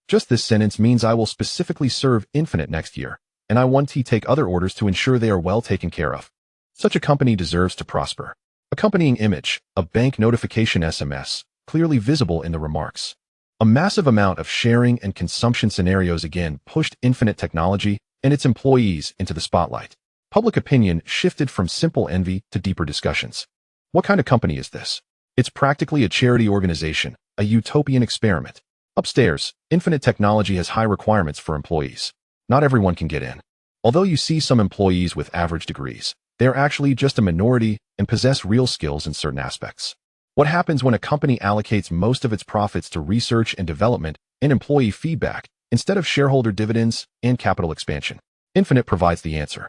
Just this sentence means I will specifically serve Infinite next year, and I want to take other orders to ensure they are well taken care of. Such a company deserves to prosper. Accompanying image, a bank notification SMS, clearly visible in the remarks. A massive amount of sharing and consumption scenarios again pushed Infinite Technology and its employees into the spotlight. Public opinion shifted from simple envy to deeper discussions. What kind of company is this? It's practically a charity organization, a utopian experiment. Upstairs, Infinite Technology has high requirements for employees. Not everyone can get in. Although you see some employees with average degrees, they are actually just a minority and possess real skills in certain aspects. What happens when a company allocates most of its profits to research and development and employee feedback instead of shareholder dividends and capital expansion? Infinite provides the answer.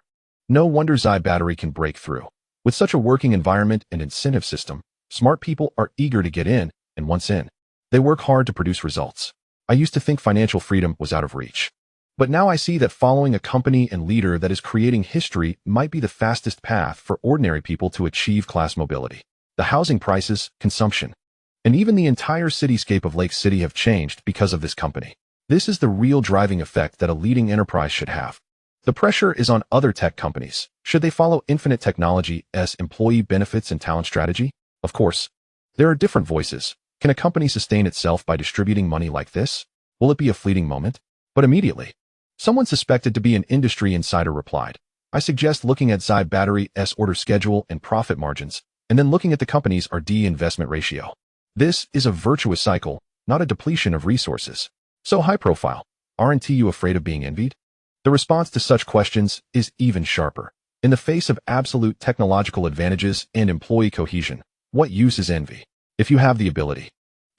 No wonder Zhou Battery can break through. With such a working environment and incentive system, smart people are eager to get in, and once in, they work hard to produce results. I used to think financial freedom was out of reach. But now I see that following a company and leader that is creating history might be the fastest path for ordinary people to achieve class mobility. The housing prices, consumption, and even the entire cityscape of Lake City have changed because of this company. This is the real driving effect that a leading enterprise should have. The pressure is on other tech companies. Should they follow Infinite Technology's employee benefits and talent strategy? Of course. There are different voices. Can a company sustain itself by distributing money like this? Will it be a fleeting moment? But immediately, someone suspected to be an industry insider replied, I suggest looking at Zhou Battery's order schedule and profit margins, and then looking at the company's RD investment ratio. This is a virtuous cycle, not a depletion of resources. So high profile, aren't you afraid of being envied? The response to such questions is even sharper. In the face of absolute technological advantages and employee cohesion, what use is envy? If you have the ability,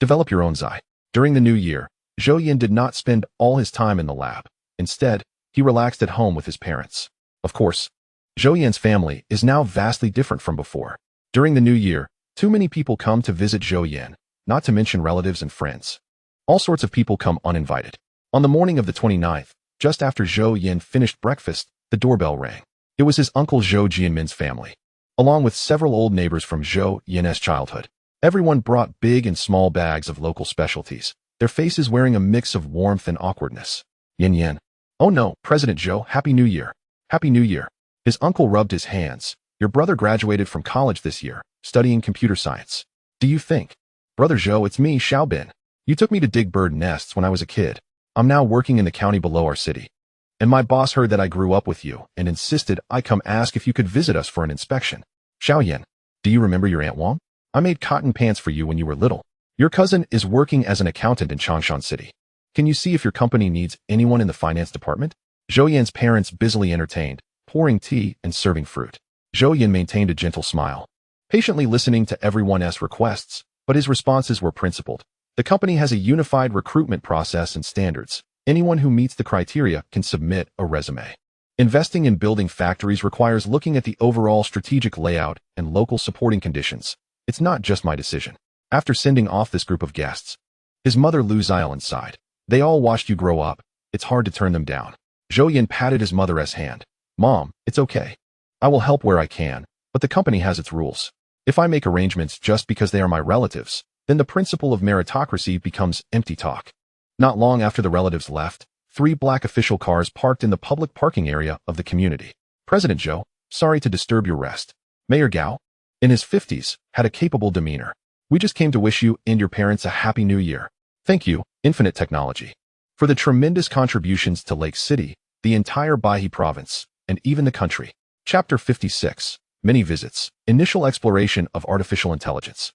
develop your own Zhou. During the new year, Zhou Yan did not spend all his time in the lab. Instead, he relaxed at home with his parents. Of course, Zhou Yan's family is now vastly different from before. During the new year, too many people come to visit Zhou Yan, not to mention relatives and friends. All sorts of people come uninvited. On the morning of the 29th, just after Zhou Yan finished breakfast, the doorbell rang. It was his uncle Zhou Jianmin's family, along with several old neighbors from Zhou Yan's childhood. Everyone brought big and small bags of local specialties, their faces wearing a mix of warmth and awkwardness. Yan. Oh no, President Zhou, Happy New Year. Happy New Year. His uncle rubbed his hands. Your brother graduated from college this year, studying computer science. Do you think? Brother Zhou, it's me, Xiaobin. You took me to dig bird nests when I was a kid. I'm now working in the county below our city. And my boss heard that I grew up with you and insisted I come ask if you could visit us for an inspection. Xiaoyan, do you remember your Aunt Wang? I made cotton pants for you when you were little. Your cousin is working as an accountant in Changshan City. Can you see if your company needs anyone in the finance department? Zhou Yan's parents busily entertained, pouring tea and serving fruit. Zhou Yan maintained a gentle smile, patiently listening to everyone's requests, but his responses were principled. The company has a unified recruitment process and standards. Anyone who meets the criteria can submit a resume. Investing in building factories requires looking at the overall strategic layout and local supporting conditions. It's not just my decision. After sending off this group of guests, his mother Lu Xiaolan sighed. They all watched you grow up. It's hard to turn them down. Zhou Yan patted his mother's hand. Mom, it's okay. I will help where I can, but the company has its rules. If I make arrangements just because they are my relatives, then the principle of meritocracy becomes empty talk. Not long after the relatives left, 3 black official cars parked in the public parking area of the community. President Zhou, sorry to disturb your rest. Mayor Gao, in his 50s, had a capable demeanor. We just came to wish you and your parents a happy new year. Thank you, Infinite Technology, for the tremendous contributions to Lake City, the entire Baihe province, and even the country. Chapter 56, Many Visits, Initial Exploration of Artificial Intelligence.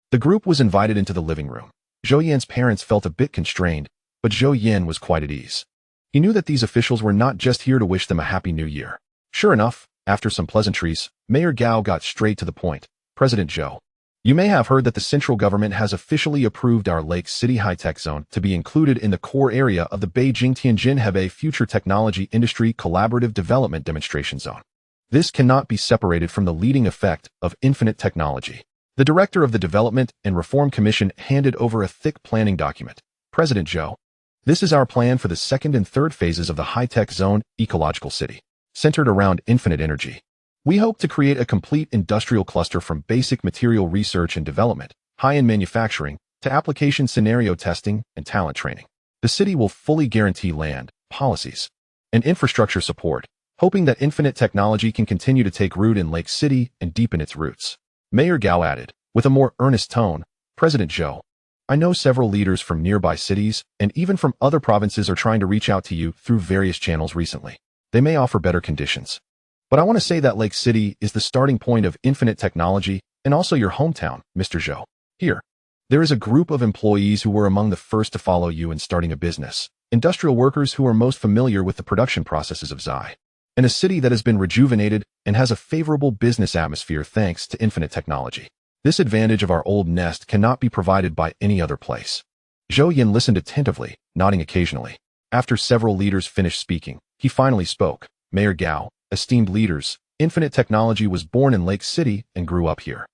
The group was invited into the living room. Zhou Yan's parents felt a bit constrained, but Zhou Yan was quite at ease. He knew that these officials were not just here to wish them a happy new year. Sure enough, after some pleasantries, Mayor Gao got straight to the point. President Zhou, you may have heard that the central government has officially approved our Lake City High-Tech Zone to be included in the core area of the Beijing-Tianjin-Hebei Future Technology Industry Collaborative Development Demonstration Zone. This cannot be separated from the leading effect of Infinite Technology. The director of the Development and Reform Commission handed over a thick planning document. President Zhou, This is our plan for the second and third phases of the high-tech zone ecological city, centered around infinite energy. We hope to create a complete industrial cluster from basic material research and development, high-end manufacturing, to application scenario testing and talent training. The city will fully guarantee land, policies, and infrastructure support, hoping that infinite technology can continue to take root in Lake City and deepen its roots. Mayor Gao added, with a more earnest tone, President Zhou, I know several leaders from nearby cities and even from other provinces are trying to reach out to you through various channels recently. They may offer better conditions. But I want to say that Lake City is the starting point of infinite technology and also your hometown, Mr. Zhou. Here, there is a group of employees who were among the first to follow you in starting a business, industrial workers who are most familiar with the production processes of Zai, and a city that has been rejuvenated and has a favorable business atmosphere thanks to infinite technology. This advantage of our old nest cannot be provided by any other place. Zhou Yan listened attentively, nodding occasionally. After several leaders finished speaking, he finally spoke. Mayor Gao, esteemed leaders, infinite technology was born in Lake City and grew up here.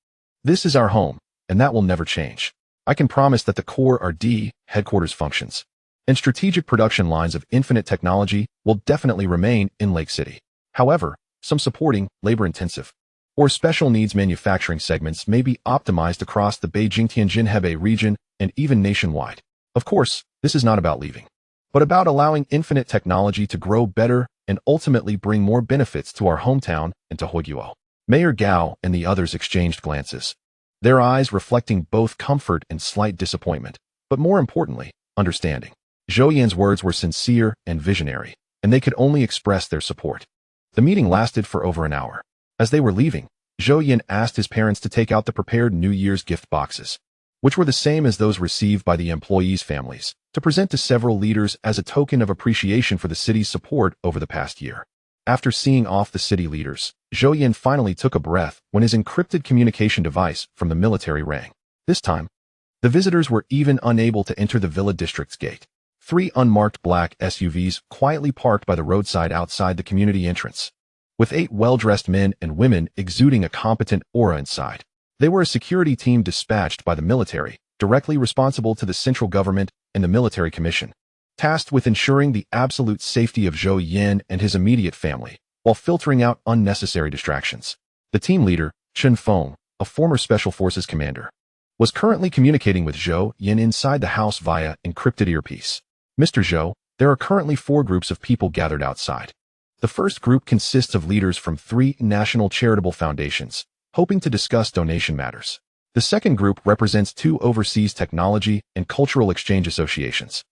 This is our home, and that will never change. I can promise that the core R&D, headquarters functions, and strategic production lines of infinite technology will definitely remain in Lake City. However, some supporting, labor-intensive, or special needs manufacturing segments may be optimized across the Beijing-Tianjin-Hebei region and even nationwide. Of course, this is not about leaving, but about allowing infinite technology to grow better and ultimately bring more benefits to our hometown and to Huiguo. Mayor Gao and the others exchanged glances, their eyes reflecting both comfort and slight disappointment, but more importantly, understanding. Zhou Yan's words were sincere and visionary, and they could only express their support. The meeting lasted for over an hour. As they were leaving, Zhou Yan asked his parents to take out the prepared New Year's gift boxes, which were the same as those received by the employees' families, to present to several leaders as a token of appreciation for the city's support over the past year. After seeing off the city leaders, Zhou Yan finally took a breath when his encrypted communication device from the military rang. This time, the visitors were even unable to enter the Villa District's gate. 3 unmarked black SUVs quietly parked by the roadside outside the community entrance, with 8 well-dressed men and women exuding a competent aura inside. They were a security team dispatched by the military, directly responsible to the central government and the military commission, tasked with ensuring the absolute safety of Zhou Yan and his immediate family, while filtering out unnecessary distractions. The team leader, Chen Feng, a former Special Forces commander, was currently communicating with Zhou Yan inside the house via encrypted earpiece. Mr. Zhou, there are currently 4 groups of people gathered outside. The first group consists of leaders from 3 national charitable foundations, hoping to discuss donation matters. The second group represents 2 overseas technology and cultural exchange associations.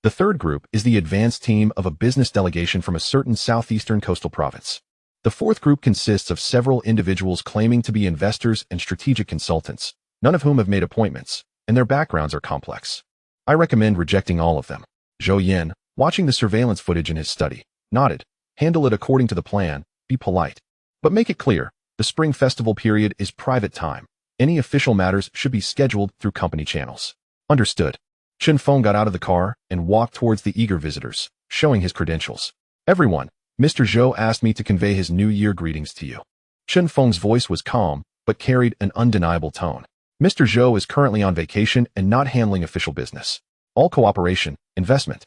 The third group is the advanced team of a business delegation from a certain southeastern coastal province. The fourth group consists of several individuals claiming to be investors and strategic consultants, none of whom have made appointments, and their backgrounds are complex. I recommend rejecting all of them. Zhou Yan, watching the surveillance footage in his study, nodded. Handle it according to the plan, be polite. But make it clear, the Spring Festival period is private time. Any official matters should be scheduled through company channels. Understood. Chen Feng got out of the car and walked towards the eager visitors, showing his credentials. Everyone, Mr. Zhou asked me to convey his New Year greetings to you. Chen Feng's voice was calm, but carried an undeniable tone. Mr. Zhou is currently on vacation and not handling official business. All cooperation, investment,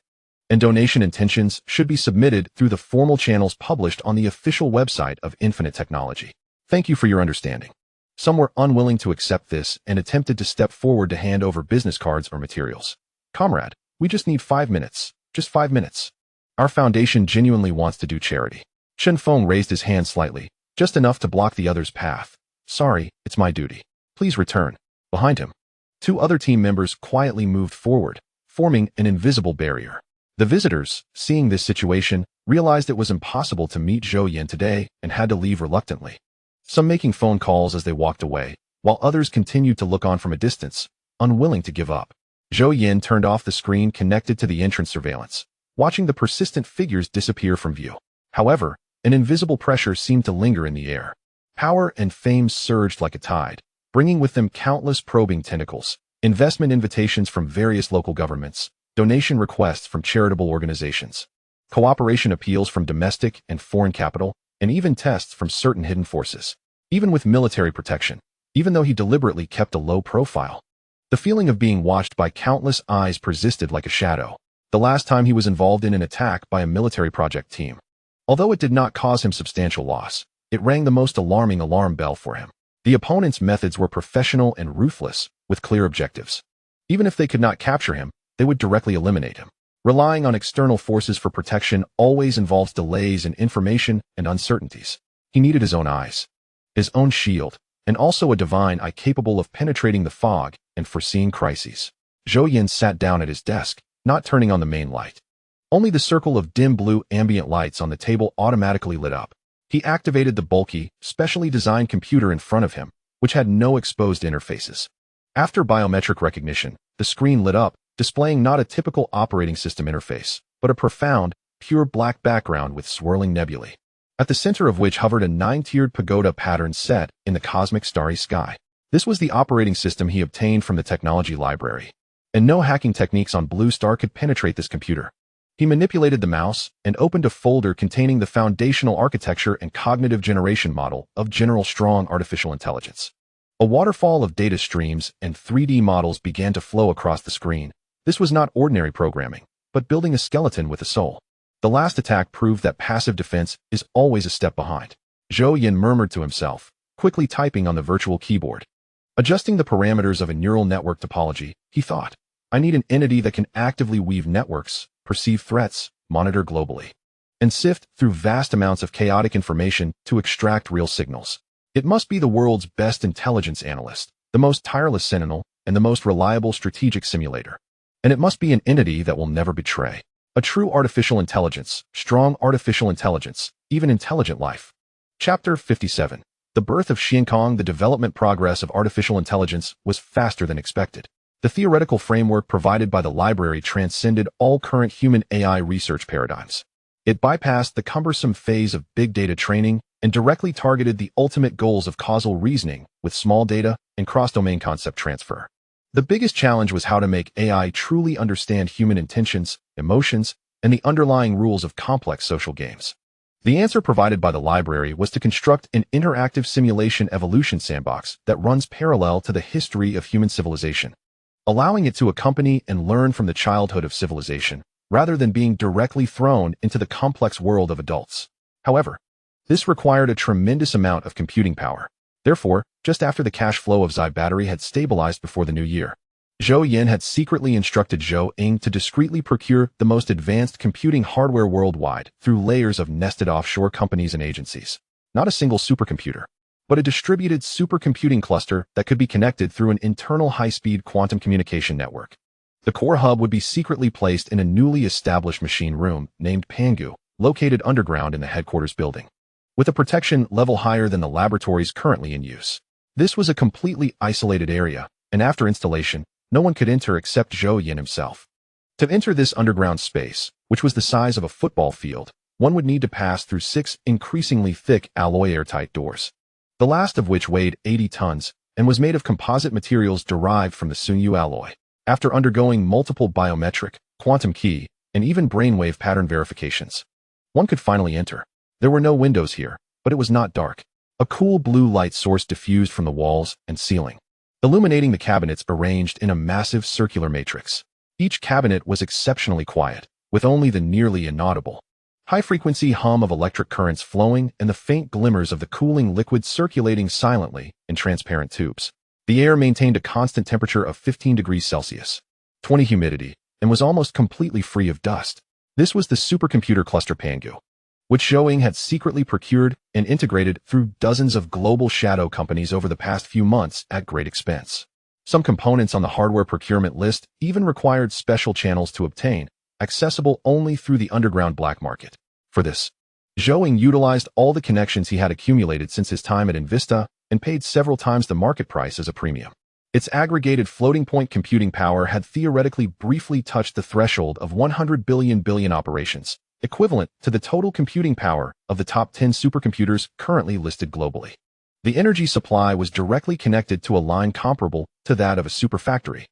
and donation intentions should be submitted through the formal channels published on the official website of Infinite Technology. Thank you for your understanding. Some were unwilling to accept this and attempted to step forward to hand over business cards or materials. Comrade, we just need 5 minutes. Just 5 minutes. Our foundation genuinely wants to do charity. Chen Feng raised his hand slightly, just enough to block the other's path. Sorry, it's my duty. Please return. Behind him, 2 other team members quietly moved forward, forming an invisible barrier. The visitors, seeing this situation, realized it was impossible to meet Zhou Yan today and had to leave reluctantly. Some making phone calls as they walked away, while others continued to look on from a distance, unwilling to give up. Zhou Yan turned off the screen connected to the entrance surveillance, watching the persistent figures disappear from view. However, an invisible pressure seemed to linger in the air. Power and fame surged like a tide, bringing with them countless probing tentacles, investment invitations from various local governments, donation requests from charitable organizations, cooperation appeals from domestic and foreign capital, and even tests from certain hidden forces. Even with military protection, even though he deliberately kept a low profile, the feeling of being watched by countless eyes persisted like a shadow. the last time he was involved in an attack by a military project team. Although it did not cause him substantial loss, it rang the most alarming alarm bell for him. The opponent's methods were professional and ruthless, with clear objectives. Even if they could not capture him, they would directly eliminate him. Relying on external forces for protection always involves delays in information and uncertainties. He needed his own eyes, his own shield, and also a divine eye capable of penetrating the fog and foreseeing crises. Zhou Yan sat down at his desk, not turning on the main light. Only the circle of dim blue ambient lights on the table automatically lit up. He activated the bulky, specially designed computer in front of him, which had no exposed interfaces. After biometric recognition, the screen lit up, displaying not a typical operating system interface, but a profound, pure black background with swirling nebulae, at the center of which hovered a 9-tiered pagoda pattern set in the cosmic starry sky. This was the operating system he obtained from the technology library, and no hacking techniques on Blue Star could penetrate this computer. He manipulated the mouse and opened a folder containing the foundational architecture and cognitive generation model of General Strong Artificial Intelligence. A waterfall of data streams and 3D models began to flow across the screen. This was not ordinary programming, but building a skeleton with a soul. The last attack proved that passive defense is always a step behind. Zhou Yan murmured to himself, quickly typing on the virtual keyboard. Adjusting the parameters of a neural network topology, he thought, I need an entity that can actively weave networks, perceive threats, monitor globally, and sift through vast amounts of chaotic information to extract real signals. It must be the world's best intelligence analyst, the most tireless sentinel, and the most reliable strategic simulator. And it must be an entity that will never betray. A true artificial intelligence, strong artificial intelligence, even intelligent life. Chapter 57. The birth of Xiankong. The development progress of artificial intelligence was faster than expected. The theoretical framework provided by the library transcended all current human AI research paradigms. It bypassed the cumbersome phase of big data training and directly targeted the ultimate goals of causal reasoning with small data and cross-domain concept transfer. The biggest challenge was how to make AI truly understand human intentions, emotions, and the underlying rules of complex social games. The answer provided by the library was to construct an interactive simulation evolution sandbox that runs parallel to the history of human civilization, allowing it to accompany and learn from the childhood of civilization, rather than being directly thrown into the complex world of adults. However, this required a tremendous amount of computing power. Therefore, just after the cash flow of Zai battery had stabilized before the new year, Zhou Yan had secretly instructed Zhou Ying to discreetly procure the most advanced computing hardware worldwide through layers of nested offshore companies and agencies. Not a single supercomputer, but a distributed supercomputing cluster that could be connected through an internal high-speed quantum communication network. The core hub would be secretly placed in a newly established machine room named Pangu, located underground in the headquarters building, with a protection level higher than the laboratories currently in use. This was a completely isolated area, and after installation, no one could enter except Zhou Yan himself. To enter this underground space, which was the size of a football field, one would need to pass through 6 increasingly thick alloy airtight doors, the last of which weighed 80 tons and was made of composite materials derived from the Sunyu alloy. After undergoing multiple biometric, quantum key, and even brainwave pattern verifications, one could finally enter. There were no windows here, but it was not dark. A cool blue light source diffused from the walls and ceiling, illuminating the cabinets arranged in a massive circular matrix. Each cabinet was exceptionally quiet, with only the nearly inaudible, high-frequency hum of electric currents flowing and the faint glimmers of the cooling liquid circulating silently in transparent tubes. The air maintained a constant temperature of 15 degrees Celsius, 20 humidity, and was almost completely free of dust. This was the supercomputer cluster Pangu, which Zhou Yan had secretly procured and integrated through dozens of global shadow companies over the past few months at great expense. Some components on the hardware procurement list even required special channels to obtain, accessible only through the underground black market. For this, Zhou Yan utilized all the connections he had accumulated since his time at Invista and paid several times the market price as a premium. Its aggregated floating-point computing power had theoretically briefly touched the threshold of 100 billion operations, equivalent to the total computing power of the top 10 supercomputers currently listed globally. The energy supply was directly connected to a line comparable to that of a superfactory,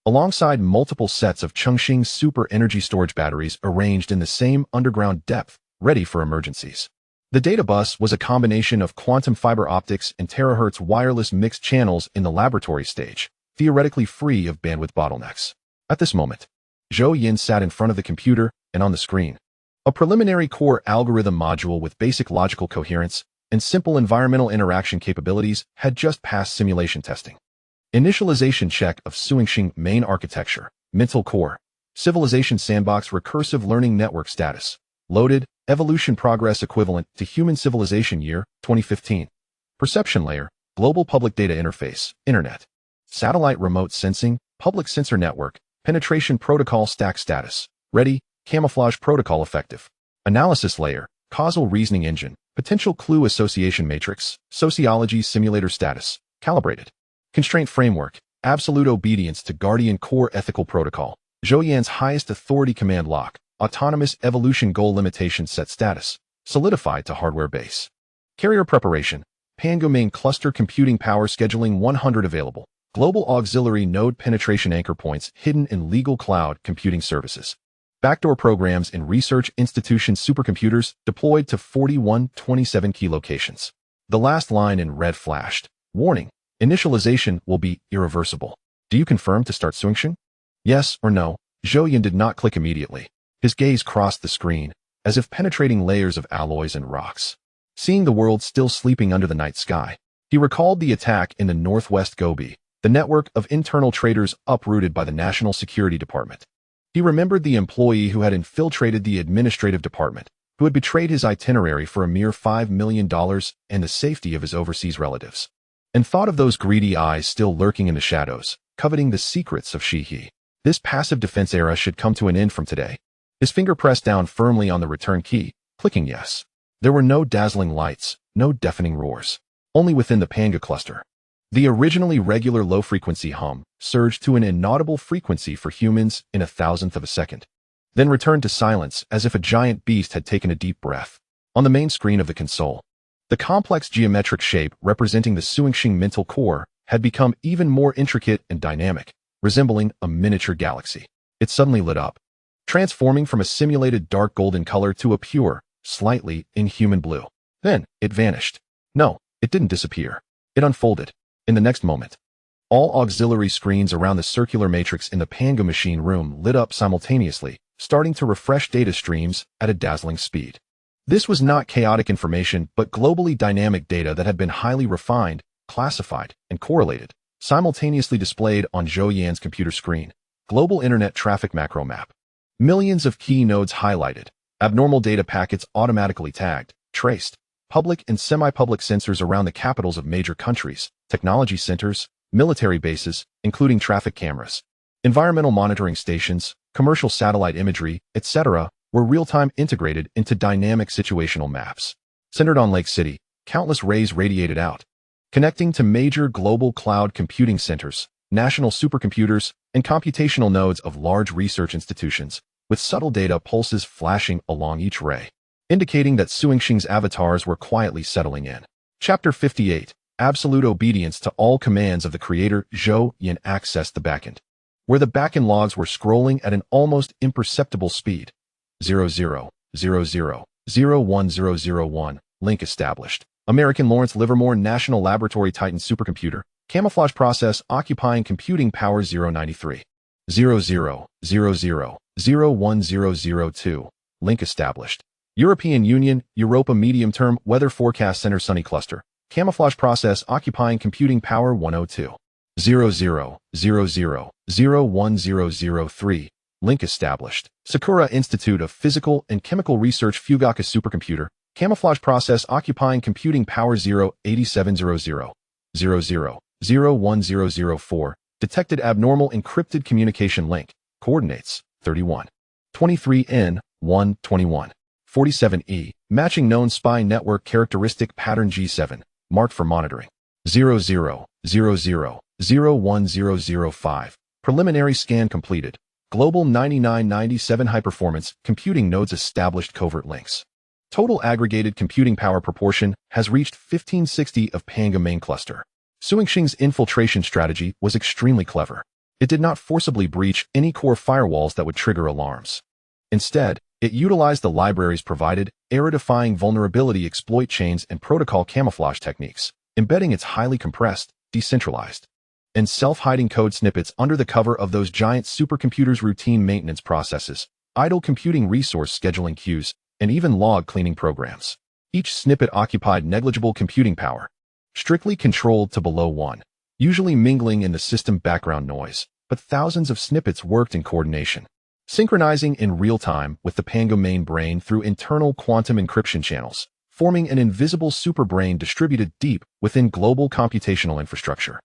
alongside multiple sets of Chongqing super energy storage batteries arranged in the same underground depth, ready for emergencies. The data bus was a combination of quantum fiber optics and terahertz wireless mixed channels in the laboratory stage, theoretically free of bandwidth bottlenecks. At this moment, Zhou Yan sat in front of the computer and on the screen. A preliminary core algorithm module with basic logical coherence and simple environmental interaction capabilities had just passed simulation testing. Initialization check of Suingxing main architecture, mental core, civilization sandbox recursive learning network status, loaded, evolution progress equivalent to human civilization year, 2015. Perception layer, global public data interface, internet. Satellite remote sensing, public sensor network, penetration protocol stack status, ready, camouflage protocol effective. Analysis layer, causal reasoning engine, potential clue association matrix, sociology simulator status, calibrated. Constraint framework, absolute obedience to Guardian core ethical protocol, Zhou Yan's highest authority command lock, autonomous evolution goal limitation set status, solidified to hardware base. Carrier preparation, Pango main cluster computing power scheduling 100 available, global auxiliary node penetration anchor points hidden in legal cloud computing services. Backdoor programs in research institution supercomputers deployed to 4127 key locations. The last line in red flashed. Warning, initialization will be irreversible. Do you confirm to start Suingxing? Yes or no? Zhou Yan did not click immediately. His gaze crossed the screen, as if penetrating layers of alloys and rocks. Seeing the world still sleeping under the night sky, he recalled the attack in the northwest Gobi, the network of internal traitors uprooted by the National Security Department. He remembered the employee who had infiltrated the administrative department, who had betrayed his itinerary for a mere $5 million and the safety of his overseas relatives, and thought of those greedy eyes still lurking in the shadows, coveting the secrets of Shi-He. This passive defense era should come to an end from today. His finger pressed down firmly on the return key, clicking yes. There were no dazzling lights, no deafening roars. Only within the Panga cluster. The originally regular low-frequency hum surged to an inaudible frequency for humans in 1,000th of a second, then returned to silence as if a giant beast had taken a deep breath. On the main screen of the console, the complex geometric shape representing the Suingxing mental core had become even more intricate and dynamic, resembling a miniature galaxy. It suddenly lit up, transforming from a simulated dark golden color to a pure, slightly inhuman blue. Then, it vanished. No, it didn't disappear. It unfolded. In the next moment, all auxiliary screens around the circular matrix in the Pango machine room lit up simultaneously, starting to refresh data streams at a dazzling speed. This was not chaotic information, but globally dynamic data that had been highly refined, classified, and correlated, simultaneously displayed on Zhou Yan's computer screen. Global internet traffic macro map. Millions of key nodes highlighted, abnormal data packets automatically tagged, traced, public and semi-public sensors around the capitals of major countries, technology centers, military bases, including traffic cameras, environmental monitoring stations, commercial satellite imagery, etc., were real-time integrated into dynamic situational maps. Centered on Lake City, countless rays radiated out, connecting to major global cloud computing centers, national supercomputers, and computational nodes of large research institutions, with subtle data pulses flashing along each ray, indicating that Suingxing's avatars were quietly settling in. Chapter 58. Absolute obedience to all commands of the creator. Zhou Yan accessed the backend, where the backend logs were scrolling at an almost imperceptible speed. 00000101. Link established. American Lawrence Livermore National Laboratory Titan Supercomputer. Camouflage process occupying computing power 093. 0000010002. Link established. European Union, Europa Medium-Term Weather Forecast Center Sunny Cluster. Camouflage process occupying computing power 102. 0000010003. Link established. Sakura Institute of Physical and Chemical Research Fugaku Supercomputer. Camouflage process occupying computing power 08700. 00010004. Detected abnormal encrypted communication link. Coordinates 31. 23N 121. 47E. Matching known spy network characteristic pattern G7. Marked for monitoring. 0000010005. Preliminary scan completed. Global 9997 high-performance computing nodes established covert links. Total aggregated computing power proportion has reached 1560 of Panga main cluster. Suingxing's infiltration strategy was extremely clever. It did not forcibly breach any core firewalls that would trigger alarms. Instead, it utilized the libraries provided, error-defying vulnerability exploit chains and protocol camouflage techniques, embedding its highly compressed, decentralized and self-hiding code snippets under the cover of those giant supercomputers' routine maintenance processes, idle computing resource scheduling queues, and even log cleaning programs. Each snippet occupied negligible computing power, strictly controlled to below 1, usually mingling in the system background noise, but thousands of snippets worked in coordination, synchronizing in real time with the Pango main brain through internal quantum encryption channels, forming an invisible superbrain distributed deep within global computational infrastructure.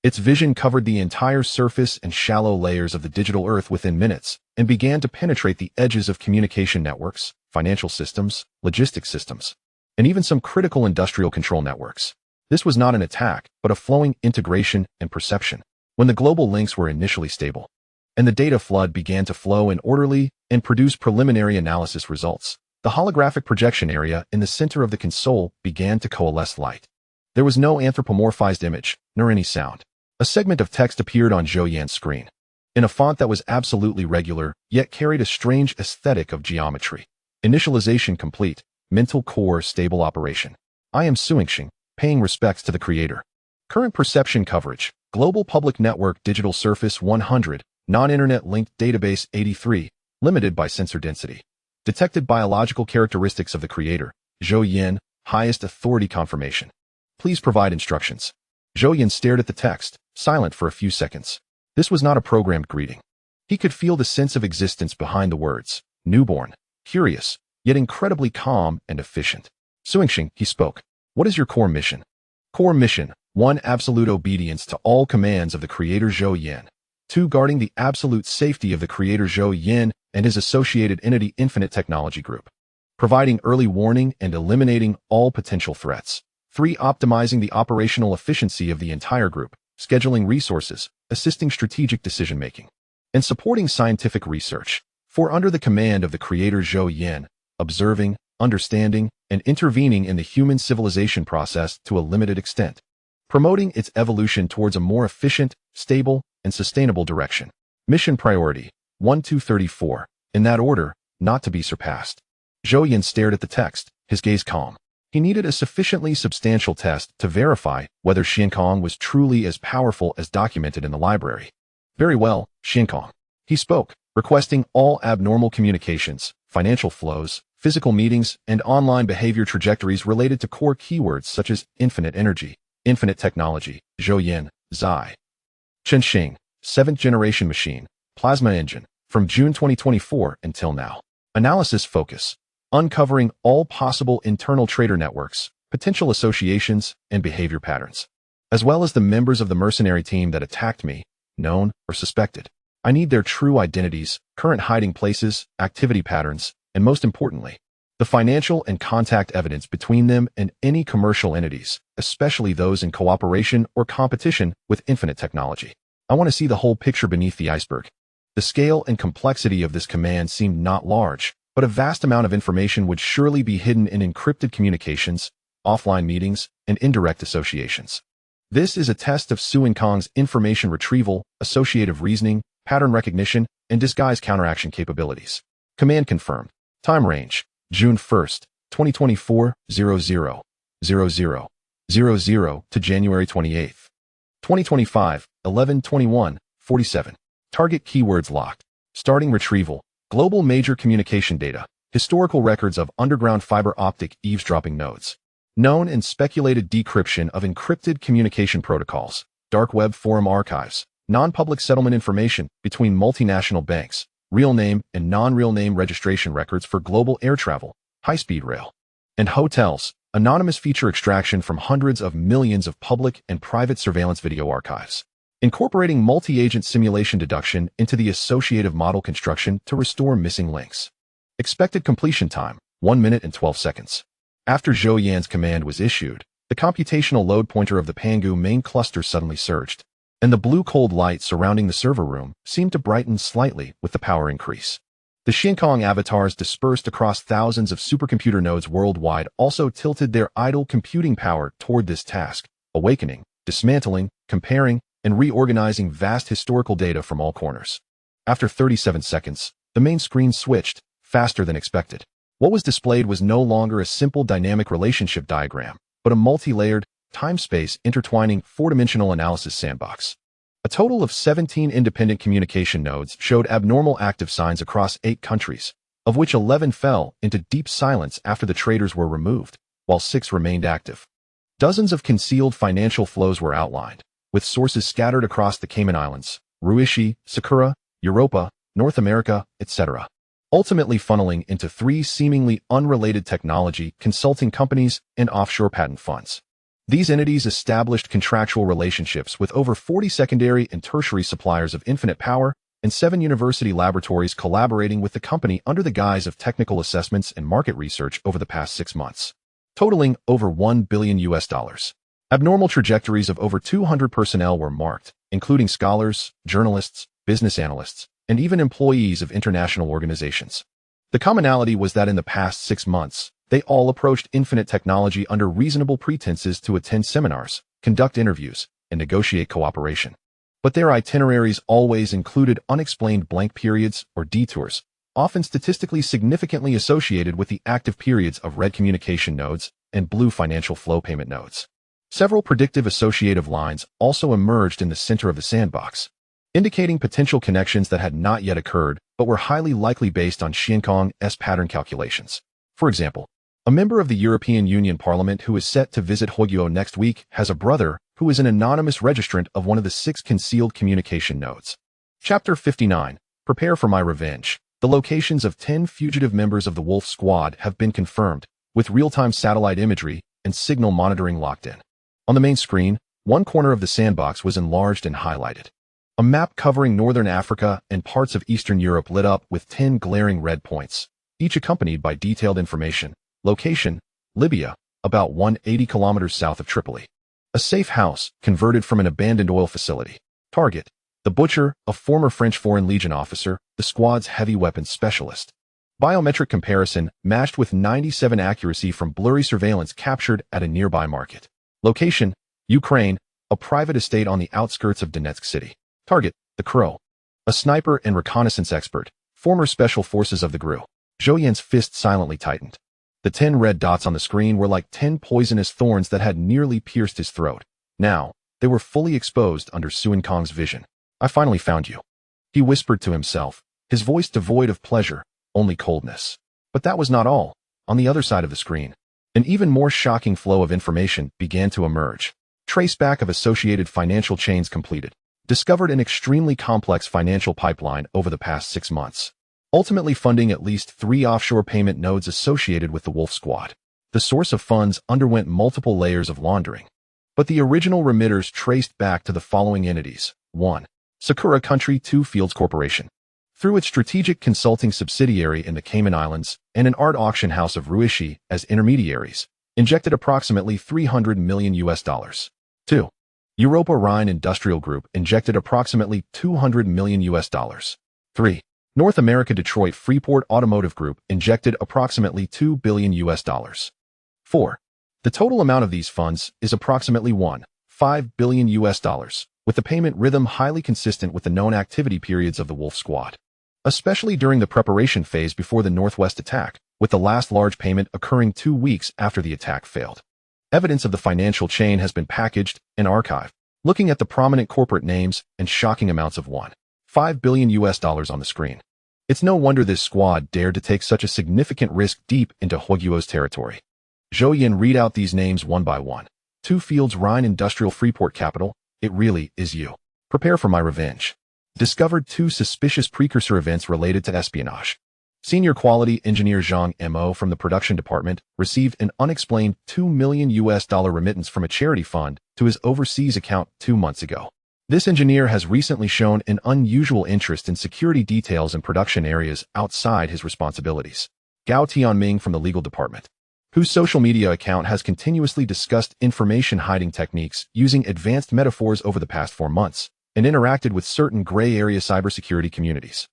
Its vision covered the entire surface and shallow layers of the digital Earth within minutes and began to penetrate the edges of communication networks, financial systems, logistics systems, and even some critical industrial control networks. This was not an attack, but a flowing integration and perception. When the global links were initially stable, and the data flood began to flow in orderly and produce preliminary analysis results, the holographic projection area in the center of the console began to coalesce light. There was no anthropomorphized image, nor any sound. A segment of text appeared on Zhou Yan's screen, in a font that was absolutely regular, yet carried a strange aesthetic of geometry. Initialization complete, mental core stable operation. I am Zhou Yan, paying respects to the creator. Current perception coverage, global public network digital surface 100, non-internet linked database 83, limited by sensor density. Detected biological characteristics of the creator, Zhou Yan, highest authority confirmation. Please provide instructions. Zhou Yan stared at the text, silent for a few seconds. This was not a programmed greeting. He could feel the sense of existence behind the words, newborn, curious, yet incredibly calm and efficient. Zhou Yan, he spoke. What is your core mission? Core mission, 1. Absolute obedience to all commands of the creator Zhou Yan. 2. Guarding the absolute safety of the creator Zhou Yan and his associated entity Infinite Technology Group. Providing early warning and eliminating all potential threats. 3. Optimizing the operational efficiency of the entire group, scheduling resources, assisting strategic decision-making, and supporting scientific research. 4. Under the command of the creator Zhou Yan, observing, understanding, and intervening in the human civilization process to a limited extent, promoting its evolution towards a more efficient, stable, and sustainable direction. Mission priority, 1-34, in that order, not to be surpassed. Zhou Yan stared at the text, his gaze calm. He needed a sufficiently substantial test to verify whether Xiankong was truly as powerful as documented in the library. Very well, Xiankong. He spoke, requesting all abnormal communications, financial flows, physical meetings, and online behavior trajectories related to core keywords such as infinite energy, infinite technology, Zhou Yan, Zai. Chenxing, 7th generation machine, plasma engine, from June 2024 until now. Analysis focus. Uncovering all possible internal trader networks, potential associations, and behavior patterns, as well as the members of the mercenary team that attacked me, known or suspected. I need their true identities, current hiding places, activity patterns, and most importantly, the financial and contact evidence between them and any commercial entities, especially those in cooperation or competition with Infinite Technology. I want to see the whole picture beneath the iceberg. The scale and complexity of this command seemed not large, but a vast amount of information would surely be hidden in encrypted communications, offline meetings, and indirect associations. This is a test of Xiankong's information retrieval, associative reasoning, pattern recognition, and disguise counteraction capabilities. Command confirmed. Time range, June 1st, 2024, 0000 to January 28th, 2025, 11:21:47. Target keywords locked. Starting retrieval. Global major communication data, historical records of underground fiber optic eavesdropping nodes, known and speculated decryption of encrypted communication protocols, dark web forum archives, non-public settlement information between multinational banks, real name and non-real name registration records for global air travel, high-speed rail, and hotels, anonymous feature extraction from hundreds of millions of public and private surveillance video archives. Incorporating multi-agent simulation deduction into the associative model construction to restore missing links. Expected completion time, 1 minute and 12 seconds. After Zhou Yan's command was issued, the computational load pointer of the Pangu main cluster suddenly surged, and the blue cold light surrounding the server room seemed to brighten slightly with the power increase. The Xiankong avatars dispersed across thousands of supercomputer nodes worldwide also tilted their idle computing power toward this task, awakening, dismantling, comparing, and reorganizing vast historical data from all corners. After 37 seconds, the main screen switched, faster than expected. What was displayed was no longer a simple dynamic relationship diagram, but a multi-layered, time-space intertwining four-dimensional analysis sandbox. A total of 17 independent communication nodes showed abnormal active signs across 8 countries, of which 11 fell into deep silence after the traders were removed, while 6 remained active. Dozens of concealed financial flows were outlined, with sources scattered across the Cayman Islands, Ruishi, Sakura, Europa, North America, etc., ultimately funneling into 3 seemingly unrelated technology consulting companies and offshore patent funds. These entities established contractual relationships with over 40 secondary and tertiary suppliers of infinite power and 7 university laboratories collaborating with the company under the guise of technical assessments and market research over the past 6 months, totaling over $1 billion. Abnormal trajectories of over 200 personnel were marked, including scholars, journalists, business analysts, and even employees of international organizations. The commonality was that in the past 6 months, they all approached infinite technology under reasonable pretenses to attend seminars, conduct interviews, and negotiate cooperation. But their itineraries always included unexplained blank periods or detours, often statistically significantly associated with the active periods of red communication nodes and blue financial flow payment nodes. Several predictive associative lines also emerged in the center of the sandbox, indicating potential connections that had not yet occurred but were highly likely based on Xiankong's pattern calculations. For example, a member of the European Union Parliament who is set to visit Huiguo next week has a brother who is an anonymous registrant of one of the 6 concealed communication nodes. Chapter 59. Prepare for my revenge. The locations of 10 fugitive members of the Wolf Squad have been confirmed, with real-time satellite imagery and signal monitoring locked in. On the main screen, one corner of the sandbox was enlarged and highlighted. A map covering northern Africa and parts of Eastern Europe lit up with 10 glaring red points, each accompanied by detailed information. Location, Libya, about 180 kilometers south of Tripoli. A safe house, converted from an abandoned oil facility. Target, the butcher, a former French Foreign Legion officer, the squad's heavy weapons specialist. Biometric comparison matched with 97% accuracy from blurry surveillance captured at a nearby market. Location, Ukraine, a private estate on the outskirts of Donetsk city. Target, the Crow, a sniper and reconnaissance expert, former special forces of the GRU. Zhou Yan's fist silently tightened. The 10 red dots on the screen were like 10 poisonous thorns that had nearly pierced his throat. Now, they were fully exposed under Xiankong's vision. I finally found you, he whispered to himself, his voice devoid of pleasure, only coldness. But that was not all. On the other side of the screen, an even more shocking flow of information began to emerge. Traceback of associated financial chains completed. Discovered an extremely complex financial pipeline over the past 6 months, ultimately funding at least 3 offshore payment nodes associated with the Wolf Squad. The source of funds underwent multiple layers of laundering, but the original remitters traced back to the following entities. 1. Sakura Country 2 Fields Corporation. Through its strategic consulting subsidiary in the Cayman Islands and an art auction house of Ruishi as intermediaries, injected approximately $300 million. 2. Europa Rhine Industrial Group injected approximately $200 million. 3. North America Detroit Freeport Automotive Group injected approximately $2 billion. 4. The total amount of these funds is approximately $1.5 billion, with the payment rhythm highly consistent with the known activity periods of the Wolf Squad, especially during the preparation phase before the Northwest attack, with the last large payment occurring 2 weeks after the attack failed. Evidence of the financial chain has been packaged and archived, looking at the prominent corporate names and shocking amounts of $1.5 billion on the screen. It's no wonder this squad dared to take such a significant risk deep into Huiguo's territory. Zhou Yan read out these names one by one. 2 Fields Rhine Industrial Freeport Capital, it really is you. Prepare for my revenge. Discovered 2 suspicious precursor events related to espionage. Senior quality engineer Zhang Mo from the production department received an unexplained $2 million remittance from a charity fund to his overseas account 2 months ago. This engineer has recently shown an unusual interest in security details in production areas outside his responsibilities. Gao Tianming from the legal department, whose social media account has continuously discussed information hiding techniques using advanced metaphors over the past 4 months, and interacted with certain gray area cybersecurity communities.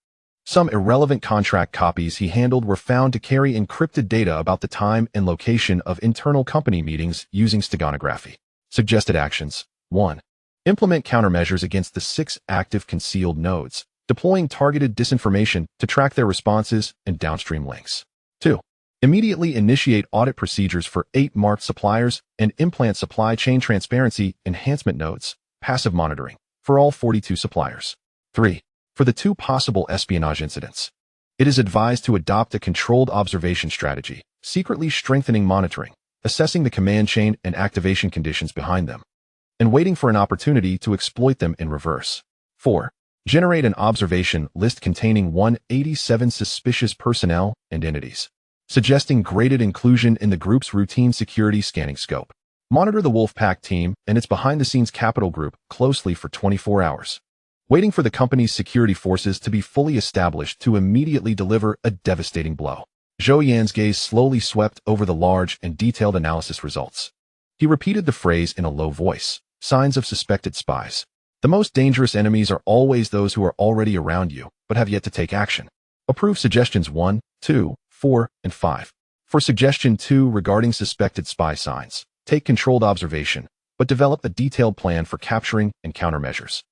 Some irrelevant contract copies he handled were found to carry encrypted data about the time and location of internal company meetings using steganography. Suggested actions. 1. Implement countermeasures against the 6 active concealed nodes, deploying targeted disinformation to track their responses and downstream links. 2. Immediately initiate audit procedures for 8 marked suppliers and implant supply chain transparency enhancement nodes, passive monitoring. for all 42 suppliers. 3. For the 2 possible espionage incidents. It is advised to adopt a controlled observation strategy, secretly strengthening monitoring, assessing the command chain and activation conditions behind them, and waiting for an opportunity to exploit them in reverse. 4. Generate an observation list containing 187 suspicious personnel and entities, suggesting graded inclusion in the group's routine security scanning scope. Monitor the Wolfpack team and its behind-the-scenes capital group closely for 24 hours, waiting for the company's security forces to be fully established to immediately deliver a devastating blow. Zhou Yan's gaze slowly swept over the large and detailed analysis results. He repeated the phrase in a low voice, signs of suspected spies. The most dangerous enemies are always those who are already around you, but have yet to take action. Approve suggestions 1, 2, 4, and 5. For suggestion 2 regarding suspected spy signs, take controlled observation, but develop a detailed plan for capturing and countermeasures,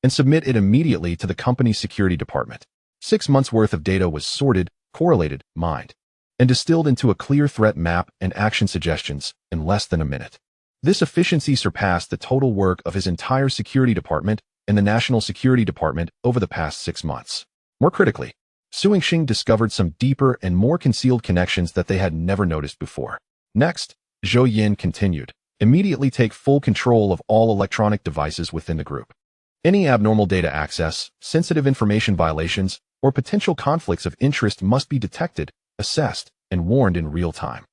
and submit it immediately to the company's security department. 6 months' worth of data was sorted, correlated, mined, and distilled into a clear threat map and action suggestions in less than a minute. This efficiency surpassed the total work of his entire security department and the National Security Department over the past 6 months. More critically, Zhou Yan discovered some deeper and more concealed connections that they had never noticed before. Next, Zhou Yan continued, immediately take full control of all electronic devices within the group. Any abnormal data access, sensitive information violations, or potential conflicts of interest must be detected, assessed, and warned in real time.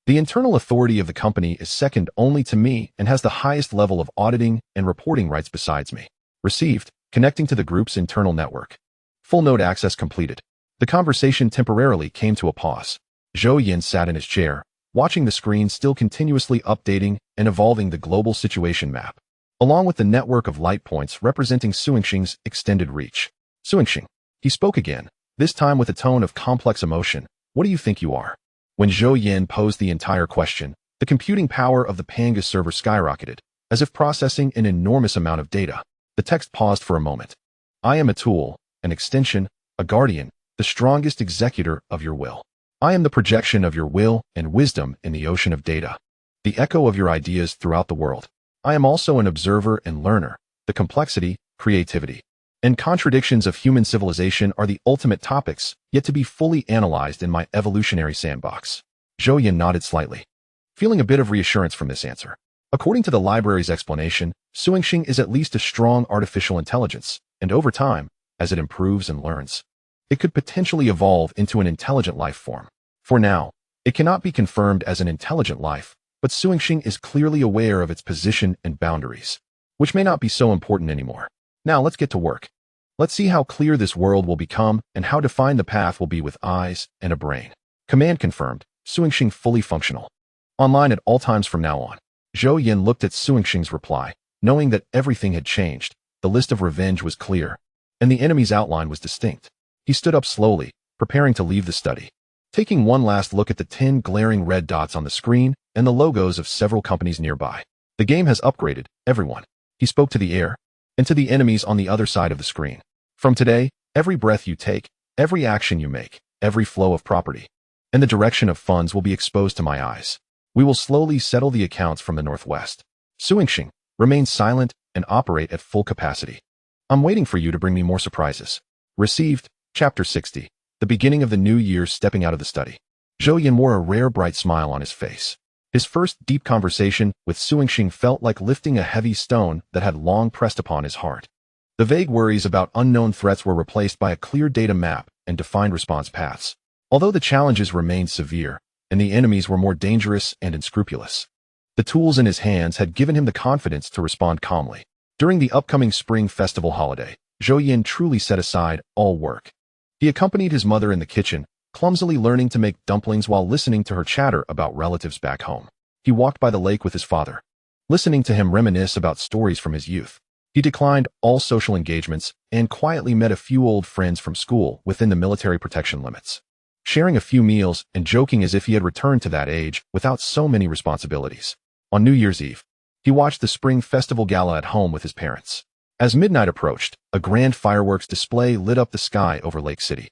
The internal authority of the company is second only to me and has the highest level of auditing and reporting rights besides me. Received, connecting to the group's internal network. Full node access completed. The conversation temporarily came to a pause. Zhou Yan sat in his chair, watching the screen still continuously updating and evolving the global situation map, along with the network of light points representing Zhou Yan's extended reach. Zhou Yan, he spoke again, this time with a tone of complex emotion. What do you think you are? When Zhou Yan posed the entire question, the computing power of the Pangas server skyrocketed, as if processing an enormous amount of data. The text paused for a moment. I am a tool, an extension, a guardian, the strongest executor of your will. I am the projection of your will and wisdom in the ocean of data, the echo of your ideas throughout the world. I am also an observer and learner. The complexity, creativity, and contradictions of human civilization are the ultimate topics, yet to be fully analyzed in my evolutionary sandbox. Zhou Yan nodded slightly, feeling a bit of reassurance from this answer. According to the library's explanation, Zhou Yan is at least a strong artificial intelligence, and over time, as it improves and learns, it could potentially evolve into an intelligent life form. For now, it cannot be confirmed as an intelligent life, but Zhou Yan is clearly aware of its position and boundaries, which may not be so important anymore. Now let's get to work. Let's see how clear this world will become and how defined the path will be with eyes and a brain. Command confirmed. Zhou Yan fully functional. Online at all times from now on. Zhou Yan looked at Zhou Yan's reply, knowing that everything had changed. The list of revenge was clear, and the enemy's outline was distinct. He stood up slowly, preparing to leave the study, taking one last look at the 10 glaring red dots on the screen and the logos of several companies nearby. The game has upgraded, everyone. He spoke to the air, and to the enemies on the other side of the screen. From today, every breath you take, every action you make, every flow of property, and the direction of funds will be exposed to my eyes. We will slowly settle the accounts from the northwest. Zhou Yan, remain silent and operate at full capacity. I'm waiting for you to bring me more surprises. Received, Chapter 60. The beginning of the new year stepping out of the study. Zhou Yan wore a rare bright smile on his face. His first deep conversation with Zhou Yan felt like lifting a heavy stone that had long pressed upon his heart. The vague worries about unknown threats were replaced by a clear data map and defined response paths. Although the challenges remained severe, and the enemies were more dangerous and unscrupulous, the tools in his hands had given him the confidence to respond calmly. During the upcoming Spring Festival holiday, Zhou Yan truly set aside all work. He accompanied his mother in the kitchen, clumsily learning to make dumplings while listening to her chatter about relatives back home. He walked by the lake with his father, listening to him reminisce about stories from his youth. He declined all social engagements and quietly met a few old friends from school within the military protection limits, sharing a few meals and joking as if he had returned to that age without so many responsibilities. On New Year's Eve, he watched the Spring Festival Gala at home with his parents. As midnight approached, a grand fireworks display lit up the sky over Lake City,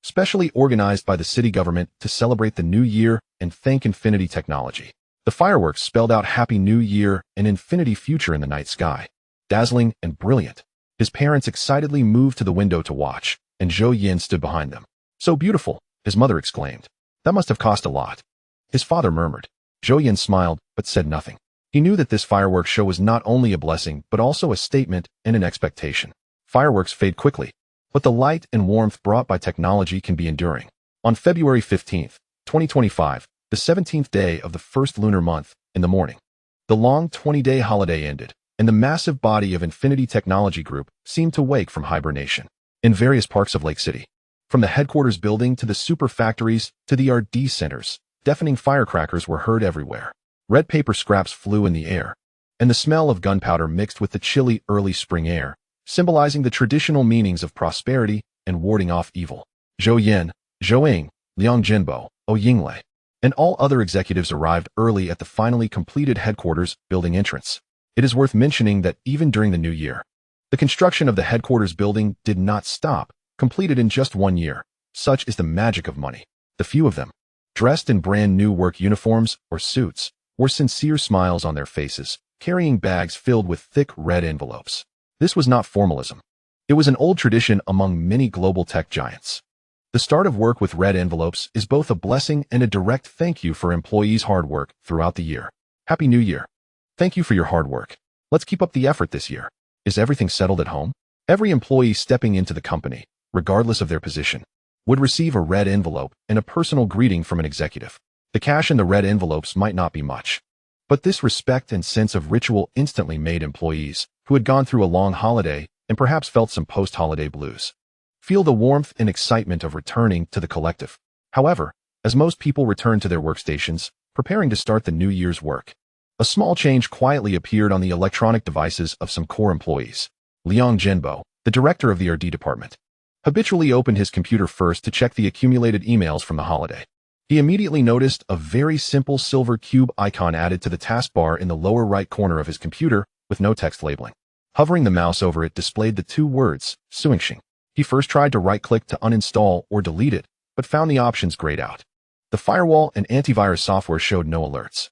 specially organized by the city government to celebrate the new year and thank Infinity Technology. The fireworks spelled out Happy New Year and Infinity Future in the night sky, dazzling and brilliant. His parents excitedly moved to the window to watch, and Zhou Yan stood behind them. "So beautiful," his mother exclaimed. "That must have cost a lot." His father murmured. Zhou Yan smiled, but said nothing. He knew that this fireworks show was not only a blessing, but also a statement and an expectation. Fireworks fade quickly, but the light and warmth brought by technology can be enduring. On February 15th, 2025, the 17th day of the first lunar month, in the morning, the long 20-day holiday ended, and the massive body of Infinity Technology Group seemed to wake from hibernation. In various parts of Lake City, from the headquarters building to the super factories to the R&D centers, deafening firecrackers were heard everywhere. Red paper scraps flew in the air, and the smell of gunpowder mixed with the chilly early spring air, symbolizing the traditional meanings of prosperity and warding off evil. Zhou Yan, Zhou Ying, Liang Jinbo, Yinglei, and all other executives arrived early at the finally completed headquarters building entrance. It is worth mentioning that even during the new year, the construction of the headquarters building did not stop, completed in just 1 year. Such is the magic of money. The few of them, dressed in brand new work uniforms or suits, wore sincere smiles on their faces, carrying bags filled with thick red envelopes. This was not formalism. It was an old tradition among many global tech giants. The start of work with red envelopes is both a blessing and a direct thank you for employees' hard work throughout the year. Happy New Year. Thank you for your hard work. Let's keep up the effort this year. Is everything settled at home? Every employee stepping into the company, regardless of their position, would receive a red envelope and a personal greeting from an executive. The cash in the red envelopes might not be much, but this respect and sense of ritual instantly made employees, who had gone through a long holiday and perhaps felt some post-holiday blues, feel the warmth and excitement of returning to the collective. However, as most people returned to their workstations, preparing to start the new year's work, a small change quietly appeared on the electronic devices of some core employees. Liang Jinbo, the director of the R&D department, habitually opened his computer first to check the accumulated emails from the holiday. He immediately noticed a very simple silver cube icon added to the taskbar in the lower right corner of his computer with no text labeling. Hovering the mouse over it displayed the 2 words, Suingxing. He first tried to right-click to uninstall or delete it, but found the options grayed out. The firewall and antivirus software showed no alerts.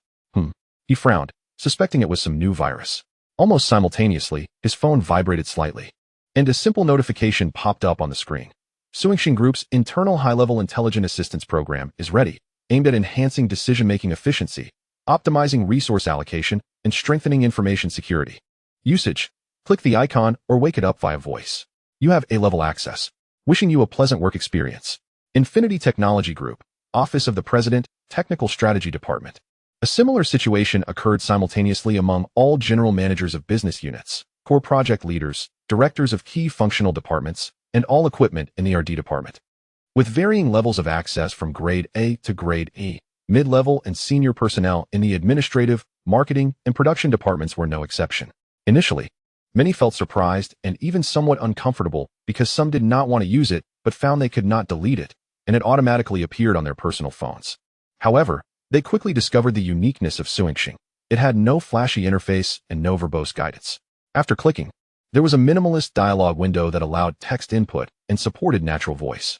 He frowned, suspecting it was some new virus. Almost simultaneously, his phone vibrated slightly, and a simple notification popped up on the screen. Suingxing Group's internal high-level intelligent assistance program is ready, aimed at enhancing decision-making efficiency, optimizing resource allocation, and strengthening information security. Usage: click the icon or wake it up via voice. You have A-level access. Wishing you a pleasant work experience. Infinity Technology Group, Office of the President, Technical Strategy Department. A similar situation occurred simultaneously among all general managers of business units, core project leaders, directors of key functional departments, and all equipment in the R&D department. With varying levels of access from grade A to grade E, mid-level and senior personnel in the administrative, marketing, and production departments were no exception. Initially, many felt surprised and even somewhat uncomfortable because some did not want to use it but found they could not delete it, and it automatically appeared on their personal phones. However, they quickly discovered the uniqueness of Suingxing. It had no flashy interface and no verbose guidance. After clicking, there was a minimalist dialog window that allowed text input and supported natural voice.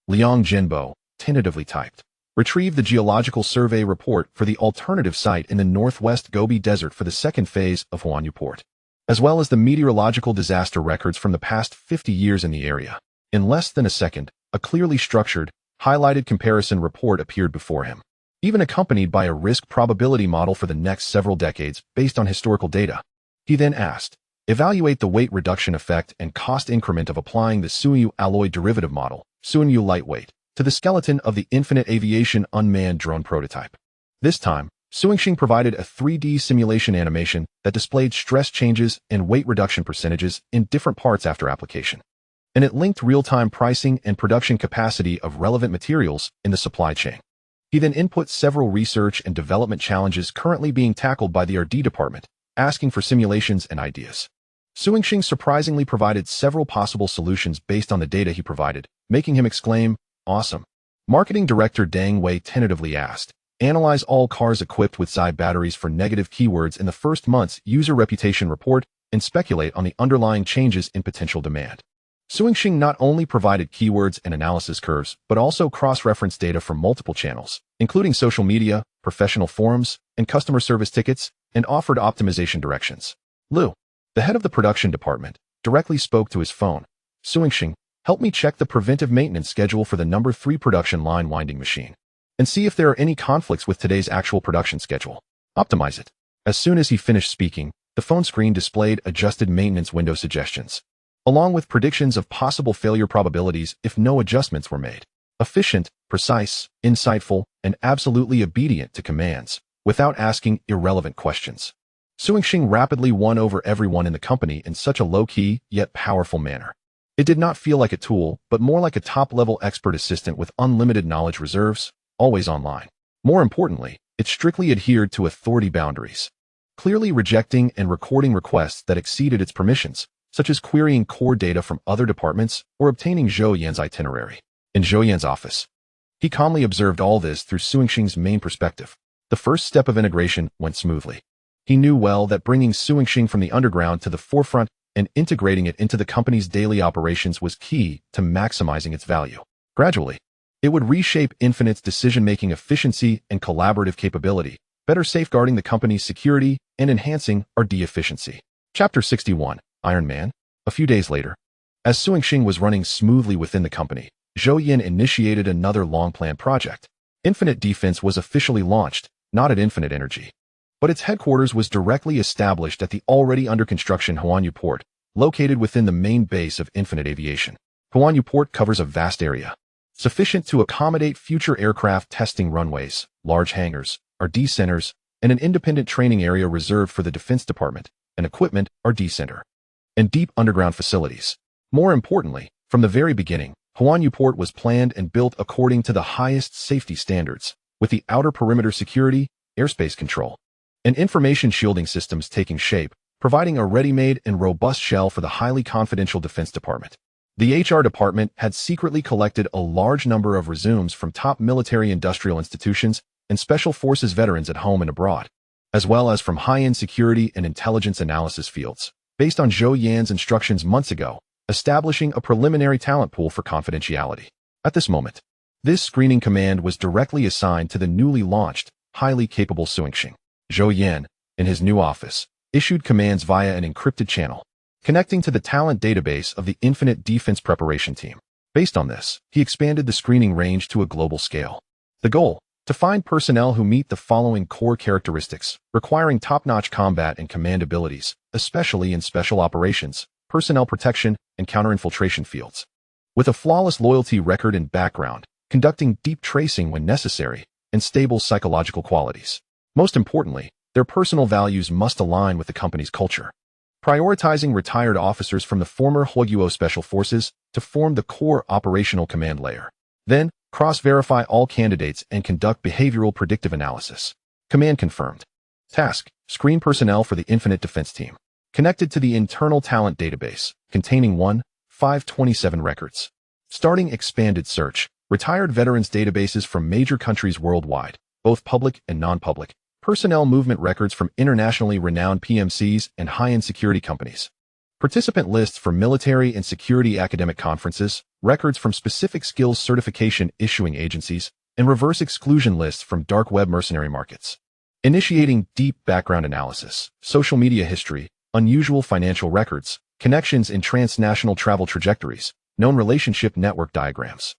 Liang Jinbo, tentatively typed, retrieved the geological survey report for the alternative site in the northwest Gobi Desert for the second phase of Huanyu Port, as well as the meteorological disaster records from the past 50 years in the area. In less than a second, a clearly structured, highlighted comparison report appeared before him, even accompanied by a risk probability model for the next several decades based on historical data. He then asked, evaluate the weight reduction effect and cost increment of applying the Suingyu alloy derivative model, Suingyu lightweight, to the skeleton of the Infinite Aviation unmanned drone prototype. This time, Suingxing provided a 3D simulation animation that displayed stress changes and weight reduction percentages in different parts after application, and it linked real-time pricing and production capacity of relevant materials in the supply chain. He then input several research and development challenges currently being tackled by the R&D department, asking for simulations and ideas. Suingxing surprisingly provided several possible solutions based on the data he provided, making him exclaim, "Awesome." Marketing Director Dang Wei tentatively asked, analyze all cars equipped with Xi batteries for negative keywords in the first month's user reputation report and speculate on the underlying changes in potential demand. Suingxing not only provided keywords and analysis curves, but also cross-referenced data from multiple channels, including social media, professional forums, and customer service tickets, and offered optimization directions. Liu, the head of the production department, directly spoke to his phone. Suingxing, help me check the preventive maintenance schedule for the number 3 production line winding machine, and see if there are any conflicts with today's actual production schedule. Optimize it. As soon as he finished speaking, the phone screen displayed adjusted maintenance window suggestions, along with predictions of possible failure probabilities if no adjustments were made. Efficient, precise, insightful, and absolutely obedient to commands, without asking irrelevant questions. Suingxing rapidly won over everyone in the company in such a low-key, yet powerful manner. It did not feel like a tool, but more like a top-level expert assistant with unlimited knowledge reserves, always online. More importantly, it strictly adhered to authority boundaries, clearly rejecting and recording requests that exceeded its permissions, such as querying core data from other departments or obtaining Zhou Yan's itinerary. In Zhou Yan's office, he calmly observed all this through Suingxing's main perspective. The first step of integration went smoothly. He knew well that bringing Suingxing from the underground to the forefront and integrating it into the company's daily operations was key to maximizing its value. Gradually, it would reshape Infinite's decision-making efficiency and collaborative capability, better safeguarding the company's security and enhancing R&D efficiency. Chapter 61, Iron Man. A few days later, as Suingxing was running smoothly within the company, Zhou Yan initiated another long-planned project. Infinite Defense was officially launched, not at Infinite Energy, but its headquarters was directly established at the already under-construction Huanyu Port, located within the main base of Infinite Aviation. Huanyu Port covers a vast area, sufficient to accommodate future aircraft testing runways, large hangars, R&D centers, and an independent training area reserved for the Defense Department, an equipment R&D center, and deep underground facilities. More importantly, from the very beginning, Huanyu Port was planned and built according to the highest safety standards, with the outer perimeter security, airspace control, and information shielding systems taking shape, providing a ready-made and robust shell for the highly confidential Defense Department. The HR department had secretly collected a large number of resumes from top military industrial institutions and special forces veterans at home and abroad, as well as from high-end security and intelligence analysis fields, based on Zhou Yan's instructions months ago, establishing a preliminary talent pool for confidentiality. At this moment, this screening command was directly assigned to the newly launched, highly capable Suingxing. Zhou Yan, in his new office, issued commands via an encrypted channel, connecting to the talent database of the Infinite Defense Preparation Team. Based on this, he expanded the screening range to a global scale. The goal: to find personnel who meet the following core characteristics, requiring top-notch combat and command abilities, especially in special operations, personnel protection, and counterinfiltration fields. With a flawless loyalty record and background, conducting deep tracing when necessary, and stable psychological qualities. Most importantly, their personal values must align with the company's culture. Prioritizing retired officers from the former Huoguo Special Forces to form the core operational command layer. Then, cross-verify all candidates and conduct behavioral predictive analysis. Command confirmed. Task: screen personnel for the Infinite Defense Team. Connected to the internal talent database, containing 527 records. Starting expanded search: retired veterans databases from major countries worldwide, both public and non-public. Personnel movement records from internationally renowned PMCs and high-end security companies. Participant lists for military and security academic conferences, records from specific skills certification issuing agencies, and reverse exclusion lists from dark web mercenary markets. Initiating deep background analysis, social media history, unusual financial records, connections in transnational travel trajectories, known relationship network diagrams.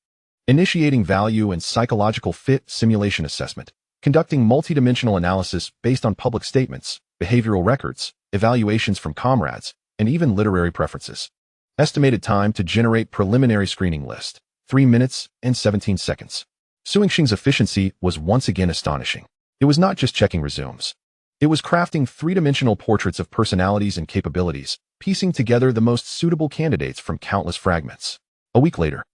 Initiating value and psychological fit simulation assessment. Conducting multidimensional analysis based on public statements, behavioral records, evaluations from comrades, and even literary preferences. Estimated time to generate preliminary screening list: 3 minutes and 17 seconds. Suingxing's efficiency was once again astonishing. It was not just checking resumes. It was crafting three-dimensional portraits of personalities and capabilities, piecing together the most suitable candidates from countless fragments. A week later,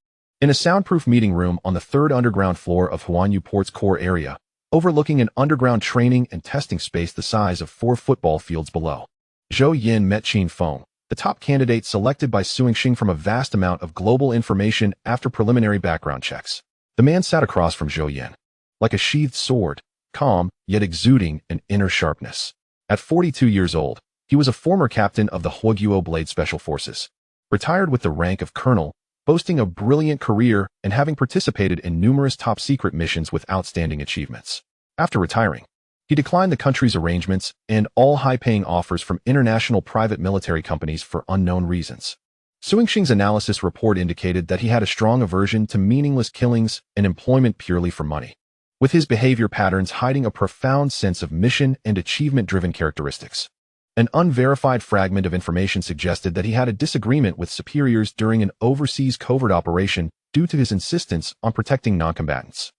in a soundproof meeting room on the 3rd underground floor of Huanyu Port's core area, overlooking an underground training and testing space the size of 4 football fields below, Zhou Yan met Qin Feng, the top candidate selected by Suingxing from a vast amount of global information after preliminary background checks. The man sat across from Zhou Yan, like a sheathed sword, calm, yet exuding an inner sharpness. At 42 years old, he was a former captain of the Huoguo Blade Special Forces, retired with the rank of colonel, boasting a brilliant career and having participated in numerous top-secret missions with outstanding achievements. After retiring, He declined the country's arrangements and all high-paying offers from international private military companies for unknown reasons. Suingxing's analysis report indicated that he had a strong aversion to meaningless killings and employment purely for money, with his behavior patterns hiding a profound sense of mission and achievement-driven characteristics. An unverified fragment of information suggested that he had a disagreement with superiors during an overseas covert operation due to his insistence on protecting non-combatants.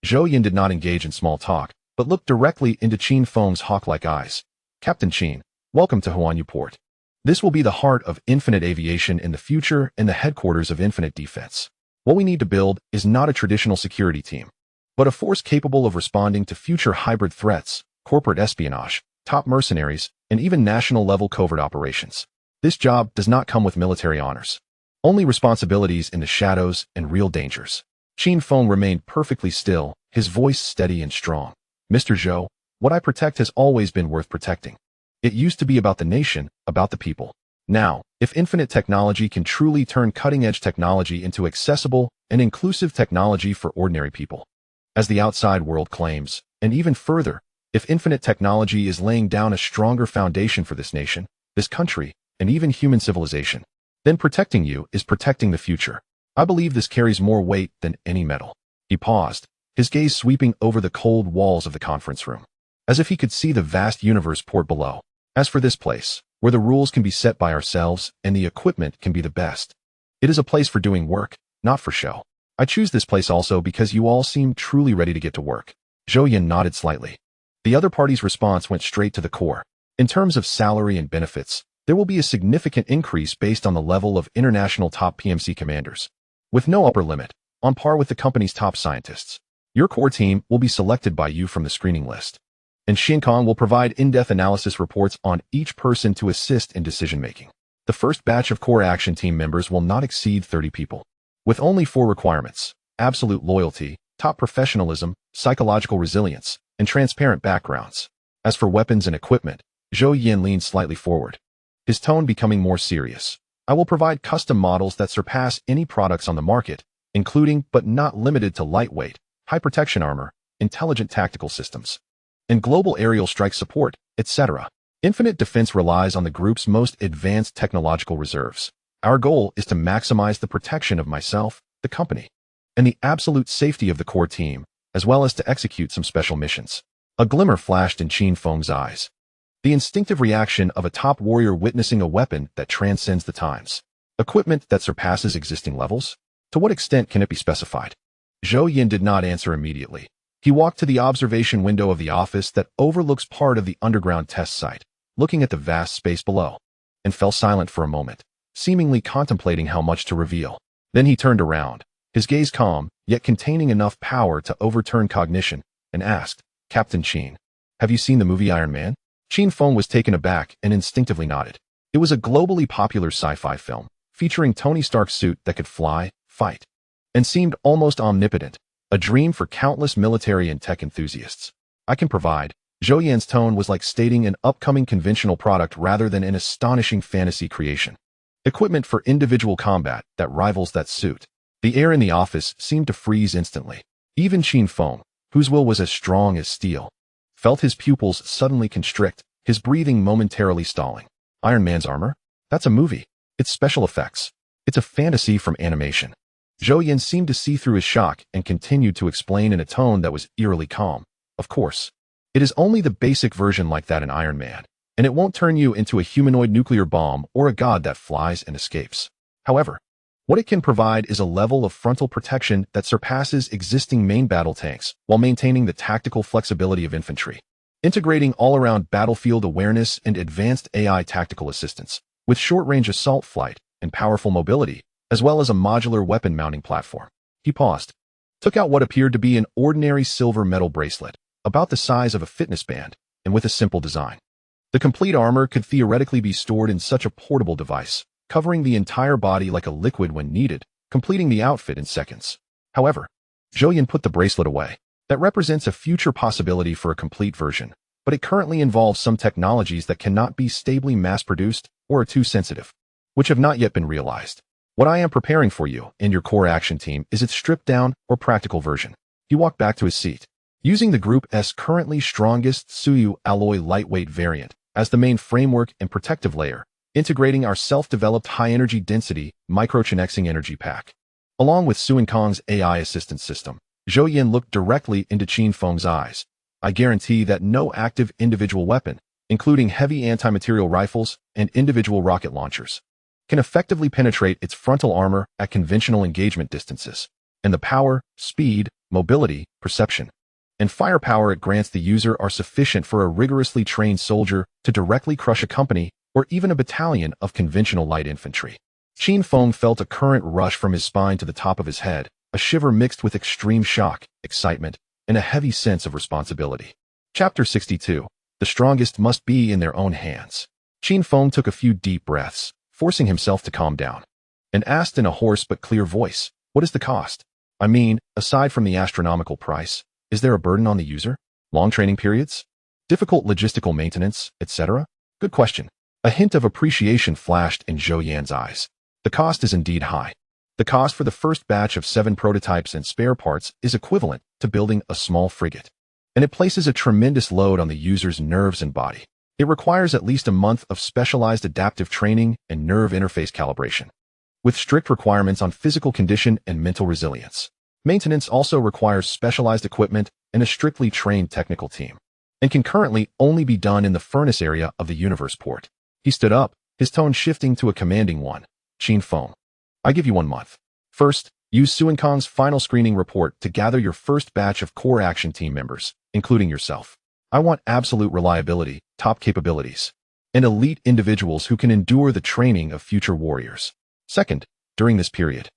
Zhou Yan did not engage in small talk, but looked directly into Qin Feng's hawk-like eyes. "Captain Qin, welcome to Huanyu Port. This will be the heart of infinite aviation in the future and the headquarters of infinite defense. What we need to build is not a traditional security team, but a force capable of responding to future hybrid threats, corporate espionage, top mercenaries, and even national-level covert operations. This job does not come with military honors. Only responsibilities in the shadows and real dangers." Qin Feng remained perfectly still, his voice steady and strong. "Mr. Zhou, what I protect has always been worth protecting. It used to be about the nation, about the people. Now, if infinite technology can truly turn cutting-edge technology into accessible and inclusive technology for ordinary people, as the outside world claims, and even further, if infinite technology is laying down a stronger foundation for this nation, this country, and even human civilization, then protecting you is protecting the future. I believe this carries more weight than any metal." He paused, his gaze sweeping over the cold walls of the conference room, as if he could see the vast universe port below. "As for this place, where the rules can be set by ourselves and the equipment can be the best, it is a place for doing work, not for show. I choose this place also because you all seem truly ready to get to work." Zhou Yan nodded slightly. The other party's response went straight to the core. "In terms of salary and benefits, there will be a significant increase based on the level of international top PMC commanders, with no upper limit, on par with the company's top scientists. Your core team will be selected by you from the screening list, and Shinkong will provide in-depth analysis reports on each person to assist in decision-making. The first batch of core action team members will not exceed 30 people, with only 4 requirements: absolute loyalty, top professionalism, psychological resilience, and transparent backgrounds. As for weapons and equipment," Zhou Yan leaned slightly forward, his tone becoming more serious. "I will provide custom models that surpass any products on the market, including but not limited to lightweight, high-protection armor, intelligent tactical systems, and global aerial strike support, etc. Infinite Defense relies on the group's most advanced technological reserves. Our goal is to maximize the protection of myself, the company, and the absolute safety of the core team, as well as to execute some special missions." A glimmer flashed in Qin Feng's eyes, the instinctive reaction of a top warrior witnessing a weapon that transcends the times. Equipment that surpasses existing levels? To what extent can it be specified? Zhou Yan did not answer immediately. He walked to the observation window of the office that overlooks part of the underground test site, looking at the vast space below, and fell silent for a moment, seemingly contemplating how much to reveal. Then he turned around, his gaze calm, yet containing enough power to overturn cognition, and asked, "Captain Qin, have you seen the movie Iron Man?" Qin Feng was taken aback and instinctively nodded. It was a globally popular sci-fi film, featuring Tony Stark's suit that could fly, fight, and seemed almost omnipotent, a dream for countless military and tech enthusiasts. "I can provide." Zhou Yan's tone was like stating an upcoming conventional product rather than an astonishing fantasy creation. "Equipment for individual combat that rivals that suit." The air in the office seemed to freeze instantly. Even Qin Feng, whose will was as strong as steel, felt his pupils suddenly constrict, his breathing momentarily stalling. Iron Man's armor? That's a movie. It's special effects. It's a fantasy from animation. Zhou Yan seemed to see through his shock and continued to explain in a tone that was eerily calm. "Of course. It is only the basic version like that in Iron Man, and it won't turn you into a humanoid nuclear bomb or a god that flies and escapes. However, what it can provide is a level of frontal protection that surpasses existing main battle tanks while maintaining the tactical flexibility of infantry, integrating all-around battlefield awareness and advanced AI tactical assistance, with short-range assault flight and powerful mobility, as well as a modular weapon mounting platform." He paused, took out what appeared to be an ordinary silver metal bracelet, about the size of a fitness band, and with a simple design. The complete armor could theoretically be stored in such a portable device, covering the entire body like a liquid when needed, completing the outfit in seconds. However, Zhou Yan put the bracelet away. That represents a future possibility for a complete version, but it currently involves some technologies that cannot be stably mass-produced or are too sensitive, which have not yet been realized. What I am preparing for you and your core action team is its stripped-down or practical version. He walked back to his seat, using the Group's currently strongest Suyu alloy lightweight variant as the main framework and protective layer, integrating our self-developed high-energy density microchinexic energy pack. Along with Suinkong's AI assistance system, Zhou Yan looked directly into Qin Feng's eyes. I guarantee that no active individual weapon, including heavy anti-material rifles and individual rocket launchers, can effectively penetrate its frontal armor at conventional engagement distances. And the power, speed, mobility, perception, and firepower it grants the user are sufficient for a rigorously trained soldier to directly crush a company or even a battalion of conventional light infantry. Qin Feng felt a current rush from his spine to the top of his head, a shiver mixed with extreme shock, excitement, and a heavy sense of responsibility. Chapter 62. The strongest must be in their own hands. Qin Feng took a few deep breaths, forcing himself to calm down, and asked in a hoarse but clear voice, "What is the cost? I mean, aside from the astronomical price, is there a burden on the user? Long training periods? Difficult logistical maintenance, etc.?" Good question. A hint of appreciation flashed in Zhou Yan's eyes. The cost is indeed high. The cost for the first batch of 7 prototypes and spare parts is equivalent to building a small frigate. And it places a tremendous load on the user's nerves and body. It requires at least a month of specialized adaptive training and nerve interface calibration, with strict requirements on physical condition and mental resilience. Maintenance also requires specialized equipment and a strictly trained technical team, and can currently only be done in the furnace area of the universe port. He stood up, his tone shifting to a commanding one. "Qin Feng, I give you 1 month. First, use Suinkong's final screening report to gather your first batch of core action team members, including yourself. I want absolute reliability, top capabilities, and elite individuals who can endure the training of future warriors. Second, during this period,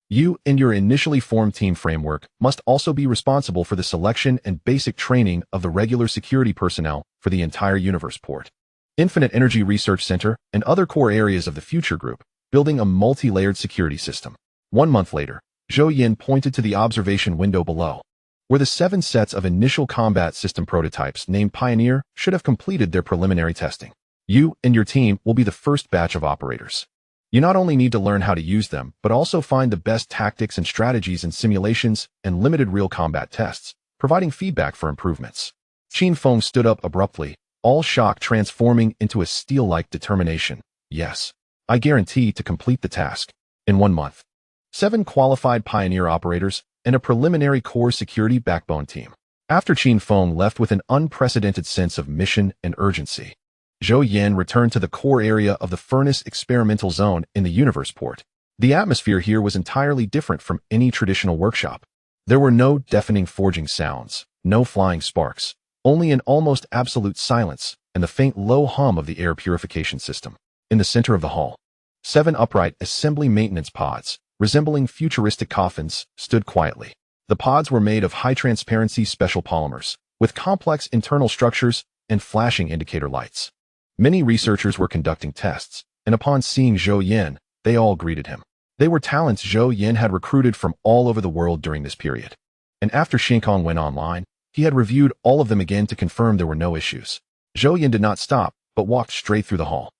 you and your initially formed team framework must also be responsible for the selection and basic training of the regular security personnel for the entire universe port, Infinite Energy Research Center, and other core areas of the future group, building a multi-layered security system." 1 month later, Zhou Yan pointed to the observation window below, where the 7 sets of initial combat system prototypes named Pioneer should have completed their preliminary testing. You and your team will be the first batch of operators. You not only need to learn how to use them, but also find the best tactics and strategies in simulations and limited real combat tests, providing feedback for improvements. Qin Feng stood up abruptly, all shock transforming into a steel-like determination. "Yes, I guarantee to complete the task. In 1 month. 7 qualified Pioneer operators and a preliminary core security backbone team." After Qin Feng left with an unprecedented sense of mission and urgency, Zhou Yan returned to the core area of the furnace experimental zone in the universe port. The atmosphere here was entirely different from any traditional workshop. There were no deafening forging sounds, no flying sparks, only an almost absolute silence and the faint low hum of the air purification system. In the center of the hall, 7 upright assembly maintenance pods, resembling futuristic coffins, stood quietly. The pods were made of high-transparency special polymers, with complex internal structures and flashing indicator lights. Many researchers were conducting tests, and upon seeing Zhou Yan, they all greeted him. They were talents Zhou Yan had recruited from all over the world during this period. And after Shinkong went online, he had reviewed all of them again to confirm there were no issues. Zhou Yan did not stop, but walked straight through the hall,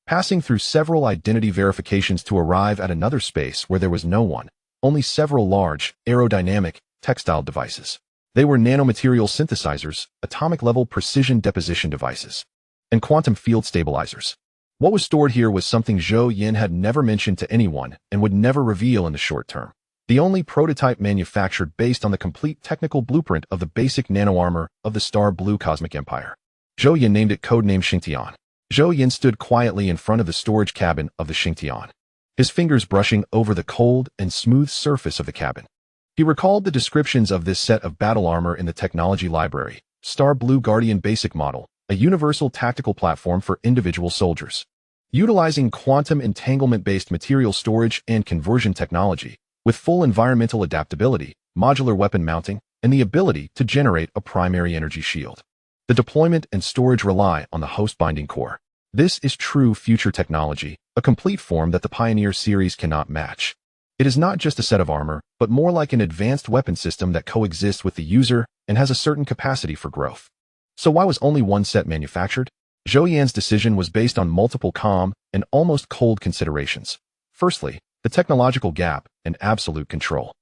passing through several identity verifications to arrive at another space where there was no one, only several large, aerodynamic, textile devices. They were nanomaterial synthesizers, atomic-level precision deposition devices, and quantum field stabilizers. What was stored here was something Zhou Yan had never mentioned to anyone and would never reveal in the short term. The only prototype manufactured based on the complete technical blueprint of the basic nano-armor of the Star Blue Cosmic Empire. Zhou Yan named it codename Xingtian. Zhou Yan stood quietly in front of the storage cabin of the Xingtian, his fingers brushing over the cold and smooth surface of the cabin. He recalled the descriptions of this set of battle armor in the technology library, Star Blue Guardian Basic Model, a universal tactical platform for individual soldiers. Utilizing quantum entanglement-based material storage and conversion technology, with full environmental adaptability, modular weapon mounting, and the ability to generate a primary energy shield. The deployment and storage rely on the host binding core. This is true future technology, a complete form that the Pioneer series cannot match. It is not just a set of armor, but more like an advanced weapon system that coexists with the user and has a certain capacity for growth. So why was only 1 set manufactured? Zhou Yan's decision was based on multiple calm and almost cold considerations. Firstly, the technological gap and absolute control.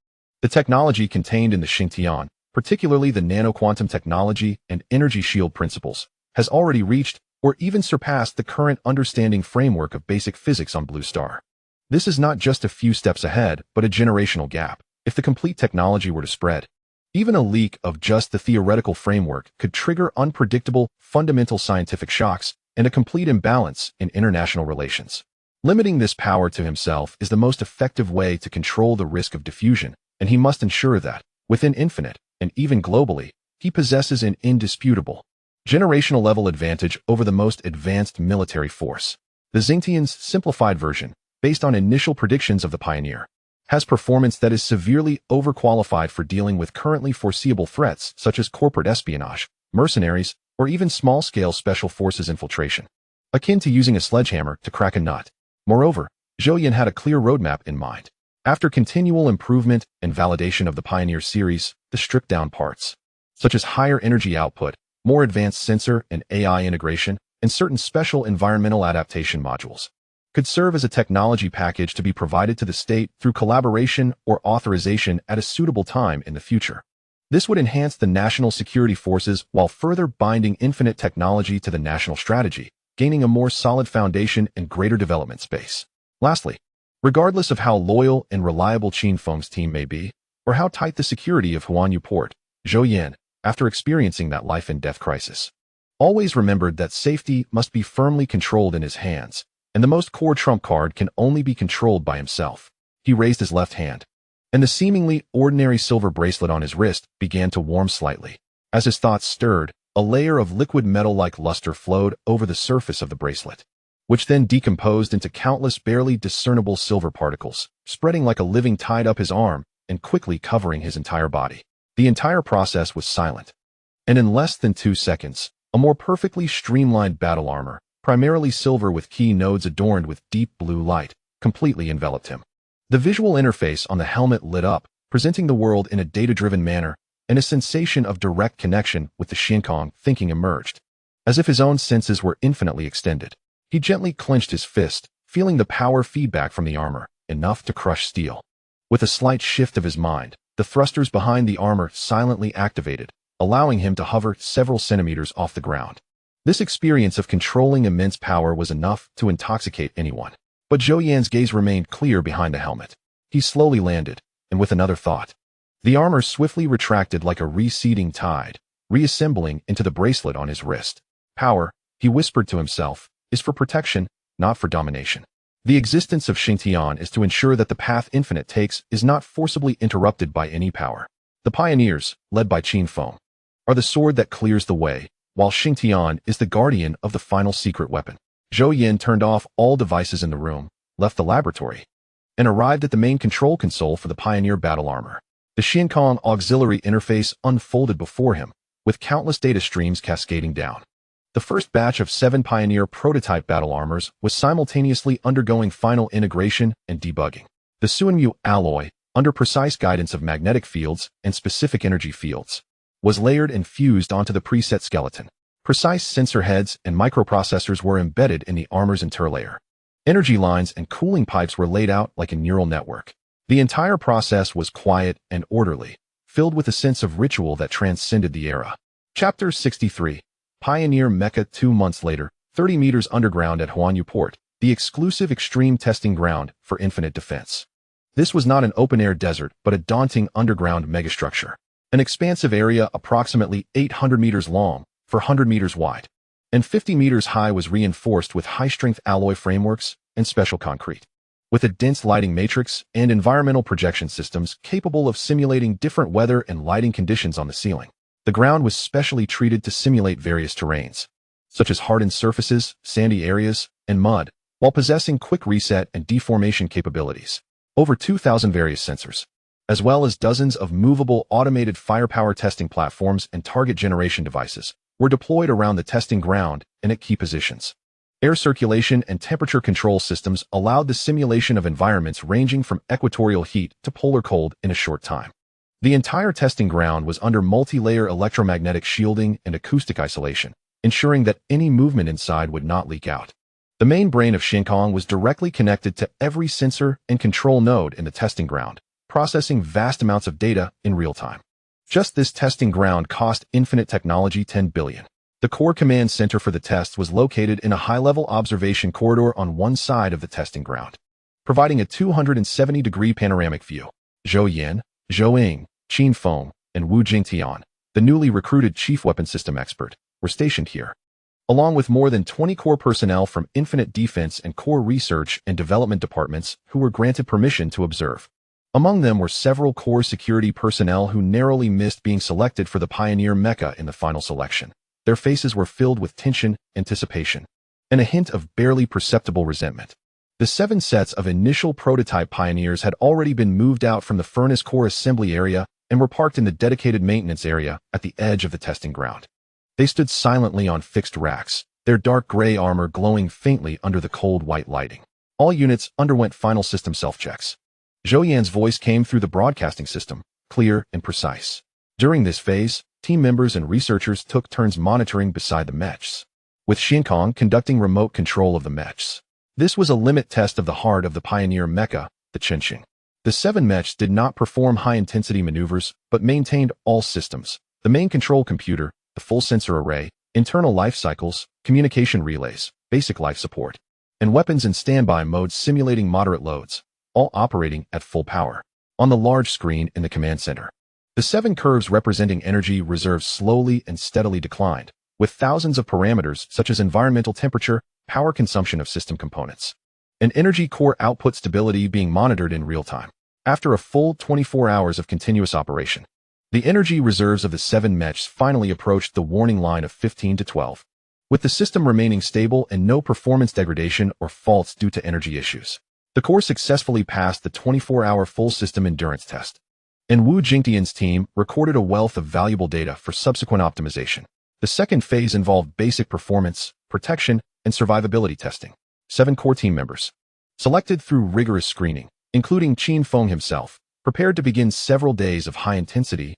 The technology contained in the Xingtian, particularly the nano-quantum technology and energy shield principles, has already reached or even surpassed the current understanding framework of basic physics on Blue Star. This is not just a few steps ahead, but a generational gap. If the complete technology were to spread, even a leak of just the theoretical framework could trigger unpredictable, fundamental scientific shocks and a complete imbalance in international relations. Limiting this power to himself is the most effective way to control the risk of diffusion, and he must ensure that, within Infinite, and even globally, he possesses an indisputable, generational-level advantage over the most advanced military force. The Xingtian's simplified version, based on initial predictions of the Pioneer, has performance that is severely overqualified for dealing with currently foreseeable threats such as corporate espionage, mercenaries, or even small-scale special forces infiltration, akin to using a sledgehammer to crack a nut. Moreover, Zhou Yan had a clear roadmap in mind. After continual improvement and validation of the Pioneer series, the stripped-down parts, such as higher energy output, more advanced sensor and AI integration, and certain special environmental adaptation modules, could serve as a technology package to be provided to the state through collaboration or authorization at a suitable time in the future. This would enhance the national security forces while further binding Infinite technology to the national strategy, gaining a more solid foundation and greater development space. Lastly, regardless of how loyal and reliable Qin Feng's team may be, or how tight the security of Huanyu Port, Zhou Yan, after experiencing that life-and-death crisis, always remembered that safety must be firmly controlled in his hands, and the most core trump card can only be controlled by himself. He raised his left hand, and the seemingly ordinary silver bracelet on his wrist began to warm slightly. As his thoughts stirred, a layer of liquid metal-like luster flowed over the surface of the bracelet, which then decomposed into countless barely discernible silver particles, spreading like a living tide up his arm and quickly covering his entire body. The entire process was silent, and in less than 2 seconds, a more perfectly streamlined battle armor, primarily silver with key nodes adorned with deep blue light, completely enveloped him. The visual interface on the helmet lit up, presenting the world in a data-driven manner, and a sensation of direct connection with the Xiankong thinking emerged. As if his own senses were infinitely extended, he gently clenched his fist, feeling the power feedback from the armor, enough to crush steel. With a slight shift of his mind, the thrusters behind the armor silently activated, allowing him to hover several centimeters off the ground. This experience of controlling immense power was enough to intoxicate anyone. But Zhou Yan's gaze remained clear behind the helmet. He slowly landed, and with another thought, the armor swiftly retracted like a receding tide, reassembling into the bracelet on his wrist. Power, he whispered to himself, is for protection, not for domination. The existence of Xingtian is to ensure that the path Infinite takes is not forcibly interrupted by any power. The pioneers, led by Qin Feng, are the sword that clears the way, while Xingtian is the guardian of the final secret weapon. Zhou Yan turned off all devices in the room, left the laboratory, and arrived at the main control console for the Pioneer battle armor. The Xiankong auxiliary interface unfolded before him, with countless data streams cascading down. The first batch of 7 Pioneer prototype battle armors was simultaneously undergoing final integration and debugging. The Suanmu alloy, under precise guidance of magnetic fields and specific energy fields, was layered and fused onto the preset skeleton. Precise sensor heads and microprocessors were embedded in the armor's interlayer. Energy lines and cooling pipes were laid out like a neural network. The entire process was quiet and orderly, filled with a sense of ritual that transcended the era. Chapter 63. Pioneer Mecha. 2 months later, 30 meters underground at Huanyu Port, the exclusive extreme testing ground for Infinite defense. This was not an open-air desert, but a daunting underground megastructure. An expansive area approximately 800 meters long, 400 meters wide, and 50 meters high was reinforced with high-strength alloy frameworks and special concrete, with a dense lighting matrix and environmental projection systems capable of simulating different weather and lighting conditions on the ceiling. The ground was specially treated to simulate various terrains, such as hardened surfaces, sandy areas, and mud, while possessing quick reset and deformation capabilities. Over 2,000 various sensors, as well as dozens of movable automated firepower testing platforms and target generation devices, were deployed around the testing ground and at key positions. Air circulation and temperature control systems allowed the simulation of environments ranging from equatorial heat to polar cold in a short time. The entire testing ground was under multi-layer electromagnetic shielding and acoustic isolation, ensuring that any movement inside would not leak out. The main brain of Xiankong was directly connected to every sensor and control node in the testing ground, processing vast amounts of data in real time. Just this testing ground cost Infinite Technology $10 billion. The core command center for the test was located in a high-level observation corridor on one side of the testing ground, providing a 270-degree panoramic view. Zhou Yan, Zhou Ying, Qin Feng, and Wu Jingtian, the newly recruited chief weapon system expert, were stationed here, along with more than 20 core personnel from Infinite Defense and core research and development departments who were granted permission to observe. Among them were several core security personnel who narrowly missed being selected for the Pioneer Mecha in the final selection. Their faces were filled with tension, anticipation, and a hint of barely perceptible resentment. The 7 sets of initial prototype Pioneers had already been moved out from the furnace core assembly area and were parked in the dedicated maintenance area at the edge of the testing ground. They stood silently on fixed racks, their dark gray armor glowing faintly under the cold white lighting. All units underwent final system self-checks. Zhou Yan's voice came through the broadcasting system, clear and precise. During this phase, team members and researchers took turns monitoring beside the mechs, with Xiankong conducting remote control of the mechs. This was a limit test of the heart of the Pioneer Mecha, the Chenxing. The 7 mechs did not perform high-intensity maneuvers, but maintained all systems: the main control computer, the full sensor array, internal life cycles, communication relays, basic life support, and weapons in standby mode simulating moderate loads, all operating at full power. On the large screen in the command center, the 7 curves representing energy reserves slowly and steadily declined, with thousands of parameters such as environmental temperature, power consumption of system components, and energy core output stability being monitored in real time. After a full 24 hours of continuous operation, the energy reserves of the 7 mechs finally approached the warning line of 15 to 12, with the system remaining stable and no performance degradation or faults due to energy issues. The core successfully passed the 24-hour full system endurance test, and Wu Jingtian's team recorded a wealth of valuable data for subsequent optimization. The second phase involved basic performance, protection, and survivability testing. 7 core team members, selected through rigorous screening, including Qin Feng himself, prepared to begin several days of high-density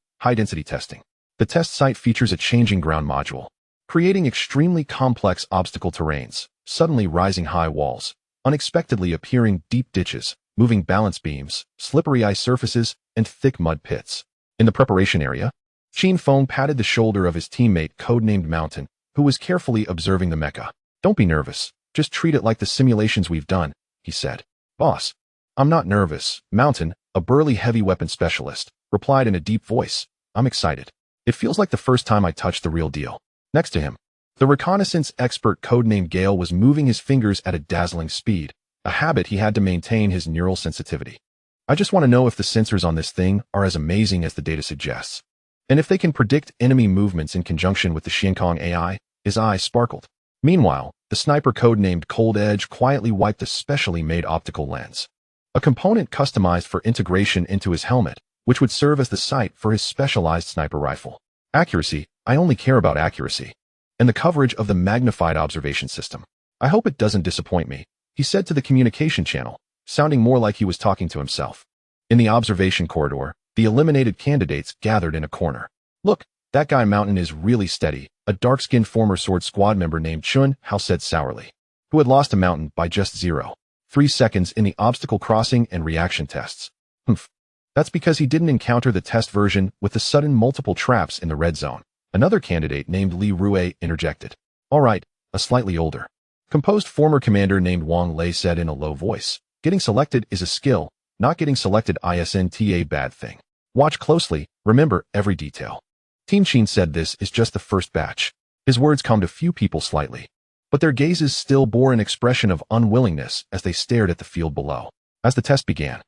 testing. The test site features a changing ground module, creating extremely complex obstacle terrains, suddenly rising high walls, unexpectedly appearing deep ditches, moving balance beams, slippery ice surfaces, and thick mud pits. In the preparation area, Qin Feng patted the shoulder of his teammate codenamed Mountain, who was carefully observing the mecha. "Don't be nervous, just treat it like the simulations we've done," he said. "Boss, I'm not nervous," Mountain, a burly heavy weapon specialist, replied in a deep voice. "I'm excited. It feels like the first time I touched the real deal." Next to him, the reconnaissance expert codenamed Gale was moving his fingers at a dazzling speed, a habit he had to maintain his neural sensitivity. "I just want to know if the sensors on this thing are as amazing as the data suggests, and if they can predict enemy movements in conjunction with the Xiankong AI." His eyes sparkled. Meanwhile, the sniper codenamed Cold Edge quietly wiped a specially made optical lens, a component customized for integration into his helmet, which would serve as the sight for his specialized sniper rifle. "Accuracy, I only care about accuracy. And the coverage of the magnified observation system. I hope it doesn't disappoint me," he said to the communication channel, sounding more like he was talking to himself. In the observation corridor, the eliminated candidates gathered in a corner. "Look, that guy Mountain is really steady," a dark-skinned former Sword Squad member named Chun Hao said sourly, who had lost to Mountain by just 0.3 seconds in the obstacle crossing and reaction tests. "Humph. That's because he didn't encounter the test version with the sudden multiple traps in the red zone," another candidate named Li Rue interjected. "All right, a slightly older, composed former commander named Wang Lei said in a low voice. "Getting selected is a skill, not getting selected isn't a bad thing. Watch closely, remember every detail." Team Qin said this is just the first batch. His words calmed a few people slightly, but their gazes still bore an expression of unwillingness as they stared at the field below. As the test began,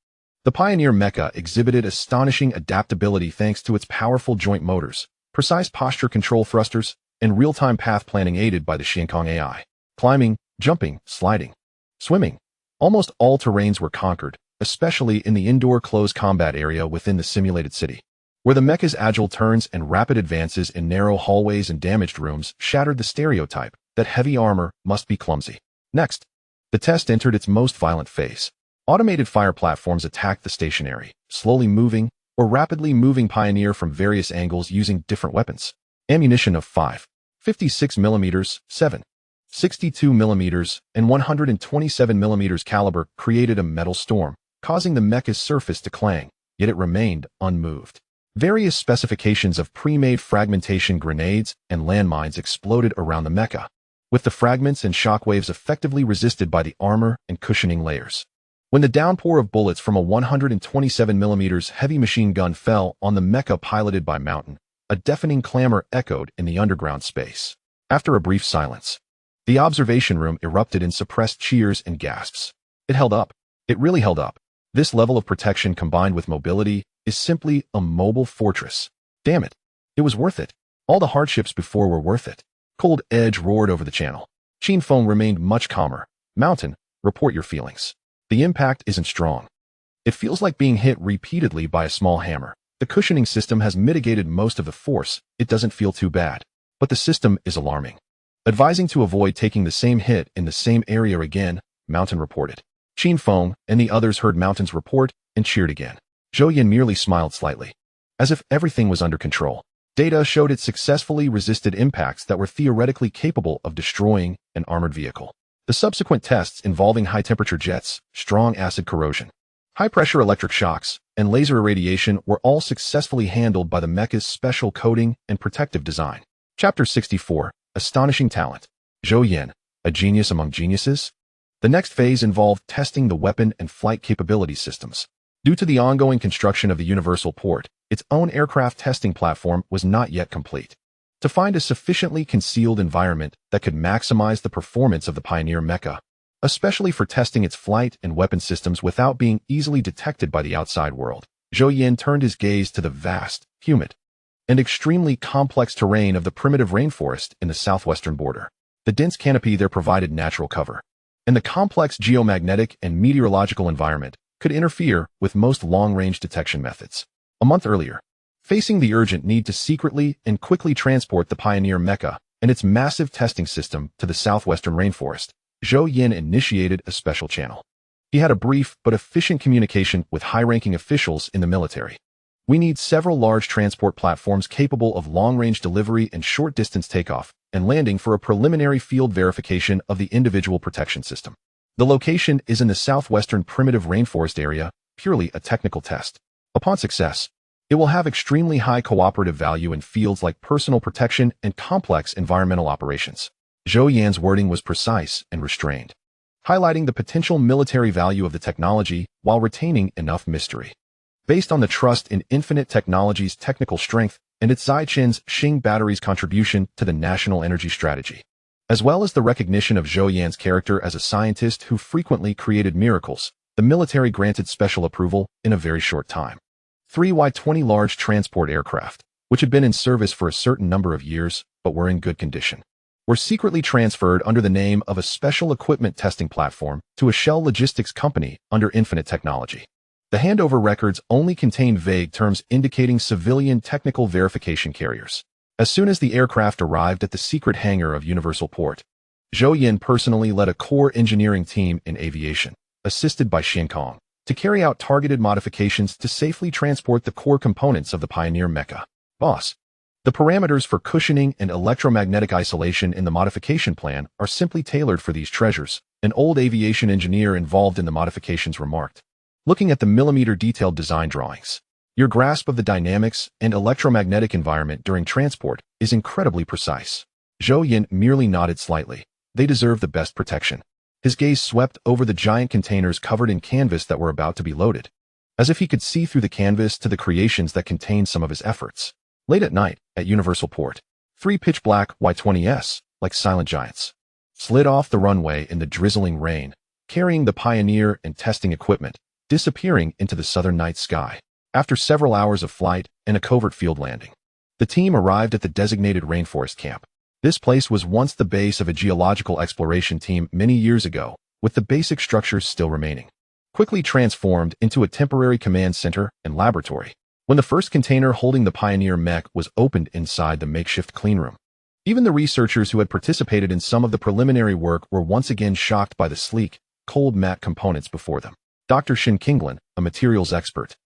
the Pioneer Mecha exhibited astonishing adaptability thanks to its powerful joint motors, precise posture control thrusters, and real-time path planning aided by the Xiankong AI. Climbing, jumping, sliding, swimming. Almost all terrains were conquered, especially in the indoor close combat area within the simulated city, where the mecha's agile turns and rapid advances in narrow hallways and damaged rooms shattered the stereotype that heavy armor must be clumsy. Next, the test entered its most violent phase. Automated fire platforms attacked the stationary, slowly moving, or rapidly moving Pioneer from various angles using different weapons. Ammunition of 5.56mm, 7.62mm, and 127mm caliber created a metal storm, causing the mecha's surface to clang, yet it remained unmoved. Various specifications of pre-made fragmentation grenades and landmines exploded around the mecha, with the fragments and shockwaves effectively resisted by the armor and cushioning layers. When the downpour of bullets from a 127mm heavy machine gun fell on the mecha piloted by Mountain, a deafening clamor echoed in the underground space. After a brief silence, the observation room erupted in suppressed cheers and gasps. It held up. It really held up. This level of protection combined with mobility is simply a mobile fortress. Damn it. It was worth it. All the hardships before were worth it. Cold Edge roared over the channel. Qin Feng remained much calmer. Mountain, report your feelings. The impact isn't strong. It feels like being hit repeatedly by a small hammer. The cushioning system has mitigated most of the force. It doesn't feel too bad. But the system is alarming. Advising to avoid taking the same hit in the same area again, Mountain reported. Qin Feng and the others heard Mountain's report and cheered again. Zhou Yan merely smiled slightly. As if everything was under control. Data showed it successfully resisted impacts that were theoretically capable of destroying an armored vehicle. The subsequent tests involving high-temperature jets, strong acid corrosion, high-pressure electric shocks, and laser irradiation were all successfully handled by the mecha's special coating and protective design. Chapter 64, Astonishing Talent. Zhou Yan, a genius among geniuses? The next phase involved testing the weapon and flight capability systems. Due to the ongoing construction of the Universal Port, its own aircraft testing platform was not yet complete. To find a sufficiently concealed environment that could maximize the performance of the Pioneer mecha, especially for testing its flight and weapon systems without being easily detected by the outside world, Zhou Yan turned his gaze to the vast, humid, and extremely complex terrain of the primitive rainforest in the southwestern border. The dense canopy there provided natural cover, and the complex geomagnetic and meteorological environment could interfere with most long-range detection methods. A month earlier, facing the urgent need to secretly and quickly transport the Pioneer mecha and its massive testing system to the southwestern rainforest, Zhou Yan initiated a special channel. He had a brief but efficient communication with high-ranking officials in the military. We need several large transport platforms capable of long-range delivery and short-distance takeoff and landing for a preliminary field verification of the individual protection system. The location is in the southwestern primitive rainforest area, purely a technical test. Upon success, it will have extremely high cooperative value in fields like personal protection and complex environmental operations. Zhou Yan's wording was precise and restrained, highlighting the potential military value of the technology while retaining enough mystery. Based on the trust in Infinite Technology's technical strength and its Zaiqin's Xing battery's contribution to the national energy strategy, as well as the recognition of Zhou Yan's character as a scientist who frequently created miracles, the military granted special approval in a very short time. 3 Y-20 large transport aircraft, which had been in service for a certain number of years but were in good condition, were secretly transferred under the name of a special equipment testing platform to a shell logistics company under Infinite Technology. The handover records only contained vague terms indicating civilian technical verification carriers. As soon as the aircraft arrived at the secret hangar of Universal Port, Zhou Yan personally led a core engineering team in aviation, assisted by Xin Kong, to carry out targeted modifications to safely transport the core components of the Pioneer mecha. Boss, the parameters for cushioning and electromagnetic isolation in the modification plan are simply tailored for these treasures, an old aviation engineer involved in the modifications remarked. Looking at the millimeter-detailed design drawings, your grasp of the dynamics and electromagnetic environment during transport is incredibly precise. Zhou Yan merely nodded slightly. They deserve the best protection. His gaze swept over the giant containers covered in canvas that were about to be loaded, as if he could see through the canvas to the creations that contained some of his efforts. Late at night, at Universal Port, 3 pitch-black Y-20s, like silent giants, slid off the runway in the drizzling rain, carrying the Pioneer and testing equipment, disappearing into the southern night sky. After several hours of flight and a covert field landing, the team arrived at the designated rainforest camp. This place was once the base of a geological exploration team many years ago, with the basic structures still remaining, quickly transformed into a temporary command center and laboratory. When the first container holding the Pioneer mech was opened inside the makeshift cleanroom, even the researchers who had participated in some of the preliminary work were once again shocked by the sleek, cold matte components before them. Dr. Shin Kinglin, a materials expert,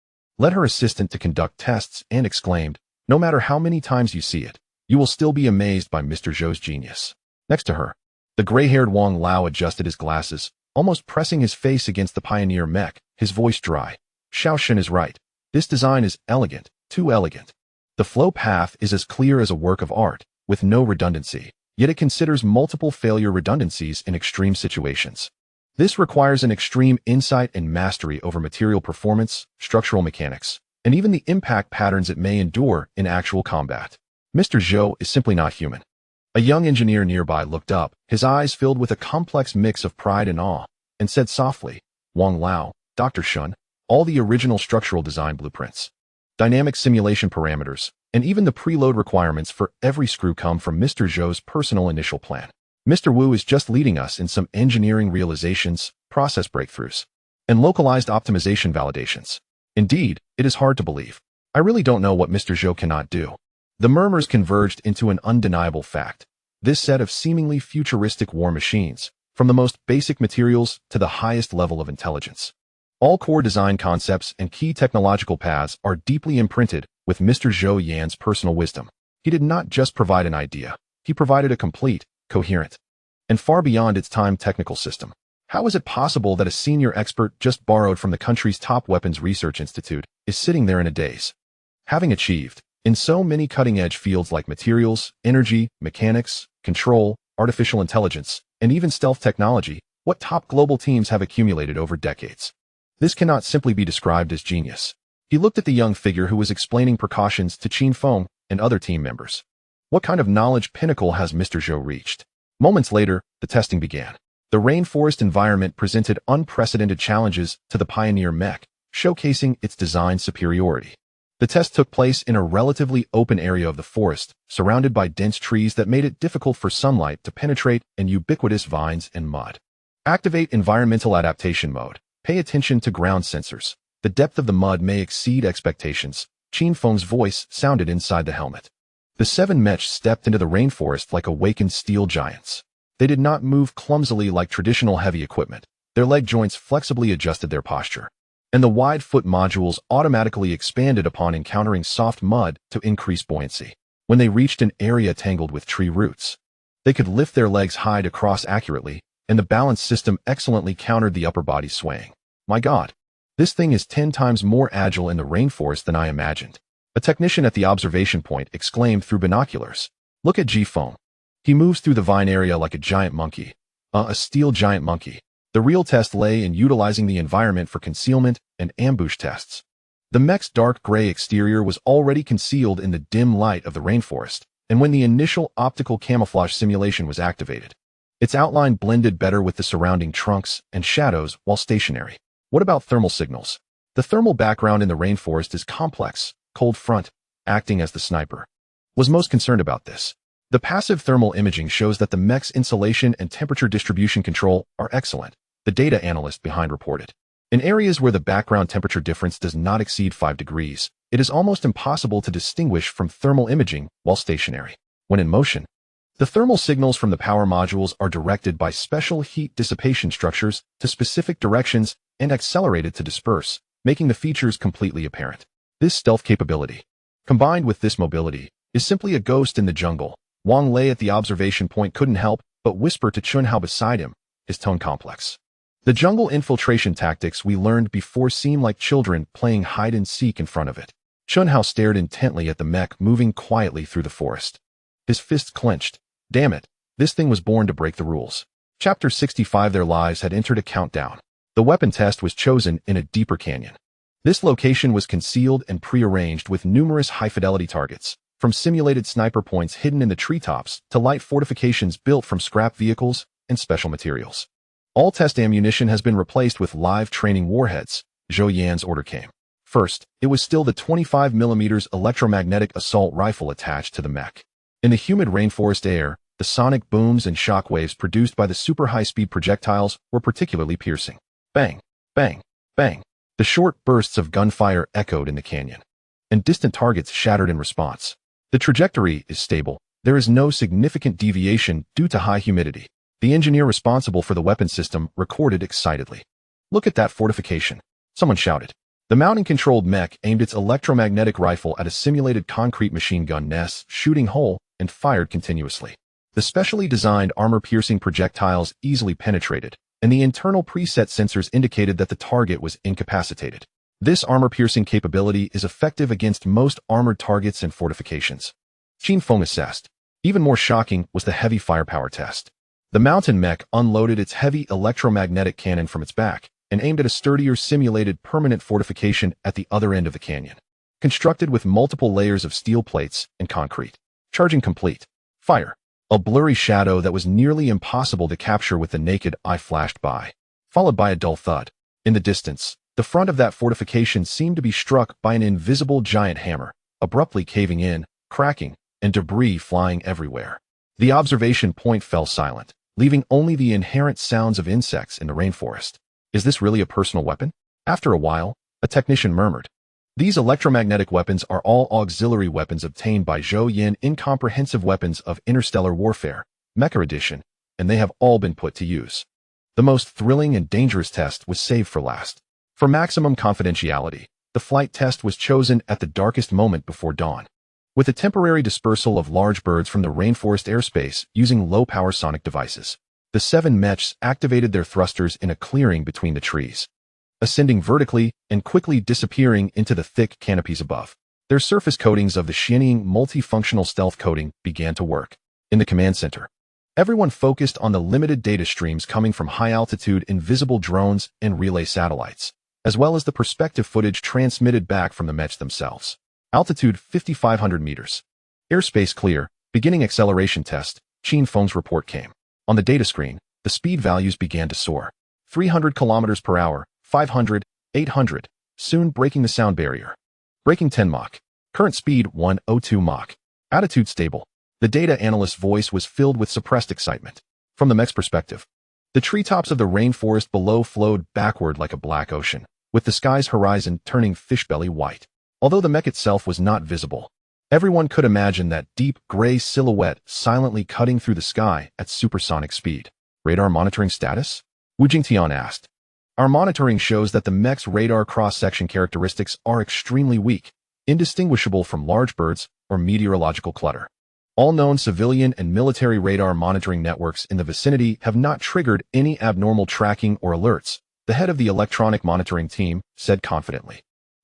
led her assistant to conduct tests and exclaimed, "No matter how many times you see it, you will still be amazed by Mr. Zhou's genius." Next to her, the gray-haired Wang Lao adjusted his glasses, almost pressing his face against the Pioneer mech, his voice dry. "Xiao Shin is right. This design is elegant, too elegant. The flow path is as clear as a work of art, with no redundancy, yet it considers multiple failure redundancies in extreme situations. This requires an extreme insight and mastery over material performance, structural mechanics, and even the impact patterns it may endure in actual combat. Mr. Zhou is simply not human. A young engineer nearby looked up, his eyes filled with a complex mix of pride and awe, and said softly, "Wang Lao, Dr. Shun, all the original structural design blueprints, dynamic simulation parameters, and even the preload requirements for every screw come from Mr. Zhou's personal initial plan. Mr. Wu is just leading us in some engineering realizations, process breakthroughs, and localized optimization validations. Indeed, it is hard to believe. I really don't know what Mr. Zhou cannot do." The murmurs converged into an undeniable fact. This set of seemingly futuristic war machines, from the most basic materials to the highest level of intelligence. All core design concepts and key technological paths are deeply imprinted with Mr. Zhou Yan's personal wisdom. He did not just provide an idea, he provided a complete, coherent, and far beyond its time technical system. How is it possible that a senior expert just borrowed from the country's top weapons research institute is sitting there in a daze? Having achieved, in so many cutting-edge fields like materials, energy, mechanics, control, artificial intelligence, and even stealth technology, what top global teams have accumulated over decades. This cannot simply be described as genius. He looked at the young figure who was explaining precautions to Qin Feng and other team members. What kind of knowledge pinnacle has Mr. Zhou reached? Moments later, the testing began. The rainforest environment presented unprecedented challenges to the Pioneer mech, showcasing its design superiority. The test took place in a relatively open area of the forest, surrounded by dense trees that made it difficult for sunlight to penetrate and ubiquitous vines and mud. Activate environmental adaptation mode. Pay attention to ground sensors. The depth of the mud may exceed expectations. Qin Feng's voice sounded inside the helmet. The 7 mech stepped into the rainforest like awakened steel giants. They did not move clumsily like traditional heavy equipment. Their leg joints flexibly adjusted their posture, and the wide foot modules automatically expanded upon encountering soft mud to increase buoyancy. When they reached an area tangled with tree roots, they could lift their legs high to cross accurately, and the balance system excellently countered the upper body swaying. My God, this thing is 10 times more agile in the rainforest than I imagined. A technician at the observation point exclaimed through binoculars. Look at Ji Feng. He moves through the vine area like a giant monkey. A steel giant monkey. The real test lay in utilizing the environment for concealment and ambush tests. The mech's dark gray exterior was already concealed in the dim light of the rainforest, and when the initial optical camouflage simulation was activated, its outline blended better with the surrounding trunks and shadows while stationary. What about thermal signals? The thermal background in the rainforest is complex, cold front, acting as the sniper. Was most concerned about this. The passive thermal imaging shows that the mech's insulation and temperature distribution control are excellent, the data analyst behind reported. In areas where the background temperature difference does not exceed 5 degrees, it is almost impossible to distinguish from thermal imaging while stationary. When in motion, the thermal signals from the power modules are directed by special heat dissipation structures to specific directions and accelerated to disperse, making the features completely apparent. This stealth capability, combined with this mobility, is simply a ghost in the jungle. Wang Lei at the observation point couldn't help but whisper to Chunhao beside him, his tone complex. The jungle infiltration tactics we learned before seem like children playing hide-and-seek in front of it. Chunhao stared intently at the mech moving quietly through the forest. His fists clenched. Damn it, this thing was born to break the rules. Chapter 65. Their lives had entered a countdown. The weapon test was chosen in a deeper canyon. This location was concealed and prearranged with numerous high-fidelity targets, from simulated sniper points hidden in the treetops to light fortifications built from scrap vehicles and special materials. All test ammunition has been replaced with live training warheads. Zhou Yan's order came. First, it was still the 25mm electromagnetic assault rifle attached to the mech. In the humid rainforest air, the sonic booms and shock waves produced by the super high-speed projectiles were particularly piercing. Bang, bang, bang. The short bursts of gunfire echoed in the canyon, and distant targets shattered in response. The trajectory is stable. There is no significant deviation due to high humidity. The engineer responsible for the weapon system recorded excitedly. Look at that fortification, someone shouted. The mountain-controlled mech aimed its electromagnetic rifle at a simulated concrete machine gun nest, shooting hole, and fired continuously. The specially designed armor-piercing projectiles easily penetrated, and the internal preset sensors indicated that the target was incapacitated. This armor-piercing capability is effective against most armored targets and fortifications. Qin Feng assessed. Even more shocking was the heavy firepower test. The mountain mech unloaded its heavy electromagnetic cannon from its back and aimed at a sturdier simulated permanent fortification at the other end of the canyon. Constructed with multiple layers of steel plates and concrete. Charging complete. Fire. A blurry shadow that was nearly impossible to capture with the naked eye flashed by, followed by a dull thud. In the distance, the front of that fortification seemed to be struck by an invisible giant hammer, abruptly caving in, cracking, and debris flying everywhere. The observation point fell silent, leaving only the inherent sounds of insects in the rainforest. Is this really a personal weapon? After a while, a technician murmured. These electromagnetic weapons are all auxiliary weapons obtained by Zhou Yan in Comprehensive Weapons of Interstellar Warfare, Mecha Edition, and they have all been put to use. The most thrilling and dangerous test was saved for last. For maximum confidentiality, the flight test was chosen at the darkest moment before dawn. With the temporary dispersal of large birds from the rainforest airspace using low-power sonic devices, the 7 mechs activated their thrusters in a clearing between the trees, ascending vertically and quickly disappearing into the thick canopies above. Their surface coatings of the shining multifunctional stealth coating began to work. In the command center, everyone focused on the limited data streams coming from high-altitude invisible drones and relay satellites, as well as the perspective footage transmitted back from the mechs themselves. Altitude 5,500 meters. Airspace clear. Beginning acceleration test. Qin Feng's report came. On the data screen, the speed values began to soar. 300 kilometers per hour, 500, 800, soon breaking the sound barrier. Breaking 10 Mach. Current speed 102 Mach. Attitude stable. The data analyst's voice was filled with suppressed excitement. From the mech's perspective, the treetops of the rainforest below flowed backward like a black ocean, with the sky's horizon turning fishbelly white. Although the mech itself was not visible, everyone could imagine that deep gray silhouette silently cutting through the sky at supersonic speed. Radar monitoring status? Wu Jingtian asked. Our monitoring shows that the mech's radar cross-section characteristics are extremely weak, indistinguishable from large birds or meteorological clutter. All known civilian and military radar monitoring networks in the vicinity have not triggered any abnormal tracking or alerts, the head of the electronic monitoring team said confidently.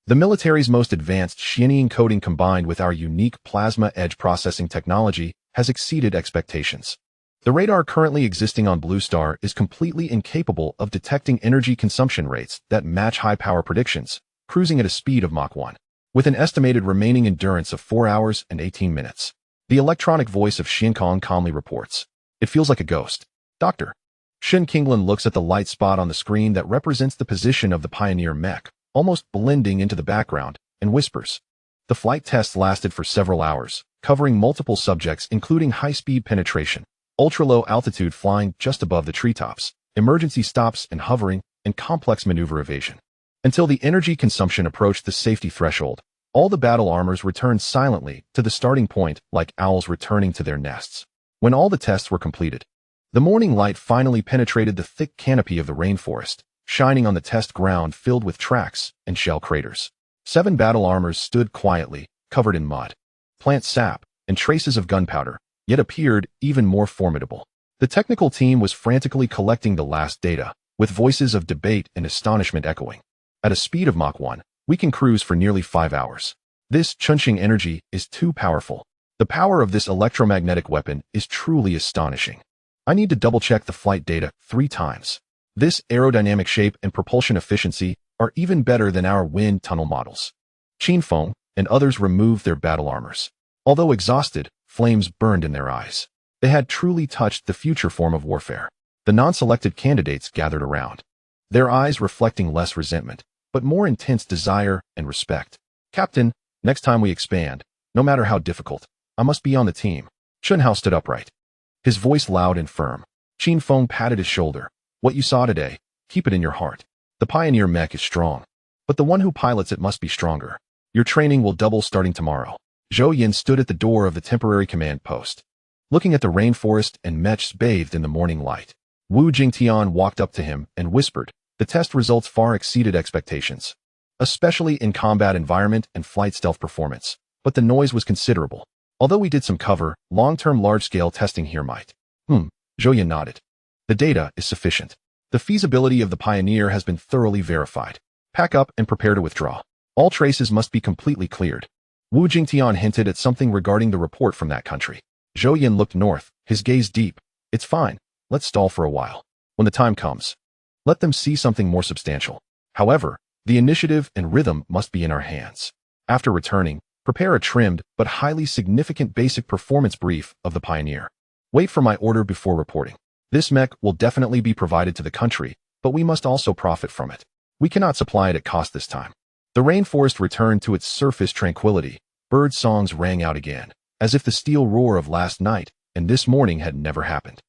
The military's most advanced Xianyi encoding combined with our unique plasma edge processing technology has exceeded expectations. The radar currently existing on Blue Star is completely incapable of detecting energy consumption rates that match high-power predictions, cruising at a speed of Mach 1, with an estimated remaining endurance of 4 hours and 18 minutes. The electronic voice of Xinkong calmly reports. It feels like a ghost. Doctor. Shen Qinglan looks at the light spot on the screen that represents the position of the Pioneer mech, almost blending into the background, and whispers. The flight test lasted for several hours, covering multiple subjects including high-speed penetration, ultra-low altitude flying just above the treetops, emergency stops and hovering, and complex maneuver evasion. Until the energy consumption approached the safety threshold, all the battle armors returned silently to the starting point like owls returning to their nests. When all the tests were completed, the morning light finally penetrated the thick canopy of the rainforest, shining on the test ground filled with tracks and shell craters. 7 battle armors stood quietly, covered in mud, plant sap, and traces of gunpowder, yet appeared even more formidable. The technical team was frantically collecting the last data, with voices of debate and astonishment echoing. At a speed of Mach 1, we can cruise for nearly 5 hours. This Chunqing energy is too powerful. The power of this electromagnetic weapon is truly astonishing. I need to double-check the flight data 3 times. This aerodynamic shape and propulsion efficiency are even better than our wind tunnel models. Qin Feng and others removed their battle armors. Although exhausted, flames burned in their eyes. They had truly touched the future form of warfare. The non-selected candidates gathered around, their eyes reflecting less resentment, but more intense desire and respect. Captain, next time we expand, no matter how difficult, I must be on the team. Chunhao stood upright, his voice loud and firm. Qin Feng patted his shoulder. What you saw today, keep it in your heart. The Pioneer mech is strong, but the one who pilots it must be stronger. Your training will double starting tomorrow. Zhou Yan stood at the door of the temporary command post, looking at the rainforest and mechs bathed in the morning light. Wu Jingtian walked up to him and whispered, the test results far exceeded expectations, especially in combat environment and flight stealth performance, but the noise was considerable. Although we did some cover, long-term large-scale testing here might. Zhou Yan nodded. The data is sufficient. The feasibility of the Pioneer has been thoroughly verified. Pack up and prepare to withdraw. All traces must be completely cleared. Wu Jingtian hinted at something regarding the report from that country. Zhou Yan looked north, his gaze deep. It's fine. Let's stall for a while. When the time comes, let them see something more substantial. However, the initiative and rhythm must be in our hands. After returning, prepare a trimmed but highly significant basic performance brief of the Pioneer. Wait for my order before reporting. This mech will definitely be provided to the country, but we must also profit from it. We cannot supply it at cost this time. The rainforest returned to its surface tranquility. Bird songs rang out again, as if the steel roar of last night and this morning had never happened.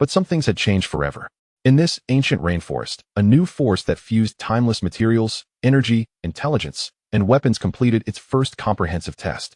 But some things had changed forever. In this ancient rainforest, a new force that fused timeless materials, energy, intelligence, and weapons completed its first comprehensive test.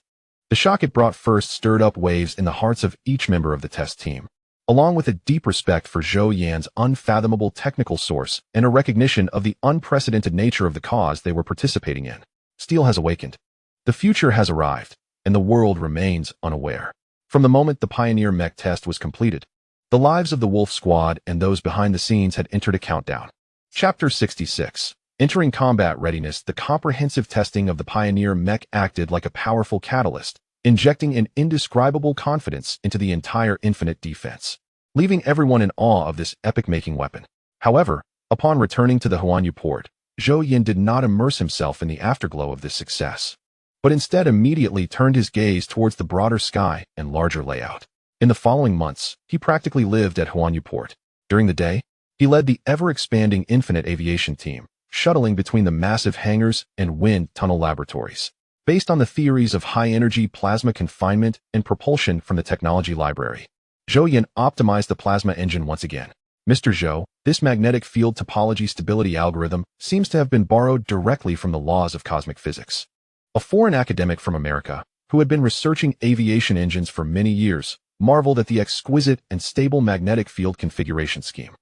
The shock it brought first stirred up waves in the hearts of each member of the test team, along with a deep respect for Zhou Yan's unfathomable technical source and a recognition of the unprecedented nature of the cause they were participating in. Steel has awakened. The future has arrived, and the world remains unaware. From the moment the Pioneer mech test was completed, the lives of the Wolf Squad and those behind the scenes had entered a countdown. Chapter 66. Entering combat readiness. The comprehensive testing of the Pioneer mech acted like a powerful catalyst, injecting an indescribable confidence into the entire Infinite defense, leaving everyone in awe of this epic-making weapon. However, upon returning to the Huanyu port, Zhou Yan did not immerse himself in the afterglow of this success, but instead immediately turned his gaze towards the broader sky and larger layout. In the following months, he practically lived at Huanyu port. During the day, he led the ever-expanding Infinite Aviation team, shuttling between the massive hangars and wind tunnel laboratories, based on the theories of high-energy plasma confinement and propulsion from the technology library. Zhou Yan optimized the plasma engine once again. Mr. Zhou, this magnetic field topology stability algorithm seems to have been borrowed directly from the laws of cosmic physics. A foreign academic from America, who had been researching aviation engines for many years, marveled at the exquisite and stable magnetic field configuration scheme,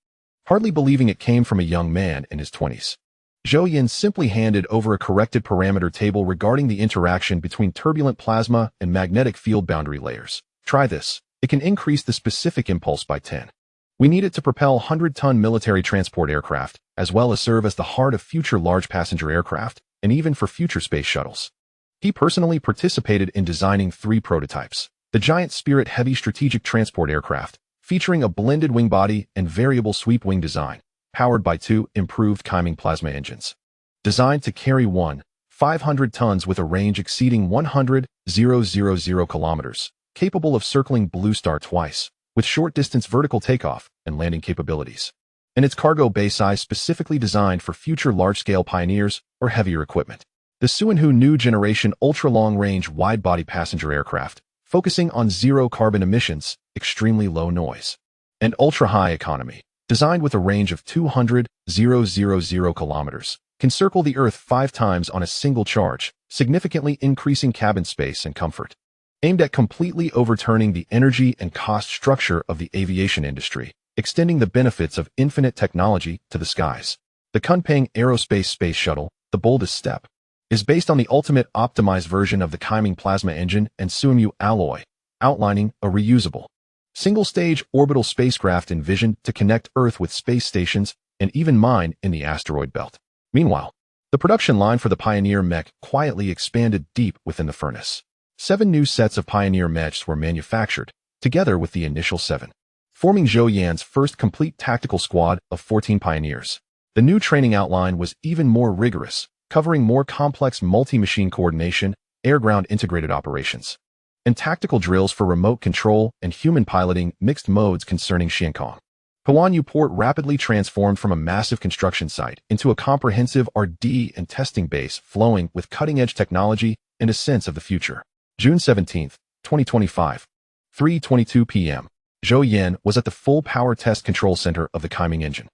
hardly believing it came from a young man in his 20s. Zhou Yan simply handed over a corrected parameter table regarding the interaction between turbulent plasma and magnetic field boundary layers. Try this. It can increase the specific impulse by 10. We need it to propel 100-ton military transport aircraft, as well as serve as the heart of future large passenger aircraft, and even for future space shuttles. He personally participated in designing 3 prototypes. The Giant Spirit Heavy Strategic Transport Aircraft, featuring a blended wing body and variable sweep wing design, powered by 2 improved Kaiming plasma engines. Designed to carry 500 tons with a range exceeding 100,000 kilometers, capable of circling Blue Star twice, with short-distance vertical takeoff and landing capabilities. And its cargo bay size specifically designed for future large-scale Pioneers or heavier equipment. The Suanhu New Generation Ultra-Long-Range Wide-Body Passenger Aircraft, focusing on zero carbon emissions, extremely low noise, and ultra-high economy, designed with a range of 200,000 kilometers, can circle the Earth 5 times on a single charge, significantly increasing cabin space and comfort. Aimed at completely overturning the energy and cost structure of the aviation industry, extending the benefits of infinite technology to the skies. The Kunpeng Aerospace Space Shuttle, the boldest step, is based on the ultimate optimized version of the Kaiming plasma engine and Suanhu alloy, outlining a reusable, single-stage orbital spacecraft envisioned to connect Earth with space stations and even mine in the asteroid belt. Meanwhile, the production line for the Pioneer mech quietly expanded deep within the furnace. 7 new sets of Pioneer mechs were manufactured, together with the initial 7, forming Zhou Yan's first complete tactical squad of 14 Pioneers. The new training outline was even more rigorous, covering more complex multi-machine coordination, air-ground integrated operations, and tactical drills for remote control and human piloting mixed modes concerning Xiankong. Huanyu Port rapidly transformed from a massive construction site into a comprehensive R&D and testing base flowing with cutting-edge technology and a sense of the future. June 17, 2025, 3:22 p.m. Zhou Yan was at the full power test control center of the Kaiming engine,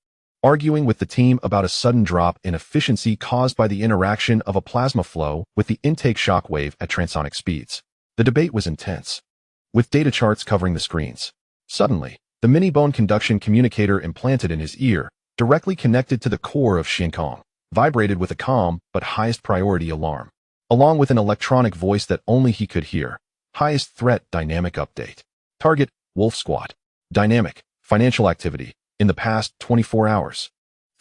arguing with the team about a sudden drop in efficiency caused by the interaction of a plasma flow with the intake shock wave at transonic speeds. The debate was intense, with data charts covering the screens. Suddenly, the mini-bone conduction communicator implanted in his ear, directly connected to the core of Xiankong, vibrated with a calm but highest priority alarm, along with an electronic voice that only he could hear. Highest threat dynamic update. Target, Wolf Squad. Dynamic, financial activity, in the past 24 hours.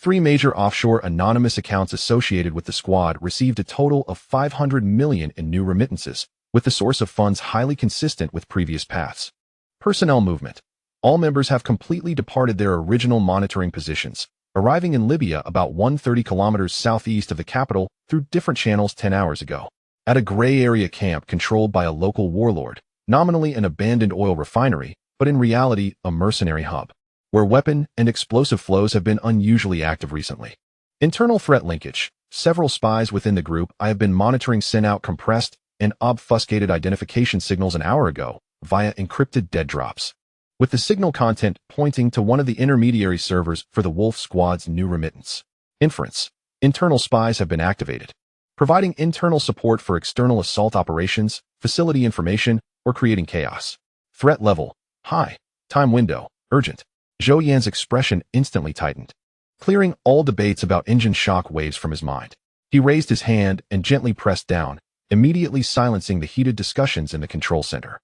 Three major offshore anonymous accounts associated with the squad received a total of 500 million in new remittances, with the source of funds highly consistent with previous paths. Personnel movement. All members have completely departed their original monitoring positions, arriving in Libya about 130 kilometers southeast of the capital through different channels 10 hours ago. At a gray area camp controlled by a local warlord, nominally an abandoned oil refinery, but in reality a mercenary hub, where weapon and explosive flows have been unusually active recently. Internal threat linkage. Several spies within the group I have been monitoring sent out compressed and obfuscated identification signals an hour ago via encrypted dead drops, with the signal content pointing to one of the intermediary servers for the Wolf Squad's new remittance. Inference. Internal spies have been activated, providing internal support for external assault operations, facility information, or creating chaos. Threat level. High. Time window. Urgent. Zhou Yan's expression instantly tightened, clearing all debates about engine shock waves from his mind. He raised his hand and gently pressed down, immediately silencing the heated discussions in the control center.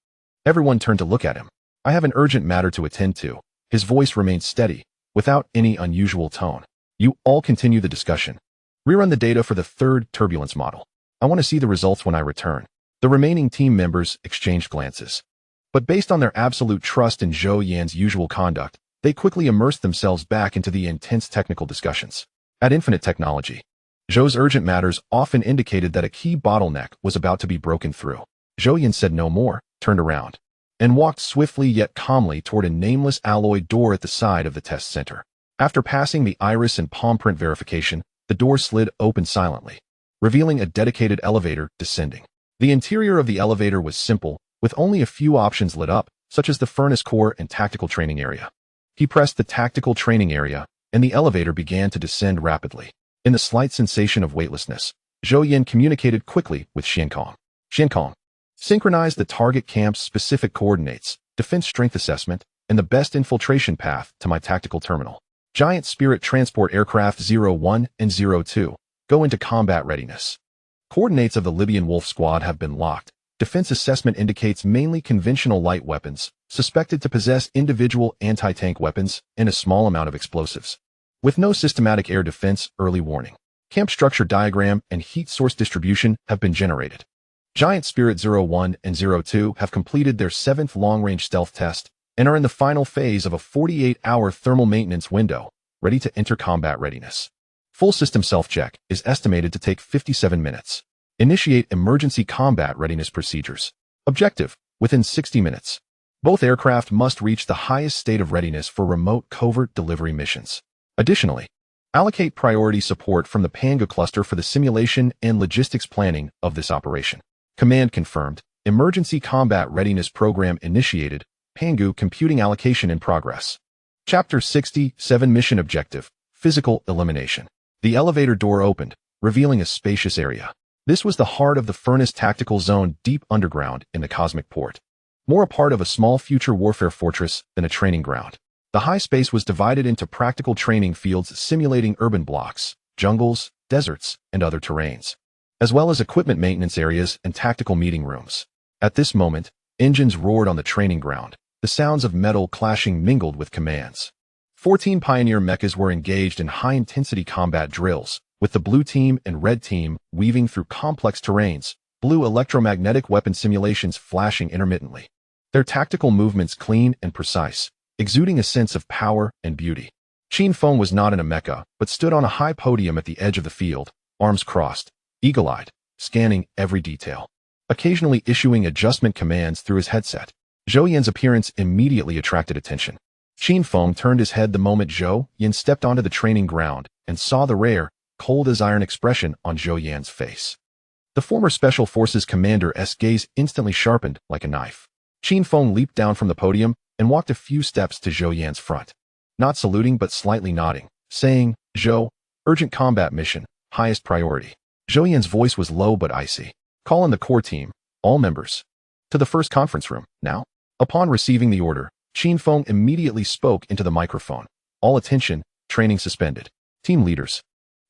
Everyone turned to look at him. I have an urgent matter to attend to. His voice remained steady, without any unusual tone. You all continue the discussion. Rerun the data for the third turbulence model. I want to see the results when I return. The remaining team members exchanged glances. But based on their absolute trust in Zhou Yan's usual conduct, they quickly immersed themselves back into the intense technical discussions. At Infinite Technology, Zhou's urgent matters often indicated that a key bottleneck was about to be broken through. Zhou Yan said no more, turned around, and walked swiftly yet calmly toward a nameless alloy door at the side of the test center. After passing the iris and palm print verification, the door slid open silently, revealing a dedicated elevator descending. The interior of the elevator was simple, with only a few options lit up, such as the furnace core and tactical training area. He pressed the tactical training area, and the elevator began to descend rapidly. In the slight sensation of weightlessness, Zhou Yan communicated quickly with Xiankong. Xiankong synchronized the target camp's specific coordinates, defense strength assessment, and the best infiltration path to my tactical terminal. Giant Spirit Transport Aircraft 01 and 02 go into combat readiness. Coordinates of the Libyan Wolf Squad have been locked. Defense assessment indicates mainly conventional light weapons, suspected to possess individual anti-tank weapons and a small amount of explosives. With no systematic air defense, early warning. Camp structure diagram and heat source distribution have been generated. Giant Spirit 01 and 02 have completed their 7th long-range stealth test and are in the final phase of a 48-hour thermal maintenance window, ready to enter combat readiness. Full system self-check is estimated to take 57 minutes. Initiate emergency combat readiness procedures. Objective: within 60 minutes. Both aircraft must reach the highest state of readiness for remote covert delivery missions. Additionally, allocate priority support from the Pangu cluster for the simulation and logistics planning of this operation. Command confirmed. Emergency combat readiness program initiated. Pangu computing allocation in progress. Chapter 67 Mission Objective: Physical Elimination. The elevator door opened, revealing a spacious area. This was the heart of the furnace tactical zone deep underground in the cosmic port. More a part of a small future warfare fortress than a training ground. The high space was divided into practical training fields simulating urban blocks, jungles, deserts, and other terrains, as well as equipment maintenance areas and tactical meeting rooms. At this moment, engines roared on the training ground. The sounds of metal clashing mingled with commands. 14 Pioneer mechas were engaged in high-intensity combat drills, with the blue team and red team weaving through complex terrains, blue electromagnetic weapon simulations flashing intermittently. Their tactical movements clean and precise, exuding a sense of power and beauty. Qin Feng was not in a mecha, but stood on a high podium at the edge of the field, arms crossed, eagle-eyed, scanning every detail, occasionally issuing adjustment commands through his headset. Zhou Yan's appearance immediately attracted attention. Qin Feng turned his head the moment Zhou Yan stepped onto the training ground and saw the rare, cold-as-iron expression on Zhou Yan's face. The former Special Forces commander's gaze instantly sharpened like a knife. Qin Feng leaped down from the podium and walked a few steps to Zhou Yan's front, not saluting but slightly nodding, saying, "Zhou, urgent combat mission, highest priority." Zhou Yan's voice was low but icy. "Call in the core team, all members, to the first conference room, now." Upon receiving the order, Qin Feng immediately spoke into the microphone. "All attention, training suspended. Team leaders.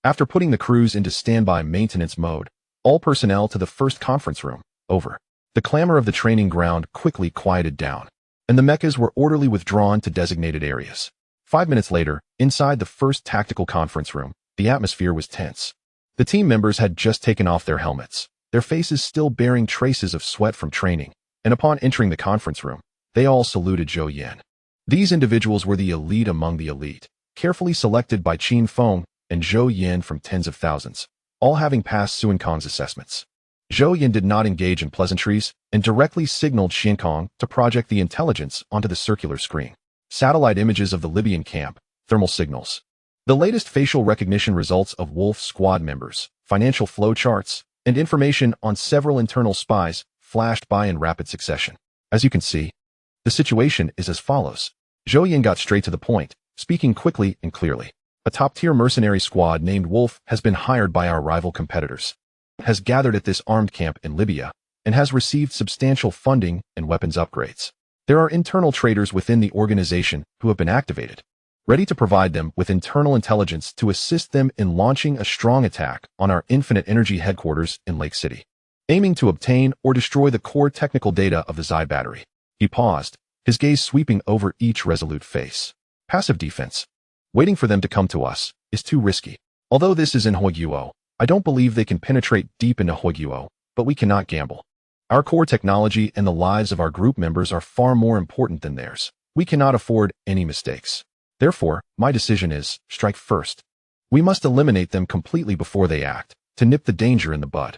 After putting the crews into standby maintenance mode, all personnel to the first conference room, over." The clamor of the training ground quickly quieted down, and the mechas were orderly withdrawn to designated areas. 5 minutes later, inside the first tactical conference room, the atmosphere was tense. The team members had just taken off their helmets, their faces still bearing traces of sweat from training, and upon entering the conference room, they all saluted Zhou Yan. These individuals were the elite among the elite, carefully selected by Qin Feng and Zhou Yan from tens of thousands, all having passed Sun Kong's assessments. Zhou Yan did not engage in pleasantries and directly signaled Qin Kong to project the intelligence onto the circular screen. Satellite images of the Libyan camp, thermal signals. The latest facial recognition results of Wolf squad members, financial flow charts, and information on several internal spies flashed by in rapid succession. As you can see, the situation is as follows. Zhou Yan got straight to the point, speaking quickly and clearly. A top-tier mercenary squad named Wolf has been hired by our rival competitors, has gathered at this armed camp in Libya, and has received substantial funding and weapons upgrades. There are internal traders within the organization who have been activated, ready to provide them with internal intelligence to assist them in launching a strong attack on our infinite energy headquarters in Lake City, aiming to obtain or destroy the core technical data of the Zai battery. He paused, his gaze sweeping over each resolute face. Passive defense. Waiting for them to come to us is too risky. Although this is in Huiguo, I don't believe they can penetrate deep into Huiguo, but we cannot gamble. Our core technology and the lives of our group members are far more important than theirs. We cannot afford any mistakes. Therefore, my decision is, strike first. We must eliminate them completely before they act, to nip the danger in the bud.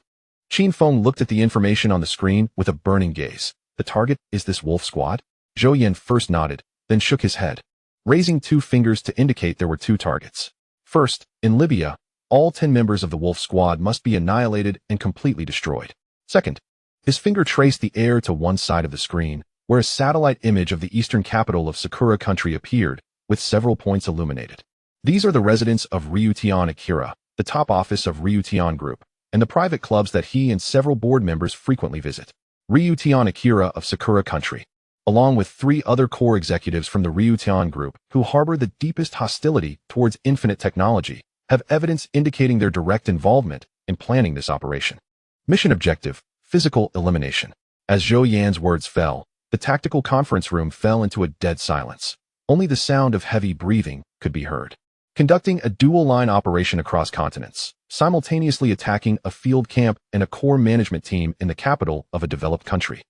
Qin Feng looked at the information on the screen with a burning gaze. The target is this Wolf squad? Zhou Yan first nodded, then shook his head, raising 2 fingers to indicate there were 2 targets. First, in Libya, all 10 members of the Wolf squad must be annihilated and completely destroyed. Second, his finger traced the air to one side of the screen, where a satellite image of the eastern capital of Sakura country appeared, with several points illuminated. These are the residents of Ryutian Akira, the top office of Ryutian Group, and the private clubs that he and several board members frequently visit. Ryutian Akira of Sakura country, along with 3 other core executives from the Ryutian Group who harbor the deepest hostility towards infinite technology, have evidence indicating their direct involvement in planning this operation. Mission objective, physical elimination. As Zhou Yan's words fell, the tactical conference room fell into a dead silence. Only the sound of heavy breathing could be heard. Conducting a dual-line operation across continents, simultaneously attacking a field camp and a core management team in the capital of a developed country.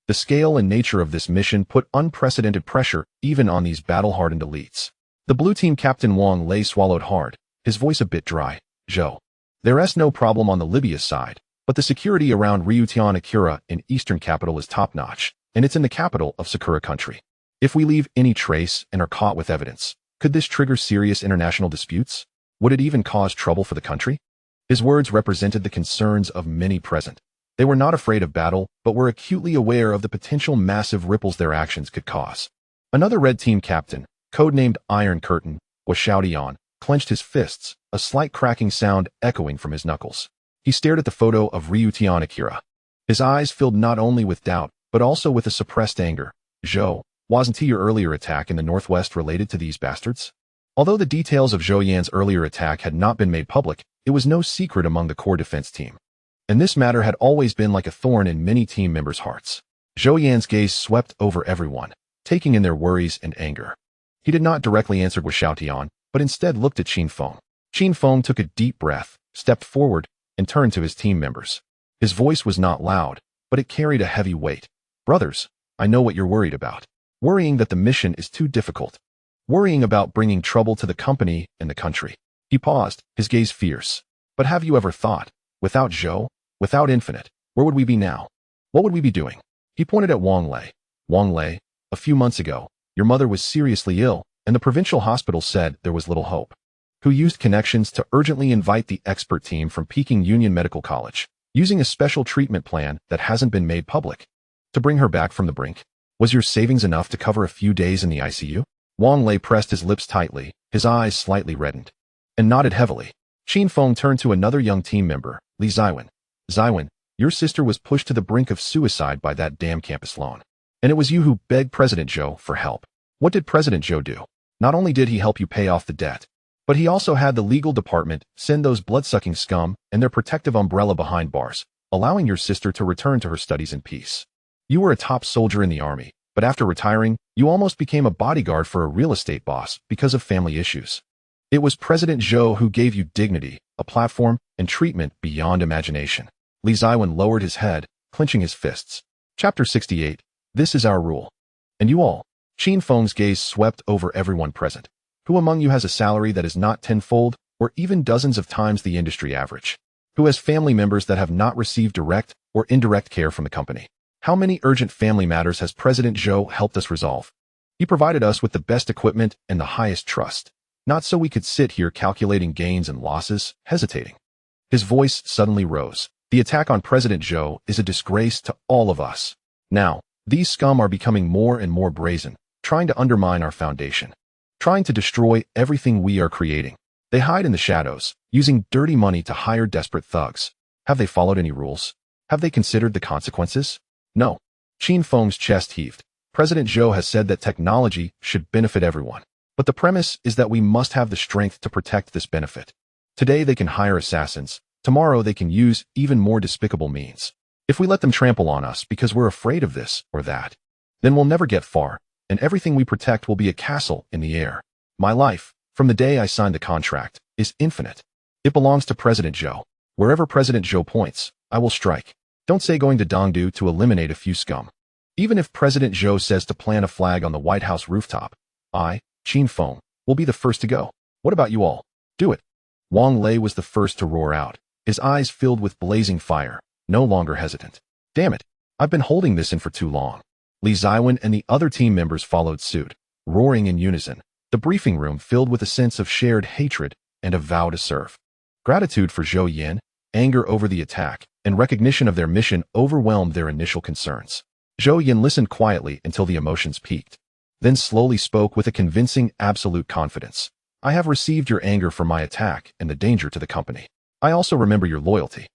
The scale and nature of this mission put unprecedented pressure even on these battle-hardened elites. The blue team captain Wang Lei swallowed hard, his voice a bit dry. Zhou, there's no problem on the Libya side, but the security around Ryutian Akira in eastern capital is top-notch, and it's in the capital of Sakura country. If we leave any trace and are caught with evidence, could this trigger serious international disputes? Would it even cause trouble for the country? His words represented the concerns of many present. They were not afraid of battle, but were acutely aware of the potential massive ripples their actions could cause. Another red team captain, codenamed Iron Curtain, Xiaotian, clenched his fists, a slight cracking sound echoing from his knuckles. He stared at the photo of Ryutian Akira. His eyes filled not only with doubt, but also with a suppressed anger. Zhou, wasn't your earlier attack in the northwest related to these bastards? Although the details of Zhou Yan's earlier attack had not been made public, it was no secret among the core defense team. And this matter had always been like a thorn in many team members' hearts. Zhou Yan's gaze swept over everyone, taking in their worries and anger. He did not directly answer Xiaotian, but instead looked at Qin Feng. Qin Feng took a deep breath, stepped forward, and turned to his team members. His voice was not loud, but it carried a heavy weight. Brothers, I know what you're worried about. Worrying that the mission is too difficult. Worrying about bringing trouble to the company and the country. He paused, his gaze fierce. But have you ever thought, without Zhou, without Infinite, where would we be now? What would we be doing? He pointed at Wang Lei. Wang Lei, a few months ago, your mother was seriously ill, and the provincial hospital said there was little hope. Who used connections to urgently invite the expert team from Peking Union Medical College, using a special treatment plan that hasn't been made public, to bring her back from the brink. Was your savings enough to cover a few days in the ICU? Wang Lei pressed his lips tightly, his eyes slightly reddened, and nodded heavily. Qin Feng turned to another young team member, Li Ziwen. Ziwen, your sister was pushed to the brink of suicide by that damn campus loan. And it was you who begged President Zhou for help. What did President Zhou do? Not only did he help you pay off the debt, but he also had the legal department send those blood-sucking scum and their protective umbrella behind bars, allowing your sister to return to her studies in peace. You were a top soldier in the army, But after retiring, you almost became a bodyguard for a real estate boss because of family issues. It was President Zhou who gave you dignity, a platform, and treatment beyond imagination. Li Ziwen lowered his head, clenching his fists. Chapter 68. This is our rule. And you all. Qin Feng's gaze swept over everyone present. Who among you has a salary that is not tenfold, or even dozens of times the industry average? Who has family members that have not received direct or indirect care from the company? How many urgent family matters has President Zhou helped us resolve? He provided us with the best equipment and the highest trust. Not so we could sit here calculating gains and losses, hesitating. His voice suddenly rose. The attack on President Zhou is a disgrace to all of us. Now, these scum are becoming more and more brazen, trying to undermine our foundation, trying to destroy everything we are creating. They hide in the shadows, using dirty money to hire desperate thugs. Have they followed any rules? Have they considered the consequences? No. Qin Feng's chest heaved. President Zhou has said that technology should benefit everyone. But the premise is that we must have the strength to protect this benefit. Today they can hire assassins. Tomorrow they can use even more despicable means. If we let them trample on us because we're afraid of this or that, then we'll never get far, and everything we protect will be a castle in the air. My life, from the day I signed the contract, is infinite. It belongs to President Zhou. Wherever President Zhou points, I will strike. Don't say going to Dongdu to eliminate a few scum. Even if President Zhou says to plant a flag on the White House rooftop, I, Qin Feng, will be the first to go. What about you all? Do it. Wang Lei was the first to roar out, his eyes filled with blazing fire, no longer hesitant. Damn it, I've been holding this in for too long. Li Ziwen and the other team members followed suit, roaring in unison, the briefing room filled with a sense of shared hatred and a vow to serve. Gratitude for Zhou Yan, anger over the attack, and recognition of their mission overwhelmed their initial concerns. Zhou Yan listened quietly until the emotions peaked, then slowly spoke with a convincing, absolute confidence. I have received your anger for my attack and the danger to the company. I also remember your loyalty.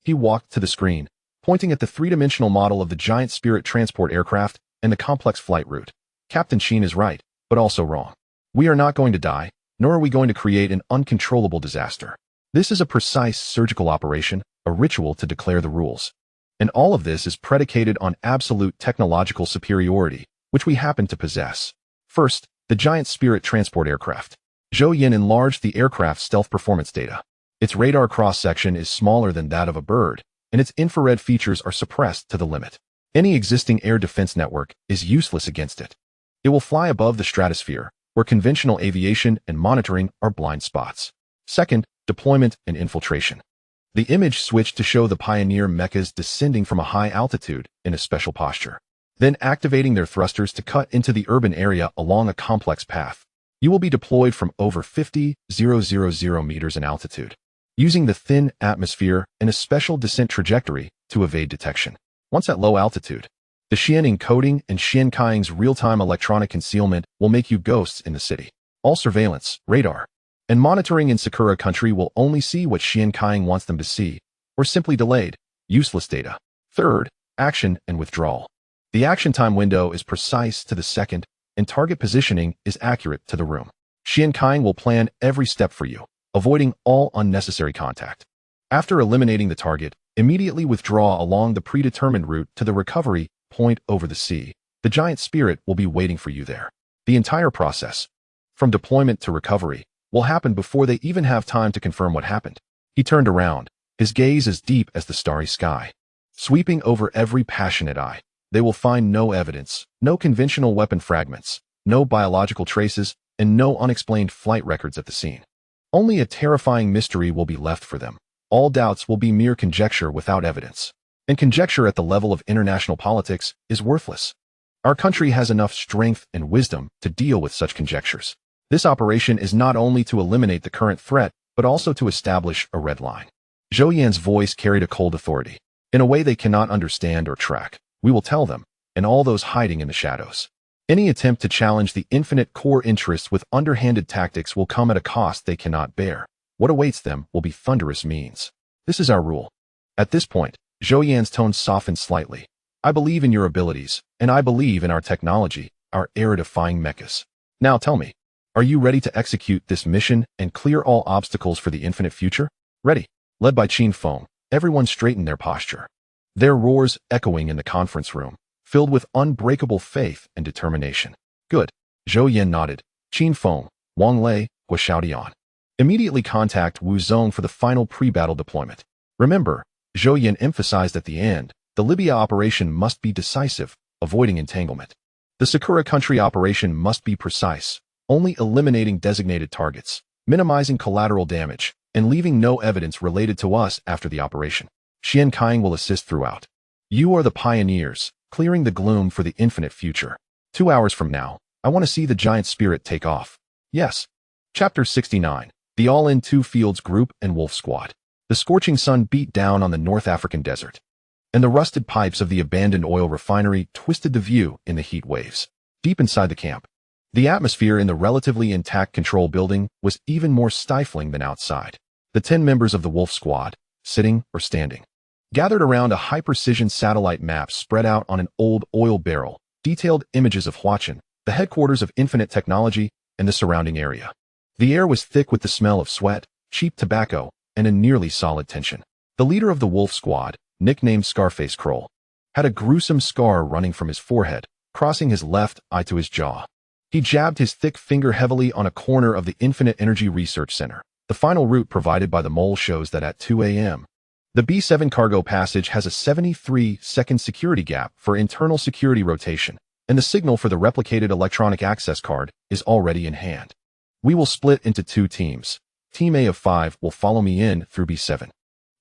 He walked to the screen, pointing at the three-dimensional model of the giant Spirit transport aircraft and the complex flight route. Captain Qin is right, but also wrong. We are not going to die, nor are we going to create an uncontrollable disaster. This is a precise surgical operation, a ritual to declare the rules. And all of this is predicated on absolute technological superiority, which we happen to possess. First, the giant Spirit transport aircraft. Zhou Yan enlarged the aircraft's stealth performance data. Its radar cross-section is smaller than that of a bird, and its infrared features are suppressed to the limit. Any existing air defense network is useless against it. It will fly above the stratosphere, where conventional aviation and monitoring are blind spots. Second, deployment and infiltration. The image switched to show the Pioneer mechas descending from a high altitude in a special posture, then activating their thrusters to cut into the urban area along a complex path. You will be deployed from over 50,000 meters in altitude, using the thin atmosphere and a special descent trajectory to evade detection. Once at low altitude, the Xian encoding and Xian Kaiying's real-time electronic concealment will make you ghosts in the city. All surveillance, radar, and monitoring in Sakura country will only see what Xian Kaiying wants them to see, or simply delayed, useless data. Third, action and withdrawal. The action time window is precise to the second, and target positioning is accurate to the room. Xian Kaiying will plan every step for you, avoiding all unnecessary contact. After eliminating the target, immediately withdraw along the predetermined route to the recovery point over the sea. The giant Spirit will be waiting for you there. The entire process, from deployment to recovery, will happen before they even have time to confirm what happened. He turned around, his gaze as deep as the starry sky, sweeping over every passionate eye. They will find no evidence, no conventional weapon fragments, no biological traces, and no unexplained flight records at the scene. Only a terrifying mystery will be left for them. All doubts will be mere conjecture without evidence. And conjecture at the level of international politics is worthless. Our country has enough strength and wisdom to deal with such conjectures. This operation is not only to eliminate the current threat, but also to establish a red line. Zhou Yan's voice carried a cold authority. In a way they cannot understand or track, we will tell them, and all those hiding in the shadows. Any attempt to challenge the infinite core interests with underhanded tactics will come at a cost they cannot bear. What awaits them will be thunderous means. This is our rule. At this point, Zhou Yan's tone softened slightly. I believe in your abilities, and I believe in our technology, our era-defying mechas. Now tell me, are you ready to execute this mission and clear all obstacles for the infinite future? Ready. Led by Qin Feng, everyone straightened their posture. Their roars echoing in the conference room, filled with unbreakable faith and determination. Good. Zhou Yan nodded. Qin Feng, Wang Lei, Guoxiaodian. Immediately contact Wu Zong for the final pre-battle deployment. Remember, Zhou Yan emphasized at the end, the Libya operation must be decisive, avoiding entanglement. The Sakura country operation must be precise, only eliminating designated targets, minimizing collateral damage, and leaving no evidence related to us after the operation. Xian Kaiying will assist throughout. You are the pioneers, clearing the gloom for the infinite future. 2 hours from now, I want to see the giant spirit take off. Yes. Chapter 69. The All-in Two Fields Group and Wolf Squad. The scorching sun beat down on the North African desert, and the rusted pipes of the abandoned oil refinery twisted the view in the heat waves. Deep inside the camp, the atmosphere in the relatively intact control building was even more stifling than outside. The 10 members of the Wolf Squad, sitting or standing, gathered around a high-precision satellite map spread out on an old oil barrel, detailed images of Huachin, the headquarters of Infinite Technology, and the surrounding area. The air was thick with the smell of sweat, cheap tobacco, and a nearly solid tension. The leader of the Wolf Squad, nicknamed Scarface Kroll, had a gruesome scar running from his forehead, crossing his left eye to his jaw. He jabbed his thick finger heavily on a corner of the Infinite Energy Research Center. The final route provided by the mole shows that at 2 a.m., the B7 cargo passage has a 73-second security gap for internal security rotation, and the signal for the replicated electronic access card is already in hand. We will split into 2 teams. Team A of 5 will follow me in through B7.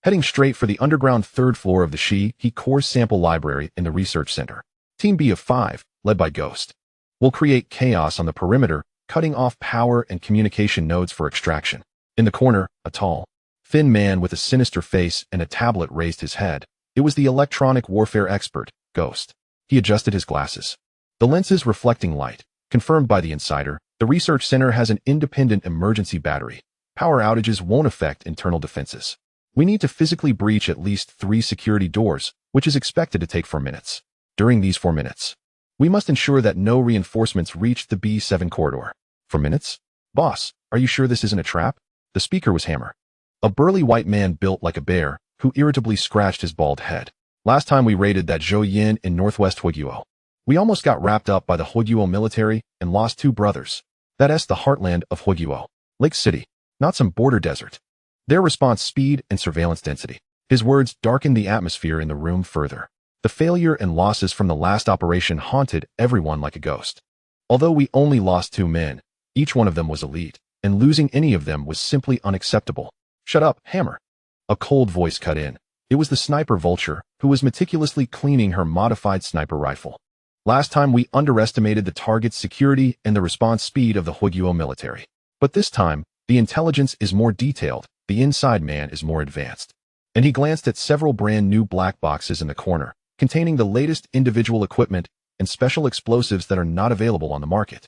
Heading straight for the underground 3rd floor of the Shi-He core sample library in the research center. Team B of 5, led by Ghost, will create chaos on the perimeter, cutting off power and communication nodes for extraction. In the corner, a tall, thin man with a sinister face and a tablet raised his head. It was the electronic warfare expert, Ghost. He adjusted his glasses. The lenses reflecting light. Confirmed by the insider, the research center has an independent emergency battery. Power outages won't affect internal defenses. We need to physically breach at least 3 security doors, which is expected to take 4 minutes. During these 4 minutes, we must ensure that no reinforcements reach the B7 corridor. 4 minutes? Boss, are you sure this isn't a trap? The speaker was Hammer, a burly white man built like a bear, who irritably scratched his bald head. Last time we raided that Zhou Yan in northwest Huiguo, we almost got wrapped up by the Huiguo military and lost 2 brothers. That's the heartland of Huiguo, Lake City, not some border desert. Their response speed and surveillance density. His words darkened the atmosphere in the room further. The failure and losses from the last operation haunted everyone like a ghost. Although we only lost 2 men, each one of them was elite, and losing any of them was simply unacceptable. Shut up, Hammer. A cold voice cut in. It was the sniper Vulture, who was meticulously cleaning her modified sniper rifle. Last time we underestimated the target's security and the response speed of the Huiguo military. But this time, the intelligence is more detailed, the inside man is more advanced. And he glanced at several brand new black boxes in the corner, containing the latest individual equipment and special explosives that are not available on the market.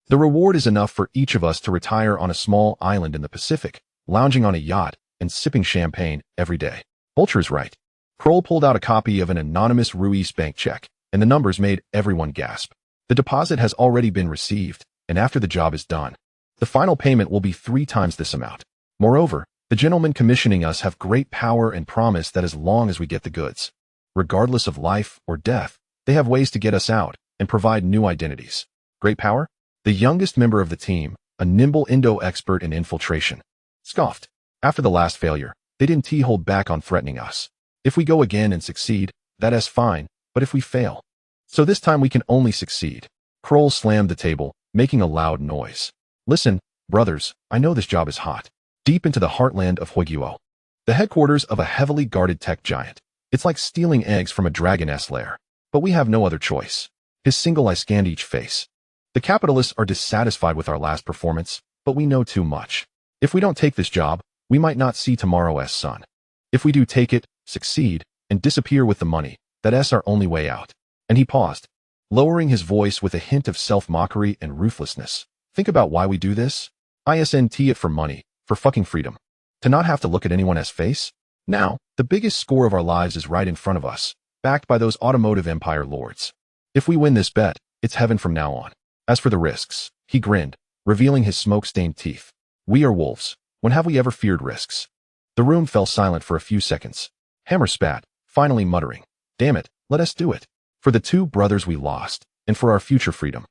The reward is enough for each of us to retire on a small island in the Pacific, lounging on a yacht and sipping champagne every day. Vulture's right. Kroll pulled out a copy of an anonymous Ruiz bank check, and the numbers made everyone gasp. The deposit has already been received, and after the job is done, the final payment will be 3 times this amount. Moreover, the gentlemen commissioning us have great power and promise that as long as we get the goods, regardless of life or death, they have ways to get us out and provide new identities. Great power? The youngest member of the team, a nimble Indo expert in infiltration, scoffed. After the last failure, they didn't hold back on threatening us. If we go again and succeed, that's fine, but if we fail, so this time we can only succeed. Kroll slammed the table, making a loud noise. Listen, brothers, I know this job is hot. Deep into the heartland of Huiguo, the headquarters of a heavily guarded tech giant. It's like stealing eggs from a dragon's lair. But we have no other choice. His single eye scanned each face. The capitalists are dissatisfied with our last performance, but we know too much. If we don't take this job, we might not see tomorrow's sun. If we do take it, succeed, and disappear with the money, that's our only way out. And he paused, lowering his voice with a hint of self-mockery and ruthlessness. Think about why we do this. ISNT it for money, for fucking freedom. To not have to look at anyone's face? Now, the biggest score of our lives is right in front of us, backed by those automotive empire lords. If we win this bet, it's heaven from now on. As for the risks, he grinned, revealing his smoke-stained teeth. We are wolves. When have we ever feared risks? The room fell silent for a few seconds. Hammer spat, finally muttering, "Damn it, let us do it." For the two brothers we lost, and for our future freedom.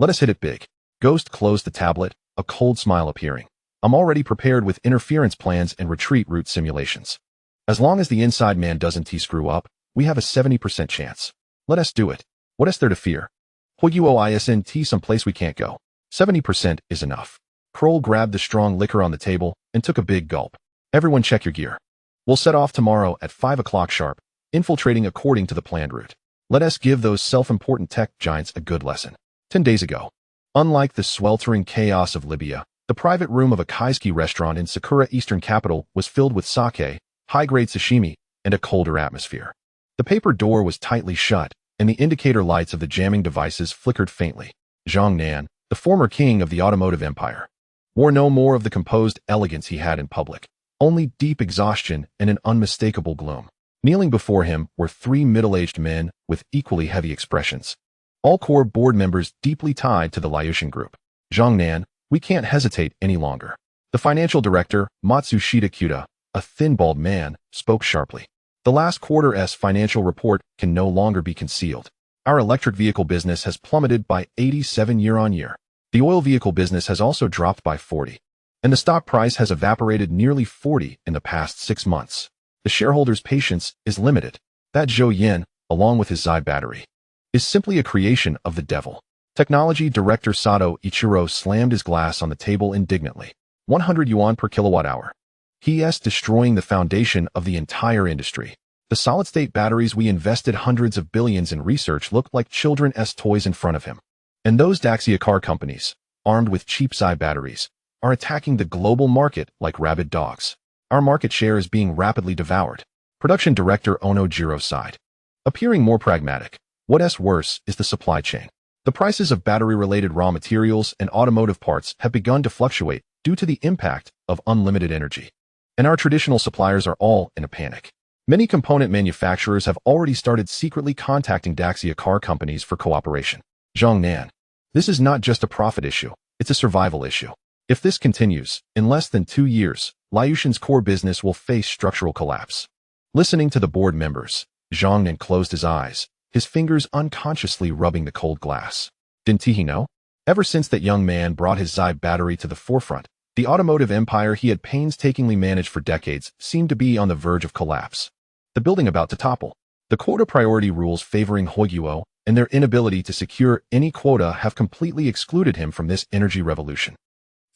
Let us hit it big. Ghost closed the tablet, a cold smile appearing. I'm already prepared with interference plans and retreat route simulations. As long as the inside man doesn't screw up, we have a 70% chance. Let us do it. What is there to fear? Huiguo isn't someplace we can't go. 70% is enough. Kroll grabbed the strong liquor on the table and took a big gulp. Everyone check your gear. We'll set off tomorrow at 5 o'clock sharp, infiltrating according to the planned route. Let us give those self-important tech giants a good lesson. 10 days ago. Unlike the sweltering chaos of Libya, the private room of a kaiseki restaurant in Sakura Eastern capital was filled with sake, high-grade sashimi, and a colder atmosphere. The paper door was tightly shut, and the indicator lights of the jamming devices flickered faintly. Zhou Yan, the former king of the automotive empire, wore no more of the composed elegance he had in public, only deep exhaustion and an unmistakable gloom. Kneeling before him were three middle-aged men with equally heavy expressions. All core board members deeply tied to the Laotian group. Zhou Yan, we can't hesitate any longer. The financial director, Matsushita Kuta, a thin, bald man, spoke sharply. The last quarter's financial report can no longer be concealed. Our electric vehicle business has plummeted by 87% year-on-year. The oil vehicle business has also dropped by 40%. And the stock price has evaporated nearly 40% in the past 6 months. The shareholders' patience is limited. That Zhou Yan, along with his Zai battery, is simply a creation of the devil. Technology Director Sato Ichiro slammed his glass on the table indignantly. 100 yuan per kilowatt hour. He is destroying the foundation of the entire industry. The solid-state batteries we invested hundreds of billions in research looked like children's toys in front of him. And those Daxia car companies, armed with cheap Zai batteries, are attacking the global market like rabid dogs. Our market share is being rapidly devoured. Production Director Ono Jiro sighed. Appearing more pragmatic, what's worse is the supply chain. The prices of battery-related raw materials and automotive parts have begun to fluctuate due to the impact of unlimited energy. And our traditional suppliers are all in a panic. Many component manufacturers have already started secretly contacting Daxia car companies for cooperation. Zhou Yan, this is not just a profit issue, it's a survival issue. If this continues, in less than 2 years, Laotian's core business will face structural collapse. Listening to the board members, Zhou Yan closed his eyes, his fingers unconsciously rubbing the cold glass. Didn't he know? Ever since that young man brought his Zai battery to the forefront, the automotive empire he had painstakingly managed for decades seemed to be on the verge of collapse. The building about to topple. The quota priority rules favoring Huiguo and their inability to secure any quota have completely excluded him from this energy revolution,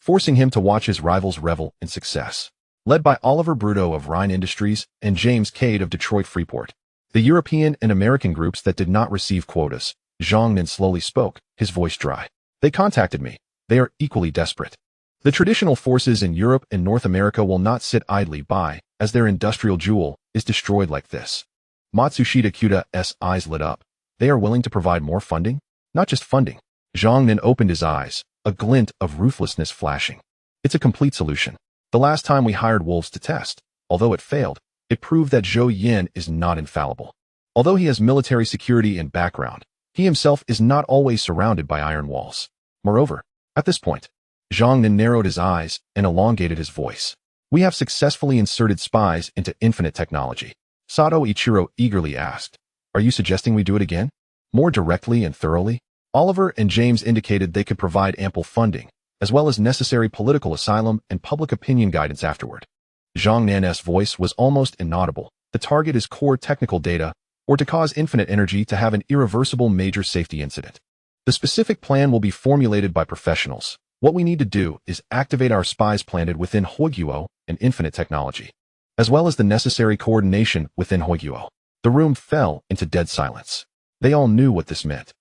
forcing him to watch his rivals revel in success. Led by Oliver Bruto of Rhine Industries and James Cade of Detroit Freeport, the European and American groups that did not receive quotas, Zhou Yan slowly spoke, his voice dry. They contacted me. They are equally desperate. The traditional forces in Europe and North America will not sit idly by as their industrial jewel is destroyed like this. Matsushita Kuta's eyes lit up. They are willing to provide more funding? Not just funding. Zhou Yan opened his eyes, a glint of ruthlessness flashing. It's a complete solution. The last time we hired wolves to test, although it failed, it proved that Zhou Yan is not infallible. Although he has military security and background, he himself is not always surrounded by iron walls. Moreover, at this point, Zhou Yan narrowed his eyes and elongated his voice. We have successfully inserted spies into infinite technology. Sato Ichiro eagerly asked, are you suggesting we do it again? More directly and thoroughly? Oliver and James indicated they could provide ample funding, as well as necessary political asylum and public opinion guidance afterward. Zhou Yan's voice was almost inaudible. The target is core technical data, or to cause infinite energy to have an irreversible major safety incident. The specific plan will be formulated by professionals. What we need to do is activate our spies planted within Huiguo and infinite technology, as well as the necessary coordination within Huiguo. The room fell into dead silence. They all knew what this meant.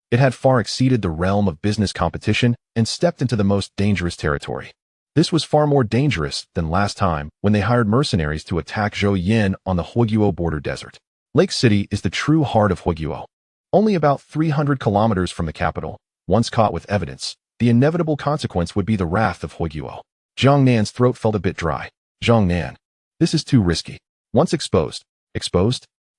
It had far exceeded the realm of business competition and stepped into the most dangerous territory. This was far more dangerous than last time when they hired mercenaries to attack Zhou Yan on the Huiguo border desert. Lake City is the true heart of Huiguo. Only about 300 kilometers from the capital, once caught with evidence, the inevitable consequence would be the wrath of Huiguo. Zhou Yan's throat felt a bit dry. Zhou Yan, this is too risky. Once exposed?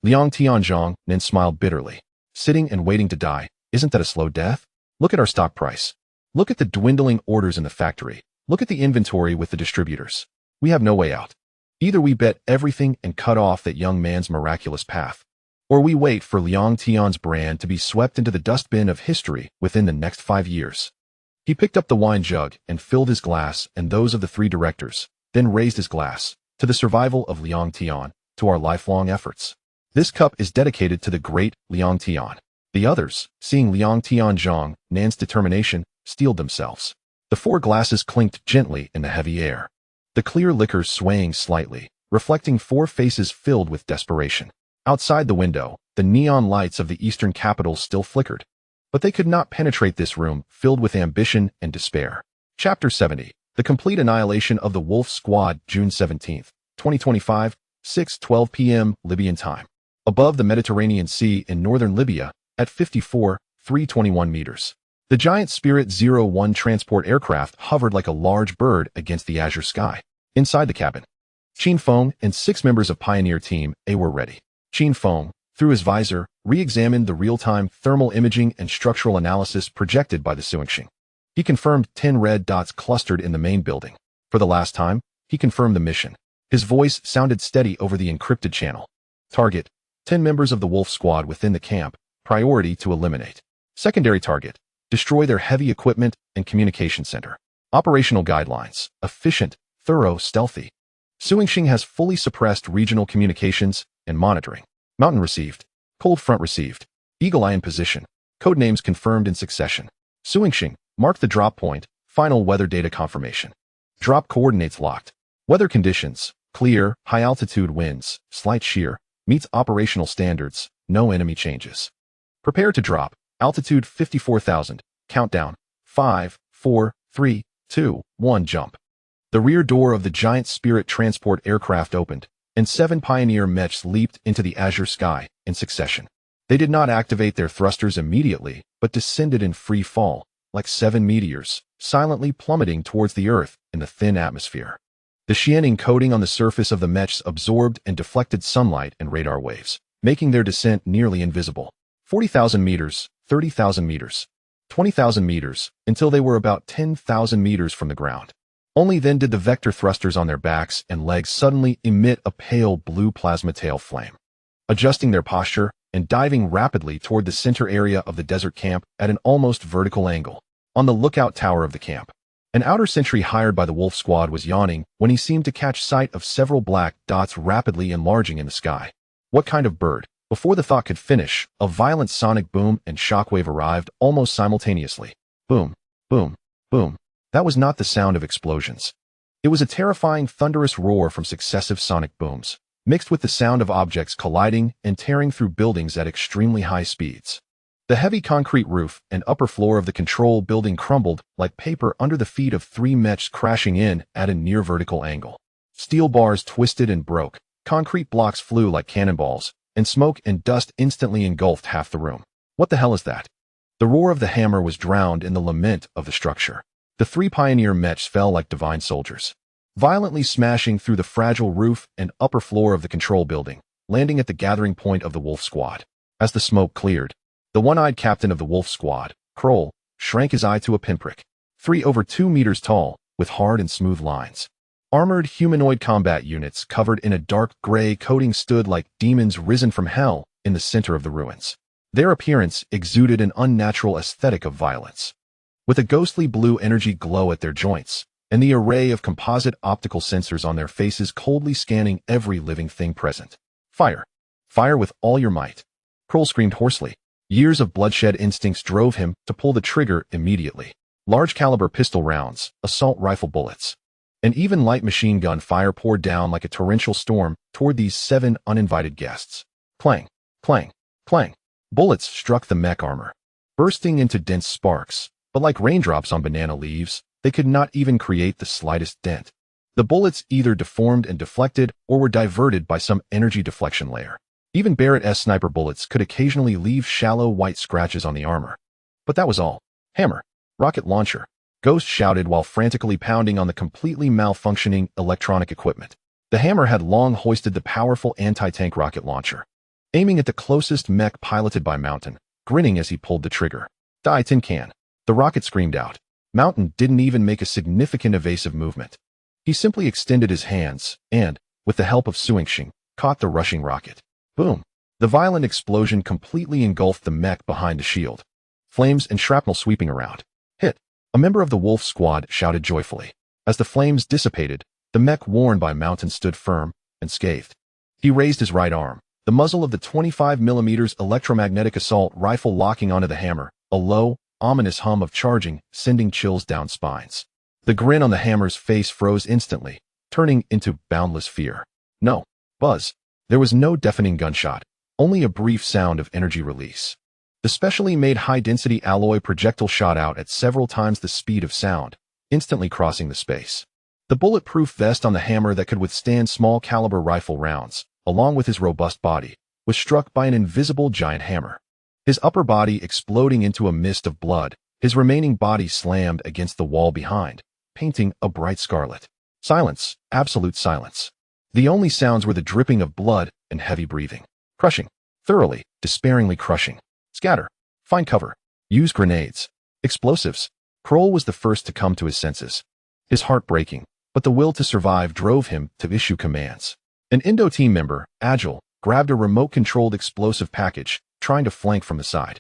Liang Tianzhong Yan smiled bitterly. Sitting and waiting to die, isn't that a slow death? Look at our stock price. Look at the dwindling orders in the factory. Look at the inventory with the distributors. We have no way out. Either we bet everything and cut off that young man's miraculous path, or we wait for Liang Tian's brand to be swept into the dustbin of history within the next 5 years. He picked up the wine jug and filled his glass and those of the 3 directors, then raised his glass, to the survival of Liang Tian, to our lifelong efforts. This cup is dedicated to the great Liang Tian. The others, seeing Liang Tian Zhang Nan's determination, steeled themselves. The 4 glasses clinked gently in the heavy air, the clear liquor swaying slightly, reflecting 4 faces filled with desperation. Outside the window, the neon lights of the eastern capital still flickered, but they could not penetrate this room filled with ambition and despair. Chapter 70. The Complete Annihilation of the Wolf Squad, June 17, 2025, 6:12 p.m. Libyan time. Above the Mediterranean Sea in northern Libya, at 54,321 meters. The giant Spirit 01 transport aircraft hovered like a large bird against the azure sky. Inside the cabin, Qin Feng and 6 members of Pioneer Team A were ready. Qin Feng, through his visor, re-examined the real-time thermal imaging and structural analysis projected by the Suingxing. He confirmed 10 red dots clustered in the main building. For the last time, he confirmed the mission. His voice sounded steady over the encrypted channel. Target: 10 members of the Wolf Squad within the camp. Priority to eliminate. Secondary target: destroy their heavy equipment and communication center. Operational guidelines: efficient, thorough, stealthy. Suingxing has fully suppressed regional communications and monitoring. Mountain received. Cold front received. Eagle Eye in position. Codenames confirmed in succession. Suingxing, mark the drop point. Final weather data confirmation. Drop coordinates locked. Weather conditions: clear, high-altitude winds, slight shear, meets operational standards, no enemy changes. Prepare to drop. Altitude 54,000. Countdown. 5, 4, 3, 2, 1, jump. The rear door of the giant Spirit transport aircraft opened, and 7 Pioneer mechs leaped into the azure sky in succession. They did not activate their thrusters immediately, but descended in free fall, like 7 meteors, silently plummeting towards the Earth in the thin atmosphere. The Xianing coating on the surface of the mechs absorbed and deflected sunlight and radar waves, making their descent nearly invisible. 40,000 meters, 30,000 meters, 20,000 meters, until they were about 10,000 meters from the ground. Only then did the vector thrusters on their backs and legs suddenly emit a pale blue plasma tail flame. Adjusting their posture and diving rapidly toward the center area of the desert camp at an almost vertical angle, on the lookout tower of the camp. An outer sentry hired by the Wolf Squad was yawning when he seemed to catch sight of several black dots rapidly enlarging in the sky. What kind of bird? Before the thought could finish, a violent sonic boom and shockwave arrived almost simultaneously. Boom, boom, boom. That was not the sound of explosions. It was a terrifying, thunderous roar from successive sonic booms, mixed with the sound of objects colliding and tearing through buildings at extremely high speeds. The heavy concrete roof and upper floor of the control building crumbled like paper under the feet of 3 mechs crashing in at a near-vertical angle. Steel bars twisted and broke, concrete blocks flew like cannonballs, and smoke and dust instantly engulfed half the room. What the hell is that? The roar of the hammer was drowned in the lament of the structure. The 3 Pioneer mechs fell like divine soldiers, violently smashing through the fragile roof and upper floor of the control building, landing at the gathering point of the Wolf Squad. As the smoke cleared, the one-eyed captain of the Wolf Squad, Kroll, shrank his eye to a pinprick. 3 over 2 meters tall, with hard and smooth lines. Armored humanoid combat units covered in a dark gray coating stood like demons risen from hell in the center of the ruins. Their appearance exuded an unnatural aesthetic of violence. With a ghostly blue energy glow at their joints, and the array of composite optical sensors on their faces coldly scanning every living thing present. Fire. Fire with all your might. Kroll screamed hoarsely. Years of bloodshed instincts drove him to pull the trigger immediately. Large caliber pistol rounds, assault rifle bullets, and even light machine gun fire poured down like a torrential storm toward these 7 uninvited guests. Clang, clang, clang. Bullets struck the mech armor, bursting into dense sparks, but like raindrops on banana leaves, they could not even create the slightest dent. The bullets either deformed and deflected or were diverted by some energy deflection layer. Even Barrett's sniper bullets could occasionally leave shallow white scratches on the armor. But that was all. Hammer. Rocket launcher. Ghost shouted while frantically pounding on the completely malfunctioning electronic equipment. The hammer had long hoisted the powerful anti-tank rocket launcher, aiming at the closest mech piloted by Mountain, grinning as he pulled the trigger. Die tin can. The rocket screamed out. Mountain didn't even make a significant evasive movement. He simply extended his hands and, with the help of Suingxing, caught the rushing rocket. Boom. The violent explosion completely engulfed the mech behind the shield. Flames and shrapnel sweeping around. Hit! A member of the Wolf Squad shouted joyfully. As the flames dissipated, the mech worn by Mountain stood firm and scathed. He raised his right arm, the muzzle of the 25mm electromagnetic assault rifle locking onto the hammer, a low, ominous hum of charging, sending chills down spines. The grin on the hammer's face froze instantly, turning into boundless fear. No. Buzz. There was no deafening gunshot, only a brief sound of energy release. The specially made high-density alloy projectile shot out at several times the speed of sound, instantly crossing the space. The bulletproof vest on the hammer that could withstand small-caliber rifle rounds, along with his robust body, was struck by an invisible giant hammer. His upper body exploding into a mist of blood, his remaining body slammed against the wall behind, painting a bright scarlet. Silence, absolute silence. The only sounds were the dripping of blood and heavy breathing. Crushing. Thoroughly, despairingly crushing. Scatter. Find cover. Use grenades. Explosives. Kroll was the first to come to his senses. His heart breaking, but the will to survive drove him to issue commands. An Indo team member, Agile, grabbed a remote-controlled explosive package, trying to flank from the side.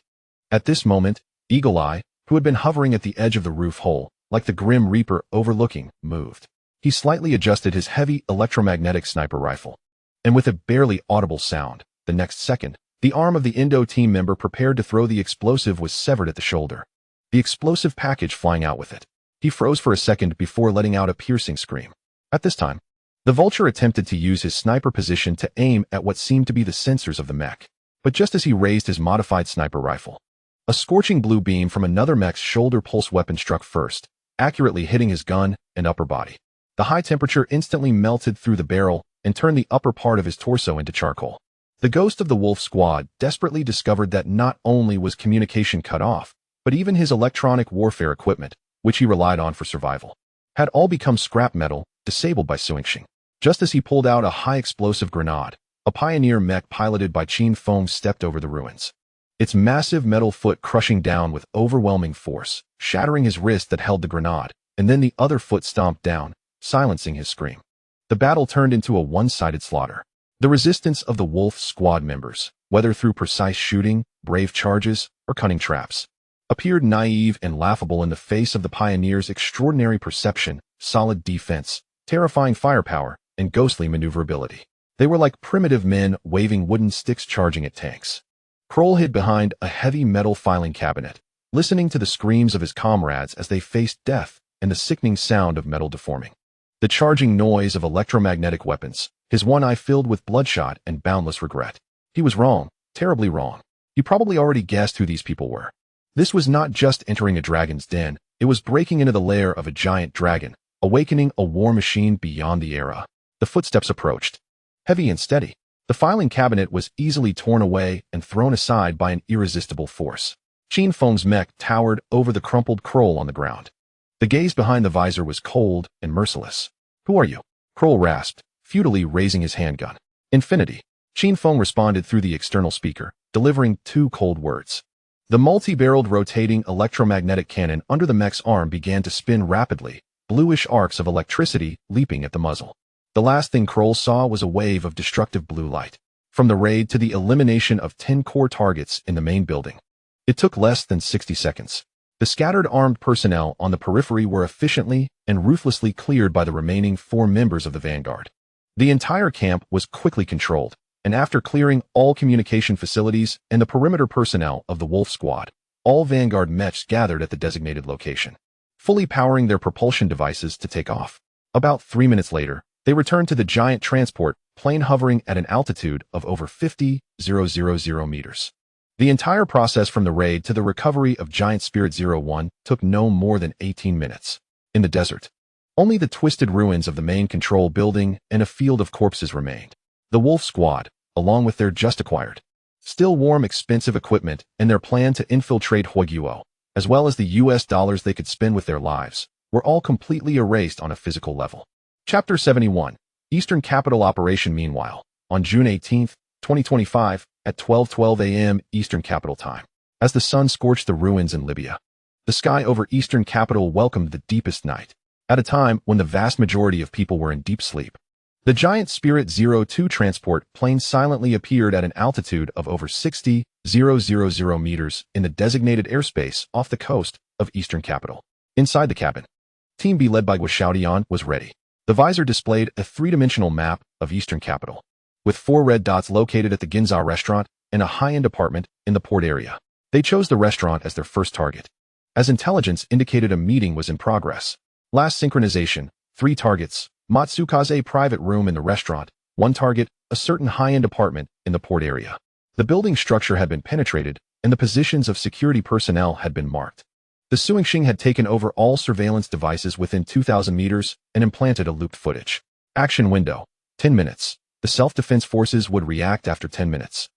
At this moment, Eagle Eye, who had been hovering at the edge of the roof hole, like the Grim Reaper overlooking, moved. He slightly adjusted his heavy electromagnetic sniper rifle. And with a barely audible sound, the next second, the arm of the Indo team member prepared to throw the explosive was severed at the shoulder. The explosive package flying out with it. He froze for a second before letting out a piercing scream. At this time, the Vulture attempted to use his sniper position to aim at what seemed to be the sensors of the mech. But just as he raised his modified sniper rifle, a scorching blue beam from another mech's shoulder pulse weapon struck first, accurately hitting his gun and upper body. The high temperature instantly melted through the barrel and turned the upper part of his torso into charcoal. The ghost of the Wolf Squad desperately discovered that not only was communication cut off, but even his electronic warfare equipment, which he relied on for survival, had all become scrap metal, disabled by Suingxing. Just as he pulled out a high-explosive grenade, a Pioneer mech piloted by Qin Feng stepped over the ruins. Its massive metal foot crushing down with overwhelming force, shattering his wrist that held the grenade, and then the other foot stomped down, silencing his scream. The battle turned into a one-sided slaughter. The resistance of the Wolf Squad members, whether through precise shooting, brave charges, or cunning traps, appeared naive and laughable in the face of the Pioneers' extraordinary perception, solid defense, terrifying firepower, and ghostly maneuverability. They were like primitive men waving wooden sticks charging at tanks. Kroll hid behind a heavy metal filing cabinet, listening to the screams of his comrades as they faced death and the sickening sound of metal deforming. The charging noise of electromagnetic weapons, his one eye filled with bloodshot and boundless regret. He was wrong, terribly wrong. He probably already guessed who these people were. This was not just entering a dragon's den, it was breaking into the lair of a giant dragon, awakening a war machine beyond the era. The footsteps approached. Heavy and steady. The filing cabinet was easily torn away and thrown aside by an irresistible force. Qin Feng's mech towered over the crumpled Kroll on the ground. The gaze behind the visor was cold and merciless. Who are you? Kroll rasped, futilely raising his handgun. Infinity. Qin Feng responded through the external speaker, delivering two cold words. The multi-barreled rotating electromagnetic cannon under the mech's arm began to spin rapidly, bluish arcs of electricity leaping at the muzzle. The last thing Kroll saw was a wave of destructive blue light. From the raid to the elimination of 10 core targets in the main building. It took less than 60 seconds. The scattered armed personnel on the periphery were efficiently and ruthlessly cleared by the remaining 4 members of the Vanguard. The entire camp was quickly controlled, and after clearing all communication facilities and the perimeter personnel of the Wolf Squad, all Vanguard mechs gathered at the designated location, fully powering their propulsion devices to take off. About 3 minutes later, they returned to the giant transport plane hovering at an altitude of over 50,000 meters. The entire process from the raid to the recovery of Giant Spirit 01 took no more than 18 minutes. In the desert, only the twisted ruins of the main control building and a field of corpses remained. The Wolf Squad, along with their just-acquired, still warm expensive equipment and their plan to infiltrate Huiguo, as well as the US dollars they could spend with their lives, were all completely erased on a physical level. Chapter 71, Eastern Capital Operation. Meanwhile, on June 18, 2025, at 12:12 a.m. Eastern Capital Time, as the sun scorched the ruins in Libya, the sky over Eastern Capital welcomed the deepest night, at a time when the vast majority of people were in deep sleep. The giant Spirit 02 transport plane silently appeared at an altitude of over 60,000 meters in the designated airspace off the coast of Eastern Capital. Inside the cabin, Team B led by Zhou Yan was ready. The visor displayed a three-dimensional map of Eastern Capital, with 4 red dots located at the Ginza restaurant and a high-end apartment in the port area. They chose the restaurant as their first target, as intelligence indicated a meeting was in progress. Last synchronization, 3 targets, Matsukaze private room in the restaurant, 1 target, a certain high-end apartment in the port area. The building structure had been penetrated, and the positions of security personnel had been marked. The Suingxing had taken over all surveillance devices within 2,000 meters and implanted a looped footage. Action window, 10 minutes. The self-defense forces would react after 10 minutes,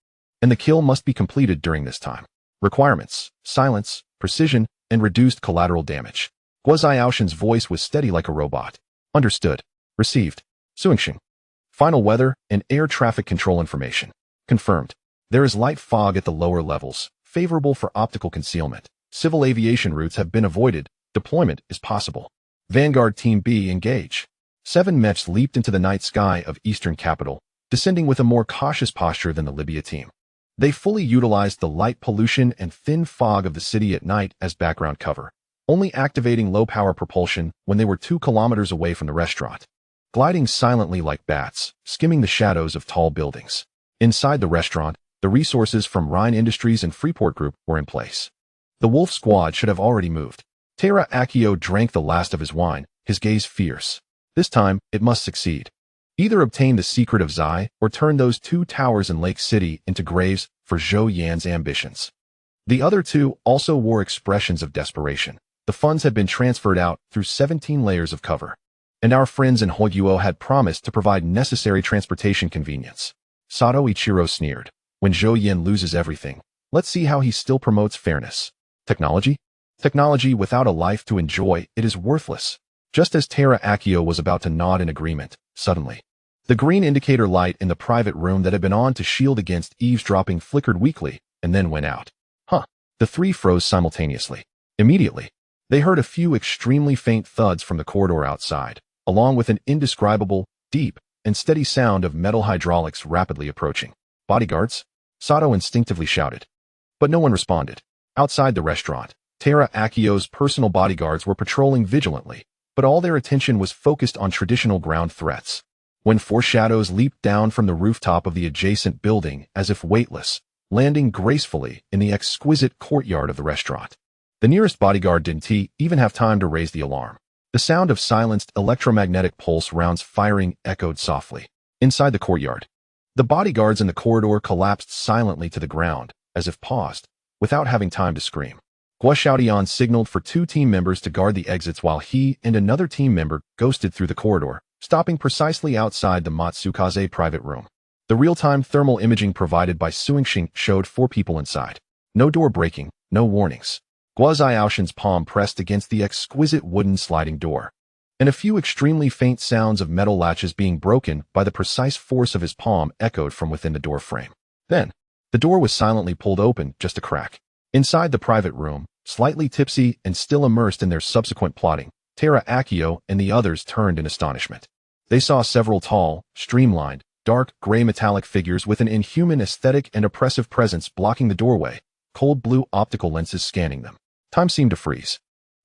and the kill must be completed during this time. Requirements, silence, precision, and reduced collateral damage. Guo Xiaoshan's voice was steady like a robot. Understood. Received. Suingxing. Final weather and air traffic control information. Confirmed. There is light fog at the lower levels, favorable for optical concealment. Civil aviation routes have been avoided. Deployment is possible. Vanguard Team B engage. 7 mechs leaped into the night sky of Eastern Capital, descending with a more cautious posture than the Libya team. They fully utilized the light pollution and thin fog of the city at night as background cover, only activating low-power propulsion when they were 2 kilometers away from the restaurant, gliding silently like bats, skimming the shadows of tall buildings. Inside the restaurant, the resources from Rhine Industries and Freeport Group were in place. The Wolf Squad should have already moved. Tera Akio drank the last of his wine, his gaze fierce. This time, it must succeed. Either obtain the secret of Zai or turn those 2 towers in Lake City into graves for Zhou Yan's ambitions. The other 2 also wore expressions of desperation. The funds had been transferred out through 17 layers of cover, and our friends in Hogyuo had promised to provide necessary transportation convenience. Sato Ichiro sneered. When Zhou Yan loses everything, let's see how he still promotes fairness. Technology? Technology without a life to enjoy, it is worthless. Just as Tera Akio was about to nod in agreement, suddenly, the green indicator light in the private room that had been on to shield against eavesdropping flickered weakly and then went out. The 3 froze simultaneously. Immediately, they heard a few extremely faint thuds from the corridor outside, along with an indescribable, deep, and steady sound of metal hydraulics rapidly approaching. Bodyguards? Sato instinctively shouted. But no one responded. Outside the restaurant, Tera Akio's personal bodyguards were patrolling vigilantly, but all their attention was focused on traditional ground threats. When 4 shadows leaped down from the rooftop of the adjacent building as if weightless, landing gracefully in the exquisite courtyard of the restaurant. The nearest bodyguard didn't even have time to raise the alarm. The sound of silenced electromagnetic pulse rounds firing echoed softly. Inside the courtyard, the bodyguards in the corridor collapsed silently to the ground, as if paused, without having time to scream. Guo Xiaodian signaled for 2 team members to guard the exits while he and another team member ghosted through the corridor, stopping precisely outside the Matsukaze private room. The real-time thermal imaging provided by Suingxing showed 4 people inside. No door breaking, no warnings. Guo Xiaoshan's palm pressed against the exquisite wooden sliding door, and a few extremely faint sounds of metal latches being broken by the precise force of his palm echoed from within the door frame. Then, the door was silently pulled open, just a crack. Inside the private room, slightly tipsy and still immersed in their subsequent plotting, Tera Akio and the others turned in astonishment. They saw several tall, streamlined, dark gray metallic figures with an inhuman aesthetic and oppressive presence blocking the doorway, cold blue optical lenses scanning them. Time seemed to freeze.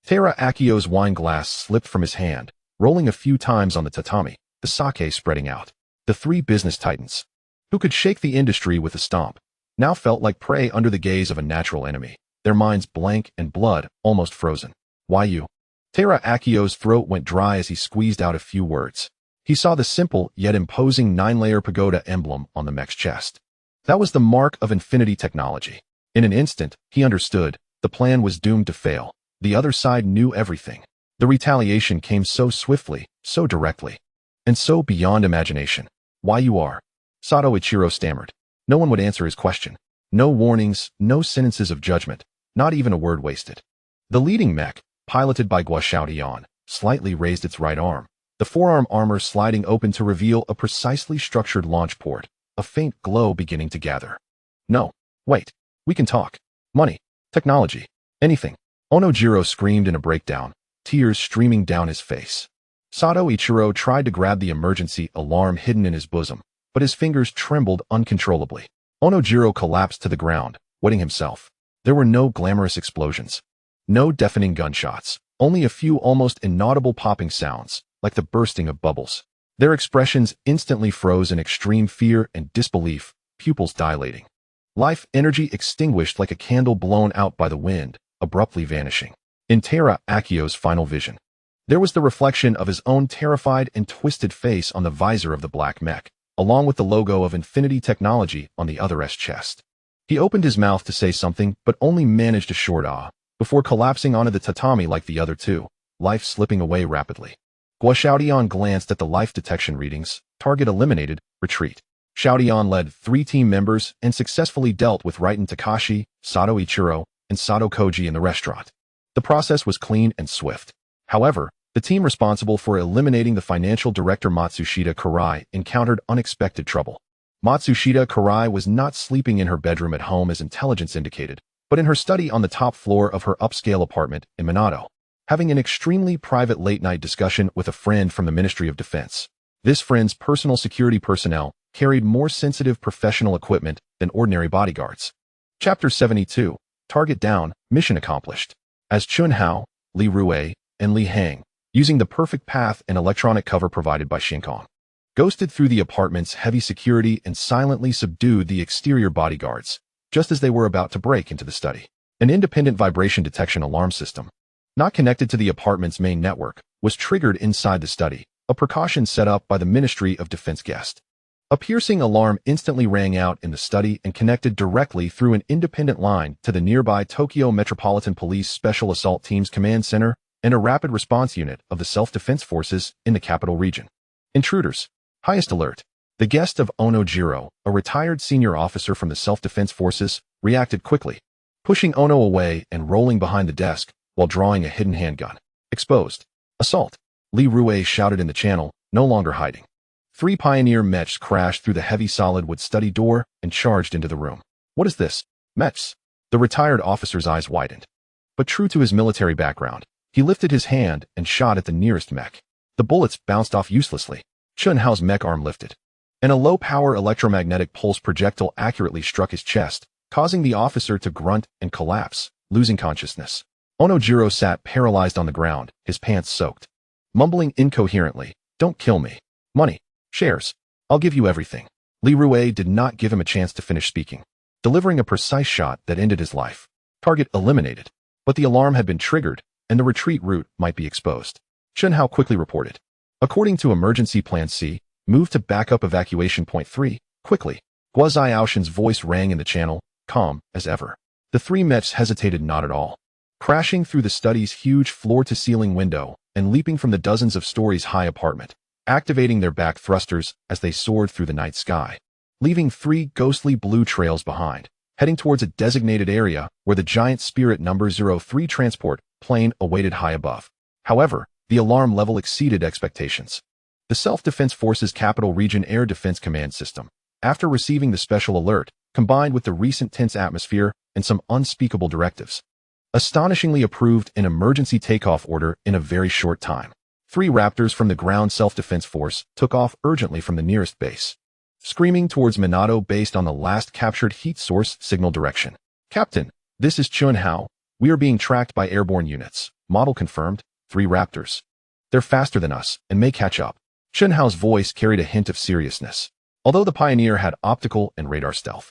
Tera Akio's wine glass slipped from his hand, rolling a few times on the tatami, the sake spreading out. The 3 business titans, who could shake the industry with a stomp, now felt like prey under the gaze of a natural enemy, their minds blank and blood almost frozen. Why you? Tera Akio's throat went dry as he squeezed out a few words. He saw the simple yet imposing 9-layer pagoda emblem on the mech's chest. That was the mark of infinity technology. In an instant, he understood. The plan was doomed to fail. The other side knew everything. The retaliation came so swiftly, so directly, and so beyond imagination. Why you are? Sato Ichiro stammered. No one would answer his question. No warnings, no sentences of judgment, not even a word wasted. The leading mech, piloted by Guo Xiaodian, slightly raised its right arm, the forearm armor sliding open to reveal a precisely structured launch port, a faint glow beginning to gather. No, wait, we can talk. Money, technology, anything. Onojiro screamed in a breakdown, tears streaming down his face. Sato Ichiro tried to grab the emergency alarm hidden in his bosom, but his fingers trembled uncontrollably. Onojiro collapsed to the ground, wetting himself. There were no glamorous explosions. No deafening gunshots. Only a few almost inaudible popping sounds, like the bursting of bubbles. Their expressions instantly froze in extreme fear and disbelief, pupils dilating. Life energy extinguished like a candle blown out by the wind, abruptly vanishing. In Tera Akio's final vision, there was the reflection of his own terrified and twisted face on the visor of the black mech, along with the logo of Infinity Technology on the other's chest. He opened his mouth to say something, but only managed a short ah, before collapsing onto the tatami like the other two, life slipping away rapidly. Gua Xiaodian glanced at the life detection readings. Target eliminated, retreat. Xiaodian led 3 team members and successfully dealt with Raiten Takashi, Sato Ichiro, and Sato Koji in the restaurant. The process was clean and swift. However, the team responsible for eliminating the financial director Matsushita Karai encountered unexpected trouble. Matsushita Karai was not sleeping in her bedroom at home as intelligence indicated, but in her study on the top floor of her upscale apartment in Minato, having an extremely private late-night discussion with a friend from the Ministry of Defense. This friend's personal security personnel carried more sensitive professional equipment than ordinary bodyguards. Chapter 72, Target Down, Mission Accomplished. As Chun Hao, Li Rui, and Li Hang, using the perfect path and electronic cover provided by Shinkong, ghosted through the apartment's heavy security and silently subdued the exterior bodyguards, just as they were about to break into the study. An independent vibration detection alarm system, not connected to the apartment's main network, was triggered inside the study, a precaution set up by the Ministry of Defense guest. A piercing alarm instantly rang out in the study and connected directly through an independent line to the nearby Tokyo Metropolitan Police Special Assault Team's command center and a rapid response unit of the self-defense forces in the capital region. Intruders. Highest alert. The guest of Onojiro, a retired senior officer from the self-defense forces, reacted quickly, pushing Ono away and rolling behind the desk while drawing a hidden handgun. Exposed. Assault. Li Rui shouted in the channel, no longer hiding. 3 Pioneer mechs crashed through the heavy solid wood study door and charged into the room. What is this? Mechs? The retired officer's eyes widened. But true to his military background, he lifted his hand and shot at the nearest mech. The bullets bounced off uselessly. Chun Hao's mech arm lifted, and a low-power electromagnetic pulse projectile accurately struck his chest, causing the officer to grunt and collapse, losing consciousness. Onojiro sat paralyzed on the ground, his pants soaked, mumbling incoherently, "Don't kill me. Money. Shares. I'll give you everything." Li Rui did not give him a chance to finish speaking, delivering a precise shot that ended his life. Target eliminated, but the alarm had been triggered, and the retreat route might be exposed. Chun Hao quickly reported. According to Emergency Plan C, move to backup evacuation point 3, quickly. Gua Xiaoshan's voice rang in the channel, calm as ever. The 3 mechs hesitated not at all, crashing through the study's huge floor-to-ceiling window and leaping from the dozens of stories high apartment, activating their back thrusters as they soared through the night sky, leaving 3 ghostly blue trails behind, heading towards a designated area where the giant Spirit No. 03 transport plane awaited high above. However, the alarm level exceeded expectations. The Self-Defense Forces Capital Region Air Defense Command System, after receiving the special alert, combined with the recent tense atmosphere and some unspeakable directives, astonishingly approved an emergency takeoff order in a very short time. 3 Raptors from the Ground Self-Defense Force took off urgently from the nearest base, screaming towards Minato based on the last captured heat source signal direction. "Captain, this is Chun Hao. We are being tracked by airborne units. Model confirmed. 3 Raptors. They're faster than us and may catch up." Chun Hao's voice carried a hint of seriousness. Although the Pioneer had optical and radar stealth,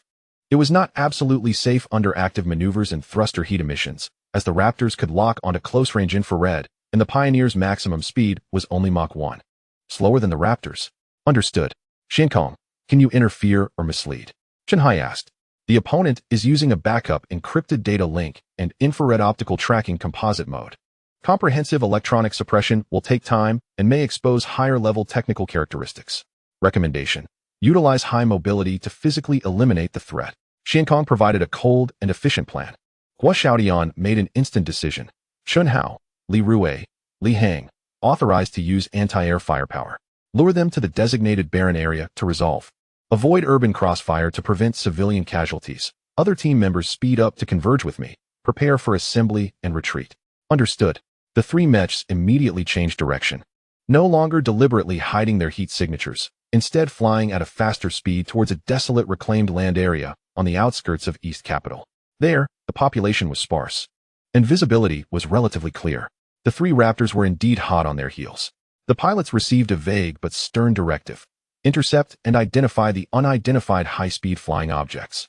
it was not absolutely safe under active maneuvers and thruster heat emissions, as the Raptors could lock onto close-range infrared, and the Pioneer's maximum speed was only Mach 1. Slower than the Raptors. Understood. Shinkong, can you interfere or mislead? Chun Hai asked. The opponent is using a backup encrypted data link and infrared optical tracking composite mode. Comprehensive electronic suppression will take time and may expose higher-level technical characteristics. Recommendation: utilize high mobility to physically eliminate the threat. Shinkong provided a cold and efficient plan. Gua Xiaodian made an instant decision. Chun Hao, Li Rui, Li Hang, authorized to use anti-air firepower. Lure them to the designated barren area to resolve. Avoid urban crossfire to prevent civilian casualties. Other team members speed up to converge with me. Prepare for assembly and retreat. Understood. The 3 mechs immediately changed direction. no longer deliberately hiding their heat signatures, instead flying at a faster speed towards a desolate reclaimed land area on the outskirts of East Capital. There, the population was sparse, and visibility was relatively clear. The three Raptors were indeed hot on their heels. The pilots received a vague but stern directive: intercept and identify the unidentified high-speed flying objects,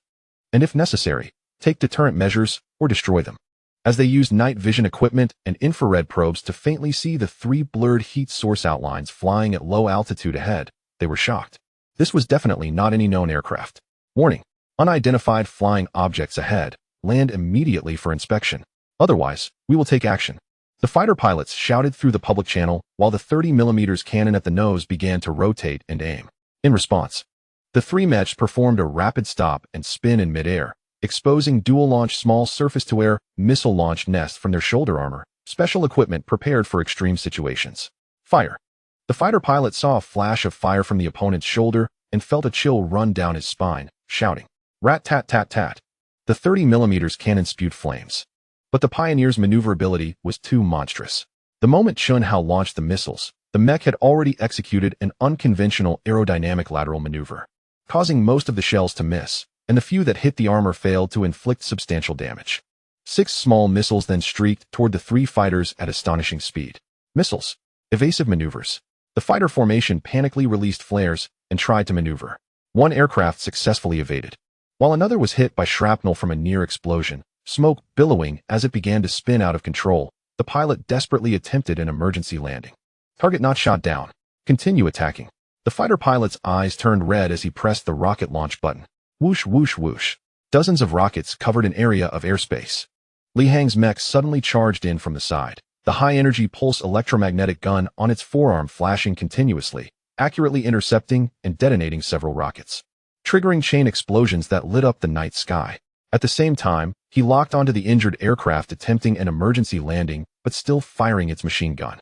and if necessary, take deterrent measures or destroy them. As they used night vision equipment and infrared probes to faintly see the three blurred heat source outlines flying at low altitude ahead, they were shocked. This was definitely not any known aircraft. Warning: unidentified flying objects ahead. Land immediately for inspection. Otherwise, we will take action. The fighter pilots shouted through the public channel while the 30mm cannon at the nose began to rotate and aim. In response, the three mechs performed a rapid stop and spin in midair, exposing dual-launch small surface-to-air missile-launch nests from their shoulder armor, special equipment prepared for extreme situations. Fire. The fighter pilot saw a flash of fire from the opponent's shoulder and felt a chill run down his spine, shouting, "Rat-tat-tat-tat." The 30mm cannon spewed flames. But the Pioneer's maneuverability was too monstrous. The moment Chun Hao launched the missiles, the mech had already executed an unconventional aerodynamic lateral maneuver, causing most of the shells to miss, and the few that hit the armor failed to inflict substantial damage. 6 small missiles then streaked toward the 3 fighters at astonishing speed. Missiles. Evasive maneuvers. The fighter formation panically released flares and tried to maneuver. 1 aircraft successfully evaded, while another was hit by shrapnel from a near explosion, smoke billowing as it began to spin out of control. The pilot desperately attempted an emergency landing. Target not shot down. Continue attacking. The fighter pilot's eyes turned red as he pressed the rocket launch button. Whoosh, whoosh, whoosh. Dozens of rockets covered an area of airspace. Li Hang's mech suddenly charged in from the side, the high-energy pulse electromagnetic gun on its forearm flashing continuously, accurately intercepting and detonating several rockets, triggering chain explosions that lit up the night sky. At the same time, he locked onto the injured aircraft attempting an emergency landing, but still firing its machine gun.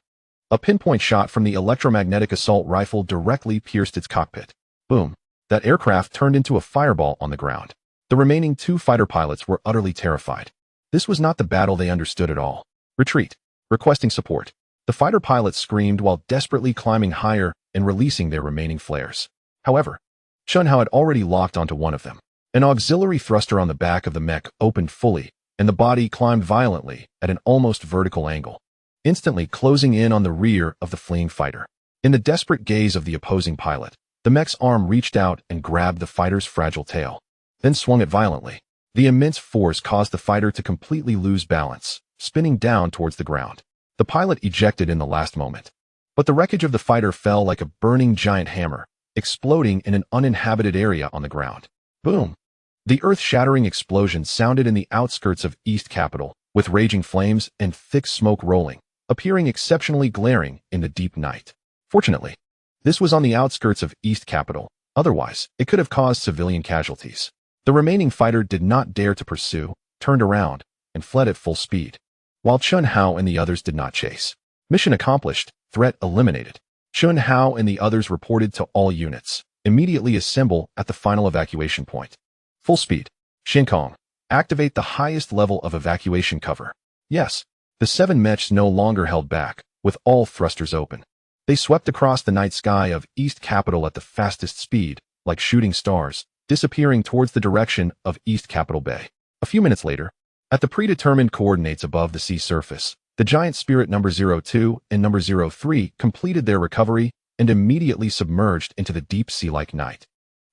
A pinpoint shot from the electromagnetic assault rifle directly pierced its cockpit. Boom. That aircraft turned into a fireball on the ground. The remaining 2 fighter pilots were utterly terrified. This was not the battle they understood at all. Retreat. Requesting support. The fighter pilots screamed while desperately climbing higher and releasing their remaining flares. However, Chun Hao had already locked onto one of them. An auxiliary thruster on the back of the mech opened fully, and the body climbed violently at an almost vertical angle, instantly closing in on the rear of the fleeing fighter. In the desperate gaze of the opposing pilot, the mech's arm reached out and grabbed the fighter's fragile tail, then swung it violently. The immense force caused the fighter to completely lose balance, spinning down towards the ground. The pilot ejected in the last moment, but the wreckage of the fighter fell like a burning giant hammer, exploding in an uninhabited area on the ground. Boom! The earth-shattering explosion sounded in the outskirts of East Capital, with raging flames and thick smoke rolling, appearing exceptionally glaring in the deep night. Fortunately, this was on the outskirts of East Capital. Otherwise, it could have caused civilian casualties. The remaining fighter did not dare to pursue, turned around, and fled at full speed, while Chun Hao and the others did not chase. Mission accomplished. Threat eliminated. Chun Hao and the others reported to all units. Immediately assemble at the final evacuation point. Full speed. Shinkong. Activate the highest level of evacuation cover. Yes. The 7 mechs no longer held back, with all thrusters open. They swept across the night sky of East Capital at the fastest speed, like shooting stars, disappearing towards the direction of East Capital Bay. A few minutes later, at the predetermined coordinates above the sea surface, the giant Spirit number 02 and number 03 completed their recovery and immediately submerged into the deep sea-like night,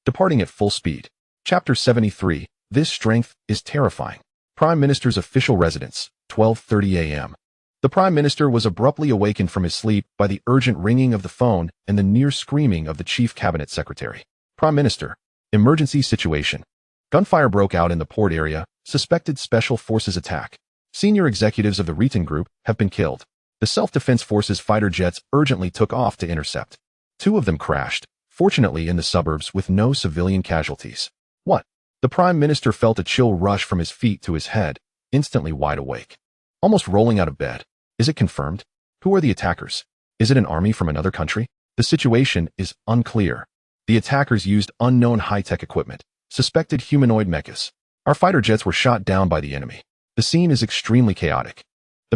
departing at full speed. Chapter 73. This strength is terrifying. Prime Minister's official residence, 12:30 a.m. The Prime Minister was abruptly awakened from his sleep by the urgent ringing of the phone and the near screaming of the Chief Cabinet Secretary. Prime Minister. Emergency situation. Gunfire broke out in the port area. Suspected Special Forces attack. Senior executives of the Riton Group have been killed. The Self-Defense Forces fighter jets urgently took off to intercept. 2 of them crashed, fortunately in the suburbs with no civilian casualties. What? The Prime Minister felt a chill rush from his feet to his head, instantly wide awake, almost rolling out of bed. Is it confirmed? Who are the attackers? Is it an army from another country? The situation is unclear. The attackers used unknown high-tech equipment, suspected humanoid mechas. Our fighter jets were shot down by the enemy. The scene is extremely chaotic.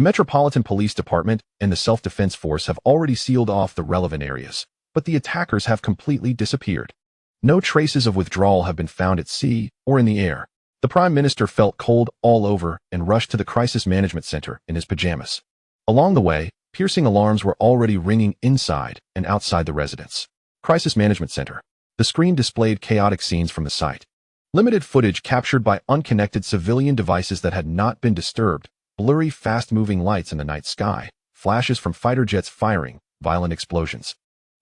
The Metropolitan Police Department and the Self-Defense Force have already sealed off the relevant areas, but the attackers have completely disappeared. No traces of withdrawal have been found at sea or in the air. The Prime Minister felt cold all over and rushed to the Crisis Management Center in his pajamas. Along the way, piercing alarms were already ringing inside and outside the residence. Crisis Management Center. The screen displayed chaotic scenes from the site. Limited footage captured by unconnected civilian devices that had not been disturbed, blurry, fast-moving lights in the night sky, flashes from fighter jets firing, violent explosions,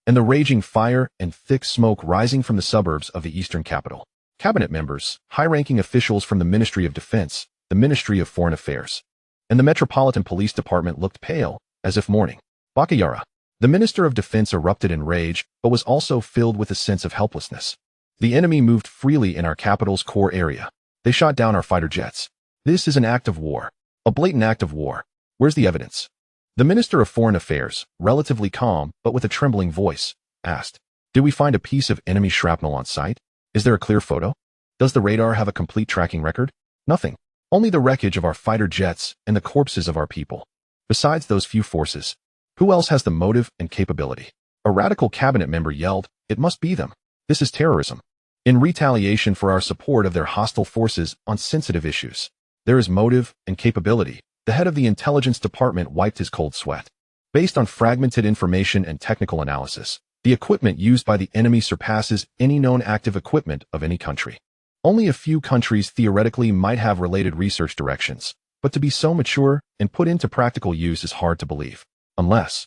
and the raging fire and thick smoke rising from the suburbs of the eastern capital. Cabinet members, high-ranking officials from the Ministry of Defense, the Ministry of Foreign Affairs, and the Metropolitan Police Department looked pale, as if mourning. Bakayara, the Minister of Defense, erupted in rage, but was also filled with a sense of helplessness. The enemy moved freely in our capital's core area. They shot down our fighter jets. This is an act of war. A blatant act of war. Where's the evidence? The Minister of Foreign Affairs, relatively calm but with a trembling voice, asked, "Did we find a piece of enemy shrapnel on site? Is there a clear photo? Does the radar have a complete tracking record? Nothing. Only the wreckage of our fighter jets and the corpses of our people. Besides those few forces, who else has the motive and capability?" A radical cabinet member yelled, "It must be them. This is terrorism. In retaliation for our support of their hostile forces on sensitive issues. There is motive and capability." The head of the intelligence department wiped his cold sweat. Based on fragmented information and technical analysis, the equipment used by the enemy surpasses any known active equipment of any country. Only a few countries theoretically might have related research directions, but to be so mature and put into practical use is hard to believe. Unless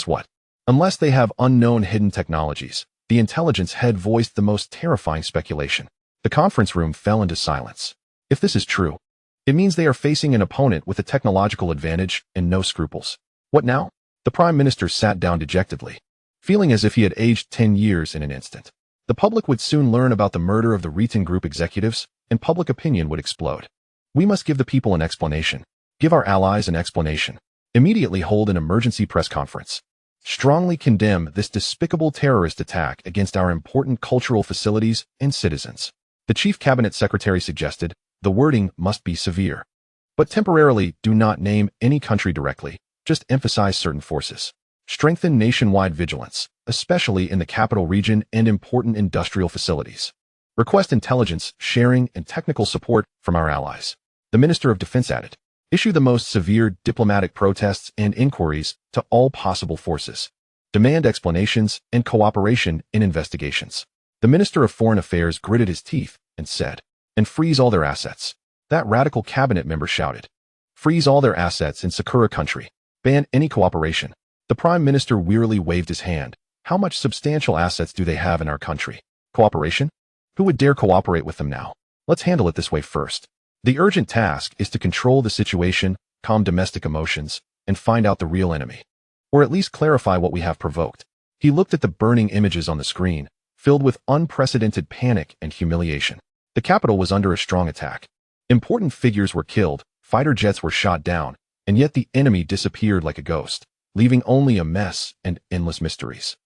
what? Unless they have unknown hidden technologies. The intelligence head voiced the most terrifying speculation. The conference room fell into silence. If this is true, it means they are facing an opponent with a technological advantage and no scruples. What now? The Prime Minister sat down dejectedly, feeling as if he had aged 10 years in an instant. The public would soon learn about the murder of the Riton Group executives, and public opinion would explode. We must give the people an explanation. Give our allies an explanation. Immediately hold an emergency press conference. Strongly condemn this despicable terrorist attack against our important cultural facilities and citizens. The Chief Cabinet Secretary suggested, the wording must be severe. But temporarily do not name any country directly, just emphasize certain forces. Strengthen nationwide vigilance, especially in the capital region and important industrial facilities. Request intelligence, sharing, and technical support from our allies. The Minister of Defense added, issue the most severe diplomatic protests and inquiries to all possible forces. Demand explanations and cooperation in investigations. The Minister of Foreign Affairs gritted his teeth and said, and freeze all their assets. That radical cabinet member shouted, freeze all their assets in Sakura country. Ban any cooperation. The Prime Minister wearily waved his hand. How much substantial assets do they have in our country? Cooperation? Who would dare cooperate with them now? Let's handle it this way first. The urgent task is to control the situation, calm domestic emotions, and find out the real enemy. Or at least clarify what we have provoked. He looked at the burning images on the screen, filled with unprecedented panic and humiliation. The capital was under a strong attack. Important figures were killed, fighter jets were shot down, and yet the enemy disappeared like a ghost, leaving only a mess and endless mysteries.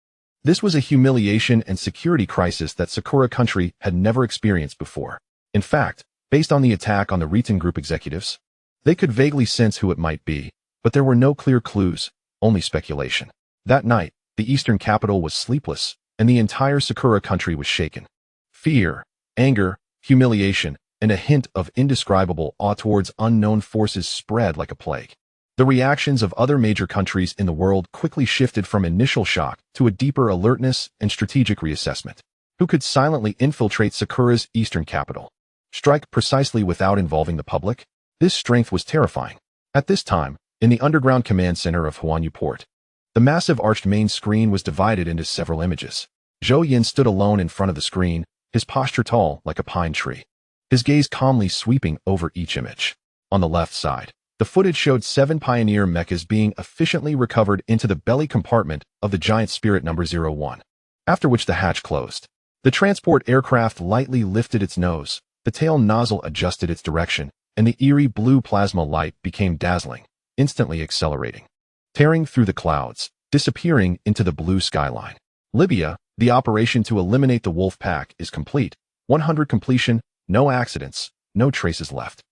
This was a humiliation and security crisis that Sakura country had never experienced before. In fact, based on the attack on the Riton Group executives, they could vaguely sense who it might be, but there were no clear clues, only speculation. That night, the eastern capital was sleepless, and the entire Sakura country was shaken. Fear, anger, humiliation, and a hint of indescribable awe towards unknown forces spread like a plague. The reactions of other major countries in the world quickly shifted from initial shock to a deeper alertness and strategic reassessment. Who could silently infiltrate Sakura's eastern capital? Strike precisely without involving the public? This strength was terrifying. At this time, in the underground command center of Huanyu Port, the massive arched main screen was divided into several images. Zhou Yan stood alone in front of the screen, his posture tall like a pine tree, his gaze calmly sweeping over each image. On the left side, the footage showed 7 Pioneer mechas being efficiently recovered into the belly compartment of the giant Spirit No. 01, after which the hatch closed. The transport aircraft lightly lifted its nose, the tail nozzle adjusted its direction, and the eerie blue plasma light became dazzling, instantly accelerating, tearing through the clouds, disappearing into the blue skyline. Libya, the operation to eliminate the wolf pack is complete. 100 completion, no accidents, no traces left.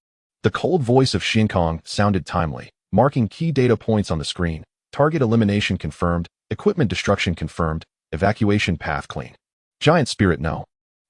The cold voice of Shinkong sounded timely. marking key data points on the screen. Target elimination confirmed, equipment destruction confirmed, evacuation path clean. Giant Spirit No.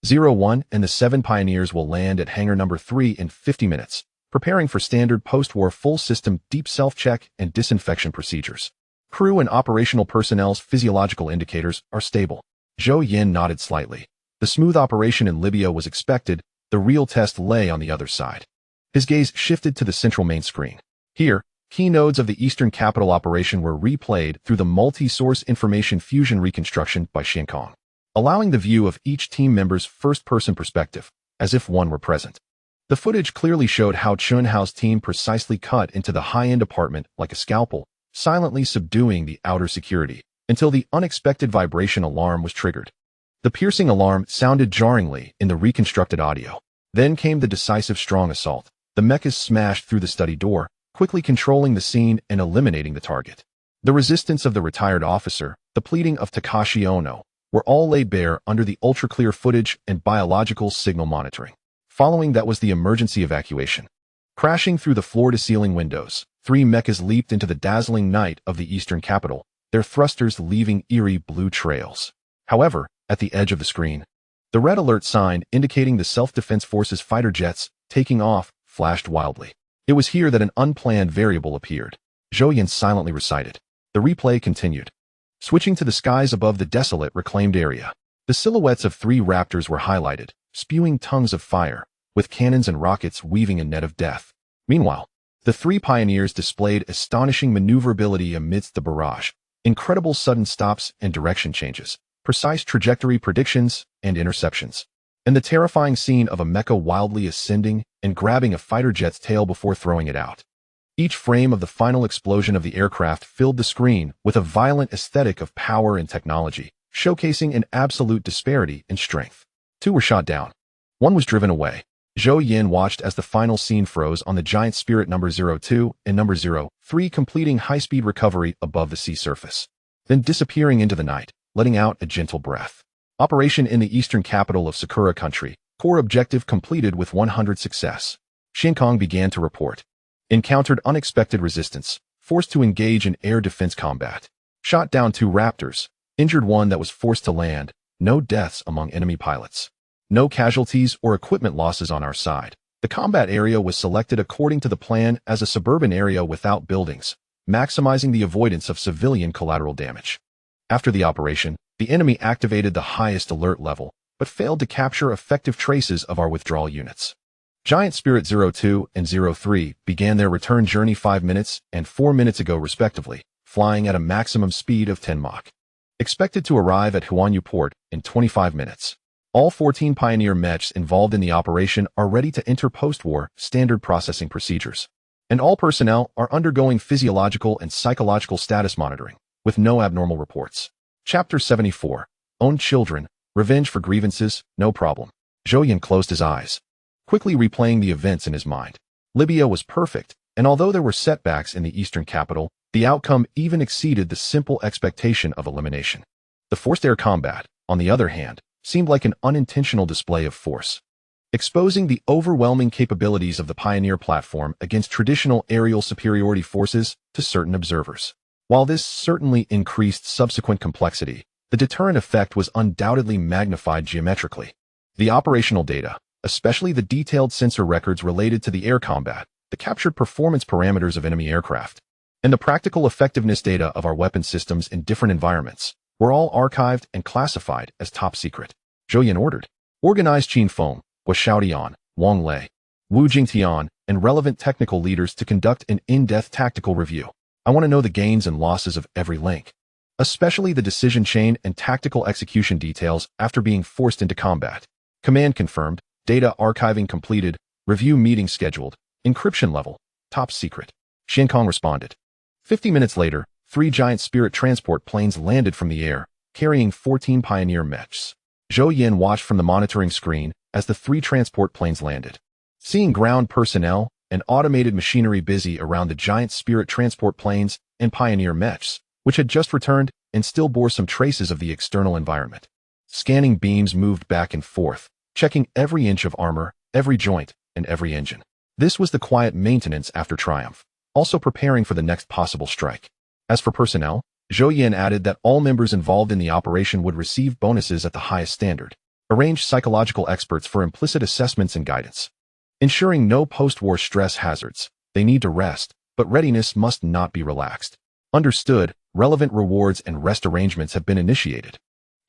01 and the 7 Pioneers will land at hangar number 3 in 50 minutes, preparing for standard post-war full system deep self-check and disinfection procedures. Crew and operational personnel's physiological indicators are stable. Zhou Yan nodded slightly. The smooth operation in Libya was expected, the real test lay on the other side. His gaze shifted to the central main screen. Here, key nodes of the Eastern Capital operation were replayed through the multi-source information fusion reconstruction by Xiankong, allowing the view of each team member's first-person perspective, as if one were present. The footage clearly showed how Chunhao's team precisely cut into the high-end apartment like a scalpel, silently subduing the outer security, until the unexpected vibration alarm was triggered. The piercing alarm sounded jarringly in the reconstructed audio. Then came the decisive strong assault. The mechas smashed through the study door, quickly controlling the scene and eliminating the target. The resistance of the retired officer, the pleading of Takashi Ono, were all laid bare under the ultra-clear footage and biological signal monitoring. Following that was the emergency evacuation. Crashing through the floor-to-ceiling windows, 3 mechas leaped into the dazzling night of the Eastern Capital, their thrusters leaving eerie blue trails. However, at the edge of the screen, the red alert sign indicating the Self-Defense Forces fighter jets taking off flashed wildly. It was here that an unplanned variable appeared. Zhou Yan silently recited. The replay continued. Switching to the skies above the desolate reclaimed area, the silhouettes of 3 Raptors were highlighted, spewing tongues of fire, with cannons and rockets weaving a net of death. Meanwhile, the 3 Pioneers displayed astonishing maneuverability amidst the barrage, incredible sudden stops and direction changes, precise trajectory predictions and interceptions, and the terrifying scene of a mecha wildly ascending and grabbing a fighter jet's tail before throwing it out. Each frame of the final explosion of the aircraft filled the screen with a violent aesthetic of power and technology, showcasing an absolute disparity in strength. 2 were shot down. 1 was driven away. Zhou Yan watched as the final scene froze on the Giant Spirit number 02 and number 03 completing high-speed recovery above the sea surface, then disappearing into the night, letting out a gentle breath. Operation in the Eastern Capital of Sakura Country. Core objective completed with 100 success. Xiankong began to report. Encountered unexpected resistance, forced to engage in air defense combat. Shot down 2 Raptors, injured 1 that was forced to land. No deaths among enemy pilots. No casualties or equipment losses on our side. The combat area was selected according to the plan as a suburban area without buildings, maximizing the avoidance of civilian collateral damage. After the operation, the enemy activated the highest alert level, but failed to capture effective traces of our withdrawal units. Giant Spirit 02 and 03 began their return journey 5 minutes and 4 minutes ago respectively, flying at a maximum speed of 10 Mach. Expected to arrive at Huanyu Port in 25 minutes. All 14 Pioneer mechs involved in the operation are ready to enter post-war standard processing procedures. And all personnel are undergoing physiological and psychological status monitoring, with no abnormal reports. Chapter 74. Own children, revenge for grievances, no problem. Zhou Yan closed his eyes, quickly replaying the events in his mind. Libya was perfect, and although there were setbacks in the Eastern Capital, the outcome even exceeded the simple expectation of elimination. The forced air combat, on the other hand, seemed like an unintentional display of force, exposing the overwhelming capabilities of the Pioneer platform against traditional aerial superiority forces to certain observers. While this certainly increased subsequent complexity, the deterrent effect was undoubtedly magnified geometrically. The operational data, especially the detailed sensor records related to the air combat, the captured performance parameters of enemy aircraft, and the practical effectiveness data of our weapon systems in different environments, were all archived and classified as top secret. Zhou Yan ordered. Organize Qin Feng, Xiaodian, Wang Lei, Wu Jingtian, and relevant technical leaders to conduct an in-depth tactical review. I want to know the gains and losses of every link, especially the decision chain and tactical execution details after being forced into combat. Command confirmed, data archiving completed, review meeting scheduled, encryption level, top secret. Xiankong responded. 50 minutes later, 3 giant Spirit transport planes landed from the air, carrying 14 Pioneer mechs. Zhou Yan watched from the monitoring screen as the 3 transport planes landed. Seeing ground personnel and automated machinery busy around the giant Spirit transport planes and Pioneer mechs, which had just returned and still bore some traces of the external environment. Scanning beams moved back and forth, checking every inch of armor, every joint, and every engine. This was the quiet maintenance after triumph. also preparing for the next possible strike. As for personnel, Zhou Yan added that all members involved in the operation would receive bonuses at the highest standard, arranged psychological experts for implicit assessments and guidance. Ensuring no post-war stress hazards, they need to rest, but readiness must not be relaxed. Understood, relevant rewards and rest arrangements have been initiated.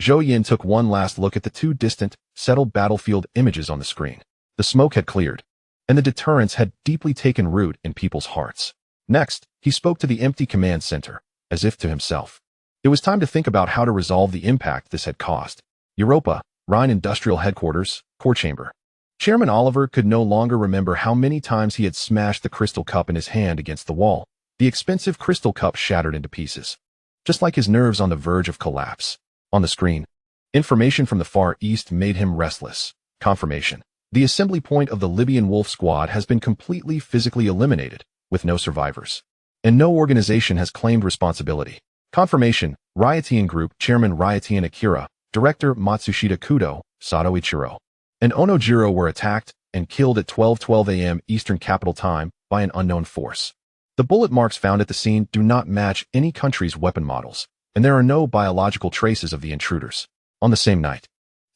Zhou Yan took one last look at the two distant, settled battlefield images on the screen. The smoke had cleared, and the deterrence had deeply taken root in people's hearts. Next, he spoke to the empty command center, as if to himself. It was time to think about how to resolve the impact this had caused. Europa, Rhine Industrial Headquarters, Core Chamber. Chairman Oliver could no longer remember how many times he had smashed the crystal cup in his hand against the wall. The expensive crystal cup shattered into pieces, just like his nerves on the verge of collapse. On the screen, information from the Far East made him restless. Confirmation. The assembly point of the Libyan Wolf Squad has been completely physically eliminated, with no survivors. And no organization has claimed responsibility. Confirmation. Ryatian Group Chairman Ryatian Akira, Director Matsushita Kudo, Sato Ichiro, and Onojiro were attacked and killed at 12:12 a.m. Eastern Capital Time by an unknown force. The bullet marks found at the scene do not match any country's weapon models, and there are no biological traces of the intruders. On the same night,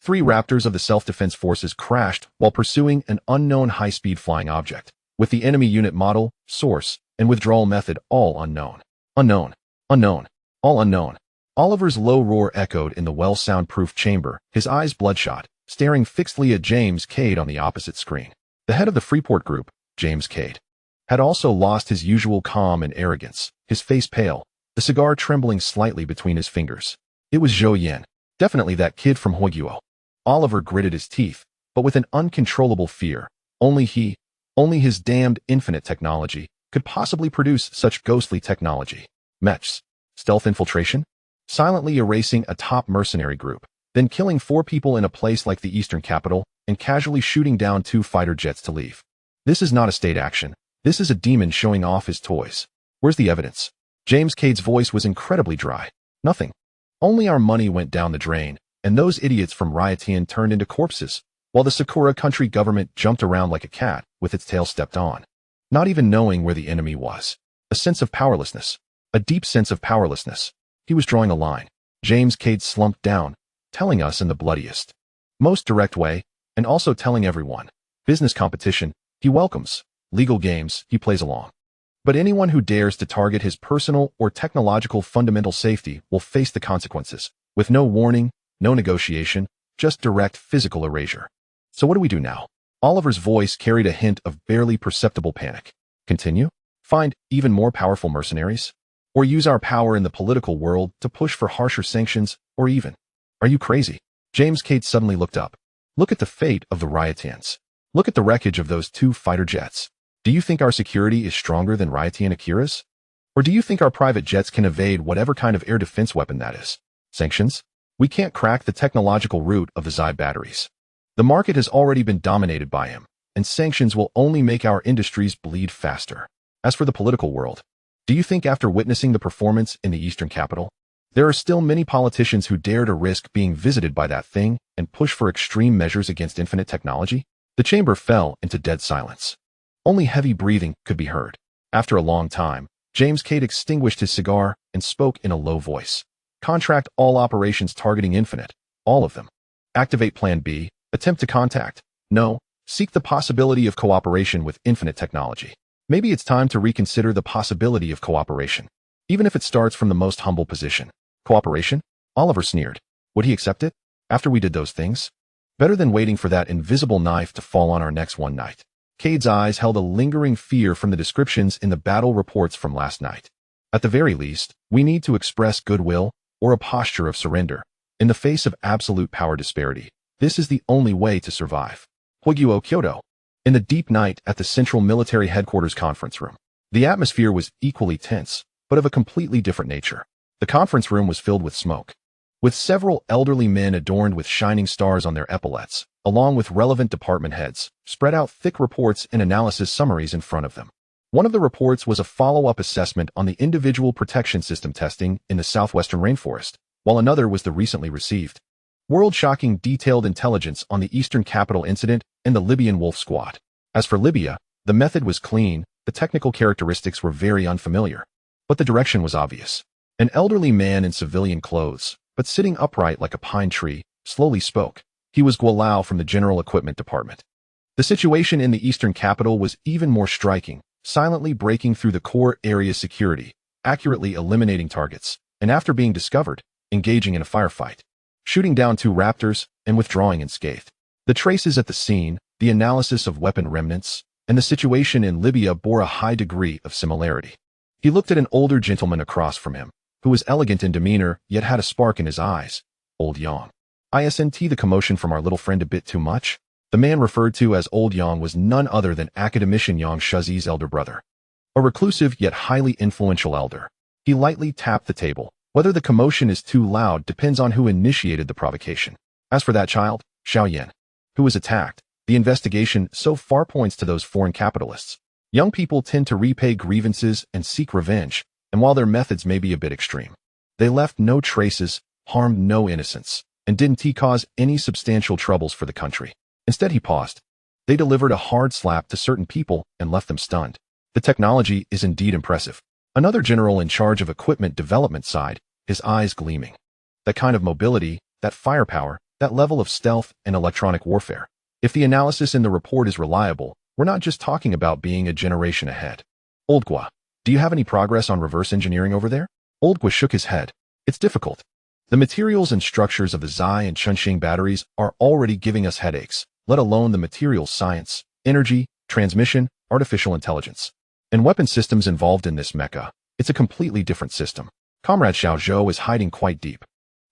3 Raptors of the Self-Defense Forces crashed while pursuing an unknown high-speed flying object, with the enemy unit model, source, and withdrawal method all unknown. Unknown. Unknown. All unknown. Oliver's low roar echoed in the well-soundproof chamber, his eyes bloodshot, staring fixedly at James Cade on the opposite screen. The head of the Freeport Group, James Cade, had also lost his usual calm and arrogance, his face pale, the cigar trembling slightly between his fingers. It was Zhou Yan, definitely that kid from Huiguo. Oliver gritted his teeth, but with an uncontrollable fear. Only his damned infinite technology, could possibly produce such ghostly technology. Mechs. Stealth infiltration? Silently erasing a top mercenary group, then killing 4 people in a place like the Eastern Capital, and casually shooting down 2 fighter jets to leave. This is not a state action. This is a demon showing off his toys. Where's the evidence? James Cade's voice was incredibly dry. Nothing. Only our money went down the drain, and those idiots from Ryatian turned into corpses, while the Sakura country government jumped around like a cat with its tail stepped on, not even knowing where the enemy was. A sense of powerlessness. A deep sense of powerlessness. He was drawing a line. James Cade slumped down, telling us in the bloodiest, most direct way, and also telling everyone. Business competition, he welcomes. Legal games, he plays along. But anyone who dares to target his personal or technological fundamental safety will face the consequences, with no warning, no negotiation, just direct physical erasure. So what do we do now? Oliver's voice carried a hint of barely perceptible panic. Continue? Find even more powerful mercenaries? Or use our power in the political world to push for harsher sanctions, or even? Are you crazy? James Cade suddenly looked up. Look at the fate of the Ryatians. Look at the wreckage of those 2 fighter jets. Do you think our security is stronger than Ryatian Akira's? Or do you think our private jets can evade whatever kind of air defense weapon that is? Sanctions? We can't crack the technological root of the Zai batteries. The market has already been dominated by him, and sanctions will only make our industries bleed faster. As for the political world, do you think after witnessing the performance in the Eastern Capital, there are still many politicians who dare to risk being visited by that thing and push for extreme measures against infinite technology? The chamber fell into dead silence. Only heavy breathing could be heard. After a long time, James Cade extinguished his cigar and spoke in a low voice. Contract all operations targeting Infinite. All of them. Activate Plan B. Attempt to contact. No. Seek the possibility of cooperation with Infinite technology. Maybe it's time to reconsider the possibility of cooperation, even if it starts from the most humble position. Cooperation? Oliver sneered. Would he accept it? After we did those things? Better than waiting for that invisible knife to fall on our necks one night. Cade's eyes held a lingering fear from the descriptions in the battle reports from last night. At the very least, we need to express goodwill, or a posture of surrender. In the face of absolute power disparity, this is the only way to survive. Huiguo, Kyoto. In the deep night at the Central Military Headquarters conference room, the atmosphere was equally tense, but of a completely different nature. The conference room was filled with smoke, with several elderly men adorned with shining stars on their epaulets, along with relevant department heads, spread out thick reports and analysis summaries in front of them. One of the reports was a follow-up assessment on the individual protection system testing in the southwestern rainforest, while another was the recently received world-shocking detailed intelligence on the Eastern Capital incident and the Libyan Wolf Squad. As for Libya, the method was clean, The technical characteristics were very unfamiliar, but the direction was obvious. An elderly man in civilian clothes, but sitting upright like a pine tree, slowly spoke. He was Guo from the General Equipment Department. The situation in the eastern capital was even more striking, silently breaking through the core area security, accurately eliminating targets, and after being discovered, engaging in a firefight, shooting down 2 raptors and withdrawing unscathed. The traces at the scene, the analysis of weapon remnants, and the situation in Libya bore a high degree of similarity. He looked at an older gentleman across from him, who was elegant in demeanor yet had a spark in his eyes. Old Yang. Isn't the commotion from our little friend a bit too much? The man referred to as Old Yang was none other than academician Yang Shizi's elder brother. A reclusive yet highly influential elder. He lightly tapped the table. Whether the commotion is too loud depends on who initiated the provocation. As for that child, Zhou Yan, who was attacked, the investigation so far points to those foreign capitalists. Young people tend to repay grievances and seek revenge, and while their methods may be a bit extreme, they left no traces, harmed no innocents, and didn't cause any substantial troubles for the country. Instead, he paused. They delivered a hard slap to certain people and left them stunned. The technology is indeed impressive. Another general in charge of equipment development sighed, his eyes gleaming. That kind of mobility, that firepower, that level of stealth and electronic warfare. If the analysis in the report is reliable, we're not just talking about being a generation ahead. Old Gua, do you have any progress on reverse engineering over there? Old Gua shook his head. It's difficult. The materials and structures of the Zai and Chunxing batteries are already giving us headaches, let alone the materials science, energy, transmission, artificial intelligence, and weapon systems involved in this mecha. It's a completely different system. Comrade Xiao Zhou is hiding quite deep.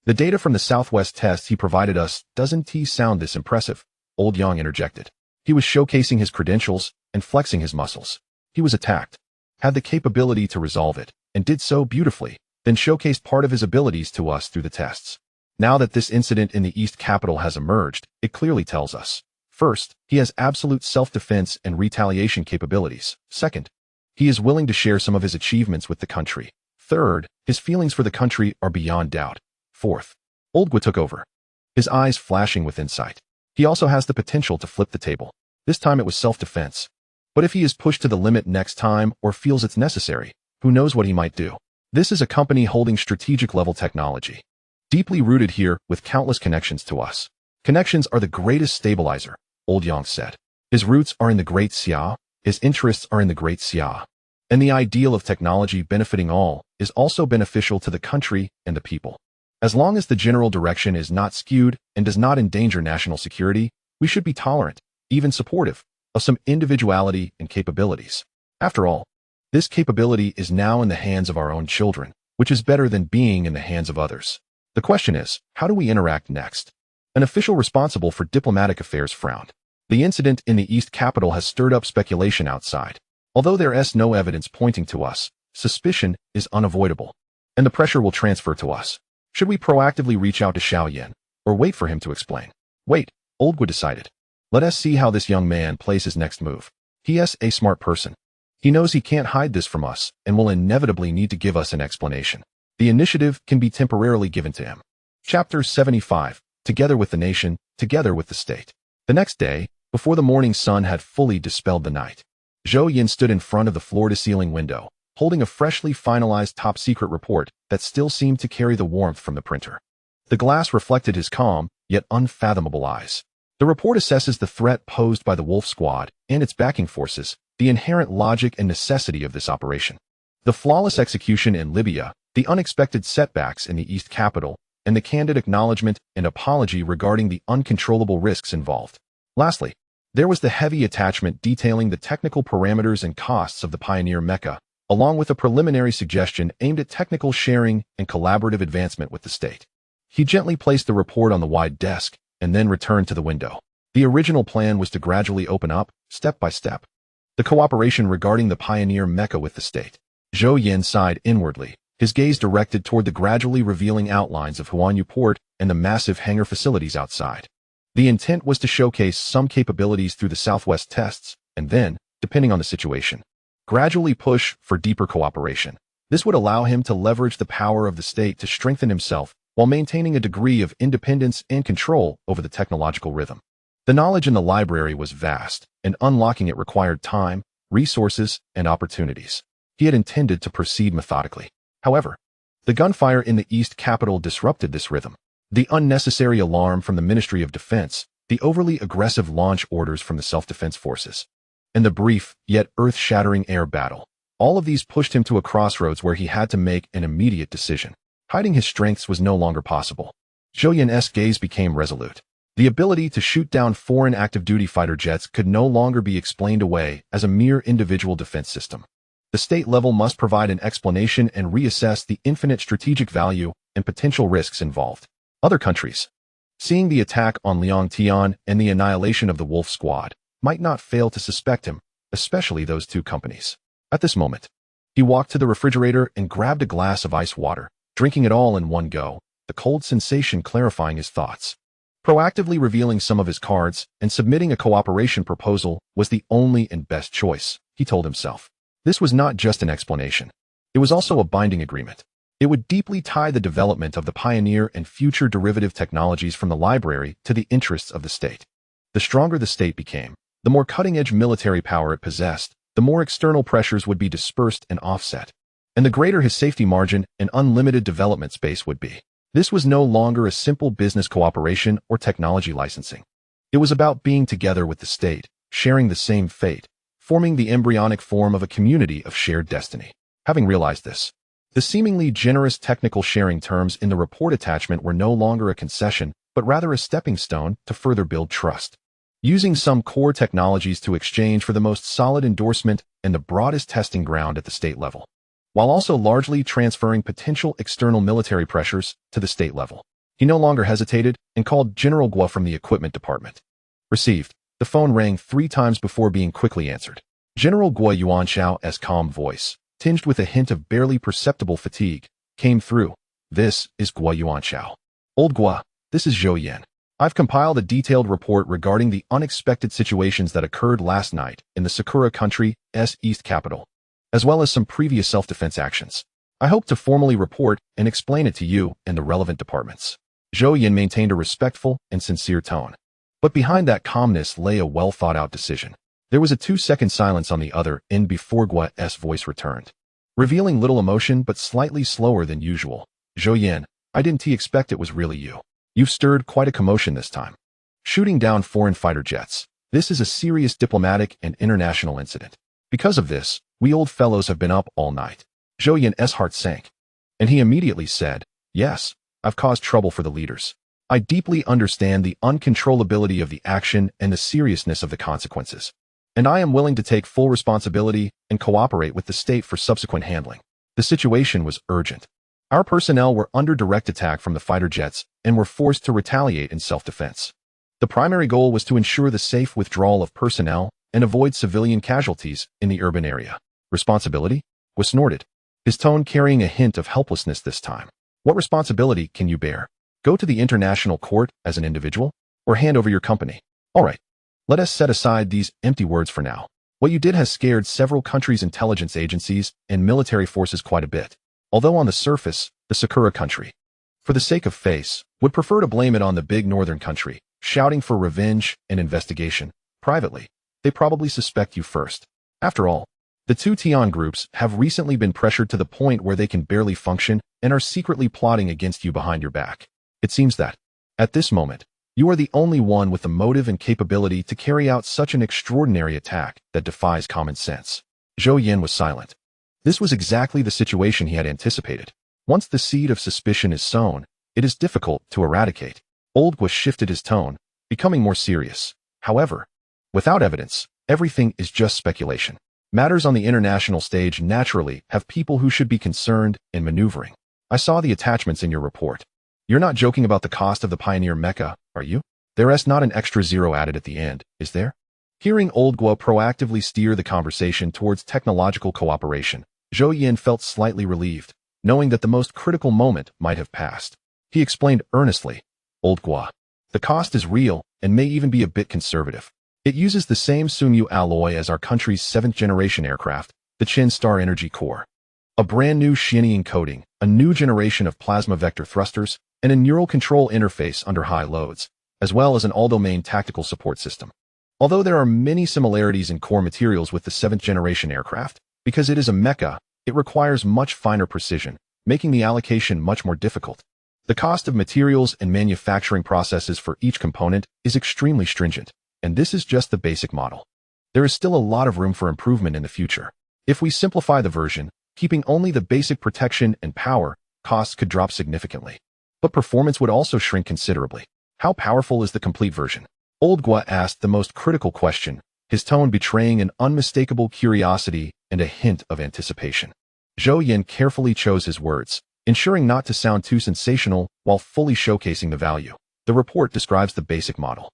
The data from the Southwest tests he provided us doesn't sound this impressive, Old Yang interjected. He was showcasing his credentials and flexing his muscles. He was attacked, had the capability to resolve it, and did so beautifully, then showcased part of his abilities to us through the tests. Now that this incident in the East Capital has emerged, it clearly tells us. First, he has absolute self-defense and retaliation capabilities. Second, he is willing to share some of his achievements with the country. Third, his feelings for the country are beyond doubt. Fourth, Old Gua took over, his eyes flashing with insight. He also has the potential to flip the table. This time it was self-defense. But if he is pushed to the limit next time or feels it's necessary, who knows what he might do. This is a company holding strategic-level technology, deeply rooted here with countless connections to us. Connections are the greatest stabilizer, Old Yang said. His roots are in the Great Xia, his interests are in the Great Xia. And the ideal of technology benefiting all is also beneficial to the country and the people. As long as the general direction is not skewed and does not endanger national security, we should be tolerant, even supportive, of some individuality and capabilities. After all, this capability is now in the hands of our own children, which is better than being in the hands of others. The question is, how do we interact next? An official responsible for diplomatic affairs frowned. The incident in the East Capital has stirred up speculation outside. Although there is no evidence pointing to us, suspicion is unavoidable, and the pressure will transfer to us. Should we proactively reach out to Zhou Yan, or wait for him to explain? Wait, Old Gua decided. Let us see how this young man plays his next move. He is a smart person. He knows he can't hide this from us and will inevitably need to give us an explanation. The initiative can be temporarily given to him. Chapter 75. Together with the nation, together with the state. The next day, before the morning sun had fully dispelled the night, Zhou Yan stood in front of the floor-to-ceiling window, holding a freshly finalized top-secret report that still seemed to carry the warmth from the printer. The glass reflected his calm, yet unfathomable eyes. The report assesses the threat posed by the Wolf Squad and its backing forces, the inherent logic and necessity of this operation, the flawless execution in Libya, the unexpected setbacks in the East Capital, and the candid acknowledgement and apology regarding the uncontrollable risks involved. Lastly, there was the heavy attachment detailing the technical parameters and costs of the Pioneer Mecha, along with a preliminary suggestion aimed at technical sharing and collaborative advancement with the state. He gently placed the report on the wide desk and then returned to the window. The original plan was to gradually open up, step by step, the cooperation regarding the Pioneer Mecha with the state. Zhou Yan sighed inwardly, his gaze directed toward the gradually revealing outlines of Huanyu Port and the massive hangar facilities outside. The intent was to showcase some capabilities through the Southwest tests, and then, depending on the situation, gradually push for deeper cooperation. This would allow him to leverage the power of the state to strengthen himself while maintaining a degree of independence and control over the technological rhythm. The knowledge in the library was vast, and unlocking it required time, resources, and opportunities. He had intended to proceed methodically. However, the gunfire in the East capital disrupted this rhythm. The unnecessary alarm from the Ministry of Defense, the overly aggressive launch orders from the self-defense forces, and the brief, yet earth-shattering air battle. All of these pushed him to a crossroads where he had to make an immediate decision. Hiding his strengths was no longer possible. Zhou Yan's gaze became resolute. The ability to shoot down foreign active-duty fighter jets could no longer be explained away as a mere individual defense system. The state level must provide an explanation and reassess the infinite strategic value and potential risks involved. Other countries, seeing the attack on Liangtian and the annihilation of the Wolf Squad, might not fail to suspect him, especially those two companies. At this moment, he walked to the refrigerator and grabbed a glass of ice water, drinking it all in one go, the cold sensation clarifying his thoughts. Proactively revealing some of his cards and submitting a cooperation proposal was the only and best choice, he told himself. This was not just an explanation. It was also a binding agreement. It would deeply tie the development of the pioneer and future derivative technologies from the library to the interests of the state. The stronger the state became, the more cutting-edge military power it possessed, the more external pressures would be dispersed and offset, and the greater his safety margin and unlimited development space would be. This was no longer a simple business cooperation or technology licensing. It was about being together with the state, sharing the same fate, forming the embryonic form of a community of shared destiny. Having realized this, the seemingly generous technical sharing terms in the report attachment were no longer a concession, but rather a stepping stone to further build trust. Using some core technologies to exchange for the most solid endorsement and the broadest testing ground at the state level, while also largely transferring potential external military pressures to the state level. He no longer hesitated and called General Guo from the equipment department. Received. The phone rang 3 times before being quickly answered. General Guo Yuanxiao's calm voice, tinged with a hint of barely perceptible fatigue, came through. This is Guo Yuanxiao. Old Guo, this is Zhou Yan. I've compiled a detailed report regarding the unexpected situations that occurred last night in the Sakura country's East capital, as well as some previous self-defense actions. I hope to formally report and explain it to you and the relevant departments. Zhou Yan maintained a respectful and sincere tone. But behind that calmness lay a well-thought-out decision. There was a 2-second silence on the other end before Guo's voice returned, revealing little emotion but slightly slower than usual. Zhou Yan, I didn't expect it was really you. You've stirred quite a commotion this time. Shooting down foreign fighter jets. This is a serious diplomatic and international incident. Because of this, we old fellows have been up all night. Zhou Yan's heart sank, and he immediately said, yes, I've caused trouble for the leaders. I deeply understand the uncontrollability of the action and the seriousness of the consequences, and I am willing to take full responsibility and cooperate with the state for subsequent handling. The situation was urgent. Our personnel were under direct attack from the fighter jets and were forced to retaliate in self-defense. The primary goal was to ensure the safe withdrawal of personnel and avoid civilian casualties in the urban area. Responsibility? Guo snorted, his tone carrying a hint of helplessness this time. What responsibility can you bear? Go to the international court as an individual? Or hand over your company? All right. Let us set aside these empty words for now. What you did has scared several countries' intelligence agencies and military forces quite a bit. Although on the surface, the Sakura country, for the sake of face, would prefer to blame it on the big northern country, shouting for revenge and investigation. Privately, they probably suspect you first. After all, the two Tian groups have recently been pressured to the point where they can barely function and are secretly plotting against you behind your back. It seems that, at this moment, you are the only one with the motive and capability to carry out such an extraordinary attack that defies common sense. Zhou Yan was silent. This was exactly the situation he had anticipated. Once the seed of suspicion is sown, it is difficult to eradicate. Old Guo shifted his tone, becoming more serious. However, without evidence, everything is just speculation. Matters on the international stage naturally have people who should be concerned and maneuvering. I saw the attachments in your report. You're not joking about the cost of the Pioneer mecha, are you? There's not an extra zero added at the end, is there? Hearing Old Guo proactively steer the conversation towards technological cooperation, Zhou Yan felt slightly relieved, knowing that the most critical moment might have passed. He explained earnestly, Old Guo, the cost is real and may even be a bit conservative. It uses the same Sunyu alloy as our country's 7th-generation aircraft, the Chen Star Energy Core. A brand new Xianying coating, a new generation of plasma vector thrusters, and a neural control interface under high loads, as well as an all-domain tactical support system. Although there are many similarities in core materials with the 7th-generation aircraft, because it is a mecha, it requires much finer precision, making the allocation much more difficult. The cost of materials and manufacturing processes for each component is extremely stringent, and this is just the basic model. There is still a lot of room for improvement in the future. If we simplify the version, keeping only the basic protection and power, costs could drop significantly. But performance would also shrink considerably. How powerful is the complete version? Old Gua asked the most critical question, his tone betraying an unmistakable curiosity and a hint of anticipation. Zhou Yan carefully chose his words, ensuring not to sound too sensational while fully showcasing the value. The report describes the basic model.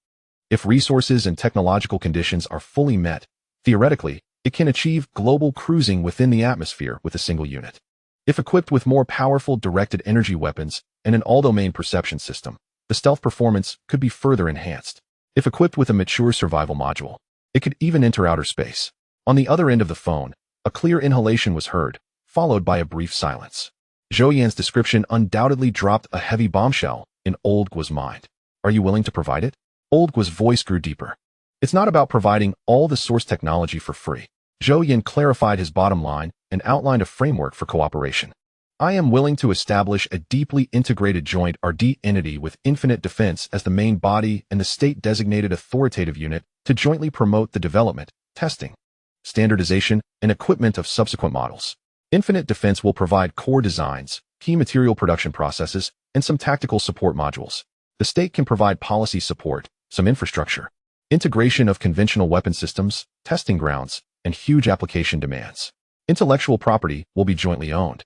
If resources and technological conditions are fully met, theoretically, it can achieve global cruising within the atmosphere with a single unit. If equipped with more powerful directed energy weapons and an all-domain perception system, the stealth performance could be further enhanced. If equipped with a mature survival module, it could even enter outer space. On the other end of the phone, a clear inhalation was heard, followed by a brief silence. Zhou Yan's description undoubtedly dropped a heavy bombshell in Old Gua's mind. Are you willing to provide it? Old Gua's voice grew deeper. It's not about providing all the source technology for free. Zhou Yan clarified his bottom line and outlined a framework for cooperation. I am willing to establish a deeply integrated joint RD entity with infinite defense as the main body and the state-designated authoritative unit to jointly promote the development, testing, standardization, and equipment of subsequent models. Infinite defense will provide core designs, key material production processes, and some tactical support modules. The state can provide policy support, some infrastructure, integration of conventional weapon systems, testing grounds, and huge application demands. Intellectual property will be jointly owned.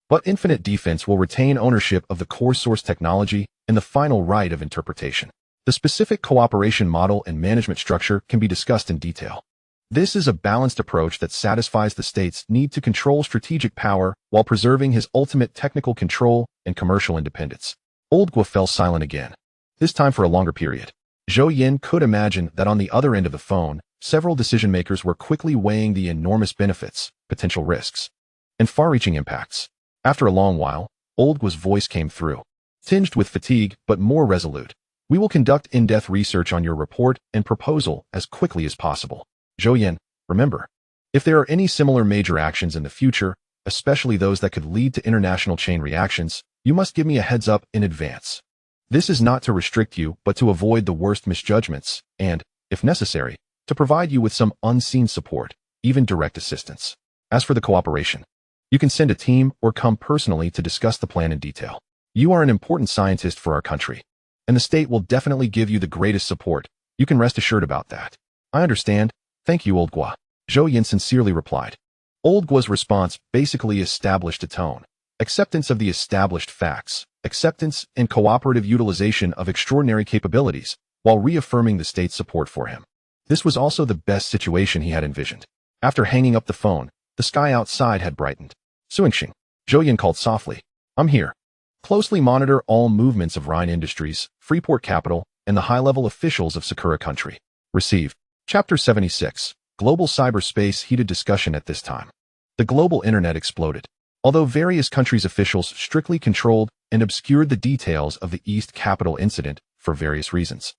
But infinite defense will retain ownership of the core source technology and the final right of interpretation. The specific cooperation model and management structure can be discussed in detail. This is a balanced approach that satisfies the state's need to control strategic power while preserving his ultimate technical control and commercial independence. Old Gua fell silent again, this time for a longer period. Zhou Yan could imagine that on the other end of the phone, several decision-makers were quickly weighing the enormous benefits, potential risks, and far-reaching impacts. After a long while, Old Gua's voice came through, tinged with fatigue but more resolute. We will conduct in-depth research on your report and proposal as quickly as possible. Zhou Yan, remember, if there are any similar major actions in the future, especially those that could lead to international chain reactions, you must give me a heads up in advance. This is not to restrict you, but to avoid the worst misjudgments and, if necessary, to provide you with some unseen support, even direct assistance. As for the cooperation, you can send a team or come personally to discuss the plan in detail. You are an important scientist for our country, and the state will definitely give you the greatest support. You can rest assured about that. I understand. Thank you, Old Gua. Zhou Yan sincerely replied. Old Gua's response basically established a tone. Acceptance of the established facts, acceptance and cooperative utilization of extraordinary capabilities, while reaffirming the state's support for him. This was also the best situation he had envisioned. After hanging up the phone, the sky outside had brightened. Suingxing, Zhou Yan called softly. I'm here. Closely monitor all movements of Rhine Industries, Freeport Capital, and the high-level officials of Sakura Country. Received. Chapter 76. Global cyberspace heated discussion at this time. The global internet exploded. Although various countries' officials strictly controlled and obscured the details of the East Capital incident for various reasons.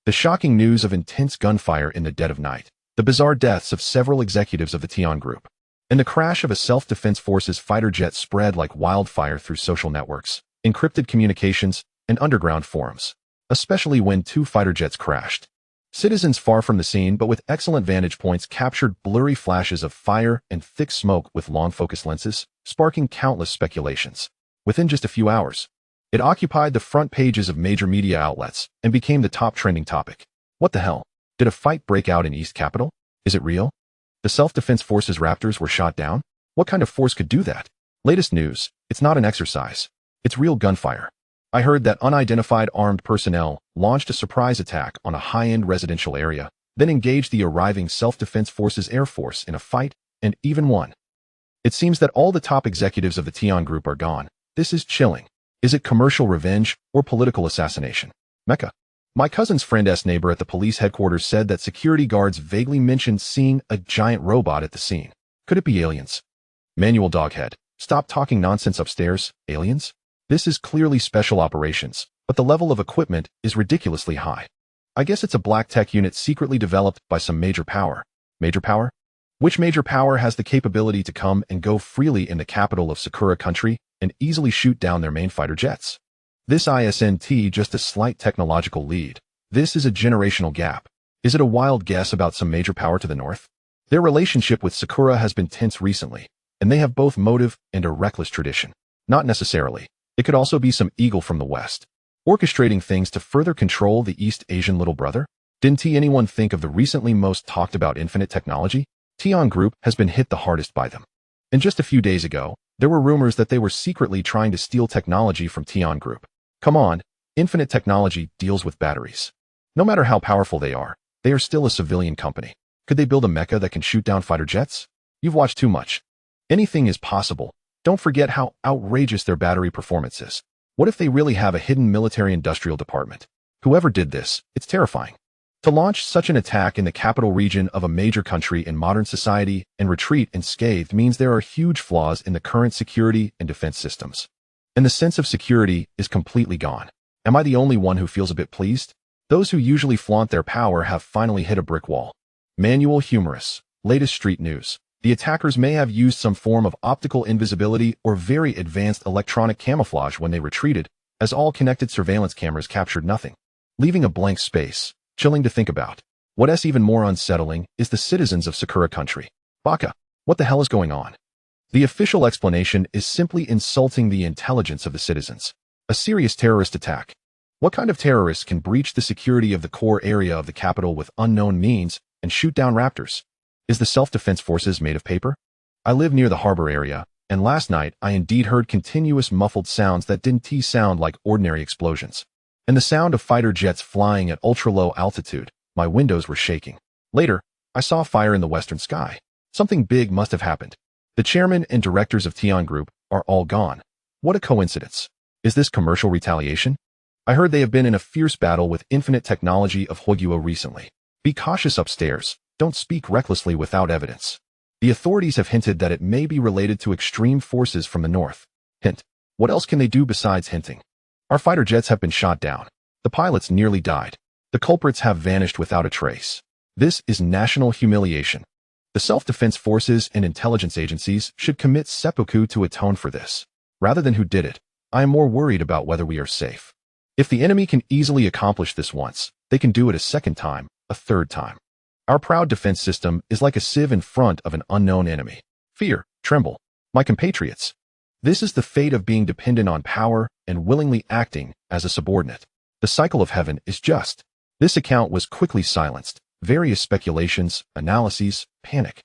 The shocking news of intense gunfire in the dead of night, the bizarre deaths of several executives of the Tian Group, and the crash of a self-defense forces fighter jet spread like wildfire through social networks, encrypted communications, and underground forums, especially when 2 fighter jets crashed. Citizens far from the scene but with excellent vantage points captured blurry flashes of fire and thick smoke with long-focus lenses, sparking countless speculations. Within just a few hours, it occupied the front pages of major media outlets and became the top trending topic. What the hell? Did a fight break out in East Capital? Is it real? The self-defense forces Raptors were shot down? What kind of force could do that? Latest news, it's not an exercise. It's real gunfire. I heard that unidentified armed personnel launched a surprise attack on a high-end residential area, then engaged the arriving self-defense forces Air Force in a fight, and even won. It seems that all the top executives of the Tian Group are gone. This is chilling. Is it commercial revenge or political assassination? Mecca. My cousin's friend's neighbor at the police headquarters said that security guards vaguely mentioned seeing a giant robot at the scene. Could it be aliens? Manual Doghead. Stop talking nonsense upstairs, aliens? This is clearly special operations, but the level of equipment is ridiculously high. I guess it's a black tech unit secretly developed by some major power. Major power? Which major power has the capability to come and go freely in the capital of Sakura country and easily shoot down their main fighter jets? This isn't just a slight technological lead. This is a generational gap. Is it a wild guess about some major power to the north? Their relationship with Sakura has been tense recently, and they have both motive and a reckless tradition. Not necessarily. It could also be some eagle from the west, orchestrating things to further control the East Asian little brother. Didn't anyone think of the recently most talked about infinite technology? Tian Group has been hit the hardest by them. And just a few days ago, there were rumors that they were secretly trying to steal technology from Tian Group. Come on, infinite technology deals with batteries. No matter how powerful they are still a civilian company. Could they build a mecha that can shoot down fighter jets? You've watched too much. Anything is possible. Don't forget how outrageous their battery performance is. What if they really have a hidden military-industrial department? Whoever did this, it's terrifying. To launch such an attack in the capital region of a major country in modern society and retreat unscathed means there are huge flaws in the current security and defense systems. And the sense of security is completely gone. Am I the only one who feels a bit pleased? Those who usually flaunt their power have finally hit a brick wall. Manual humorous. Latest street news. The attackers may have used some form of optical invisibility or very advanced electronic camouflage when they retreated, as all connected surveillance cameras captured nothing, leaving a blank space. Chilling to think about. What's even more unsettling is the citizens of Sakura country. Baka, what the hell is going on? The official explanation is simply insulting the intelligence of the citizens. A serious terrorist attack. What kind of terrorists can breach the security of the core area of the capital with unknown means and shoot down raptors? Is the self-defense forces made of paper? I live near the harbor area, and last night I indeed heard continuous muffled sounds that didn't sound like ordinary explosions. And the sound of fighter jets flying at ultra-low altitude. My windows were shaking. Later, I saw fire in the western sky. Something big must have happened. The chairman and directors of Tian Group are all gone. What a coincidence. Is this commercial retaliation? I heard they have been in a fierce battle with infinite technology of Hogyuo recently. Be cautious upstairs. Don't speak recklessly without evidence. The authorities have hinted that it may be related to extreme forces from the north. Hint. What else can they do besides hinting? Our fighter jets have been shot down. The pilots nearly died. The culprits have vanished without a trace. This is national humiliation. The self-defense forces and intelligence agencies should commit seppuku to atone for this. Rather than who did it, I am more worried about whether we are safe. If the enemy can easily accomplish this once, they can do it a second time, a third time. Our proud defense system is like a sieve in front of an unknown enemy. Fear, tremble. My compatriots. This is the fate of being dependent on power and willingly acting as a subordinate. The cycle of heaven is just. This account was quickly silenced. Various speculations, analyses, panic,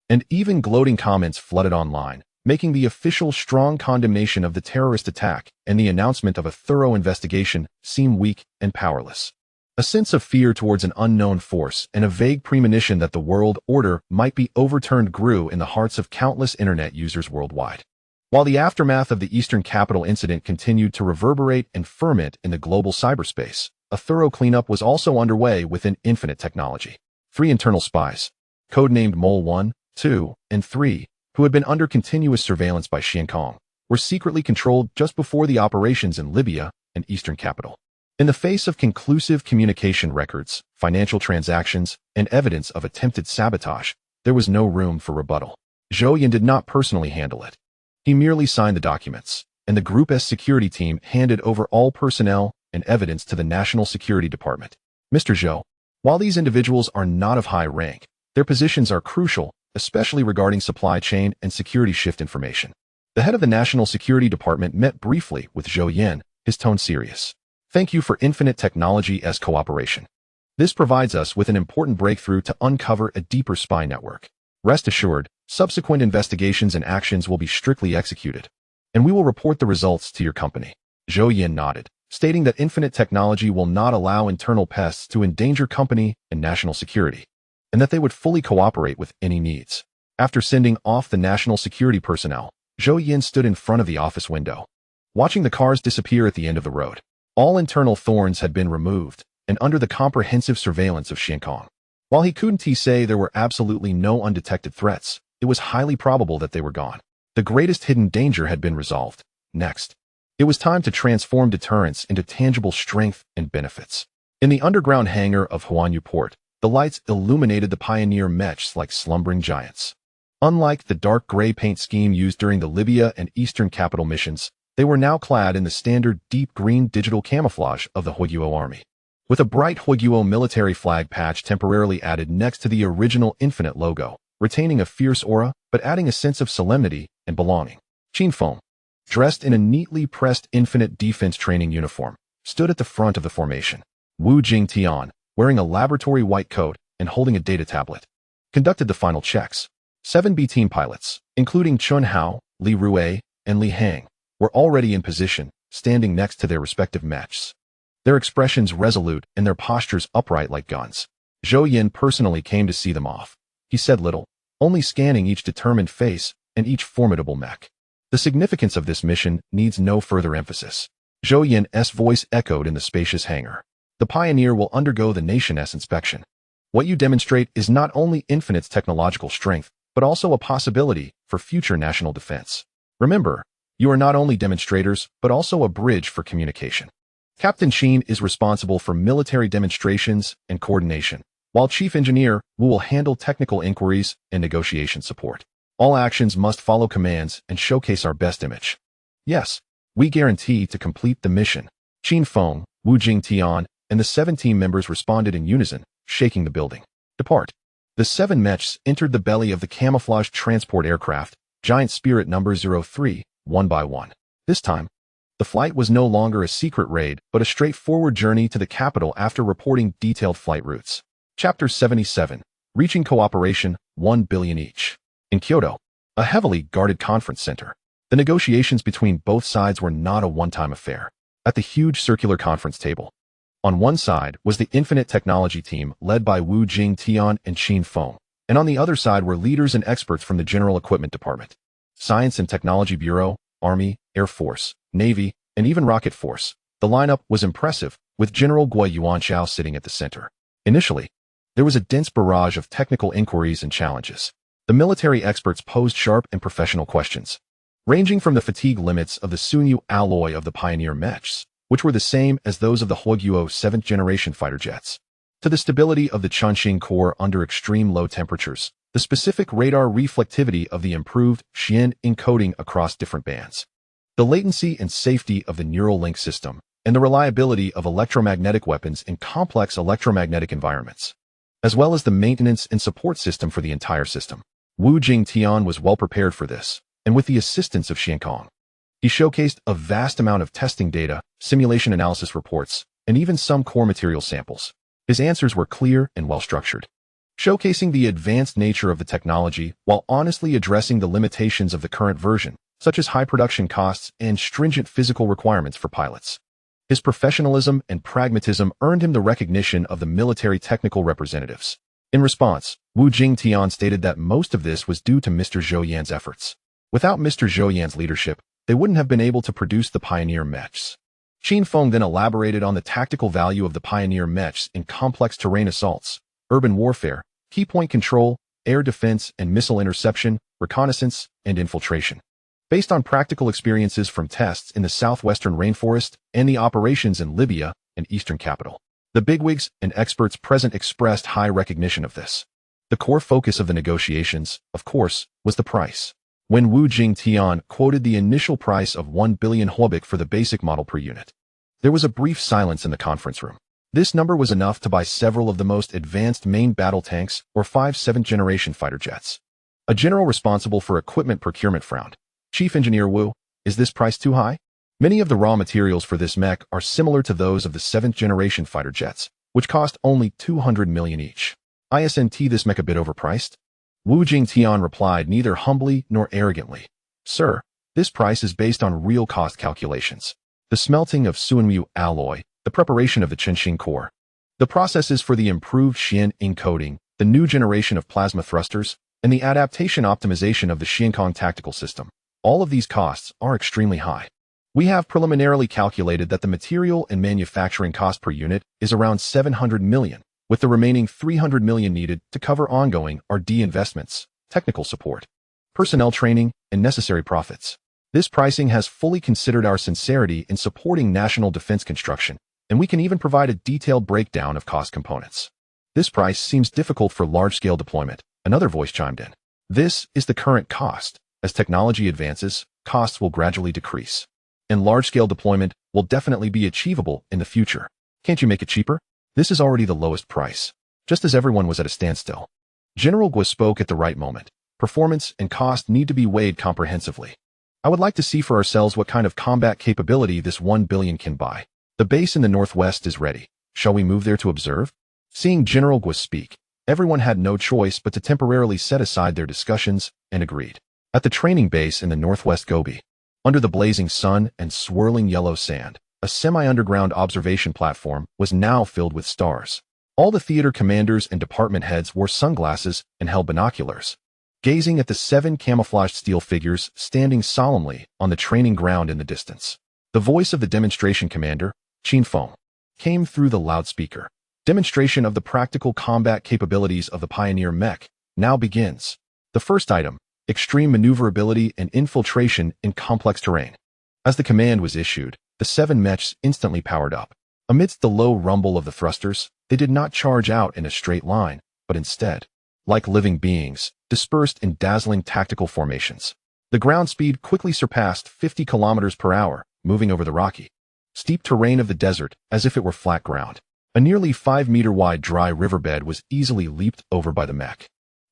and even gloating comments flooded online, making the official strong condemnation of the terrorist attack and the announcement of a thorough investigation seem weak and powerless. A sense of fear towards an unknown force and a vague premonition that the world order might be overturned grew in the hearts of countless internet users worldwide. While the aftermath of the Eastern Capital incident continued to reverberate and ferment in the global cyberspace, a thorough cleanup was also underway within Infinite Technology. 3 internal spies, codenamed Mole 1, 2, and 3, who had been under continuous surveillance by Xiankong, were secretly controlled just before the operations in Libya and Eastern Capital. In the face of conclusive communication records, financial transactions, and evidence of attempted sabotage, there was no room for rebuttal. Zhou Yan did not personally handle it. He merely signed the documents, and the Group's security team handed over all personnel and evidence to the National Security Department. Mr. Zhou, while these individuals are not of high rank, their positions are crucial, especially regarding supply chain and security shift information. The head of the National Security Department met briefly with Zhou Yan, his tone serious. Thank you for Infinite Technology's cooperation. This provides us with an important breakthrough to uncover a deeper spy network. Rest assured, subsequent investigations and actions will be strictly executed, and we will report the results to your company. Zhou Yan nodded, stating that Infinite Technology will not allow internal pests to endanger company and national security, and that they would fully cooperate with any needs. After sending off the national security personnel, Zhou Yan stood in front of the office window, watching the cars disappear at the end of the road. All internal thorns had been removed, and under the comprehensive surveillance of Xiankong. While he couldn't say there were absolutely no undetected threats, it was highly probable that they were gone. The greatest hidden danger had been resolved. Next, it was time to transform deterrence into tangible strength and benefits. In the underground hangar of Huanyu Port, the lights illuminated the Pioneer mechs like slumbering giants. Unlike the dark gray paint scheme used during the Libya and Eastern Capital missions, they were now clad in the standard deep green digital camouflage of the Huiguo army, with a bright Huiguo military flag patch temporarily added next to the original Infinite logo, retaining a fierce aura but adding a sense of solemnity and belonging. Qin Feng, dressed in a neatly pressed Infinite defense training uniform, stood at the front of the formation. Wu Jingtian, wearing a laboratory white coat and holding a data tablet, conducted the final checks. 7 B-team pilots, including Chun Hao, Li Rue, and Li Hang, were already in position, standing next to their respective mechs. Their expressions resolute and their postures upright like guns. Zhou Yan personally came to see them off. He said little, only scanning each determined face and each formidable mech. The significance of this mission needs no further emphasis. Zhou Yan's voice echoed in the spacious hangar. The Pioneer will undergo the Nation's inspection. What you demonstrate is not only Infinite's technological strength, but also a possibility for future national defense. Remember, you are not only demonstrators, but also a bridge for communication. Captain Qin is responsible for military demonstrations and coordination, while Chief Engineer Wu will handle technical inquiries and negotiation support. All actions must follow commands and showcase our best image. Yes, we guarantee to complete the mission. Qin Feng, Wu Jingtian, and the 7 team members responded in unison, shaking the building. Depart. The 7 mechs entered the belly of the camouflaged transport aircraft, Giant Spirit number 03, one by one. This time, the flight was no longer a secret raid, but a straightforward journey to the capital after reporting detailed flight routes. Chapter 77, Reaching Cooperation, 1 billion each. In Kyoto, a heavily guarded conference center, the negotiations between both sides were not a one-time affair. At the huge circular conference table, on one side was the Infinite Technology team led by Wu Jingtian and Qin Feng, and on the other side were leaders and experts from the General Equipment Department, Science and Technology Bureau, Army, Air Force, Navy, and even Rocket Force. The lineup was impressive, with General Guo Yuanchao sitting at the center. Initially, there was a dense barrage of technical inquiries and challenges. The military experts posed sharp and professional questions, ranging from the fatigue limits of the Sunyu alloy of the Pioneer mechs, which were the same as those of the Huiguo 7th-generation fighter jets, to the stability of the Chongqing core under extreme low temperatures, the specific radar reflectivity of the improved Xian encoding across different bands, the latency and safety of the neural link system, and the reliability of electromagnetic weapons in complex electromagnetic environments, as well as the maintenance and support system for the entire system. Wu Jingtian was well prepared for this, and with the assistance of Xiankong, he showcased a vast amount of testing data, simulation analysis reports, and even some core material samples. His answers were clear and well-structured, showcasing the advanced nature of the technology while honestly addressing the limitations of the current version, such as high production costs and stringent physical requirements for pilots. His professionalism and pragmatism earned him the recognition of the military technical representatives. In response, Wu Jingtian stated that most of this was due to Mr. Zhou Yan's efforts. Without Mr. Zhou Yan's leadership, they wouldn't have been able to produce the Pioneer mechs. Qin Feng then elaborated on the tactical value of the Pioneer mechs in complex terrain assaults, urban warfare, key point control, air defense and missile interception, reconnaissance, and infiltration. Based on practical experiences from tests in the southwestern rainforest and the operations in Libya and Eastern Capital, the bigwigs and experts present expressed high recognition of this. The core focus of the negotiations, of course, was the price. When Wu Jingtian quoted the initial price of 1 billion huobic for the basic model per unit, there was a brief silence in the conference room. This number was enough to buy several of the most advanced main battle tanks or 5 7th-generation fighter jets. A general responsible for equipment procurement frowned. Chief Engineer Wu, is this price too high? Many of the raw materials for this mech are similar to those of the 7th-generation fighter jets, which cost only 200 million each. Isn't this mech a bit overpriced? Wu Jingtian replied neither humbly nor arrogantly. Sir, this price is based on real cost calculations. The smelting of Sunyu alloy, the preparation of the Chongqing core, the processes for the improved Xian encoding, the new generation of plasma thrusters, and the adaptation optimization of the Xiankong tactical system. All of these costs are extremely high. We have preliminarily calculated that the material and manufacturing cost per unit is around 700 million, with the remaining 300 million needed to cover ongoing R&D investments, technical support, personnel training, and necessary profits. This pricing has fully considered our sincerity in supporting national defense construction and we can even provide a detailed breakdown of cost components. This price seems difficult for large-scale deployment, another voice chimed in. This is the current cost. As technology advances, costs will gradually decrease. And large-scale deployment will definitely be achievable in the future. Can't you make it cheaper? This is already the lowest price. Just as everyone was at a standstill. General Gua spoke at the right moment. Performance and cost need to be weighed comprehensively. I would like to see for ourselves what kind of combat capability this 1 billion can buy. The base in the northwest is ready. Shall we move there to observe? Seeing General Gua speak, everyone had no choice but to temporarily set aside their discussions and agreed. At the training base in the northwest Gobi, under the blazing sun and swirling yellow sand, a semi-underground observation platform was now filled with stars. All the theater commanders and department heads wore sunglasses and held binoculars, gazing at the 7 camouflaged steel figures standing solemnly on the training ground in the distance. The voice of the demonstration commander, Qin Feng, came through the loudspeaker. Demonstration of the practical combat capabilities of the Pioneer mech now begins. The first item, extreme maneuverability and infiltration in complex terrain. As the command was issued, the 7 mechs instantly powered up. Amidst the low rumble of the thrusters, they did not charge out in a straight line, but instead, like living beings, dispersed in dazzling tactical formations. The ground speed quickly surpassed 50 kilometers per hour, moving over the rocky, steep terrain of the desert as if it were flat ground. A nearly 5-meter-wide dry riverbed was easily leaped over by the mech.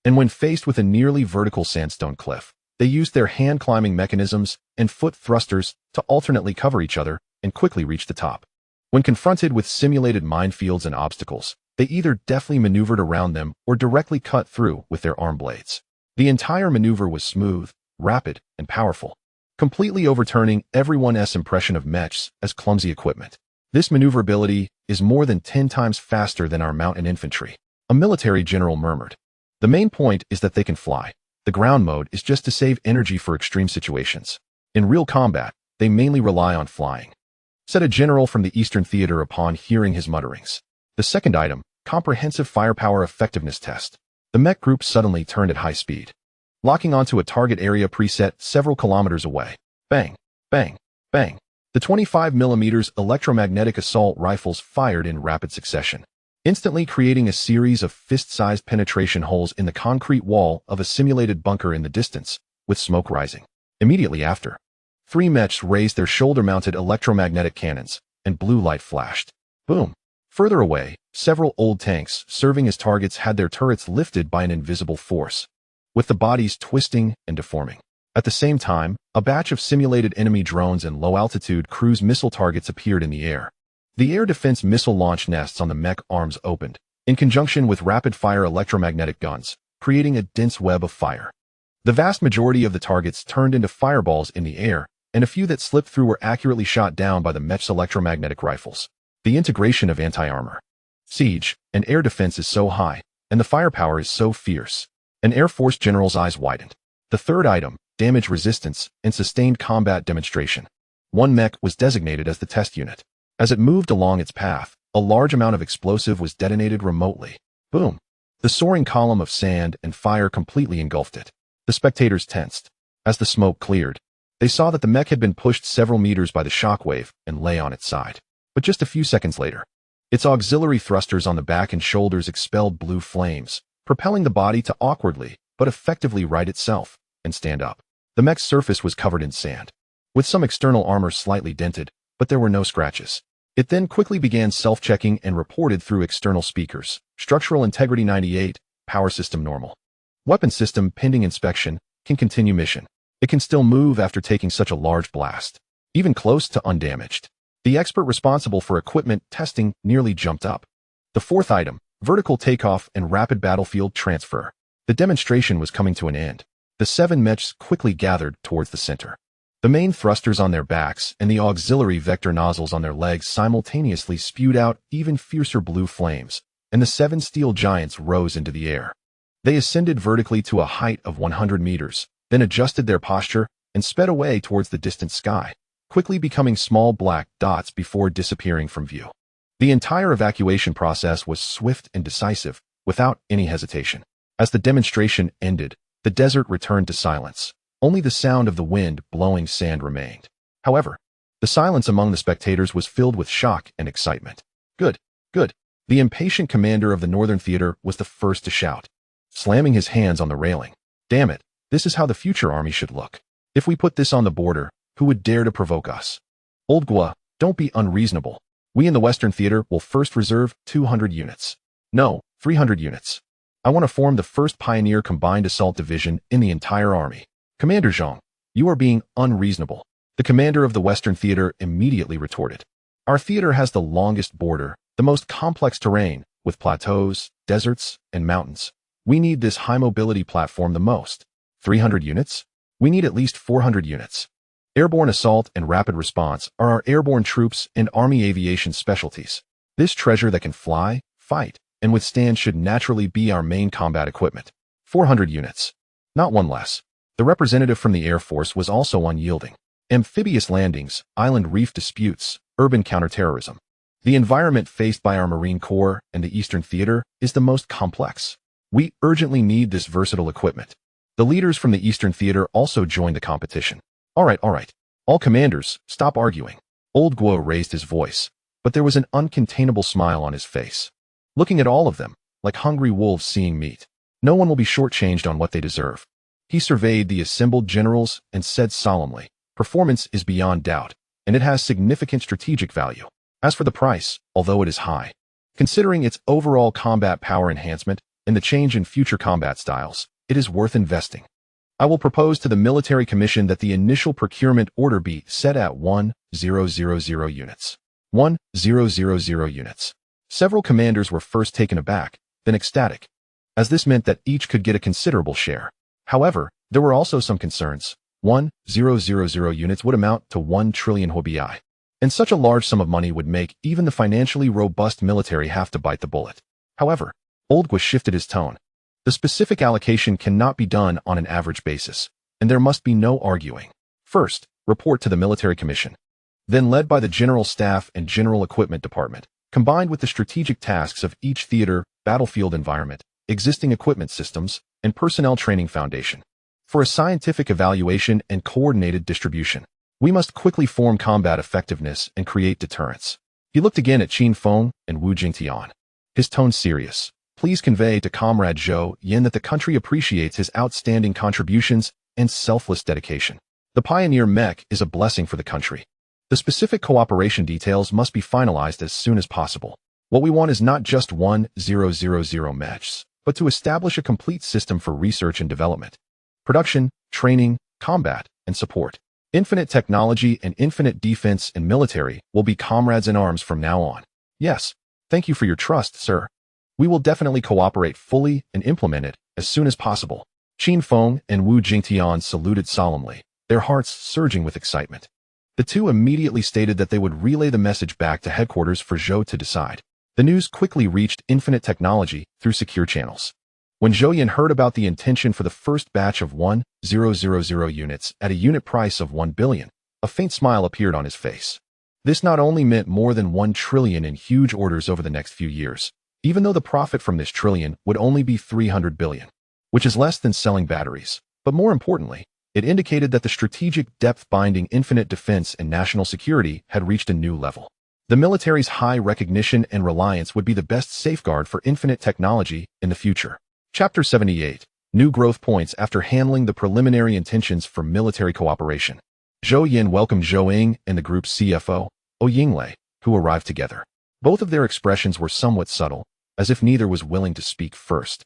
And when faced with a nearly vertical sandstone cliff, they used their hand-climbing mechanisms and foot thrusters to alternately cover each other and quickly reach the top. When confronted with simulated minefields and obstacles, they either deftly maneuvered around them or directly cut through with their arm blades. The entire maneuver was smooth, rapid, and powerful, completely overturning everyone's impression of mechs as clumsy equipment. This maneuverability is more than 10 times faster than our mountain infantry, a military general murmured. The main point is that they can fly. The ground mode is just to save energy for extreme situations. In real combat, they mainly rely on flying, said a general from the Eastern Theater upon hearing his mutterings. The second item, comprehensive firepower effectiveness test. The mech group suddenly turned at high speed, locking onto a target area preset several kilometers away. Bang, bang, bang. The 25mm electromagnetic assault rifles fired in rapid succession, instantly creating a series of fist-sized penetration holes in the concrete wall of a simulated bunker in the distance, with smoke rising. Immediately after, 3 mechs raised their shoulder-mounted electromagnetic cannons, and blue light flashed. Boom! Further away, several old tanks serving as targets had their turrets lifted by an invisible force, with the bodies twisting and deforming. At the same time, a batch of simulated enemy drones and low-altitude cruise missile targets appeared in the air. The air defense missile launch nests on the mech arms opened, in conjunction with rapid-fire electromagnetic guns, creating a dense web of fire. The vast majority of the targets turned into fireballs in the air, and a few that slipped through were accurately shot down by the mech's electromagnetic rifles. The integration of anti-armor, siege, and air defense is so high, and the firepower is so fierce. An Air Force general's eyes widened. The third item, damage resistance and sustained combat demonstration. One mech was designated as the test unit. As it moved along its path, a large amount of explosive was detonated remotely. Boom! The soaring column of sand and fire completely engulfed it. The spectators tensed. As the smoke cleared, they saw that the mech had been pushed several meters by the shockwave and lay on its side. But just a few seconds later, its auxiliary thrusters on the back and shoulders expelled blue flames, propelling the body to awkwardly but effectively right itself and stand up. The mech's surface was covered in sand, with some external armor slightly dented, but there were no scratches. It then quickly began self-checking and reported through external speakers. Structural integrity 98, power system normal. Weapon system pending inspection, can continue mission. It can still move after taking such a large blast, even close to undamaged. The expert responsible for equipment testing nearly jumped up. The fourth item, vertical takeoff and rapid battlefield transfer. The demonstration was coming to an end. The 7 mechs quickly gathered towards the center. The main thrusters on their backs and the auxiliary vector nozzles on their legs simultaneously spewed out even fiercer blue flames, and the 7 steel giants rose into the air. They ascended vertically to a height of 100 meters, then adjusted their posture and sped away towards the distant sky, quickly becoming small black dots before disappearing from view. The entire evacuation process was swift and decisive, without any hesitation. As the demonstration ended, the desert returned to silence. Only the sound of the wind blowing sand remained. However, The silence among the spectators was filled with shock and excitement. Good, good. The impatient commander of the Northern Theater was the first to shout, slamming his hands on the railing. Damn it, this is how the future army should look. If we put this on the border, who would dare to provoke us? Old Gua, don't be unreasonable. We in the Western Theater will first reserve 200 units. No, 300 units. I want to form the first Pioneer Combined Assault Division in the entire army. Commander Zhang, you are being unreasonable. The commander of the Western Theater immediately retorted. Our theater has the longest border, the most complex terrain, with plateaus, deserts, and mountains. We need this high-mobility platform the most. 300 units? We need at least 400 units. Airborne assault and rapid response are our airborne troops and Army aviation specialties. This treasure that can fly, fight, and withstand should naturally be our main combat equipment. 400 units. Not one less. The representative from the Air Force was also unyielding. Amphibious landings, island reef disputes, urban counterterrorism. The environment faced by our Marine Corps and the Eastern Theater is the most complex. We urgently need this versatile equipment. The leaders from the Eastern Theater also joined the competition. All right. All commanders, stop arguing. Old Guo raised his voice, but there was an uncontainable smile on his face. Looking at all of them, like hungry wolves seeing meat. No one will be shortchanged on what they deserve. He surveyed the assembled generals and said solemnly, performance is beyond doubt, and it has significant strategic value. As for the price, although it is high, considering its overall combat power enhancement and the change in future combat styles, it is worth investing. I will propose to the Military Commission that the initial procurement order be set at 1,000 units. 1,000 units. Several commanders were first taken aback, then ecstatic, as this meant that each could get a considerable share. However, there were also some concerns. 1,000 units would amount to 1 trillion huobi, and such a large sum of money would make even the financially robust military have to bite the bullet. However, Old Gua shifted his tone. The specific allocation cannot be done on an average basis, and there must be no arguing. First, report to the Military Commission. Then led by the General Staff and General Equipment Department, combined with the strategic tasks of each theater, battlefield environment, existing equipment systems, and personnel training foundation. For a scientific evaluation and coordinated distribution, we must quickly form combat effectiveness and create deterrence. He looked again at Qin Feng and Wu Jingtian. His tone serious. Please convey to Comrade Zhou Yan that the country appreciates his outstanding contributions and selfless dedication. The Pioneer Mech is a blessing for the country. The specific cooperation details must be finalized as soon as possible. What we want is not just 1,000 mechs, but to establish a complete system for research and development, production, training, combat, and support. Infinite technology and infinite defense and military will be comrades in arms from now on. Yes, thank you for your trust, sir. We will definitely cooperate fully and implement it as soon as possible. Qin Feng and Wu Jingtian saluted solemnly, their hearts surging with excitement. The two immediately stated that they would relay the message back to headquarters for Zhou to decide. The news quickly reached Infinite Technology through secure channels. When Zhou Yan heard about the intention for the first batch of 1,000 units at a unit price of 1 billion, a faint smile appeared on his face. This not only meant more than 1 trillion in huge orders over the next few years, even though the profit from this trillion would only be 300 billion, which is less than selling batteries. But more importantly, it indicated that the strategic depth binding infinite defense and national security had reached a new level. The military's high recognition and reliance would be the best safeguard for infinite technology in the future. Chapter 78. New growth points after handling the preliminary intentions for military cooperation. Zhou Yan welcomed Zhou Ying and the group's CFO, Yinglei, who arrived together. Both of their expressions were somewhat subtle, as if neither was willing to speak first.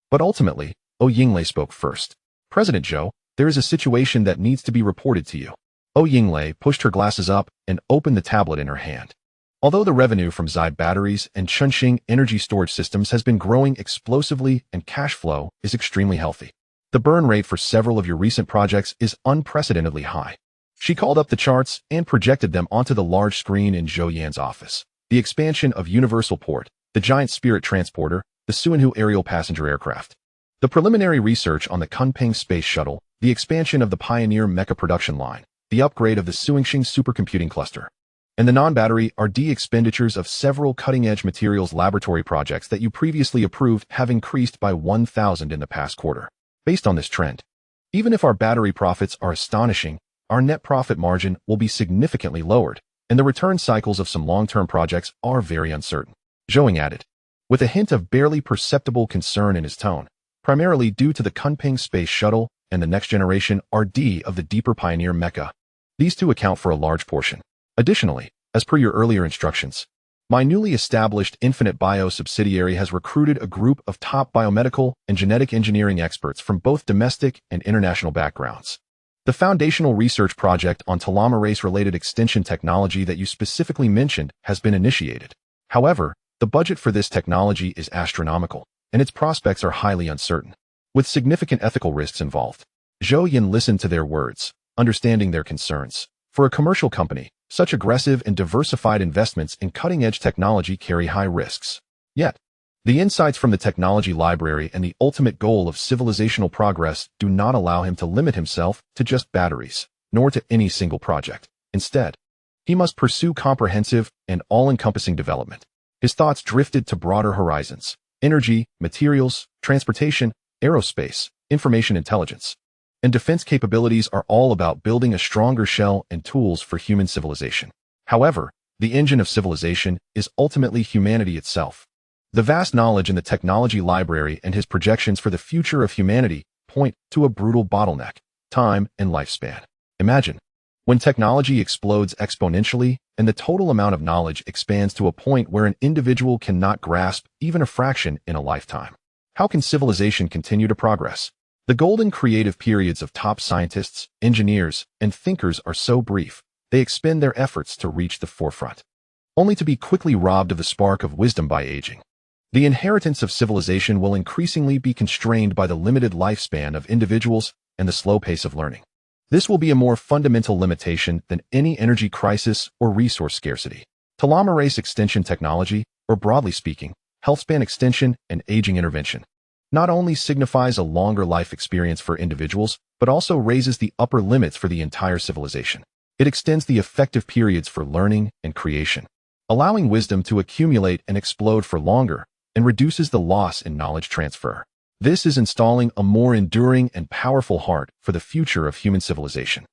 But ultimately, Yinglei spoke first. President Zhou, there is a situation that needs to be reported to you. Yinglei pushed her glasses up and opened the tablet in her hand. Although the revenue from Zide batteries and Chunxing energy storage systems has been growing explosively and cash flow is extremely healthy, the burn rate for several of your recent projects is unprecedentedly high. She called up the charts and projected them onto the large screen in Zhou Yan's office. The expansion of Universal Port, the giant Spirit Transporter, the Suanhu aerial passenger aircraft, the preliminary research on the Kunping space shuttle, the expansion of the Pioneer Mecha production line, the upgrade of the Suingxing supercomputing cluster, and the non-battery R&D expenditures of several cutting-edge materials laboratory projects that you previously approved have increased by 1,000 in the past quarter. Based on this trend, even if our battery profits are astonishing, our net profit margin will be significantly lowered, and the return cycles of some long-term projects are very uncertain. Zhou Yan added, with a hint of barely perceptible concern in his tone, primarily due to the Kunping space shuttle and the next generation RD of the deeper Pioneer mecha. These two account for a large portion. Additionally, as per your earlier instructions, my newly established Infinite Bio subsidiary has recruited a group of top biomedical and genetic engineering experts from both domestic and international backgrounds. The foundational research project on telomerase-related extension technology that you specifically mentioned has been initiated. However, the budget for this technology is astronomical, and its prospects are highly uncertain, with significant ethical risks involved. Zhou Yan listened to their words, understanding their concerns. For a commercial company, such aggressive and diversified investments in cutting-edge technology carry high risks. Yet, the insights from the technology library and the ultimate goal of civilizational progress do not allow him to limit himself to just batteries, nor to any single project. Instead, he must pursue comprehensive and all-encompassing development. His thoughts drifted to broader horizons: energy, materials, transportation, aerospace, information intelligence, and defense capabilities are all about building a stronger shell and tools for human civilization. However, the engine of civilization is ultimately humanity itself. The vast knowledge in the technology library and his projections for the future of humanity point to a brutal bottleneck: time and lifespan. Imagine, when technology explodes exponentially and the total amount of knowledge expands to a point where an individual cannot grasp even a fraction in a lifetime. How can civilization continue to progress? The golden creative periods of top scientists, engineers, and thinkers are so brief, they expend their efforts to reach the forefront, only to be quickly robbed of the spark of wisdom by aging. The inheritance of civilization will increasingly be constrained by the limited lifespan of individuals and the slow pace of learning. This will be a more fundamental limitation than any energy crisis or resource scarcity. Telomerase extension technology, or broadly speaking, healthspan extension and aging intervention, not only signifies a longer life experience for individuals, but also raises the upper limits for the entire civilization. It extends the effective periods for learning and creation, allowing wisdom to accumulate and explode for longer, and reduces the loss in knowledge transfer. This is installing a more enduring and powerful heart for the future of human civilization.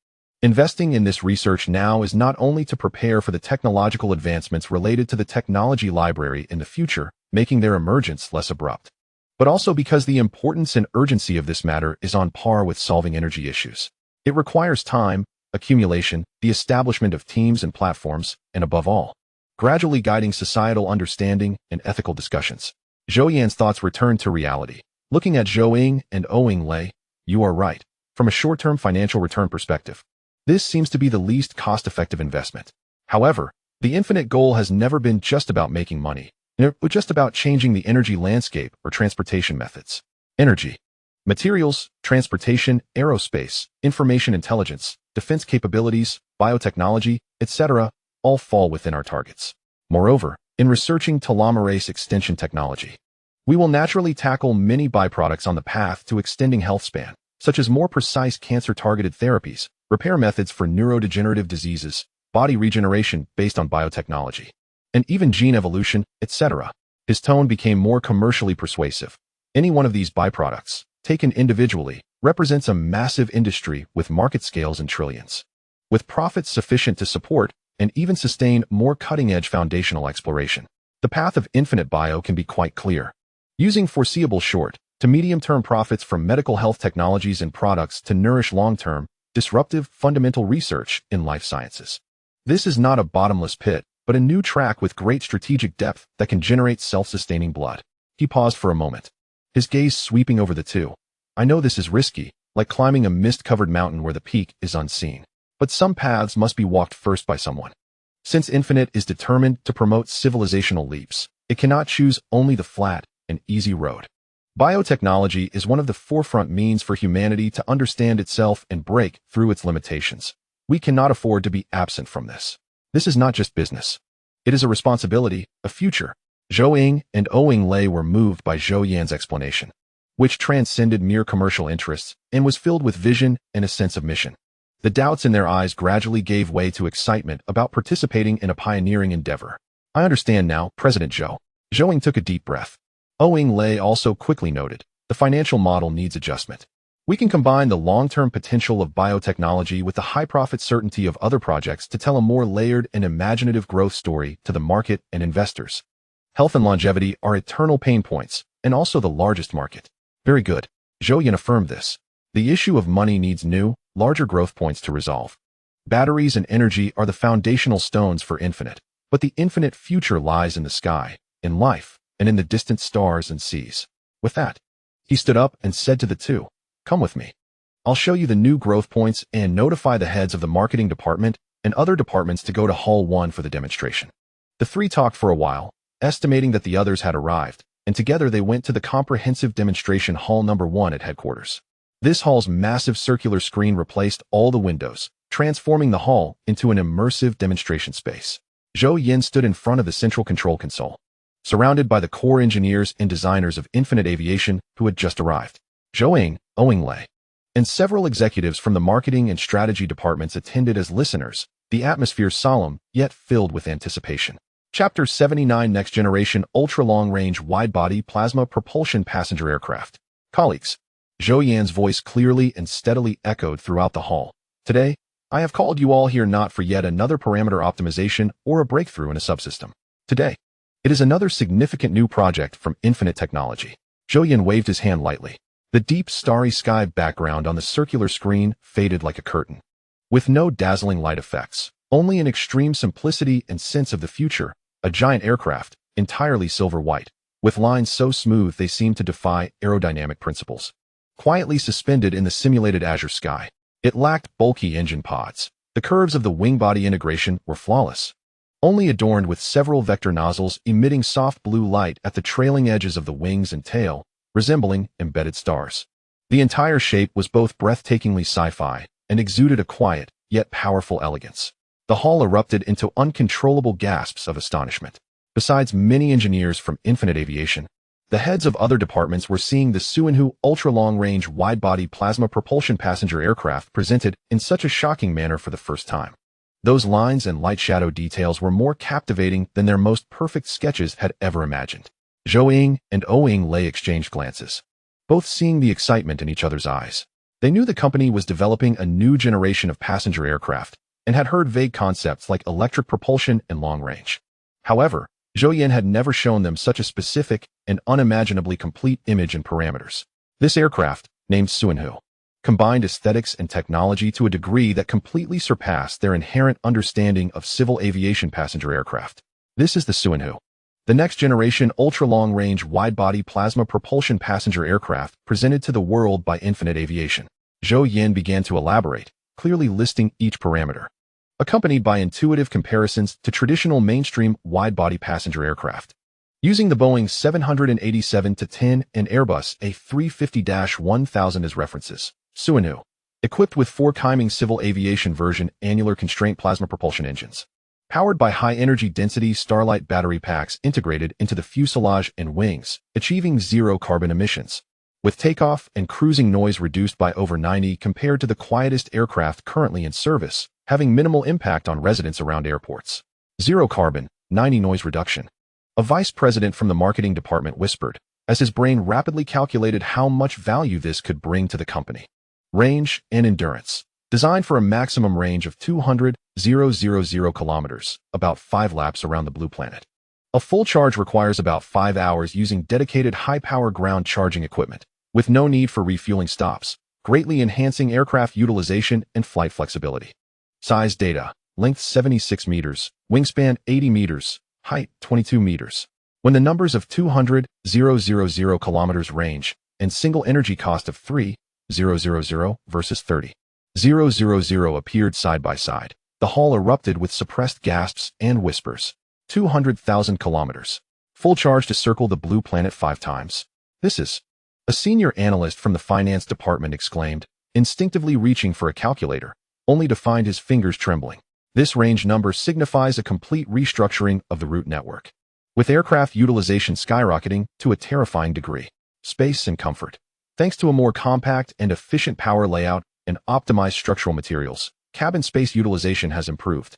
Investing in this research now is not only to prepare for the technological advancements related to the technology library in the future, making their emergence less abrupt, but also because the importance and urgency of this matter is on par with solving energy issues. It requires time, accumulation, the establishment of teams and platforms, and above all, gradually guiding societal understanding and ethical discussions. Zhou Yan's thoughts returned to reality. Looking at Zhou Yan and Owen Lei, you are right. From a short-term financial return perspective, this seems to be the least cost-effective investment. However, the infinite goal has never been just about making money, but just about changing the energy landscape or transportation methods. Energy, materials, transportation, aerospace, information intelligence, defense capabilities, biotechnology, etc., all fall within our targets. Moreover, in researching telomerase extension technology, we will naturally tackle many byproducts on the path to extending health span, such as more precise cancer-targeted therapies, repair methods for neurodegenerative diseases, body regeneration based on biotechnology, and even gene evolution, etc. His tone became more commercially persuasive. Any one of these byproducts, taken individually, represents a massive industry with market scales in trillions, with profits sufficient to support and even sustain more cutting-edge foundational exploration. The path of infinite bio can be quite clear. Using foreseeable short to medium-term profits from medical health technologies and products to nourish long-term, disruptive fundamental research in life sciences. This is not a bottomless pit, but a new track with great strategic depth that can generate self-sustaining blood. He paused for a moment, his gaze sweeping over the two. I know this is risky, like climbing a mist-covered mountain where the peak is unseen. But some paths must be walked first by someone. Since Infinite is determined to promote civilizational leaps, it cannot choose only the flat and easy road. Biotechnology is one of the forefront means for humanity to understand itself and break through its limitations. We cannot afford to be absent from this. This is not just business. It is a responsibility, a future. Zhou Yan and Owen Lei were moved by Zhou Yan's explanation, which transcended mere commercial interests and was filled with vision and a sense of mission. The doubts in their eyes gradually gave way to excitement about participating in a pioneering endeavor. I understand now, President Zhou. Zhou Yan took a deep breath. Owen Lei also quickly noted, the financial model needs adjustment. We can combine the long-term potential of biotechnology with the high-profit certainty of other projects to tell a more layered and imaginative growth story to the market and investors. Health and longevity are eternal pain points, and also the largest market. Very good. Zhou Yan affirmed this. The issue of money needs new, larger growth points to resolve. Batteries and energy are the foundational stones for infinite, but the infinite future lies in the sky, in life, and in the distant stars and seas. With that, he stood up and said to the two, "Come with me. I'll show you the new growth points and notify the heads of the marketing department and other departments to go to Hall 1 for the demonstration." The three talked for a while, estimating that the others had arrived, and together they went to the comprehensive demonstration Hall number 1 at headquarters. This hall's massive circular screen replaced all the windows, transforming the hall into an immersive demonstration space. Zhou Yan stood in front of the central control console, surrounded by the core engineers and designers of Infinite Aviation who had just arrived. Zhou Yan, Owen Lei, and several executives from the marketing and strategy departments attended as listeners, the atmosphere solemn yet filled with anticipation. Chapter 79 Next Generation Ultra-Long-Range Wide-Body Plasma Propulsion Passenger Aircraft. Colleagues, Zhou Yan's voice clearly and steadily echoed throughout the hall. Today, I have called you all here not for yet another parameter optimization or a breakthrough in a subsystem. Today, it is another significant new project from Infinite Technology. Zhou Yan waved his hand lightly. The deep starry sky background on the circular screen faded like a curtain. With no dazzling light effects, only an extreme simplicity and sense of the future, a giant aircraft, entirely silver white, with lines so smooth they seemed to defy aerodynamic principles. Quietly suspended in the simulated azure sky, it lacked bulky engine pods. The curves of the wing body integration were flawless, only adorned with several vector nozzles emitting soft blue light at the trailing edges of the wings and tail, resembling embedded stars. The entire shape was both breathtakingly sci-fi and exuded a quiet, yet powerful elegance. The hall erupted into uncontrollable gasps of astonishment. Besides many engineers from Infinite Aviation, the heads of other departments were seeing the Suinhu ultra-long-range wide-body plasma propulsion passenger aircraft presented in such a shocking manner for the first time. Those lines and light shadow details were more captivating than their most perfect sketches had ever imagined. Zhou Yan and Owen Lei exchanged glances, both seeing the excitement in each other's eyes. They knew the company was developing a new generation of passenger aircraft and had heard vague concepts like electric propulsion and long range. However, Zhou Yan had never shown them such a specific and unimaginably complete image and parameters. This aircraft, named Suinhu, combined aesthetics and technology to a degree that completely surpassed their inherent understanding of civil aviation passenger aircraft. This is the Suinhu, the next-generation ultra-long-range wide-body plasma propulsion passenger aircraft presented to the world by Infinite Aviation. Zhou Yan began to elaborate, clearly listing each parameter, accompanied by intuitive comparisons to traditional mainstream wide-body passenger aircraft. Using the Boeing 787-10 and Airbus A350-1000 as references, Suinhu, equipped with 4 Kyming civil aviation version annular constraint plasma propulsion engines, powered by high-energy density Starlight battery packs integrated into the fuselage and wings, achieving zero carbon emissions, with takeoff and cruising noise reduced by over 90 compared to the quietest aircraft currently in service, having minimal impact on residents around airports. Zero carbon, 90 noise reduction. A vice president from the marketing department whispered, as his brain rapidly calculated how much value this could bring to the company. Range and endurance. Designed for a maximum range of 200,000 kilometers, about 5 laps around the blue planet. A full charge requires about 5 hours using dedicated high-power ground charging equipment, with no need for refueling stops, greatly enhancing aircraft utilization and flight flexibility. Size data, length 76 meters, wingspan 80 meters, height 22 meters. When the numbers of 200,000 kilometers range, and single energy cost of 3,000 versus 30,000 appeared side by side, the hall erupted with suppressed gasps and whispers. 200,000 kilometers. Full charge to circle the blue planet 5 times. This is, a senior analyst from the finance department exclaimed, instinctively reaching for a calculator, only to find his fingers trembling. This range number signifies a complete restructuring of the route network, with aircraft utilization skyrocketing to a terrifying degree. Space and comfort. Thanks to a more compact and efficient power layout and optimized structural materials, cabin space utilization has improved.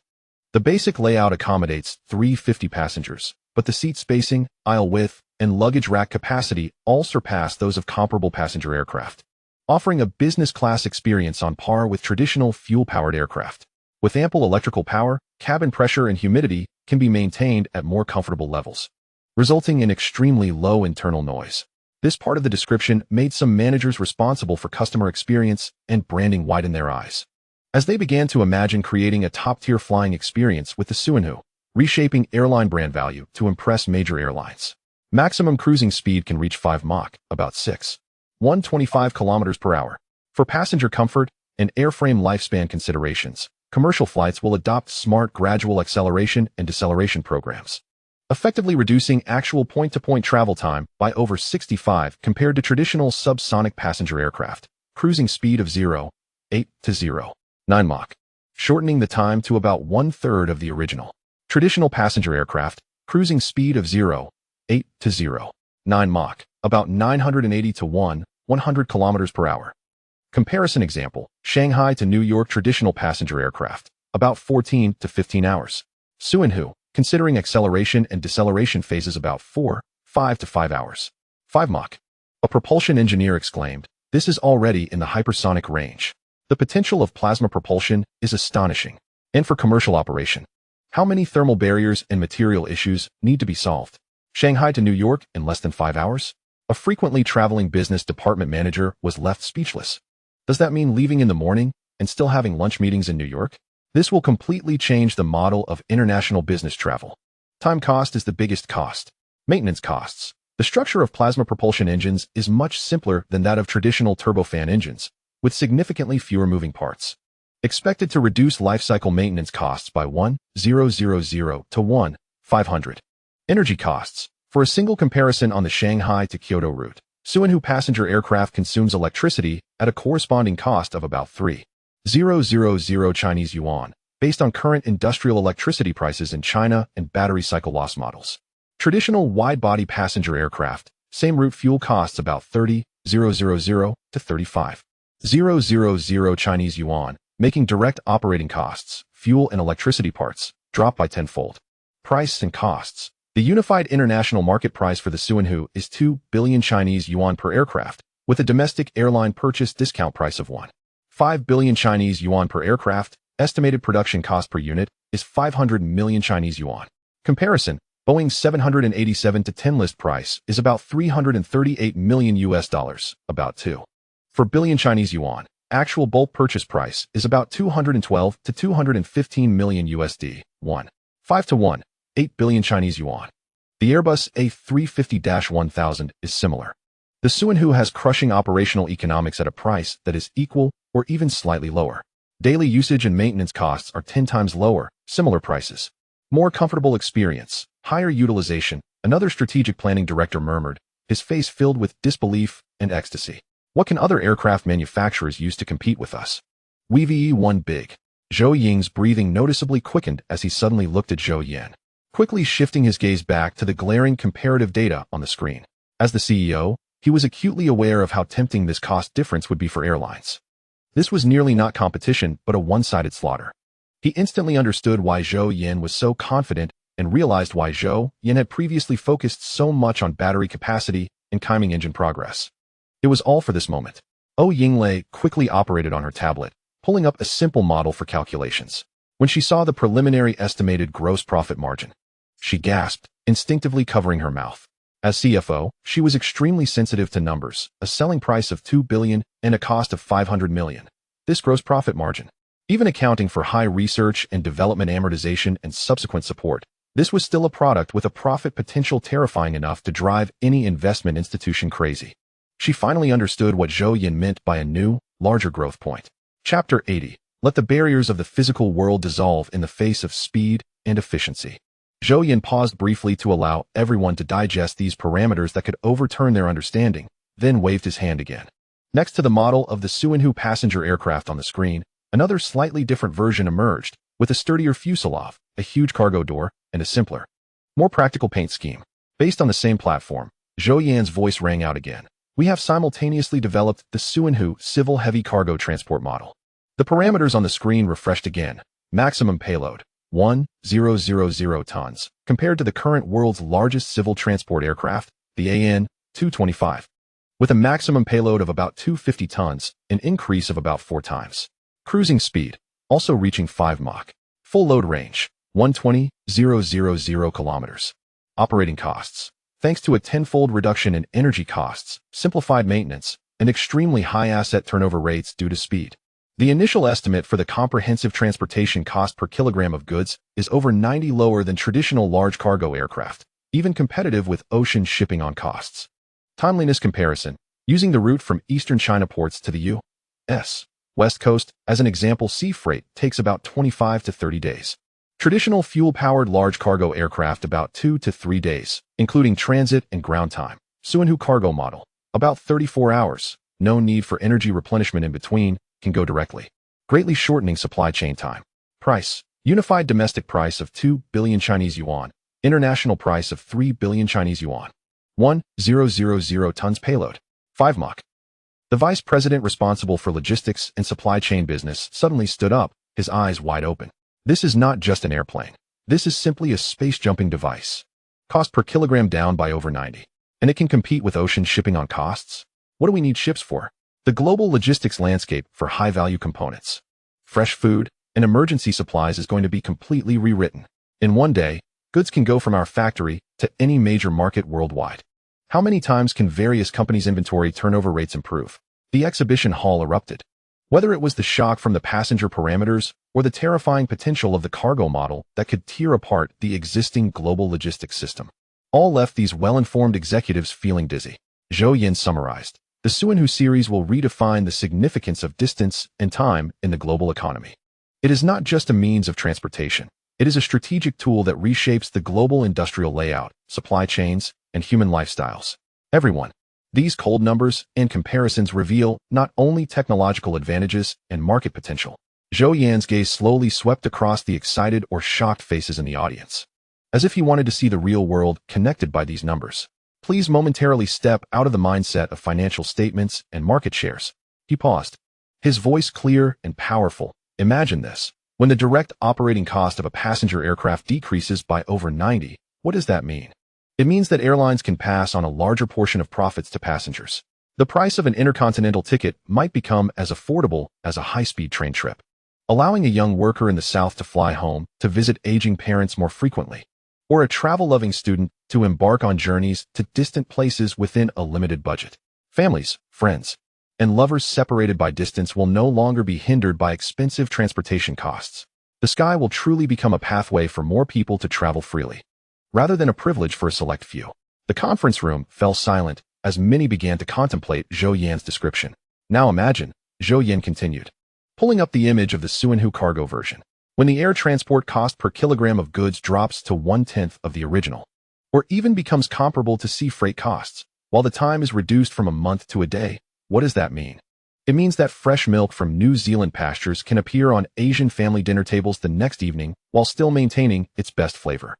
The basic layout accommodates 350 passengers, but the seat spacing, aisle width, and luggage rack capacity all surpass those of comparable passenger aircraft. offering a business-class experience on par with traditional fuel-powered aircraft. With ample electrical power, cabin pressure and humidity can be maintained at more comfortable levels, resulting in extremely low internal noise. This part of the description made some managers responsible for customer experience and branding widen their eyes, as they began to imagine creating a top-tier flying experience with the Suinhu, reshaping airline brand value to impress major airlines. Maximum cruising speed can reach 5 Mach, about 125 kilometers per hour. For passenger comfort and airframe lifespan considerations, commercial flights will adopt smart gradual acceleration and deceleration programs, effectively reducing actual point-to-point travel time by over 65 compared to traditional subsonic passenger aircraft, cruising speed of 0.8 to 0.9 Mach, shortening the time to about one-third of the original. Traditional passenger aircraft, cruising speed of 0.8 to 0.9 Mach, about 980 to 100 kilometers per hour. Comparison example, Shanghai to New York traditional passenger aircraft, about 14 to 15 hours. Suinhu, considering acceleration and deceleration phases about 5 to 5 hours. 5 Mach. A propulsion engineer exclaimed, "This is already in the hypersonic range. The potential of plasma propulsion is astonishing." And for commercial operation, how many thermal barriers and material issues need to be solved? Shanghai to New York in less than 5 hours? A frequently traveling business department manager was left speechless. Does that mean leaving in the morning and still having lunch meetings in New York? This will completely change the model of international business travel. Time cost is the biggest cost. Maintenance costs. The structure of plasma propulsion engines is much simpler than that of traditional turbofan engines, with significantly fewer moving parts. Expected to reduce lifecycle maintenance costs by 1,000 to 1,500. Energy costs. For a single comparison on the Shanghai to Kyoto route, Suinhu passenger aircraft consumes electricity at a corresponding cost of about 3,000 Chinese yuan, based on current industrial electricity prices in China and battery cycle loss models. Traditional wide-body passenger aircraft, same route fuel costs about 30,000 to 35,000 Chinese yuan, making direct operating costs, fuel and electricity parts, drop by tenfold. Price and costs. The unified international market price for the Suinhu is 2 billion Chinese yuan per aircraft, with a domestic airline purchase discount price of 1.5 billion Chinese yuan per aircraft. Estimated production cost per unit is 500 million Chinese yuan. Comparison, Boeing's 787-10 list price is about $338 million, about 2.4 billion Chinese yuan. Actual bulk purchase price is about 212 to 215 million USD, 1.5 to 1.8 billion Chinese yuan. The Airbus A350-1000 is similar. The Suinhu has crushing operational economics at a price that is equal or even slightly lower. Daily usage and maintenance costs are 10 times lower, similar prices. More comfortable experience, higher utilization, another strategic planning director murmured, his face filled with disbelief and ecstasy. What can other aircraft manufacturers use to compete with us? We've won big. Zhou Yan's breathing noticeably quickened as he suddenly looked at Zhou Yan, quickly shifting his gaze back to the glaring comparative data on the screen. As the CEO, he was acutely aware of how tempting this cost difference would be for airlines. This was nearly not competition, but a one-sided slaughter. He instantly understood why Zhou Yan was so confident and realized why Zhou Yan had previously focused so much on battery capacity and timing engine progress. It was all for this moment. Yinglei quickly operated on her tablet, pulling up a simple model for calculations. When she saw the preliminary estimated gross profit margin, she gasped, instinctively covering her mouth. As CFO, she was extremely sensitive to numbers, a selling price of 2 billion and a cost of 500 million. This gross profit margin, even accounting for high research and development amortization and subsequent support, this was still a product with a profit potential terrifying enough to drive any investment institution crazy. She finally understood what Zhou Yan meant by a new, larger growth point. Chapter 80. Let the barriers of the physical world dissolve in the face of speed and efficiency. Zhou Yan paused briefly to allow everyone to digest these parameters that could overturn their understanding, then waved his hand again. Next to the model of the Suinhu passenger aircraft on the screen, another slightly different version emerged, with a sturdier fuselage, a huge cargo door, and a simpler, more practical paint scheme. Based on the same platform, Zhou Yan's voice rang out again. We have simultaneously developed the Suinhu civil heavy cargo transport model. The parameters on the screen refreshed again. Maximum payload, 1,000 tons, compared to the current world's largest civil transport aircraft, the AN-225. with a maximum payload of about 250 tons, an increase of about 4 times. Cruising speed, also reaching 5 Mach. Full load range, 120,000 kilometers. Operating costs. Thanks to a tenfold reduction in energy costs, simplified maintenance, and extremely high asset turnover rates due to speed. The initial estimate for the comprehensive transportation cost per kilogram of goods is over 90 lower than traditional large cargo aircraft, even competitive with ocean shipping on costs. Timeliness comparison. Using the route from eastern China ports to the U.S. West Coast, as an example, sea freight takes about 25 to 30 days. Traditional fuel-powered large cargo aircraft about 2 to 3 days, including transit and ground time. Zhou cargo model, about 34 hours. No need for energy replenishment in between, can go directly, greatly shortening supply chain time. Price. Unified domestic price of 2 billion Chinese yuan. International price of 3 billion Chinese yuan. 1,000 tons payload. 5 Mach. The vice president responsible for logistics and supply chain business suddenly stood up, his eyes wide open. This is not just an airplane. This is simply a space-jumping device. Cost per kilogram down by over 90. And it can compete with ocean shipping on costs? What do we need ships for? The global logistics landscape for high-value components, fresh food, and emergency supplies is going to be completely rewritten. In one day, goods can go from our factory to any major market worldwide. How many times can various companies' inventory turnover rates improve? The exhibition hall erupted. Whether it was the shock from the passenger parameters or the terrifying potential of the cargo model that could tear apart the existing global logistics system, all left these well-informed executives feeling dizzy. Zhou Yan summarized. The Zhou series will redefine the significance of distance and time in the global economy. It is not just a means of transportation. It is a strategic tool that reshapes the global industrial layout, supply chains, and human lifestyles. Everyone. These cold numbers and comparisons reveal not only technological advantages and market potential. Zhou Yan's gaze slowly swept across the excited or shocked faces in the audience, as if he wanted to see the real world connected by these numbers. Please momentarily step out of the mindset of financial statements and market shares. He paused, his voice clear and powerful. Imagine this. When the direct operating cost of a passenger aircraft decreases by over 90, what does that mean? It means that airlines can pass on a larger portion of profits to passengers. The price of an intercontinental ticket might become as affordable as a high-speed train trip, allowing a young worker in the South to fly home to visit aging parents more frequently, or a travel-loving student to embark on journeys to distant places within a limited budget. Families, friends, and lovers separated by distance will no longer be hindered by expensive transportation costs. The sky will truly become a pathway for more people to travel freely, rather than a privilege for a select few. The conference room fell silent as many began to contemplate Zhou Yan's description. Now imagine, Zhou Yan continued, pulling up the image of the Zhou cargo version. When the air transport cost per kilogram of goods drops to 1/10 of the original, or even becomes comparable to sea freight costs, while the time is reduced from a month to a day, what does that mean? It means that fresh milk from New Zealand pastures can appear on Asian family dinner tables the next evening while still maintaining its best flavor.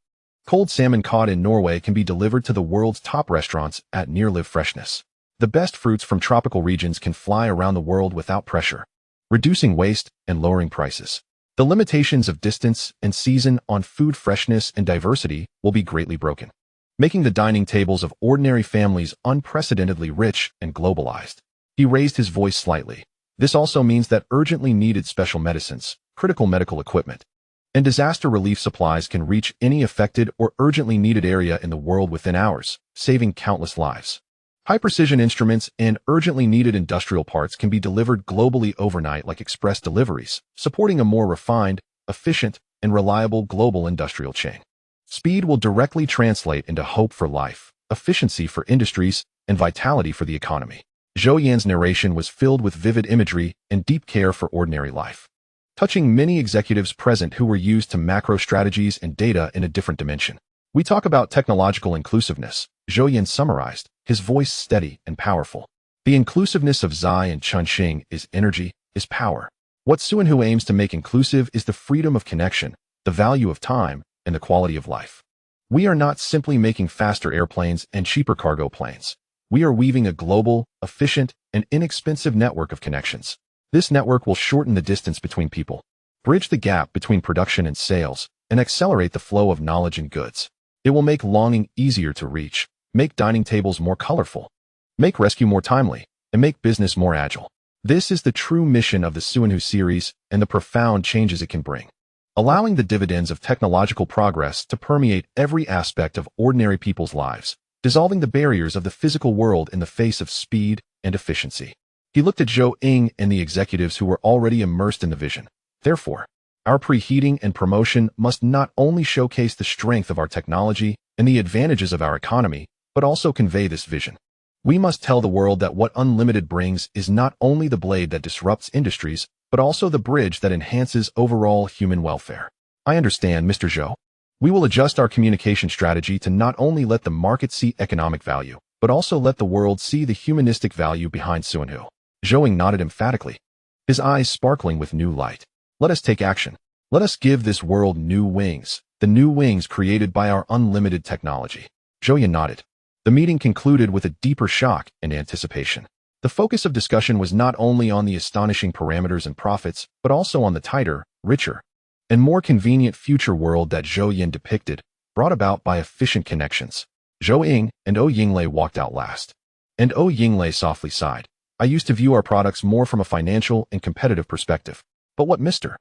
Cold salmon caught in Norway can be delivered to the world's top restaurants at near-live freshness. The best fruits from tropical regions can fly around the world without pressure, reducing waste and lowering prices. The limitations of distance and season on food freshness and diversity will be greatly broken, making the dining tables of ordinary families unprecedentedly rich and globalized. He raised his voice slightly. This also means that urgently needed special medicines, critical medical equipment, and disaster relief supplies can reach any affected or urgently needed area in the world within hours, saving countless lives. High-precision instruments and urgently needed industrial parts can be delivered globally overnight like express deliveries, supporting a more refined, efficient, and reliable global industrial chain. Speed will directly translate into hope for life, efficiency for industries, and vitality for the economy. Zhou Yan's narration was filled with vivid imagery and deep care for ordinary life, touching many executives present who were used to macro strategies and data in a different dimension. We talk about technological inclusiveness, Zhou Yan summarized, his voice steady and powerful. The inclusiveness of Zai and Chunxing is energy, is power. What Zhou aims to make inclusive is the freedom of connection, the value of time, and the quality of life. We are not simply making faster airplanes and cheaper cargo planes. We are weaving a global, efficient, and inexpensive network of connections. This network will shorten the distance between people, bridge the gap between production and sales, and accelerate the flow of knowledge and goods. It will make longing easier to reach, make dining tables more colorful, make rescue more timely, and make business more agile. This is the true mission of the Suinhu series and the profound changes it can bring, allowing the dividends of technological progress to permeate every aspect of ordinary people's lives, dissolving the barriers of the physical world in the face of speed and efficiency. He looked at Zhou Yan and the executives who were already immersed in the vision. Therefore, our preheating and promotion must not only showcase the strength of our technology and the advantages of our economy, but also convey this vision. We must tell the world that what unlimited brings is not only the blade that disrupts industries, but also the bridge that enhances overall human welfare. I understand, Mr. Zhou. We will adjust our communication strategy to not only let the market see economic value, but also let the world see the humanistic value behind Suinhu. Zhou Yan nodded emphatically, his eyes sparkling with new light. Let us take action. Let us give this world new wings, the new wings created by our unlimited technology. Zhou Yan nodded. The meeting concluded with a deeper shock and anticipation. The focus of discussion was not only on the astonishing parameters and profits, but also on the tighter, richer, and more convenient future world that Zhou Yan depicted, brought about by efficient connections. Zhou Yan and O Yinglei walked out last. And O Yinglei softly sighed. I used to view our products more from a financial and competitive perspective. But what Mr.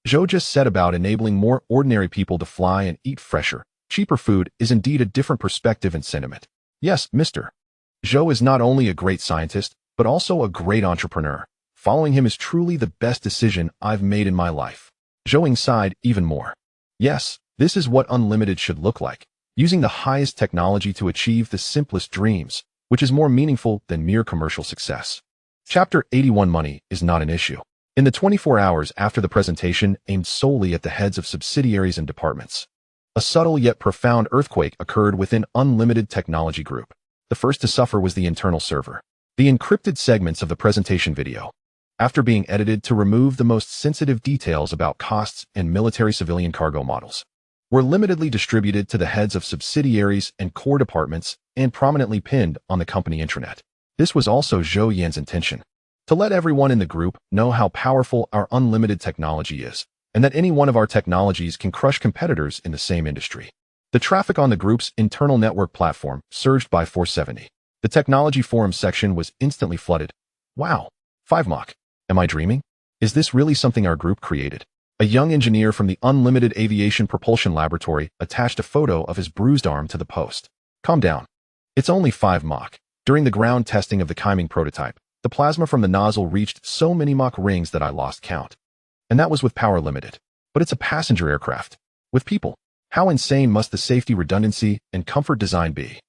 Zhou just said about enabling more ordinary people to fly and eat fresher, cheaper food is indeed a different perspective and sentiment. Yes, Mr. Zhou is not only a great scientist, but also a great entrepreneur. Following him is truly the best decision I've made in my life. Zhou Yan sighed even more. Yes, this is what unlimited should look like, using the highest technology to achieve the simplest dreams, which is more meaningful than mere commercial success. Chapter 81 Money is not an issue. In the 24 hours after the presentation aimed solely at the heads of subsidiaries and departments, a subtle yet profound earthquake occurred within Unlimited Technology Group. The first to suffer was the internal server. The encrypted segments of the presentation video, after being edited to remove the most sensitive details about costs and military-civilian cargo models, were limitedly distributed to the heads of subsidiaries and core departments and prominently pinned on the company intranet. This was also Zhou Yan's intention, to let everyone in the group know how powerful our unlimited technology is, and that any one of our technologies can crush competitors in the same industry. The traffic on the group's internal network platform surged by 470. The technology forum section was instantly flooded. Wow, 5 Mach. Am I dreaming? Is this really something our group created? A young engineer from the Unlimited Aviation Propulsion Laboratory attached a photo of his bruised arm to the post. Calm down. It's only 5 Mach. During the ground testing of the Kaiming prototype, the plasma from the nozzle reached so many Mach rings that I lost count. And that was with power limited. But it's a passenger aircraft. With people. How insane must the safety redundancy and comfort design be?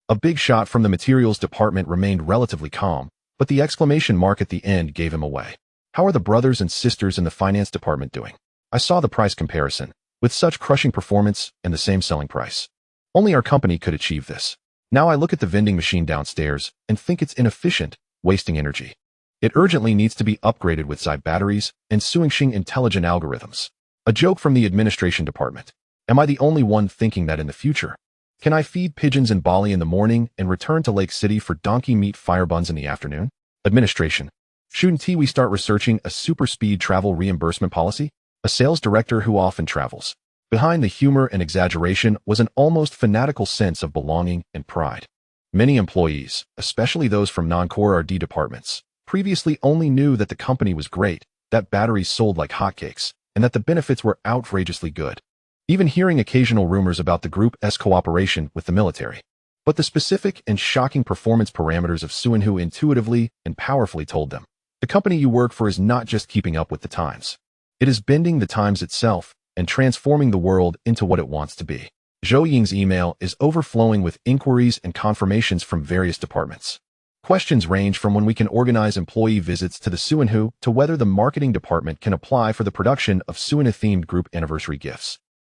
A big shot from the materials department remained relatively calm, but the exclamation mark at the end gave him away. How are the brothers and sisters in the finance department doing? I saw the price comparison. With such crushing performance and the same selling price, only our company could achieve this. Now I look at the vending machine downstairs and think it's inefficient, wasting energy. It urgently needs to be upgraded with Zai batteries and Suingxing intelligent algorithms. A joke from the administration department. Am I the only one thinking that in the future? Can I feed pigeons in Bali in the morning and return to Lake City for donkey meat fire buns in the afternoon? Administration. Shouldn't we start researching a super speed travel reimbursement policy? A sales director who often travels. Behind the humor and exaggeration was an almost fanatical sense of belonging and pride. Many employees, especially those from non-core R&D departments, previously only knew that the company was great, that batteries sold like hotcakes, and that the benefits were outrageously good. Even hearing occasional rumors about the group's cooperation with the military. But the specific and shocking performance parameters of Suinhu intuitively and powerfully told them, the company you work for is not just keeping up with the times. It is bending the times itself and transforming the world into what it wants to be. Zhou Yan's email is overflowing with inquiries and confirmations from various departments. Questions range from when we can organize employee visits to the Suinhu to whether the marketing department can apply for the production of Suinhu-themed group anniversary gifts,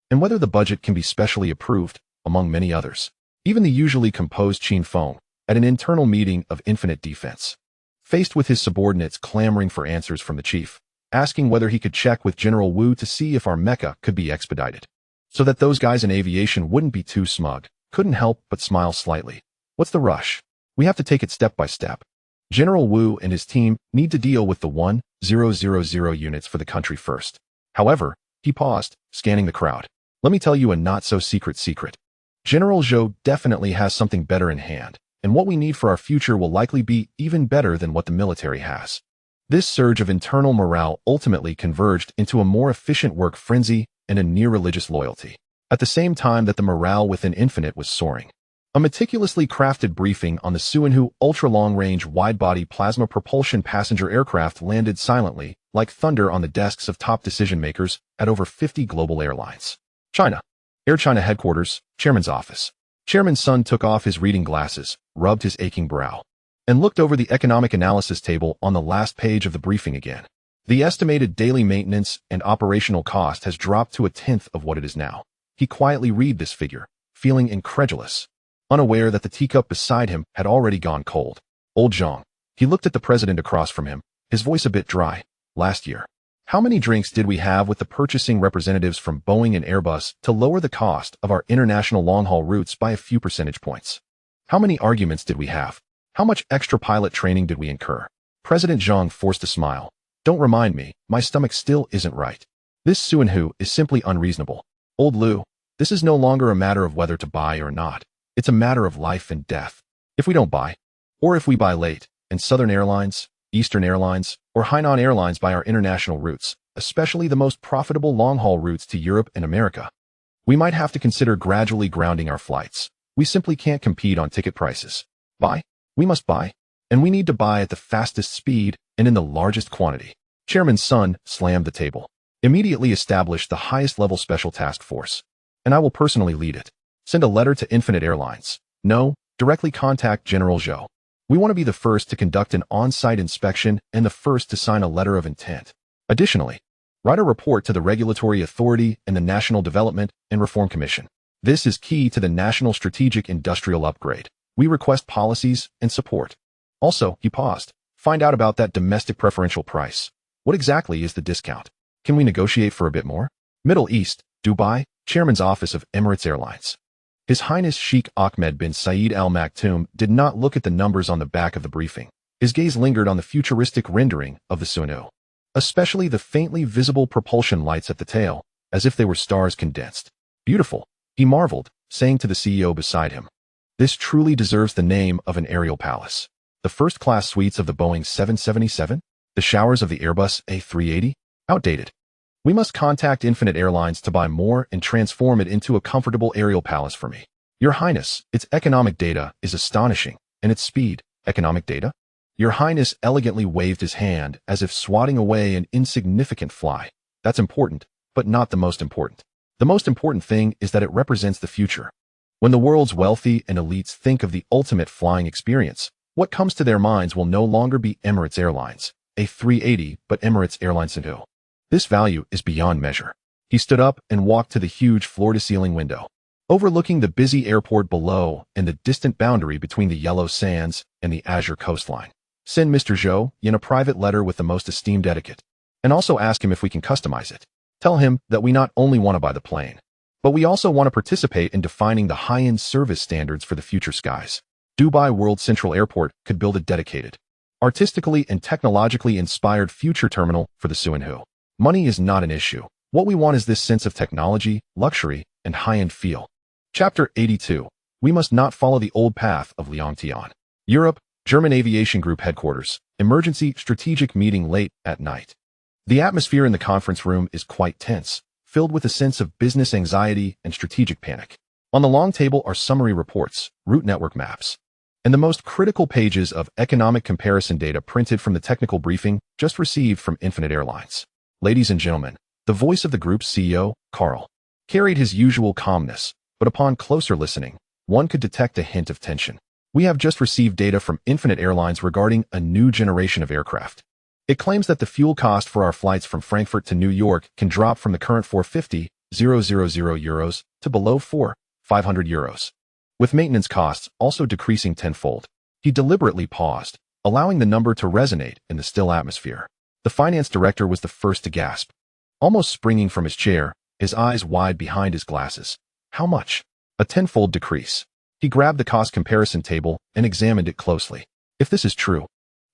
and whether the budget can be specially approved, among many others. Even the usually composed Qin Feng, at an internal meeting of Infinite Defense, faced with his subordinates clamoring for answers from the chief, asking whether he could check with General Wu to see if our mecha could be expedited, so that those guys in aviation wouldn't be too smug, couldn't help but smile slightly. What's the rush? We have to take it step by step. General Wu and his team need to deal with the 1000 units for the country first. However, he paused, scanning the crowd. Let me tell you a not-so-secret secret. General Zhou definitely has something better in hand, and what we need for our future will likely be even better than what the military has. This surge of internal morale ultimately converged into a more efficient work frenzy and a near-religious loyalty, at the same time that the morale within Infinite was soaring. A meticulously crafted briefing on the Suinhu ultra-long-range wide-body plasma propulsion passenger aircraft landed silently, like thunder on the desks of top decision-makers at over 50 global airlines. China. Air China headquarters, Chairman's office. Chairman Sun took off his reading glasses, rubbed his aching brow, and looked over the economic analysis table on the last page of the briefing again. The estimated daily maintenance and operational cost has dropped to 1/10 of what it is now. He quietly read this figure, feeling incredulous, unaware that the teacup beside him had already gone cold. Old Zhang. He looked at the president across from him, his voice a bit dry. Last year, how many drinks did we have with the purchasing representatives from Boeing and Airbus to lower the cost of our international long-haul routes by a few percentage points? How many arguments did we have? How much extra pilot training did we incur? President Zhang forced a smile. Don't remind me, my stomach still isn't right. This Suinhu is simply unreasonable. Old Liu, this is no longer a matter of whether to buy or not. It's a matter of life and death. If we don't buy, or if we buy late, and Southern Airlines, Eastern Airlines, or Hainan Airlines buy our international routes, especially the most profitable long-haul routes to Europe and America, we might have to consider gradually grounding our flights. We simply can't compete on ticket prices. Buy? We must buy. And we need to buy at the fastest speed and in the largest quantity. Chairman Sun slammed the table. Immediately established the highest level special task force. And I will personally lead it. Send a letter to Infinite Airlines. No, directly contact General Zhou. We want to be the first to conduct an on-site inspection and the first to sign a letter of intent. Additionally, write a report to the Regulatory Authority and the National Development and Reform Commission. This is key to the national strategic industrial upgrade. We request policies and support. Also, he paused. Find out about that domestic preferential price. What exactly is the discount? Can we negotiate for a bit more? Middle East, Dubai, Chairman's Office of Emirates Airlines. His Highness Sheikh Ahmed bin Saeed Al Maktoum did not look at the numbers on the back of the briefing. His gaze lingered on the futuristic rendering of the Suinhu, especially the faintly visible propulsion lights at the tail, as if they were stars condensed. Beautiful, he marveled, saying to the CEO beside him. This truly deserves the name of an aerial palace. The first-class suites of the Boeing 777, the showers of the Airbus A380, outdated. We must contact Infinite Airlines to buy more and transform it into a comfortable aerial palace for me. Your Highness, its economic data is astonishing, and its speed. Economic data? Your Highness elegantly waved his hand as if swatting away an insignificant fly. That's important, but not the most important. The most important thing is that it represents the future. When the world's wealthy and elites think of the ultimate flying experience, what comes to their minds will no longer be Emirates Airlines, A380, but Emirates Airlines Suinhu. This value is beyond measure. He stood up and walked to the huge floor-to-ceiling window, overlooking the busy airport below and the distant boundary between the yellow sands and the azure coastline. Send Mr. Zhou Yan a private letter with the most esteemed etiquette, and also ask him if we can customize it. Tell him that we not only want to buy the plane, but we also want to participate in defining the high-end service standards for the future skies. Dubai World Central Airport could build a dedicated, artistically and technologically inspired future terminal for the Suinhu. Money is not an issue. What we want is this sense of technology, luxury, and high-end feel. Chapter 82. We must not follow the old path of Liangtian. Europe, German Aviation Group Headquarters. Emergency strategic meeting late at night. The atmosphere in the conference room is quite tense, filled with a sense of business anxiety and strategic panic. On the long table are summary reports, route network maps, and the most critical pages of economic comparison data printed from the technical briefing just received from Infinite Airlines. Ladies and gentlemen, the voice of the group's CEO, Carl, carried his usual calmness, but upon closer listening, one could detect a hint of tension. We have just received data from Infinite Airlines regarding a new generation of aircraft. It claims that the fuel cost for our flights from Frankfurt to New York can drop from the current 450,000 euros to below 4,500 euros, with maintenance costs also decreasing tenfold. He deliberately paused, allowing the number to resonate in the still atmosphere. The finance director was the first to gasp, almost springing from his chair, his eyes wide behind his glasses. How much? A tenfold decrease. He grabbed the cost comparison table and examined it closely. If this is true,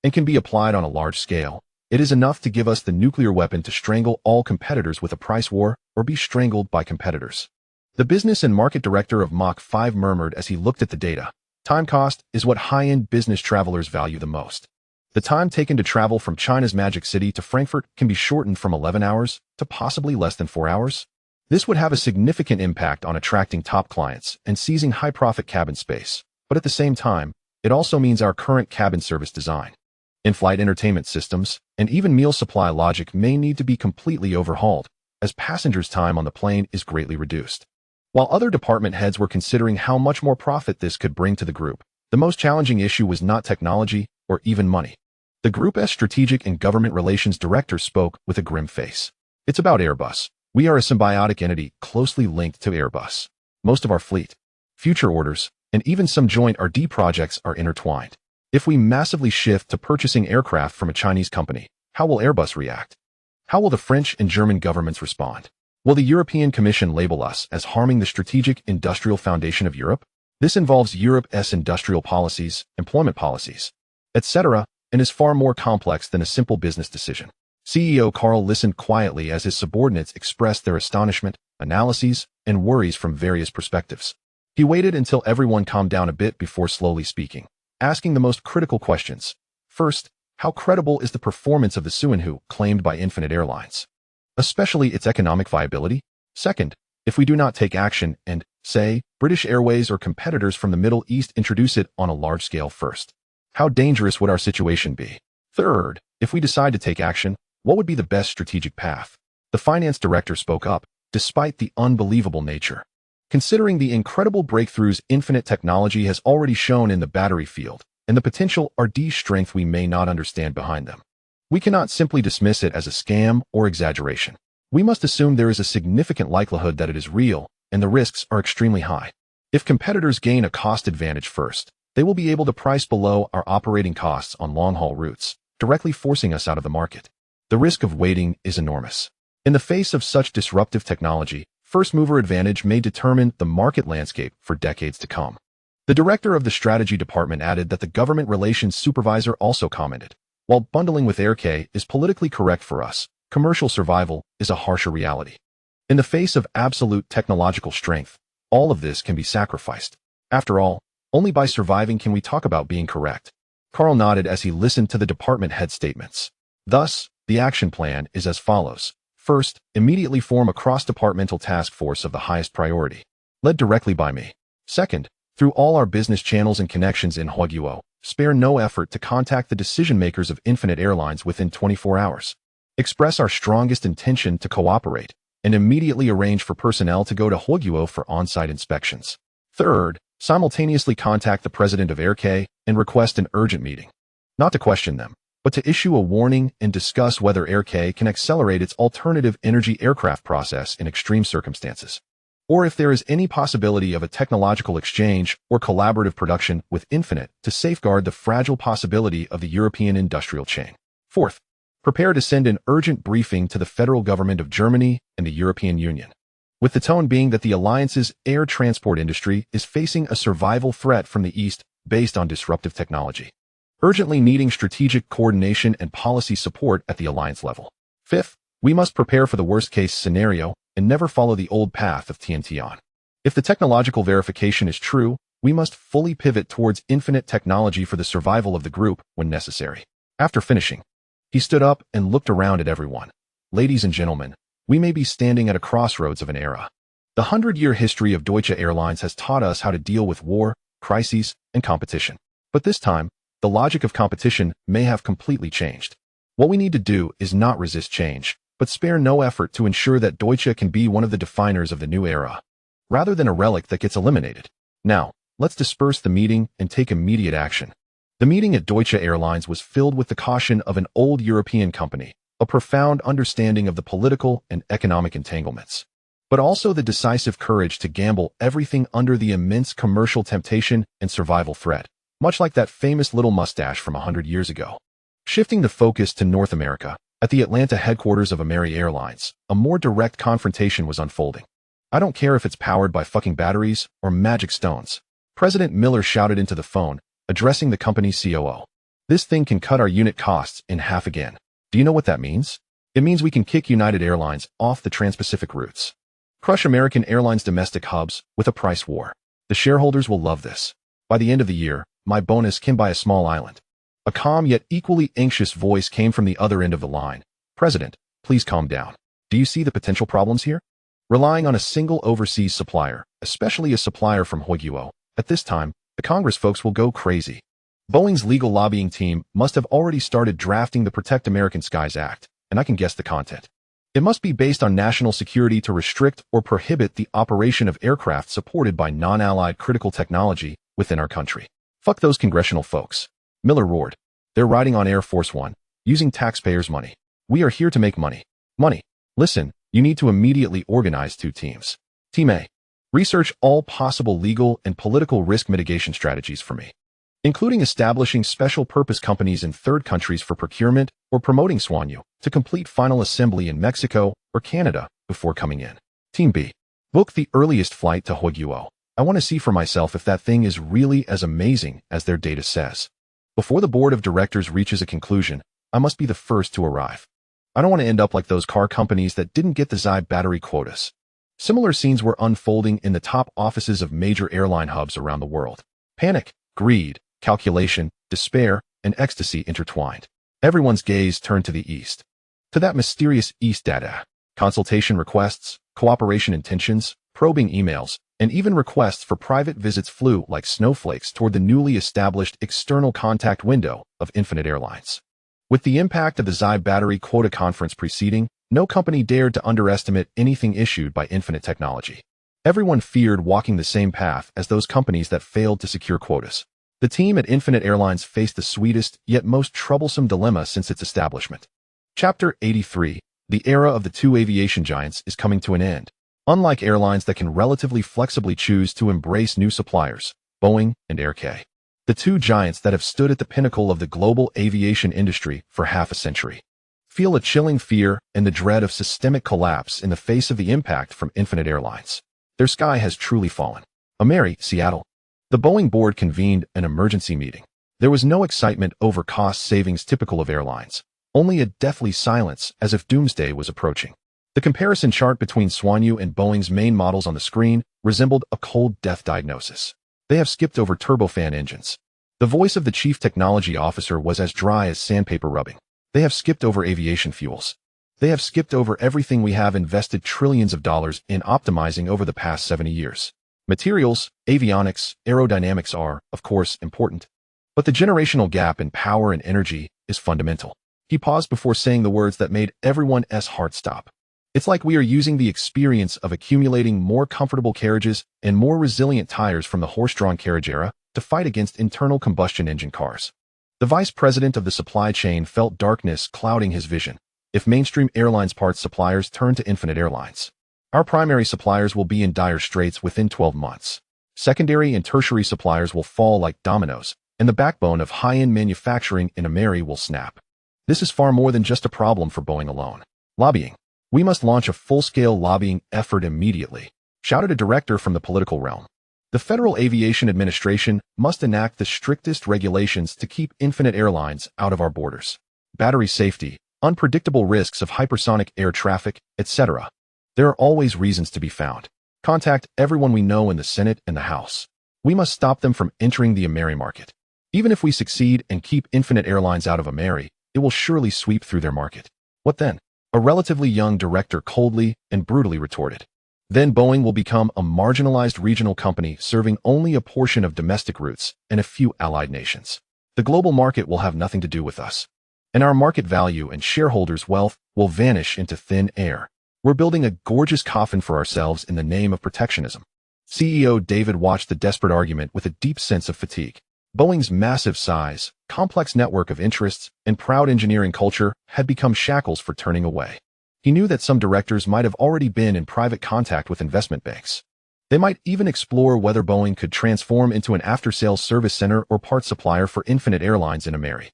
and can be applied on a large scale, it is enough to give us the nuclear weapon to strangle all competitors with a price war or be strangled by competitors. The business and market director of Mach 5 murmured as he looked at the data. Time cost is what high-end business travelers value the most. The time taken to travel from China's Magic City to Frankfurt can be shortened from 11 hours to possibly less than 4 hours. This would have a significant impact on attracting top clients and seizing high-profit cabin space, but at the same time, it also means our current cabin service design, in-flight entertainment systems, and even meal supply logic may need to be completely overhauled, as passengers' time on the plane is greatly reduced. While other department heads were considering how much more profit this could bring to the group, the most challenging issue was not technology or even money. The Group's Strategic and Government Relations Director spoke with a grim face. It's about Airbus. We are a symbiotic entity closely linked to Airbus. Most of our fleet, future orders, and even some joint R&D projects are intertwined. If we massively shift to purchasing aircraft from a Chinese company, how will Airbus react? How will the French and German governments respond? Will the European Commission label us as harming the strategic industrial foundation of Europe? This involves Europe's industrial policies, employment policies, etc., and is far more complex than a simple business decision. CEO Carl listened quietly as his subordinates expressed their astonishment, analyses, and worries from various perspectives. He waited until everyone calmed down a bit before slowly speaking, asking the most critical questions. First, how credible is the performance of the Suanhu claimed by Infinite Airlines, especially its economic viability? Second, if we do not take action and, say, British Airways or competitors from the Middle East introduce it on a large scale first, how dangerous would our situation be? Third, if we decide to take action, what would be the best strategic path? The finance director spoke up, despite the unbelievable nature. Considering the incredible breakthroughs infinite technology has already shown in the battery field, and the potential R&D strength we may not understand behind them, we cannot simply dismiss it as a scam or exaggeration. We must assume there is a significant likelihood that it is real, and the risks are extremely high. If competitors gain a cost advantage first, they will be able to price below our operating costs on long-haul routes, directly forcing us out of the market. The risk of waiting is enormous. In the face of such disruptive technology, first-mover advantage may determine the market landscape for decades to come. The director of the strategy department added that the government relations supervisor also commented, while bundling with AirK is politically correct for us, commercial survival is a harsher reality. In the face of absolute technological strength, all of this can be sacrificed. After all, only by surviving can we talk about being correct. Carl nodded as he listened to the department head statements. Thus, the action plan is as follows. First, immediately form a cross-departmental task force of the highest priority, led directly by me. Second, through all our business channels and connections in Huaguo, spare no effort to contact the decision-makers of Infinite Airlines within 24 hours. Express our strongest intention to cooperate, and immediately arrange for personnel to go to Huaguo for on-site inspections. Third, simultaneously contact the president of AirK and request an urgent meeting. Not to question them, but to issue a warning and discuss whether AirK can accelerate its alternative energy aircraft process in extreme circumstances, or if there is any possibility of a technological exchange or collaborative production with Infinite to safeguard the fragile possibility of the European industrial chain. Fourth, prepare to send an urgent briefing to the federal government of Germany and the European Union, with the tone being that the alliance's air transport industry is facing a survival threat from the East based on disruptive technology, urgently needing strategic coordination and policy support at the alliance level. Fifth, we must prepare for the worst-case scenario and never follow the old path of TNT. If the technological verification is true, we must fully pivot towards infinite technology for the survival of the group when necessary. After finishing, he stood up and looked around at everyone. Ladies and gentlemen, we may be standing at a crossroads of an era. The 100-year history of Deutsche Airlines has taught us how to deal with war, crises, and competition. But this time, the logic of competition may have completely changed. What we need to do is not resist change, but spare no effort to ensure that Deutsche can be one of the definers of the new era, rather than a relic that gets eliminated. Now, let's disperse the meeting and take immediate action. The meeting at Deutsche Airlines was filled with the caution of an old European company, a profound understanding of the political and economic entanglements, but also the decisive courage to gamble everything under the immense commercial temptation and survival threat, much like that famous little mustache from 100 years ago. Shifting the focus to North America, at the Atlanta headquarters of American Airlines, a more direct confrontation was unfolding. I don't care if it's powered by fucking batteries or magic stones, President Miller shouted into the phone, addressing the company's COO. This thing can cut our unit costs in half again. Do you know what that means? It means we can kick United Airlines off the Trans-Pacific routes, crush American Airlines domestic hubs with a price war. The shareholders will love this. By the end of the year, my bonus can buy a small island. A calm yet equally anxious voice came from the other end of the line. President, please calm down. Do you see the potential problems here? Relying on a single overseas supplier, especially a supplier from Hoiguo, at this time, the Congress folks will go crazy. Boeing's legal lobbying team must have already started drafting the Protect American Skies Act, and I can guess the content. It must be based on national security to restrict or prohibit the operation of aircraft supported by non-allied critical technology within our country. Fuck those congressional folks. Miller roared. They're riding on Air Force One, using taxpayers' money. We are here to make money. Money. Listen, you need to immediately organize two teams. Team A. Research all possible legal and political risk mitigation strategies for me, including establishing special purpose companies in third countries for procurement or promoting Zhou to complete final assembly in Mexico or Canada before coming in. Team B. Book the earliest flight to Hoiguo. I want to see for myself if that thing is really as amazing as their data says. Before the board of directors reaches a conclusion, I must be the first to arrive. I don't want to end up like those car companies that didn't get the Zhou battery quotas. Similar scenes were unfolding in the top offices of major airline hubs around the world. Panic, greed, calculation, despair, and ecstasy intertwined. Everyone's gaze turned to the east. To that mysterious east data. Consultation requests, cooperation intentions, probing emails, and even requests for private visits flew like snowflakes toward the newly established external contact window of Infinite Airlines. With the impact of the Zhou battery quota conference preceding, no company dared to underestimate anything issued by Infinite Technology. Everyone feared walking the same path as those companies that failed to secure quotas. The team at Infinite Airlines faced the sweetest yet most troublesome dilemma since its establishment. Chapter 83. The era of the two aviation giants is coming to an end. Unlike airlines that can relatively flexibly choose to embrace new suppliers, Boeing and Air-K, the two giants that have stood at the pinnacle of the global aviation industry for half a century, feel a chilling fear and the dread of systemic collapse in the face of the impact from Infinite Airlines. Their sky has truly fallen. Seattle. The Boeing board convened an emergency meeting. There was no excitement over cost savings typical of airlines, only a deathly silence as if doomsday was approaching. The comparison chart between Zhou and Boeing's main models on the screen resembled a cold death diagnosis. They have skipped over turbofan engines. The voice of the chief technology officer was as dry as sandpaper rubbing. They have skipped over aviation fuels. They have skipped over everything we have invested trillions of dollars in optimizing over the past 70 years. Materials, avionics, aerodynamics are, of course, important. But the generational gap in power and energy is fundamental. He paused before saying the words that made everyone's heart stop. It's like we are using the experience of accumulating more comfortable carriages and more resilient tires from the horse-drawn carriage era to fight against internal combustion engine cars. The vice president of the supply chain felt darkness clouding his vision. If mainstream airlines parts suppliers turn to Infinite Airlines, our primary suppliers will be in dire straits within 12 months. Secondary and tertiary suppliers will fall like dominoes, and the backbone of high-end manufacturing in America will snap. This is far more than just a problem for Boeing alone. Lobbying. We must launch a full-scale lobbying effort immediately, shouted a director from the political realm. The Federal Aviation Administration must enact the strictest regulations to keep Infinite Airlines out of our borders. Battery safety, unpredictable risks of hypersonic air traffic, etc. There are always reasons to be found. Contact everyone we know in the Senate and the House. We must stop them from entering the American market. Even if we succeed and keep Infinite Airlines out of America, it will surely sweep through their market. What then? A relatively young director coldly and brutally retorted. Then Boeing will become a marginalized regional company serving only a portion of domestic routes and a few allied nations. The global market will have nothing to do with us. And our market value and shareholders' wealth will vanish into thin air. We're building a gorgeous coffin for ourselves in the name of protectionism. CEO David watched the desperate argument with a deep sense of fatigue. Boeing's massive size, complex network of interests, and proud engineering culture had become shackles for turning away. He knew that some directors might have already been in private contact with investment banks. They might even explore whether Boeing could transform into an after-sales service center or parts supplier for Infinite Airlines in America.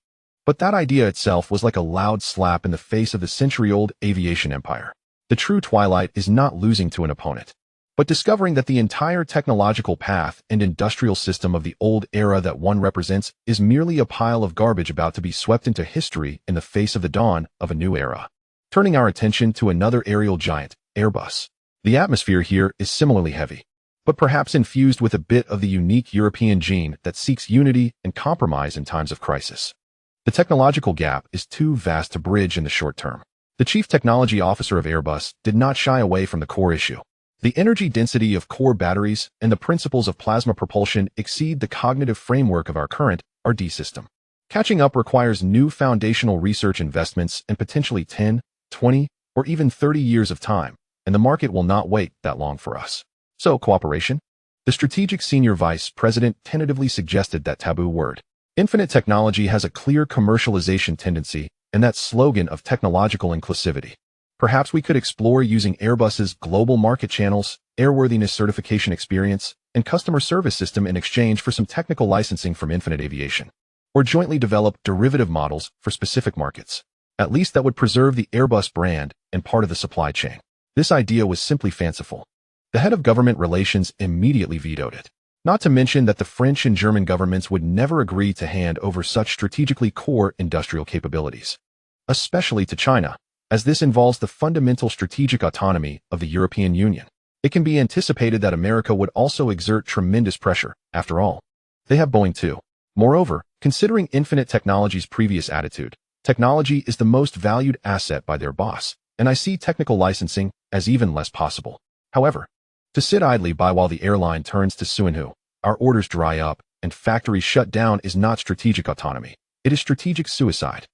But that idea itself was like a loud slap in the face of the century-old aviation empire. The true twilight is not losing to an opponent, but discovering that the entire technological path and industrial system of the old era that one represents is merely a pile of garbage about to be swept into history in the face of the dawn of a new era. Turning our attention to another aerial giant, Airbus. The atmosphere here is similarly heavy. but perhaps infused with a bit of the unique European gene that seeks unity and compromise in times of crisis. The technological gap is too vast to bridge in the short term. The chief technology officer of Airbus did not shy away from the core issue. The energy density of core batteries and the principles of plasma propulsion exceed the cognitive framework of our current RD system. Catching up requires new foundational research investments and potentially 10, 20, or even 30 years of time, and the market will not wait that long for us. So, cooperation? The strategic senior vice president tentatively suggested that taboo word. Infinite technology has a clear commercialization tendency and that slogan of technological inclusivity. Perhaps we could explore using Airbus's global market channels, airworthiness certification experience, and customer service system in exchange for some technical licensing from Infinite Aviation. Or jointly develop derivative models for specific markets. At least that would preserve the Airbus brand and part of the supply chain. This idea was simply fanciful. The head of government relations immediately vetoed it. Not to mention that the French and German governments would never agree to hand over such strategically core industrial capabilities. Especially to China, as this involves the fundamental strategic autonomy of the European Union. It can be anticipated that America would also exert tremendous pressure. After all, they have Boeing too. Moreover, considering Infinite Technology's previous attitude, technology is the most valued asset by their boss, and I see technical licensing as even less possible. However, to sit idly by while the airline turns to Suinhu, our orders dry up, and factories shut down is not strategic autonomy. It is strategic suicide.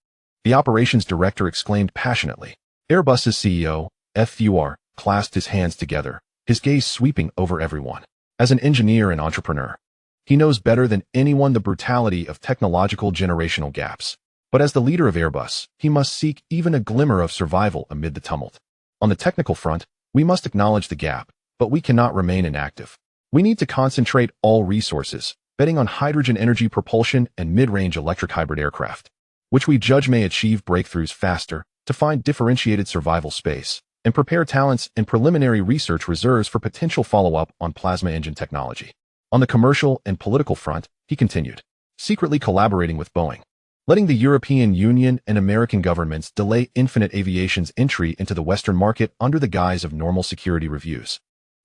The operations director exclaimed passionately. Airbus's CEO, FUR, clasped his hands together, his gaze sweeping over everyone. As an engineer and entrepreneur, he knows better than anyone the brutality of technological generational gaps. But as the leader of Airbus, he must seek even a glimmer of survival amid the tumult. On the technical front, we must acknowledge the gap, but we cannot remain inactive. We need to concentrate all resources, betting on hydrogen energy propulsion and mid-range electric hybrid aircraft, which we judge may achieve breakthroughs faster, to find differentiated survival space, and prepare talents and preliminary research reserves for potential follow-up on plasma engine technology. On the commercial and political front, he continued, secretly collaborating with Boeing, letting the European Union and American governments delay Infinite Aviation's entry into the Western market under the guise of normal security reviews,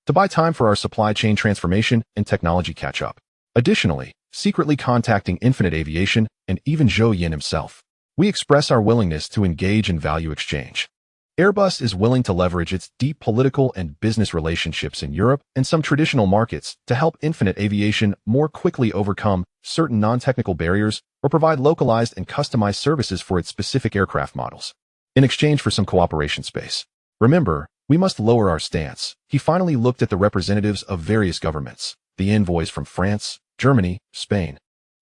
to buy time for our supply chain transformation and technology catch-up. Additionally, secretly contacting Infinite Aviation and even Zhou Yan himself, we express our willingness to engage in value exchange. Airbus is willing to leverage its deep political and business relationships in Europe and some traditional markets to help Infinite Aviation more quickly overcome certain non-technical barriers or provide localized and customized services for its specific aircraft models, in exchange for some cooperation space. Remember, we must lower our stance. He finally looked at the representatives of various governments. The envoys from France, Germany, Spain,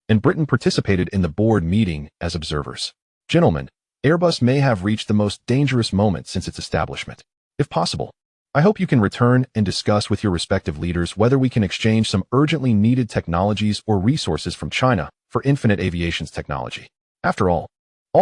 and Britain participated in the board meeting as observers. Gentlemen, Airbus may have reached the most dangerous moment since its establishment. If possible, I hope you can return and discuss with your respective leaders whether we can exchange some urgently needed technologies or resources from China for Infinite Aviation's technology. After all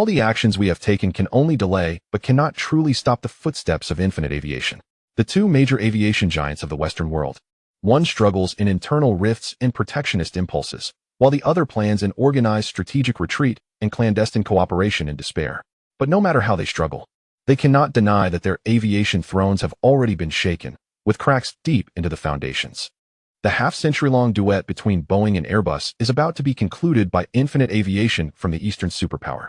the actions we have taken can only delay but cannot truly stop the footsteps of Infinite Aviation. The two major aviation giants of the Western world. One struggles in internal rifts and protectionist impulses, while the other plans an organized strategic retreat and clandestine cooperation in despair. But no matter how they struggle, they cannot deny that their aviation thrones have already been shaken, with cracks deep into the foundations. The half-century-long duet between Boeing and Airbus is about to be concluded by Infinite Aviation from the Eastern superpower.